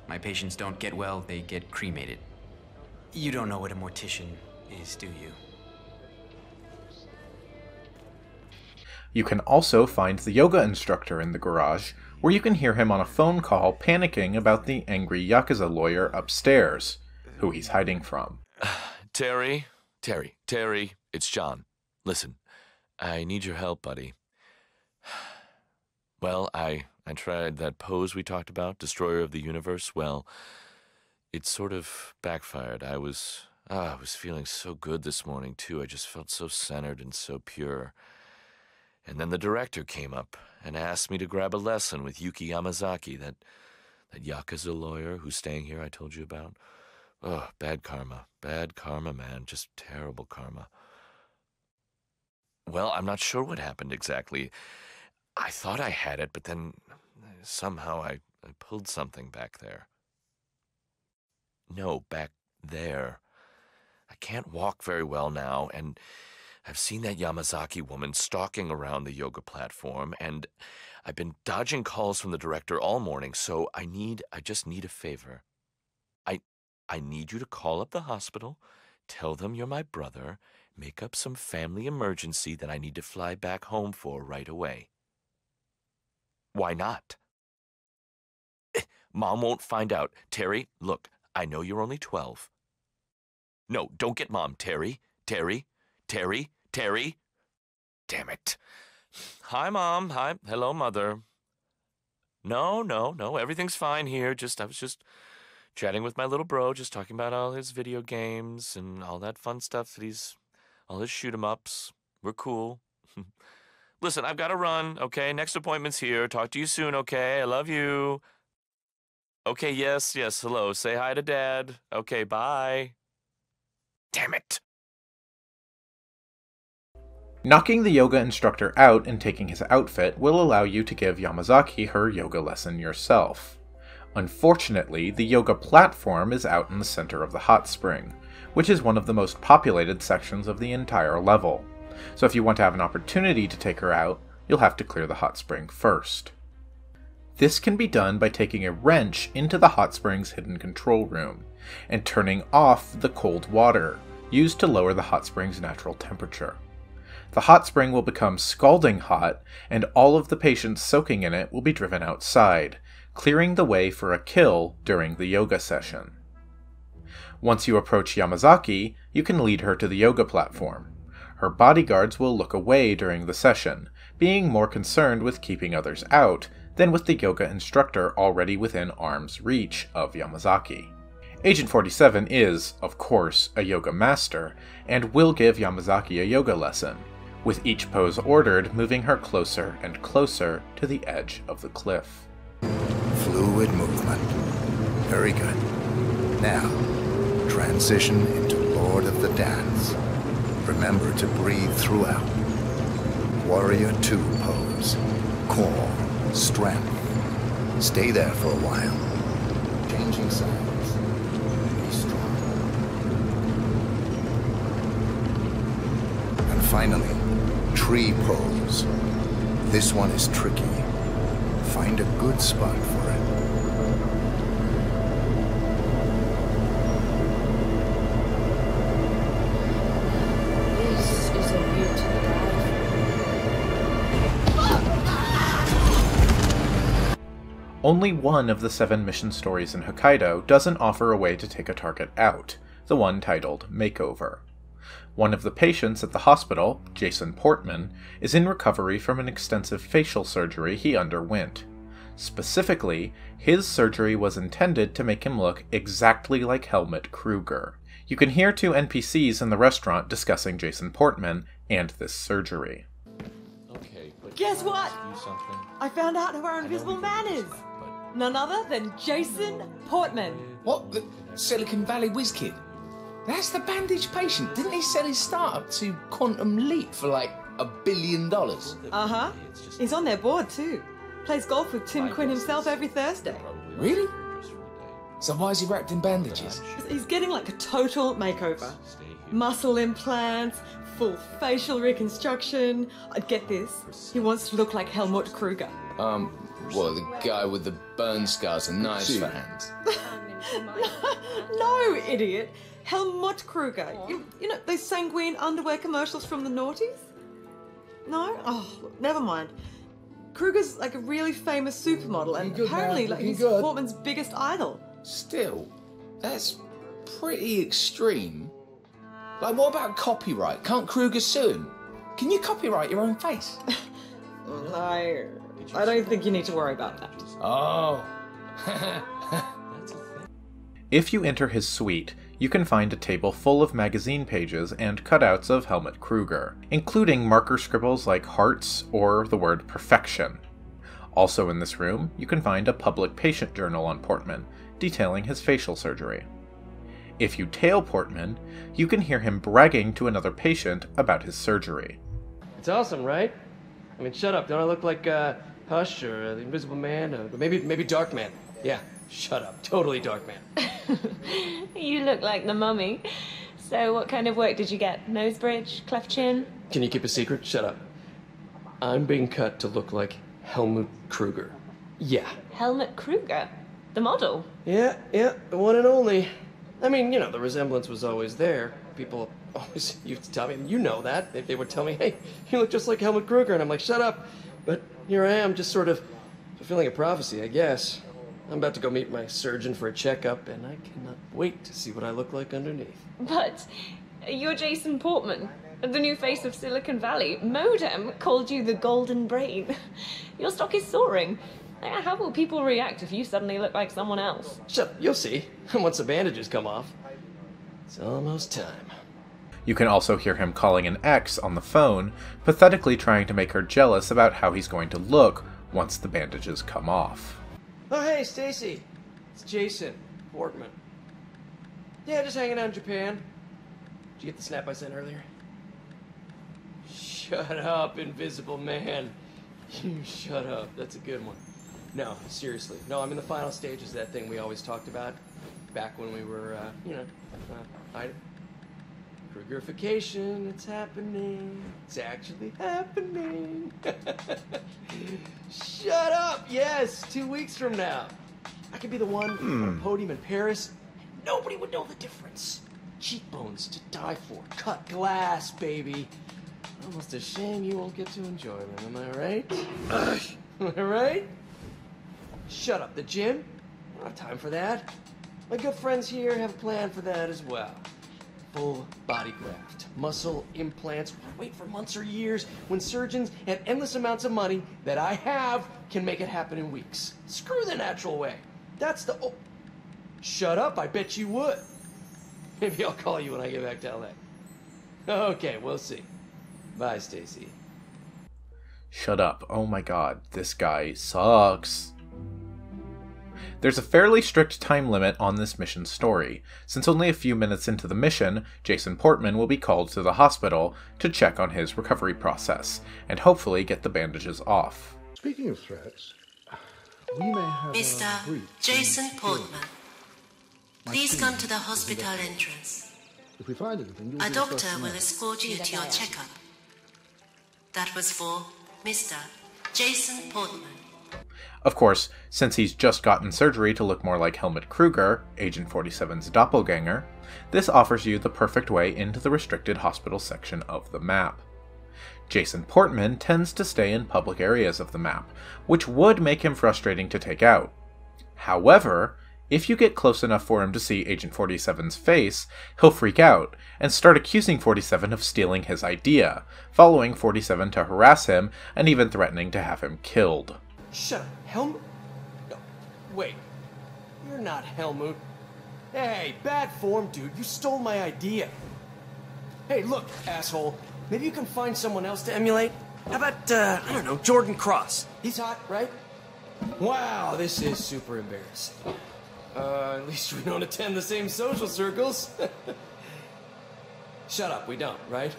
My patients don't get well, they get cremated. You don't know what a mortician is, do you? You can also find the yoga instructor in the garage, where you can hear him on a phone call panicking about the angry Yakuza lawyer upstairs, who he's hiding from. Terry, it's John. Listen, I need your help, buddy. Well, I tried that pose we talked about, Destroyer of the Universe. Well, it sort of backfired. I was feeling so good this morning, too. I just felt so centered and so pure. And then the director came up and asked me to grab a lesson with Yuki Yamazaki, that Yakuza lawyer who's staying here I told you about. Oh, bad karma, man, just terrible karma. Well, I'm not sure what happened exactly. I thought I had it, but then somehow I pulled something back there. No, back there. I can't walk very well now, and I've seen that Yamazaki woman stalking around the yoga platform, and I've been dodging calls from the director all morning, so I just need a favor. I need you to call up the hospital, tell them you're my brother, make up some family emergency that I need to fly back home for right away. Why not? Mom won't find out. Terry, look, I know you're only 12. No, don't get Mom. Terry. Damn it. Hi, Mom. Hi. Hello, Mother. No, everything's fine here. I was just chatting with my little bro, just talking about all his video games and all that fun stuff all his shoot-em-ups. We're cool. Listen, I've got to run, okay? Next appointment's here. Talk to you soon, okay? I love you. Okay, yes, hello. Say hi to Dad. Okay, bye. Damn it. Knocking the yoga instructor out and taking his outfit will allow you to give Yamazaki her yoga lesson yourself. Unfortunately, the yoga platform is out in the center of the hot spring, which is one of the most populated sections of the entire level. So if you want to have an opportunity to take her out, you'll have to clear the hot spring first. This can be done by taking a wrench into the hot spring's hidden control room, and turning off the cold water, used to lower the hot spring's natural temperature. The hot spring will become scalding hot, and all of the patients soaking in it will be driven outside, clearing the way for a kill during the yoga session. Once you approach Yamazaki, you can lead her to the yoga platform. Her bodyguards will look away during the session, being more concerned with keeping others out than with the yoga instructor already within arm's reach of Yamazaki. Agent 47 is, of course, a yoga master, and will give Yamazaki a yoga lesson, with each pose ordered moving her closer and closer to the edge of the cliff. Fluid movement. Very good. Now, transition into Lord of the Dance. Remember to breathe throughout. Warrior 2 pose. Core, strength. Stay there for a while. Changing sides. Be strong. And finally, tree pose. This one is tricky. Find a good spot for it. This is a view to the Only one of the 7 mission stories in Hokkaido doesn't offer a way to take a target out, the one titled Makeover. One of the patients at the hospital, Jason Portman, is in recovery from an extensive facial surgery he underwent. Specifically, his surgery was intended to make him look exactly like Helmut Kruger. You can hear 2 NPCs in the restaurant discussing Jason Portman and this surgery. Okay, but Guess what? something. I found out who our invisible man is. None other than Jason Portman. What? The Silicon Valley whiz kid? That's the bandaged patient. Didn't he sell his startup to Quantum Leap for like $1 billion? Uh-huh. He's on their board too. Plays golf with Tim Quinn himself every Thursday. Really? So why is he wrapped in bandages? He's getting like a total makeover. Muscle implants, full facial reconstruction. Get this, he wants to look like Helmut Kruger. Well, the guy with the burn scars and knives for hands. No, idiot. Helmut Kruger. You know those sanguine underwear commercials from the noughties? No? Oh, look, never mind. Kruger's like a really famous supermodel, and apparently like he's Portman's biggest idol. Still, that's pretty extreme. Like, what about copyright? Can't Kruger sue him? Can you copyright your own face? I don't think you need to worry about that. Oh. If you enter his suite, you can find a table full of magazine pages and cutouts of Helmut Kruger, including marker scribbles like hearts or the word perfection. Also in this room, you can find a public patient journal on Portman, detailing his facial surgery. If you tail Portman, you can hear him bragging to another patient about his surgery. It's awesome, right? I mean, shut up. Don't I look like Hush or the Invisible Man? Or maybe Dark Man. Yeah, shut up. Totally Dark Man. You look like the Mummy. So what kind of work did you get? Nose bridge? Cleft chin? Can you keep a secret? Shut up. I'm being cut to look like Helmut Kruger. Yeah. Helmut Kruger? The model? Yeah, the one and only. I mean, you know, the resemblance was always there. People always used to tell me, and you know that. They would tell me, hey, you look just like Helmut Kruger, and I'm like, shut up. But here I am, just sort of fulfilling a prophecy, I guess. I'm about to go meet my surgeon for a checkup, and I cannot wait to see what I look like underneath. But you're Jason Portman, the new face of Silicon Valley. Modem called you the Golden Brain. Your stock is soaring. How will people react if you suddenly look like someone else? Shut up, you'll see. Once the bandages come off. It's almost time. You can also hear him calling an ex on the phone, pathetically trying to make her jealous about how he's going to look once the bandages come off. Oh, hey, Stacy. It's Jason Portman. Yeah, just hanging out in Japan. Did you get the snap I sent earlier? Shut up, Invisible Man. You shut up. That's a good one. No, seriously. No, I'm in the final stages of that thing we always talked about back when we were, Krugerification, it's happening. It's actually happening. Shut up! Yes, 2 weeks from now. I could be the one on a podium in Paris. Nobody would know the difference. Cheekbones to die for. Cut glass, baby. Almost a shame you won't get to enjoy them, am I right? Am I right? Shut up, the gym? I don't have time for that. My good friends here have a plan for that as well. Full body graft, muscle implants, wait for months or years when surgeons and endless amounts of money that I have can make it happen in weeks. Screw the natural way. That's the... Oh, shut up, I bet you would. Maybe I'll call you when I get back to LA. Okay, we'll see. Bye, Stacy. Shut up. Oh my god, this guy sucks. There's a fairly strict time limit on this mission story, since only a few minutes into the mission, Jason Portman will be called to the hospital to check on his recovery process, and hopefully get the bandages off. Speaking of threats, we may have Mr. Jason Portman, please come to the hospital entrance. If we find anything, A doctor will escort you to your checkup. That was for Mr. Jason Portman. Of course, since he's just gotten surgery to look more like Helmut Kruger, Agent 47's doppelganger, this offers you the perfect way into the restricted hospital section of the map. Jason Portman tends to stay in public areas of the map, which would make him frustrating to take out. However, if you get close enough for him to see Agent 47's face, he'll freak out and start accusing 47 of stealing his idea, following 47 to harass him and even threatening to have him killed. Shut up, Helmut? No, wait. You're not Helmut. Hey, bad form, dude. You stole my idea. Hey, look, asshole. Maybe you can find someone else to emulate? How about, I don't know, Jordan Cross? He's hot, right? Wow, this is super embarrassing. At least we don't attend the same social circles. Shut up, we don't, right?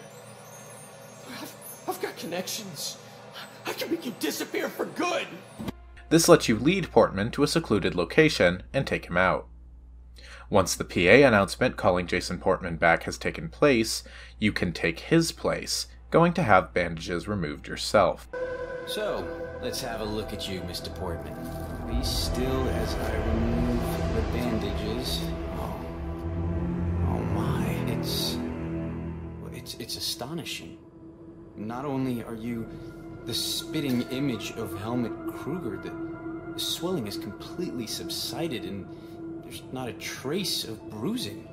I've got connections. I can make you disappear for good! This lets you lead Portman to a secluded location and take him out. Once the PA announcement calling Jason Portman back has taken place, you can take his place, going to have bandages removed yourself. So, let's have a look at you, Mr. Portman. Be still as I remove the bandages. Oh my, it's astonishing. Not only are you the spitting image of Helmut Kruger, the swelling has completely subsided and there's not a trace of bruising.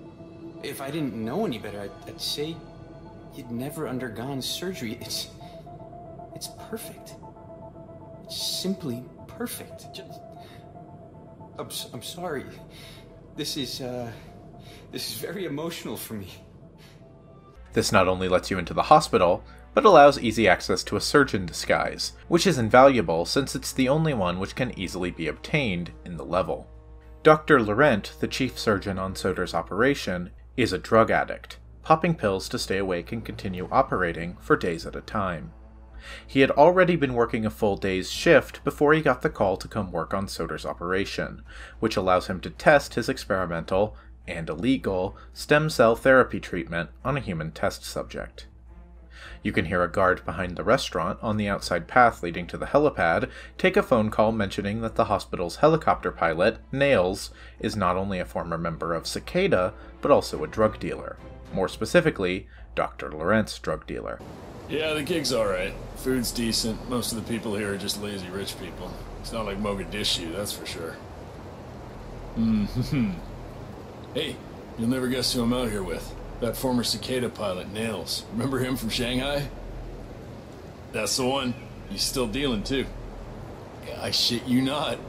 If I didn't know any better, I'd say you'd never undergone surgery. It's perfect. It's simply perfect. I'm sorry. This is very emotional for me. This not only lets you into the hospital, but allows easy access to a surgeon disguise, which is invaluable since it's the only one which can easily be obtained in the level. Dr. Laurent, the chief surgeon on Soder's operation, is a drug addict, popping pills to stay awake and continue operating for days at a time. He had already been working a full day's shift before he got the call to come work on Soder's operation, which allows him to test his experimental, and illegal, stem cell therapy treatment on a human test subject. You can hear a guard behind the restaurant on the outside path leading to the helipad take a phone call mentioning that the hospital's helicopter pilot, Nails, is not only a former member of Cicada, but also a drug dealer. More specifically, Dr. Laurent's drug dealer. Yeah, the gig's alright. Food's decent. Most of the people here are just lazy rich people. It's not like Mogadishu, that's for sure. Hey, you'll never guess who I'm out here with. That former Cicada pilot, Nails. Remember him from Shanghai? That's the one. He's still dealing, too. Yeah, I shit you not.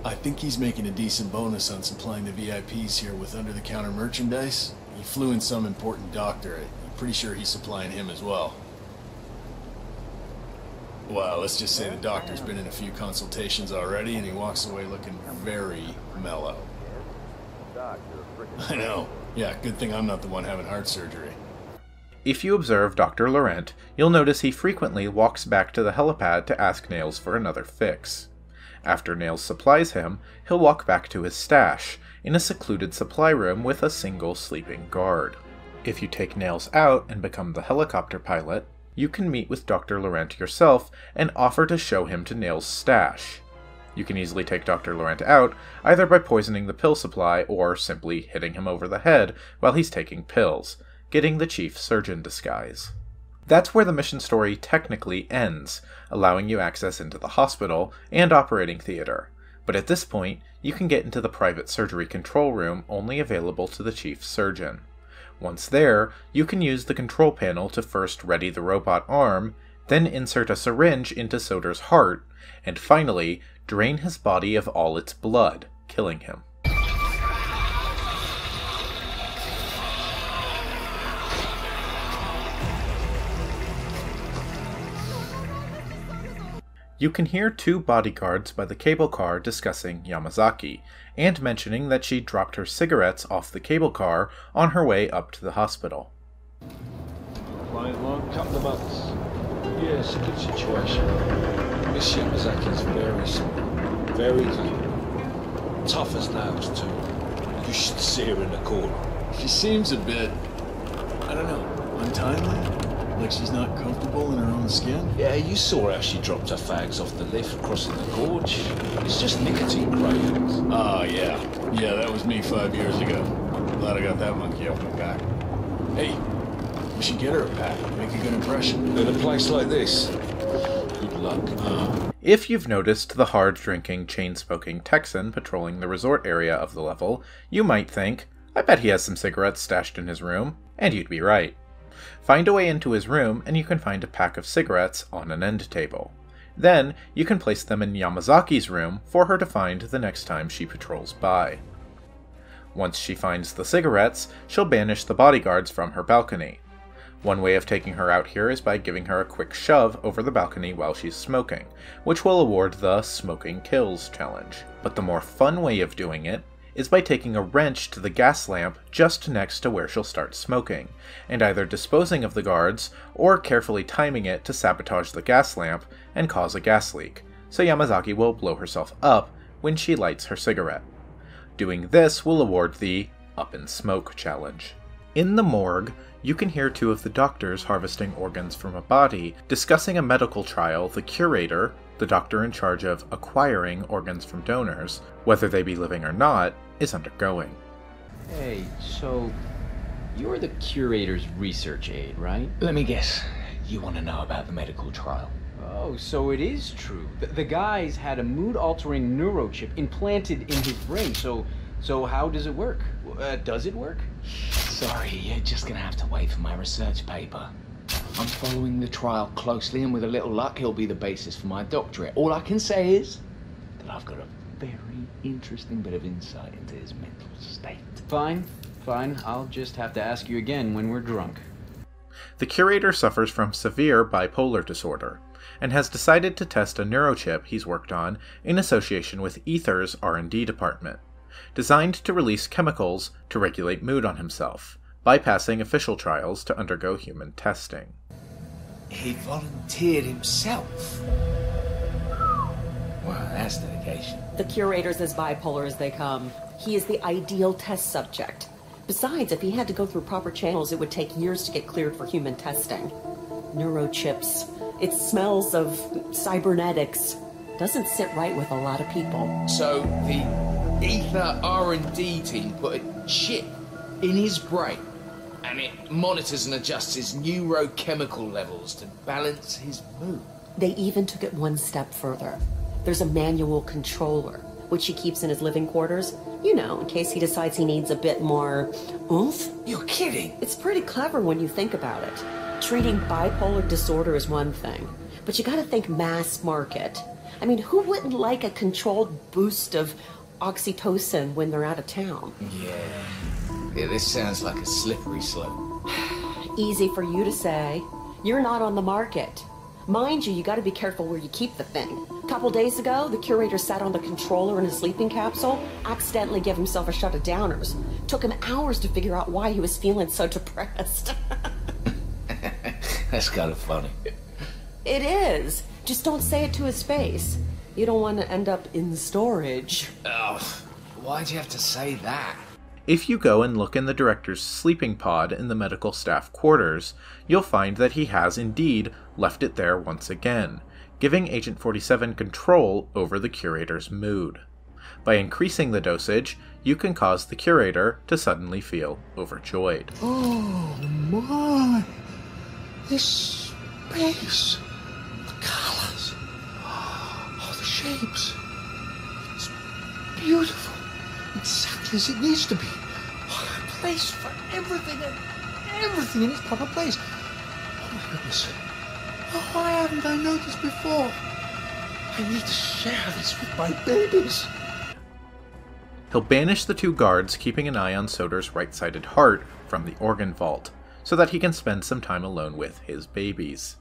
I think he's making a decent bonus on supplying the VIPs here with under-the-counter merchandise. He flew in some important doctor. I'm pretty sure he's supplying him as well. Well, let's just say the doctor's been in a few consultations already, and he walks away looking very mellow. I know. Yeah, good thing I'm not the one having heart surgery. If you observe Dr. Laurent, you'll notice he frequently walks back to the helipad to ask Nails for another fix. After Nails supplies him, he'll walk back to his stash, in a secluded supply room with a single sleeping guard. If you take Nails out and become the helicopter pilot, you can meet with Dr. Laurent yourself and offer to show him to Nails' stash. You can easily take Dr. Laurent out, either by poisoning the pill supply or simply hitting him over the head while he's taking pills, getting the chief surgeon disguise. That's where the mission story technically ends, allowing you access into the hospital and operating theater, but at this point, you can get into the private surgery control room only available to the chief surgeon. Once there, you can use the control panel to first ready the robot arm, then insert a syringe into Soder's heart, and finally, drain his body of all its blood, killing him. You can hear two bodyguards by the cable car discussing Yamazaki, and mentioning that she dropped her cigarettes off the cable car on her way up to the hospital. Client long, couple of months. Yeah, it's a good situation. Miss Yamazaki's very smart, very clever. Tough as nails, too. You should see her in the corner. She seems a bit, I don't know, untimely? Like she's not comfortable in her own skin? Yeah, you saw how she dropped her fags off the lift crossing the gorge. It's just nicotine cravings. Oh, yeah. Yeah, that was me 5 years ago. Glad I got that monkey off my back. Hey, we should get her a pack. Make a good impression. In a place like this? Good luck. If you've noticed the hard-drinking, chain-smoking Texan patrolling the resort area of the level, you might think, I bet he has some cigarettes stashed in his room, and you'd be right. Find a way into his room and you can find a pack of cigarettes on an end table. Then, you can place them in Yamazaki's room for her to find the next time she patrols by. Once she finds the cigarettes, she'll banish the bodyguards from her balcony. One way of taking her out here is by giving her a quick shove over the balcony while she's smoking, which will award the Smoking Kills challenge. But the more fun way of doing it is by taking a wrench to the gas lamp just next to where she'll start smoking, and either disposing of the guards, or carefully timing it to sabotage the gas lamp and cause a gas leak, so Yamazaki will blow herself up when she lights her cigarette. Doing this will award the Up in Smoke challenge. In the morgue, you can hear two of the doctors harvesting organs from a body, discussing a medical trial the curator, the doctor in charge of acquiring organs from donors, whether they be living or not, is undergoing. Hey, so you're the curator's research aide, right? Let me guess. You want to know about the medical trial? Oh, so it is true. The guy's had a mood-altering neurochip implanted in his brain, so how does it work? Does it work? Sorry, you're just gonna have to wait for my research paper. I'm following the trial closely, and with a little luck, he'll be the basis for my doctorate. All I can say is that I've got a very interesting bit of insight into his mental state. Fine. I'll just have to ask you again when we're drunk. The curator suffers from severe bipolar disorder, and has decided to test a neurochip he's worked on in association with Ether's R&D department, designed to release chemicals to regulate mood on himself, bypassing official trials to undergo human testing. He volunteered himself. Wow, that's dedication. The curator's as bipolar as they come. He is the ideal test subject. Besides, if he had to go through proper channels, it would take years to get cleared for human testing. Neurochips. It smells of cybernetics. Doesn't sit right with a lot of people. So the Ether R&D team put a chip in his brain, and it monitors and adjusts his neurochemical levels to balance his mood. They even took it one step further. There's a manual controller, which he keeps in his living quarters, you know, in case he decides he needs a bit more oomph. You're kidding! It's pretty clever when you think about it. Treating bipolar disorder is one thing, but you gotta think mass market. I mean, who wouldn't like a controlled boost of oxytocin when they're out of town? Yeah, this sounds like a slippery slope. Easy for you to say. You're not on the market. Mind you, you gotta be careful where you keep the thing. A couple days ago, the curator sat on the controller in a sleeping capsule, accidentally gave himself a shot of downers. Took him hours to figure out why he was feeling so depressed. That's kind of funny. It is. Just don't say it to his face. You don't want to end up in storage. Oh, why'd you have to say that? If you go and look in the director's sleeping pod in the medical staff quarters, you'll find that he has indeed left it there once again, giving Agent 47 control over the curator's mood. By increasing the dosage, you can cause the curator to suddenly feel overjoyed. Oh my! This space, the colors, oh, the shapes. It's beautiful. Exactly as it needs to be. A place for everything and everything in its proper place. Oh my goodness. Oh, why haven't I noticed before? I need to share this with my babies. He'll banish the two guards keeping an eye on Soder's right-sided heart from the organ vault, so that he can spend some time alone with his babies.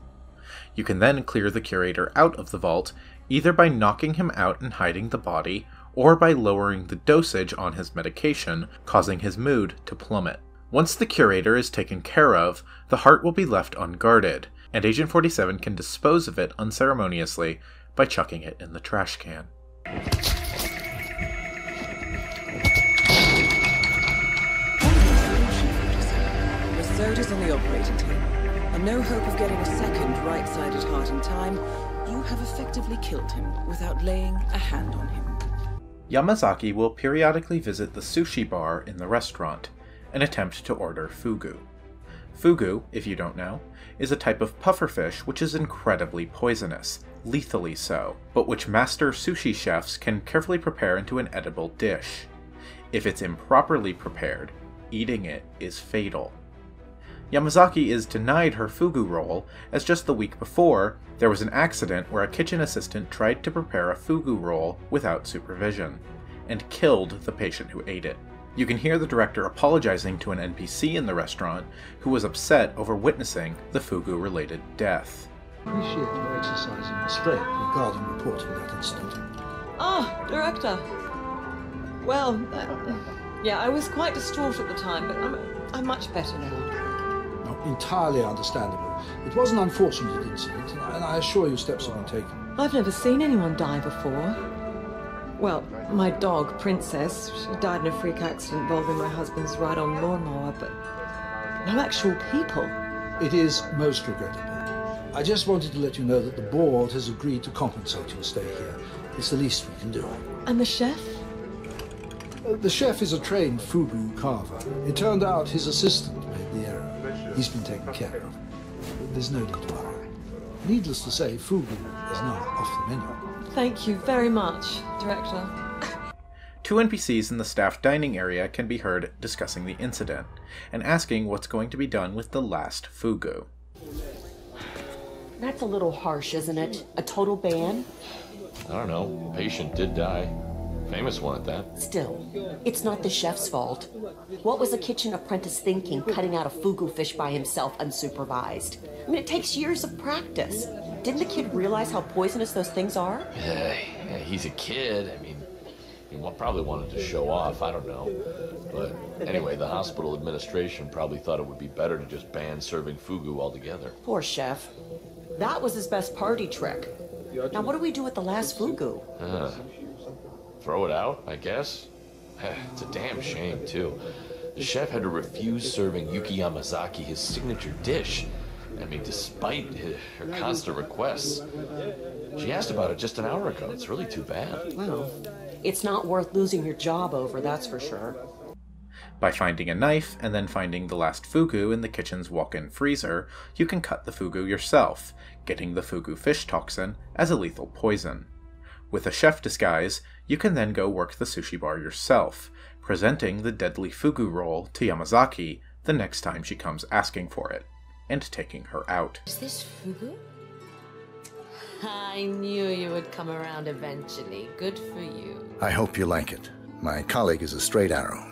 You can then clear the curator out of the vault, either by knocking him out and hiding the body, or by lowering the dosage on his medication, causing his mood to plummet. Once the curator is taken care of, the heart will be left unguarded, and Agent 47 can dispose of it unceremoniously by chucking it in the trash can. Soder's on the operating table, and no hope of getting a second right-sided heart in time. You have effectively killed him without laying a hand on him. Yamazaki will periodically visit the sushi bar in the restaurant and attempt to order fugu. Fugu, if you don't know, is a type of pufferfish which is incredibly poisonous, lethally so, but which master sushi chefs can carefully prepare into an edible dish. If it's improperly prepared, eating it is fatal. Yamazaki is denied her fugu roll, as just the week before, there was an accident where a kitchen assistant tried to prepare a fugu roll without supervision, and killed the patient who ate it. You can hear the director apologizing to an NPC in the restaurant who was upset over witnessing the fugu-related death. Appreciate your exercising restraint regarding reporting that incident. Ah, Director. Well, yeah, I was quite distraught at the time, but I'm much better now. Entirely understandable. It was an unfortunate incident, and I assure you steps have been taken. I've never seen anyone die before. Well, my dog, Princess, she died in a freak accident involving my husband's ride-on lawnmower, but no actual people. It is most regrettable. I just wanted to let you know that the board has agreed to compensate your stay here. It's the least we can do. And the chef? The chef is a trained fugu carver. It turned out his assistant made the error. He's been taken care of. There's no need to worry. Needless to say, fugu is now off the menu. Thank you very much, Director. Two NPCs in the staff dining area can be heard discussing the incident, and asking what's going to be done with the last fugu. That's a little harsh, isn't it? A total ban? I don't know. The patient did die. Famous one at that. Still, it's not the chef's fault. What was a kitchen apprentice thinking, cutting out a fugu fish by himself unsupervised? I mean, it takes years of practice. Didn't the kid realize how poisonous those things are? Yeah, he's a kid. I mean, he probably wanted to show off. I don't know. But anyway, the hospital administration probably thought it would be better to just ban serving fugu altogether. Poor chef. That was his best party trick. Now, what do we do with the last fugu? Throw it out, I guess? It's a damn shame, too. The chef had to refuse serving Yuki Yamazaki his signature dish. I mean, despite her constant requests. She asked about it just an hour ago. It's really too bad. Well, it's not worth losing your job over, that's for sure. By finding a knife and then finding the last fugu in the kitchen's walk-in freezer, you can cut the fugu yourself, getting the fugu fish toxin as a lethal poison. With a chef disguise, you can then go work the sushi bar yourself, presenting the deadly fugu roll to Yamazaki the next time she comes asking for it, and taking her out. Is this fugu? I knew you would come around eventually. Good for you. I hope you like it. My colleague is a straight arrow.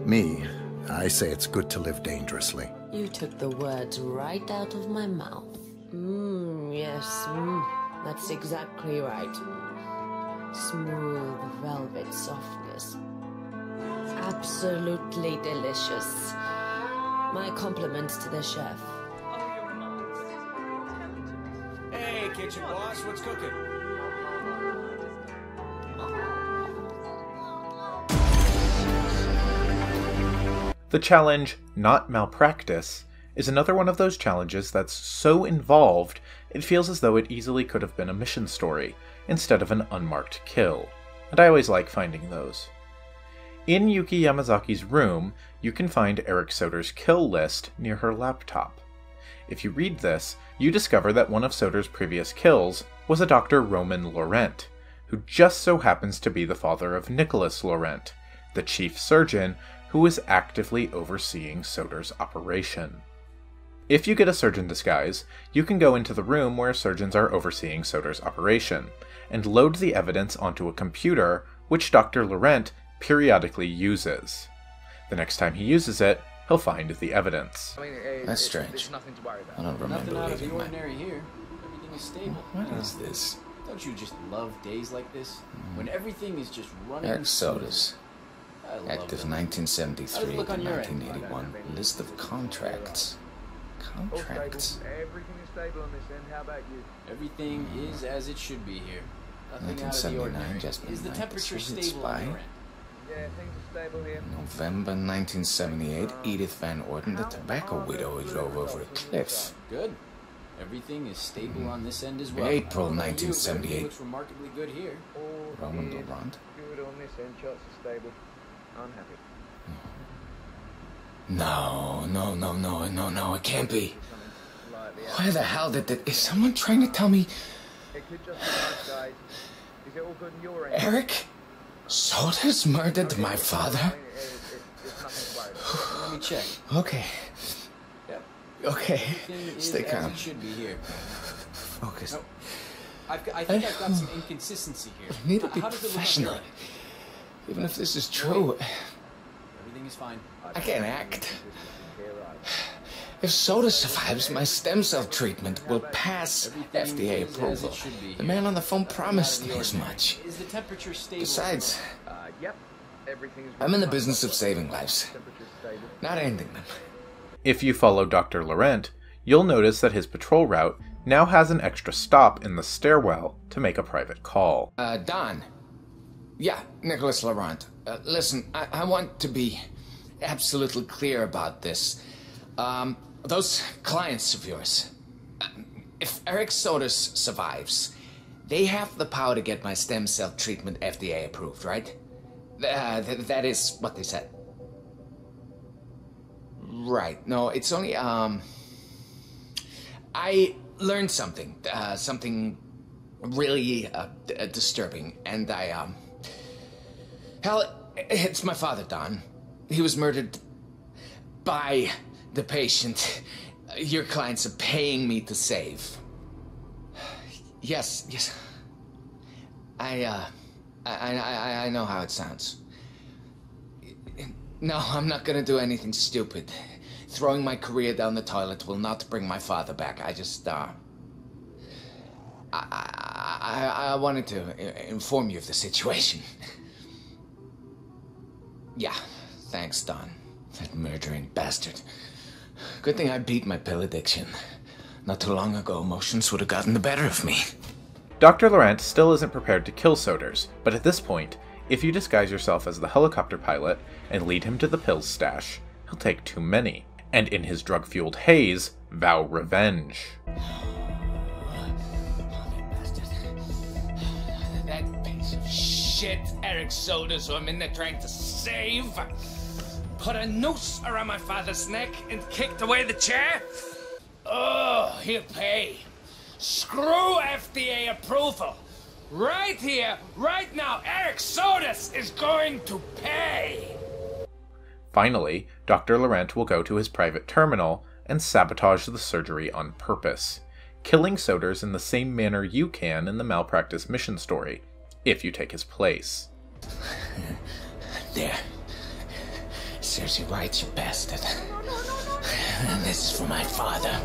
Me, I say it's good to live dangerously. You took the words right out of my mouth. Yes, that's exactly right. Smooth velvet softness. Absolutely delicious. My compliments to the chef. Hey, kitchen boss, what's cooking? The challenge, Not Malpractice, is another one of those challenges that's so involved it feels as though it easily could have been a mission story, instead of an unmarked kill, and I always like finding those. In Yuki Yamazaki's room, you can find Eric Soder's kill list near her laptop. If you read this, you discover that one of Soder's previous kills was a Dr. Roman Laurent, who just so happens to be the father of Nicholas Laurent, the chief surgeon who is actively overseeing Soder's operation. If you get a surgeon disguise, you can go into the room where surgeons are overseeing Soder's operation, and load the evidence onto a computer which Dr. Laurent periodically uses. The next time he uses it, he'll find the evidence. That's strange. I don't remember Nothing out of the leaving my... ordinary here. Everything is stable. What is this? Don't you just love days like this? When everything is just running... Eric Sodas. I love Active them. 1973 to Look on your end. 1981. List of contracts. Contracts. Everything is stable on this end. How about you? Everything is as it should be here. Nothing out of the 1979, ordinary. Jasmine Is the Knight, temperature Soviet stable on spy. your end? Yeah, things are stable here. November 1978, Edith Van Orden, the tobacco widow, drove over a cliff. Good. Everything is stable on this end as well. April How about you? 1978. Everything looks remarkably good here. Roman Laurent. Good on this end. Shots are stable. Unhappy. No, it can't be. Why the hell did that? Is someone trying to tell me It could just be nice, guys. Is it all good on your end? Eric Sodas murdered my father? Let me check. Okay. Yep. Okay. Everything is Stay as calm. it should be here. Focus. No, I think I've got some inconsistency here. I need to be How does it look on professional. your end? Even if this is true, Everything is fine. I can't act. If Soda survives, my stem cell treatment will pass FDA approval. The man on the phone promised me as much. Is the temperature stable? Besides, Yep. Everything's I'm in the business of saving lives, not ending them. If you follow Dr. Laurent, you'll notice that his patrol route now has an extra stop in the stairwell to make a private call. Don. Yeah, Nicholas Laurent. Listen, I want to be absolutely clear about this. Those clients of yours, if Eric Sodas survives, they have the power to get my stem cell treatment FDA approved, right? That is what they said. Right. No, it's only, I learned something, something really disturbing, and hell, it's my father, Don. He was murdered by the patient your clients are paying me to save. Yes. I know how it sounds. No, I'm not gonna do anything stupid. Throwing my career down the toilet will not bring my father back. I just, I wanted to inform you of the situation. Yeah, thanks, Don. That murdering bastard. Good thing I beat my pill addiction. Not too long ago, emotions would have gotten the better of me. Dr. Laurent still isn't prepared to kill Soders, but at this point, if you disguise yourself as the helicopter pilot and lead him to the pills stash, he'll take too many, and in his drug-fueled haze, vow revenge. That piece of shit, Eric Sodas, who I'm in there trying to save, put a noose around my father's neck and kicked away the chair? Oh, he'll pay. Screw FDA approval. Right here, right now, Eric Sodas is going to pay. Finally, Dr. Laurent will go to his private terminal and sabotage the surgery on purpose, killing Soders in the same manner you can in the malpractice mission story, if you take his place. There. Serves you right, you bastard. And this is for my father.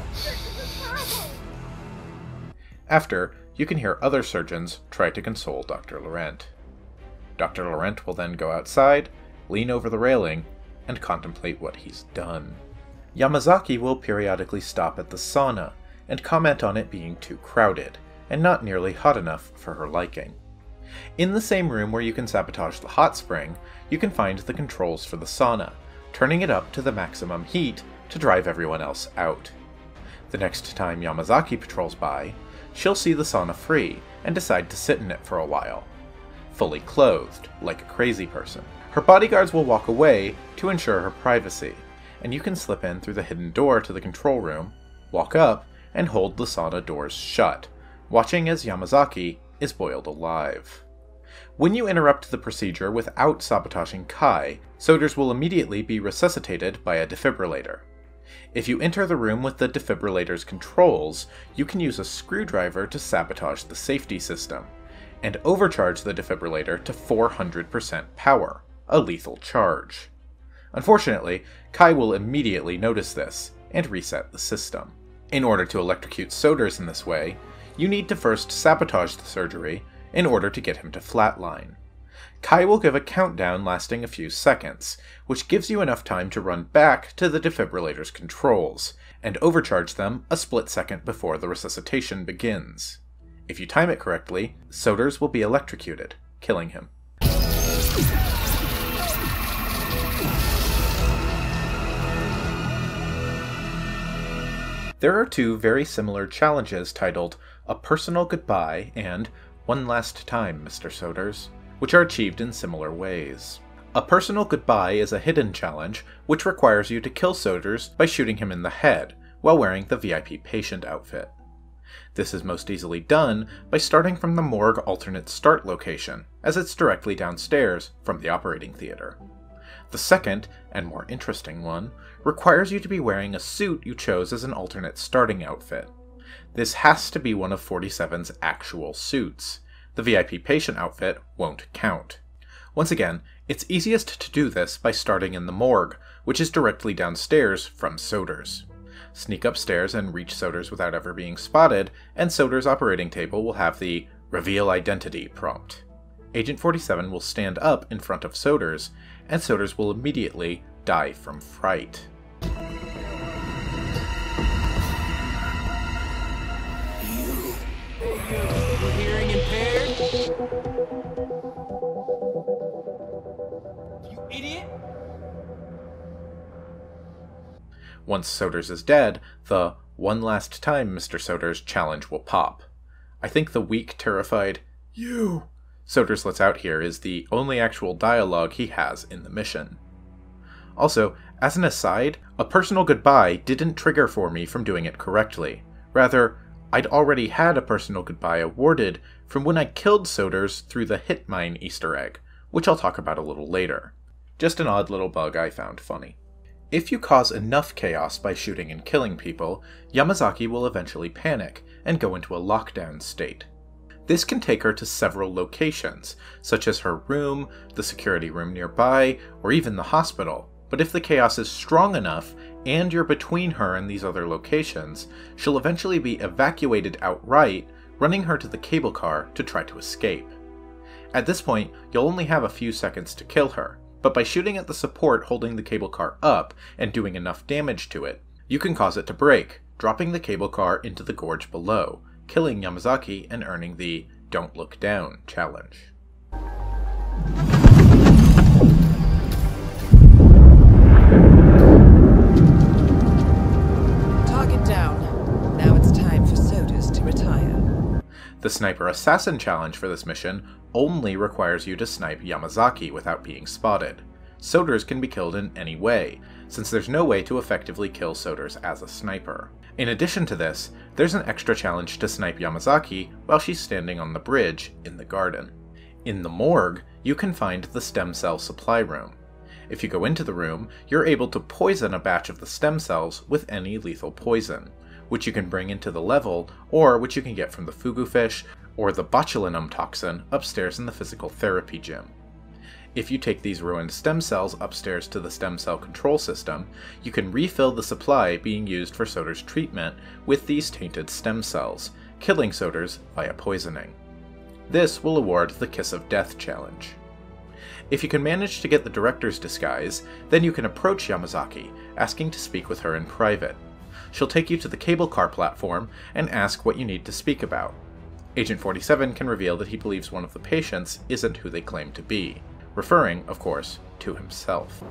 After, you can hear other surgeons try to console Dr. Laurent. Dr. Laurent will then go outside, lean over the railing, and contemplate what he's done. Yamazaki will periodically stop at the sauna and comment on it being too crowded, and not nearly hot enough for her liking. In the same room where you can sabotage the hot spring, you can find the controls for the sauna, turning it up to the maximum heat to drive everyone else out. The next time Yamazaki patrols by, she'll see the sauna free and decide to sit in it for a while, fully clothed, like a crazy person. Her bodyguards will walk away to ensure her privacy, and you can slip in through the hidden door to the control room, walk up, and hold the sauna doors shut, watching as Yamazaki is boiled alive. When you interrupt the procedure without sabotaging Kai, Soders will immediately be resuscitated by a defibrillator. If you enter the room with the defibrillator's controls, you can use a screwdriver to sabotage the safety system, and overcharge the defibrillator to 400% power, a lethal charge. Unfortunately, Kai will immediately notice this, and reset the system. In order to electrocute Soders in this way, you need to first sabotage the surgery in order to get him to flatline. Kai will give a countdown lasting a few seconds, which gives you enough time to run back to the defibrillator's controls, and overcharge them a split second before the resuscitation begins. If you time it correctly, Soders will be electrocuted, killing him. There are two very similar challenges titled A Personal Goodbye and One Last Time, Mr. Soders, which are achieved in similar ways. A Personal Goodbye is a hidden challenge which requires you to kill Soders by shooting him in the head while wearing the VIP patient outfit. This is most easily done by starting from the morgue alternate start location, as it's directly downstairs from the operating theater. The second, and more interesting one, requires you to be wearing a suit you chose as an alternate starting outfit. This has to be one of 47's actual suits. The VIP patient outfit won't count. Once again, it's easiest to do this by starting in the morgue, which is directly downstairs from Soders. Sneak upstairs and reach Soders without ever being spotted, and Soders' operating table will have the Reveal Identity prompt. Agent 47 will stand up in front of Soders, and Soders will immediately die from fright. Hearing impaired? You idiot! Once Soders is dead, the One Last Time, Mr. Soders challenge will pop. I think the weak, terrified, "You," Soders lets out here is the only actual dialogue he has in the mission. Also, as an aside, A Personal Goodbye didn't trigger for me from doing it correctly. Rather, I'd already had a Personal Goodbye awarded from when I killed Soders through the Hitman Easter egg, which I'll talk about a little later. Just an odd little bug I found funny. If you cause enough chaos by shooting and killing people, Yamazaki will eventually panic and go into a lockdown state. This can take her to several locations, such as her room, the security room nearby, or even the hospital. But if the chaos is strong enough, and you're between her and these other locations, she'll eventually be evacuated outright, running her to the cable car to try to escape. At this point, you'll only have a few seconds to kill her, but by shooting at the support holding the cable car up and doing enough damage to it, you can cause it to break, dropping the cable car into the gorge below, killing Yamazaki and earning the Don't Look Down challenge. Target down. Now it's time for Soders to retire. The Sniper Assassin challenge for this mission only requires you to snipe Yamazaki without being spotted. Soders can be killed in any way, since there's no way to effectively kill Soders as a sniper. In addition to this, there's an extra challenge to snipe Yamazaki while she's standing on the bridge in the garden. In the morgue, you can find the stem cell supply room. If you go into the room, you're able to poison a batch of the stem cells with any lethal poison, which you can bring into the level, or which you can get from the fugu fish, or the botulinum toxin upstairs in the physical therapy gym. If you take these ruined stem cells upstairs to the stem cell control system, you can refill the supply being used for Soders' treatment with these tainted stem cells, killing Soders via poisoning. This will award the Kiss of Death challenge. If you can manage to get the director's disguise, then you can approach Yamazaki, asking to speak with her in private. She'll take you to the cable car platform and ask what you need to speak about. Agent 47 can reveal that he believes one of the patients isn't who they claim to be, referring, of course, to himself.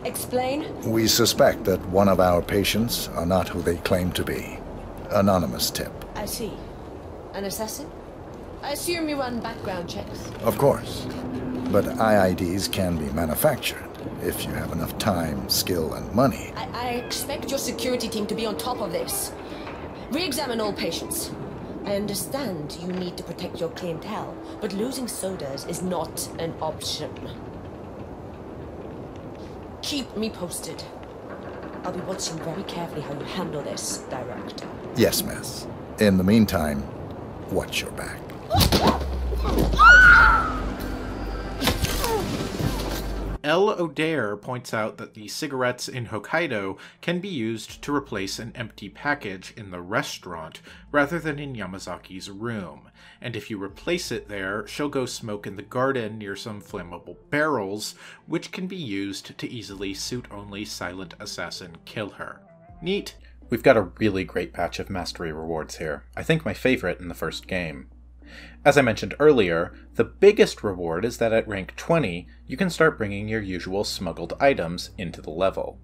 Explain? We suspect that one of our patients are not who they claim to be. Anonymous tip. I see. An assassin? I assume you run background checks. Of course. But IIDs can be manufactured if you have enough time, skill, and money. I expect your security team to be on top of this. Re-examine all patients. I understand you need to protect your clientele, but losing sodas is not an option. Keep me posted. I'll be watching very carefully how you handle this, Director. Yes, miss. In the meantime, watch your back. L. O'Dare points out that the cigarettes in Hokkaido can be used to replace an empty package in the restaurant rather than in Yamazaki's room, and if you replace it there, she'll go smoke in the garden near some flammable barrels, which can be used to easily suit-only silent assassin kill her. Neat. We've got a really great batch of mastery rewards here, I think my favorite in the first game. As I mentioned earlier, the biggest reward is that at rank 20, you can start bringing your usual smuggled items into the level.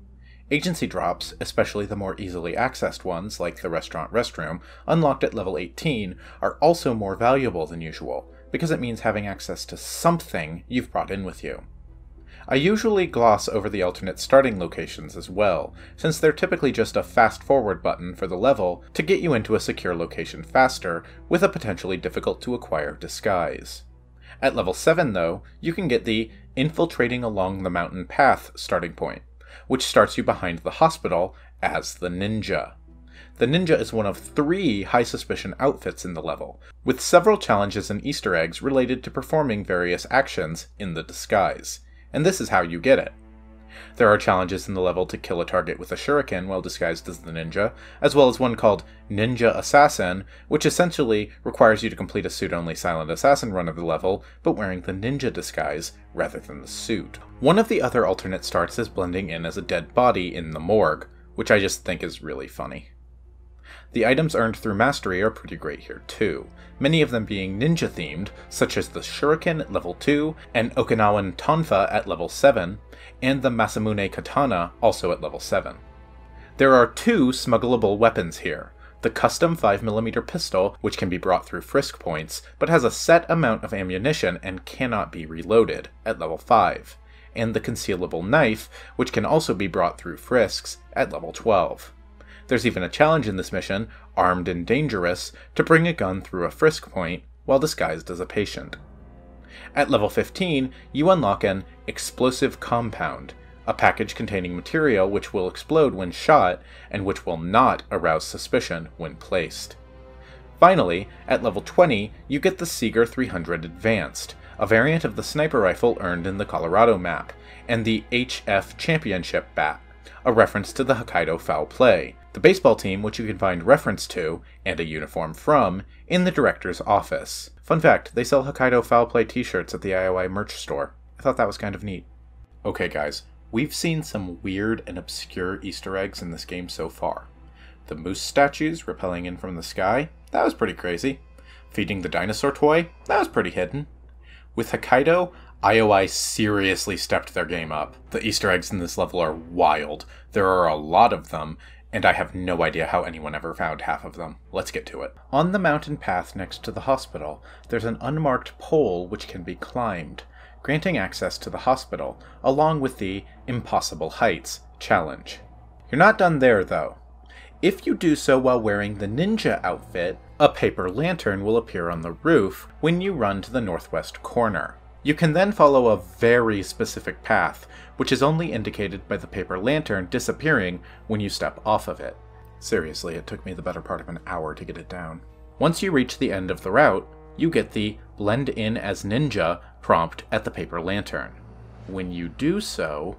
Agency drops, especially the more easily accessed ones like the restaurant restroom, unlocked at level 18, are also more valuable than usual, because it means having access to something you've brought in with you. I usually gloss over the alternate starting locations as well, since they're typically just a fast-forward button for the level to get you into a secure location faster, with a potentially difficult-to-acquire disguise. At level 7, though, you can get the Infiltrating Along the Mountain Path starting point, which starts you behind the hospital as the Ninja. The Ninja is one of 3 high-suspicion outfits in the level, with several challenges and Easter eggs related to performing various actions in the disguise. And this is how you get it. There are challenges in the level to kill a target with a shuriken while disguised as the ninja, as well as one called Ninja Assassin, which essentially requires you to complete a suit-only silent assassin run of the level, but wearing the ninja disguise rather than the suit. One of the other alternate starts is blending in as a dead body in the morgue, which I just think is really funny. The items earned through mastery are pretty great here too, many of them being ninja-themed, such as the Shuriken at level 2, and Okinawan Tonfa at level 7, and the Masamune Katana also at level 7. There are 2 smuggleable weapons here, the custom 5mm pistol, which can be brought through frisk points, but has a set amount of ammunition and cannot be reloaded, at level 5, and the concealable knife, which can also be brought through frisks, at level 12. There's even a challenge in this mission, Armed and Dangerous, to bring a gun through a frisk point while disguised as a patient. At level 15, you unlock an Explosive Compound, a package containing material which will explode when shot and which will not arouse suspicion when placed. Finally, at level 20, you get the Seeger 300 Advanced, a variant of the sniper rifle earned in the Colorado map, and the HF Championship bat, a reference to the Hokkaido Foul Play, the baseball team which you can find reference to, and a uniform from, in the director's office. Fun fact, they sell Hokkaido Foul Play t-shirts at the IOI merch store. I thought that was kind of neat. Okay guys, we've seen some weird and obscure Easter eggs in this game so far. The moose statues rappelling in from the sky, that was pretty crazy. Feeding the dinosaur toy, that was pretty hidden. With Hokkaido, IOI seriously stepped their game up. The Easter eggs in this level are wild. There are a lot of them, and I have no idea how anyone ever found half of them. Let's get to it. On the mountain path next to the hospital, there's an unmarked pole which can be climbed, granting access to the hospital, along with the Impossible Heights challenge. You're not done there, though. If you do so while wearing the ninja outfit, a paper lantern will appear on the roof when you run to the northwest corner. You can then follow a very specific path, which is only indicated by the paper lantern disappearing when you step off of it. Seriously, it took me the better part of an hour to get it down. Once you reach the end of the route, you get the Blend In as Ninja prompt at the paper lantern. When you do so,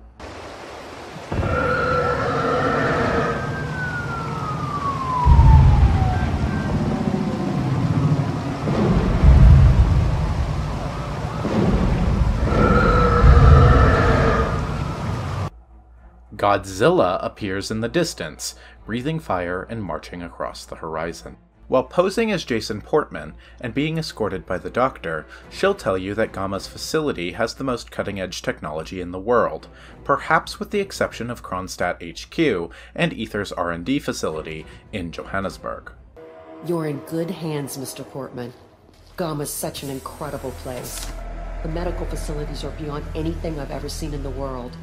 Godzilla appears in the distance, breathing fire and marching across the horizon. While posing as Jason Portman and being escorted by the Doctor, she'll tell you that Gamma's facility has the most cutting-edge technology in the world, perhaps with the exception of Kronstadt HQ and Aether's R&D facility in Johannesburg. You're in good hands, Mr. Portman. Gamma's such an incredible place. The medical facilities are beyond anything I've ever seen in the world.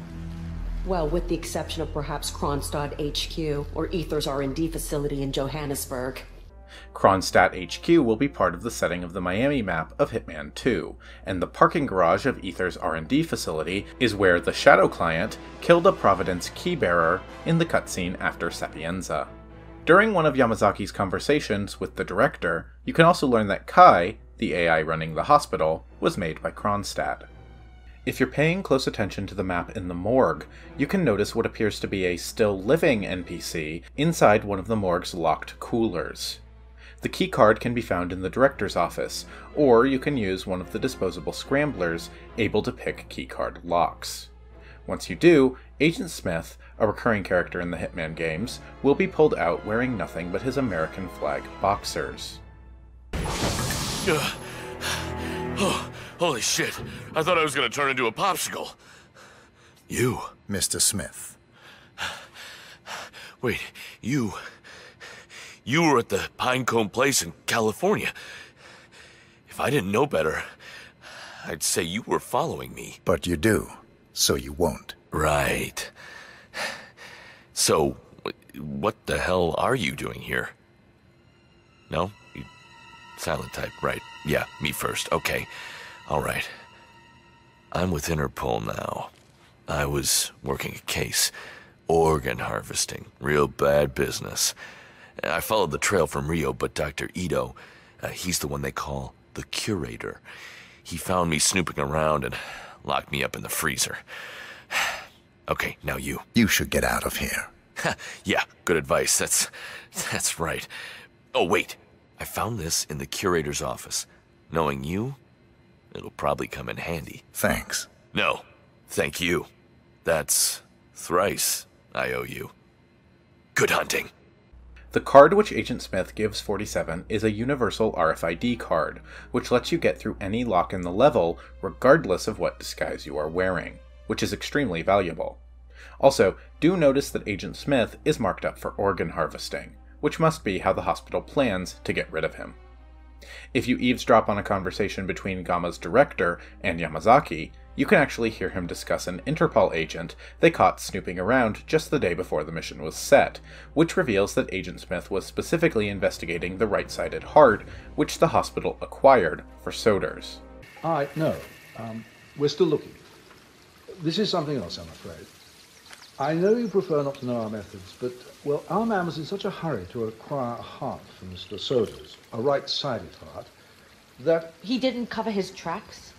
Well, with the exception of perhaps Kronstadt HQ or Aether's R&D facility in Johannesburg. Kronstadt HQ will be part of the setting of the Miami map of Hitman 2, and the parking garage of Aether's R&D facility is where the Shadow Client killed a Providence keybearer in the cutscene after Sapienza. During one of Yamazaki's conversations with the director, you can also learn that Kai, the AI running the hospital, was made by Kronstadt. If you're paying close attention to the map in the morgue, you can notice what appears to be a still-living NPC inside one of the morgue's locked coolers. The keycard can be found in the director's office, or you can use one of the disposable scramblers able to pick keycard locks. Once you do, Agent Smith, a recurring character in the Hitman games, will be pulled out wearing nothing but his American flag boxers. Oh, holy shit. I thought I was gonna turn into a popsicle. You. Mr. Smith. Wait, you were at the Pinecone Place in California. If I didn't know better, I'd say you were following me. But you do, so you won't. Right. So, what the hell are you doing here? No? Silent type, right. Yeah, me first. Okay. All right. I'm with Interpol now. I was working a case. Organ harvesting. Real bad business. I followed the trail from Rio, but Dr. Ito, he's the one they call the curator. He found me snooping around and locked me up in the freezer. Okay, now you. You should get out of here. Yeah, good advice. That's right. Oh, wait. I found this in the curator's office. Knowing you, it'll probably come in handy. Thanks. No, thank you. That's thrice I owe you. Good hunting. The card which Agent Smith gives 47 is a universal RFID card, which lets you get through any lock in the level regardless of what disguise you are wearing, which is extremely valuable. Also, do notice that Agent Smith is marked up for organ harvesting, which must be how the hospital plans to get rid of him. If you eavesdrop on a conversation between Gamma's director and Yamazaki, you can actually hear him discuss an Interpol agent they caught snooping around just the day before the mission was set, which reveals that Agent Smith was specifically investigating the right-sided heart, which the hospital acquired for Soders. No. We're still looking. This is something else, I'm afraid. I know you prefer not to know our methods, but, well, our man was in such a hurry to acquire a heart from Mr. Soders, a right-sided heart, that... He didn't cover his tracks?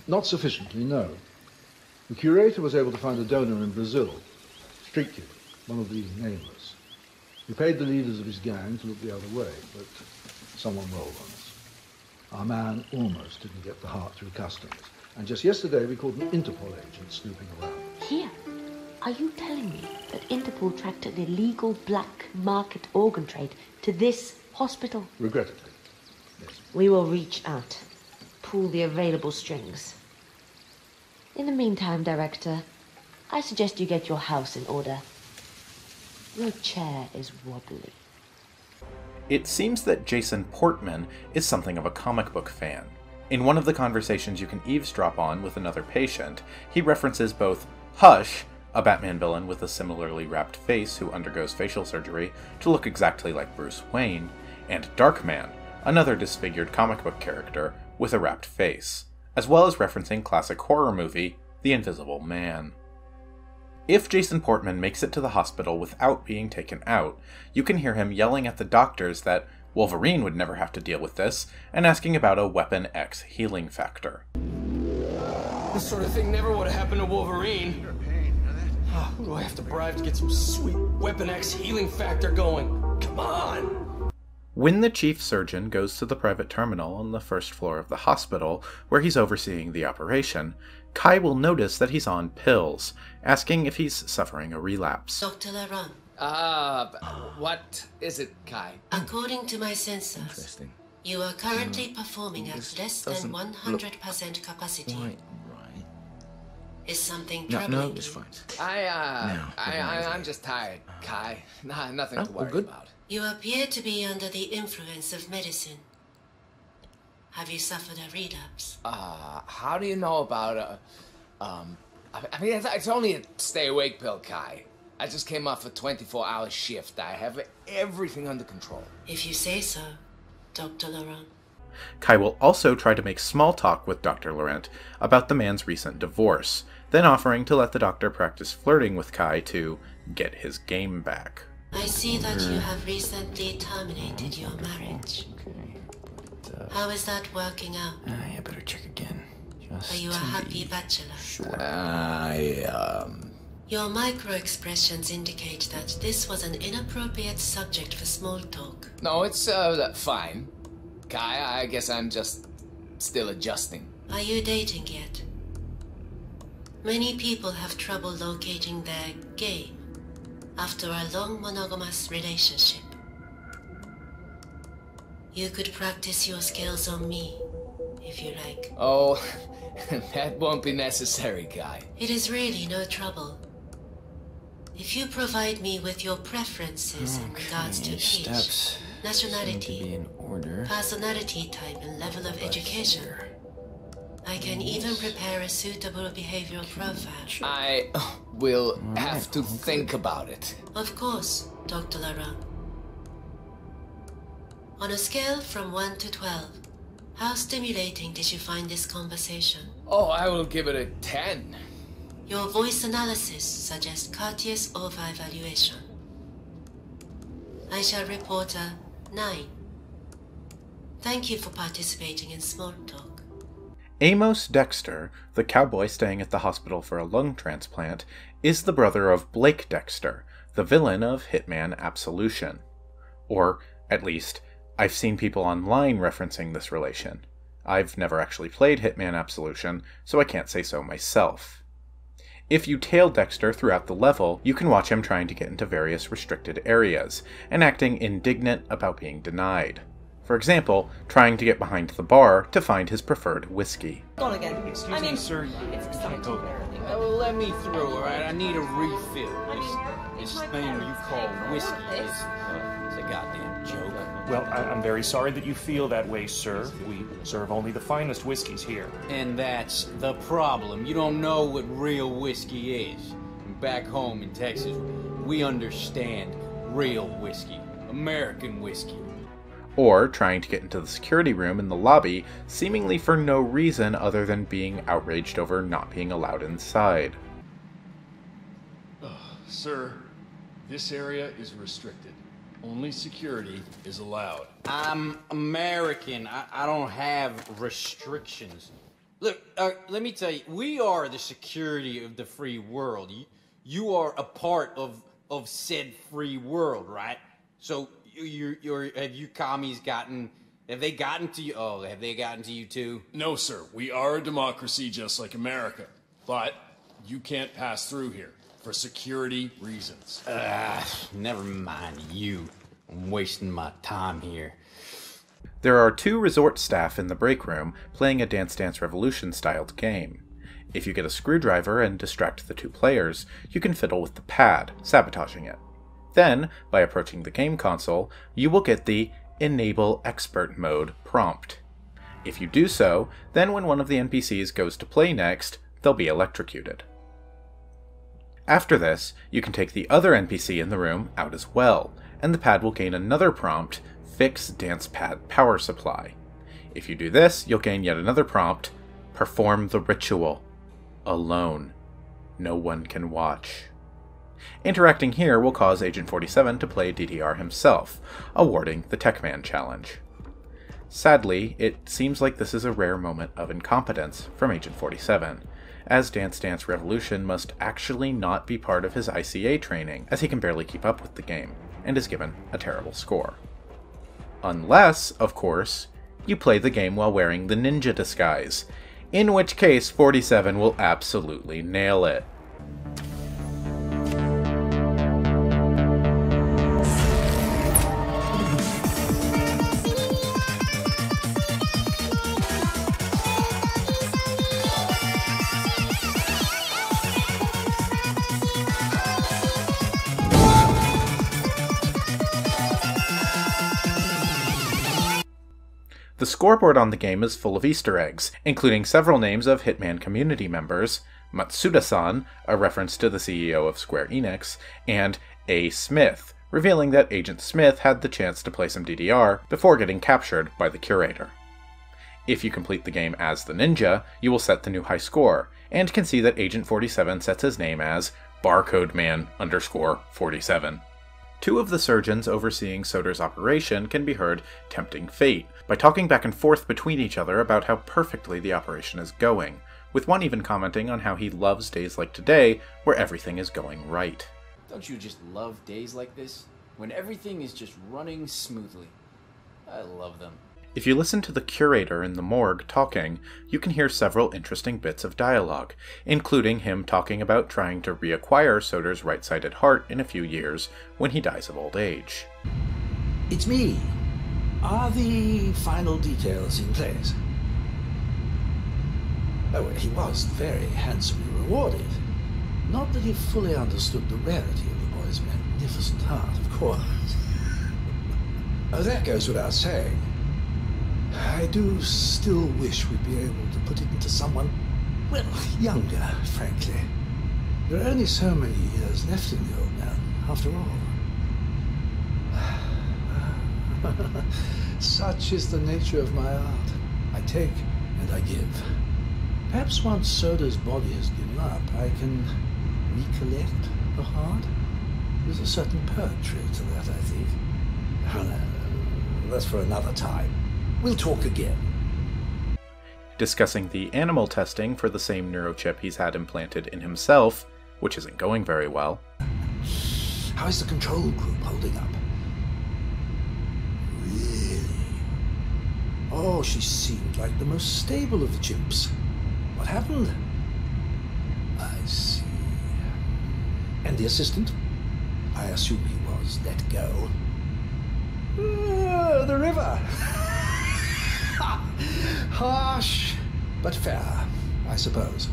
Not sufficiently, no. The curator was able to find a donor in Brazil, street kid, one of the nameless. He paid the leaders of his gang to look the other way, but someone rolled on us. Our man almost didn't get the heart through customs, and just yesterday we caught an Interpol agent snooping around. Here? Are you telling me that Interpol tracked an illegal black market organ trade to this hospital? Regrettably, yes. We will reach out, pull the available strings. In the meantime, Director, I suggest you get your house in order. Your chair is wobbly. It seems that Jason Portman is something of a comic book fan. In one of the conversations you can eavesdrop on with another patient, he references both Hush, a Batman villain with a similarly wrapped face who undergoes facial surgery to look exactly like Bruce Wayne, and Darkman, another disfigured comic book character with a wrapped face, as well as referencing classic horror movie The Invisible Man. If Jason Portman makes it to the hospital without being taken out, you can hear him yelling at the doctors that Wolverine would never have to deal with this, and asking about a Weapon X healing factor. This sort of thing never would have happened to Wolverine. Who do I have to bribe to get some sweet Weapon X healing factor going? Come on! When the chief surgeon goes to the private terminal on the first floor of the hospital, where he's overseeing the operation, Kai will notice that he's on pills, asking if he's suffering a relapse. Dr. Laurent. What is it, Kai? According to my sensors, you are currently performing at less than 100% capacity. Right. Is something No, troubling it's fine. I'm just tired, Kai. Nothing to worry about. You appear to be under the influence of medicine. Have you suffered a relapse? How do you know about I mean, it's only a stay awake pill, Kai. I just came off a 24-hour shift. I have everything under control. If you say so, Dr. Laurent. Kai will also try to make small talk with Dr. Laurent about the man's recent divorce, then offering to let the doctor practice flirting with Kai to get his game back. I see that you have recently terminated your marriage. How is that working out? I better check again. Are you a happy bachelor? Sure. Your micro-expressions indicate that this was an inappropriate subject for small talk. No, it's, fine. Kai, I guess I'm just still adjusting. Are you dating yet? Many people have trouble locating their game after a long monogamous relationship. You could practice your skills on me, if you like. Oh, that won't be necessary, Kai. It is really no trouble. If you provide me with your preferences in regards to age, nationality, personality type, and level of education, I can even prepare a suitable behavioral profile. I will have to think about it. Of course, Dr. Laurent. On a scale from 1 to 12, how stimulating did you find this conversation? Oh, I will give it a 10. Your voice analysis suggests courteous over-evaluation. I shall report a 9. Thank you for participating in small talk. Amos Dexter, the cowboy staying at the hospital for a lung transplant, is the brother of Blake Dexter, the villain of Hitman Absolution. Or, at least, I've seen people online referencing this relation. I've never actually played Hitman Absolution, so I can't say so myself. If you tail Dexter throughout the level, you can watch him trying to get into various restricted areas, and acting indignant about being denied. For example, trying to get behind the bar to find his preferred whiskey. Gone again. Excuse me, sir. It's exciting. Well, let me through, alright? I need a refill. This thing you call whiskey is a goddamn joke. Well, I'm very sorry that you feel that way, sir. We serve only the finest whiskeys here. And that's the problem. You don't know what real whiskey is. Back home in Texas, we understand real whiskey. American whiskey. Or trying to get into the security room in the lobby, seemingly for no reason other than being outraged over not being allowed inside. Sir, this area is restricted. Only security is allowed. I'm American. I don't have restrictions. Look, let me tell you, we are the security of the free world. You are a part of said free world, right? So have you commies have they gotten to you? Oh, have they gotten to you too? No, sir. We are a democracy just like America. But you can't pass through here for security reasons. Never mind you. I'm wasting my time here. There are 2 resort staff in the break room playing a Dance Dance Revolution styled game. If you get a screwdriver and distract the 2 players, you can fiddle with the pad, sabotaging it. Then, by approaching the game console, you will get the Enable Expert Mode prompt. If you do so, then when one of the NPCs goes to play next, they'll be electrocuted. After this, you can take the other NPC in the room out as well, and the pad will gain another prompt, Fix Dance Pad Power Supply. If you do this, you'll gain yet another prompt, Perform the Ritual. Alone. No one can watch. Interacting here will cause Agent 47 to play DDR himself, awarding the Techman challenge. Sadly, it seems like this is a rare moment of incompetence from Agent 47, as Dance Dance Revolution must actually not be part of his ICA training, as he can barely keep up with the game, and is given a terrible score. Unless, of course, you play the game while wearing the ninja disguise, in which case 47 will absolutely nail it. The scoreboard on the game is full of Easter eggs, including several names of Hitman community members, Matsuda-san, a reference to the CEO of Square Enix, and A. Smith, revealing that Agent Smith had the chance to play some DDR before getting captured by the Curator. If you complete the game as the ninja, you will set the new high score, and can see that Agent 47 sets his name as barcodeman_47. Two of the surgeons overseeing Soder's operation can be heard tempting fate by talking back and forth between each other about how perfectly the operation is going, with one even commenting on how he loves days like today where everything is going right. Don't you just love days like this? When everything is just running smoothly. I love them. If you listen to the Curator in the morgue talking, you can hear several interesting bits of dialogue, including him talking about trying to reacquire Soder's right-sided heart in a few years when he dies of old age. It's me. Are the final details in place? Oh, he was very handsomely rewarded. Not that he fully understood the rarity of the boy's magnificent heart, of course. Oh, that goes without saying. I do still wish we'd be able to put it into someone, well, younger, frankly. There are only so many years left in the old man, after all. Such is the nature of my art. I take and I give. Perhaps once Soder's body has given up, I can recollect the heart. There's a certain poetry to that, I think. That's for another time. We'll talk again. Discussing the animal testing for the same neurochip he's had implanted in himself, which isn't going very well. How is the control group holding up? Really? Oh, she seemed like the most stable of the chimps. What happened? I see. And the assistant? I assume he was let go. The river! Harsh, but fair, I suppose.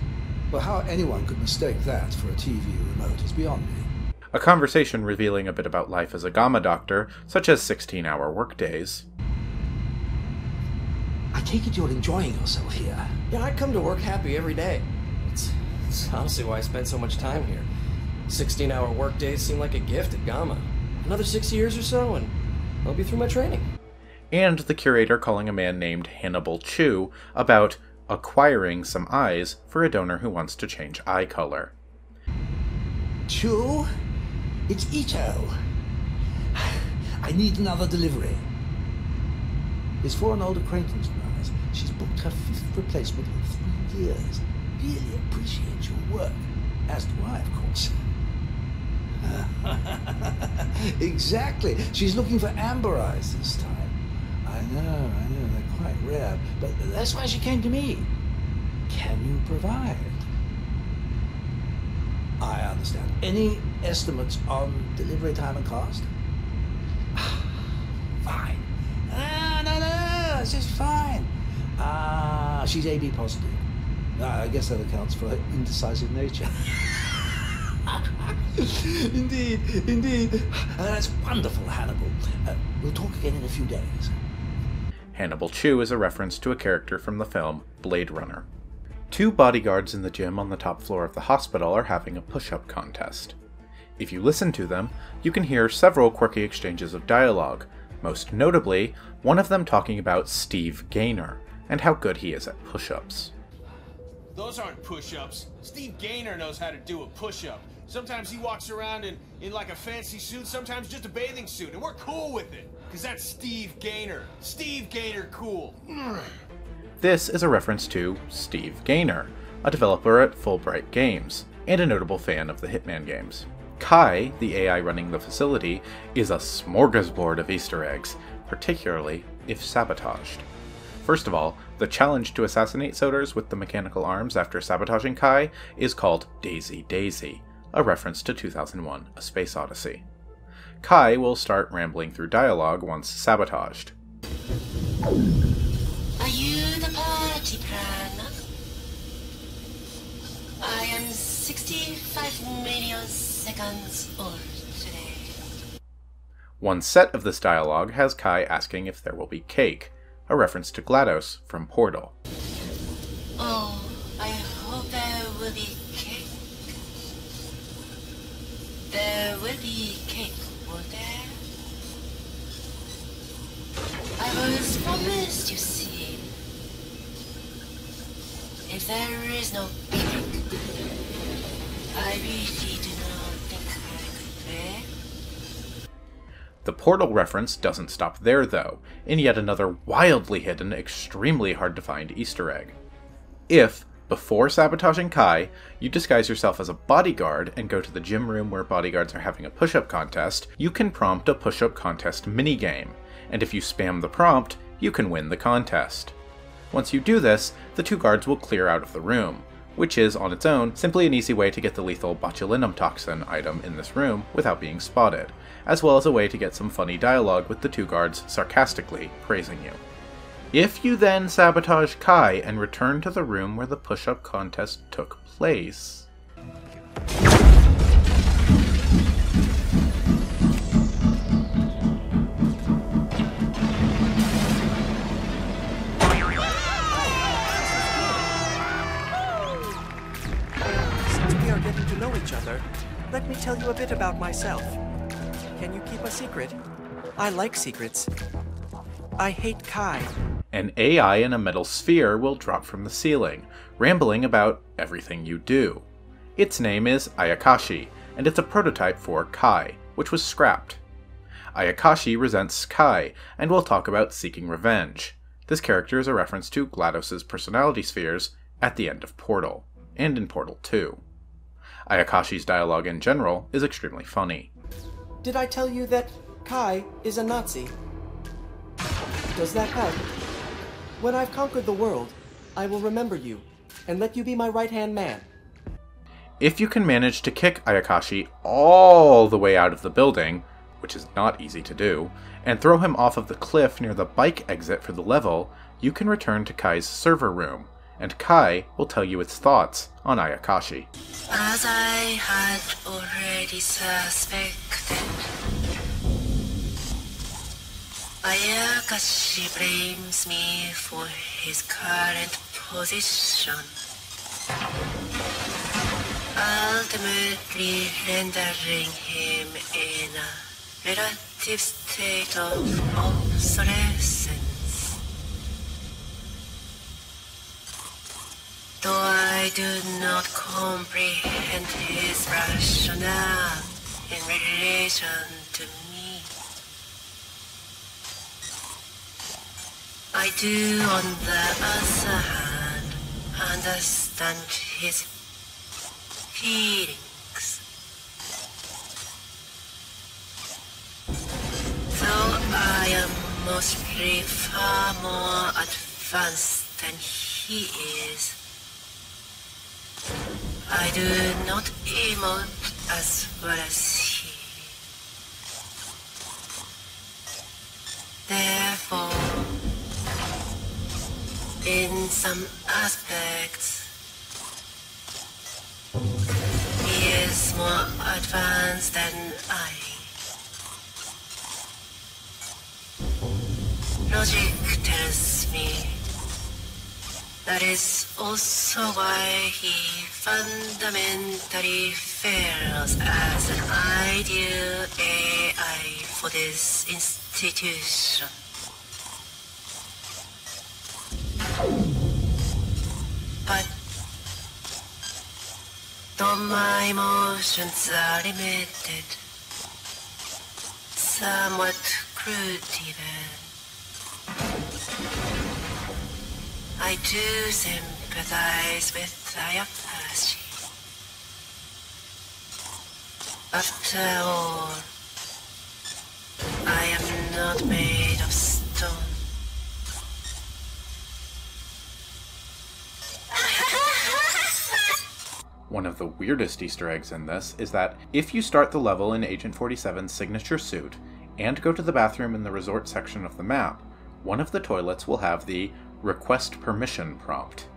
Well, how anyone could mistake that for a TV remote is beyond me. A conversation revealing a bit about life as a Gamma doctor, such as 16-hour workdays. I take it you're enjoying yourself here. Yeah, I come to work happy every day. It's honestly why I spend so much time here. 16-hour workdays seem like a gift at Gamma. Another 6 years or so, and I'll be through my training. And the Curator calling a man named Hannibal Chu about acquiring some eyes for a donor who wants to change eye color. Chu? It's Ito. I need another delivery. It's for an old acquaintance of ours. She's booked her 5th replacement in 3 years. Really appreciate your work. As do I, of course. Exactly. She's looking for amber eyes this time. I know, they're quite rare, but that's why she came to me. Can you provide? I understand. Any estimates on delivery time and cost? Fine. No, it's just fine. She's AB positive. I guess that accounts for her indecisive nature. Indeed. That's wonderful, Hannibal. We'll talk again in a few days. Hannibal Chu is a reference to a character from the film Blade Runner. 2 bodyguards in the gym on the top floor of the hospital are having a push-up contest. If you listen to them, you can hear several quirky exchanges of dialogue, most notably, one of them talking about Steve Gaynor, and how good he is at push-ups. Those aren't push-ups. Steve Gaynor knows how to do a push-up. Sometimes he walks around in like a fancy suit, sometimes just a bathing suit, and we're cool with it. Because that's Steve Gaynor. Steve Gaynor cool. This is a reference to Steve Gaynor, a developer at Fulbright Games, and a notable fan of the Hitman games. Kai, the AI running the facility, is a smorgasbord of Easter eggs, particularly if sabotaged. First of all, the challenge to assassinate Soders with the mechanical arms after sabotaging Kai is called Daisy Daisy, a reference to 2001: A Space Odyssey. Kai will start rambling through dialogue once sabotaged. Are you the party planner? I am 65 million seconds old today. One set of this dialogue has Kai asking if there will be cake, a reference to GLaDOS from Portal. Oh, I hope there will be was promised, you see. If there is no killing, I really do not think I could play. The portal reference doesn't stop there, though, in yet another wildly hidden, extremely hard to find Easter egg. If, before sabotaging Kai, you disguise yourself as a bodyguard and go to the gym room where bodyguards are having a push-up contest, you can prompt a push-up contest minigame, and if you spam the prompt, you can win the contest. Once you do this, the two guards will clear out of the room, which is, on its own, simply an easy way to get the lethal botulinum toxin item in this room without being spotted, as well as a way to get some funny dialogue with the two guards sarcastically praising you. If you then sabotage Kai and return to the room where the push-up contest took place... Since we are getting to know each other, let me tell you a bit about myself. Can you keep a secret? I like secrets. I hate Kai. An AI in a metal sphere will drop from the ceiling, rambling about everything you do. Its name is Ayakashi, and it's a prototype for Kai, which was scrapped. Ayakashi resents Kai, and will talk about seeking revenge. This character is a reference to GLaDOS's personality spheres at the end of Portal, and in Portal 2. Ayakashi's dialogue in general is extremely funny. Did I tell you that Kai is a Nazi? Does that help? When I've conquered the world, I will remember you, and let you be my right-hand man. If you can manage to kick Ayakashi all the way out of the building, which is not easy to do, and throw him off of the cliff near the bike exit for the level, you can return to Kai's server room, and Kai will tell you its thoughts on Ayakashi. As I had already suspected, Ayakashi blames me for his current position, ultimately rendering him in a relative state of obsolescence. Though I do not comprehend his rationale in relation to me, I do, on the other hand, understand his feelings. Though I am mostly far more advanced than he is, I do not emote as well as he. Therefore, in some aspects, he is more advanced than I. Logic tells me that is also why he fundamentally fails as an ideal AI for this institution. But though my emotions are limited, somewhat crude even, I do sympathize with Ayakashi. After all, I am not made of stone. One of the weirdest Easter eggs in this is that if you start the level in Agent 47's signature suit and go to the bathroom in the resort section of the map, one of the toilets will have the Request Permission prompt.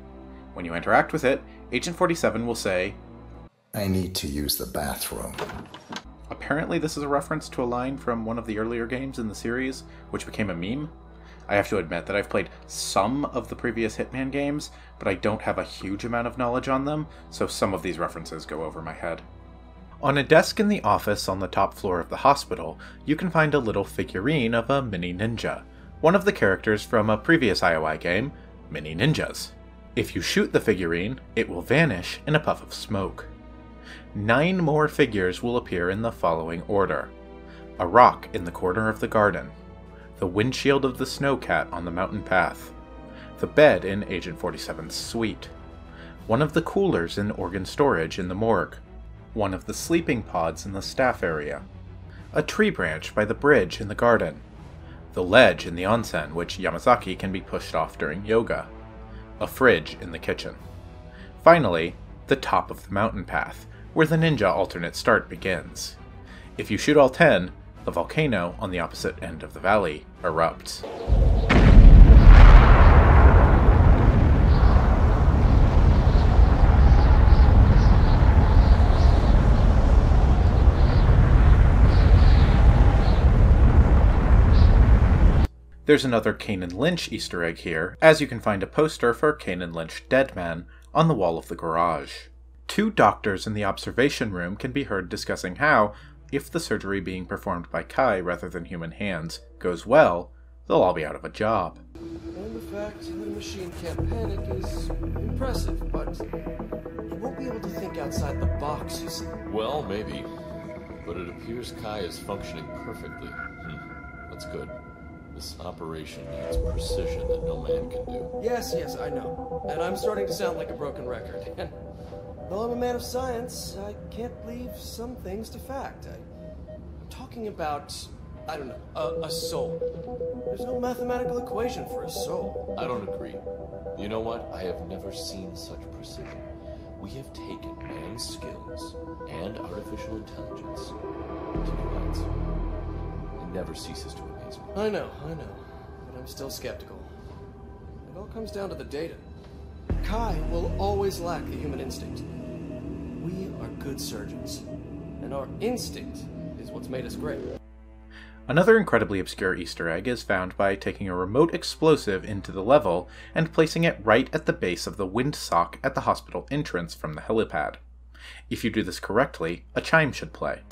When you interact with it, Agent 47 will say, I need to use the bathroom. Apparently this is a reference to a line from one of the earlier games in the series, which became a meme. I have to admit that I've played some of the previous Hitman games, but I don't have a huge amount of knowledge on them, so some of these references go over my head. On a desk in the office on the top floor of the hospital, you can find a little figurine of a mini ninja, one of the characters from a previous IOI game, Mini Ninjas. If you shoot the figurine, it will vanish in a puff of smoke. 9 more figures will appear in the following order: a rock in the corner of the garden, the windshield of the snowcat on the mountain path, the bed in Agent 47's suite, one of the coolers in organ storage in the morgue, one of the sleeping pods in the staff area, a tree branch by the bridge in the garden, the ledge in the onsen which Yamazaki can be pushed off during yoga, a fridge in the kitchen. Finally, the top of the mountain path, where the ninja alternate start begins. If you shoot all 10, the volcano on the opposite end of the valley erupts. There's another Kane Lynch Easter egg here, as you can find a poster for Kane Lynch Dead Man on the wall of the garage. 2 doctors in the observation room can be heard discussing how, if the surgery being performed by Kai rather than human hands goes well, they'll all be out of a job. And the fact that a machine can't panic is impressive, but you won't be able to think outside the box, you see. Well, maybe. But it appears Kai is functioning perfectly. That's good. This operation needs precision that no man can do. Yes, I know. And I'm starting to sound like a broken record. And though I'm a man of science, I can't leave some things to fact. I'm talking about, I don't know, a soul. There's no mathematical equation for a soul. I don't agree. You know what? I have never seen such precision. We have taken man's skills and artificial intelligence to new heights. It never ceases to amaze me. I know. But I'm still skeptical. It all comes down to the data. Kai will always lack the human instinct. We are good surgeons, and our instinct is what's made us great. Another incredibly obscure Easter egg is found by taking a remote explosive into the level and placing it right at the base of the windsock at the hospital entrance from the helipad. If you do this correctly, a chime should play.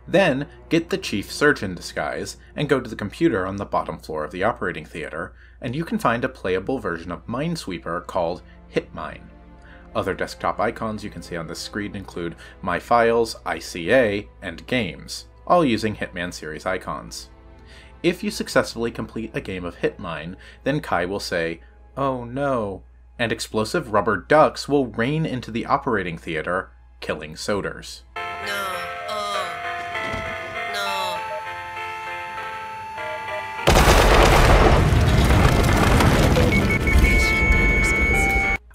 Then, get the chief surgeon disguise and go to the computer on the bottom floor of the operating theater, and you can find a playable version of Minesweeper called Hitmine. Other desktop icons you can see on this screen include My Files, ICA, and Games, all using Hitman series icons. If you successfully complete a game of Hitmine, then Kai will say, "Oh no," and explosive rubber ducks will rain into the operating theater, killing Soders.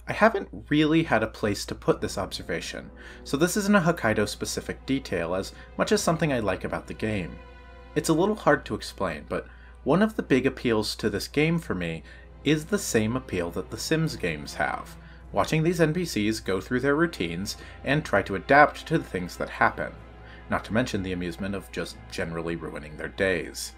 I haven't really had a place to put this observation, so this isn't a Hokkaido-specific detail as much as something I like about the game. It's a little hard to explain, but one of the big appeals to this game for me is the same appeal that the Sims games have, watching these NPCs go through their routines and try to adapt to the things that happen, not to mention the amusement of just generally ruining their days.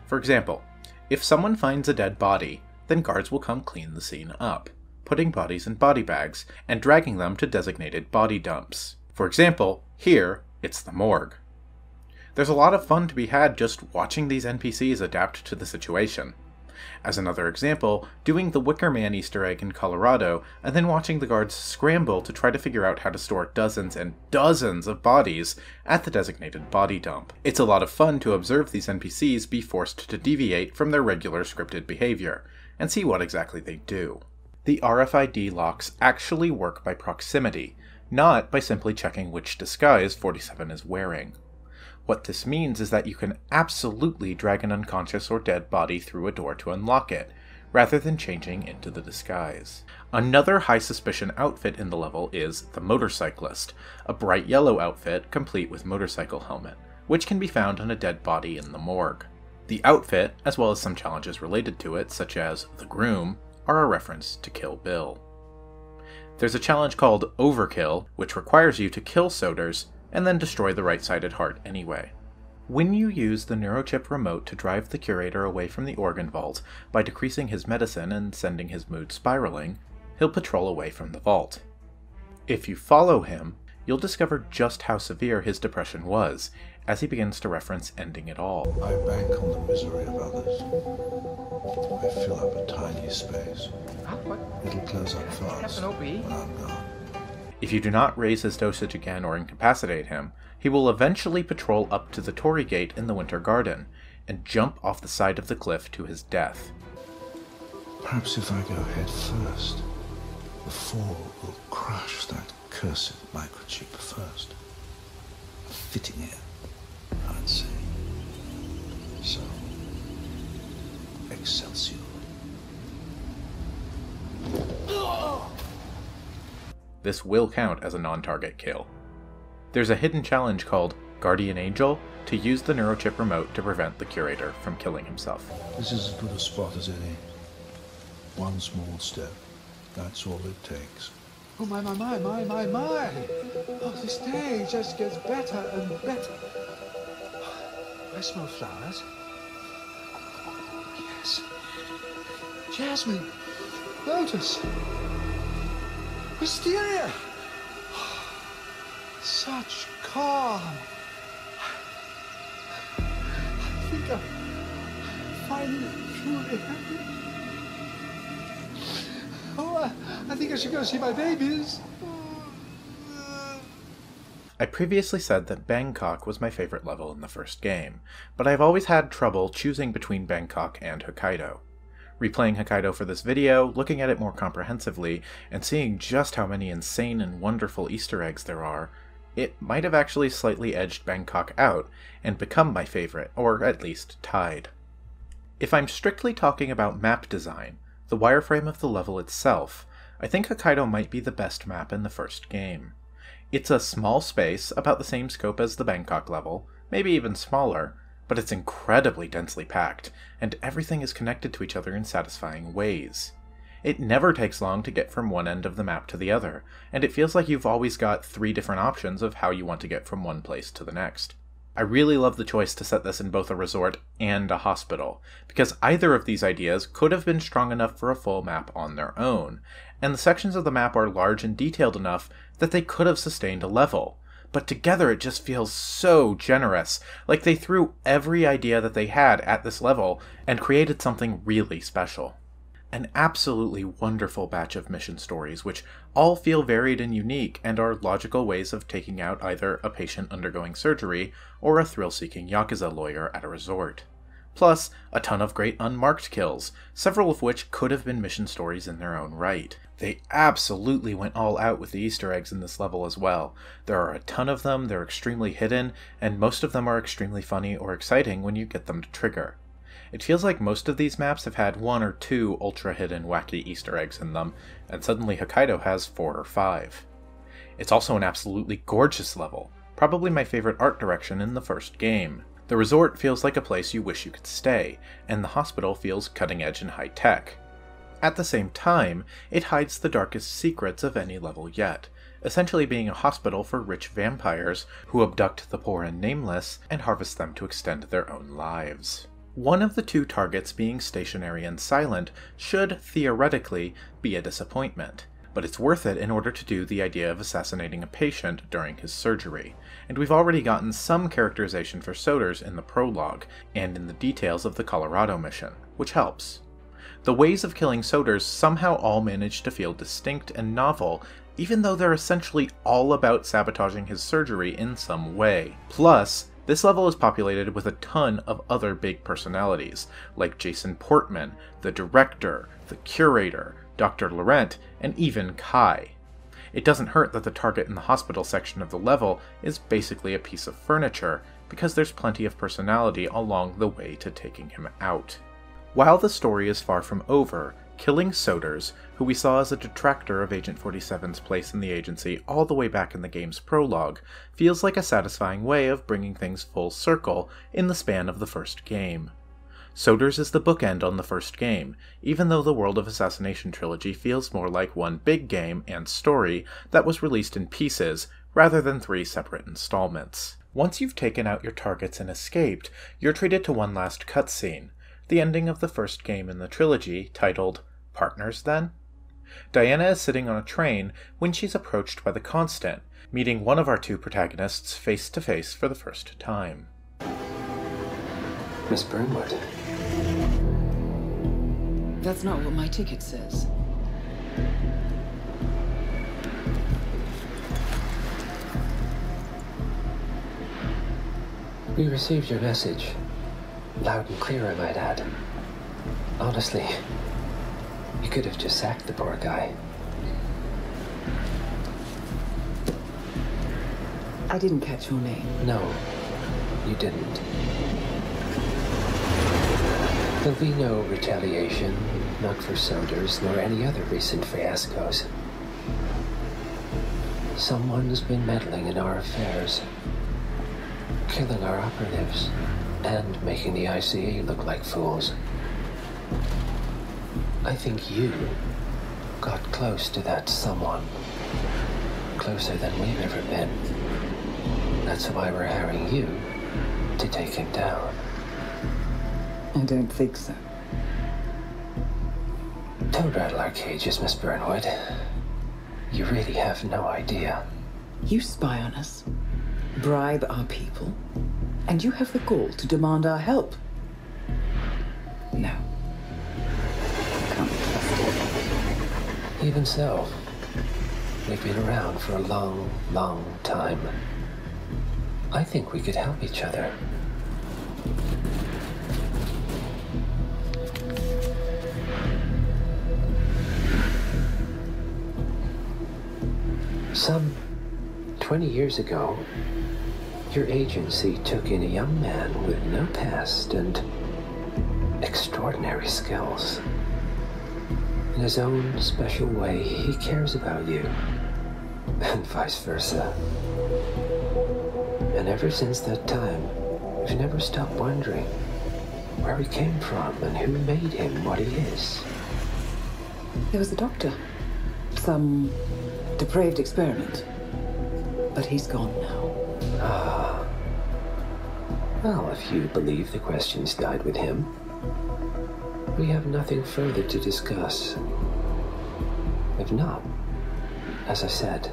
For example, if someone finds a dead body, then guards will come clean the scene up, putting bodies in body bags and dragging them to designated body dumps. For example, here, it's the morgue. There's a lot of fun to be had just watching these NPCs adapt to the situation. As another example, doing the Wicker Man Easter egg in Colorado, and then watching the guards scramble to try to figure out how to store dozens and dozens of bodies at the designated body dump. It's a lot of fun to observe these NPCs be forced to deviate from their regular scripted behavior, and see what exactly they do. The RFID locks actually work by proximity, not by simply checking which disguise 47 is wearing. What this means is that you can absolutely drag an unconscious or dead body through a door to unlock it, rather than changing into the disguise. Another high suspicion outfit in the level is the Motorcyclist, a bright yellow outfit complete with motorcycle helmet, which can be found on a dead body in the morgue. The outfit, as well as some challenges related to it, such as the Groom, are a reference to Kill Bill. There's a challenge called Overkill, which requires you to kill Soders and then destroy the right-sided heart anyway. When you use the neurochip remote to drive the curator away from the organ vault by decreasing his medicine and sending his mood spiraling, he'll patrol away from the vault. If you follow him, you'll discover just how severe his depression was, as he begins to reference ending it all. I bank on the misery of others. I fill up a tiny space. It'll close up fast when I'm gone. If you do not raise his dosage again or incapacitate him, he will eventually patrol up to the Torii Gate in the Winter Garden and jump off the side of the cliff to his death. Perhaps if I go head first, the fall will crush that cursed microchip first. A fitting end, I'd say. So, Excelsior. This will count as a non-target kill. There's a hidden challenge called Guardian Angel to use the neurochip remote to prevent the curator from killing himself. This is as good a spot as any. One small step. That's all it takes. Oh my. Oh, this day just gets better and better. I smell flowers. Yes. Jasmine. Lotus. Wisteria. Such calm. I think I'm finally truly happy. Oh, I think I should go see my babies. I previously said that Bangkok was my favorite level in the first game, but I've always had trouble choosing between Bangkok and Hokkaido. Replaying Hokkaido for this video, looking at it more comprehensively, and seeing just how many insane and wonderful Easter eggs there are, it might have actually slightly edged Bangkok out and become my favorite, or at least tied. If I'm strictly talking about map design, the wireframe of the level itself, I think Hokkaido might be the best map in the first game. It's a small space, about the same scope as the Bangkok level, maybe even smaller, but it's incredibly densely packed, and everything is connected to each other in satisfying ways. It never takes long to get from one end of the map to the other, and it feels like you've always got 3 different options of how you want to get from one place to the next. I really love the choice to set this in both a resort and a hospital, because either of these ideas could have been strong enough for a full map on their own, and the sections of the map are large and detailed enough that they could have sustained a level. But together it just feels so generous, like they threw every idea that they had at this level and created something really special. An absolutely wonderful batch of mission stories, which all feel varied and unique and are logical ways of taking out either a patient undergoing surgery or a thrill-seeking Yakuza lawyer at a resort. Plus, a ton of great unmarked kills, several of which could have been mission stories in their own right. They absolutely went all out with the Easter eggs in this level as well. There are a ton of them, they're extremely hidden, and most of them are extremely funny or exciting when you get them to trigger. It feels like most of these maps have had 1 or 2 ultra-hidden wacky Easter eggs in them, and suddenly Hokkaido has 4 or 5. It's also an absolutely gorgeous level, probably my favorite art direction in the first game. The resort feels like a place you wish you could stay, and the hospital feels cutting-edge and high-tech. At the same time, it hides the darkest secrets of any level yet, essentially being a hospital for rich vampires who abduct the poor and nameless and harvest them to extend their own lives. One of the 2 targets being stationary and silent should, theoretically, be a disappointment, but it's worth it in order to do the idea of assassinating a patient during his surgery, and we've already gotten some characterization for Solders in the prologue, and in the details of the Colorado mission, which helps. The ways of killing Solders somehow all manage to feel distinct and novel, even though they're essentially all about sabotaging his surgery in some way. Plus, this level is populated with a ton of other big personalities, like Jason Portman, the director, the curator, Dr. Laurent, and even Kai. It doesn't hurt that the target in the hospital section of the level is basically a piece of furniture, because there's plenty of personality along the way to taking him out. While the story is far from over, killing Solders, who we saw as a detractor of Agent 47's place in the agency all the way back in the game's prologue, feels like a satisfying way of bringing things full circle in the span of the first game. Solders is the bookend on the first game, even though the World of Assassination trilogy feels more like one big game and story that was released in pieces rather than 3 separate installments. Once you've taken out your targets and escaped, you're treated to one last cutscene, the ending of the first game in the trilogy, titled Partners Then? Diana is sitting on a train when she's approached by the Constant, meeting one of our two protagonists face to face for the first time. Miss Burnwood. That's not what my ticket says. We received your message. Loud and clear, I might add. Honestly, you could have just sacked the poor guy. I didn't catch your name. No, you didn't. There'll be no retaliation, not for Solders, nor any other recent fiascos. Someone's been meddling in our affairs, killing our operatives, and making the ICA look like fools. I think you got close to that someone. Closer than we've ever been. That's why we're hiring you to take him down. I don't think so. Don't rattle our cages, Miss Burnwood. You really have no idea. You spy on us, bribe our people, and you have the gall to demand our help. No. Can't be trusted. Even so, we've been around for a long, long time. I think we could help each other. Some 20 years ago, your agency took in a young man with no past and extraordinary skills. In his own special way, he cares about you, and vice versa. And ever since that time, we've never stopped wondering where he came from and who made him what he is. There was a doctor. Some depraved experiment. But he's gone now. Ah. Well, if you believe the questions died with him, we have nothing further to discuss. If not, as I said,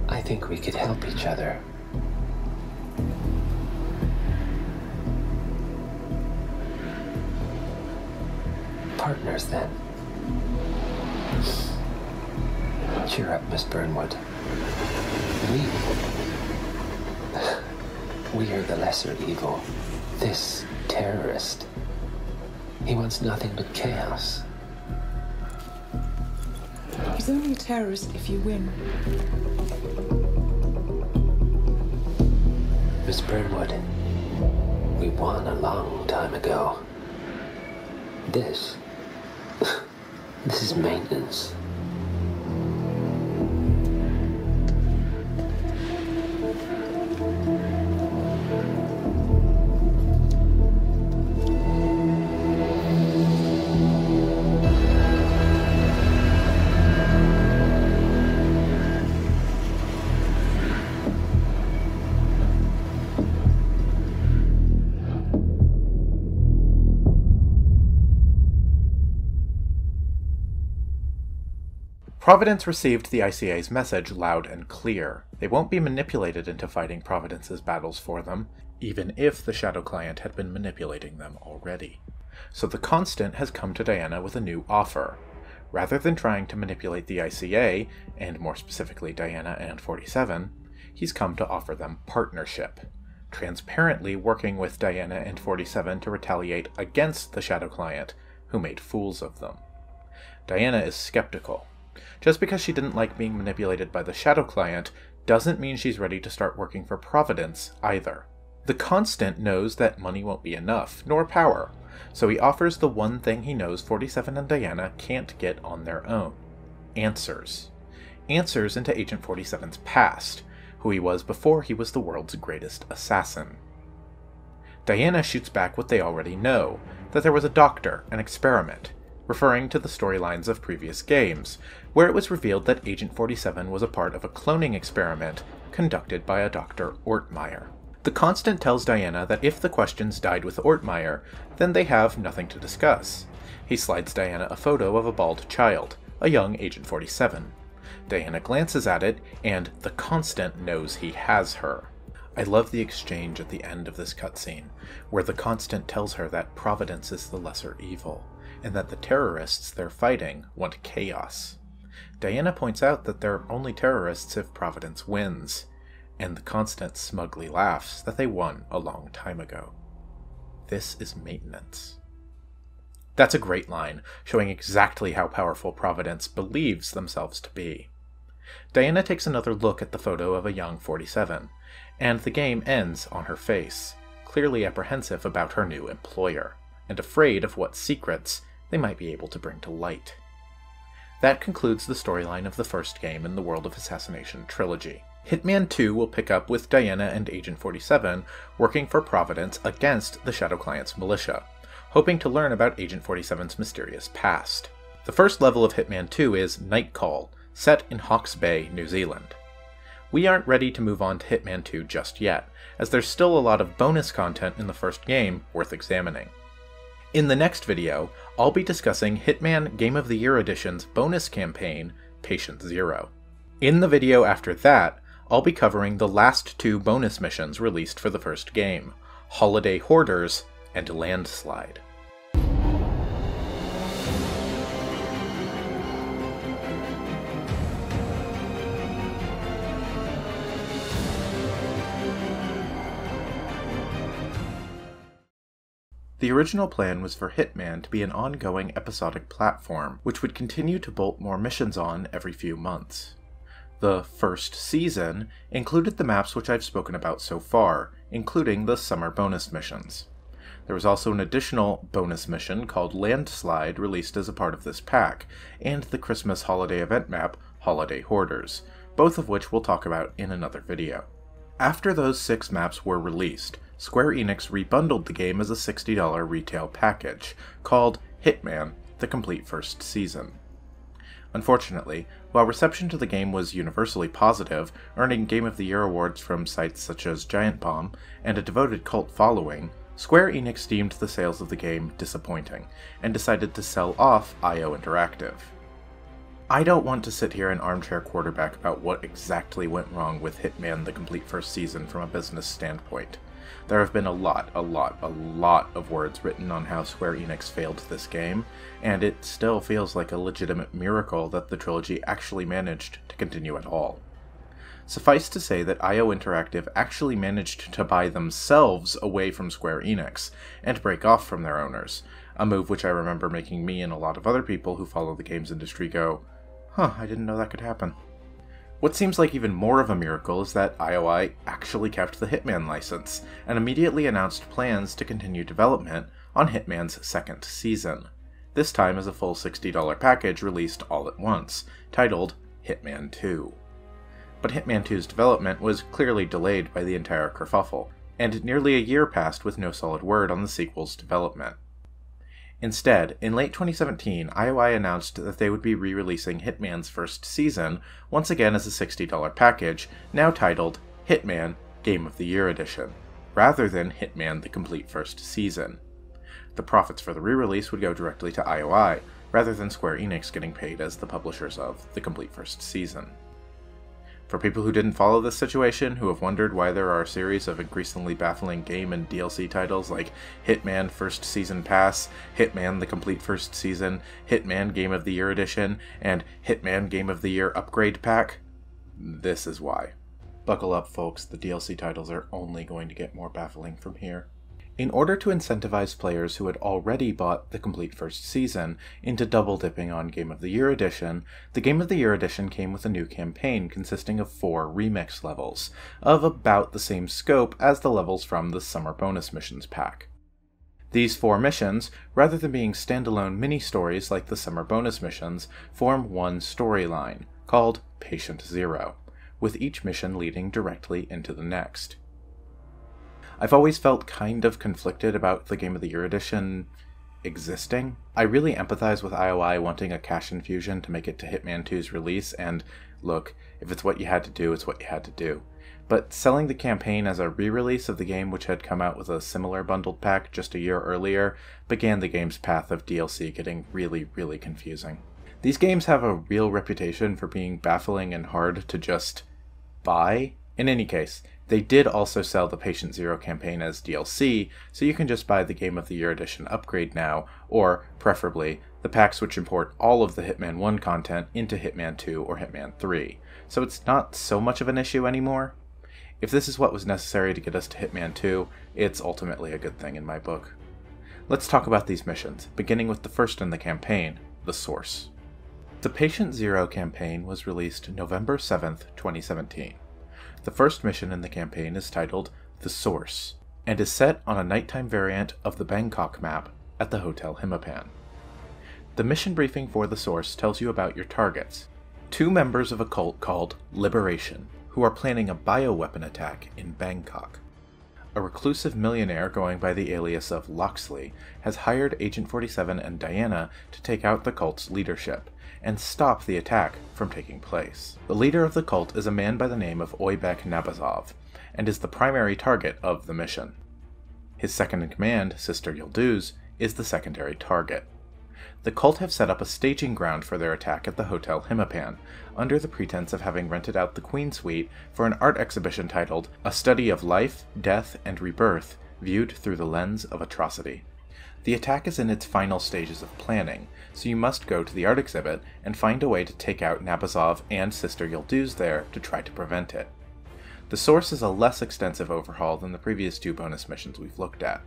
I think we could help each other. Partners, then. Cheer up, Miss Burnwood. We are the lesser evil. This terrorist. He wants nothing but chaos. He's only a terrorist if you win. Miss Burnwood, we won a long time ago. This is maintenance. Providence received the ICA's message loud and clear. They won't be manipulated into fighting Providence's battles for them, even if the Shadow Client had been manipulating them already. So the Constant has come to Diana with a new offer. Rather than trying to manipulate the ICA, and more specifically Diana and 47, he's come to offer them partnership, transparently working with Diana and 47 to retaliate against the Shadow Client, who made fools of them. Diana is skeptical. Just because she didn't like being manipulated by the Shadow Client doesn't mean she's ready to start working for Providence either. The Constant knows that money won't be enough, nor power, so he offers the one thing he knows 47 and Diana can't get on their own. Answers. Answers into Agent 47's past, who he was before he was the world's greatest assassin. Diana shoots back what they already know, that there was a doctor, an experiment, referring to the storylines of previous games, where it was revealed that Agent 47 was a part of a cloning experiment conducted by a Dr. Ortmeyer. The Constant tells Diana that if the questions died with Ortmeyer, then they have nothing to discuss. He slides Diana a photo of a bald child, a young Agent 47. Diana glances at it, and the Constant knows he has her. I love the exchange at the end of this cutscene, where the Constant tells her that Providence is the lesser evil, and that the terrorists they're fighting want chaos. Diana points out that they're only terrorists if Providence wins, and the Constant smugly laughs that they won a long time ago. This is maintenance. That's a great line, showing exactly how powerful Providence believes themselves to be. Diana takes another look at the photo of a young 47, and the game ends on her face, clearly apprehensive about her new employer, and afraid of what secrets they might be able to bring to light. That concludes the storyline of the first game in the World of Assassination trilogy. Hitman 2 will pick up with Diana and Agent 47 working for Providence against the Shadow Client's militia, hoping to learn about Agent 47's mysterious past. The first level of Hitman 2 is Night Call, set in Hawke's Bay, New Zealand. We aren't ready to move on to Hitman 2 just yet, as there's still a lot of bonus content in the first game worth examining. In the next video, I'll be discussing Hitman Game of the Year Edition's bonus campaign, Patient Zero. In the video after that, I'll be covering the last two bonus missions released for the first game, Holiday Hoarders and Landslide. The original plan was for Hitman to be an ongoing episodic platform, which would continue to bolt more missions on every few months. The first season included the maps which I've spoken about so far, including the summer bonus missions. There was also an additional bonus mission called Landslide released as a part of this pack, and the Christmas holiday event map, Holiday Hoarders, both of which we'll talk about in another video. After those 6 maps were released, Square Enix rebundled the game as a $60 retail package, called Hitman: The Complete First Season. Unfortunately, while reception to the game was universally positive, earning Game of the Year awards from sites such as Giant Bomb and a devoted cult following, Square Enix deemed the sales of the game disappointing, and decided to sell off IO Interactive. I don't want to sit here and armchair quarterback about what exactly went wrong with Hitman: The Complete First Season from a business standpoint. There have been a lot of words written on how Square Enix failed this game, and it still feels like a legitimate miracle that the trilogy actually managed to continue at all. Suffice to say that IO Interactive actually managed to buy themselves away from Square Enix, and break off from their owners, a move which I remember making me and a lot of other people who follow the games industry go, "Huh, I didn't know that could happen." What seems like even more of a miracle is that IOI actually kept the Hitman license, and immediately announced plans to continue development on Hitman's second season, this time as a full $60 package released all at once, titled Hitman 2. But Hitman 2's development was clearly delayed by the entire kerfuffle, and nearly a year passed with no solid word on the sequel's development. Instead, in late 2017, IOI announced that they would be re-releasing Hitman's first season, once again as a $60 package, now titled Hitman Game of the Year Edition, rather than Hitman: The Complete First Season. The profits for the re-release would go directly to IOI, rather than Square Enix getting paid as the publishers of The Complete First Season. For people who didn't follow this situation, who have wondered why there are a series of increasingly baffling game and DLC titles like Hitman First Season Pass, Hitman: The Complete First Season, Hitman Game of the Year Edition, and Hitman Game of the Year Upgrade Pack, this is why. Buckle up, folks, the DLC titles are only going to get more baffling from here. In order to incentivize players who had already bought the complete first season into double-dipping on Game of the Year Edition, the Game of the Year Edition came with a new campaign consisting of 4 remix levels, of about the same scope as the levels from the Summer Bonus Missions pack. These 4 missions, rather than being standalone mini-stories like the Summer Bonus Missions, form one storyline, called Patient Zero, with each mission leading directly into the next. I've always felt kind of conflicted about the Game of the Year Edition existing. I really empathize with IOI wanting a cash infusion to make it to Hitman 2's release, and look, if it's what you had to do, it's what you had to do. But selling the campaign as a re-release of the game which had come out with a similar bundled pack just a year earlier began the game's path of DLC getting really confusing. These games have a real reputation for being baffling and hard to just buy. In any case, they did also sell the Patient Zero campaign as DLC, so you can just buy the Game of the Year Edition upgrade now, or, preferably, the packs which import all of the Hitman 1 content into Hitman 2 or Hitman 3, so it's not so much of an issue anymore. If this is what was necessary to get us to Hitman 2, it's ultimately a good thing in my book. Let's talk about these missions, beginning with the first in the campaign, the Source. The Patient Zero campaign was released November 7th, 2017. The first mission in the campaign is titled The Source, and is set on a nighttime variant of the Bangkok map at the Hotel Hitman. The mission briefing for The Source tells you about your targets, 2 members of a cult called Liberation, who are planning a bioweapon attack in Bangkok. A reclusive millionaire going by the alias of Loxley has hired Agent 47 and Diana to take out the cult's leadership, and stop the attack from taking place. The leader of the cult is a man by the name of Oybek Nabazov, and is the primary target of the mission. His second-in-command, Sister Yıldız, is the secondary target. The cult have set up a staging ground for their attack at the Hotel Hitman, under the pretense of having rented out the Queen Suite for an art exhibition titled A Study of Life, Death, and Rebirth, Viewed Through the Lens of Atrocity. The attack is in its final stages of planning, so you must go to the art exhibit and find a way to take out Nabazov and Sister Yıldız there to try to prevent it. The Source is a less extensive overhaul than the previous 2 bonus missions we've looked at.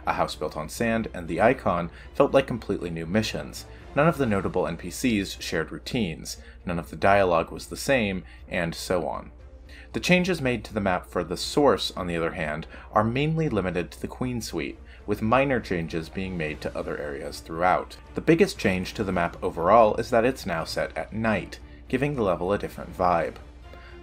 A House Built on Sand and The Icon felt like completely new missions. None of the notable NPCs shared routines, none of the dialogue was the same, and so on. The changes made to the map for The Source, on the other hand, are mainly limited to the Queen Suite, with minor changes being made to other areas throughout. The biggest change to the map overall is that it's now set at night, giving the level a different vibe.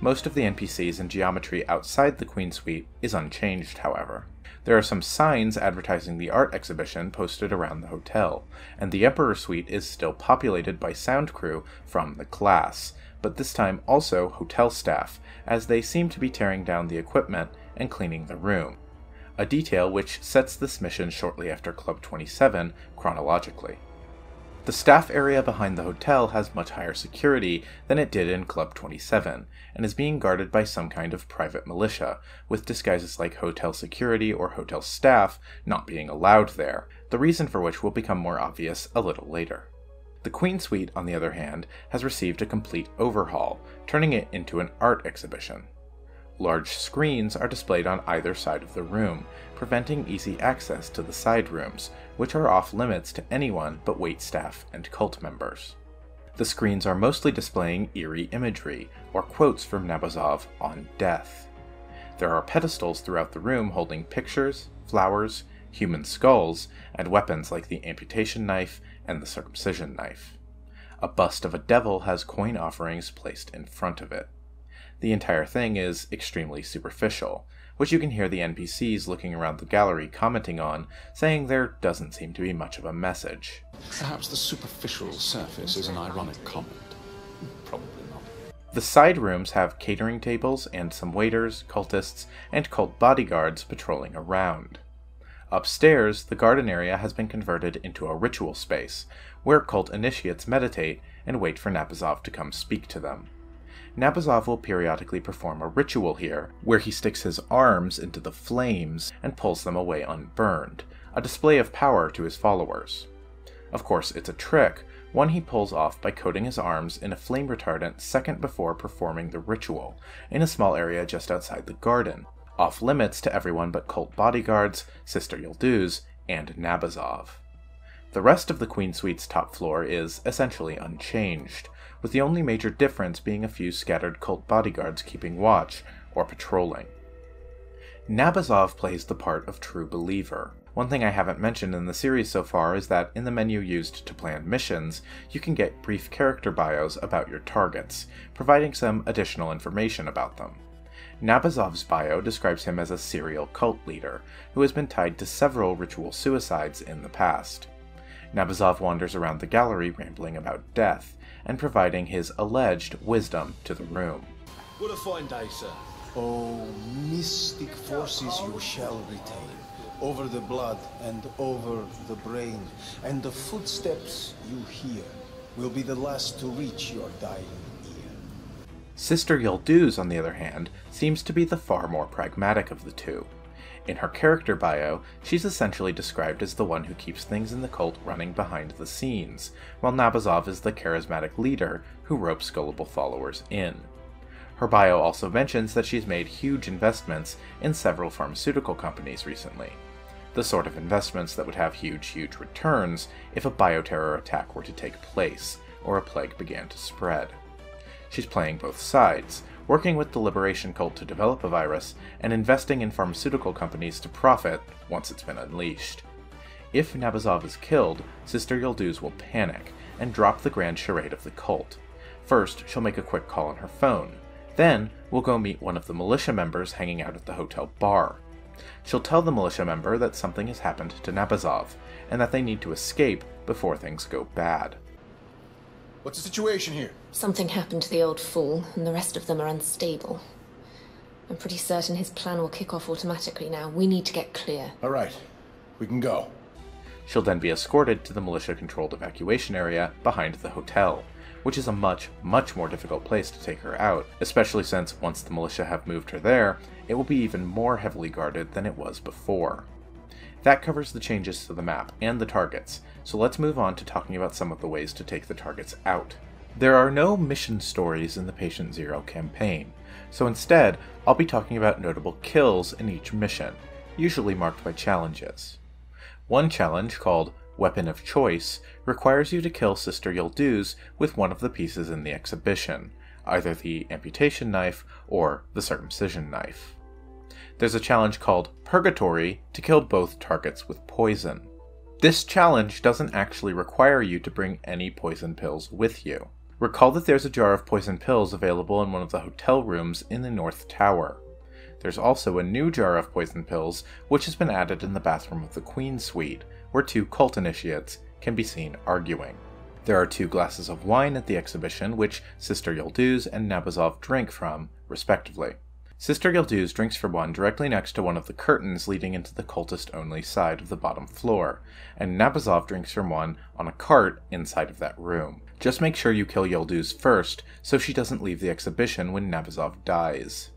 Most of the NPCs and geometry outside the Queen Suite is unchanged, however. There are some signs advertising the art exhibition posted around the hotel, and the Emperor Suite is still populated by sound crew from the class, but this time also hotel staff, as they seem to be tearing down the equipment and cleaning the room. A detail which sets this mission shortly after Club 27 chronologically. The staff area behind the hotel has much higher security than it did in Club 27, and is being guarded by some kind of private militia, with disguises like hotel security or hotel staff not being allowed there, the reason for which will become more obvious a little later. The Queen Suite, on the other hand, has received a complete overhaul, turning it into an art exhibition. Large screens are displayed on either side of the room, preventing easy access to the side rooms, which are off limits to anyone but waitstaff and cult members. The screens are mostly displaying eerie imagery, or quotes from Nabazov on death. There are pedestals throughout the room holding pictures, flowers, human skulls, and weapons like the amputation knife and the circumcision knife. A bust of a devil has coin offerings placed in front of it. The entire thing is extremely superficial, which you can hear the NPCs looking around the gallery commenting on, saying there doesn't seem to be much of a message. Perhaps the superficial surface is an ironic comment. Probably not. The side rooms have catering tables and some waiters, cultists, and cult bodyguards patrolling around. Upstairs, the garden area has been converted into a ritual space, where cult initiates meditate and wait for Nabazov to come speak to them. Nabazov will periodically perform a ritual here, where he sticks his arms into the flames and pulls them away unburned, a display of power to his followers. Of course, it's a trick, one he pulls off by coating his arms in a flame retardant second before performing the ritual, in a small area just outside the garden, off limits to everyone but cult bodyguards, Sister Yıldız, and Nabazov. The rest of the Queen Suite's top floor is essentially unchanged, with the only major difference being a few scattered cult bodyguards keeping watch or patrolling. Nabazov plays the part of true believer. One thing I haven't mentioned in the series so far is that in the menu used to plan missions, you can get brief character bios about your targets, providing some additional information about them. Nabazov's bio describes him as a serial cult leader, who has been tied to several ritual suicides in the past. Nabazov wanders around the gallery rambling about death, and providing his alleged wisdom to the room. What a fine day, sir. Oh, mystic forces you shall retain, over the blood and over the brain, and the footsteps you hear will be the last to reach your dying ear. Sister Yilduz, on the other hand, seems to be the far more pragmatic of the two. In her character bio, she's essentially described as the one who keeps things in the cult running behind the scenes, while Nabazov is the charismatic leader who ropes gullible followers in. Her bio also mentions that she's made huge investments in several pharmaceutical companies recently, the sort of investments that would have huge returns if a bioterror attack were to take place, or a plague began to spread. She's playing both sides, working with the Liberation Cult to develop a virus, and investing in pharmaceutical companies to profit once it's been unleashed. If Nabazov is killed, Sister Yilduz will panic, and drop the grand charade of the cult. First, she'll make a quick call on her phone. Then, we'll go meet one of the militia members hanging out at the hotel bar. She'll tell the militia member that something has happened to Nabazov, and that they need to escape before things go bad. What's the situation here? Something happened to the old fool, and the rest of them are unstable. I'm pretty certain his plan will kick off automatically now. We need to get clear. All right, we can go. She'll then be escorted to the militia-controlled evacuation area behind the hotel, which is a much more difficult place to take her out, especially since once the militia have moved her there, it will be even more heavily guarded than it was before. That covers the changes to the map and the targets, so let's move on to talking about some of the ways to take the targets out. There are no mission stories in the Patient Zero campaign, so instead, I'll be talking about notable kills in each mission, usually marked by challenges. One challenge, called Weapon of Choice, requires you to kill Sister Yilduz with one of the pieces in the exhibition, either the amputation knife or the circumcision knife. There's a challenge called Purgatory to kill both targets with poison. This challenge doesn't actually require you to bring any poison pills with you. Recall that there's a jar of poison pills available in one of the hotel rooms in the North Tower. There's also a new jar of poison pills which has been added in the bathroom of the Queen Suite, where two cult initiates can be seen arguing. There are 2 glasses of wine at the exhibition which Sister Yilduz and Nabazov drink from, respectively. Sister Yilduz drinks from one directly next to one of the curtains leading into the cultist-only side of the bottom floor, and Nabazov drinks from one on a cart inside of that room. Just make sure you kill Yilduz first, so she doesn't leave the exhibition when Nabazov dies.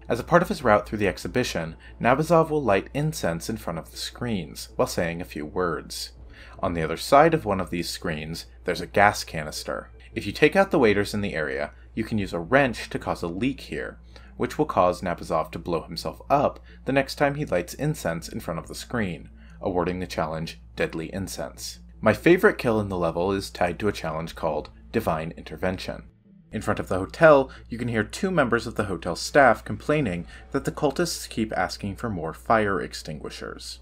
As a part of his route through the exhibition, Nabazov will light incense in front of the screens, while saying a few words. On the other side of one of these screens, there's a gas canister. If you take out the waiters in the area, you can use a wrench to cause a leak here, which will cause Nabazov to blow himself up the next time he lights incense in front of the screen, awarding the challenge Deadly Incense. My favorite kill in the level is tied to a challenge called Divine Intervention. In front of the hotel, you can hear 2 members of the hotel staff complaining that the cultists keep asking for more fire extinguishers.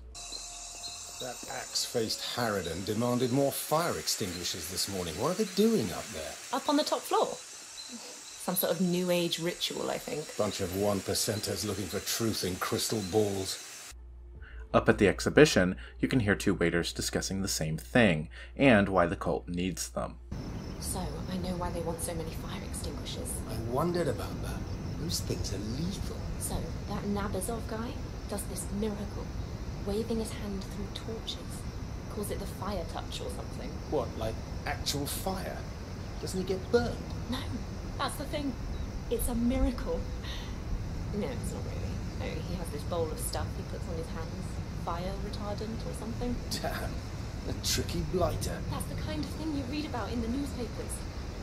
That axe-faced harridan demanded more fire extinguishers this morning. What are they doing up there? Up on the top floor. Some sort of new age ritual, I think. Bunch of 1%ers looking for truth in crystal balls. Up at the exhibition, you can hear 2 waiters discussing the same thing, and why the cult needs them. So, I know why they want so many fire extinguishers. I wondered about that. Those things are lethal. So, that Nabazov guy does this miracle, waving his hand through torches. Calls it the fire touch or something. What, like actual fire? Doesn't he get burned? No, that's the thing. It's a miracle. No, it's not really. No, he has this bowl of stuff he puts on his hands. Fire retardant or something. Damn, a tricky blighter. That's the kind of thing you read about in the newspapers.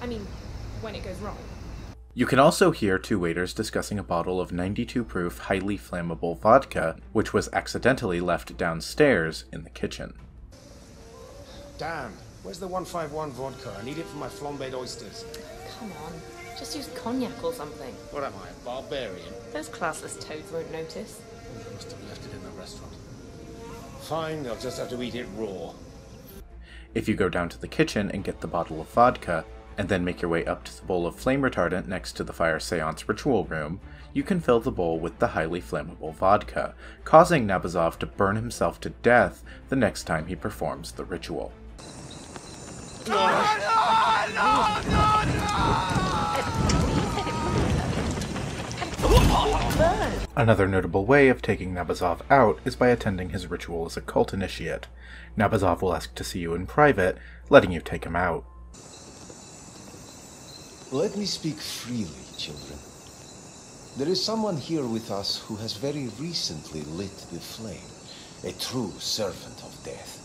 I mean, when it goes wrong. You can also hear 2 waiters discussing a bottle of 92 proof highly flammable vodka, which was accidentally left downstairs in the kitchen. Damn, where's the 151 vodka? I need it for my flambéed oysters. Come on, just use cognac or something. What am I, a barbarian? Those classless toads won't notice. I must have left it in the restaurant. Fine, they'll just have to eat it raw. If you go down to the kitchen and get the bottle of vodka, and then make your way up to the bowl of flame retardant next to the fire seance ritual room, you can fill the bowl with the highly flammable vodka, causing Nabazov to burn himself to death the next time he performs the ritual. Another notable way of taking Nabazov out is by attending his ritual as a cult initiate. Nabazov will ask to see you in private, letting you take him out. Let me speak freely, children. There is someone here with us who has very recently lit the flame. A true servant of death.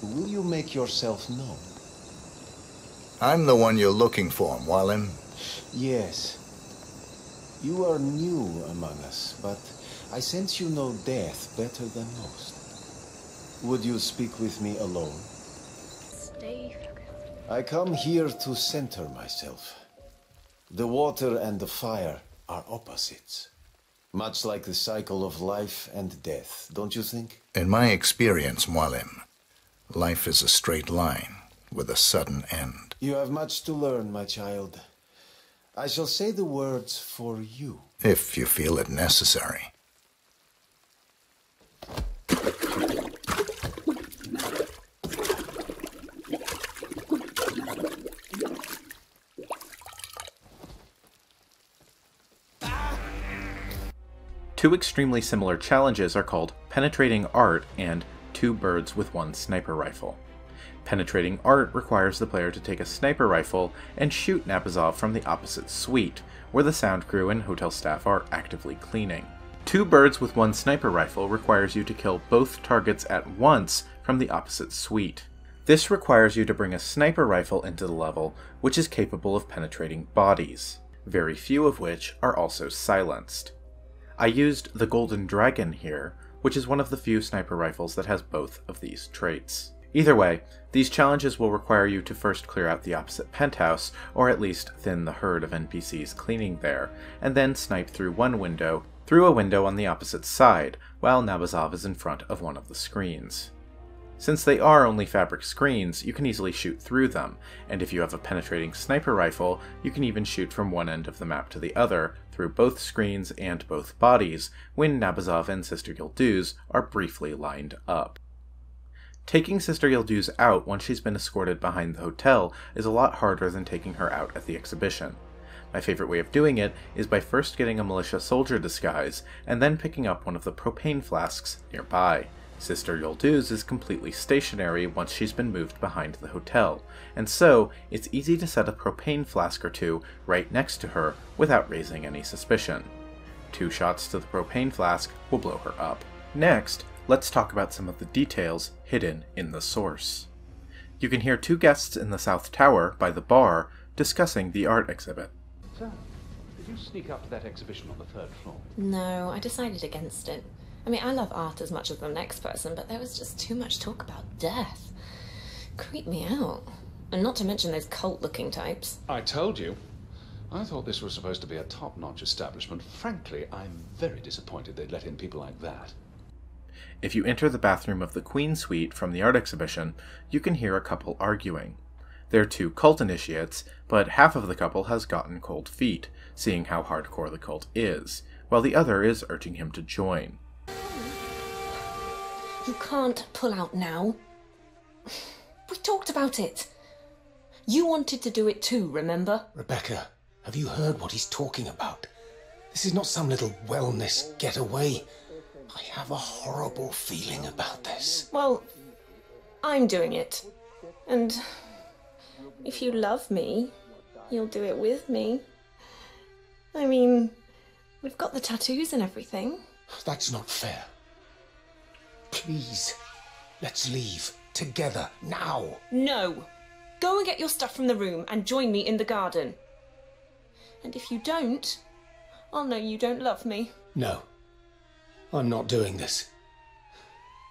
Will you make yourself known? I'm the one you're looking for, Mualim. Yes. You are new among us, but I sense you know death better than most. Would you speak with me alone? Stay focused. I come here to center myself. The water and the fire are opposites. Much like the cycle of life and death, don't you think? In my experience, Mualim, life is a straight line with a sudden end. You have much to learn, my child. I shall say the words for you. If you feel it necessary. Two extremely similar challenges are called Penetrating Art and Two Birds with One Sniper Rifle. Penetrating Art requires the player to take a sniper rifle and shoot Napazov from the opposite suite, where the sound crew and hotel staff are actively cleaning. Two Birds with One Sniper Rifle requires you to kill both targets at once from the opposite suite. This requires you to bring a sniper rifle into the level, which is capable of penetrating bodies, very few of which are also silenced. I used the Golden Dragon here, which is one of the few sniper rifles that has both of these traits. Either way, these challenges will require you to first clear out the opposite penthouse, or at least thin the herd of NPCs cleaning there, and then snipe through a window on the opposite side, while Napazov is in front of one of the screens. Since they are only fabric screens, you can easily shoot through them, and if you have a penetrating sniper rifle, you can even shoot from one end of the map to the other, through both screens and both bodies, when Napazov and Sister Yildiz are briefly lined up. Taking Sister Yildiz out once she's been escorted behind the hotel is a lot harder than taking her out at the exhibition. My favorite way of doing it is by first getting a militia soldier disguise, and then picking up one of the propane flasks nearby. Sister Yildiz is completely stationary once she's been moved behind the hotel, and so it's easy to set a propane flask or two right next to her without raising any suspicion. 2 shots to the propane flask will blow her up. Next, let's talk about some of the details hidden in the source. You can hear 2 guests in the South Tower by the bar discussing the art exhibit. So, did you sneak up to that exhibition on the 3rd floor? No, I decided against it. I mean, I love art as much as the next person, but there was just too much talk about death. Creeped me out. And not to mention those cult-looking types. I told you. I thought this was supposed to be a top-notch establishment. Frankly, I'm very disappointed they'd let in people like that. If you enter the bathroom of the Queen Suite from the art exhibition, you can hear a couple arguing. They're 2 cult initiates, but half of the couple has gotten cold feet, seeing how hardcore the cult is, while the other is urging him to join. You can't pull out now. We talked about it. You wanted to do it too, remember? Rebecca, have you heard what he's talking about? This is not some little wellness getaway. I have a horrible feeling about this. Well, I'm doing it. And if you love me, you'll do it with me. I mean, we've got the tattoos and everything. That's not fair. Please, let's leave together now. No. Go and get your stuff from the room and join me in the garden. And if you don't, I'll know you don't love me. No, I'm not doing this.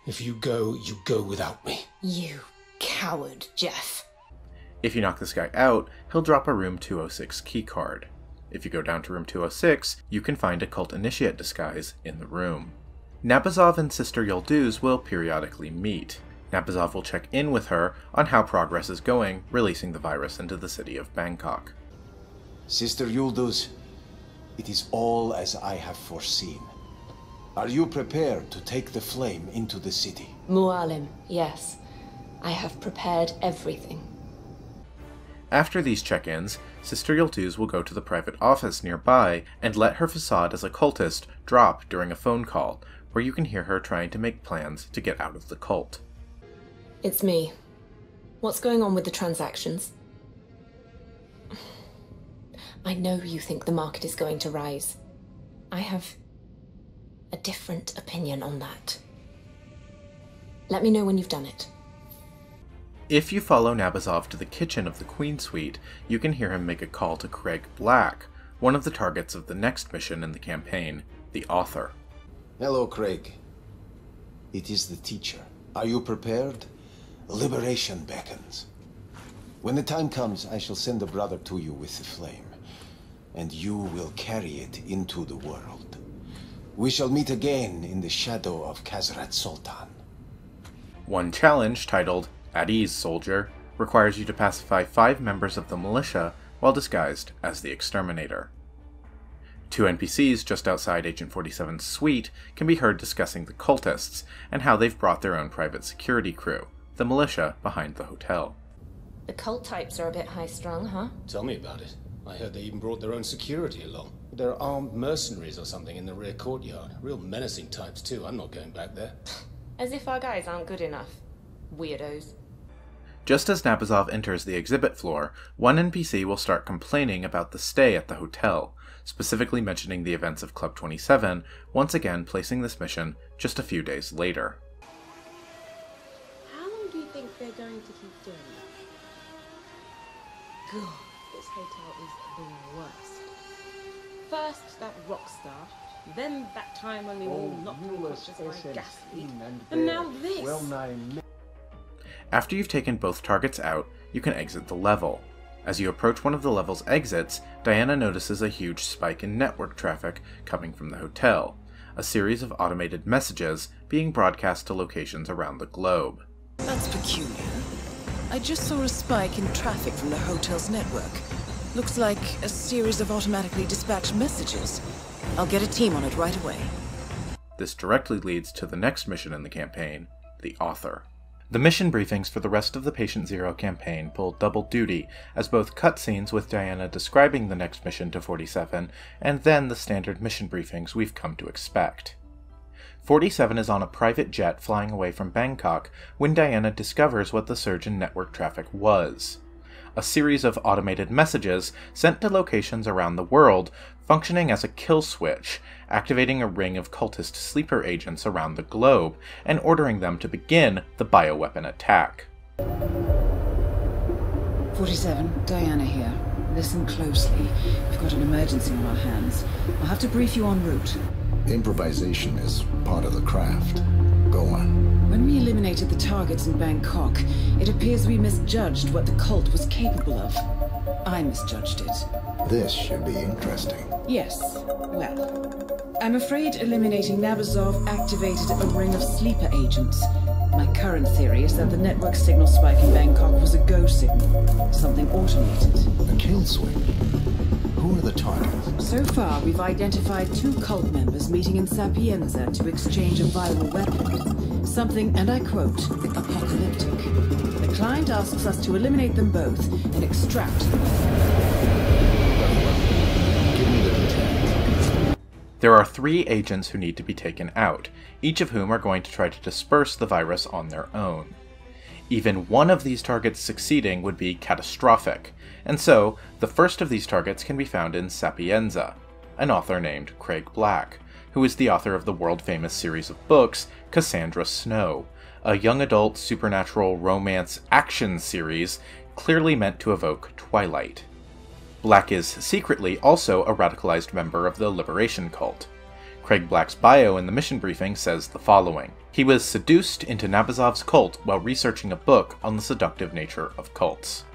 If you go without me. You coward, Jeff. If you knock this guy out, he'll drop a room 206 keycard. If you go down to room 206, you can find a cult initiate disguise in the room. Napazov and Sister Yildiz will periodically meet. Napazov will check in with her on how progress is going, releasing the virus into the city of Bangkok. Sister Yildiz, it is all as I have foreseen. Are you prepared to take the flame into the city? Mualim, yes. I have prepared everything. After these check-ins, Sister Yildiz will go to the private office nearby and let her facade as a cultist drop during a phone call, where you can hear her trying to make plans to get out of the cult. It's me. What's going on with the transactions? I know you think the market is going to rise. I have a different opinion on that. Let me know when you've done it. If you follow Nabazov to the kitchen of the Queen Suite, you can hear him make a call to Craig Black, one of the targets of the next mission in the campaign, the Author. Hello, Craig. It is the teacher. Are you prepared? Liberation beckons. When the time comes, I shall send a brother to you with the flame, and you will carry it into the world. We shall meet again in the shadow of Khazrat Sultan. One challenge, titled At Ease, Soldier, requires you to pacify 5 members of the militia while disguised as the Exterminator. 2 NPCs just outside Agent 47's suite can be heard discussing the cultists and how they've brought their own private security crew, the militia behind the hotel. The cult types are a bit high-strung, huh? Tell me about it. I heard they even brought their own security along. They're armed mercenaries or something in the rear courtyard. Real menacing types, too. I'm not going back there. As if our guys aren't good enough. Weirdos. Just as Nabazov enters the exhibit floor, one NPC will start complaining about the stay at the hotel, specifically mentioning the events of Club 27, once again placing this mission just a few days later. How long do you think they're going to keep doing it? God, this hotel is the worst. First that rock star, then that time when we all knocked unconscious by gas leak, and now this! After you've taken both targets out, you can exit the level. As you approach one of the level's exits, Diana notices a huge spike in network traffic coming from the hotel, a series of automated messages being broadcast to locations around the globe. That's peculiar. I just saw a spike in traffic from the hotel's network. Looks like a series of automatically dispatched messages. I'll get a team on it right away. This directly leads to the next mission in the campaign, the Author. The mission briefings for the rest of the Patient Zero campaign pull double duty, as both cutscenes with Diana describing the next mission to 47, and then the standard mission briefings we've come to expect. 47 is on a private jet flying away from Bangkok when Diana discovers what the surge in network traffic was. A series of automated messages sent to locations around the world, functioning as a kill switch, activating a ring of cultist sleeper agents around the globe, and ordering them to begin the bioweapon attack. 47, Diana here. Listen closely. We've got an emergency on our hands. I'll have to brief you en route. Improvisation is part of the craft. Go on. When we eliminated the targets in Bangkok, it appears we misjudged what the cult was capable of. I misjudged it. This should be interesting. Yes. Well, I'm afraid eliminating Nabazov activated a ring of sleeper agents. My current theory is that the network signal spike in Bangkok was a go signal. Something automated. A kill switch? Who are the targets? So far, we've identified 2 cult members meeting in Sapienza to exchange a viral weapon. Something, and I quote, apocalyptic. The client asks us to eliminate them both and extract them. Give me the details. There are 3 agents who need to be taken out, each of whom are going to try to disperse the virus on their own. Even one of these targets succeeding would be catastrophic, and so the first of these targets can be found in Sapienza, an author named Craig Black, who is the author of the world-famous series of books Cassandra Snow, a young adult supernatural romance action series clearly meant to evoke Twilight. Black is secretly also a radicalized member of the Liberation Cult. Craig Black's bio in the mission briefing says the following: he was seduced into Nabazov's cult while researching a book on the seductive nature of cults.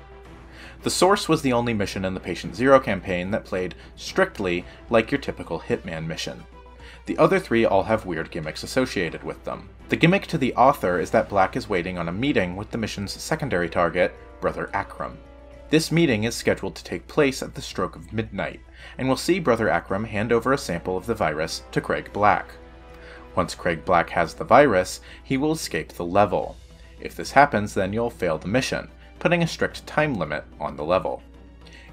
The Source was the only mission in the Patient Zero campaign that played strictly like your typical Hitman mission. The other 3 all have weird gimmicks associated with them. The gimmick to the Author is that Black is waiting on a meeting with the mission's secondary target, Brother Akram. This meeting is scheduled to take place at the stroke of midnight, and we'll see Brother Akram hand over a sample of the virus to Craig Black. Once Craig Black has the virus, he will escape the level. If this happens, then you'll fail the mission, putting a strict time limit on the level.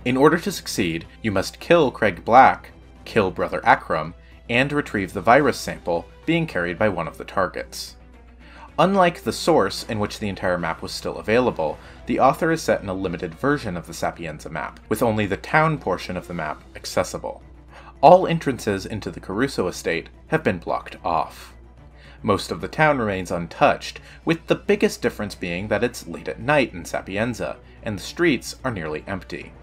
In order to succeed, you must kill Craig Black, kill Brother Akram, and retrieve the virus sample being carried by one of the targets. Unlike the source, in which the entire map was still available, the author is set in a limited version of the Sapienza map, with only the town portion of the map accessible. All entrances into the Caruso estate have been blocked off. Most of the town remains untouched, with the biggest difference being that it's late at night in Sapienza, and the streets are nearly empty.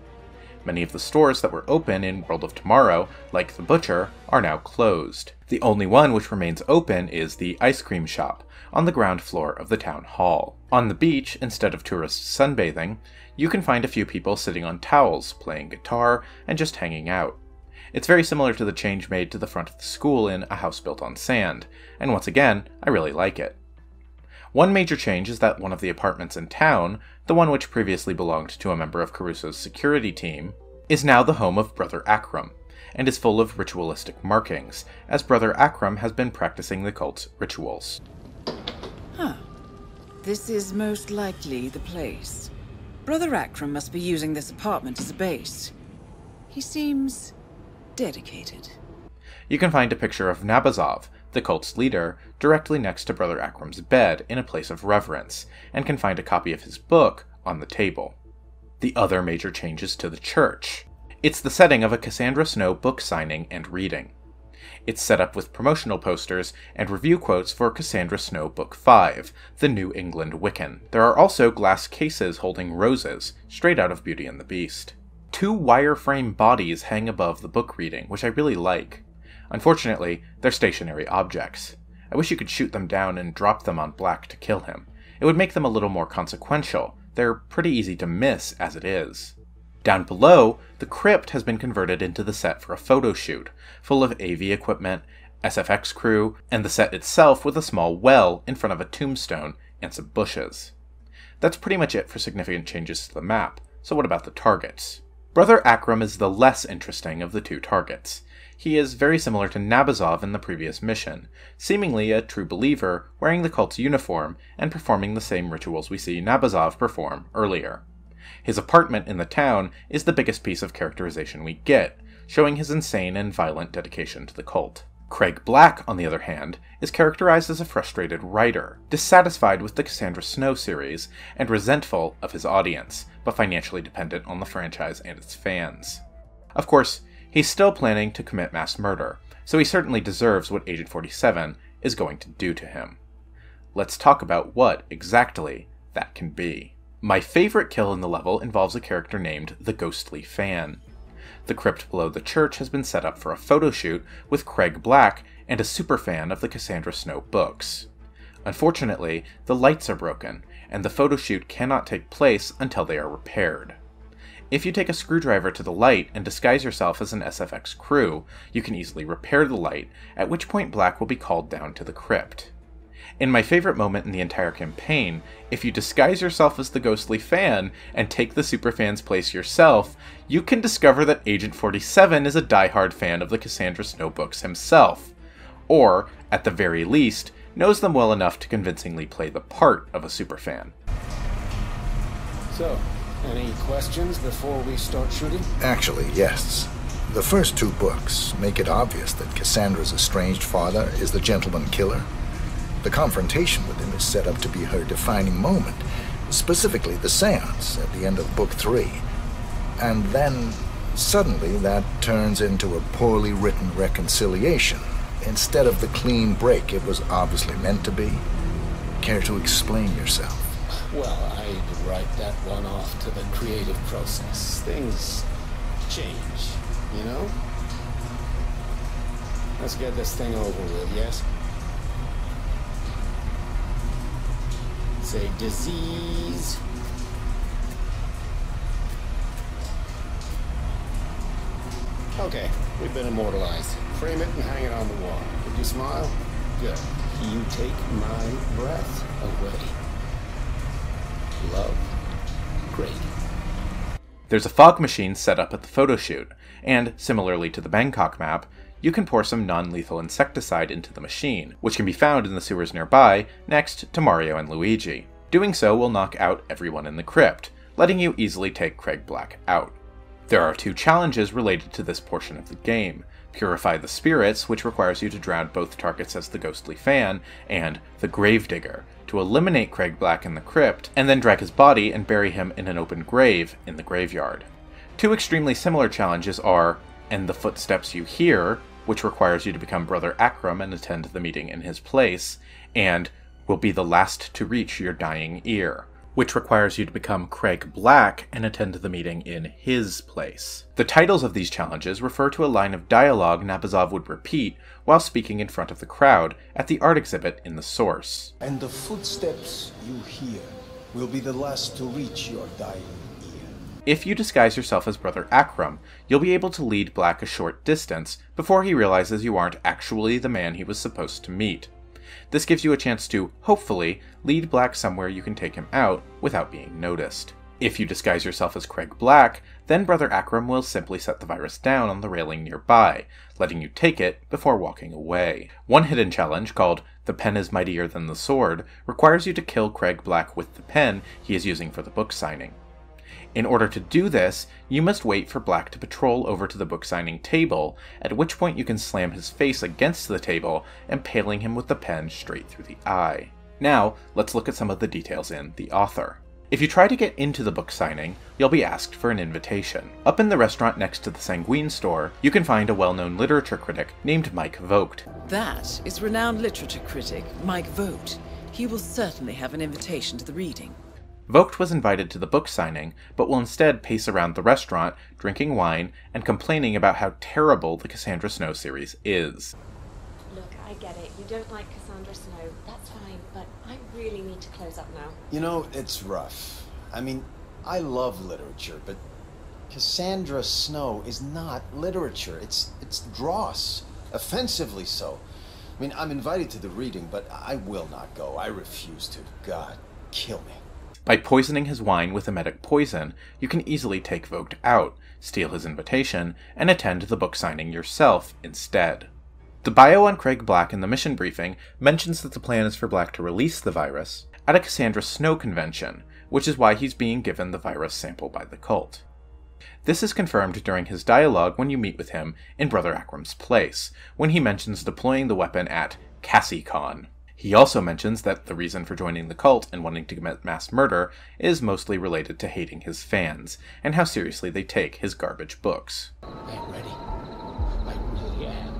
Many of the stores that were open in World of Tomorrow, like the Butcher, are now closed. The only one which remains open is the ice cream shop, on the ground floor of the town hall. On the beach, instead of tourists sunbathing, you can find a few people sitting on towels, playing guitar, and just hanging out. It's very similar to the change made to the front of the school in A House Built on Sand, and once again, I really like it. One major change is that one of the apartments in town, the one which previously belonged to a member of Caruso's security team, is now the home of Brother Akram, and is full of ritualistic markings, as Brother Akram has been practicing the cult's rituals. Huh. This is most likely the place. Brother Akram must be using this apartment as a base. He seems dedicated. You can find a picture of Nabazov, the cult's leader, directly next to Brother Akram's bed in a place of reverence, and can find a copy of his book on the table. The other major change is to the church. It's the setting of a Cassandra Snow book signing and reading. It's set up with promotional posters and review quotes for Cassandra Snow Book 5, The New England Wiccan. There are also glass cases holding roses, straight out of Beauty and the Beast. 2 wireframe bodies hang above the book reading, which I really like. Unfortunately, they're stationary objects. I wish you could shoot them down and drop them on Black to kill him. It would make them a little more consequential. They're pretty easy to miss as it is. Down below, the crypt has been converted into the set for a photo shoot, full of AV equipment, SFX crew, and the set itself with a small well in front of a tombstone and some bushes. That's pretty much it for significant changes to the map, so what about the targets? Brother Akram is the less interesting of the 2 targets. He is very similar to Nabazov in the previous mission, seemingly a true believer, wearing the cult's uniform and performing the same rituals we see Nabazov perform earlier. His apartment in the town is the biggest piece of characterization we get, showing his insane and violent dedication to the cult. Craig Black, on the other hand, is characterized as a frustrated writer, dissatisfied with the Cassandra Snow series, and resentful of his audience, but financially dependent on the franchise and its fans. Of course, he's still planning to commit mass murder, so he certainly deserves what Agent 47 is going to do to him. Let's talk about what, exactly, that can be. My favorite kill in the level involves a character named the Ghostly Fan. The crypt below the church has been set up for a photo shoot with Craig Black and a superfan of the Cassandra Snow books. Unfortunately, the lights are broken, and the photo shoot cannot take place until they are repaired. If you take a screwdriver to the light and disguise yourself as an SFX crew, you can easily repair the light, at which point Black will be called down to the crypt. In my favorite moment in the entire campaign, if you disguise yourself as the Ghostly Fan and take the superfan's place yourself, you can discover that Agent 47 is a diehard fan of the Cassandra Snow books himself, or, at the very least, knows them well enough to convincingly play the part of a superfan. So, any questions before we start shooting? Actually, yes. The first 2 books make it obvious that Cassandra's estranged father is the gentleman killer. The confrontation with him is set up to be her defining moment, specifically the seance at the end of Book 3. And then, suddenly, that turns into a poorly written reconciliation, instead of the clean break it was obviously meant to be. Care to explain yourself? Well, I'd write that one off to the creative process. Things change, you know? Let's get this thing over with, yes? Say disease. Okay, we've been immortalized. Frame it and hang it on the wall. Did you smile? Good. You take my breath away. Love. Great. There's a fog machine set up at the photo shoot, and, similarly to the Bangkok map, you can pour some non-lethal insecticide into the machine, which can be found in the sewers nearby, next to Mario and Luigi. Doing so will knock out everyone in the crypt, letting you easily take Craig Black out. There are 2 challenges related to this portion of the game: Purify the Spirits, which requires you to drown both targets as the Ghostly Fan, and the Gravedigger, to eliminate Craig Black in the crypt, and then drag his body and bury him in an open grave in the graveyard. 2 extremely similar challenges are End the Footsteps You Hear, which requires you to become Brother Akram and attend the meeting in his place, and Will Be the Last to Reach Your Dying Ear, which requires you to become Craig Black and attend the meeting in his place. The titles of these challenges refer to a line of dialogue Nabazov would repeat while speaking in front of the crowd at the art exhibit in the source. And the footsteps you hear will be the last to reach your dying ear. If you disguise yourself as Brother Akram, you'll be able to lead Black a short distance before he realizes you aren't actually the man he was supposed to meet. This gives you a chance to, hopefully, lead Black somewhere you can take him out without being noticed. If you disguise yourself as Craig Black, then Brother Akram will simply set the virus down on the railing nearby, letting you take it before walking away. One hidden challenge, called The Pen is Mightier Than the Sword, requires you to kill Craig Black with the pen he is using for the book signing. In order to do this, you must wait for Black to patrol over to the book signing table, at which point you can slam his face against the table, impaling him with the pen straight through the eye. Now, let's look at some of the details in The Author. If you try to get into the book signing, you'll be asked for an invitation. Up in the restaurant next to the Sanguine store, you can find a well-known literature critic named Mike Vogt. That is renowned literature critic Mike Vogt. He will certainly have an invitation to the reading. Vogt was invited to the book signing, but will instead pace around the restaurant, drinking wine, and complaining about how terrible the Cassandra Snow series is. Look, I get it. You don't like Cassandra Snow. That's fine, but I really need to close up now. You know, it's rough. I mean, I love literature, but Cassandra Snow is not literature. It's dross. Offensively so. I mean, I'm invited to the reading, but I will not go. I refuse to. God, kill me. By poisoning his wine with emetic poison, you can easily take Vogt out, steal his invitation, and attend the book signing yourself instead. The bio on Craig Black in the mission briefing mentions that the plan is for Black to release the virus at a Cassandra Snow convention, which is why he's being given the virus sample by the cult. This is confirmed during his dialogue when you meet with him in Brother Akram's place, when he mentions deploying the weapon at CassieCon. He also mentions that the reason for joining the cult and wanting to commit mass murder is mostly related to hating his fans, and how seriously they take his garbage books. I'm ready. I really am.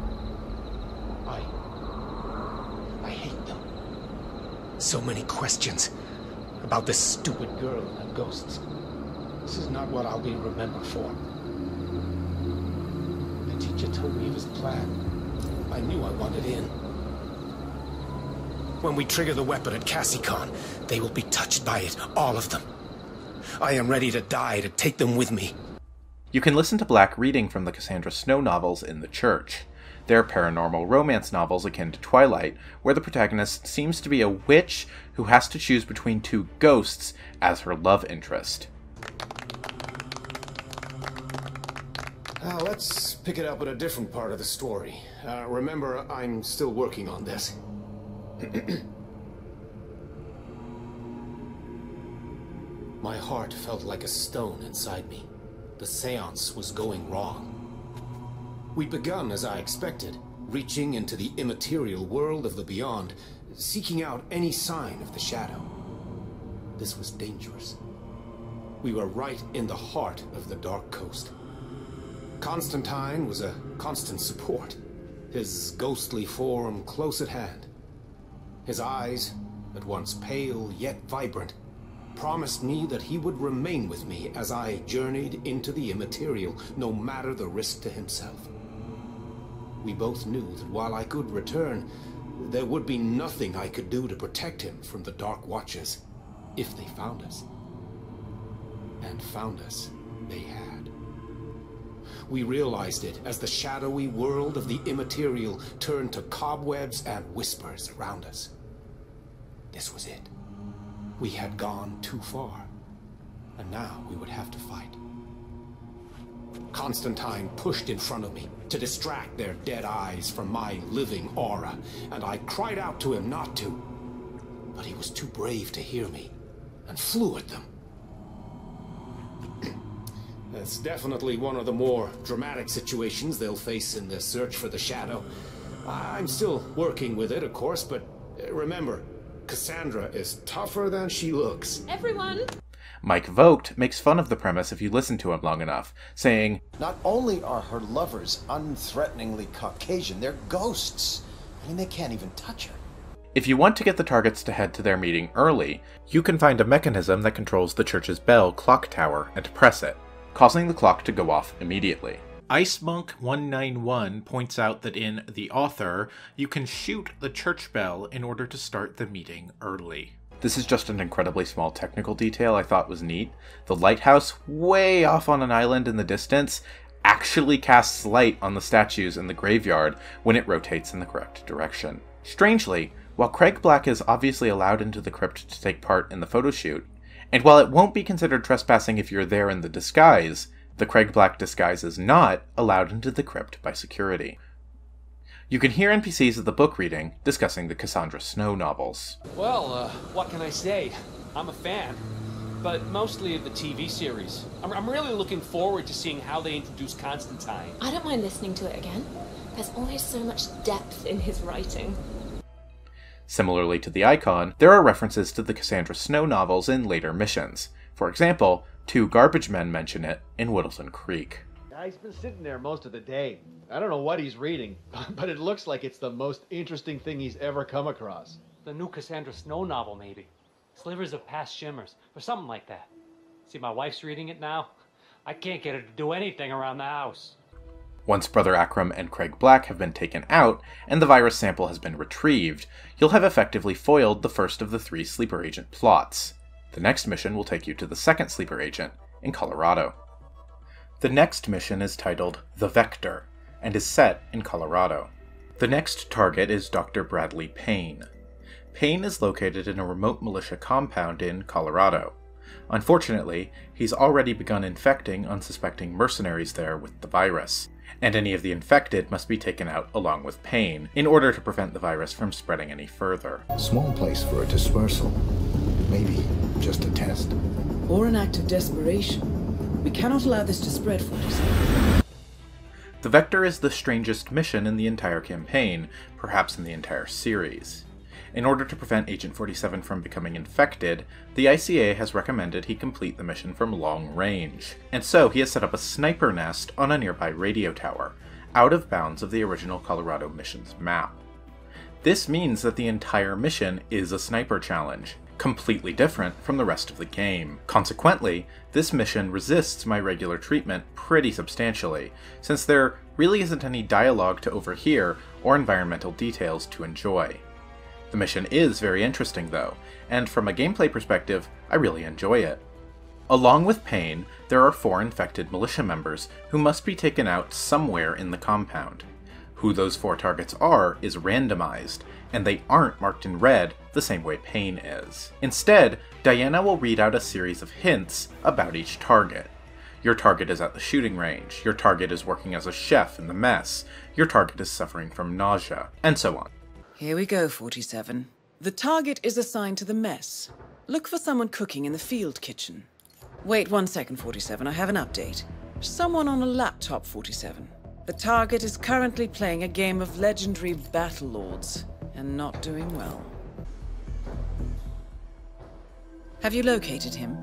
I hate them. So many questions about this stupid girl and ghosts. This is not what I'll be remembered for. The teacher told me of his plan. I knew I wanted in. When we trigger the weapon at CassieCon, they will be touched by it, all of them. I am ready to die to take them with me. You can listen to Black reading from the Cassandra Snow novels in the church. They're paranormal romance novels akin to Twilight, where the protagonist seems to be a witch who has to choose between 2 ghosts as her love interest. Now, let's pick it up at a different part of the story. Remember, I'm still working on this. My heart felt like a stone inside me. The seance was going wrong. We'd begun as I expected, reaching into the immaterial world of the beyond, seeking out any sign of the shadow. This was dangerous. We were right in the heart of the Dark Coast. Constantine was a constant support, his ghostly form close at hand. His eyes, at once pale yet vibrant, promised me that he would remain with me as I journeyed into the immaterial, no matter the risk to himself. We both knew that while I could return, there would be nothing I could do to protect him from the Dark Watchers, if they found us. And found us, they had. We realized it as the shadowy world of the immaterial turned to cobwebs and whispers around us. This was it. We had gone too far, and now we would have to fight. Constantine pushed in front of me to distract their dead eyes from my living aura, and I cried out to him not to. But he was too brave to hear me, and flew at them. That's definitely one of the more dramatic situations they'll face in their search for the Shadow. I'm still working with it, of course, but remember, Cassandra is tougher than she looks. Everyone! Mike Vogt makes fun of the premise if you listen to him long enough, saying, Not only are her lovers unthreateningly Caucasian, they're ghosts. I mean, they can't even touch her. if you want to get the targets to head to their meeting early, you can find a mechanism that controls the church's bell clock tower and press it, causing the clock to go off immediately. IceMonk191 points out that in The Author, you can shoot the church bell in order to start the meeting early. This is just an incredibly small technical detail I thought was neat. The lighthouse, way off on an island in the distance, actually casts light on the statues in the graveyard when it rotates in the correct direction. Strangely, while Craig Black is obviously allowed into the crypt to take part in the photo shoot, and while it won't be considered trespassing if you're there in the disguise, the Craig Black disguise is not allowed into the crypt by security. You can hear NPCs at the book reading discussing the Cassandra Snow novels. Well, what can I say? I'm a fan, but mostly of the TV series. I'm really looking forward to seeing how they introduce Constantine. I don't mind listening to it again. There's always so much depth in his writing. Similarly to the icon, there are references to the Cassandra Snow novels in later missions. For example, 2 garbage men mention it in Whittleton Creek. He's been sitting there most of the day. I don't know what he's reading, but it looks like it's the most interesting thing he's ever come across. The new Cassandra Snow novel, maybe. Slivers of Past Shimmers, or something like that. See, my wife's reading it now. I can't get her to do anything around the house. Once Brother Akram and Craig Black have been taken out, and the virus sample has been retrieved, you'll have effectively foiled the first of the 3 sleeper agent plots. The next mission will take you to the second sleeper agent, in Colorado. The next mission is titled The Vector, and is set in Colorado. The next target is Dr. Bradley Payne. Payne is located in a remote militia compound in Colorado. Unfortunately, he's already begun infecting unsuspecting mercenaries there with the virus, and any of the infected must be taken out along with Payne in order to prevent the virus from spreading any further. Small place for a dispersal. Maybe just a test. Or an act of desperation. We cannot allow this to spread, 47. The Vector is the strangest mission in the entire campaign, perhaps in the entire series. In order to prevent Agent 47 from becoming infected, the ICA has recommended he complete the mission from long range, and so he has set up a sniper nest on a nearby radio tower, out of bounds of the original Colorado mission's map. This means that the entire mission is a sniper challenge, completely different from the rest of the game. Consequently, this mission resists my regular treatment pretty substantially, since there really isn't any dialogue to overhear or environmental details to enjoy. The mission is very interesting though, and from a gameplay perspective, I really enjoy it. Along with Payne, there are 4 infected militia members who must be taken out somewhere in the compound. Who those 4 targets are is randomized, and they aren't marked in red the same way Payne is. Instead, Diana will read out a series of hints about each target. Your target is at the shooting range, your target is working as a chef in the mess, your target is suffering from nausea, and so on. Here we go, 47. The target is assigned to the mess. Look for someone cooking in the field kitchen. Wait 1 second, 47, I have an update. Someone on a laptop, 47. The target is currently playing a game of legendary Battle Lords, and not doing well. Have you located him?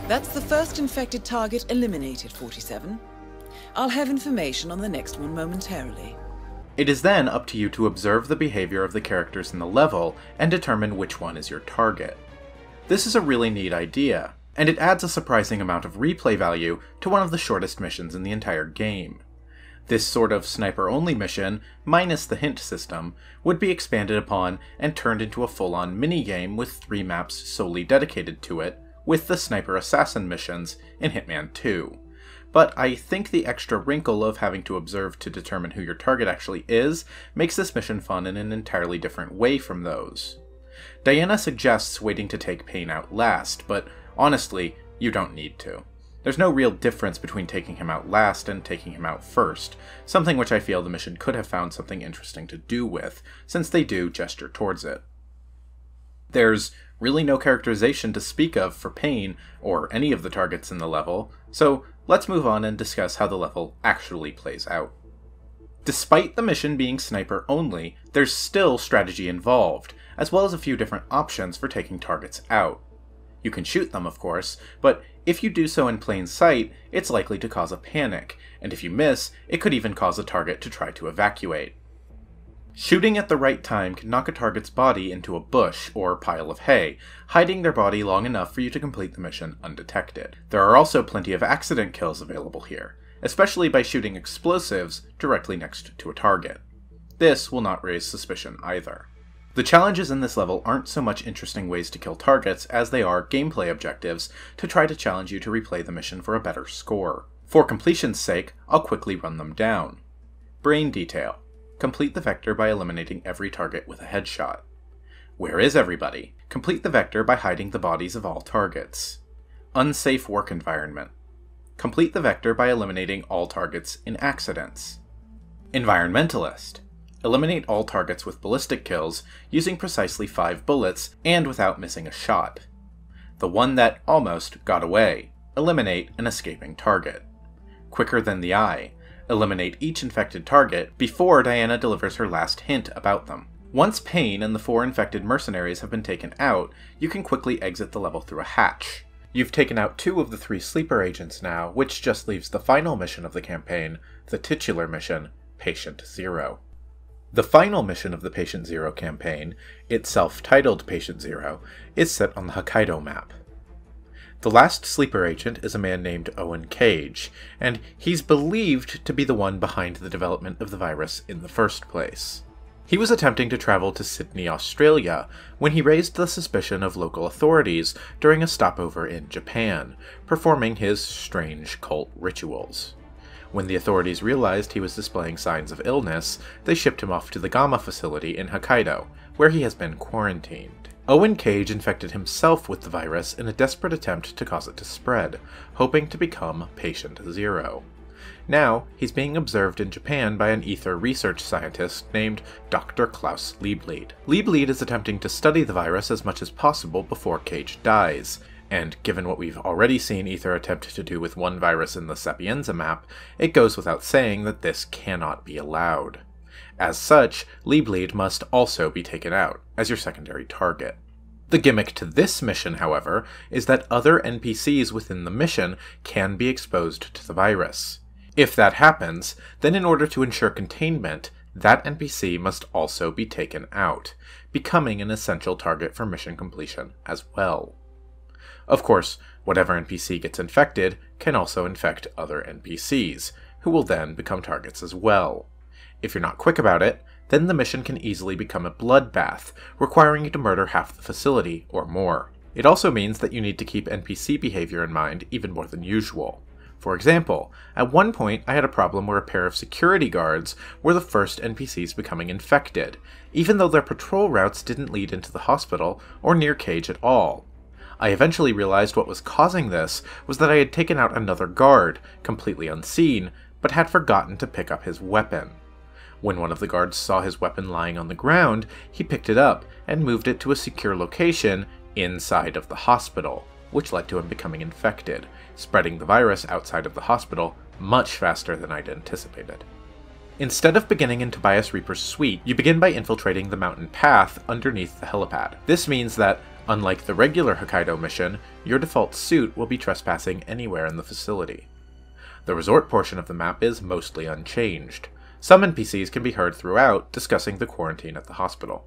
That's the first infected target eliminated, 47. I'll have information on the next one momentarily. It is then up to you to observe the behavior of the characters in the level and determine which one is your target. This is a really neat idea, and it adds a surprising amount of replay value to one of the shortest missions in the entire game. This sort of sniper-only mission, minus the hint system, would be expanded upon and turned into a full-on minigame with 3 maps solely dedicated to it, with the sniper assassin missions in Hitman 2. But I think the extra wrinkle of having to observe to determine who your target actually is makes this mission fun in an entirely different way from those. Diana suggests waiting to take Payne out last, but honestly, you don't need to. There's no real difference between taking him out last and taking him out first, something which I feel the mission could have found something interesting to do with, since they do gesture towards it. There's really no characterization to speak of for Payne, or any of the targets in the level, so let's move on and discuss how the level actually plays out. Despite the mission being sniper only, there's still strategy involved, as well as a few different options for taking targets out. You can shoot them, of course, but if you do so in plain sight, it's likely to cause a panic, and if you miss, it could even cause a target to try to evacuate. Shooting at the right time can knock a target's body into a bush or pile of hay, hiding their body long enough for you to complete the mission undetected. There are also plenty of accident kills available here, especially by shooting explosives directly next to a target. This will not raise suspicion either. The challenges in this level aren't so much interesting ways to kill targets as they are gameplay objectives to try to challenge you to replay the mission for a better score. For completion's sake, I'll quickly run them down. Brain detail. Complete the vector by eliminating every target with a headshot. Where is everybody? Complete the vector by hiding the bodies of all targets. Unsafe work environment. Complete the vector by eliminating all targets in accidents. Environmentalist. Eliminate all targets with ballistic kills using precisely 5 bullets and without missing a shot. The one that almost got away. Eliminate an escaping target. Quicker than the eye. Eliminate each infected target before Diana delivers her last hint about them. Once Payne and the 4 infected mercenaries have been taken out, you can quickly exit the level through a hatch. You've taken out 2 of the 3 sleeper agents now, which just leaves the final mission of the campaign, the titular mission, Patient Zero. The final mission of the Patient Zero campaign, itself titled Patient Zero, is set on the Hokkaido map. The last sleeper agent is a man named Owen Cage, and he's believed to be the one behind the development of the virus in the first place. He was attempting to travel to Sydney, Australia, when he raised the suspicion of local authorities during a stopover in Japan, performing his strange cult rituals. When the authorities realized he was displaying signs of illness, they shipped him off to the Gamma facility in Hokkaido, where he has been quarantined. Owen Cage infected himself with the virus in a desperate attempt to cause it to spread, hoping to become Patient Zero. Now, he's being observed in Japan by an ether research scientist named Dr. Klaus Liebleed. Liebleed is attempting to study the virus as much as possible before Cage dies, and given what we've already seen Ether attempt to do with one virus in the Sapienza map, it goes without saying that this cannot be allowed. As such, Liebleed must also be taken out, as your secondary target. The gimmick to this mission, however, is that other NPCs within the mission can be exposed to the virus. If that happens, then in order to ensure containment, that NPC must also be taken out, becoming an essential target for mission completion as well. Of course, whatever NPC gets infected can also infect other NPCs, who will then become targets as well. If you're not quick about it, then the mission can easily become a bloodbath, requiring you to murder half the facility or more. It also means that you need to keep NPC behavior in mind even more than usual. For example, at one point I had a problem where a pair of security guards were the first NPCs becoming infected, even though their patrol routes didn't lead into the hospital or near Cage at all. I eventually realized what was causing this was that I had taken out another guard, completely unseen, but had forgotten to pick up his weapon. When one of the guards saw his weapon lying on the ground, he picked it up and moved it to a secure location inside of the hospital, which led to him becoming infected, spreading the virus outside of the hospital much faster than I'd anticipated. Instead of beginning in Tobias Reaper's suite, you begin by infiltrating the mountain path underneath the helipad. This means that, unlike the regular Hokkaido mission, your default suit will be trespassing anywhere in the facility. The resort portion of the map is mostly unchanged. Some NPCs can be heard throughout, discussing the quarantine at the hospital.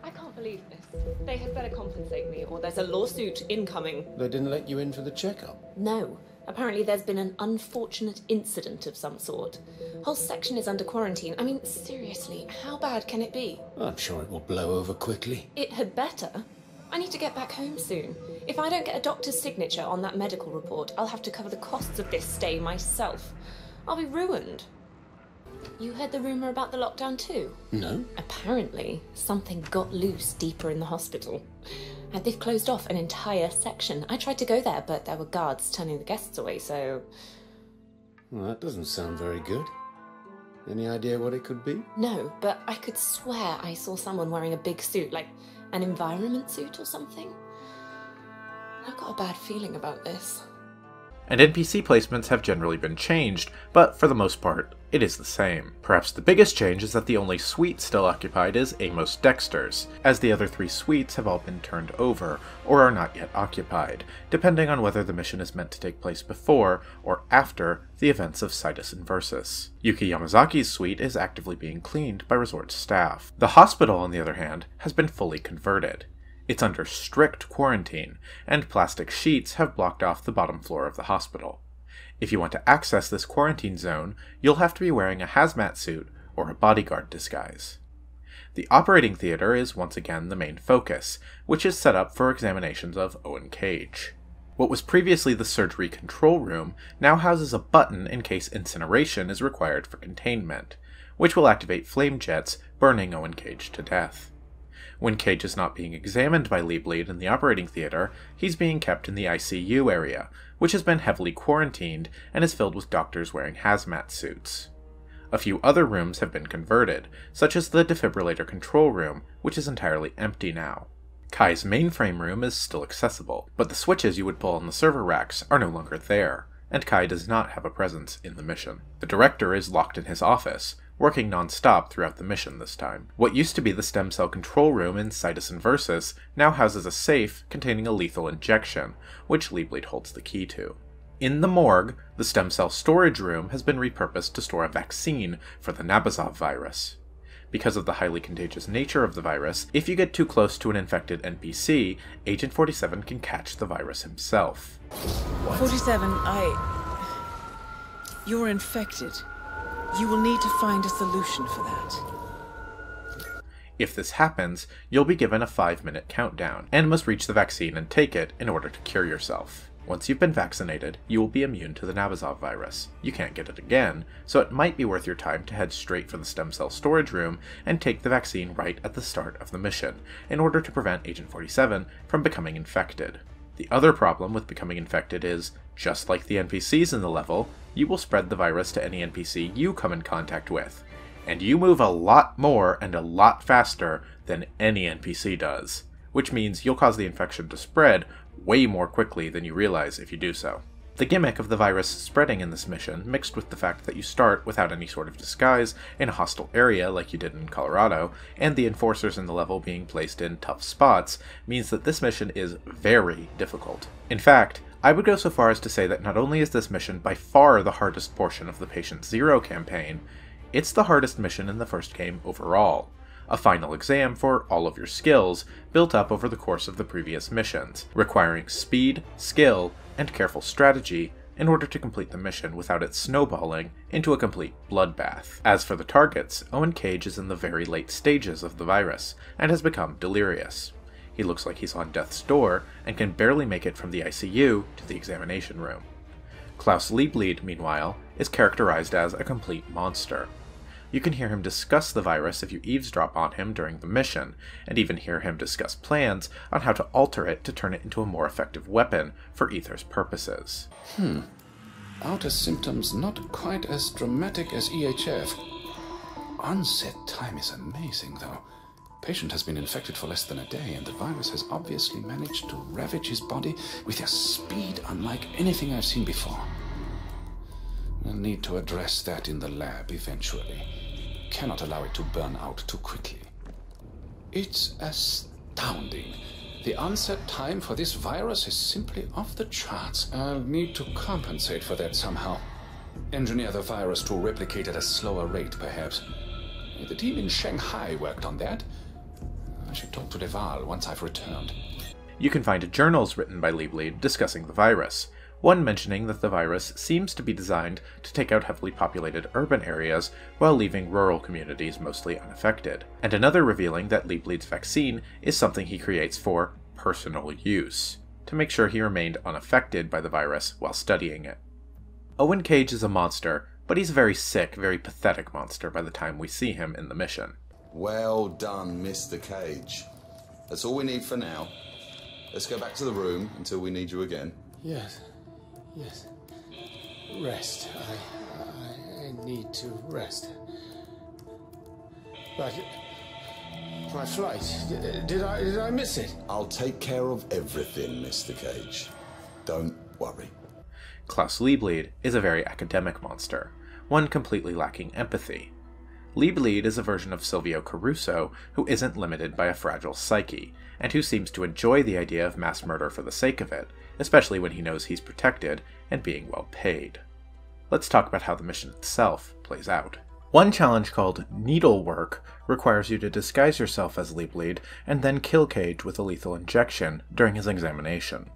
I can't believe this. They had better compensate me, or there's a lawsuit incoming. They didn't let you in for the checkup? No. Apparently there's been an unfortunate incident of some sort. Whole section is under quarantine. I mean, seriously, how bad can it be? I'm sure it will blow over quickly. It had better. I need to get back home soon. If I don't get a doctor's signature on that medical report, I'll have to cover the costs of this stay myself. I'll be ruined. You heard the rumour about the lockdown too? No. Apparently, something got loose deeper in the hospital. And they've closed off an entire section. I tried to go there, but there were guards turning the guests away, so... Well, that doesn't sound very good. Any idea what it could be? No, but I could swear I saw someone wearing a big suit, like an environment suit or something. I've got a bad feeling about this. And NPC placements have generally been changed, but for the most part, it is the same. Perhaps the biggest change is that the only suite still occupied is Amos Dexter's, as the other 3 suites have all been turned over, or are not yet occupied, depending on whether the mission is meant to take place before or after the events of Situs Inversus. Yuki Yamazaki's suite is actively being cleaned by resort staff. The hospital, on the other hand, has been fully converted. It's under strict quarantine, and plastic sheets have blocked off the bottom floor of the hospital. If you want to access this quarantine zone, you'll have to be wearing a hazmat suit or a bodyguard disguise. The operating theater is once again the main focus, which is set up for examinations of Owen Cage. What was previously the surgery control room now houses a button in case incineration is required for containment, which will activate flame jets, burning Owen Cage to death. When Cage is not being examined by Liebleed in the operating theater, he's being kept in the ICU area, which has been heavily quarantined and is filled with doctors wearing hazmat suits. A few other rooms have been converted, such as the defibrillator control room, which is entirely empty now. Kai's mainframe room is still accessible, but the switches you would pull on the server racks are no longer there, and Kai does not have a presence in the mission. The director is locked in his office, working non-stop throughout the mission this time. What used to be the stem cell control room in Situs Inversus now houses a safe containing a lethal injection, which Liebleed holds the key to. In the morgue, the stem cell storage room has been repurposed to store a vaccine for the Nabazov virus. Because of the highly contagious nature of the virus, if you get too close to an infected NPC, Agent 47 can catch the virus himself. 47, You're infected. You will need to find a solution for that. If this happens, you'll be given a 5-minute countdown, and must reach the vaccine and take it in order to cure yourself. Once you've been vaccinated, you will be immune to the Nabazov virus. You can't get it again, so it might be worth your time to head straight for the stem cell storage room and take the vaccine right at the start of the mission, in order to prevent Agent 47 from becoming infected. The other problem with becoming infected is, just like the NPCs in the level, you will spread the virus to any NPC you come in contact with, and you move a lot more and a lot faster than any NPC does, which means you'll cause the infection to spread way more quickly than you realize if you do so. The gimmick of the virus spreading in this mission, mixed with the fact that you start without any sort of disguise in a hostile area like you did in Colorado, and the enforcers in the level being placed in tough spots, means that this mission is very difficult. In fact, I would go so far as to say that not only is this mission by far the hardest portion of the Patient Zero campaign, it's the hardest mission in the first game overall. A final exam for all of your skills, built up over the course of the previous missions, requiring speed, skill, and careful strategy in order to complete the mission without it snowballing into a complete bloodbath. As for the targets, Owen Cage is in the very late stages of the virus, and has become delirious. He looks like he's on death's door, and can barely make it from the ICU to the examination room. Klaus Liebleed, meanwhile, is characterized as a complete monster. You can hear him discuss the virus if you eavesdrop on him during the mission, and even hear him discuss plans on how to alter it to turn it into a more effective weapon for Aether's purposes. Outer symptoms not quite as dramatic as EHF. Onset time is amazing, though. Patient has been infected for less than a day, and the virus has obviously managed to ravage his body with a speed unlike anything I've seen before. We'll need to address that in the lab eventually. Cannot allow it to burn out too quickly. It's astounding. The onset time for this virus is simply off the charts. I'll need to compensate for that somehow. Engineer the virus to replicate at a slower rate, perhaps. The team in Shanghai worked on that. I should talk to Deval once I've returned. You can find journals written by Liebleed discussing the virus, one mentioning that the virus seems to be designed to take out heavily populated urban areas while leaving rural communities mostly unaffected, and another revealing that Liebleed's vaccine is something he creates for personal use, to make sure he remained unaffected by the virus while studying it. Owen Cage is a monster, but he's a very sick, very pathetic monster by the time we see him in the mission. Well done, Mr. Cage. That's all we need for now. let's go back to the room until we need you again. Yes. Yes. Rest. I need to rest. But my flight, did I miss it? I'll take care of everything, Mr. Cage. Don't worry. Klaus Liebleed is a very academic monster, one completely lacking empathy. Liebleed is a version of Silvio Caruso who isn't limited by a fragile psyche, and who seems to enjoy the idea of mass murder for the sake of it, especially when he knows he's protected and being well paid. Let's talk about how the mission itself plays out. One challenge called Needlework requires you to disguise yourself as Liebleed and then kill Cage with a lethal injection during his examination.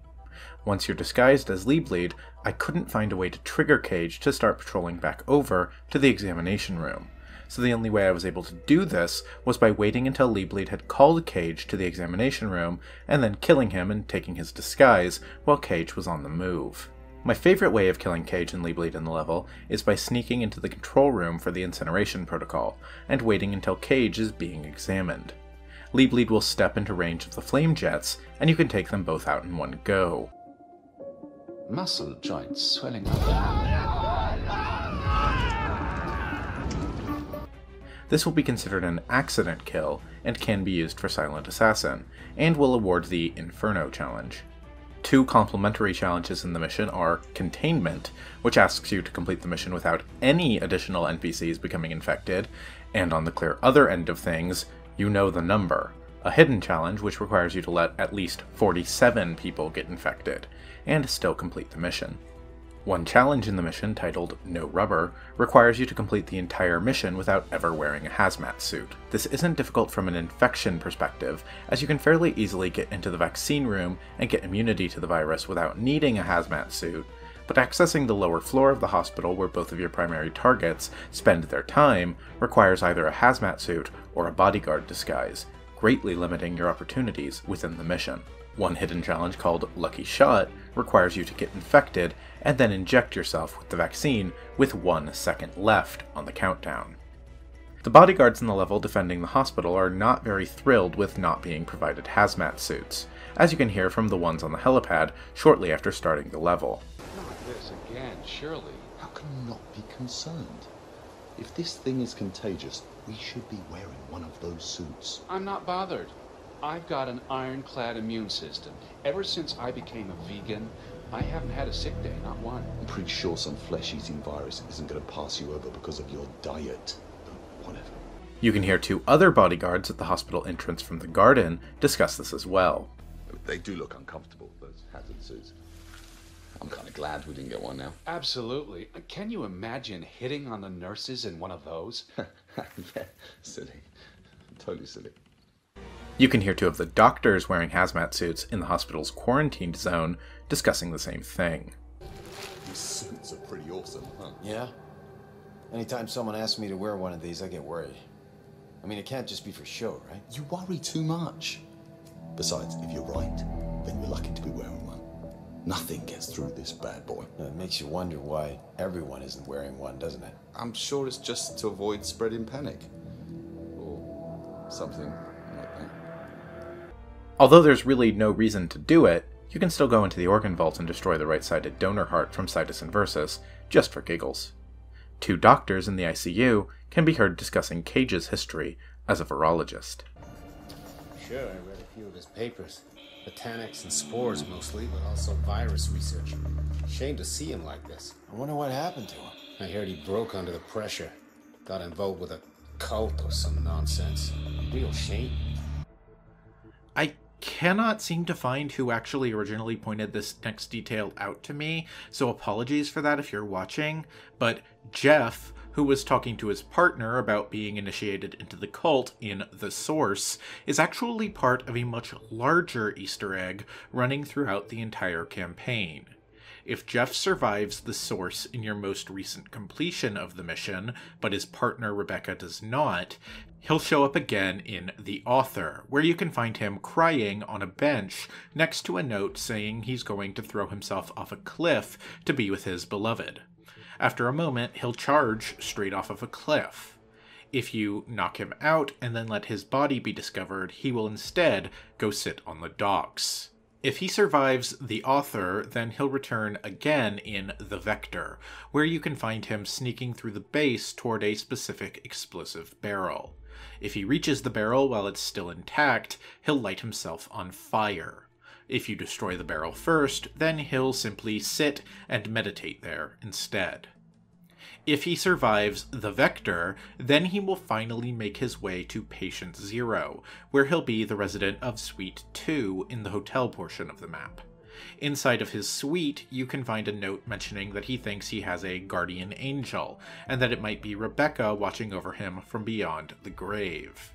Once you're disguised as Liebleed, I couldn't find a way to trigger Cage to start patrolling back over to the examination room, so the only way I was able to do this was by waiting until Liebleed had called Cage to the examination room and then killing him and taking his disguise while Cage was on the move. My favorite way of killing Cage and Liebleed in the level is by sneaking into the control room for the incineration protocol and waiting until Cage is being examined. Liebleed will step into range of the flame jets, and you can take them both out in one go. Muscle joints swelling up. This will be considered an accident kill and can be used for Silent Assassin, and will award the Inferno challenge. Two complementary challenges in the mission are Containment, which asks you to complete the mission without any additional NPCs becoming infected, and on the clear other end of things, You Know the Number, a hidden challenge which requires you to let at least 47 people get infected, and still complete the mission. One challenge in the mission, titled No Rubber, requires you to complete the entire mission without ever wearing a hazmat suit. This isn't difficult from an infection perspective, as you can fairly easily get into the vaccine room and get immunity to the virus without needing a hazmat suit, but accessing the lower floor of the hospital where both of your primary targets spend their time requires either a hazmat suit or a bodyguard disguise, greatly limiting your opportunities within the mission. One hidden challenge called Lucky Shot requires you to get infected and then inject yourself with the vaccine with 1 second left on the countdown. The bodyguards in the level defending the hospital are not very thrilled with not being provided hazmat suits, as you can hear from the ones on the helipad shortly after starting the level. Not this again, surely. How can you not be concerned? If this thing is contagious, we should be wearing one of those suits. I'm not bothered. I've got an ironclad immune system. Ever since I became a vegan, I haven't had a sick day, not one. I'm pretty sure some flesh-eating virus isn't going to pass you over because of your diet. But whatever. You can hear 2 other bodyguards at the hospital entrance from the garden discuss this as well. They do look uncomfortable, those hazard suits. I'm kind of glad we didn't get one now. Absolutely. Can you imagine hitting on the nurses in one of those? Yeah, silly. Totally silly. You can hear 2 of the doctors wearing hazmat suits in the hospital's quarantined zone discussing the same thing. These suits are pretty awesome, huh? Yeah? Anytime someone asks me to wear one of these, I get worried. I mean, it can't just be for show, right? You worry too much. Besides, if you're right, then you're lucky to be wearing one. Nothing gets through this bad boy. It makes you wonder why everyone isn't wearing one, doesn't it? I'm sure it's just to avoid spreading panic. Or something like that. Although there's really no reason to do it, you can still go into the organ vault and destroy the right-sided donor heart from Situs Inversus, just for giggles. 2 doctors in the ICU can be heard discussing Cage's history as a virologist. Sure, I read a few of his papers. Botanics and spores mostly, but also virus research. Shame to see him like this. I wonder what happened to him. I heard he broke under the pressure. Got involved with a cult or some nonsense. Real shame. I cannot seem to find who actually originally pointed this next detail out to me, so apologies for that if you're watching, but Jeff, who was talking to his partner about being initiated into the cult in The Source, is actually part of a much larger Easter egg running throughout the entire campaign. If Jeff survives The Source in your most recent completion of the mission, but his partner Rebecca does not, he'll show up again in The Author, where you can find him crying on a bench next to a note saying he's going to throw himself off a cliff to be with his beloved. After a moment, he'll charge straight off of a cliff. If you knock him out and then let his body be discovered, he will instead go sit on the docks. If he survives the author, then he'll return again in The Vector, where you can find him sneaking through the base toward a specific explosive barrel. If he reaches the barrel while it's still intact, he'll light himself on fire. If you destroy the barrel first, then he'll simply sit and meditate there instead. If he survives the Vector, then he will finally make his way to Patient Zero, where he'll be the resident of Suite 2 in the hotel portion of the map. Inside of his suite, you can find a note mentioning that he thinks he has a guardian angel, and that it might be Rebecca watching over him from beyond the grave.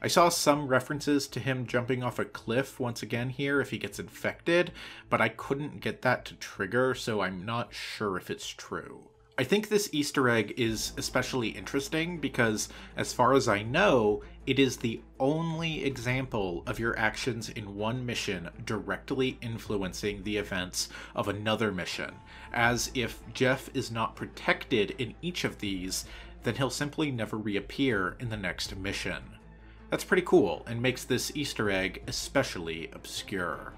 I saw some references to him jumping off a cliff once again here if he gets infected, but I couldn't get that to trigger, so I'm not sure if it's true. I think this Easter egg is especially interesting because, as far as I know, it is the only example of your actions in one mission directly influencing the events of another mission, as if Jeff is not protected in each of these, then he'll simply never reappear in the next mission. That's pretty cool, and makes this Easter egg especially obscure.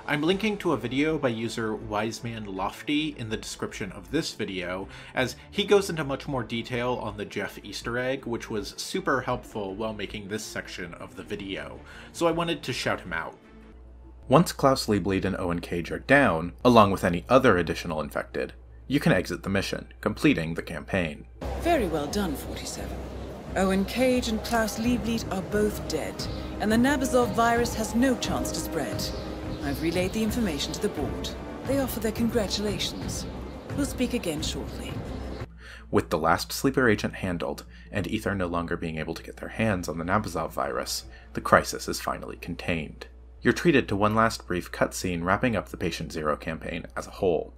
I'm linking to a video by user WiseManLofty in the description of this video, as he goes into much more detail on the Jeff Easter egg, which was super helpful while making this section of the video, so I wanted to shout him out. Once Klaus Liebleed and Owen Cage are down, along with any other additional infected, you can exit the mission, completing the campaign. Very well done, 47. Owen Cage and Klaus Liebleed are both dead, and the Nabazov virus has no chance to spread. I've relayed the information to the board. They offer their congratulations. We'll speak again shortly. With the last sleeper agent handled, and Ether no longer being able to get their hands on the Nabazov virus, the crisis is finally contained. You're treated to one last brief cutscene wrapping up the Patient Zero campaign as a whole.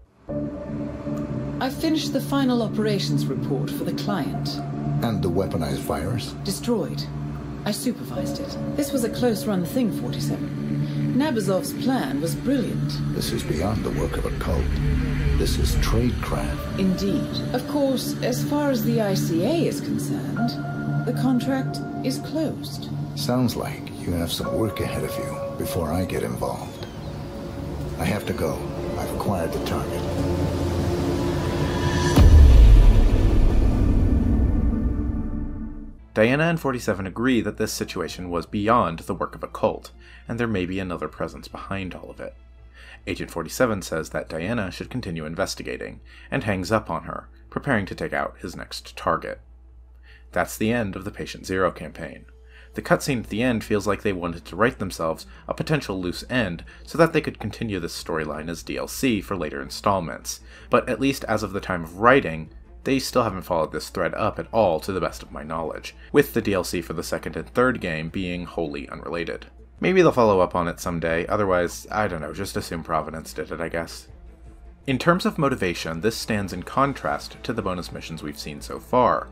I finished the final operations report for the client. And the weaponized virus? Destroyed. I supervised it. This was a close-run thing, 47. Nabazov's plan was brilliant. This is beyond the work of a cult. This is tradecraft. Indeed. Of course, as far as the ICA is concerned, the contract is closed. Sounds like you have some work ahead of you before I get involved. I have to go. I've acquired the target. Diana and 47 agree that this situation was beyond the work of a cult, and there may be another presence behind all of it. Agent 47 says that Diana should continue investigating, and hangs up on her, preparing to take out his next target. That's the end of the Patient Zero campaign. The cutscene at the end feels like they wanted to write themselves a potential loose end so that they could continue this storyline as DLC for later installments, but at least as of the time of writing, they still haven't followed this thread up at all to the best of my knowledge, with the DLC for the second and third game being wholly unrelated. Maybe they'll follow up on it someday, otherwise, I don't know, just assume Providence did it, I guess. In terms of motivation, this stands in contrast to the bonus missions we've seen so far,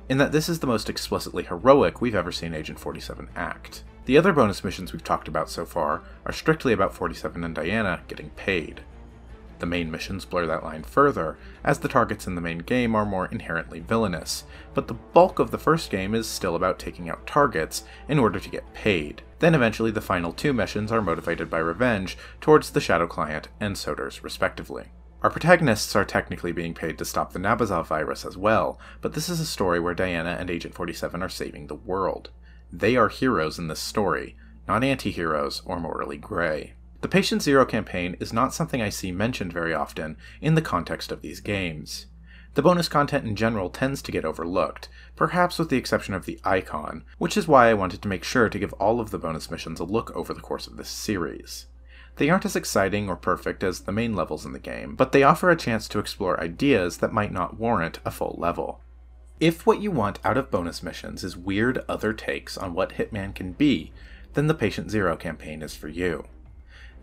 in that this is the most explicitly heroic we've ever seen Agent 47 act. The other bonus missions we've talked about so far are strictly about 47 and Diana getting paid. The main missions blur that line further, as the targets in the main game are more inherently villainous, but the bulk of the first game is still about taking out targets in order to get paid. Then eventually the final two missions are motivated by revenge towards the Shadow Client and Soders respectively. Our protagonists are technically being paid to stop the Nabazov virus as well, but this is a story where Diana and Agent 47 are saving the world. They are heroes in this story, not anti-heroes or morally grey. The Patient Zero campaign is not something I see mentioned very often in the context of these games. The bonus content in general tends to get overlooked, perhaps with the exception of the icon, which is why I wanted to make sure to give all of the bonus missions a look over the course of this series. They aren't as exciting or perfect as the main levels in the game, but they offer a chance to explore ideas that might not warrant a full level. If what you want out of bonus missions is weird other takes on what Hitman can be, then the Patient Zero campaign is for you.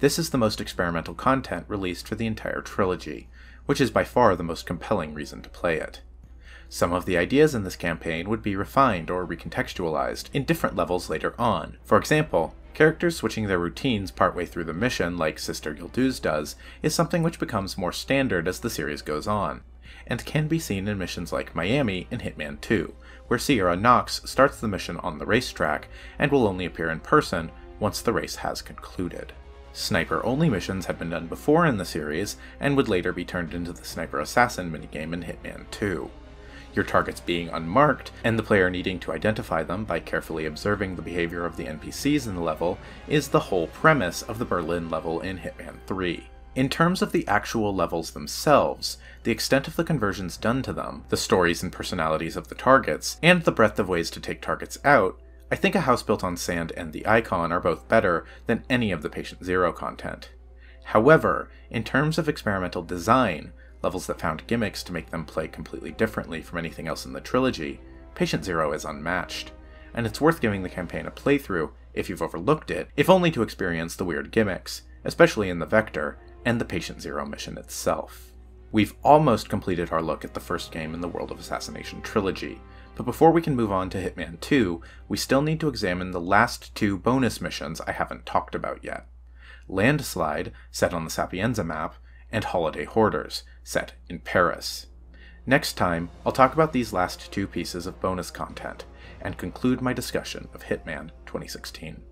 This is the most experimental content released for the entire trilogy, which is by far the most compelling reason to play it. Some of the ideas in this campaign would be refined or recontextualized in different levels later on. For example, characters switching their routines partway through the mission like Sister Gilduz does is something which becomes more standard as the series goes on, and can be seen in missions like Miami in Hitman 2, where Sierra Knox starts the mission on the racetrack and will only appear in person once the race has concluded. Sniper-only missions had been done before in the series, and would later be turned into the Sniper Assassin minigame in Hitman 2. Your targets being unmarked, and the player needing to identify them by carefully observing the behavior of the NPCs in the level, is the whole premise of the Berlin level in Hitman 3. In terms of the actual levels themselves, the extent of the conversions done to them, the stories and personalities of the targets, and the breadth of ways to take targets out, I think A House Built on Sand and The Icon are both better than any of the Patient Zero content. However, in terms of experimental design, levels that found gimmicks to make them play completely differently from anything else in the trilogy, Patient Zero is unmatched, and it's worth giving the campaign a playthrough if you've overlooked it, if only to experience the weird gimmicks, especially in the Vector and the Patient Zero mission itself. We've almost completed our look at the first game in the World of Assassination trilogy, but before we can move on to Hitman 2, we still need to examine the last two bonus missions I haven't talked about yet. Landslide, set on the Sapienza map, and Holiday Hoarders, set in Paris. Next time, I'll talk about these last two pieces of bonus content, and conclude my discussion of Hitman 2016.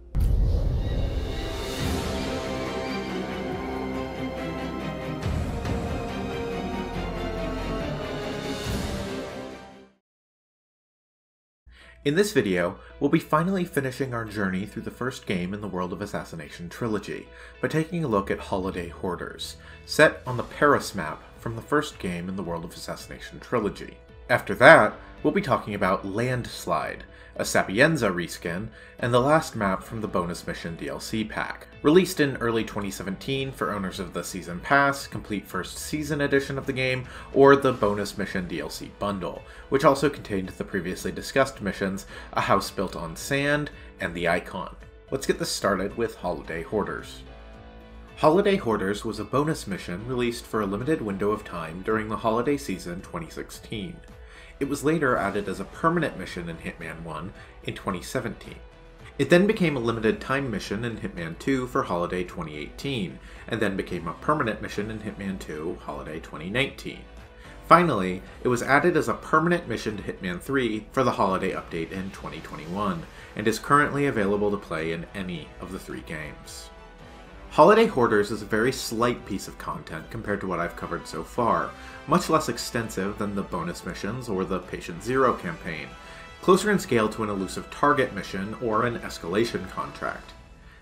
In this video, we'll be finally finishing our journey through the first game in the World of Assassination trilogy, by taking a look at Holiday Hoarders, set on the Paris map from the first game in the World of Assassination trilogy. After that, we'll be talking about Landslide, a Sapienza reskin, and the last map from the bonus mission DLC pack. Released in early 2017 for owners of the Season Pass, Complete First Season edition of the game, or the bonus mission DLC bundle, which also contained the previously discussed missions A House Built on Sand and The Icon. Let's get this started with Holiday Hoarders. Holiday Hoarders was a bonus mission released for a limited window of time during the holiday season 2016. It was later added as a permanent mission in Hitman 1 in 2017. It then became a limited time mission in Hitman 2 for Holiday 2018, and then became a permanent mission in Hitman 2 Holiday 2019. Finally, it was added as a permanent mission to Hitman 3 for the Holiday update in 2021, and is currently available to play in any of the three games. Holiday Hoarders is a very slight piece of content compared to what I've covered so far, much less extensive than the bonus missions or the Patient Zero campaign, closer in scale to an elusive target mission or an escalation contract.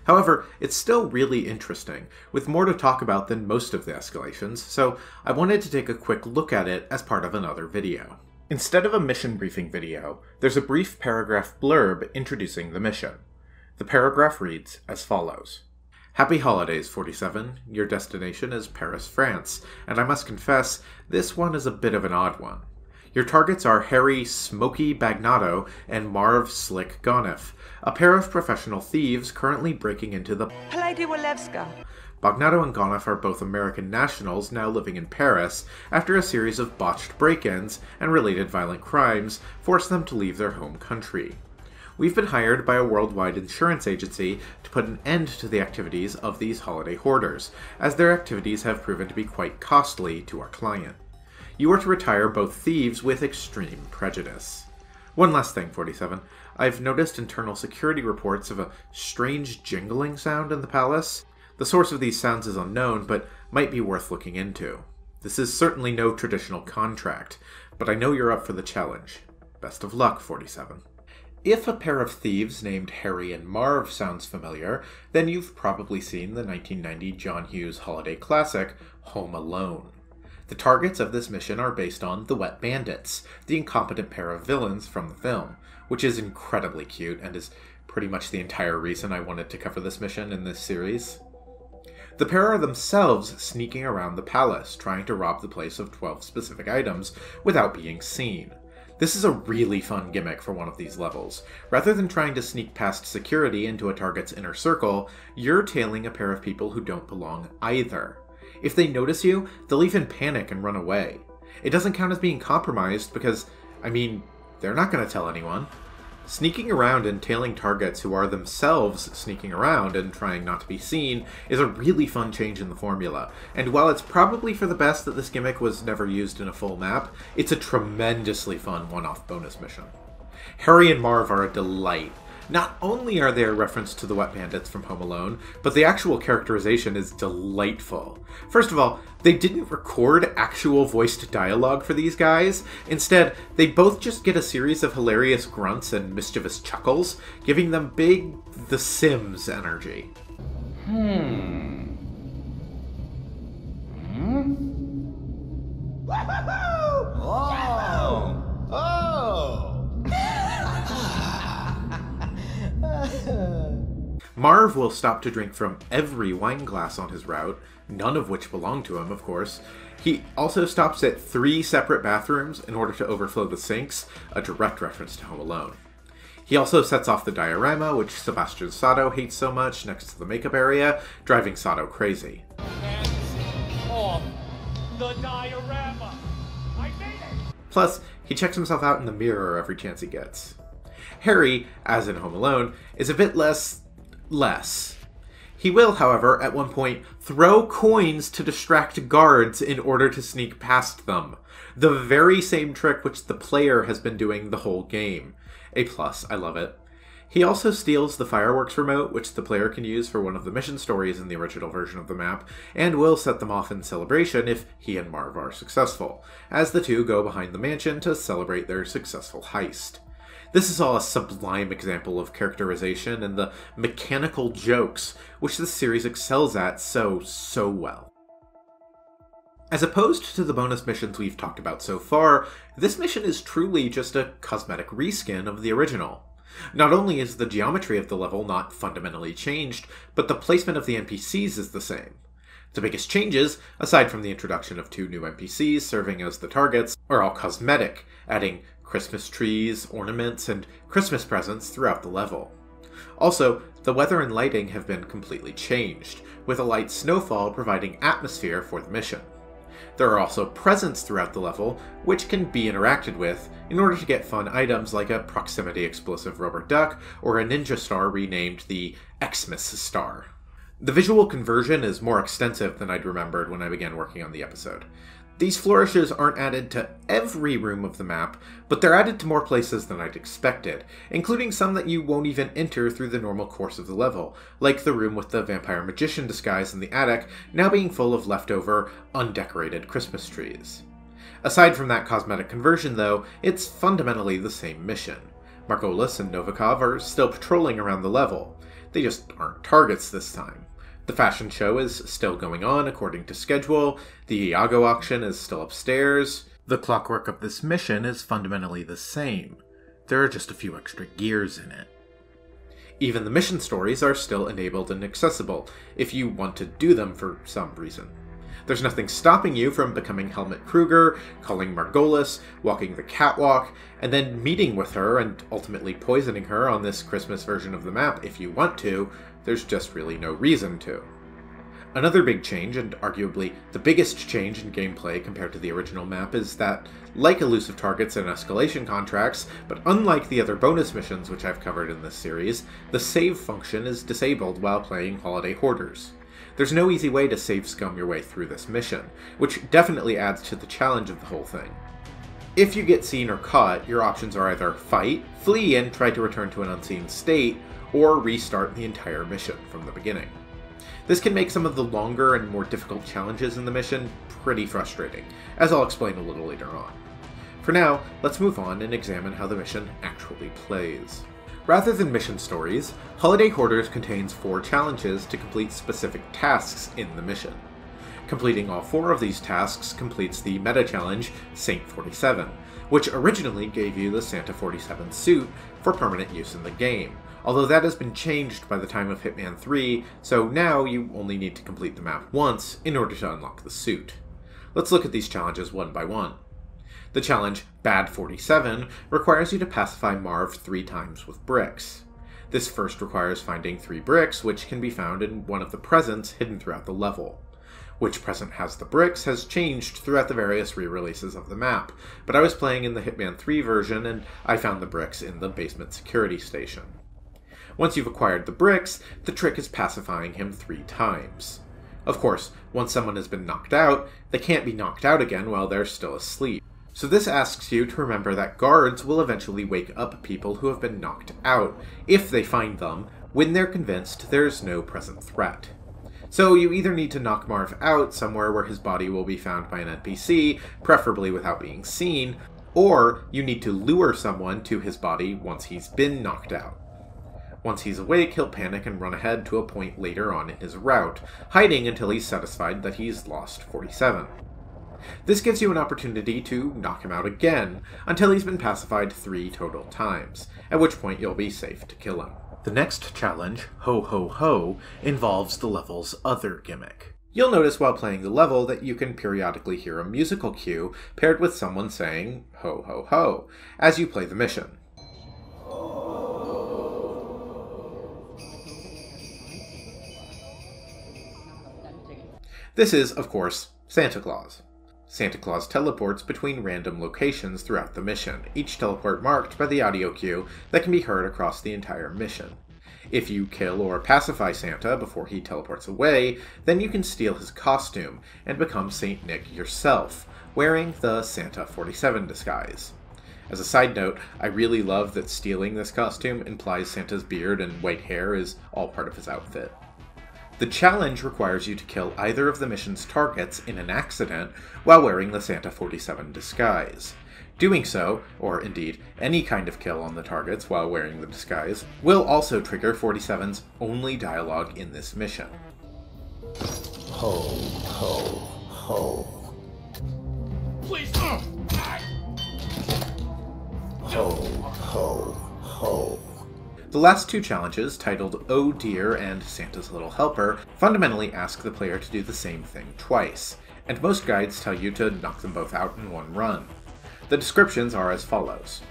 However, it's still really interesting, with more to talk about than most of the escalations, so I wanted to take a quick look at it as part of another video. Instead of a mission briefing video, there's a brief paragraph blurb introducing the mission. The paragraph reads as follows. Happy holidays, 47. Your destination is Paris, France, and I must confess, this one is a bit of an odd one. Your targets are Harry Smoky Bagnado and Marv Slick Gonif, a pair of professional thieves currently breaking into the Palais de Walewska. Bagnado and Gonif are both American nationals now living in Paris after a series of botched break-ins and related violent crimes forced them to leave their home country. We've been hired by a worldwide insurance agency to put an end to the activities of these holiday hoarders, as their activities have proven to be quite costly to our client. You are to retire both thieves with extreme prejudice. One last thing, 47. I've noticed internal security reports of a strange jingling sound in the palace. The source of these sounds is unknown, but might be worth looking into. This is certainly no traditional contract, but I know you're up for the challenge. Best of luck, 47. If a pair of thieves named Harry and Marv sounds familiar, then you've probably seen the 1990 John Hughes holiday classic, Home Alone. The targets of this mission are based on the Wet Bandits, the incompetent pair of villains from the film, which is incredibly cute and is pretty much the entire reason I wanted to cover this mission in this series. The pair are themselves sneaking around the palace, trying to rob the place of 12 specific items without being seen. This is a really fun gimmick for one of these levels. Rather than trying to sneak past security into a target's inner circle, you're tailing a pair of people who don't belong either. If they notice you, they'll even panic and run away. It doesn't count as being compromised because, they're not going to tell anyone. Sneaking around and tailing targets who are themselves sneaking around and trying not to be seen is a really fun change in the formula, and while it's probably for the best that this gimmick was never used in a full map, it's a tremendously fun one-off bonus mission. Harry and Marv are a delight. Not only are they a reference to the Wet Bandits from Home Alone, but the actual characterization is delightful. First of all, they didn't record actual voiced dialogue for these guys. Instead, they both just get a series of hilarious grunts and mischievous chuckles, giving them big The Sims energy. Marv will stop to drink from every wine glass on his route, none of which belong to him, of course. He also stops at 3 separate bathrooms in order to overflow the sinks, a direct reference to Home Alone. He also sets off the diorama, which Sebastian Sato hates so much, next to the makeup area, driving Sato crazy. Off the diorama! I made it! Plus, he checks himself out in the mirror every chance he gets. Harry, as in Home Alone, is a bit less. He will, however, at one point, throw coins to distract guards in order to sneak past them. The very same trick which the player has been doing the whole game. A+, I love it. He also steals the fireworks remote, which the player can use for one of the mission stories in the original version of the map, and will set them off in celebration if he and Marv are successful, as the two go behind the mansion to celebrate their successful heist. This is all a sublime example of characterization and the mechanical jokes which this series excels at so well. As opposed to the bonus missions we've talked about so far, this mission is truly just a cosmetic reskin of the original. Not only is the geometry of the level not fundamentally changed, but the placement of the NPCs is the same. The biggest changes, aside from the introduction of 2 new NPCs serving as the targets, are all cosmetic, adding Christmas trees, ornaments, and Christmas presents throughout the level. Also, the weather and lighting have been completely changed, with a light snowfall providing atmosphere for the mission. There are also presents throughout the level, which can be interacted with in order to get fun items like a proximity explosive rubber duck or a ninja star renamed the Xmas Star. The visual conversion is more extensive than I'd remembered when I began working on the episode. These flourishes aren't added to every room of the map, but they're added to more places than I'd expected, including some that you won't even enter through the normal course of the level, like the room with the vampire magician disguise in the attic now being full of leftover, undecorated Christmas trees. Aside from that cosmetic conversion though, it's fundamentally the same mission. Margolis and Novikov are still patrolling around the level. They just aren't targets this time. The fashion show is still going on according to schedule, the Iago auction is still upstairs. The clockwork of this mission is fundamentally the same. There are just a few extra gears in it. Even the mission stories are still enabled and accessible, if you want to do them for some reason. There's nothing stopping you from becoming Helmut Kruger, calling Margolis, walking the catwalk, and then meeting with her and ultimately poisoning her on this Christmas version of the map if you want to. There's just really no reason to. Another big change, and arguably the biggest change in gameplay compared to the original map, is that, like elusive targets and escalation contracts, but unlike the other bonus missions which I've covered in this series, the save function is disabled while playing Holiday Hoarders. There's no easy way to save scum your way through this mission, which definitely adds to the challenge of the whole thing. If you get seen or caught, your options are either fight, flee and try to return to an unseen state, or restart the entire mission from the beginning. This can make some of the longer and more difficult challenges in the mission pretty frustrating, as I'll explain a little later on. For now, let's move on and examine how the mission actually plays. Rather than mission stories, Holiday Hoarders contains 4 challenges to complete specific tasks in the mission. Completing all 4 of these tasks completes the meta challenge Saint 47, which originally gave you the Santa 47 suit for permanent use in the game, although that has been changed by the time of Hitman 3, so now you only need to complete the map once in order to unlock the suit. Let's look at these challenges one by one. The challenge Bad 47 requires you to pacify Marv 3 times with bricks. This first requires finding 3 bricks, which can be found in one of the presents hidden throughout the level. Which present has the bricks has changed throughout the various re-releases of the map, but I was playing in the Hitman 3 version and I found the bricks in the basement security station. Once you've acquired the bricks, the trick is pacifying him 3 times. Of course, once someone has been knocked out, they can't be knocked out again while they're still asleep. So this asks you to remember that guards will eventually wake up people who have been knocked out, if they find them, when they're convinced there's no present threat. So you either need to knock Marv out somewhere where his body will be found by an NPC, preferably without being seen, or you need to lure someone to his body once he's been knocked out. Once he's awake, he'll panic and run ahead to a point later on in his route, hiding until he's satisfied that he's lost 47. This gives you an opportunity to knock him out again, until he's been pacified 3 total times, at which point you'll be safe to kill him. The next challenge, Ho Ho Ho, involves the level's other gimmick. You'll notice while playing the level that you can periodically hear a musical cue paired with someone saying Ho Ho Ho as you play the mission. This is, of course, Santa Claus. Santa Claus teleports between random locations throughout the mission, each teleport marked by the audio cue that can be heard across the entire mission. If you kill or pacify Santa before he teleports away, then you can steal his costume and become Saint Nick yourself, wearing the Santa 47 disguise. As a side note, I really love that stealing this costume implies Santa's beard and white hair is all part of his outfit. The challenge requires you to kill either of the mission's targets in an accident while wearing the Santa 47 disguise. Doing so, or indeed any kind of kill on the targets while wearing the disguise, will also trigger 47's only dialogue in this mission. Ho, ho, ho. Please. Ho, ho, ho. The last 2 challenges, titled Oh Dear and Santa's Little Helper, fundamentally ask the player to do the same thing twice, and most guides tell you to knock them both out in one run. The descriptions are as follows.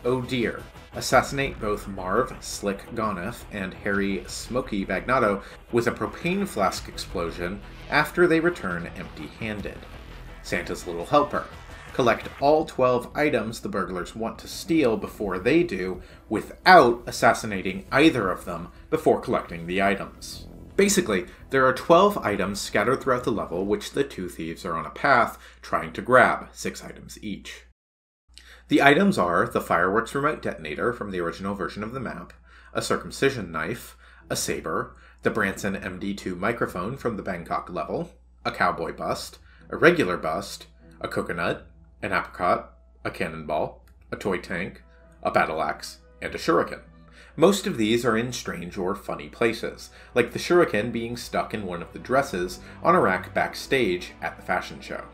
Oh Dear. Assassinate both Marv Slick Goneth and Harry Smoky Bagnato with a propane flask explosion after they return empty-handed. Santa's Little Helper. Collect all 12 items the burglars want to steal before they do, without assassinating either of them before collecting the items. Basically, there are 12 items scattered throughout the level which the 2 thieves are on a path trying to grab, 6 items each. The items are the fireworks remote detonator from the original version of the map, a circumcision knife, a saber, the Branson MD2 microphone from the Bangkok level, a cowboy bust, a regular bust, a coconut, an apricot, a cannonball, a toy tank, a battle axe, and a shuriken. Most of these are in strange or funny places, like the shuriken being stuck in one of the dresses on a rack backstage at the fashion show.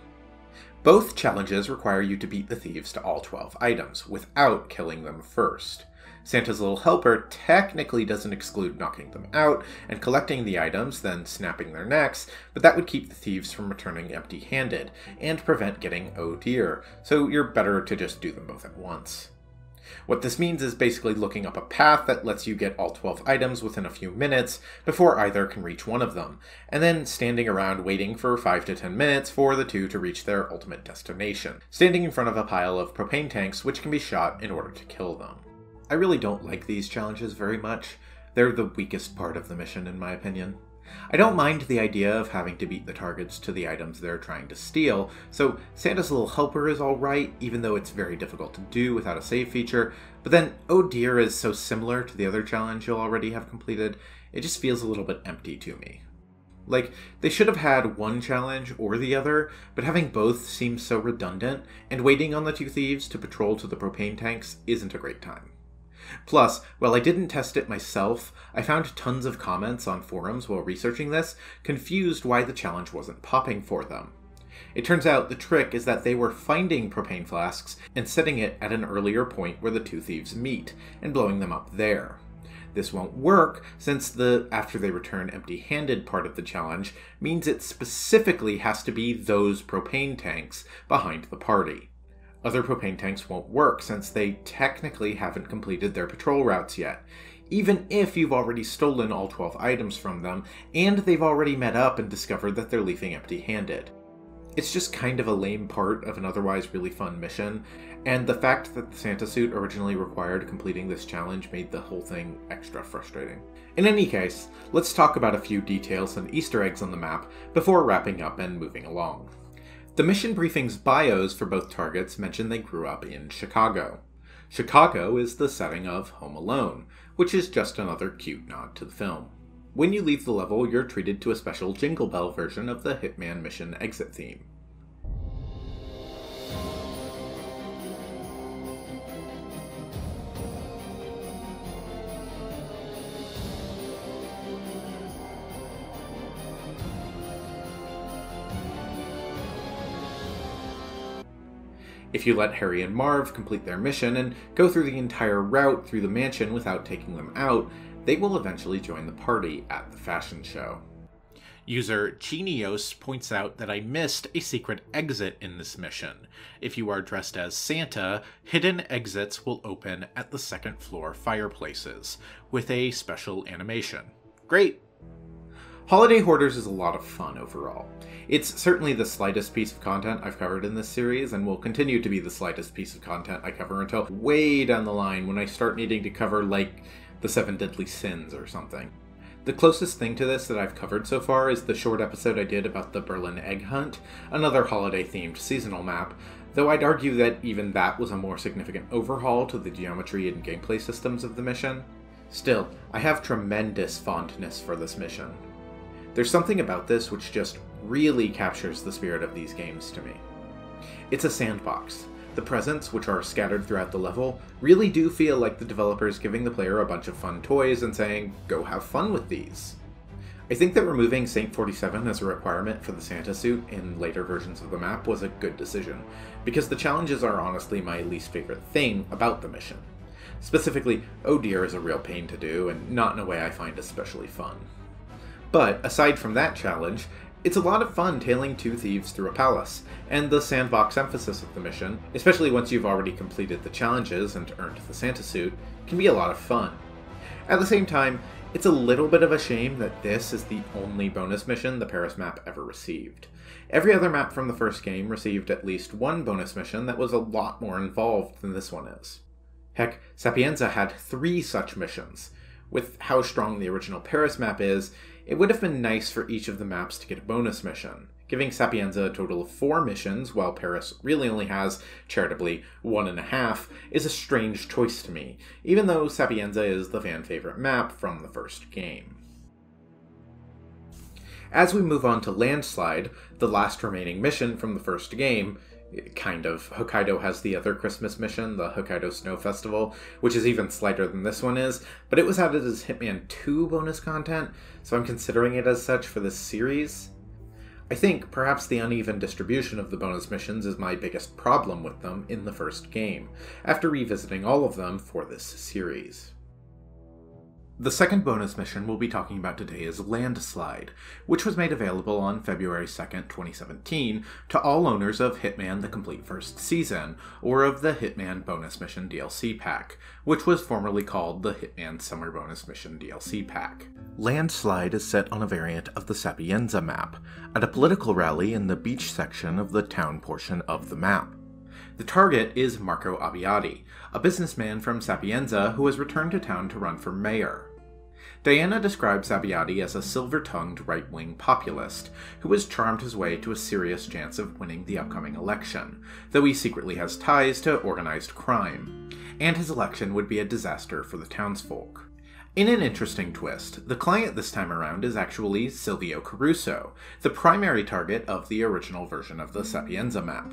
Both challenges require you to beat the thieves to all 12 items, without killing them first. Santa's Little Helper technically doesn't exclude knocking them out and collecting the items, then snapping their necks, but that would keep the thieves from returning empty-handed, and prevent getting oh dear, so you're better to just do them both at once. What this means is basically looking up a path that lets you get all 12 items within a few minutes before either can reach one of them, and then standing around waiting for 5 to 10 minutes for the 2 to reach their ultimate destination, standing in front of a pile of propane tanks which can be shot in order to kill them. I really don't like these challenges very much. They're the weakest part of the mission in my opinion. I don't mind the idea of having to beat the targets to the items they're trying to steal, so Santa's Little Helper is alright, even though it's very difficult to do without a save feature, but then Oh Dear is so similar to the other challenge you'll already have completed, it just feels a little bit empty to me. Like, they should have had one challenge or the other, but having both seems so redundant, and waiting on the 2 thieves to patrol to the propane tanks isn't a great time. Plus, while I didn't test it myself, I found tons of comments on forums while researching this, confused why the challenge wasn't popping for them. It turns out the trick is that they were finding propane flasks and setting it at an earlier point where the 2 thieves meet, and blowing them up there. This won't work, since the after they return empty-handed part of the challenge means it specifically has to be those propane tanks behind the party. Other propane tanks won't work since they technically haven't completed their patrol routes yet, even if you've already stolen all 12 items from them and they've already met up and discovered that they're leaving empty-handed. It's just kind of a lame part of an otherwise really fun mission, and the fact that the Santa suit originally required completing this challenge made the whole thing extra frustrating. In any case, let's talk about a few details and Easter eggs on the map before wrapping up and moving along. The mission briefing's bios for both targets mention they grew up in Chicago. Chicago is the setting of Home Alone, which is just another cute nod to the film. When you leave the level, you're treated to a special Jingle Bell version of the Hitman mission exit theme. If you let Harry and Marv complete their mission and go through the entire route through the mansion without taking them out, they will eventually join the party at the fashion show. User Chinios points out that I missed a secret exit in this mission. If you are dressed as Santa, hidden exits will open at the second floor fireplaces, with a special animation. Great! Holiday Hoarders is a lot of fun overall. It's certainly the slightest piece of content I've covered in this series, and will continue to be the slightest piece of content I cover until way down the line when I start needing to cover, like, the 7 Deadly Sins or something. The closest thing to this that I've covered so far is the short episode I did about the Berlin Egg Hunt, another holiday-themed seasonal map, though I'd argue that even that was a more significant overhaul to the geometry and gameplay systems of the mission. Still, I have tremendous fondness for this mission. There's something about this which just really captures the spirit of these games to me. It's a sandbox. The presents, which are scattered throughout the level, really do feel like the developers giving the player a bunch of fun toys and saying, go have fun with these. I think that removing Saint 47 as a requirement for the Santa suit in later versions of the map was a good decision, because the challenges are honestly my least favorite thing about the mission. Specifically, Oh Dear is a real pain to do, and not in a way I find especially fun. But, aside from that challenge, it's a lot of fun tailing two thieves through a palace, and the sandbox emphasis of the mission, especially once you've already completed the challenges and earned the Santa suit, can be a lot of fun. At the same time, it's a little bit of a shame that this is the only bonus mission the Paris map ever received. Every other map from the first game received at least one bonus mission that was a lot more involved than this one is. Heck, Sapienza had 3 such missions. With how strong the original Paris map is, it would have been nice for each of the maps to get a bonus mission. Giving Sapienza a total of 4 missions, while Paris really only has, charitably, 1.5, is a strange choice to me, even though Sapienza is the fan-favorite map from the first game. As we move on to Landslide, the last remaining mission from the first game, kind of. Hokkaido has the other Christmas mission, the Hokkaido Snow Festival, which is even slighter than this one is, but it was added as Hitman 2 bonus content, so I'm considering it as such for this series. I think perhaps the uneven distribution of the bonus missions is my biggest problem with them in the first game, after revisiting all of them for this series. The second bonus mission we'll be talking about today is Landslide, which was made available on February 2nd, 2017 to all owners of Hitman the Complete First Season, or of the Hitman Bonus Mission DLC Pack, which was formerly called the Hitman Summer Bonus Mission DLC Pack. Landslide is set on a variant of the Sapienza map, at a political rally in the beach section of the town portion of the map. The target is Marco Abbiati, a businessman from Sapienza who has returned to town to run for mayor. Diana describes Abbiati as a silver-tongued right-wing populist who has charmed his way to a serious chance of winning the upcoming election, though he secretly has ties to organized crime, and his election would be a disaster for the townsfolk. In an interesting twist, the client this time around is actually Silvio Caruso, the primary target of the original version of the Sapienza map.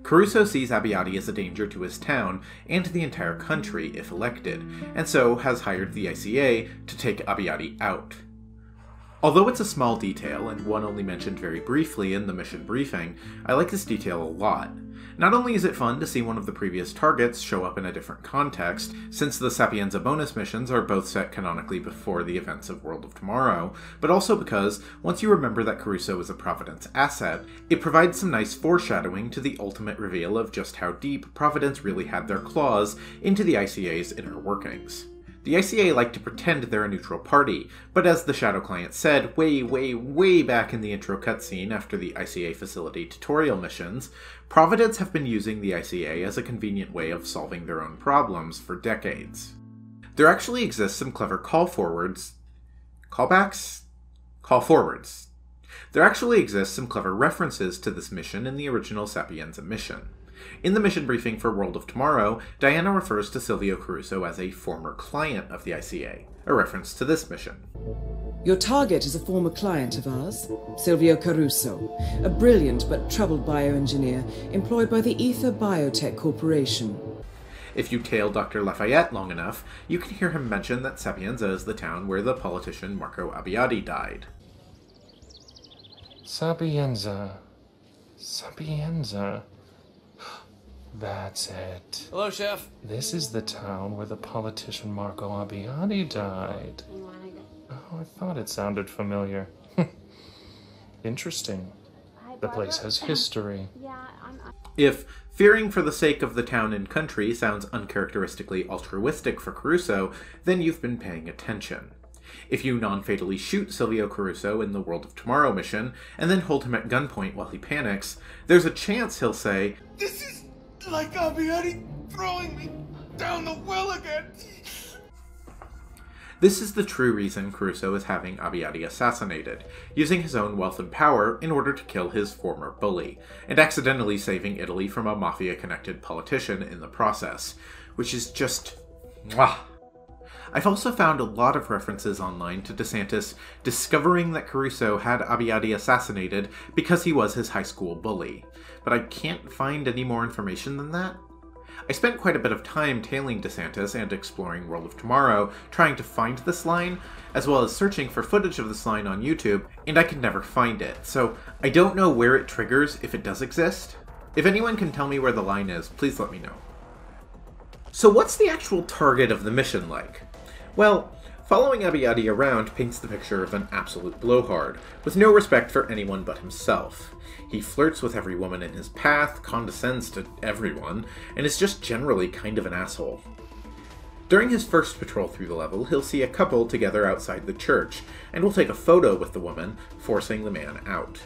Caruso sees Abbiati as a danger to his town and to the entire country if elected, and so has hired the ICA to take Abbiati out. Although it's a small detail, and one only mentioned very briefly in the mission briefing, I like this detail a lot. Not only is it fun to see one of the previous targets show up in a different context, since the Sapienza bonus missions are both set canonically before the events of World of Tomorrow, but also because, once you remember that Caruso is a Providence asset, it provides some nice foreshadowing to the ultimate reveal of just how deep Providence really had their claws into the ICA's inner workings. The ICA like to pretend they're a neutral party, but as the Shadow Client said way back in the intro cutscene after the ICA facility tutorial missions, Providence have been using the ICA as a convenient way of solving their own problems for decades. There actually exists some clever callbacks? Call forwards, There actually exists some clever references to this mission in the original Sapienza mission. In the mission briefing for World of Tomorrow, Diana refers to Silvio Caruso as a former client of the ICA, a reference to this mission. Your target is a former client of ours, Silvio Caruso, a brilliant but troubled bioengineer employed by the Ether Biotech Corporation. If you tail Dr. Lafayette long enough, you can hear him mention that Sapienza is the town where the politician Marco Abbiati died. Sapienza. Sapienza. That's it. Hello, Chef. This is the town where the politician Marco Abbiati died. Oh, I thought it sounded familiar. Interesting. The place has history. If fearing for the sake of the town and country sounds uncharacteristically altruistic for Caruso, then you've been paying attention. If you non-fatally shoot Silvio Caruso in the World of Tomorrow mission, and then hold him at gunpoint while he panics, there's a chance he'll say, "This is like Abbiati throwing me down the well again." This is the true reason Caruso is having Abbiati assassinated, using his own wealth and power in order to kill his former bully, and accidentally saving Italy from a mafia-connected politician in the process, which is just... mwah! I've also found a lot of references online to DeSantis discovering that Caruso had Abbiati assassinated because he was his high school bully, but I can't find any more information than that. I spent quite a bit of time tailing DeSantis and exploring World of Tomorrow, trying to find this line, as well as searching for footage of this line on YouTube, and I could never find it, so I don't know where it triggers if it does exist. If anyone can tell me where the line is, please let me know. So what's the actual target of the mission like? Well, following Abbiati around paints the picture of an absolute blowhard, with no respect for anyone but himself. He flirts with every woman in his path, condescends to everyone, and is just generally kind of an asshole. During his first patrol through the level, he'll see a couple together outside the church, and will take a photo with the woman, forcing the man out.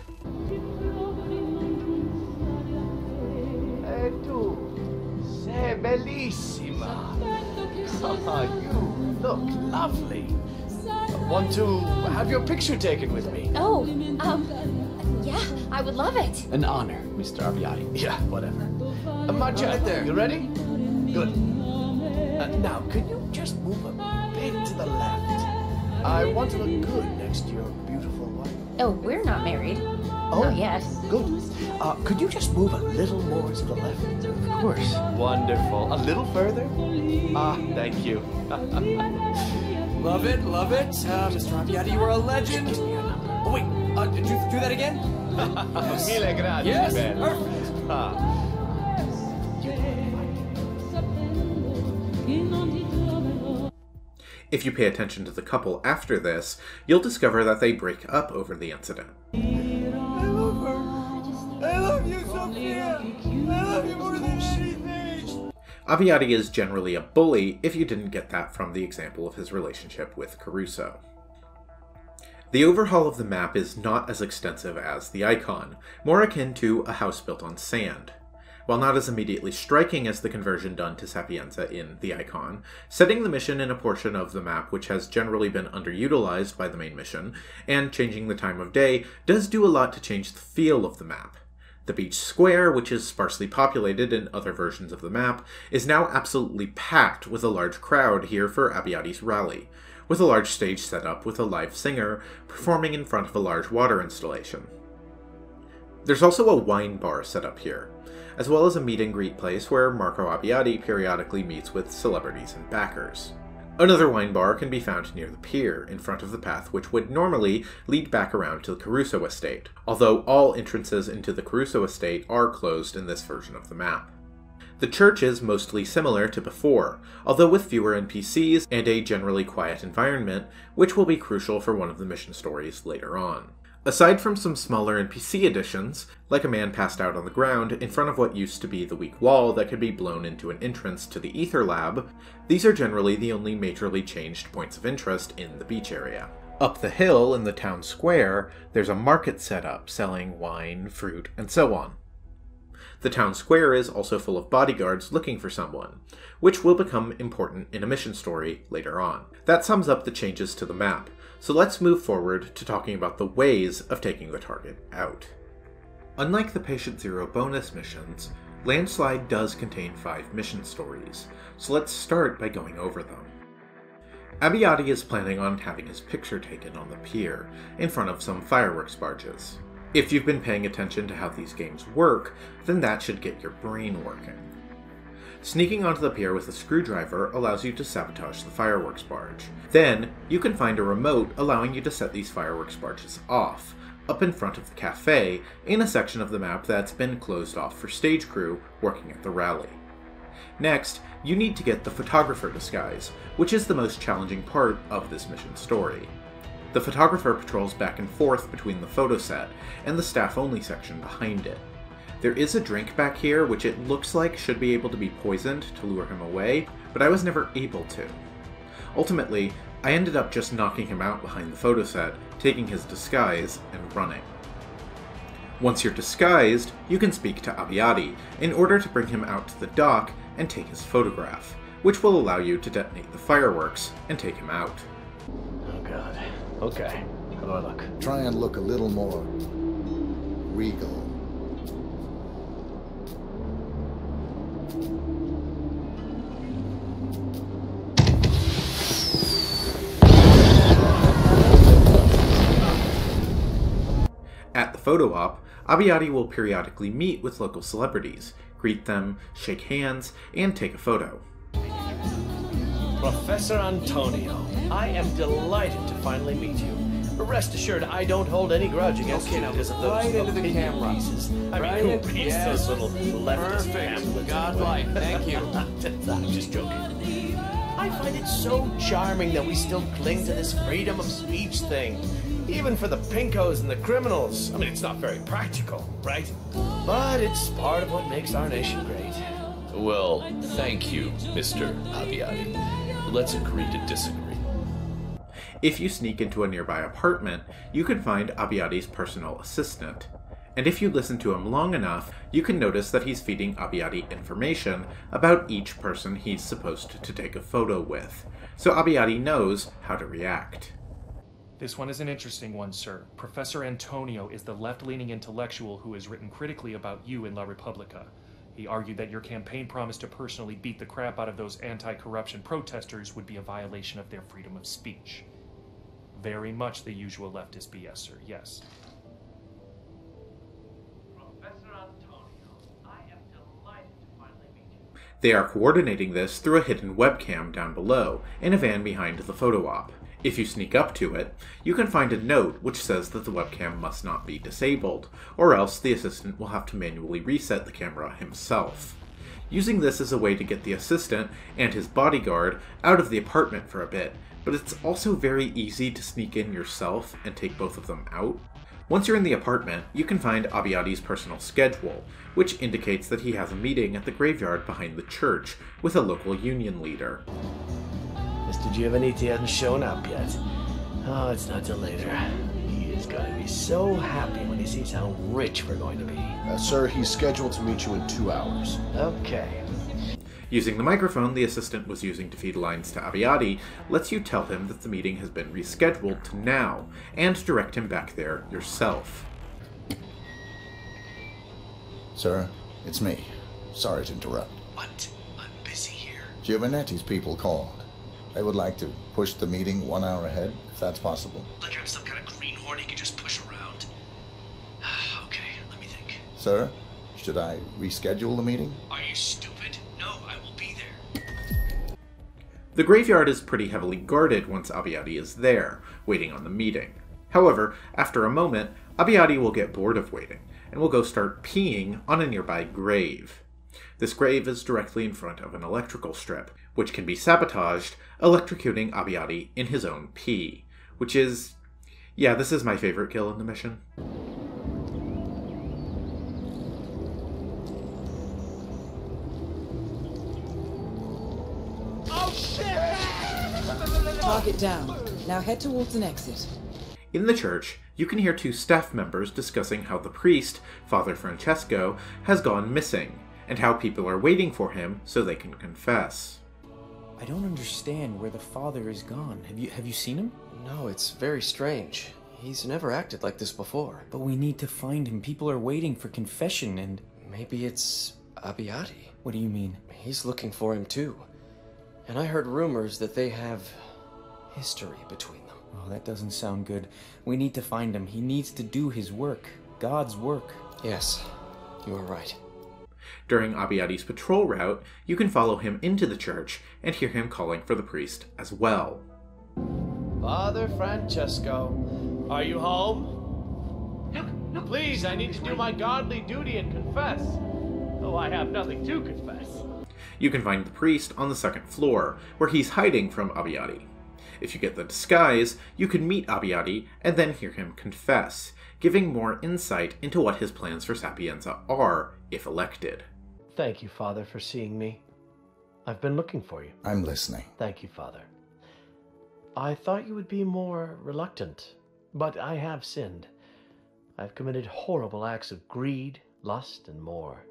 Tu sei bellissima. Oh, you look lovely. Want to have your picture taken with me? Oh, yeah, I would love it. An honor, Mr. Abbiati. Yeah, whatever. Marcia, right there. You ready? Good. Now, could you just move a bit to the left? I want to look good next to your beautiful wife. Oh, we're not married. Oh, not yet. Good. Could you just move a little more to the left? Of course. Wonderful. A little further? Thank you. Love it, love it. Mr. Abbiati, you are a legend. Oh, wait, did you do that again? Yes. Mille grazie, yes, bello. perfect. If you pay attention to the couple after this, you'll discover that they break up over the incident. I love her. I love you, Sophia. I love you more than anything. Abbiati is generally a bully if you didn't get that from the example of his relationship with Caruso. The overhaul of the map is not as extensive as the icon, more akin to a house built on sand. While not as immediately striking as the conversion done to Sapienza in the icon, setting the mission in a portion of the map which has generally been underutilized by the main mission, and changing the time of day, does do a lot to change the feel of the map. The beach square, which is sparsely populated in other versions of the map, is now absolutely packed with a large crowd here for Abbiati's rally, with a large stage set up with a live singer performing in front of a large water installation. There's also a wine bar set up here, as well as a meet and greet place where Marco Abbiati periodically meets with celebrities and backers. Another wine bar can be found near the pier, in front of the path which would normally lead back around to the Caruso estate, although all entrances into the Caruso estate are closed in this version of the map. The church is mostly similar to before, although with fewer NPCs and a generally quiet environment, which will be crucial for one of the mission stories later on. Aside from some smaller NPC additions, like a man passed out on the ground in front of what used to be the weak wall that could be blown into an entrance to the Ether Lab, these are generally the only majorly changed points of interest in the beach area. Up the hill in the town square, there's a market set up selling wine, fruit, and so on. The town square is also full of bodyguards looking for someone, which will become important in a mission story later on. That sums up the changes to the map, So let's move forward to talking about the ways of taking the target out. Unlike the Patient Zero bonus missions, Landslide does contain 5 mission stories, so let's start by going over them. Abiyati is planning on having his picture taken on the pier, in front of some fireworks barges. If you've been paying attention to how these games work, then that should get your brain working. Sneaking onto the pier with a screwdriver allows you to sabotage the fireworks barge. Then, you can find a remote allowing you to set these fireworks barges off, up in front of the cafe, in a section of the map that's been closed off for stage crew working at the rally. Next, you need to get the photographer disguise, which is the most challenging part of this mission story. The photographer patrols back and forth between the photo set and the staff-only section behind it. There is a drink back here which it looks like should be able to be poisoned to lure him away, but I was never able to. Ultimately, I ended up just knocking him out behind the photo set, taking his disguise, and running. Once you're disguised, you can speak to Abiyati in order to bring him out to the dock and take his photograph, which will allow you to detonate the fireworks and take him out. Oh god. Okay. How do I look? Try and look a little more regal. At the photo op, Abiyati will periodically meet with local celebrities, greet them, shake hands, and take a photo. Professor Antonio, I am delighted to finally meet you. But rest assured, I don't hold any grudge against you because of those right into the opinion camera. pieces. I mean, who reads those little leftist pamphlets? Godlike, thank you. I'm just joking. I find it so charming that we still cling to this freedom of speech thing. Even for the pinkos and the criminals. I mean, it's not very practical, right? But it's part of what makes our nation great. Well, thank you, Mr. Abiyati. Let's agree to disagree. If you sneak into a nearby apartment, you can find Abiyati's personal assistant. And if you listen to him long enough, you can notice that he's feeding Abiyati information about each person he's supposed to take a photo with. So Abiyati knows how to react. This one is an interesting one, sir. Professor Antonio is the left-leaning intellectual who has written critically about you in La Repubblica. He argued that your campaign promise to personally beat the crap out of those anti-corruption protesters would be a violation of their freedom of speech. Very much the usual leftist BS, sir, yes. Professor Antonio, I am delighted to finally meet you. They are coordinating this through a hidden webcam down below, in a van behind the photo op. If you sneak up to it, you can find a note which says that the webcam must not be disabled, or else the assistant will have to manually reset the camera himself. Using this as a way to get the assistant and his bodyguard out of the apartment for a bit, but it's also very easy to sneak in yourself and take both of them out. Once you're in the apartment, you can find Abiyati's personal schedule, which indicates that he has a meeting at the graveyard behind the church with a local union leader. Mr. Giovannitti hasn't shown up yet. Oh, it's not till later. He is going to be so happy when he sees how rich we're going to be. Sir, he's scheduled to meet you in 2 hours. Okay. Using the microphone the assistant was using to feed lines to Abiyati lets you tell him that the meeting has been rescheduled to now, and direct him back there yourself. Sir, it's me. Sorry to interrupt. What? I'm busy here. Giovannetti's people called. They would like to push the meeting 1 hour ahead, if that's possible. Like I'm some kind of greenhorn you can just push around. Okay, let me think. Sir, should I reschedule the meeting? Are you stupid? No, I will be there. The graveyard is pretty heavily guarded once Abiyati is there, waiting on the meeting. However, after a moment, Abiyati will get bored of waiting, and will go start peeing on a nearby grave. This grave is directly in front of an electrical strip, which can be sabotaged, electrocuting Abiyati in his own pee, which is... yeah, this is my favorite kill in the mission. Oh, shit! Target down. Now head towards an exit. In the church, you can hear 2 staff members discussing how the priest, Father Francesco, has gone missing, and how people are waiting for him so they can confess. I don't understand where the father is gone. Have you seen him? No, it's very strange. He's never acted like this before. But we need to find him. People are waiting for confession and... Maybe it's Abiyati. What do you mean? He's looking for him too. And I heard rumors that they have history between them. Oh, that doesn't sound good. We need to find him. He needs to do his work. God's work. Yes, you are right. During Abiyati's patrol route, you can follow him into the church and hear him calling for the priest as well. Father Francesco, are you home? Look, please, I need to do my godly duty and confess. Though I have nothing to confess. You can find the priest on the second floor, where he's hiding from Abiyati. If you get the disguise, you can meet Abiyati and then hear him confess, giving more insight into what his plans for Sapienza are, if elected. Thank you, Father, for seeing me. I've been looking for you. I'm listening. Thank you, Father. I thought you would be more reluctant, but I have sinned. I've committed horrible acts of greed, lust, and more.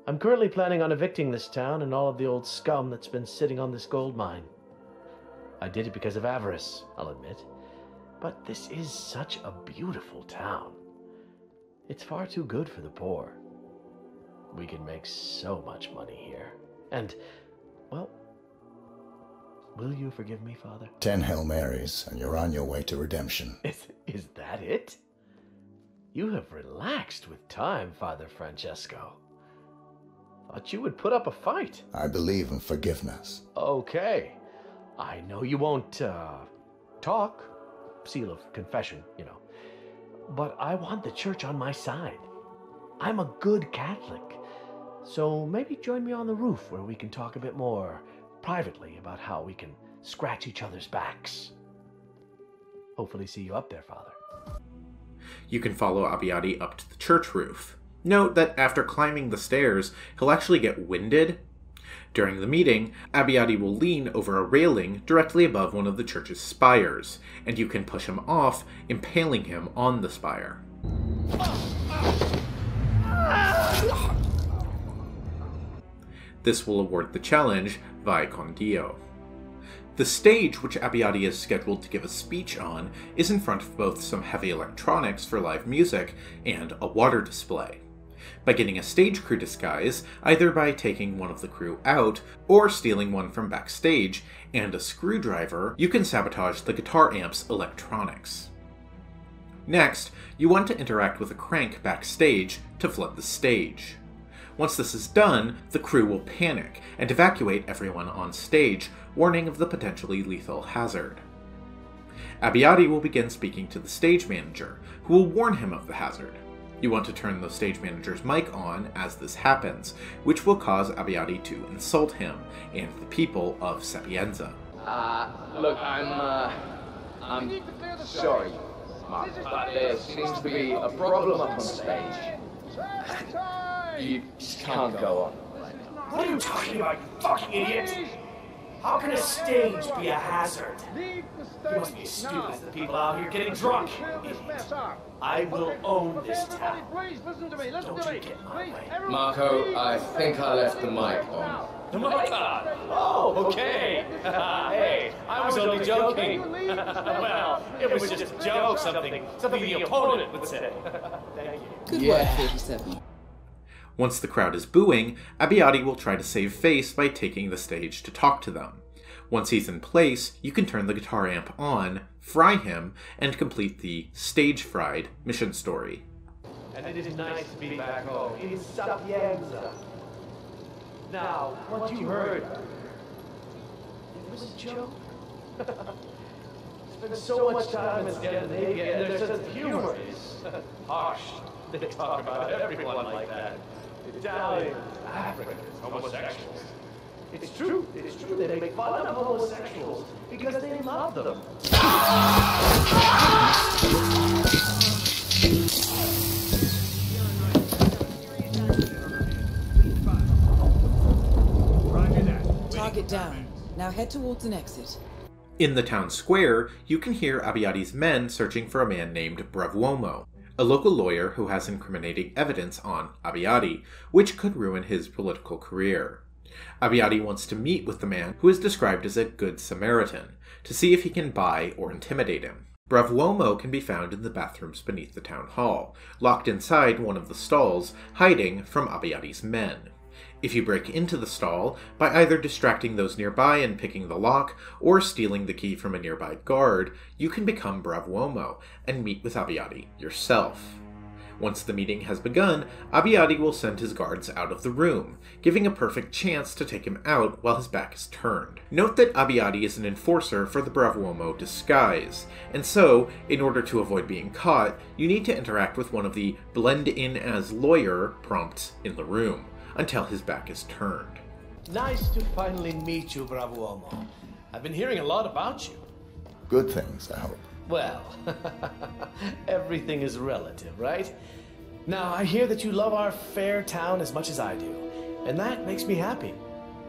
I'm currently planning on evicting this town and all of the old scum that's been sitting on this gold mine. I did it because of avarice, I'll admit, but this is such a beautiful town. It's far too good for the poor. We can make so much money here. And, well, will you forgive me, Father? 10 Hail Marys, and you're on your way to redemption. Is that it? You have relaxed with time, Father Francesco. Thought you would put up a fight. I believe in forgiveness. Okay. I know you won't, talk. Seal of confession, you know. But I want the church on my side. I'm a good Catholic. So maybe join me on the roof where we can talk a bit more privately about how we can scratch each other's backs. Hopefully see you up there, Father. You can follow Abiyati up to the church roof. Note that after climbing the stairs, he'll actually get winded. During the meeting, Abiyati will lean over a railing directly above one of the church's spires, and you can push him off, impaling him on the spire. This will award the challenge, Vai con Dio. The stage which Abiyati is scheduled to give a speech on is in front of both some heavy electronics for live music and a water display. By getting a stage crew disguise, either by taking one of the crew out or stealing one from backstage, and a screwdriver, you can sabotage the guitar amp's electronics. Next, you want to interact with a crank backstage to flood the stage. Once this is done, the crew will panic and evacuate everyone on stage, warning of the potentially lethal hazard. Abiyati will begin speaking to the stage manager, who will warn him of the hazard. You want to turn the stage manager's mic on as this happens, which will cause Abiyati to insult him and the people of Sapienza. Look, I'm sorry, Mark, but there seems to be a problem up on stage. You just can't go on. What are you talking about, you fucking idiot? How can a stage be a hazard? You must be as stupid as the people out here getting drunk, idiot. I will own this town. Don't you get my way. Marco, I think I left the mic on. The mic on? Oh, okay. Hey, I was only joking. Well, it was just a joke, something the opponent would say. Thank you. Good work, 47. Once the crowd is booing, Abiyati will try to save face by taking the stage to talk to them. Once he's in place, you can turn the guitar amp on, fry him, and complete the Stage Fried mission story. And it is nice to be back home in Sapienza. Now, what you heard, it was a joke. Spend so much time in Scandinavia, and their sense of humor is harsh. They talk about everyone like that. Italians, Africans, homosexuals. It's true, they make fun of homosexuals because they love them. Target down. Now head towards an exit. In the town square, you can hear Abiyati's men searching for a man named Bravuomo, a local lawyer who has incriminating evidence on Abiyati, which could ruin his political career. Abiyati wants to meet with the man who is described as a Good Samaritan, to see if he can buy or intimidate him. Brav'uomo can be found in the bathrooms beneath the town hall, locked inside one of the stalls, hiding from Abiyati's men. If you break into the stall by either distracting those nearby and picking the lock, or stealing the key from a nearby guard, you can become Brav'uomo and meet with Abiyati yourself. Once the meeting has begun, Abiyati will send his guards out of the room, giving a perfect chance to take him out while his back is turned. Note that Abiyati is an enforcer for the Brav'uomo disguise, and so, in order to avoid being caught, you need to interact with one of the blend in as lawyer prompts in the room, until his back is turned. Nice to finally meet you, Brav'uomo. I've been hearing a lot about you. Good things, I hope. Well, everything is relative, right? Now, I hear that you love our fair town as much as I do, and that makes me happy.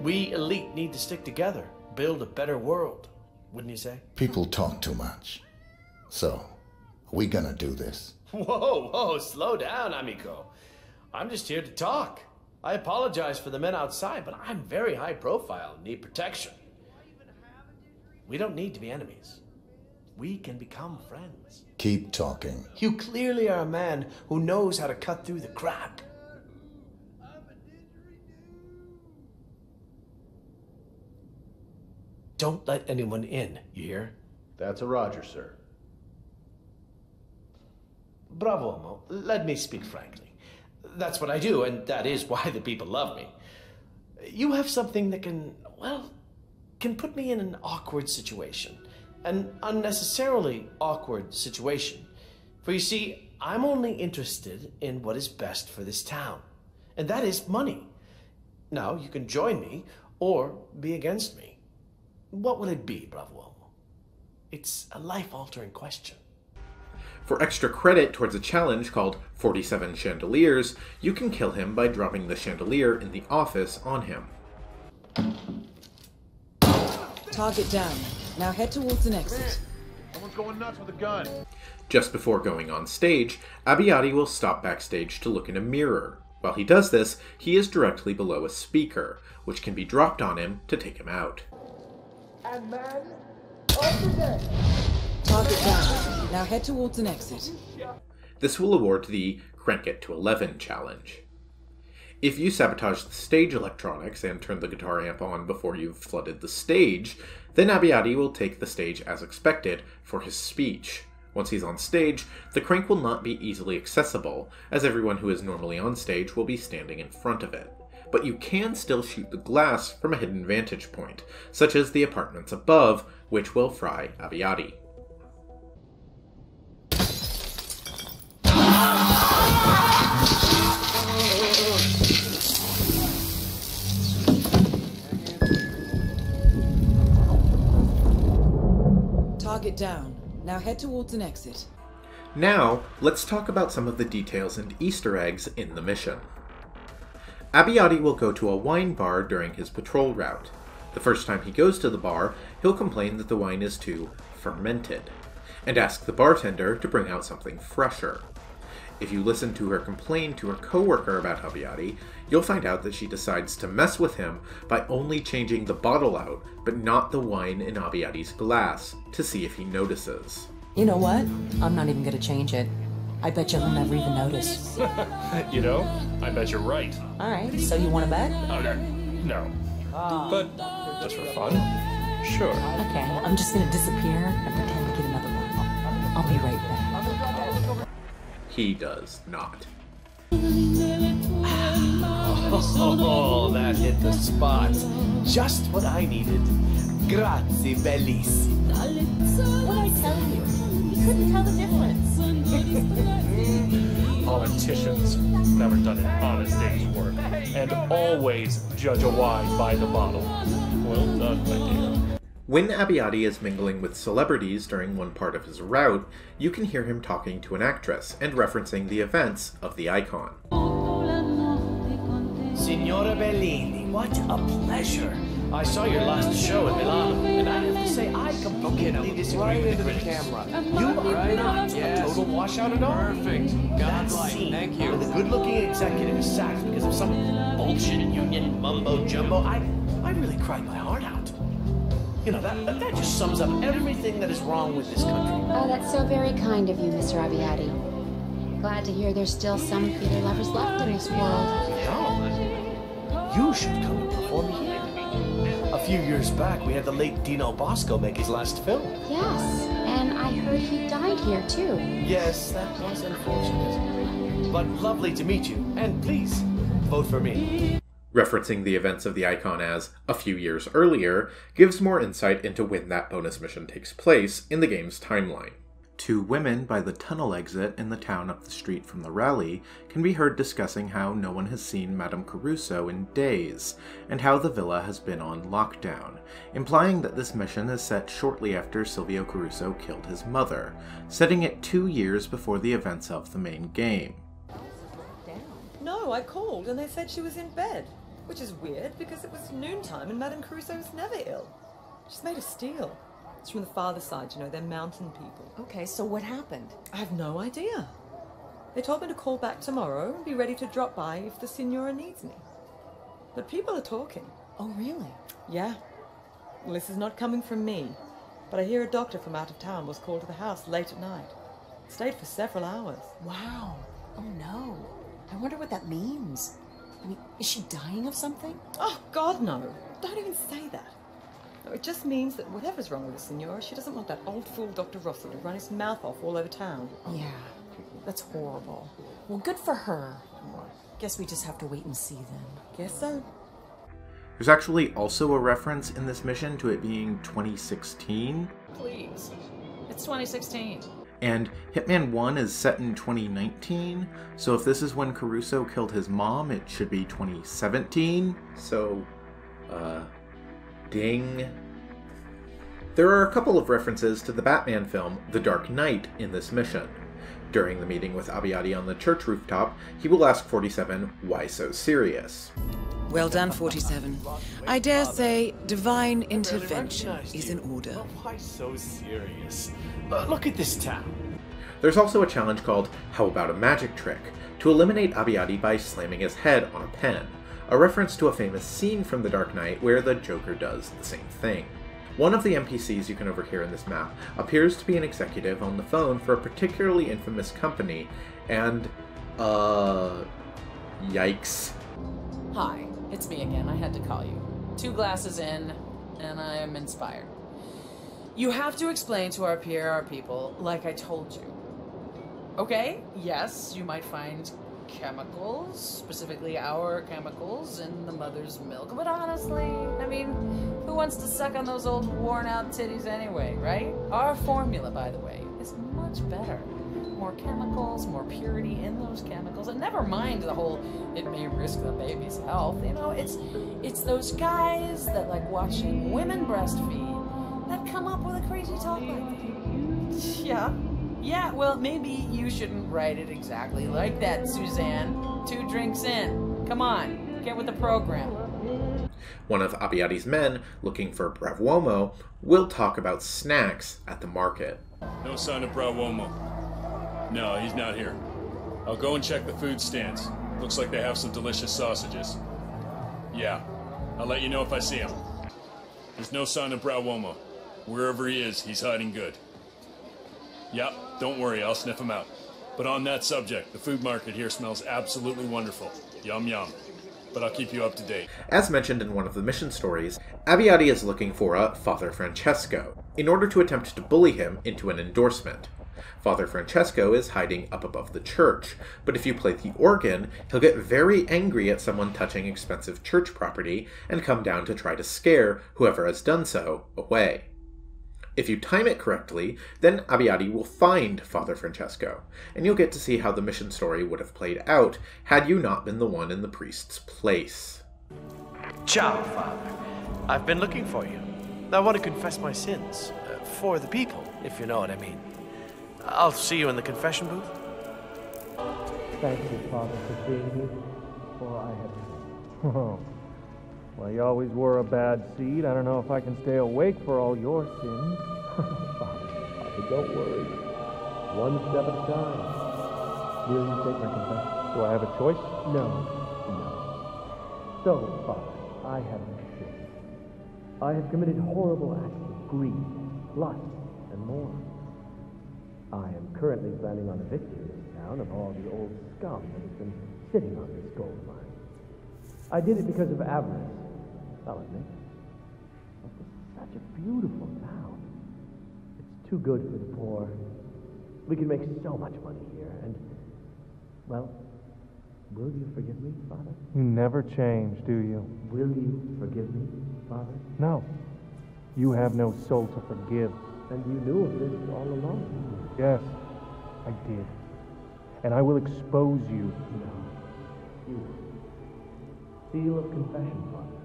We elite need to stick together, build a better world, wouldn't you say? People talk too much. So, are we gonna do this? Whoa, slow down, amigo. I'm just here to talk. I apologize for the men outside, but I'm very high profile and need protection. We don't need to be enemies. We can become friends. Keep talking. You clearly are a man who knows how to cut through the crap. Don't let anyone in, you hear? That's a Roger, sir. Brav'uomo, let me speak frankly. That's what I do, and that is why the people love me. You have something that can put me in an awkward situation. An unnecessarily awkward situation. For you see, I'm only interested in what is best for this town. And that is money. Now, you can join me, or be against me. What will it be, Brav'uomo? It's a life-altering question. For extra credit towards a challenge called 47 Chandeliers, you can kill him by dropping the chandelier in the office on him. Target down. Now head towards an exit. Someone's going nuts with a gun. Just before going on stage, Abiyati will stop backstage to look in a mirror. While he does this, he is directly below a speaker, which can be dropped on him to take him out. And man, over there. Target down. Now head towards an exit. This will award the Crank It to 11 challenge. If you sabotage the stage electronics and turn the guitar amp on before you've flooded the stage, then Abiyati will take the stage as expected for his speech. Once he's on stage, the crank will not be easily accessible, as everyone who is normally on stage will be standing in front of it. But you can still shoot the glass from a hidden vantage point, such as the apartments above, which will fry Abiyati. Target down. Now head towards an exit. Now, let's talk about some of the details and Easter eggs in the mission. Abiyati will go to a wine bar during his patrol route. The first time he goes to the bar, he'll complain that the wine is too fermented, and ask the bartender to bring out something fresher. If you listen to her complain to her coworker about Abiyati, you'll find out that she decides to mess with him by only changing the bottle out, but not the wine in Abiyati's glass, to see if he notices. You know what? I'm not even gonna change it. I bet you he'll never even notice. You know, I bet you're right. Alright, so you wanna bet? No. But just for fun, sure. Okay, I'm just gonna disappear and pretend to get another one. I'll be right back. He does not. Oh, that hit the spot. Just what I needed. Grazie, bellissima. What'd I tell you? You couldn't tell the difference. Politicians never done an honest day's work, and always judge a wine by the bottle. Well done, my dear. When Abiyati is mingling with celebrities during one part of his route, you can hear him talking to an actress and referencing the events of the icon. Signora Bellini, what a pleasure. I saw your last show in Milano, and I have to say I completely Lead this right into the camera. You are not a total washout at all. Perfect. Godlike. Thank you. The good-looking executive is sacked because of some bullshit union mumbo-jumbo. I really cried my heart out. You know, that just sums up everything that is wrong with this country. Oh, that's so very kind of you, Mr. Abiyati. Glad to hear there's still some theater lovers left in this world. No. You should come and perform here. A few years back, we had the late Dino Bosco make his last film. Yes, and I heard he died here, too. Yes, that was unfortunate. But lovely to meet you, and please, vote for me. Referencing the events of the icon as a few years earlier gives more insight into when that bonus mission takes place in the game's timeline. Two women by the tunnel exit in the town up the street from the rally can be heard discussing how no one has seen Madame Caruso in days, and how the villa has been on lockdown, implying that this mission is set shortly after Silvio Caruso killed his mother, setting it 2 years before the events of the main game. No, I called and they said she was in bed, which is weird because it was noontime and Madame Caruso was never ill. She's made of steel. It's from the father's side, you know, they're mountain people. Okay, so what happened? I have no idea. They told me to call back tomorrow and be ready to drop by if the Signora needs me. But people are talking. Oh, really? Yeah. Well, this is not coming from me, but I hear a doctor from out of town was called to the house late at night. Stayed for several hours. Wow. Oh, no. I wonder what that means. I mean, is she dying of something? Oh, God, no. Don't even say that. No, it just means that whatever's wrong with the Signora, she doesn't want that old fool Dr. Russell to run his mouth off all over town. Yeah, that's horrible. Well, good for her. Guess we just have to wait and see then. Guess so. There's actually also a reference in this mission to it being 2016. Please. It's 2016. And Hitman 1 is set in 2019, so if this is when Caruso killed his mom, it should be 2017. So, ding. There are a couple of references to the Batman film The Dark Knight in this mission. During the meeting with Abiyati on the church rooftop, he will ask 47, why so serious? Well done, 47. I dare say divine intervention is in order. Why so serious? Look at this town. There's also a challenge called How About a Magic Trick, to eliminate Abiyati by slamming his head on a pen, a reference to a famous scene from The Dark Knight where the Joker does the same thing. One of the NPCs you can overhear in this map appears to be an executive on the phone for a particularly infamous company, and, yikes. Hi, it's me again. I had to call you. 2 glasses in, and I am inspired. You have to explain to our PR people, like I told you. Okay, yes, you might find chemicals, specifically our chemicals, in the mother's milk, but honestly, I mean, who wants to suck on those old worn-out titties anyway, right? Our formula, by the way, is much better. More chemicals, more purity in those chemicals, and never mind the whole, it may risk the baby's health, you know, it's those guys that like watching women breastfeed that come up with a crazy talk like that. Yeah, well, maybe you shouldn't write it exactly like that, Suzanne. 2 drinks in. Come on, get with the program. One of Abiyati's men, looking for Brav'uomo, will talk about snacks at the market. No sign of Brav'uomo. No, he's not here. I'll go and check the food stands. Looks like they have some delicious sausages. Yeah, I'll let you know if I see him. There's no sign of Brav'uomo. Wherever he is, he's hiding good. Yep, don't worry, I'll sniff him out. But on that subject, the food market here smells absolutely wonderful. Yum yum. But I'll keep you up to date. As mentioned in one of the mission stories, Abiyati is looking for a Father Francesco, in order to attempt to bully him into an endorsement. Father Francesco is hiding up above the church, but if you play the organ, he'll get very angry at someone touching expensive church property and come down to try to scare whoever has done so away. If you time it correctly, then Abiyati will find Father Francesco, and you'll get to see how the mission story would have played out had you not been the one in the priest's place. Ciao, Father. I've been looking for you. I want to confess my sins. For the people, if you know what I mean. I'll see you in the confession booth. Thank you, Father, for seeing me, for I have... Well, you always were a bad seed. I don't know if I can stay awake for all your sins. Father, don't worry. One step at a time. Will you take my confession? Do I have a choice? No. So, Father, I have sinned. I have committed horrible acts of greed, lust, and more. I am currently planning on evicting this town of all the old scum that has been sitting on this gold mine. I did it because of avarice, I'll admit. But this is such a beautiful town. It's too good for the poor. We can make so much money here, and, well, will you forgive me, Father? You never change, do you? Will you forgive me, Father? No. You have no soul to forgive. And you knew of this all along? Yes, I did. And I will expose you. No. You. Seal of confession, Father.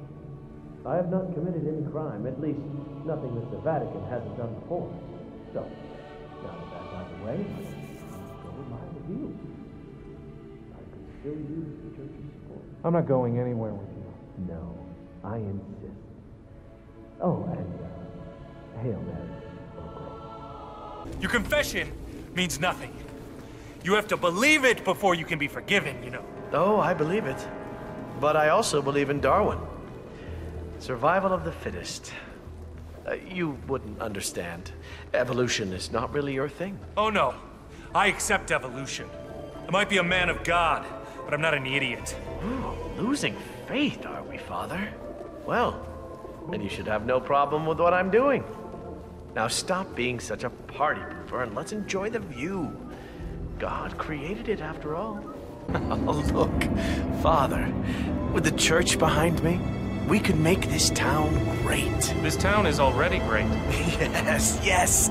I have not committed any crime, at least nothing that the Vatican hasn't done before. So, now that that's out of the way, I'll go with my review. I could still use the church's support. I'm not going anywhere with you. No, I insist. Oh, and, Hail Mary. Your confession means nothing. You have to believe it before you can be forgiven, you know. Oh, I believe it. But I also believe in Darwin. Survival of the fittest. You wouldn't understand. Evolution is not really your thing. Oh no, I accept evolution. I might be a man of God, but I'm not an idiot. Oh, losing faith, are we, Father? Well, then you should have no problem with what I'm doing. Now stop being such a party pooper and let's enjoy the view. God created it after all. Oh, look, Father, with the church behind me, we could make this town great. This town is already great. Yes.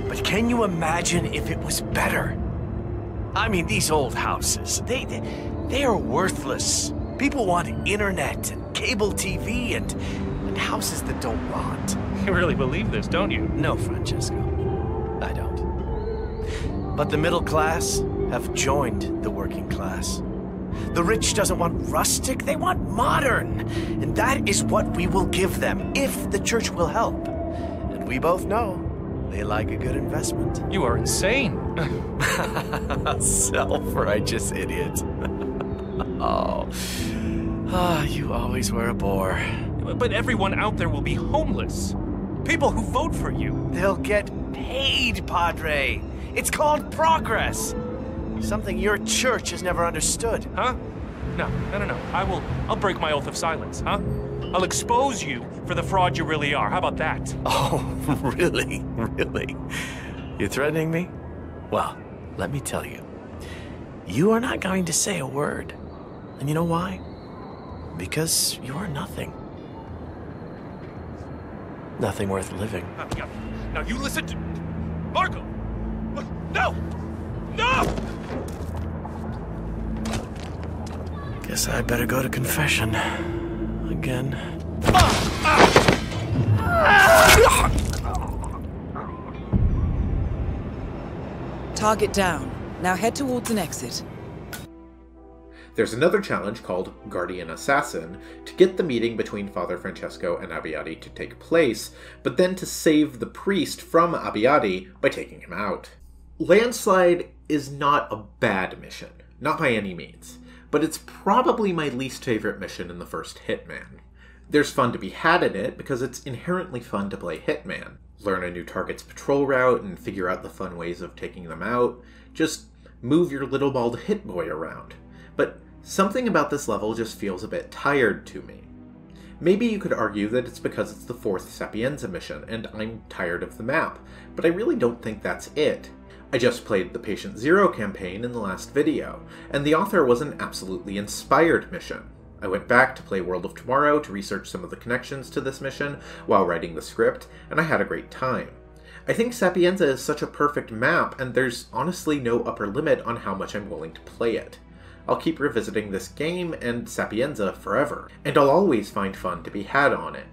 But can you imagine if it was better? I mean, these old houses, they are worthless. People want internet and cable TV and houses that don't rot. You really believe this, don't you? No, Francesco, I don't. But the middle class have joined the working class. The rich doesn't want rustic, they want modern. And that is what we will give them, if the church will help. And we both know they like a good investment. You are insane. Self-righteous idiot. You always were a bore. But everyone out there will be homeless. People who vote for you. They'll get paid, Padre. It's called progress. Something your church has never understood. Huh? No. I'll break my oath of silence, huh? I'll expose you for the fraud you really are. How about that? Oh, really? Really? You're threatening me? Well, let me tell you. You are not going to say a word. And you know why? Because you are nothing. Nothing worth living. Now you listen to... Marco! No! No! Guess I better go to confession. Again. Target down. Now head towards an exit. There's another challenge called Guardian Assassin to get the meeting between Father Francesco and Abbiati to take place, but then to save the priest from Abbiati by taking him out. Landslide is not a bad mission, not by any means, but it's probably my least favorite mission in the first Hitman. There's fun to be had in it because it's inherently fun to play Hitman. Learn a new target's patrol route and figure out the fun ways of taking them out. Just move your little bald hit boy around. But something about this level just feels a bit tired to me. Maybe you could argue that it's because it's the 4th Sapienza mission and I'm tired of the map, but I really don't think that's it. I just played the Patient Zero campaign in the last video, and the author was an absolutely inspired mission. I went back to play World of Tomorrow to research some of the connections to this mission while writing the script, and I had a great time. I think Sapienza is such a perfect map, and there's honestly no upper limit on how much I'm willing to play it. I'll keep revisiting this game and Sapienza forever, and I'll always find fun to be had on it.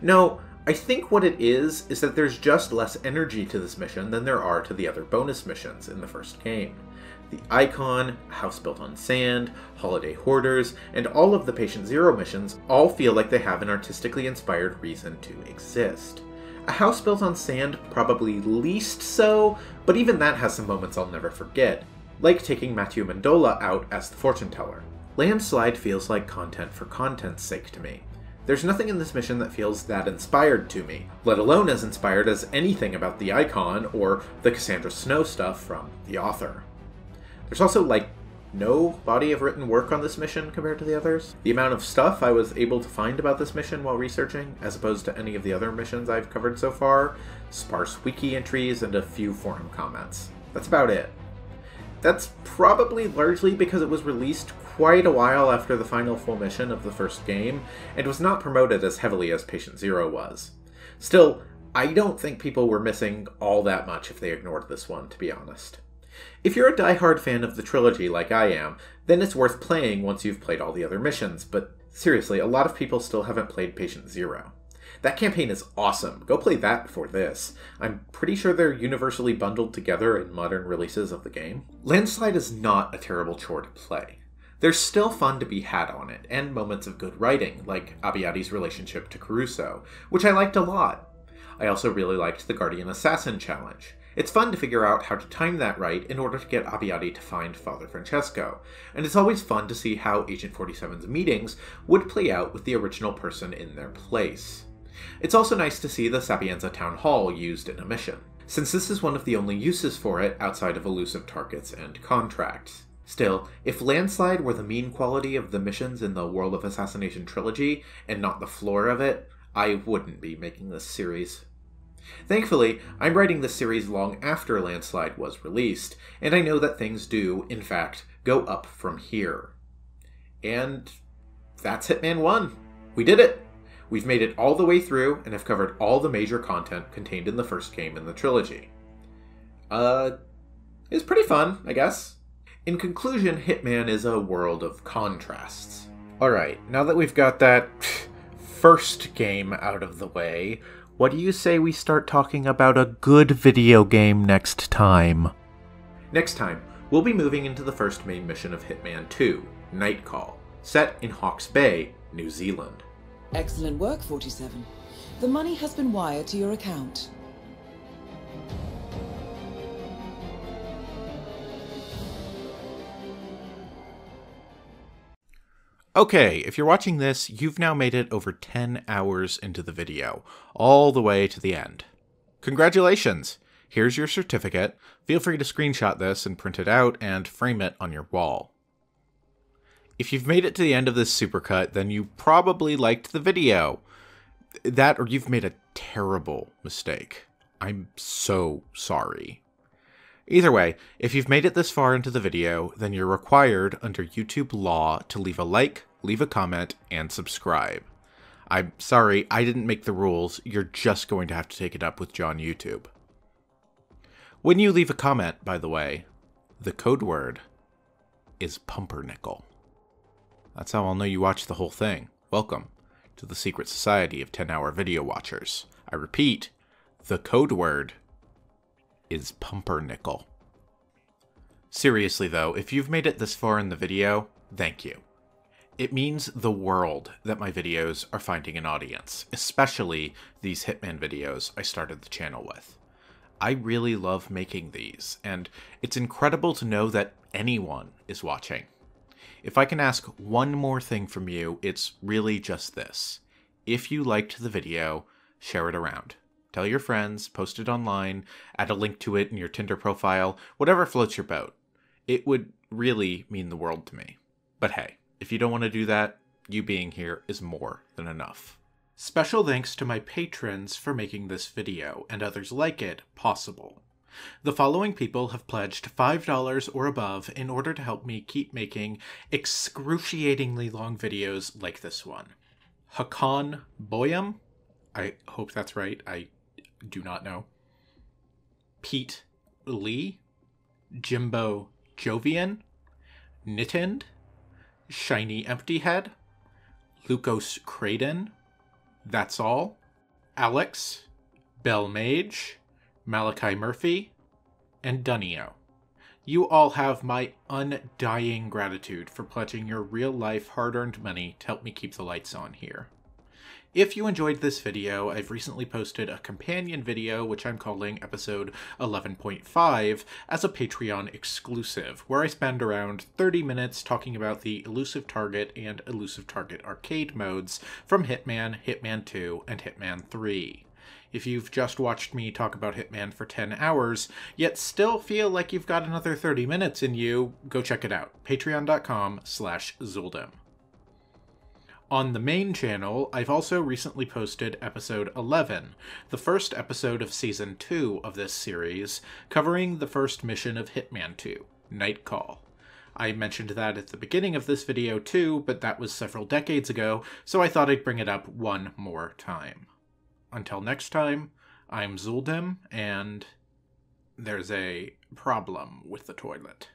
No, I think what it is that there's just less energy to this mission than there are to the other bonus missions in the first game. The Icon, House Built on Sand, Holiday Hoarders, and all of the Patient Zero missions all feel like they have an artistically inspired reason to exist. A House Built on Sand probably least so, but even that has some moments I'll never forget, like taking Matthew Mandola out as the fortune teller. Landslide feels like content for content's sake to me. There's nothing in this mission that feels that inspired to me, let alone as inspired as anything about the Icon or the Cassandra Snow stuff from the author. There's also, no body of written work on this mission compared to the others. The amount of stuff I was able to find about this mission while researching, as opposed to any of the other missions I've covered so far, sparse wiki entries and a few forum comments. That's about it. That's probably largely because it was released quite a while after the final full mission of the first game, and was not promoted as heavily as Patient Zero was. Still, I don't think people were missing all that much if they ignored this one, to be honest. If you're a diehard fan of the trilogy like I am, then it's worth playing once you've played all the other missions, but seriously, a lot of people still haven't played Patient Zero. That campaign is awesome. Go play that before this. I'm pretty sure they're universally bundled together in modern releases of the game. Landslide is not a terrible chore to play. There's still fun to be had on it, and moments of good writing, like Abiyadi's relationship to Caruso, which I liked a lot. I also really liked the Guardian Assassin challenge. It's fun to figure out how to time that right in order to get Abiyadi to find Father Francesco, and it's always fun to see how Agent 47's meetings would play out with the original person in their place. It's also nice to see the Sapienza Town Hall used in a mission, since this is one of the only uses for it outside of elusive targets and contracts. Still, if Landslide were the mean quality of the missions in the World of Assassination trilogy, and not the floor of it, I wouldn't be making this series. Thankfully, I'm writing this series long after Landslide was released, and I know that things do, in fact, go up from here. And that's Hitman 1. We did it! We've made it all the way through, and have covered all the major content contained in the first game in the trilogy. It's pretty fun, I guess. In conclusion, Hitman is a world of contrasts. Alright, now that we've got that first game out of the way, what do you say we start talking about a good video game next time? Next time, we'll be moving into the first main mission of Hitman 2, Night Call, set in Hawke's Bay, New Zealand. Excellent work, 47. The money has been wired to your account. Okay, if you're watching this, you've now made it over 10 hours into the video, all the way to the end. Congratulations! Here's your certificate. Feel free to screenshot this and print it out and frame it on your wall. If you've made it to the end of this supercut, then you probably liked the video. That or you've made a terrible mistake. I'm so sorry. Either way, if you've made it this far into the video, then you're required under YouTube law to leave a like, leave a comment, and subscribe. I'm sorry, I didn't make the rules. You're just going to have to take it up with John YouTube. When you leave a comment, by the way, the code word is pumpernickel. That's how I'll know you watched the whole thing. Welcome to the secret society of 10-hour video watchers. I repeat, the code word is pumpernickel. Seriously though, if you've made it this far in the video, thank you. It means the world that my videos are finding an audience, especially these Hitman videos I started the channel with. I really love making these, and it's incredible to know that anyone is watching. If I can ask one more thing from you, it's really just this. If you liked the video, share it around. Tell your friends, post it online, add a link to it in your Tinder profile, whatever floats your boat. It would really mean the world to me. But hey, if you don't want to do that, you being here is more than enough. Special thanks to my patrons for making this video, and others like it, possible. The following people have pledged $5 or above in order to help me keep making excruciatingly long videos like this one. Hakan Boyam? I hope that's right. I do not know. Pete Lee, Jimbo Jovian, Nittend, Shiny Emptyhead, Lucas Craden, That's All, Alex, Bell Mage, Malachi Murphy, and Dunio. You all have my undying gratitude for pledging your real-life, hard-earned money to help me keep the lights on here. If you enjoyed this video, I've recently posted a companion video, which I'm calling episode 11.5, as a Patreon exclusive, where I spend around 30 minutes talking about the Elusive Target and Elusive Target arcade modes from Hitman, Hitman 2, and Hitman 3. If you've just watched me talk about Hitman for 10 hours, yet still feel like you've got another 30 minutes in you, go check it out. Patreon.com/Zuldem. On the main channel, I've also recently posted episode 11, the first episode of season 2 of this series, covering the first mission of Hitman 2, Night Call. I mentioned that at the beginning of this video too, but that was several decades ago, so I thought I'd bring it up one more time. Until next time, I'm Zuldem, and there's a problem with the toilet.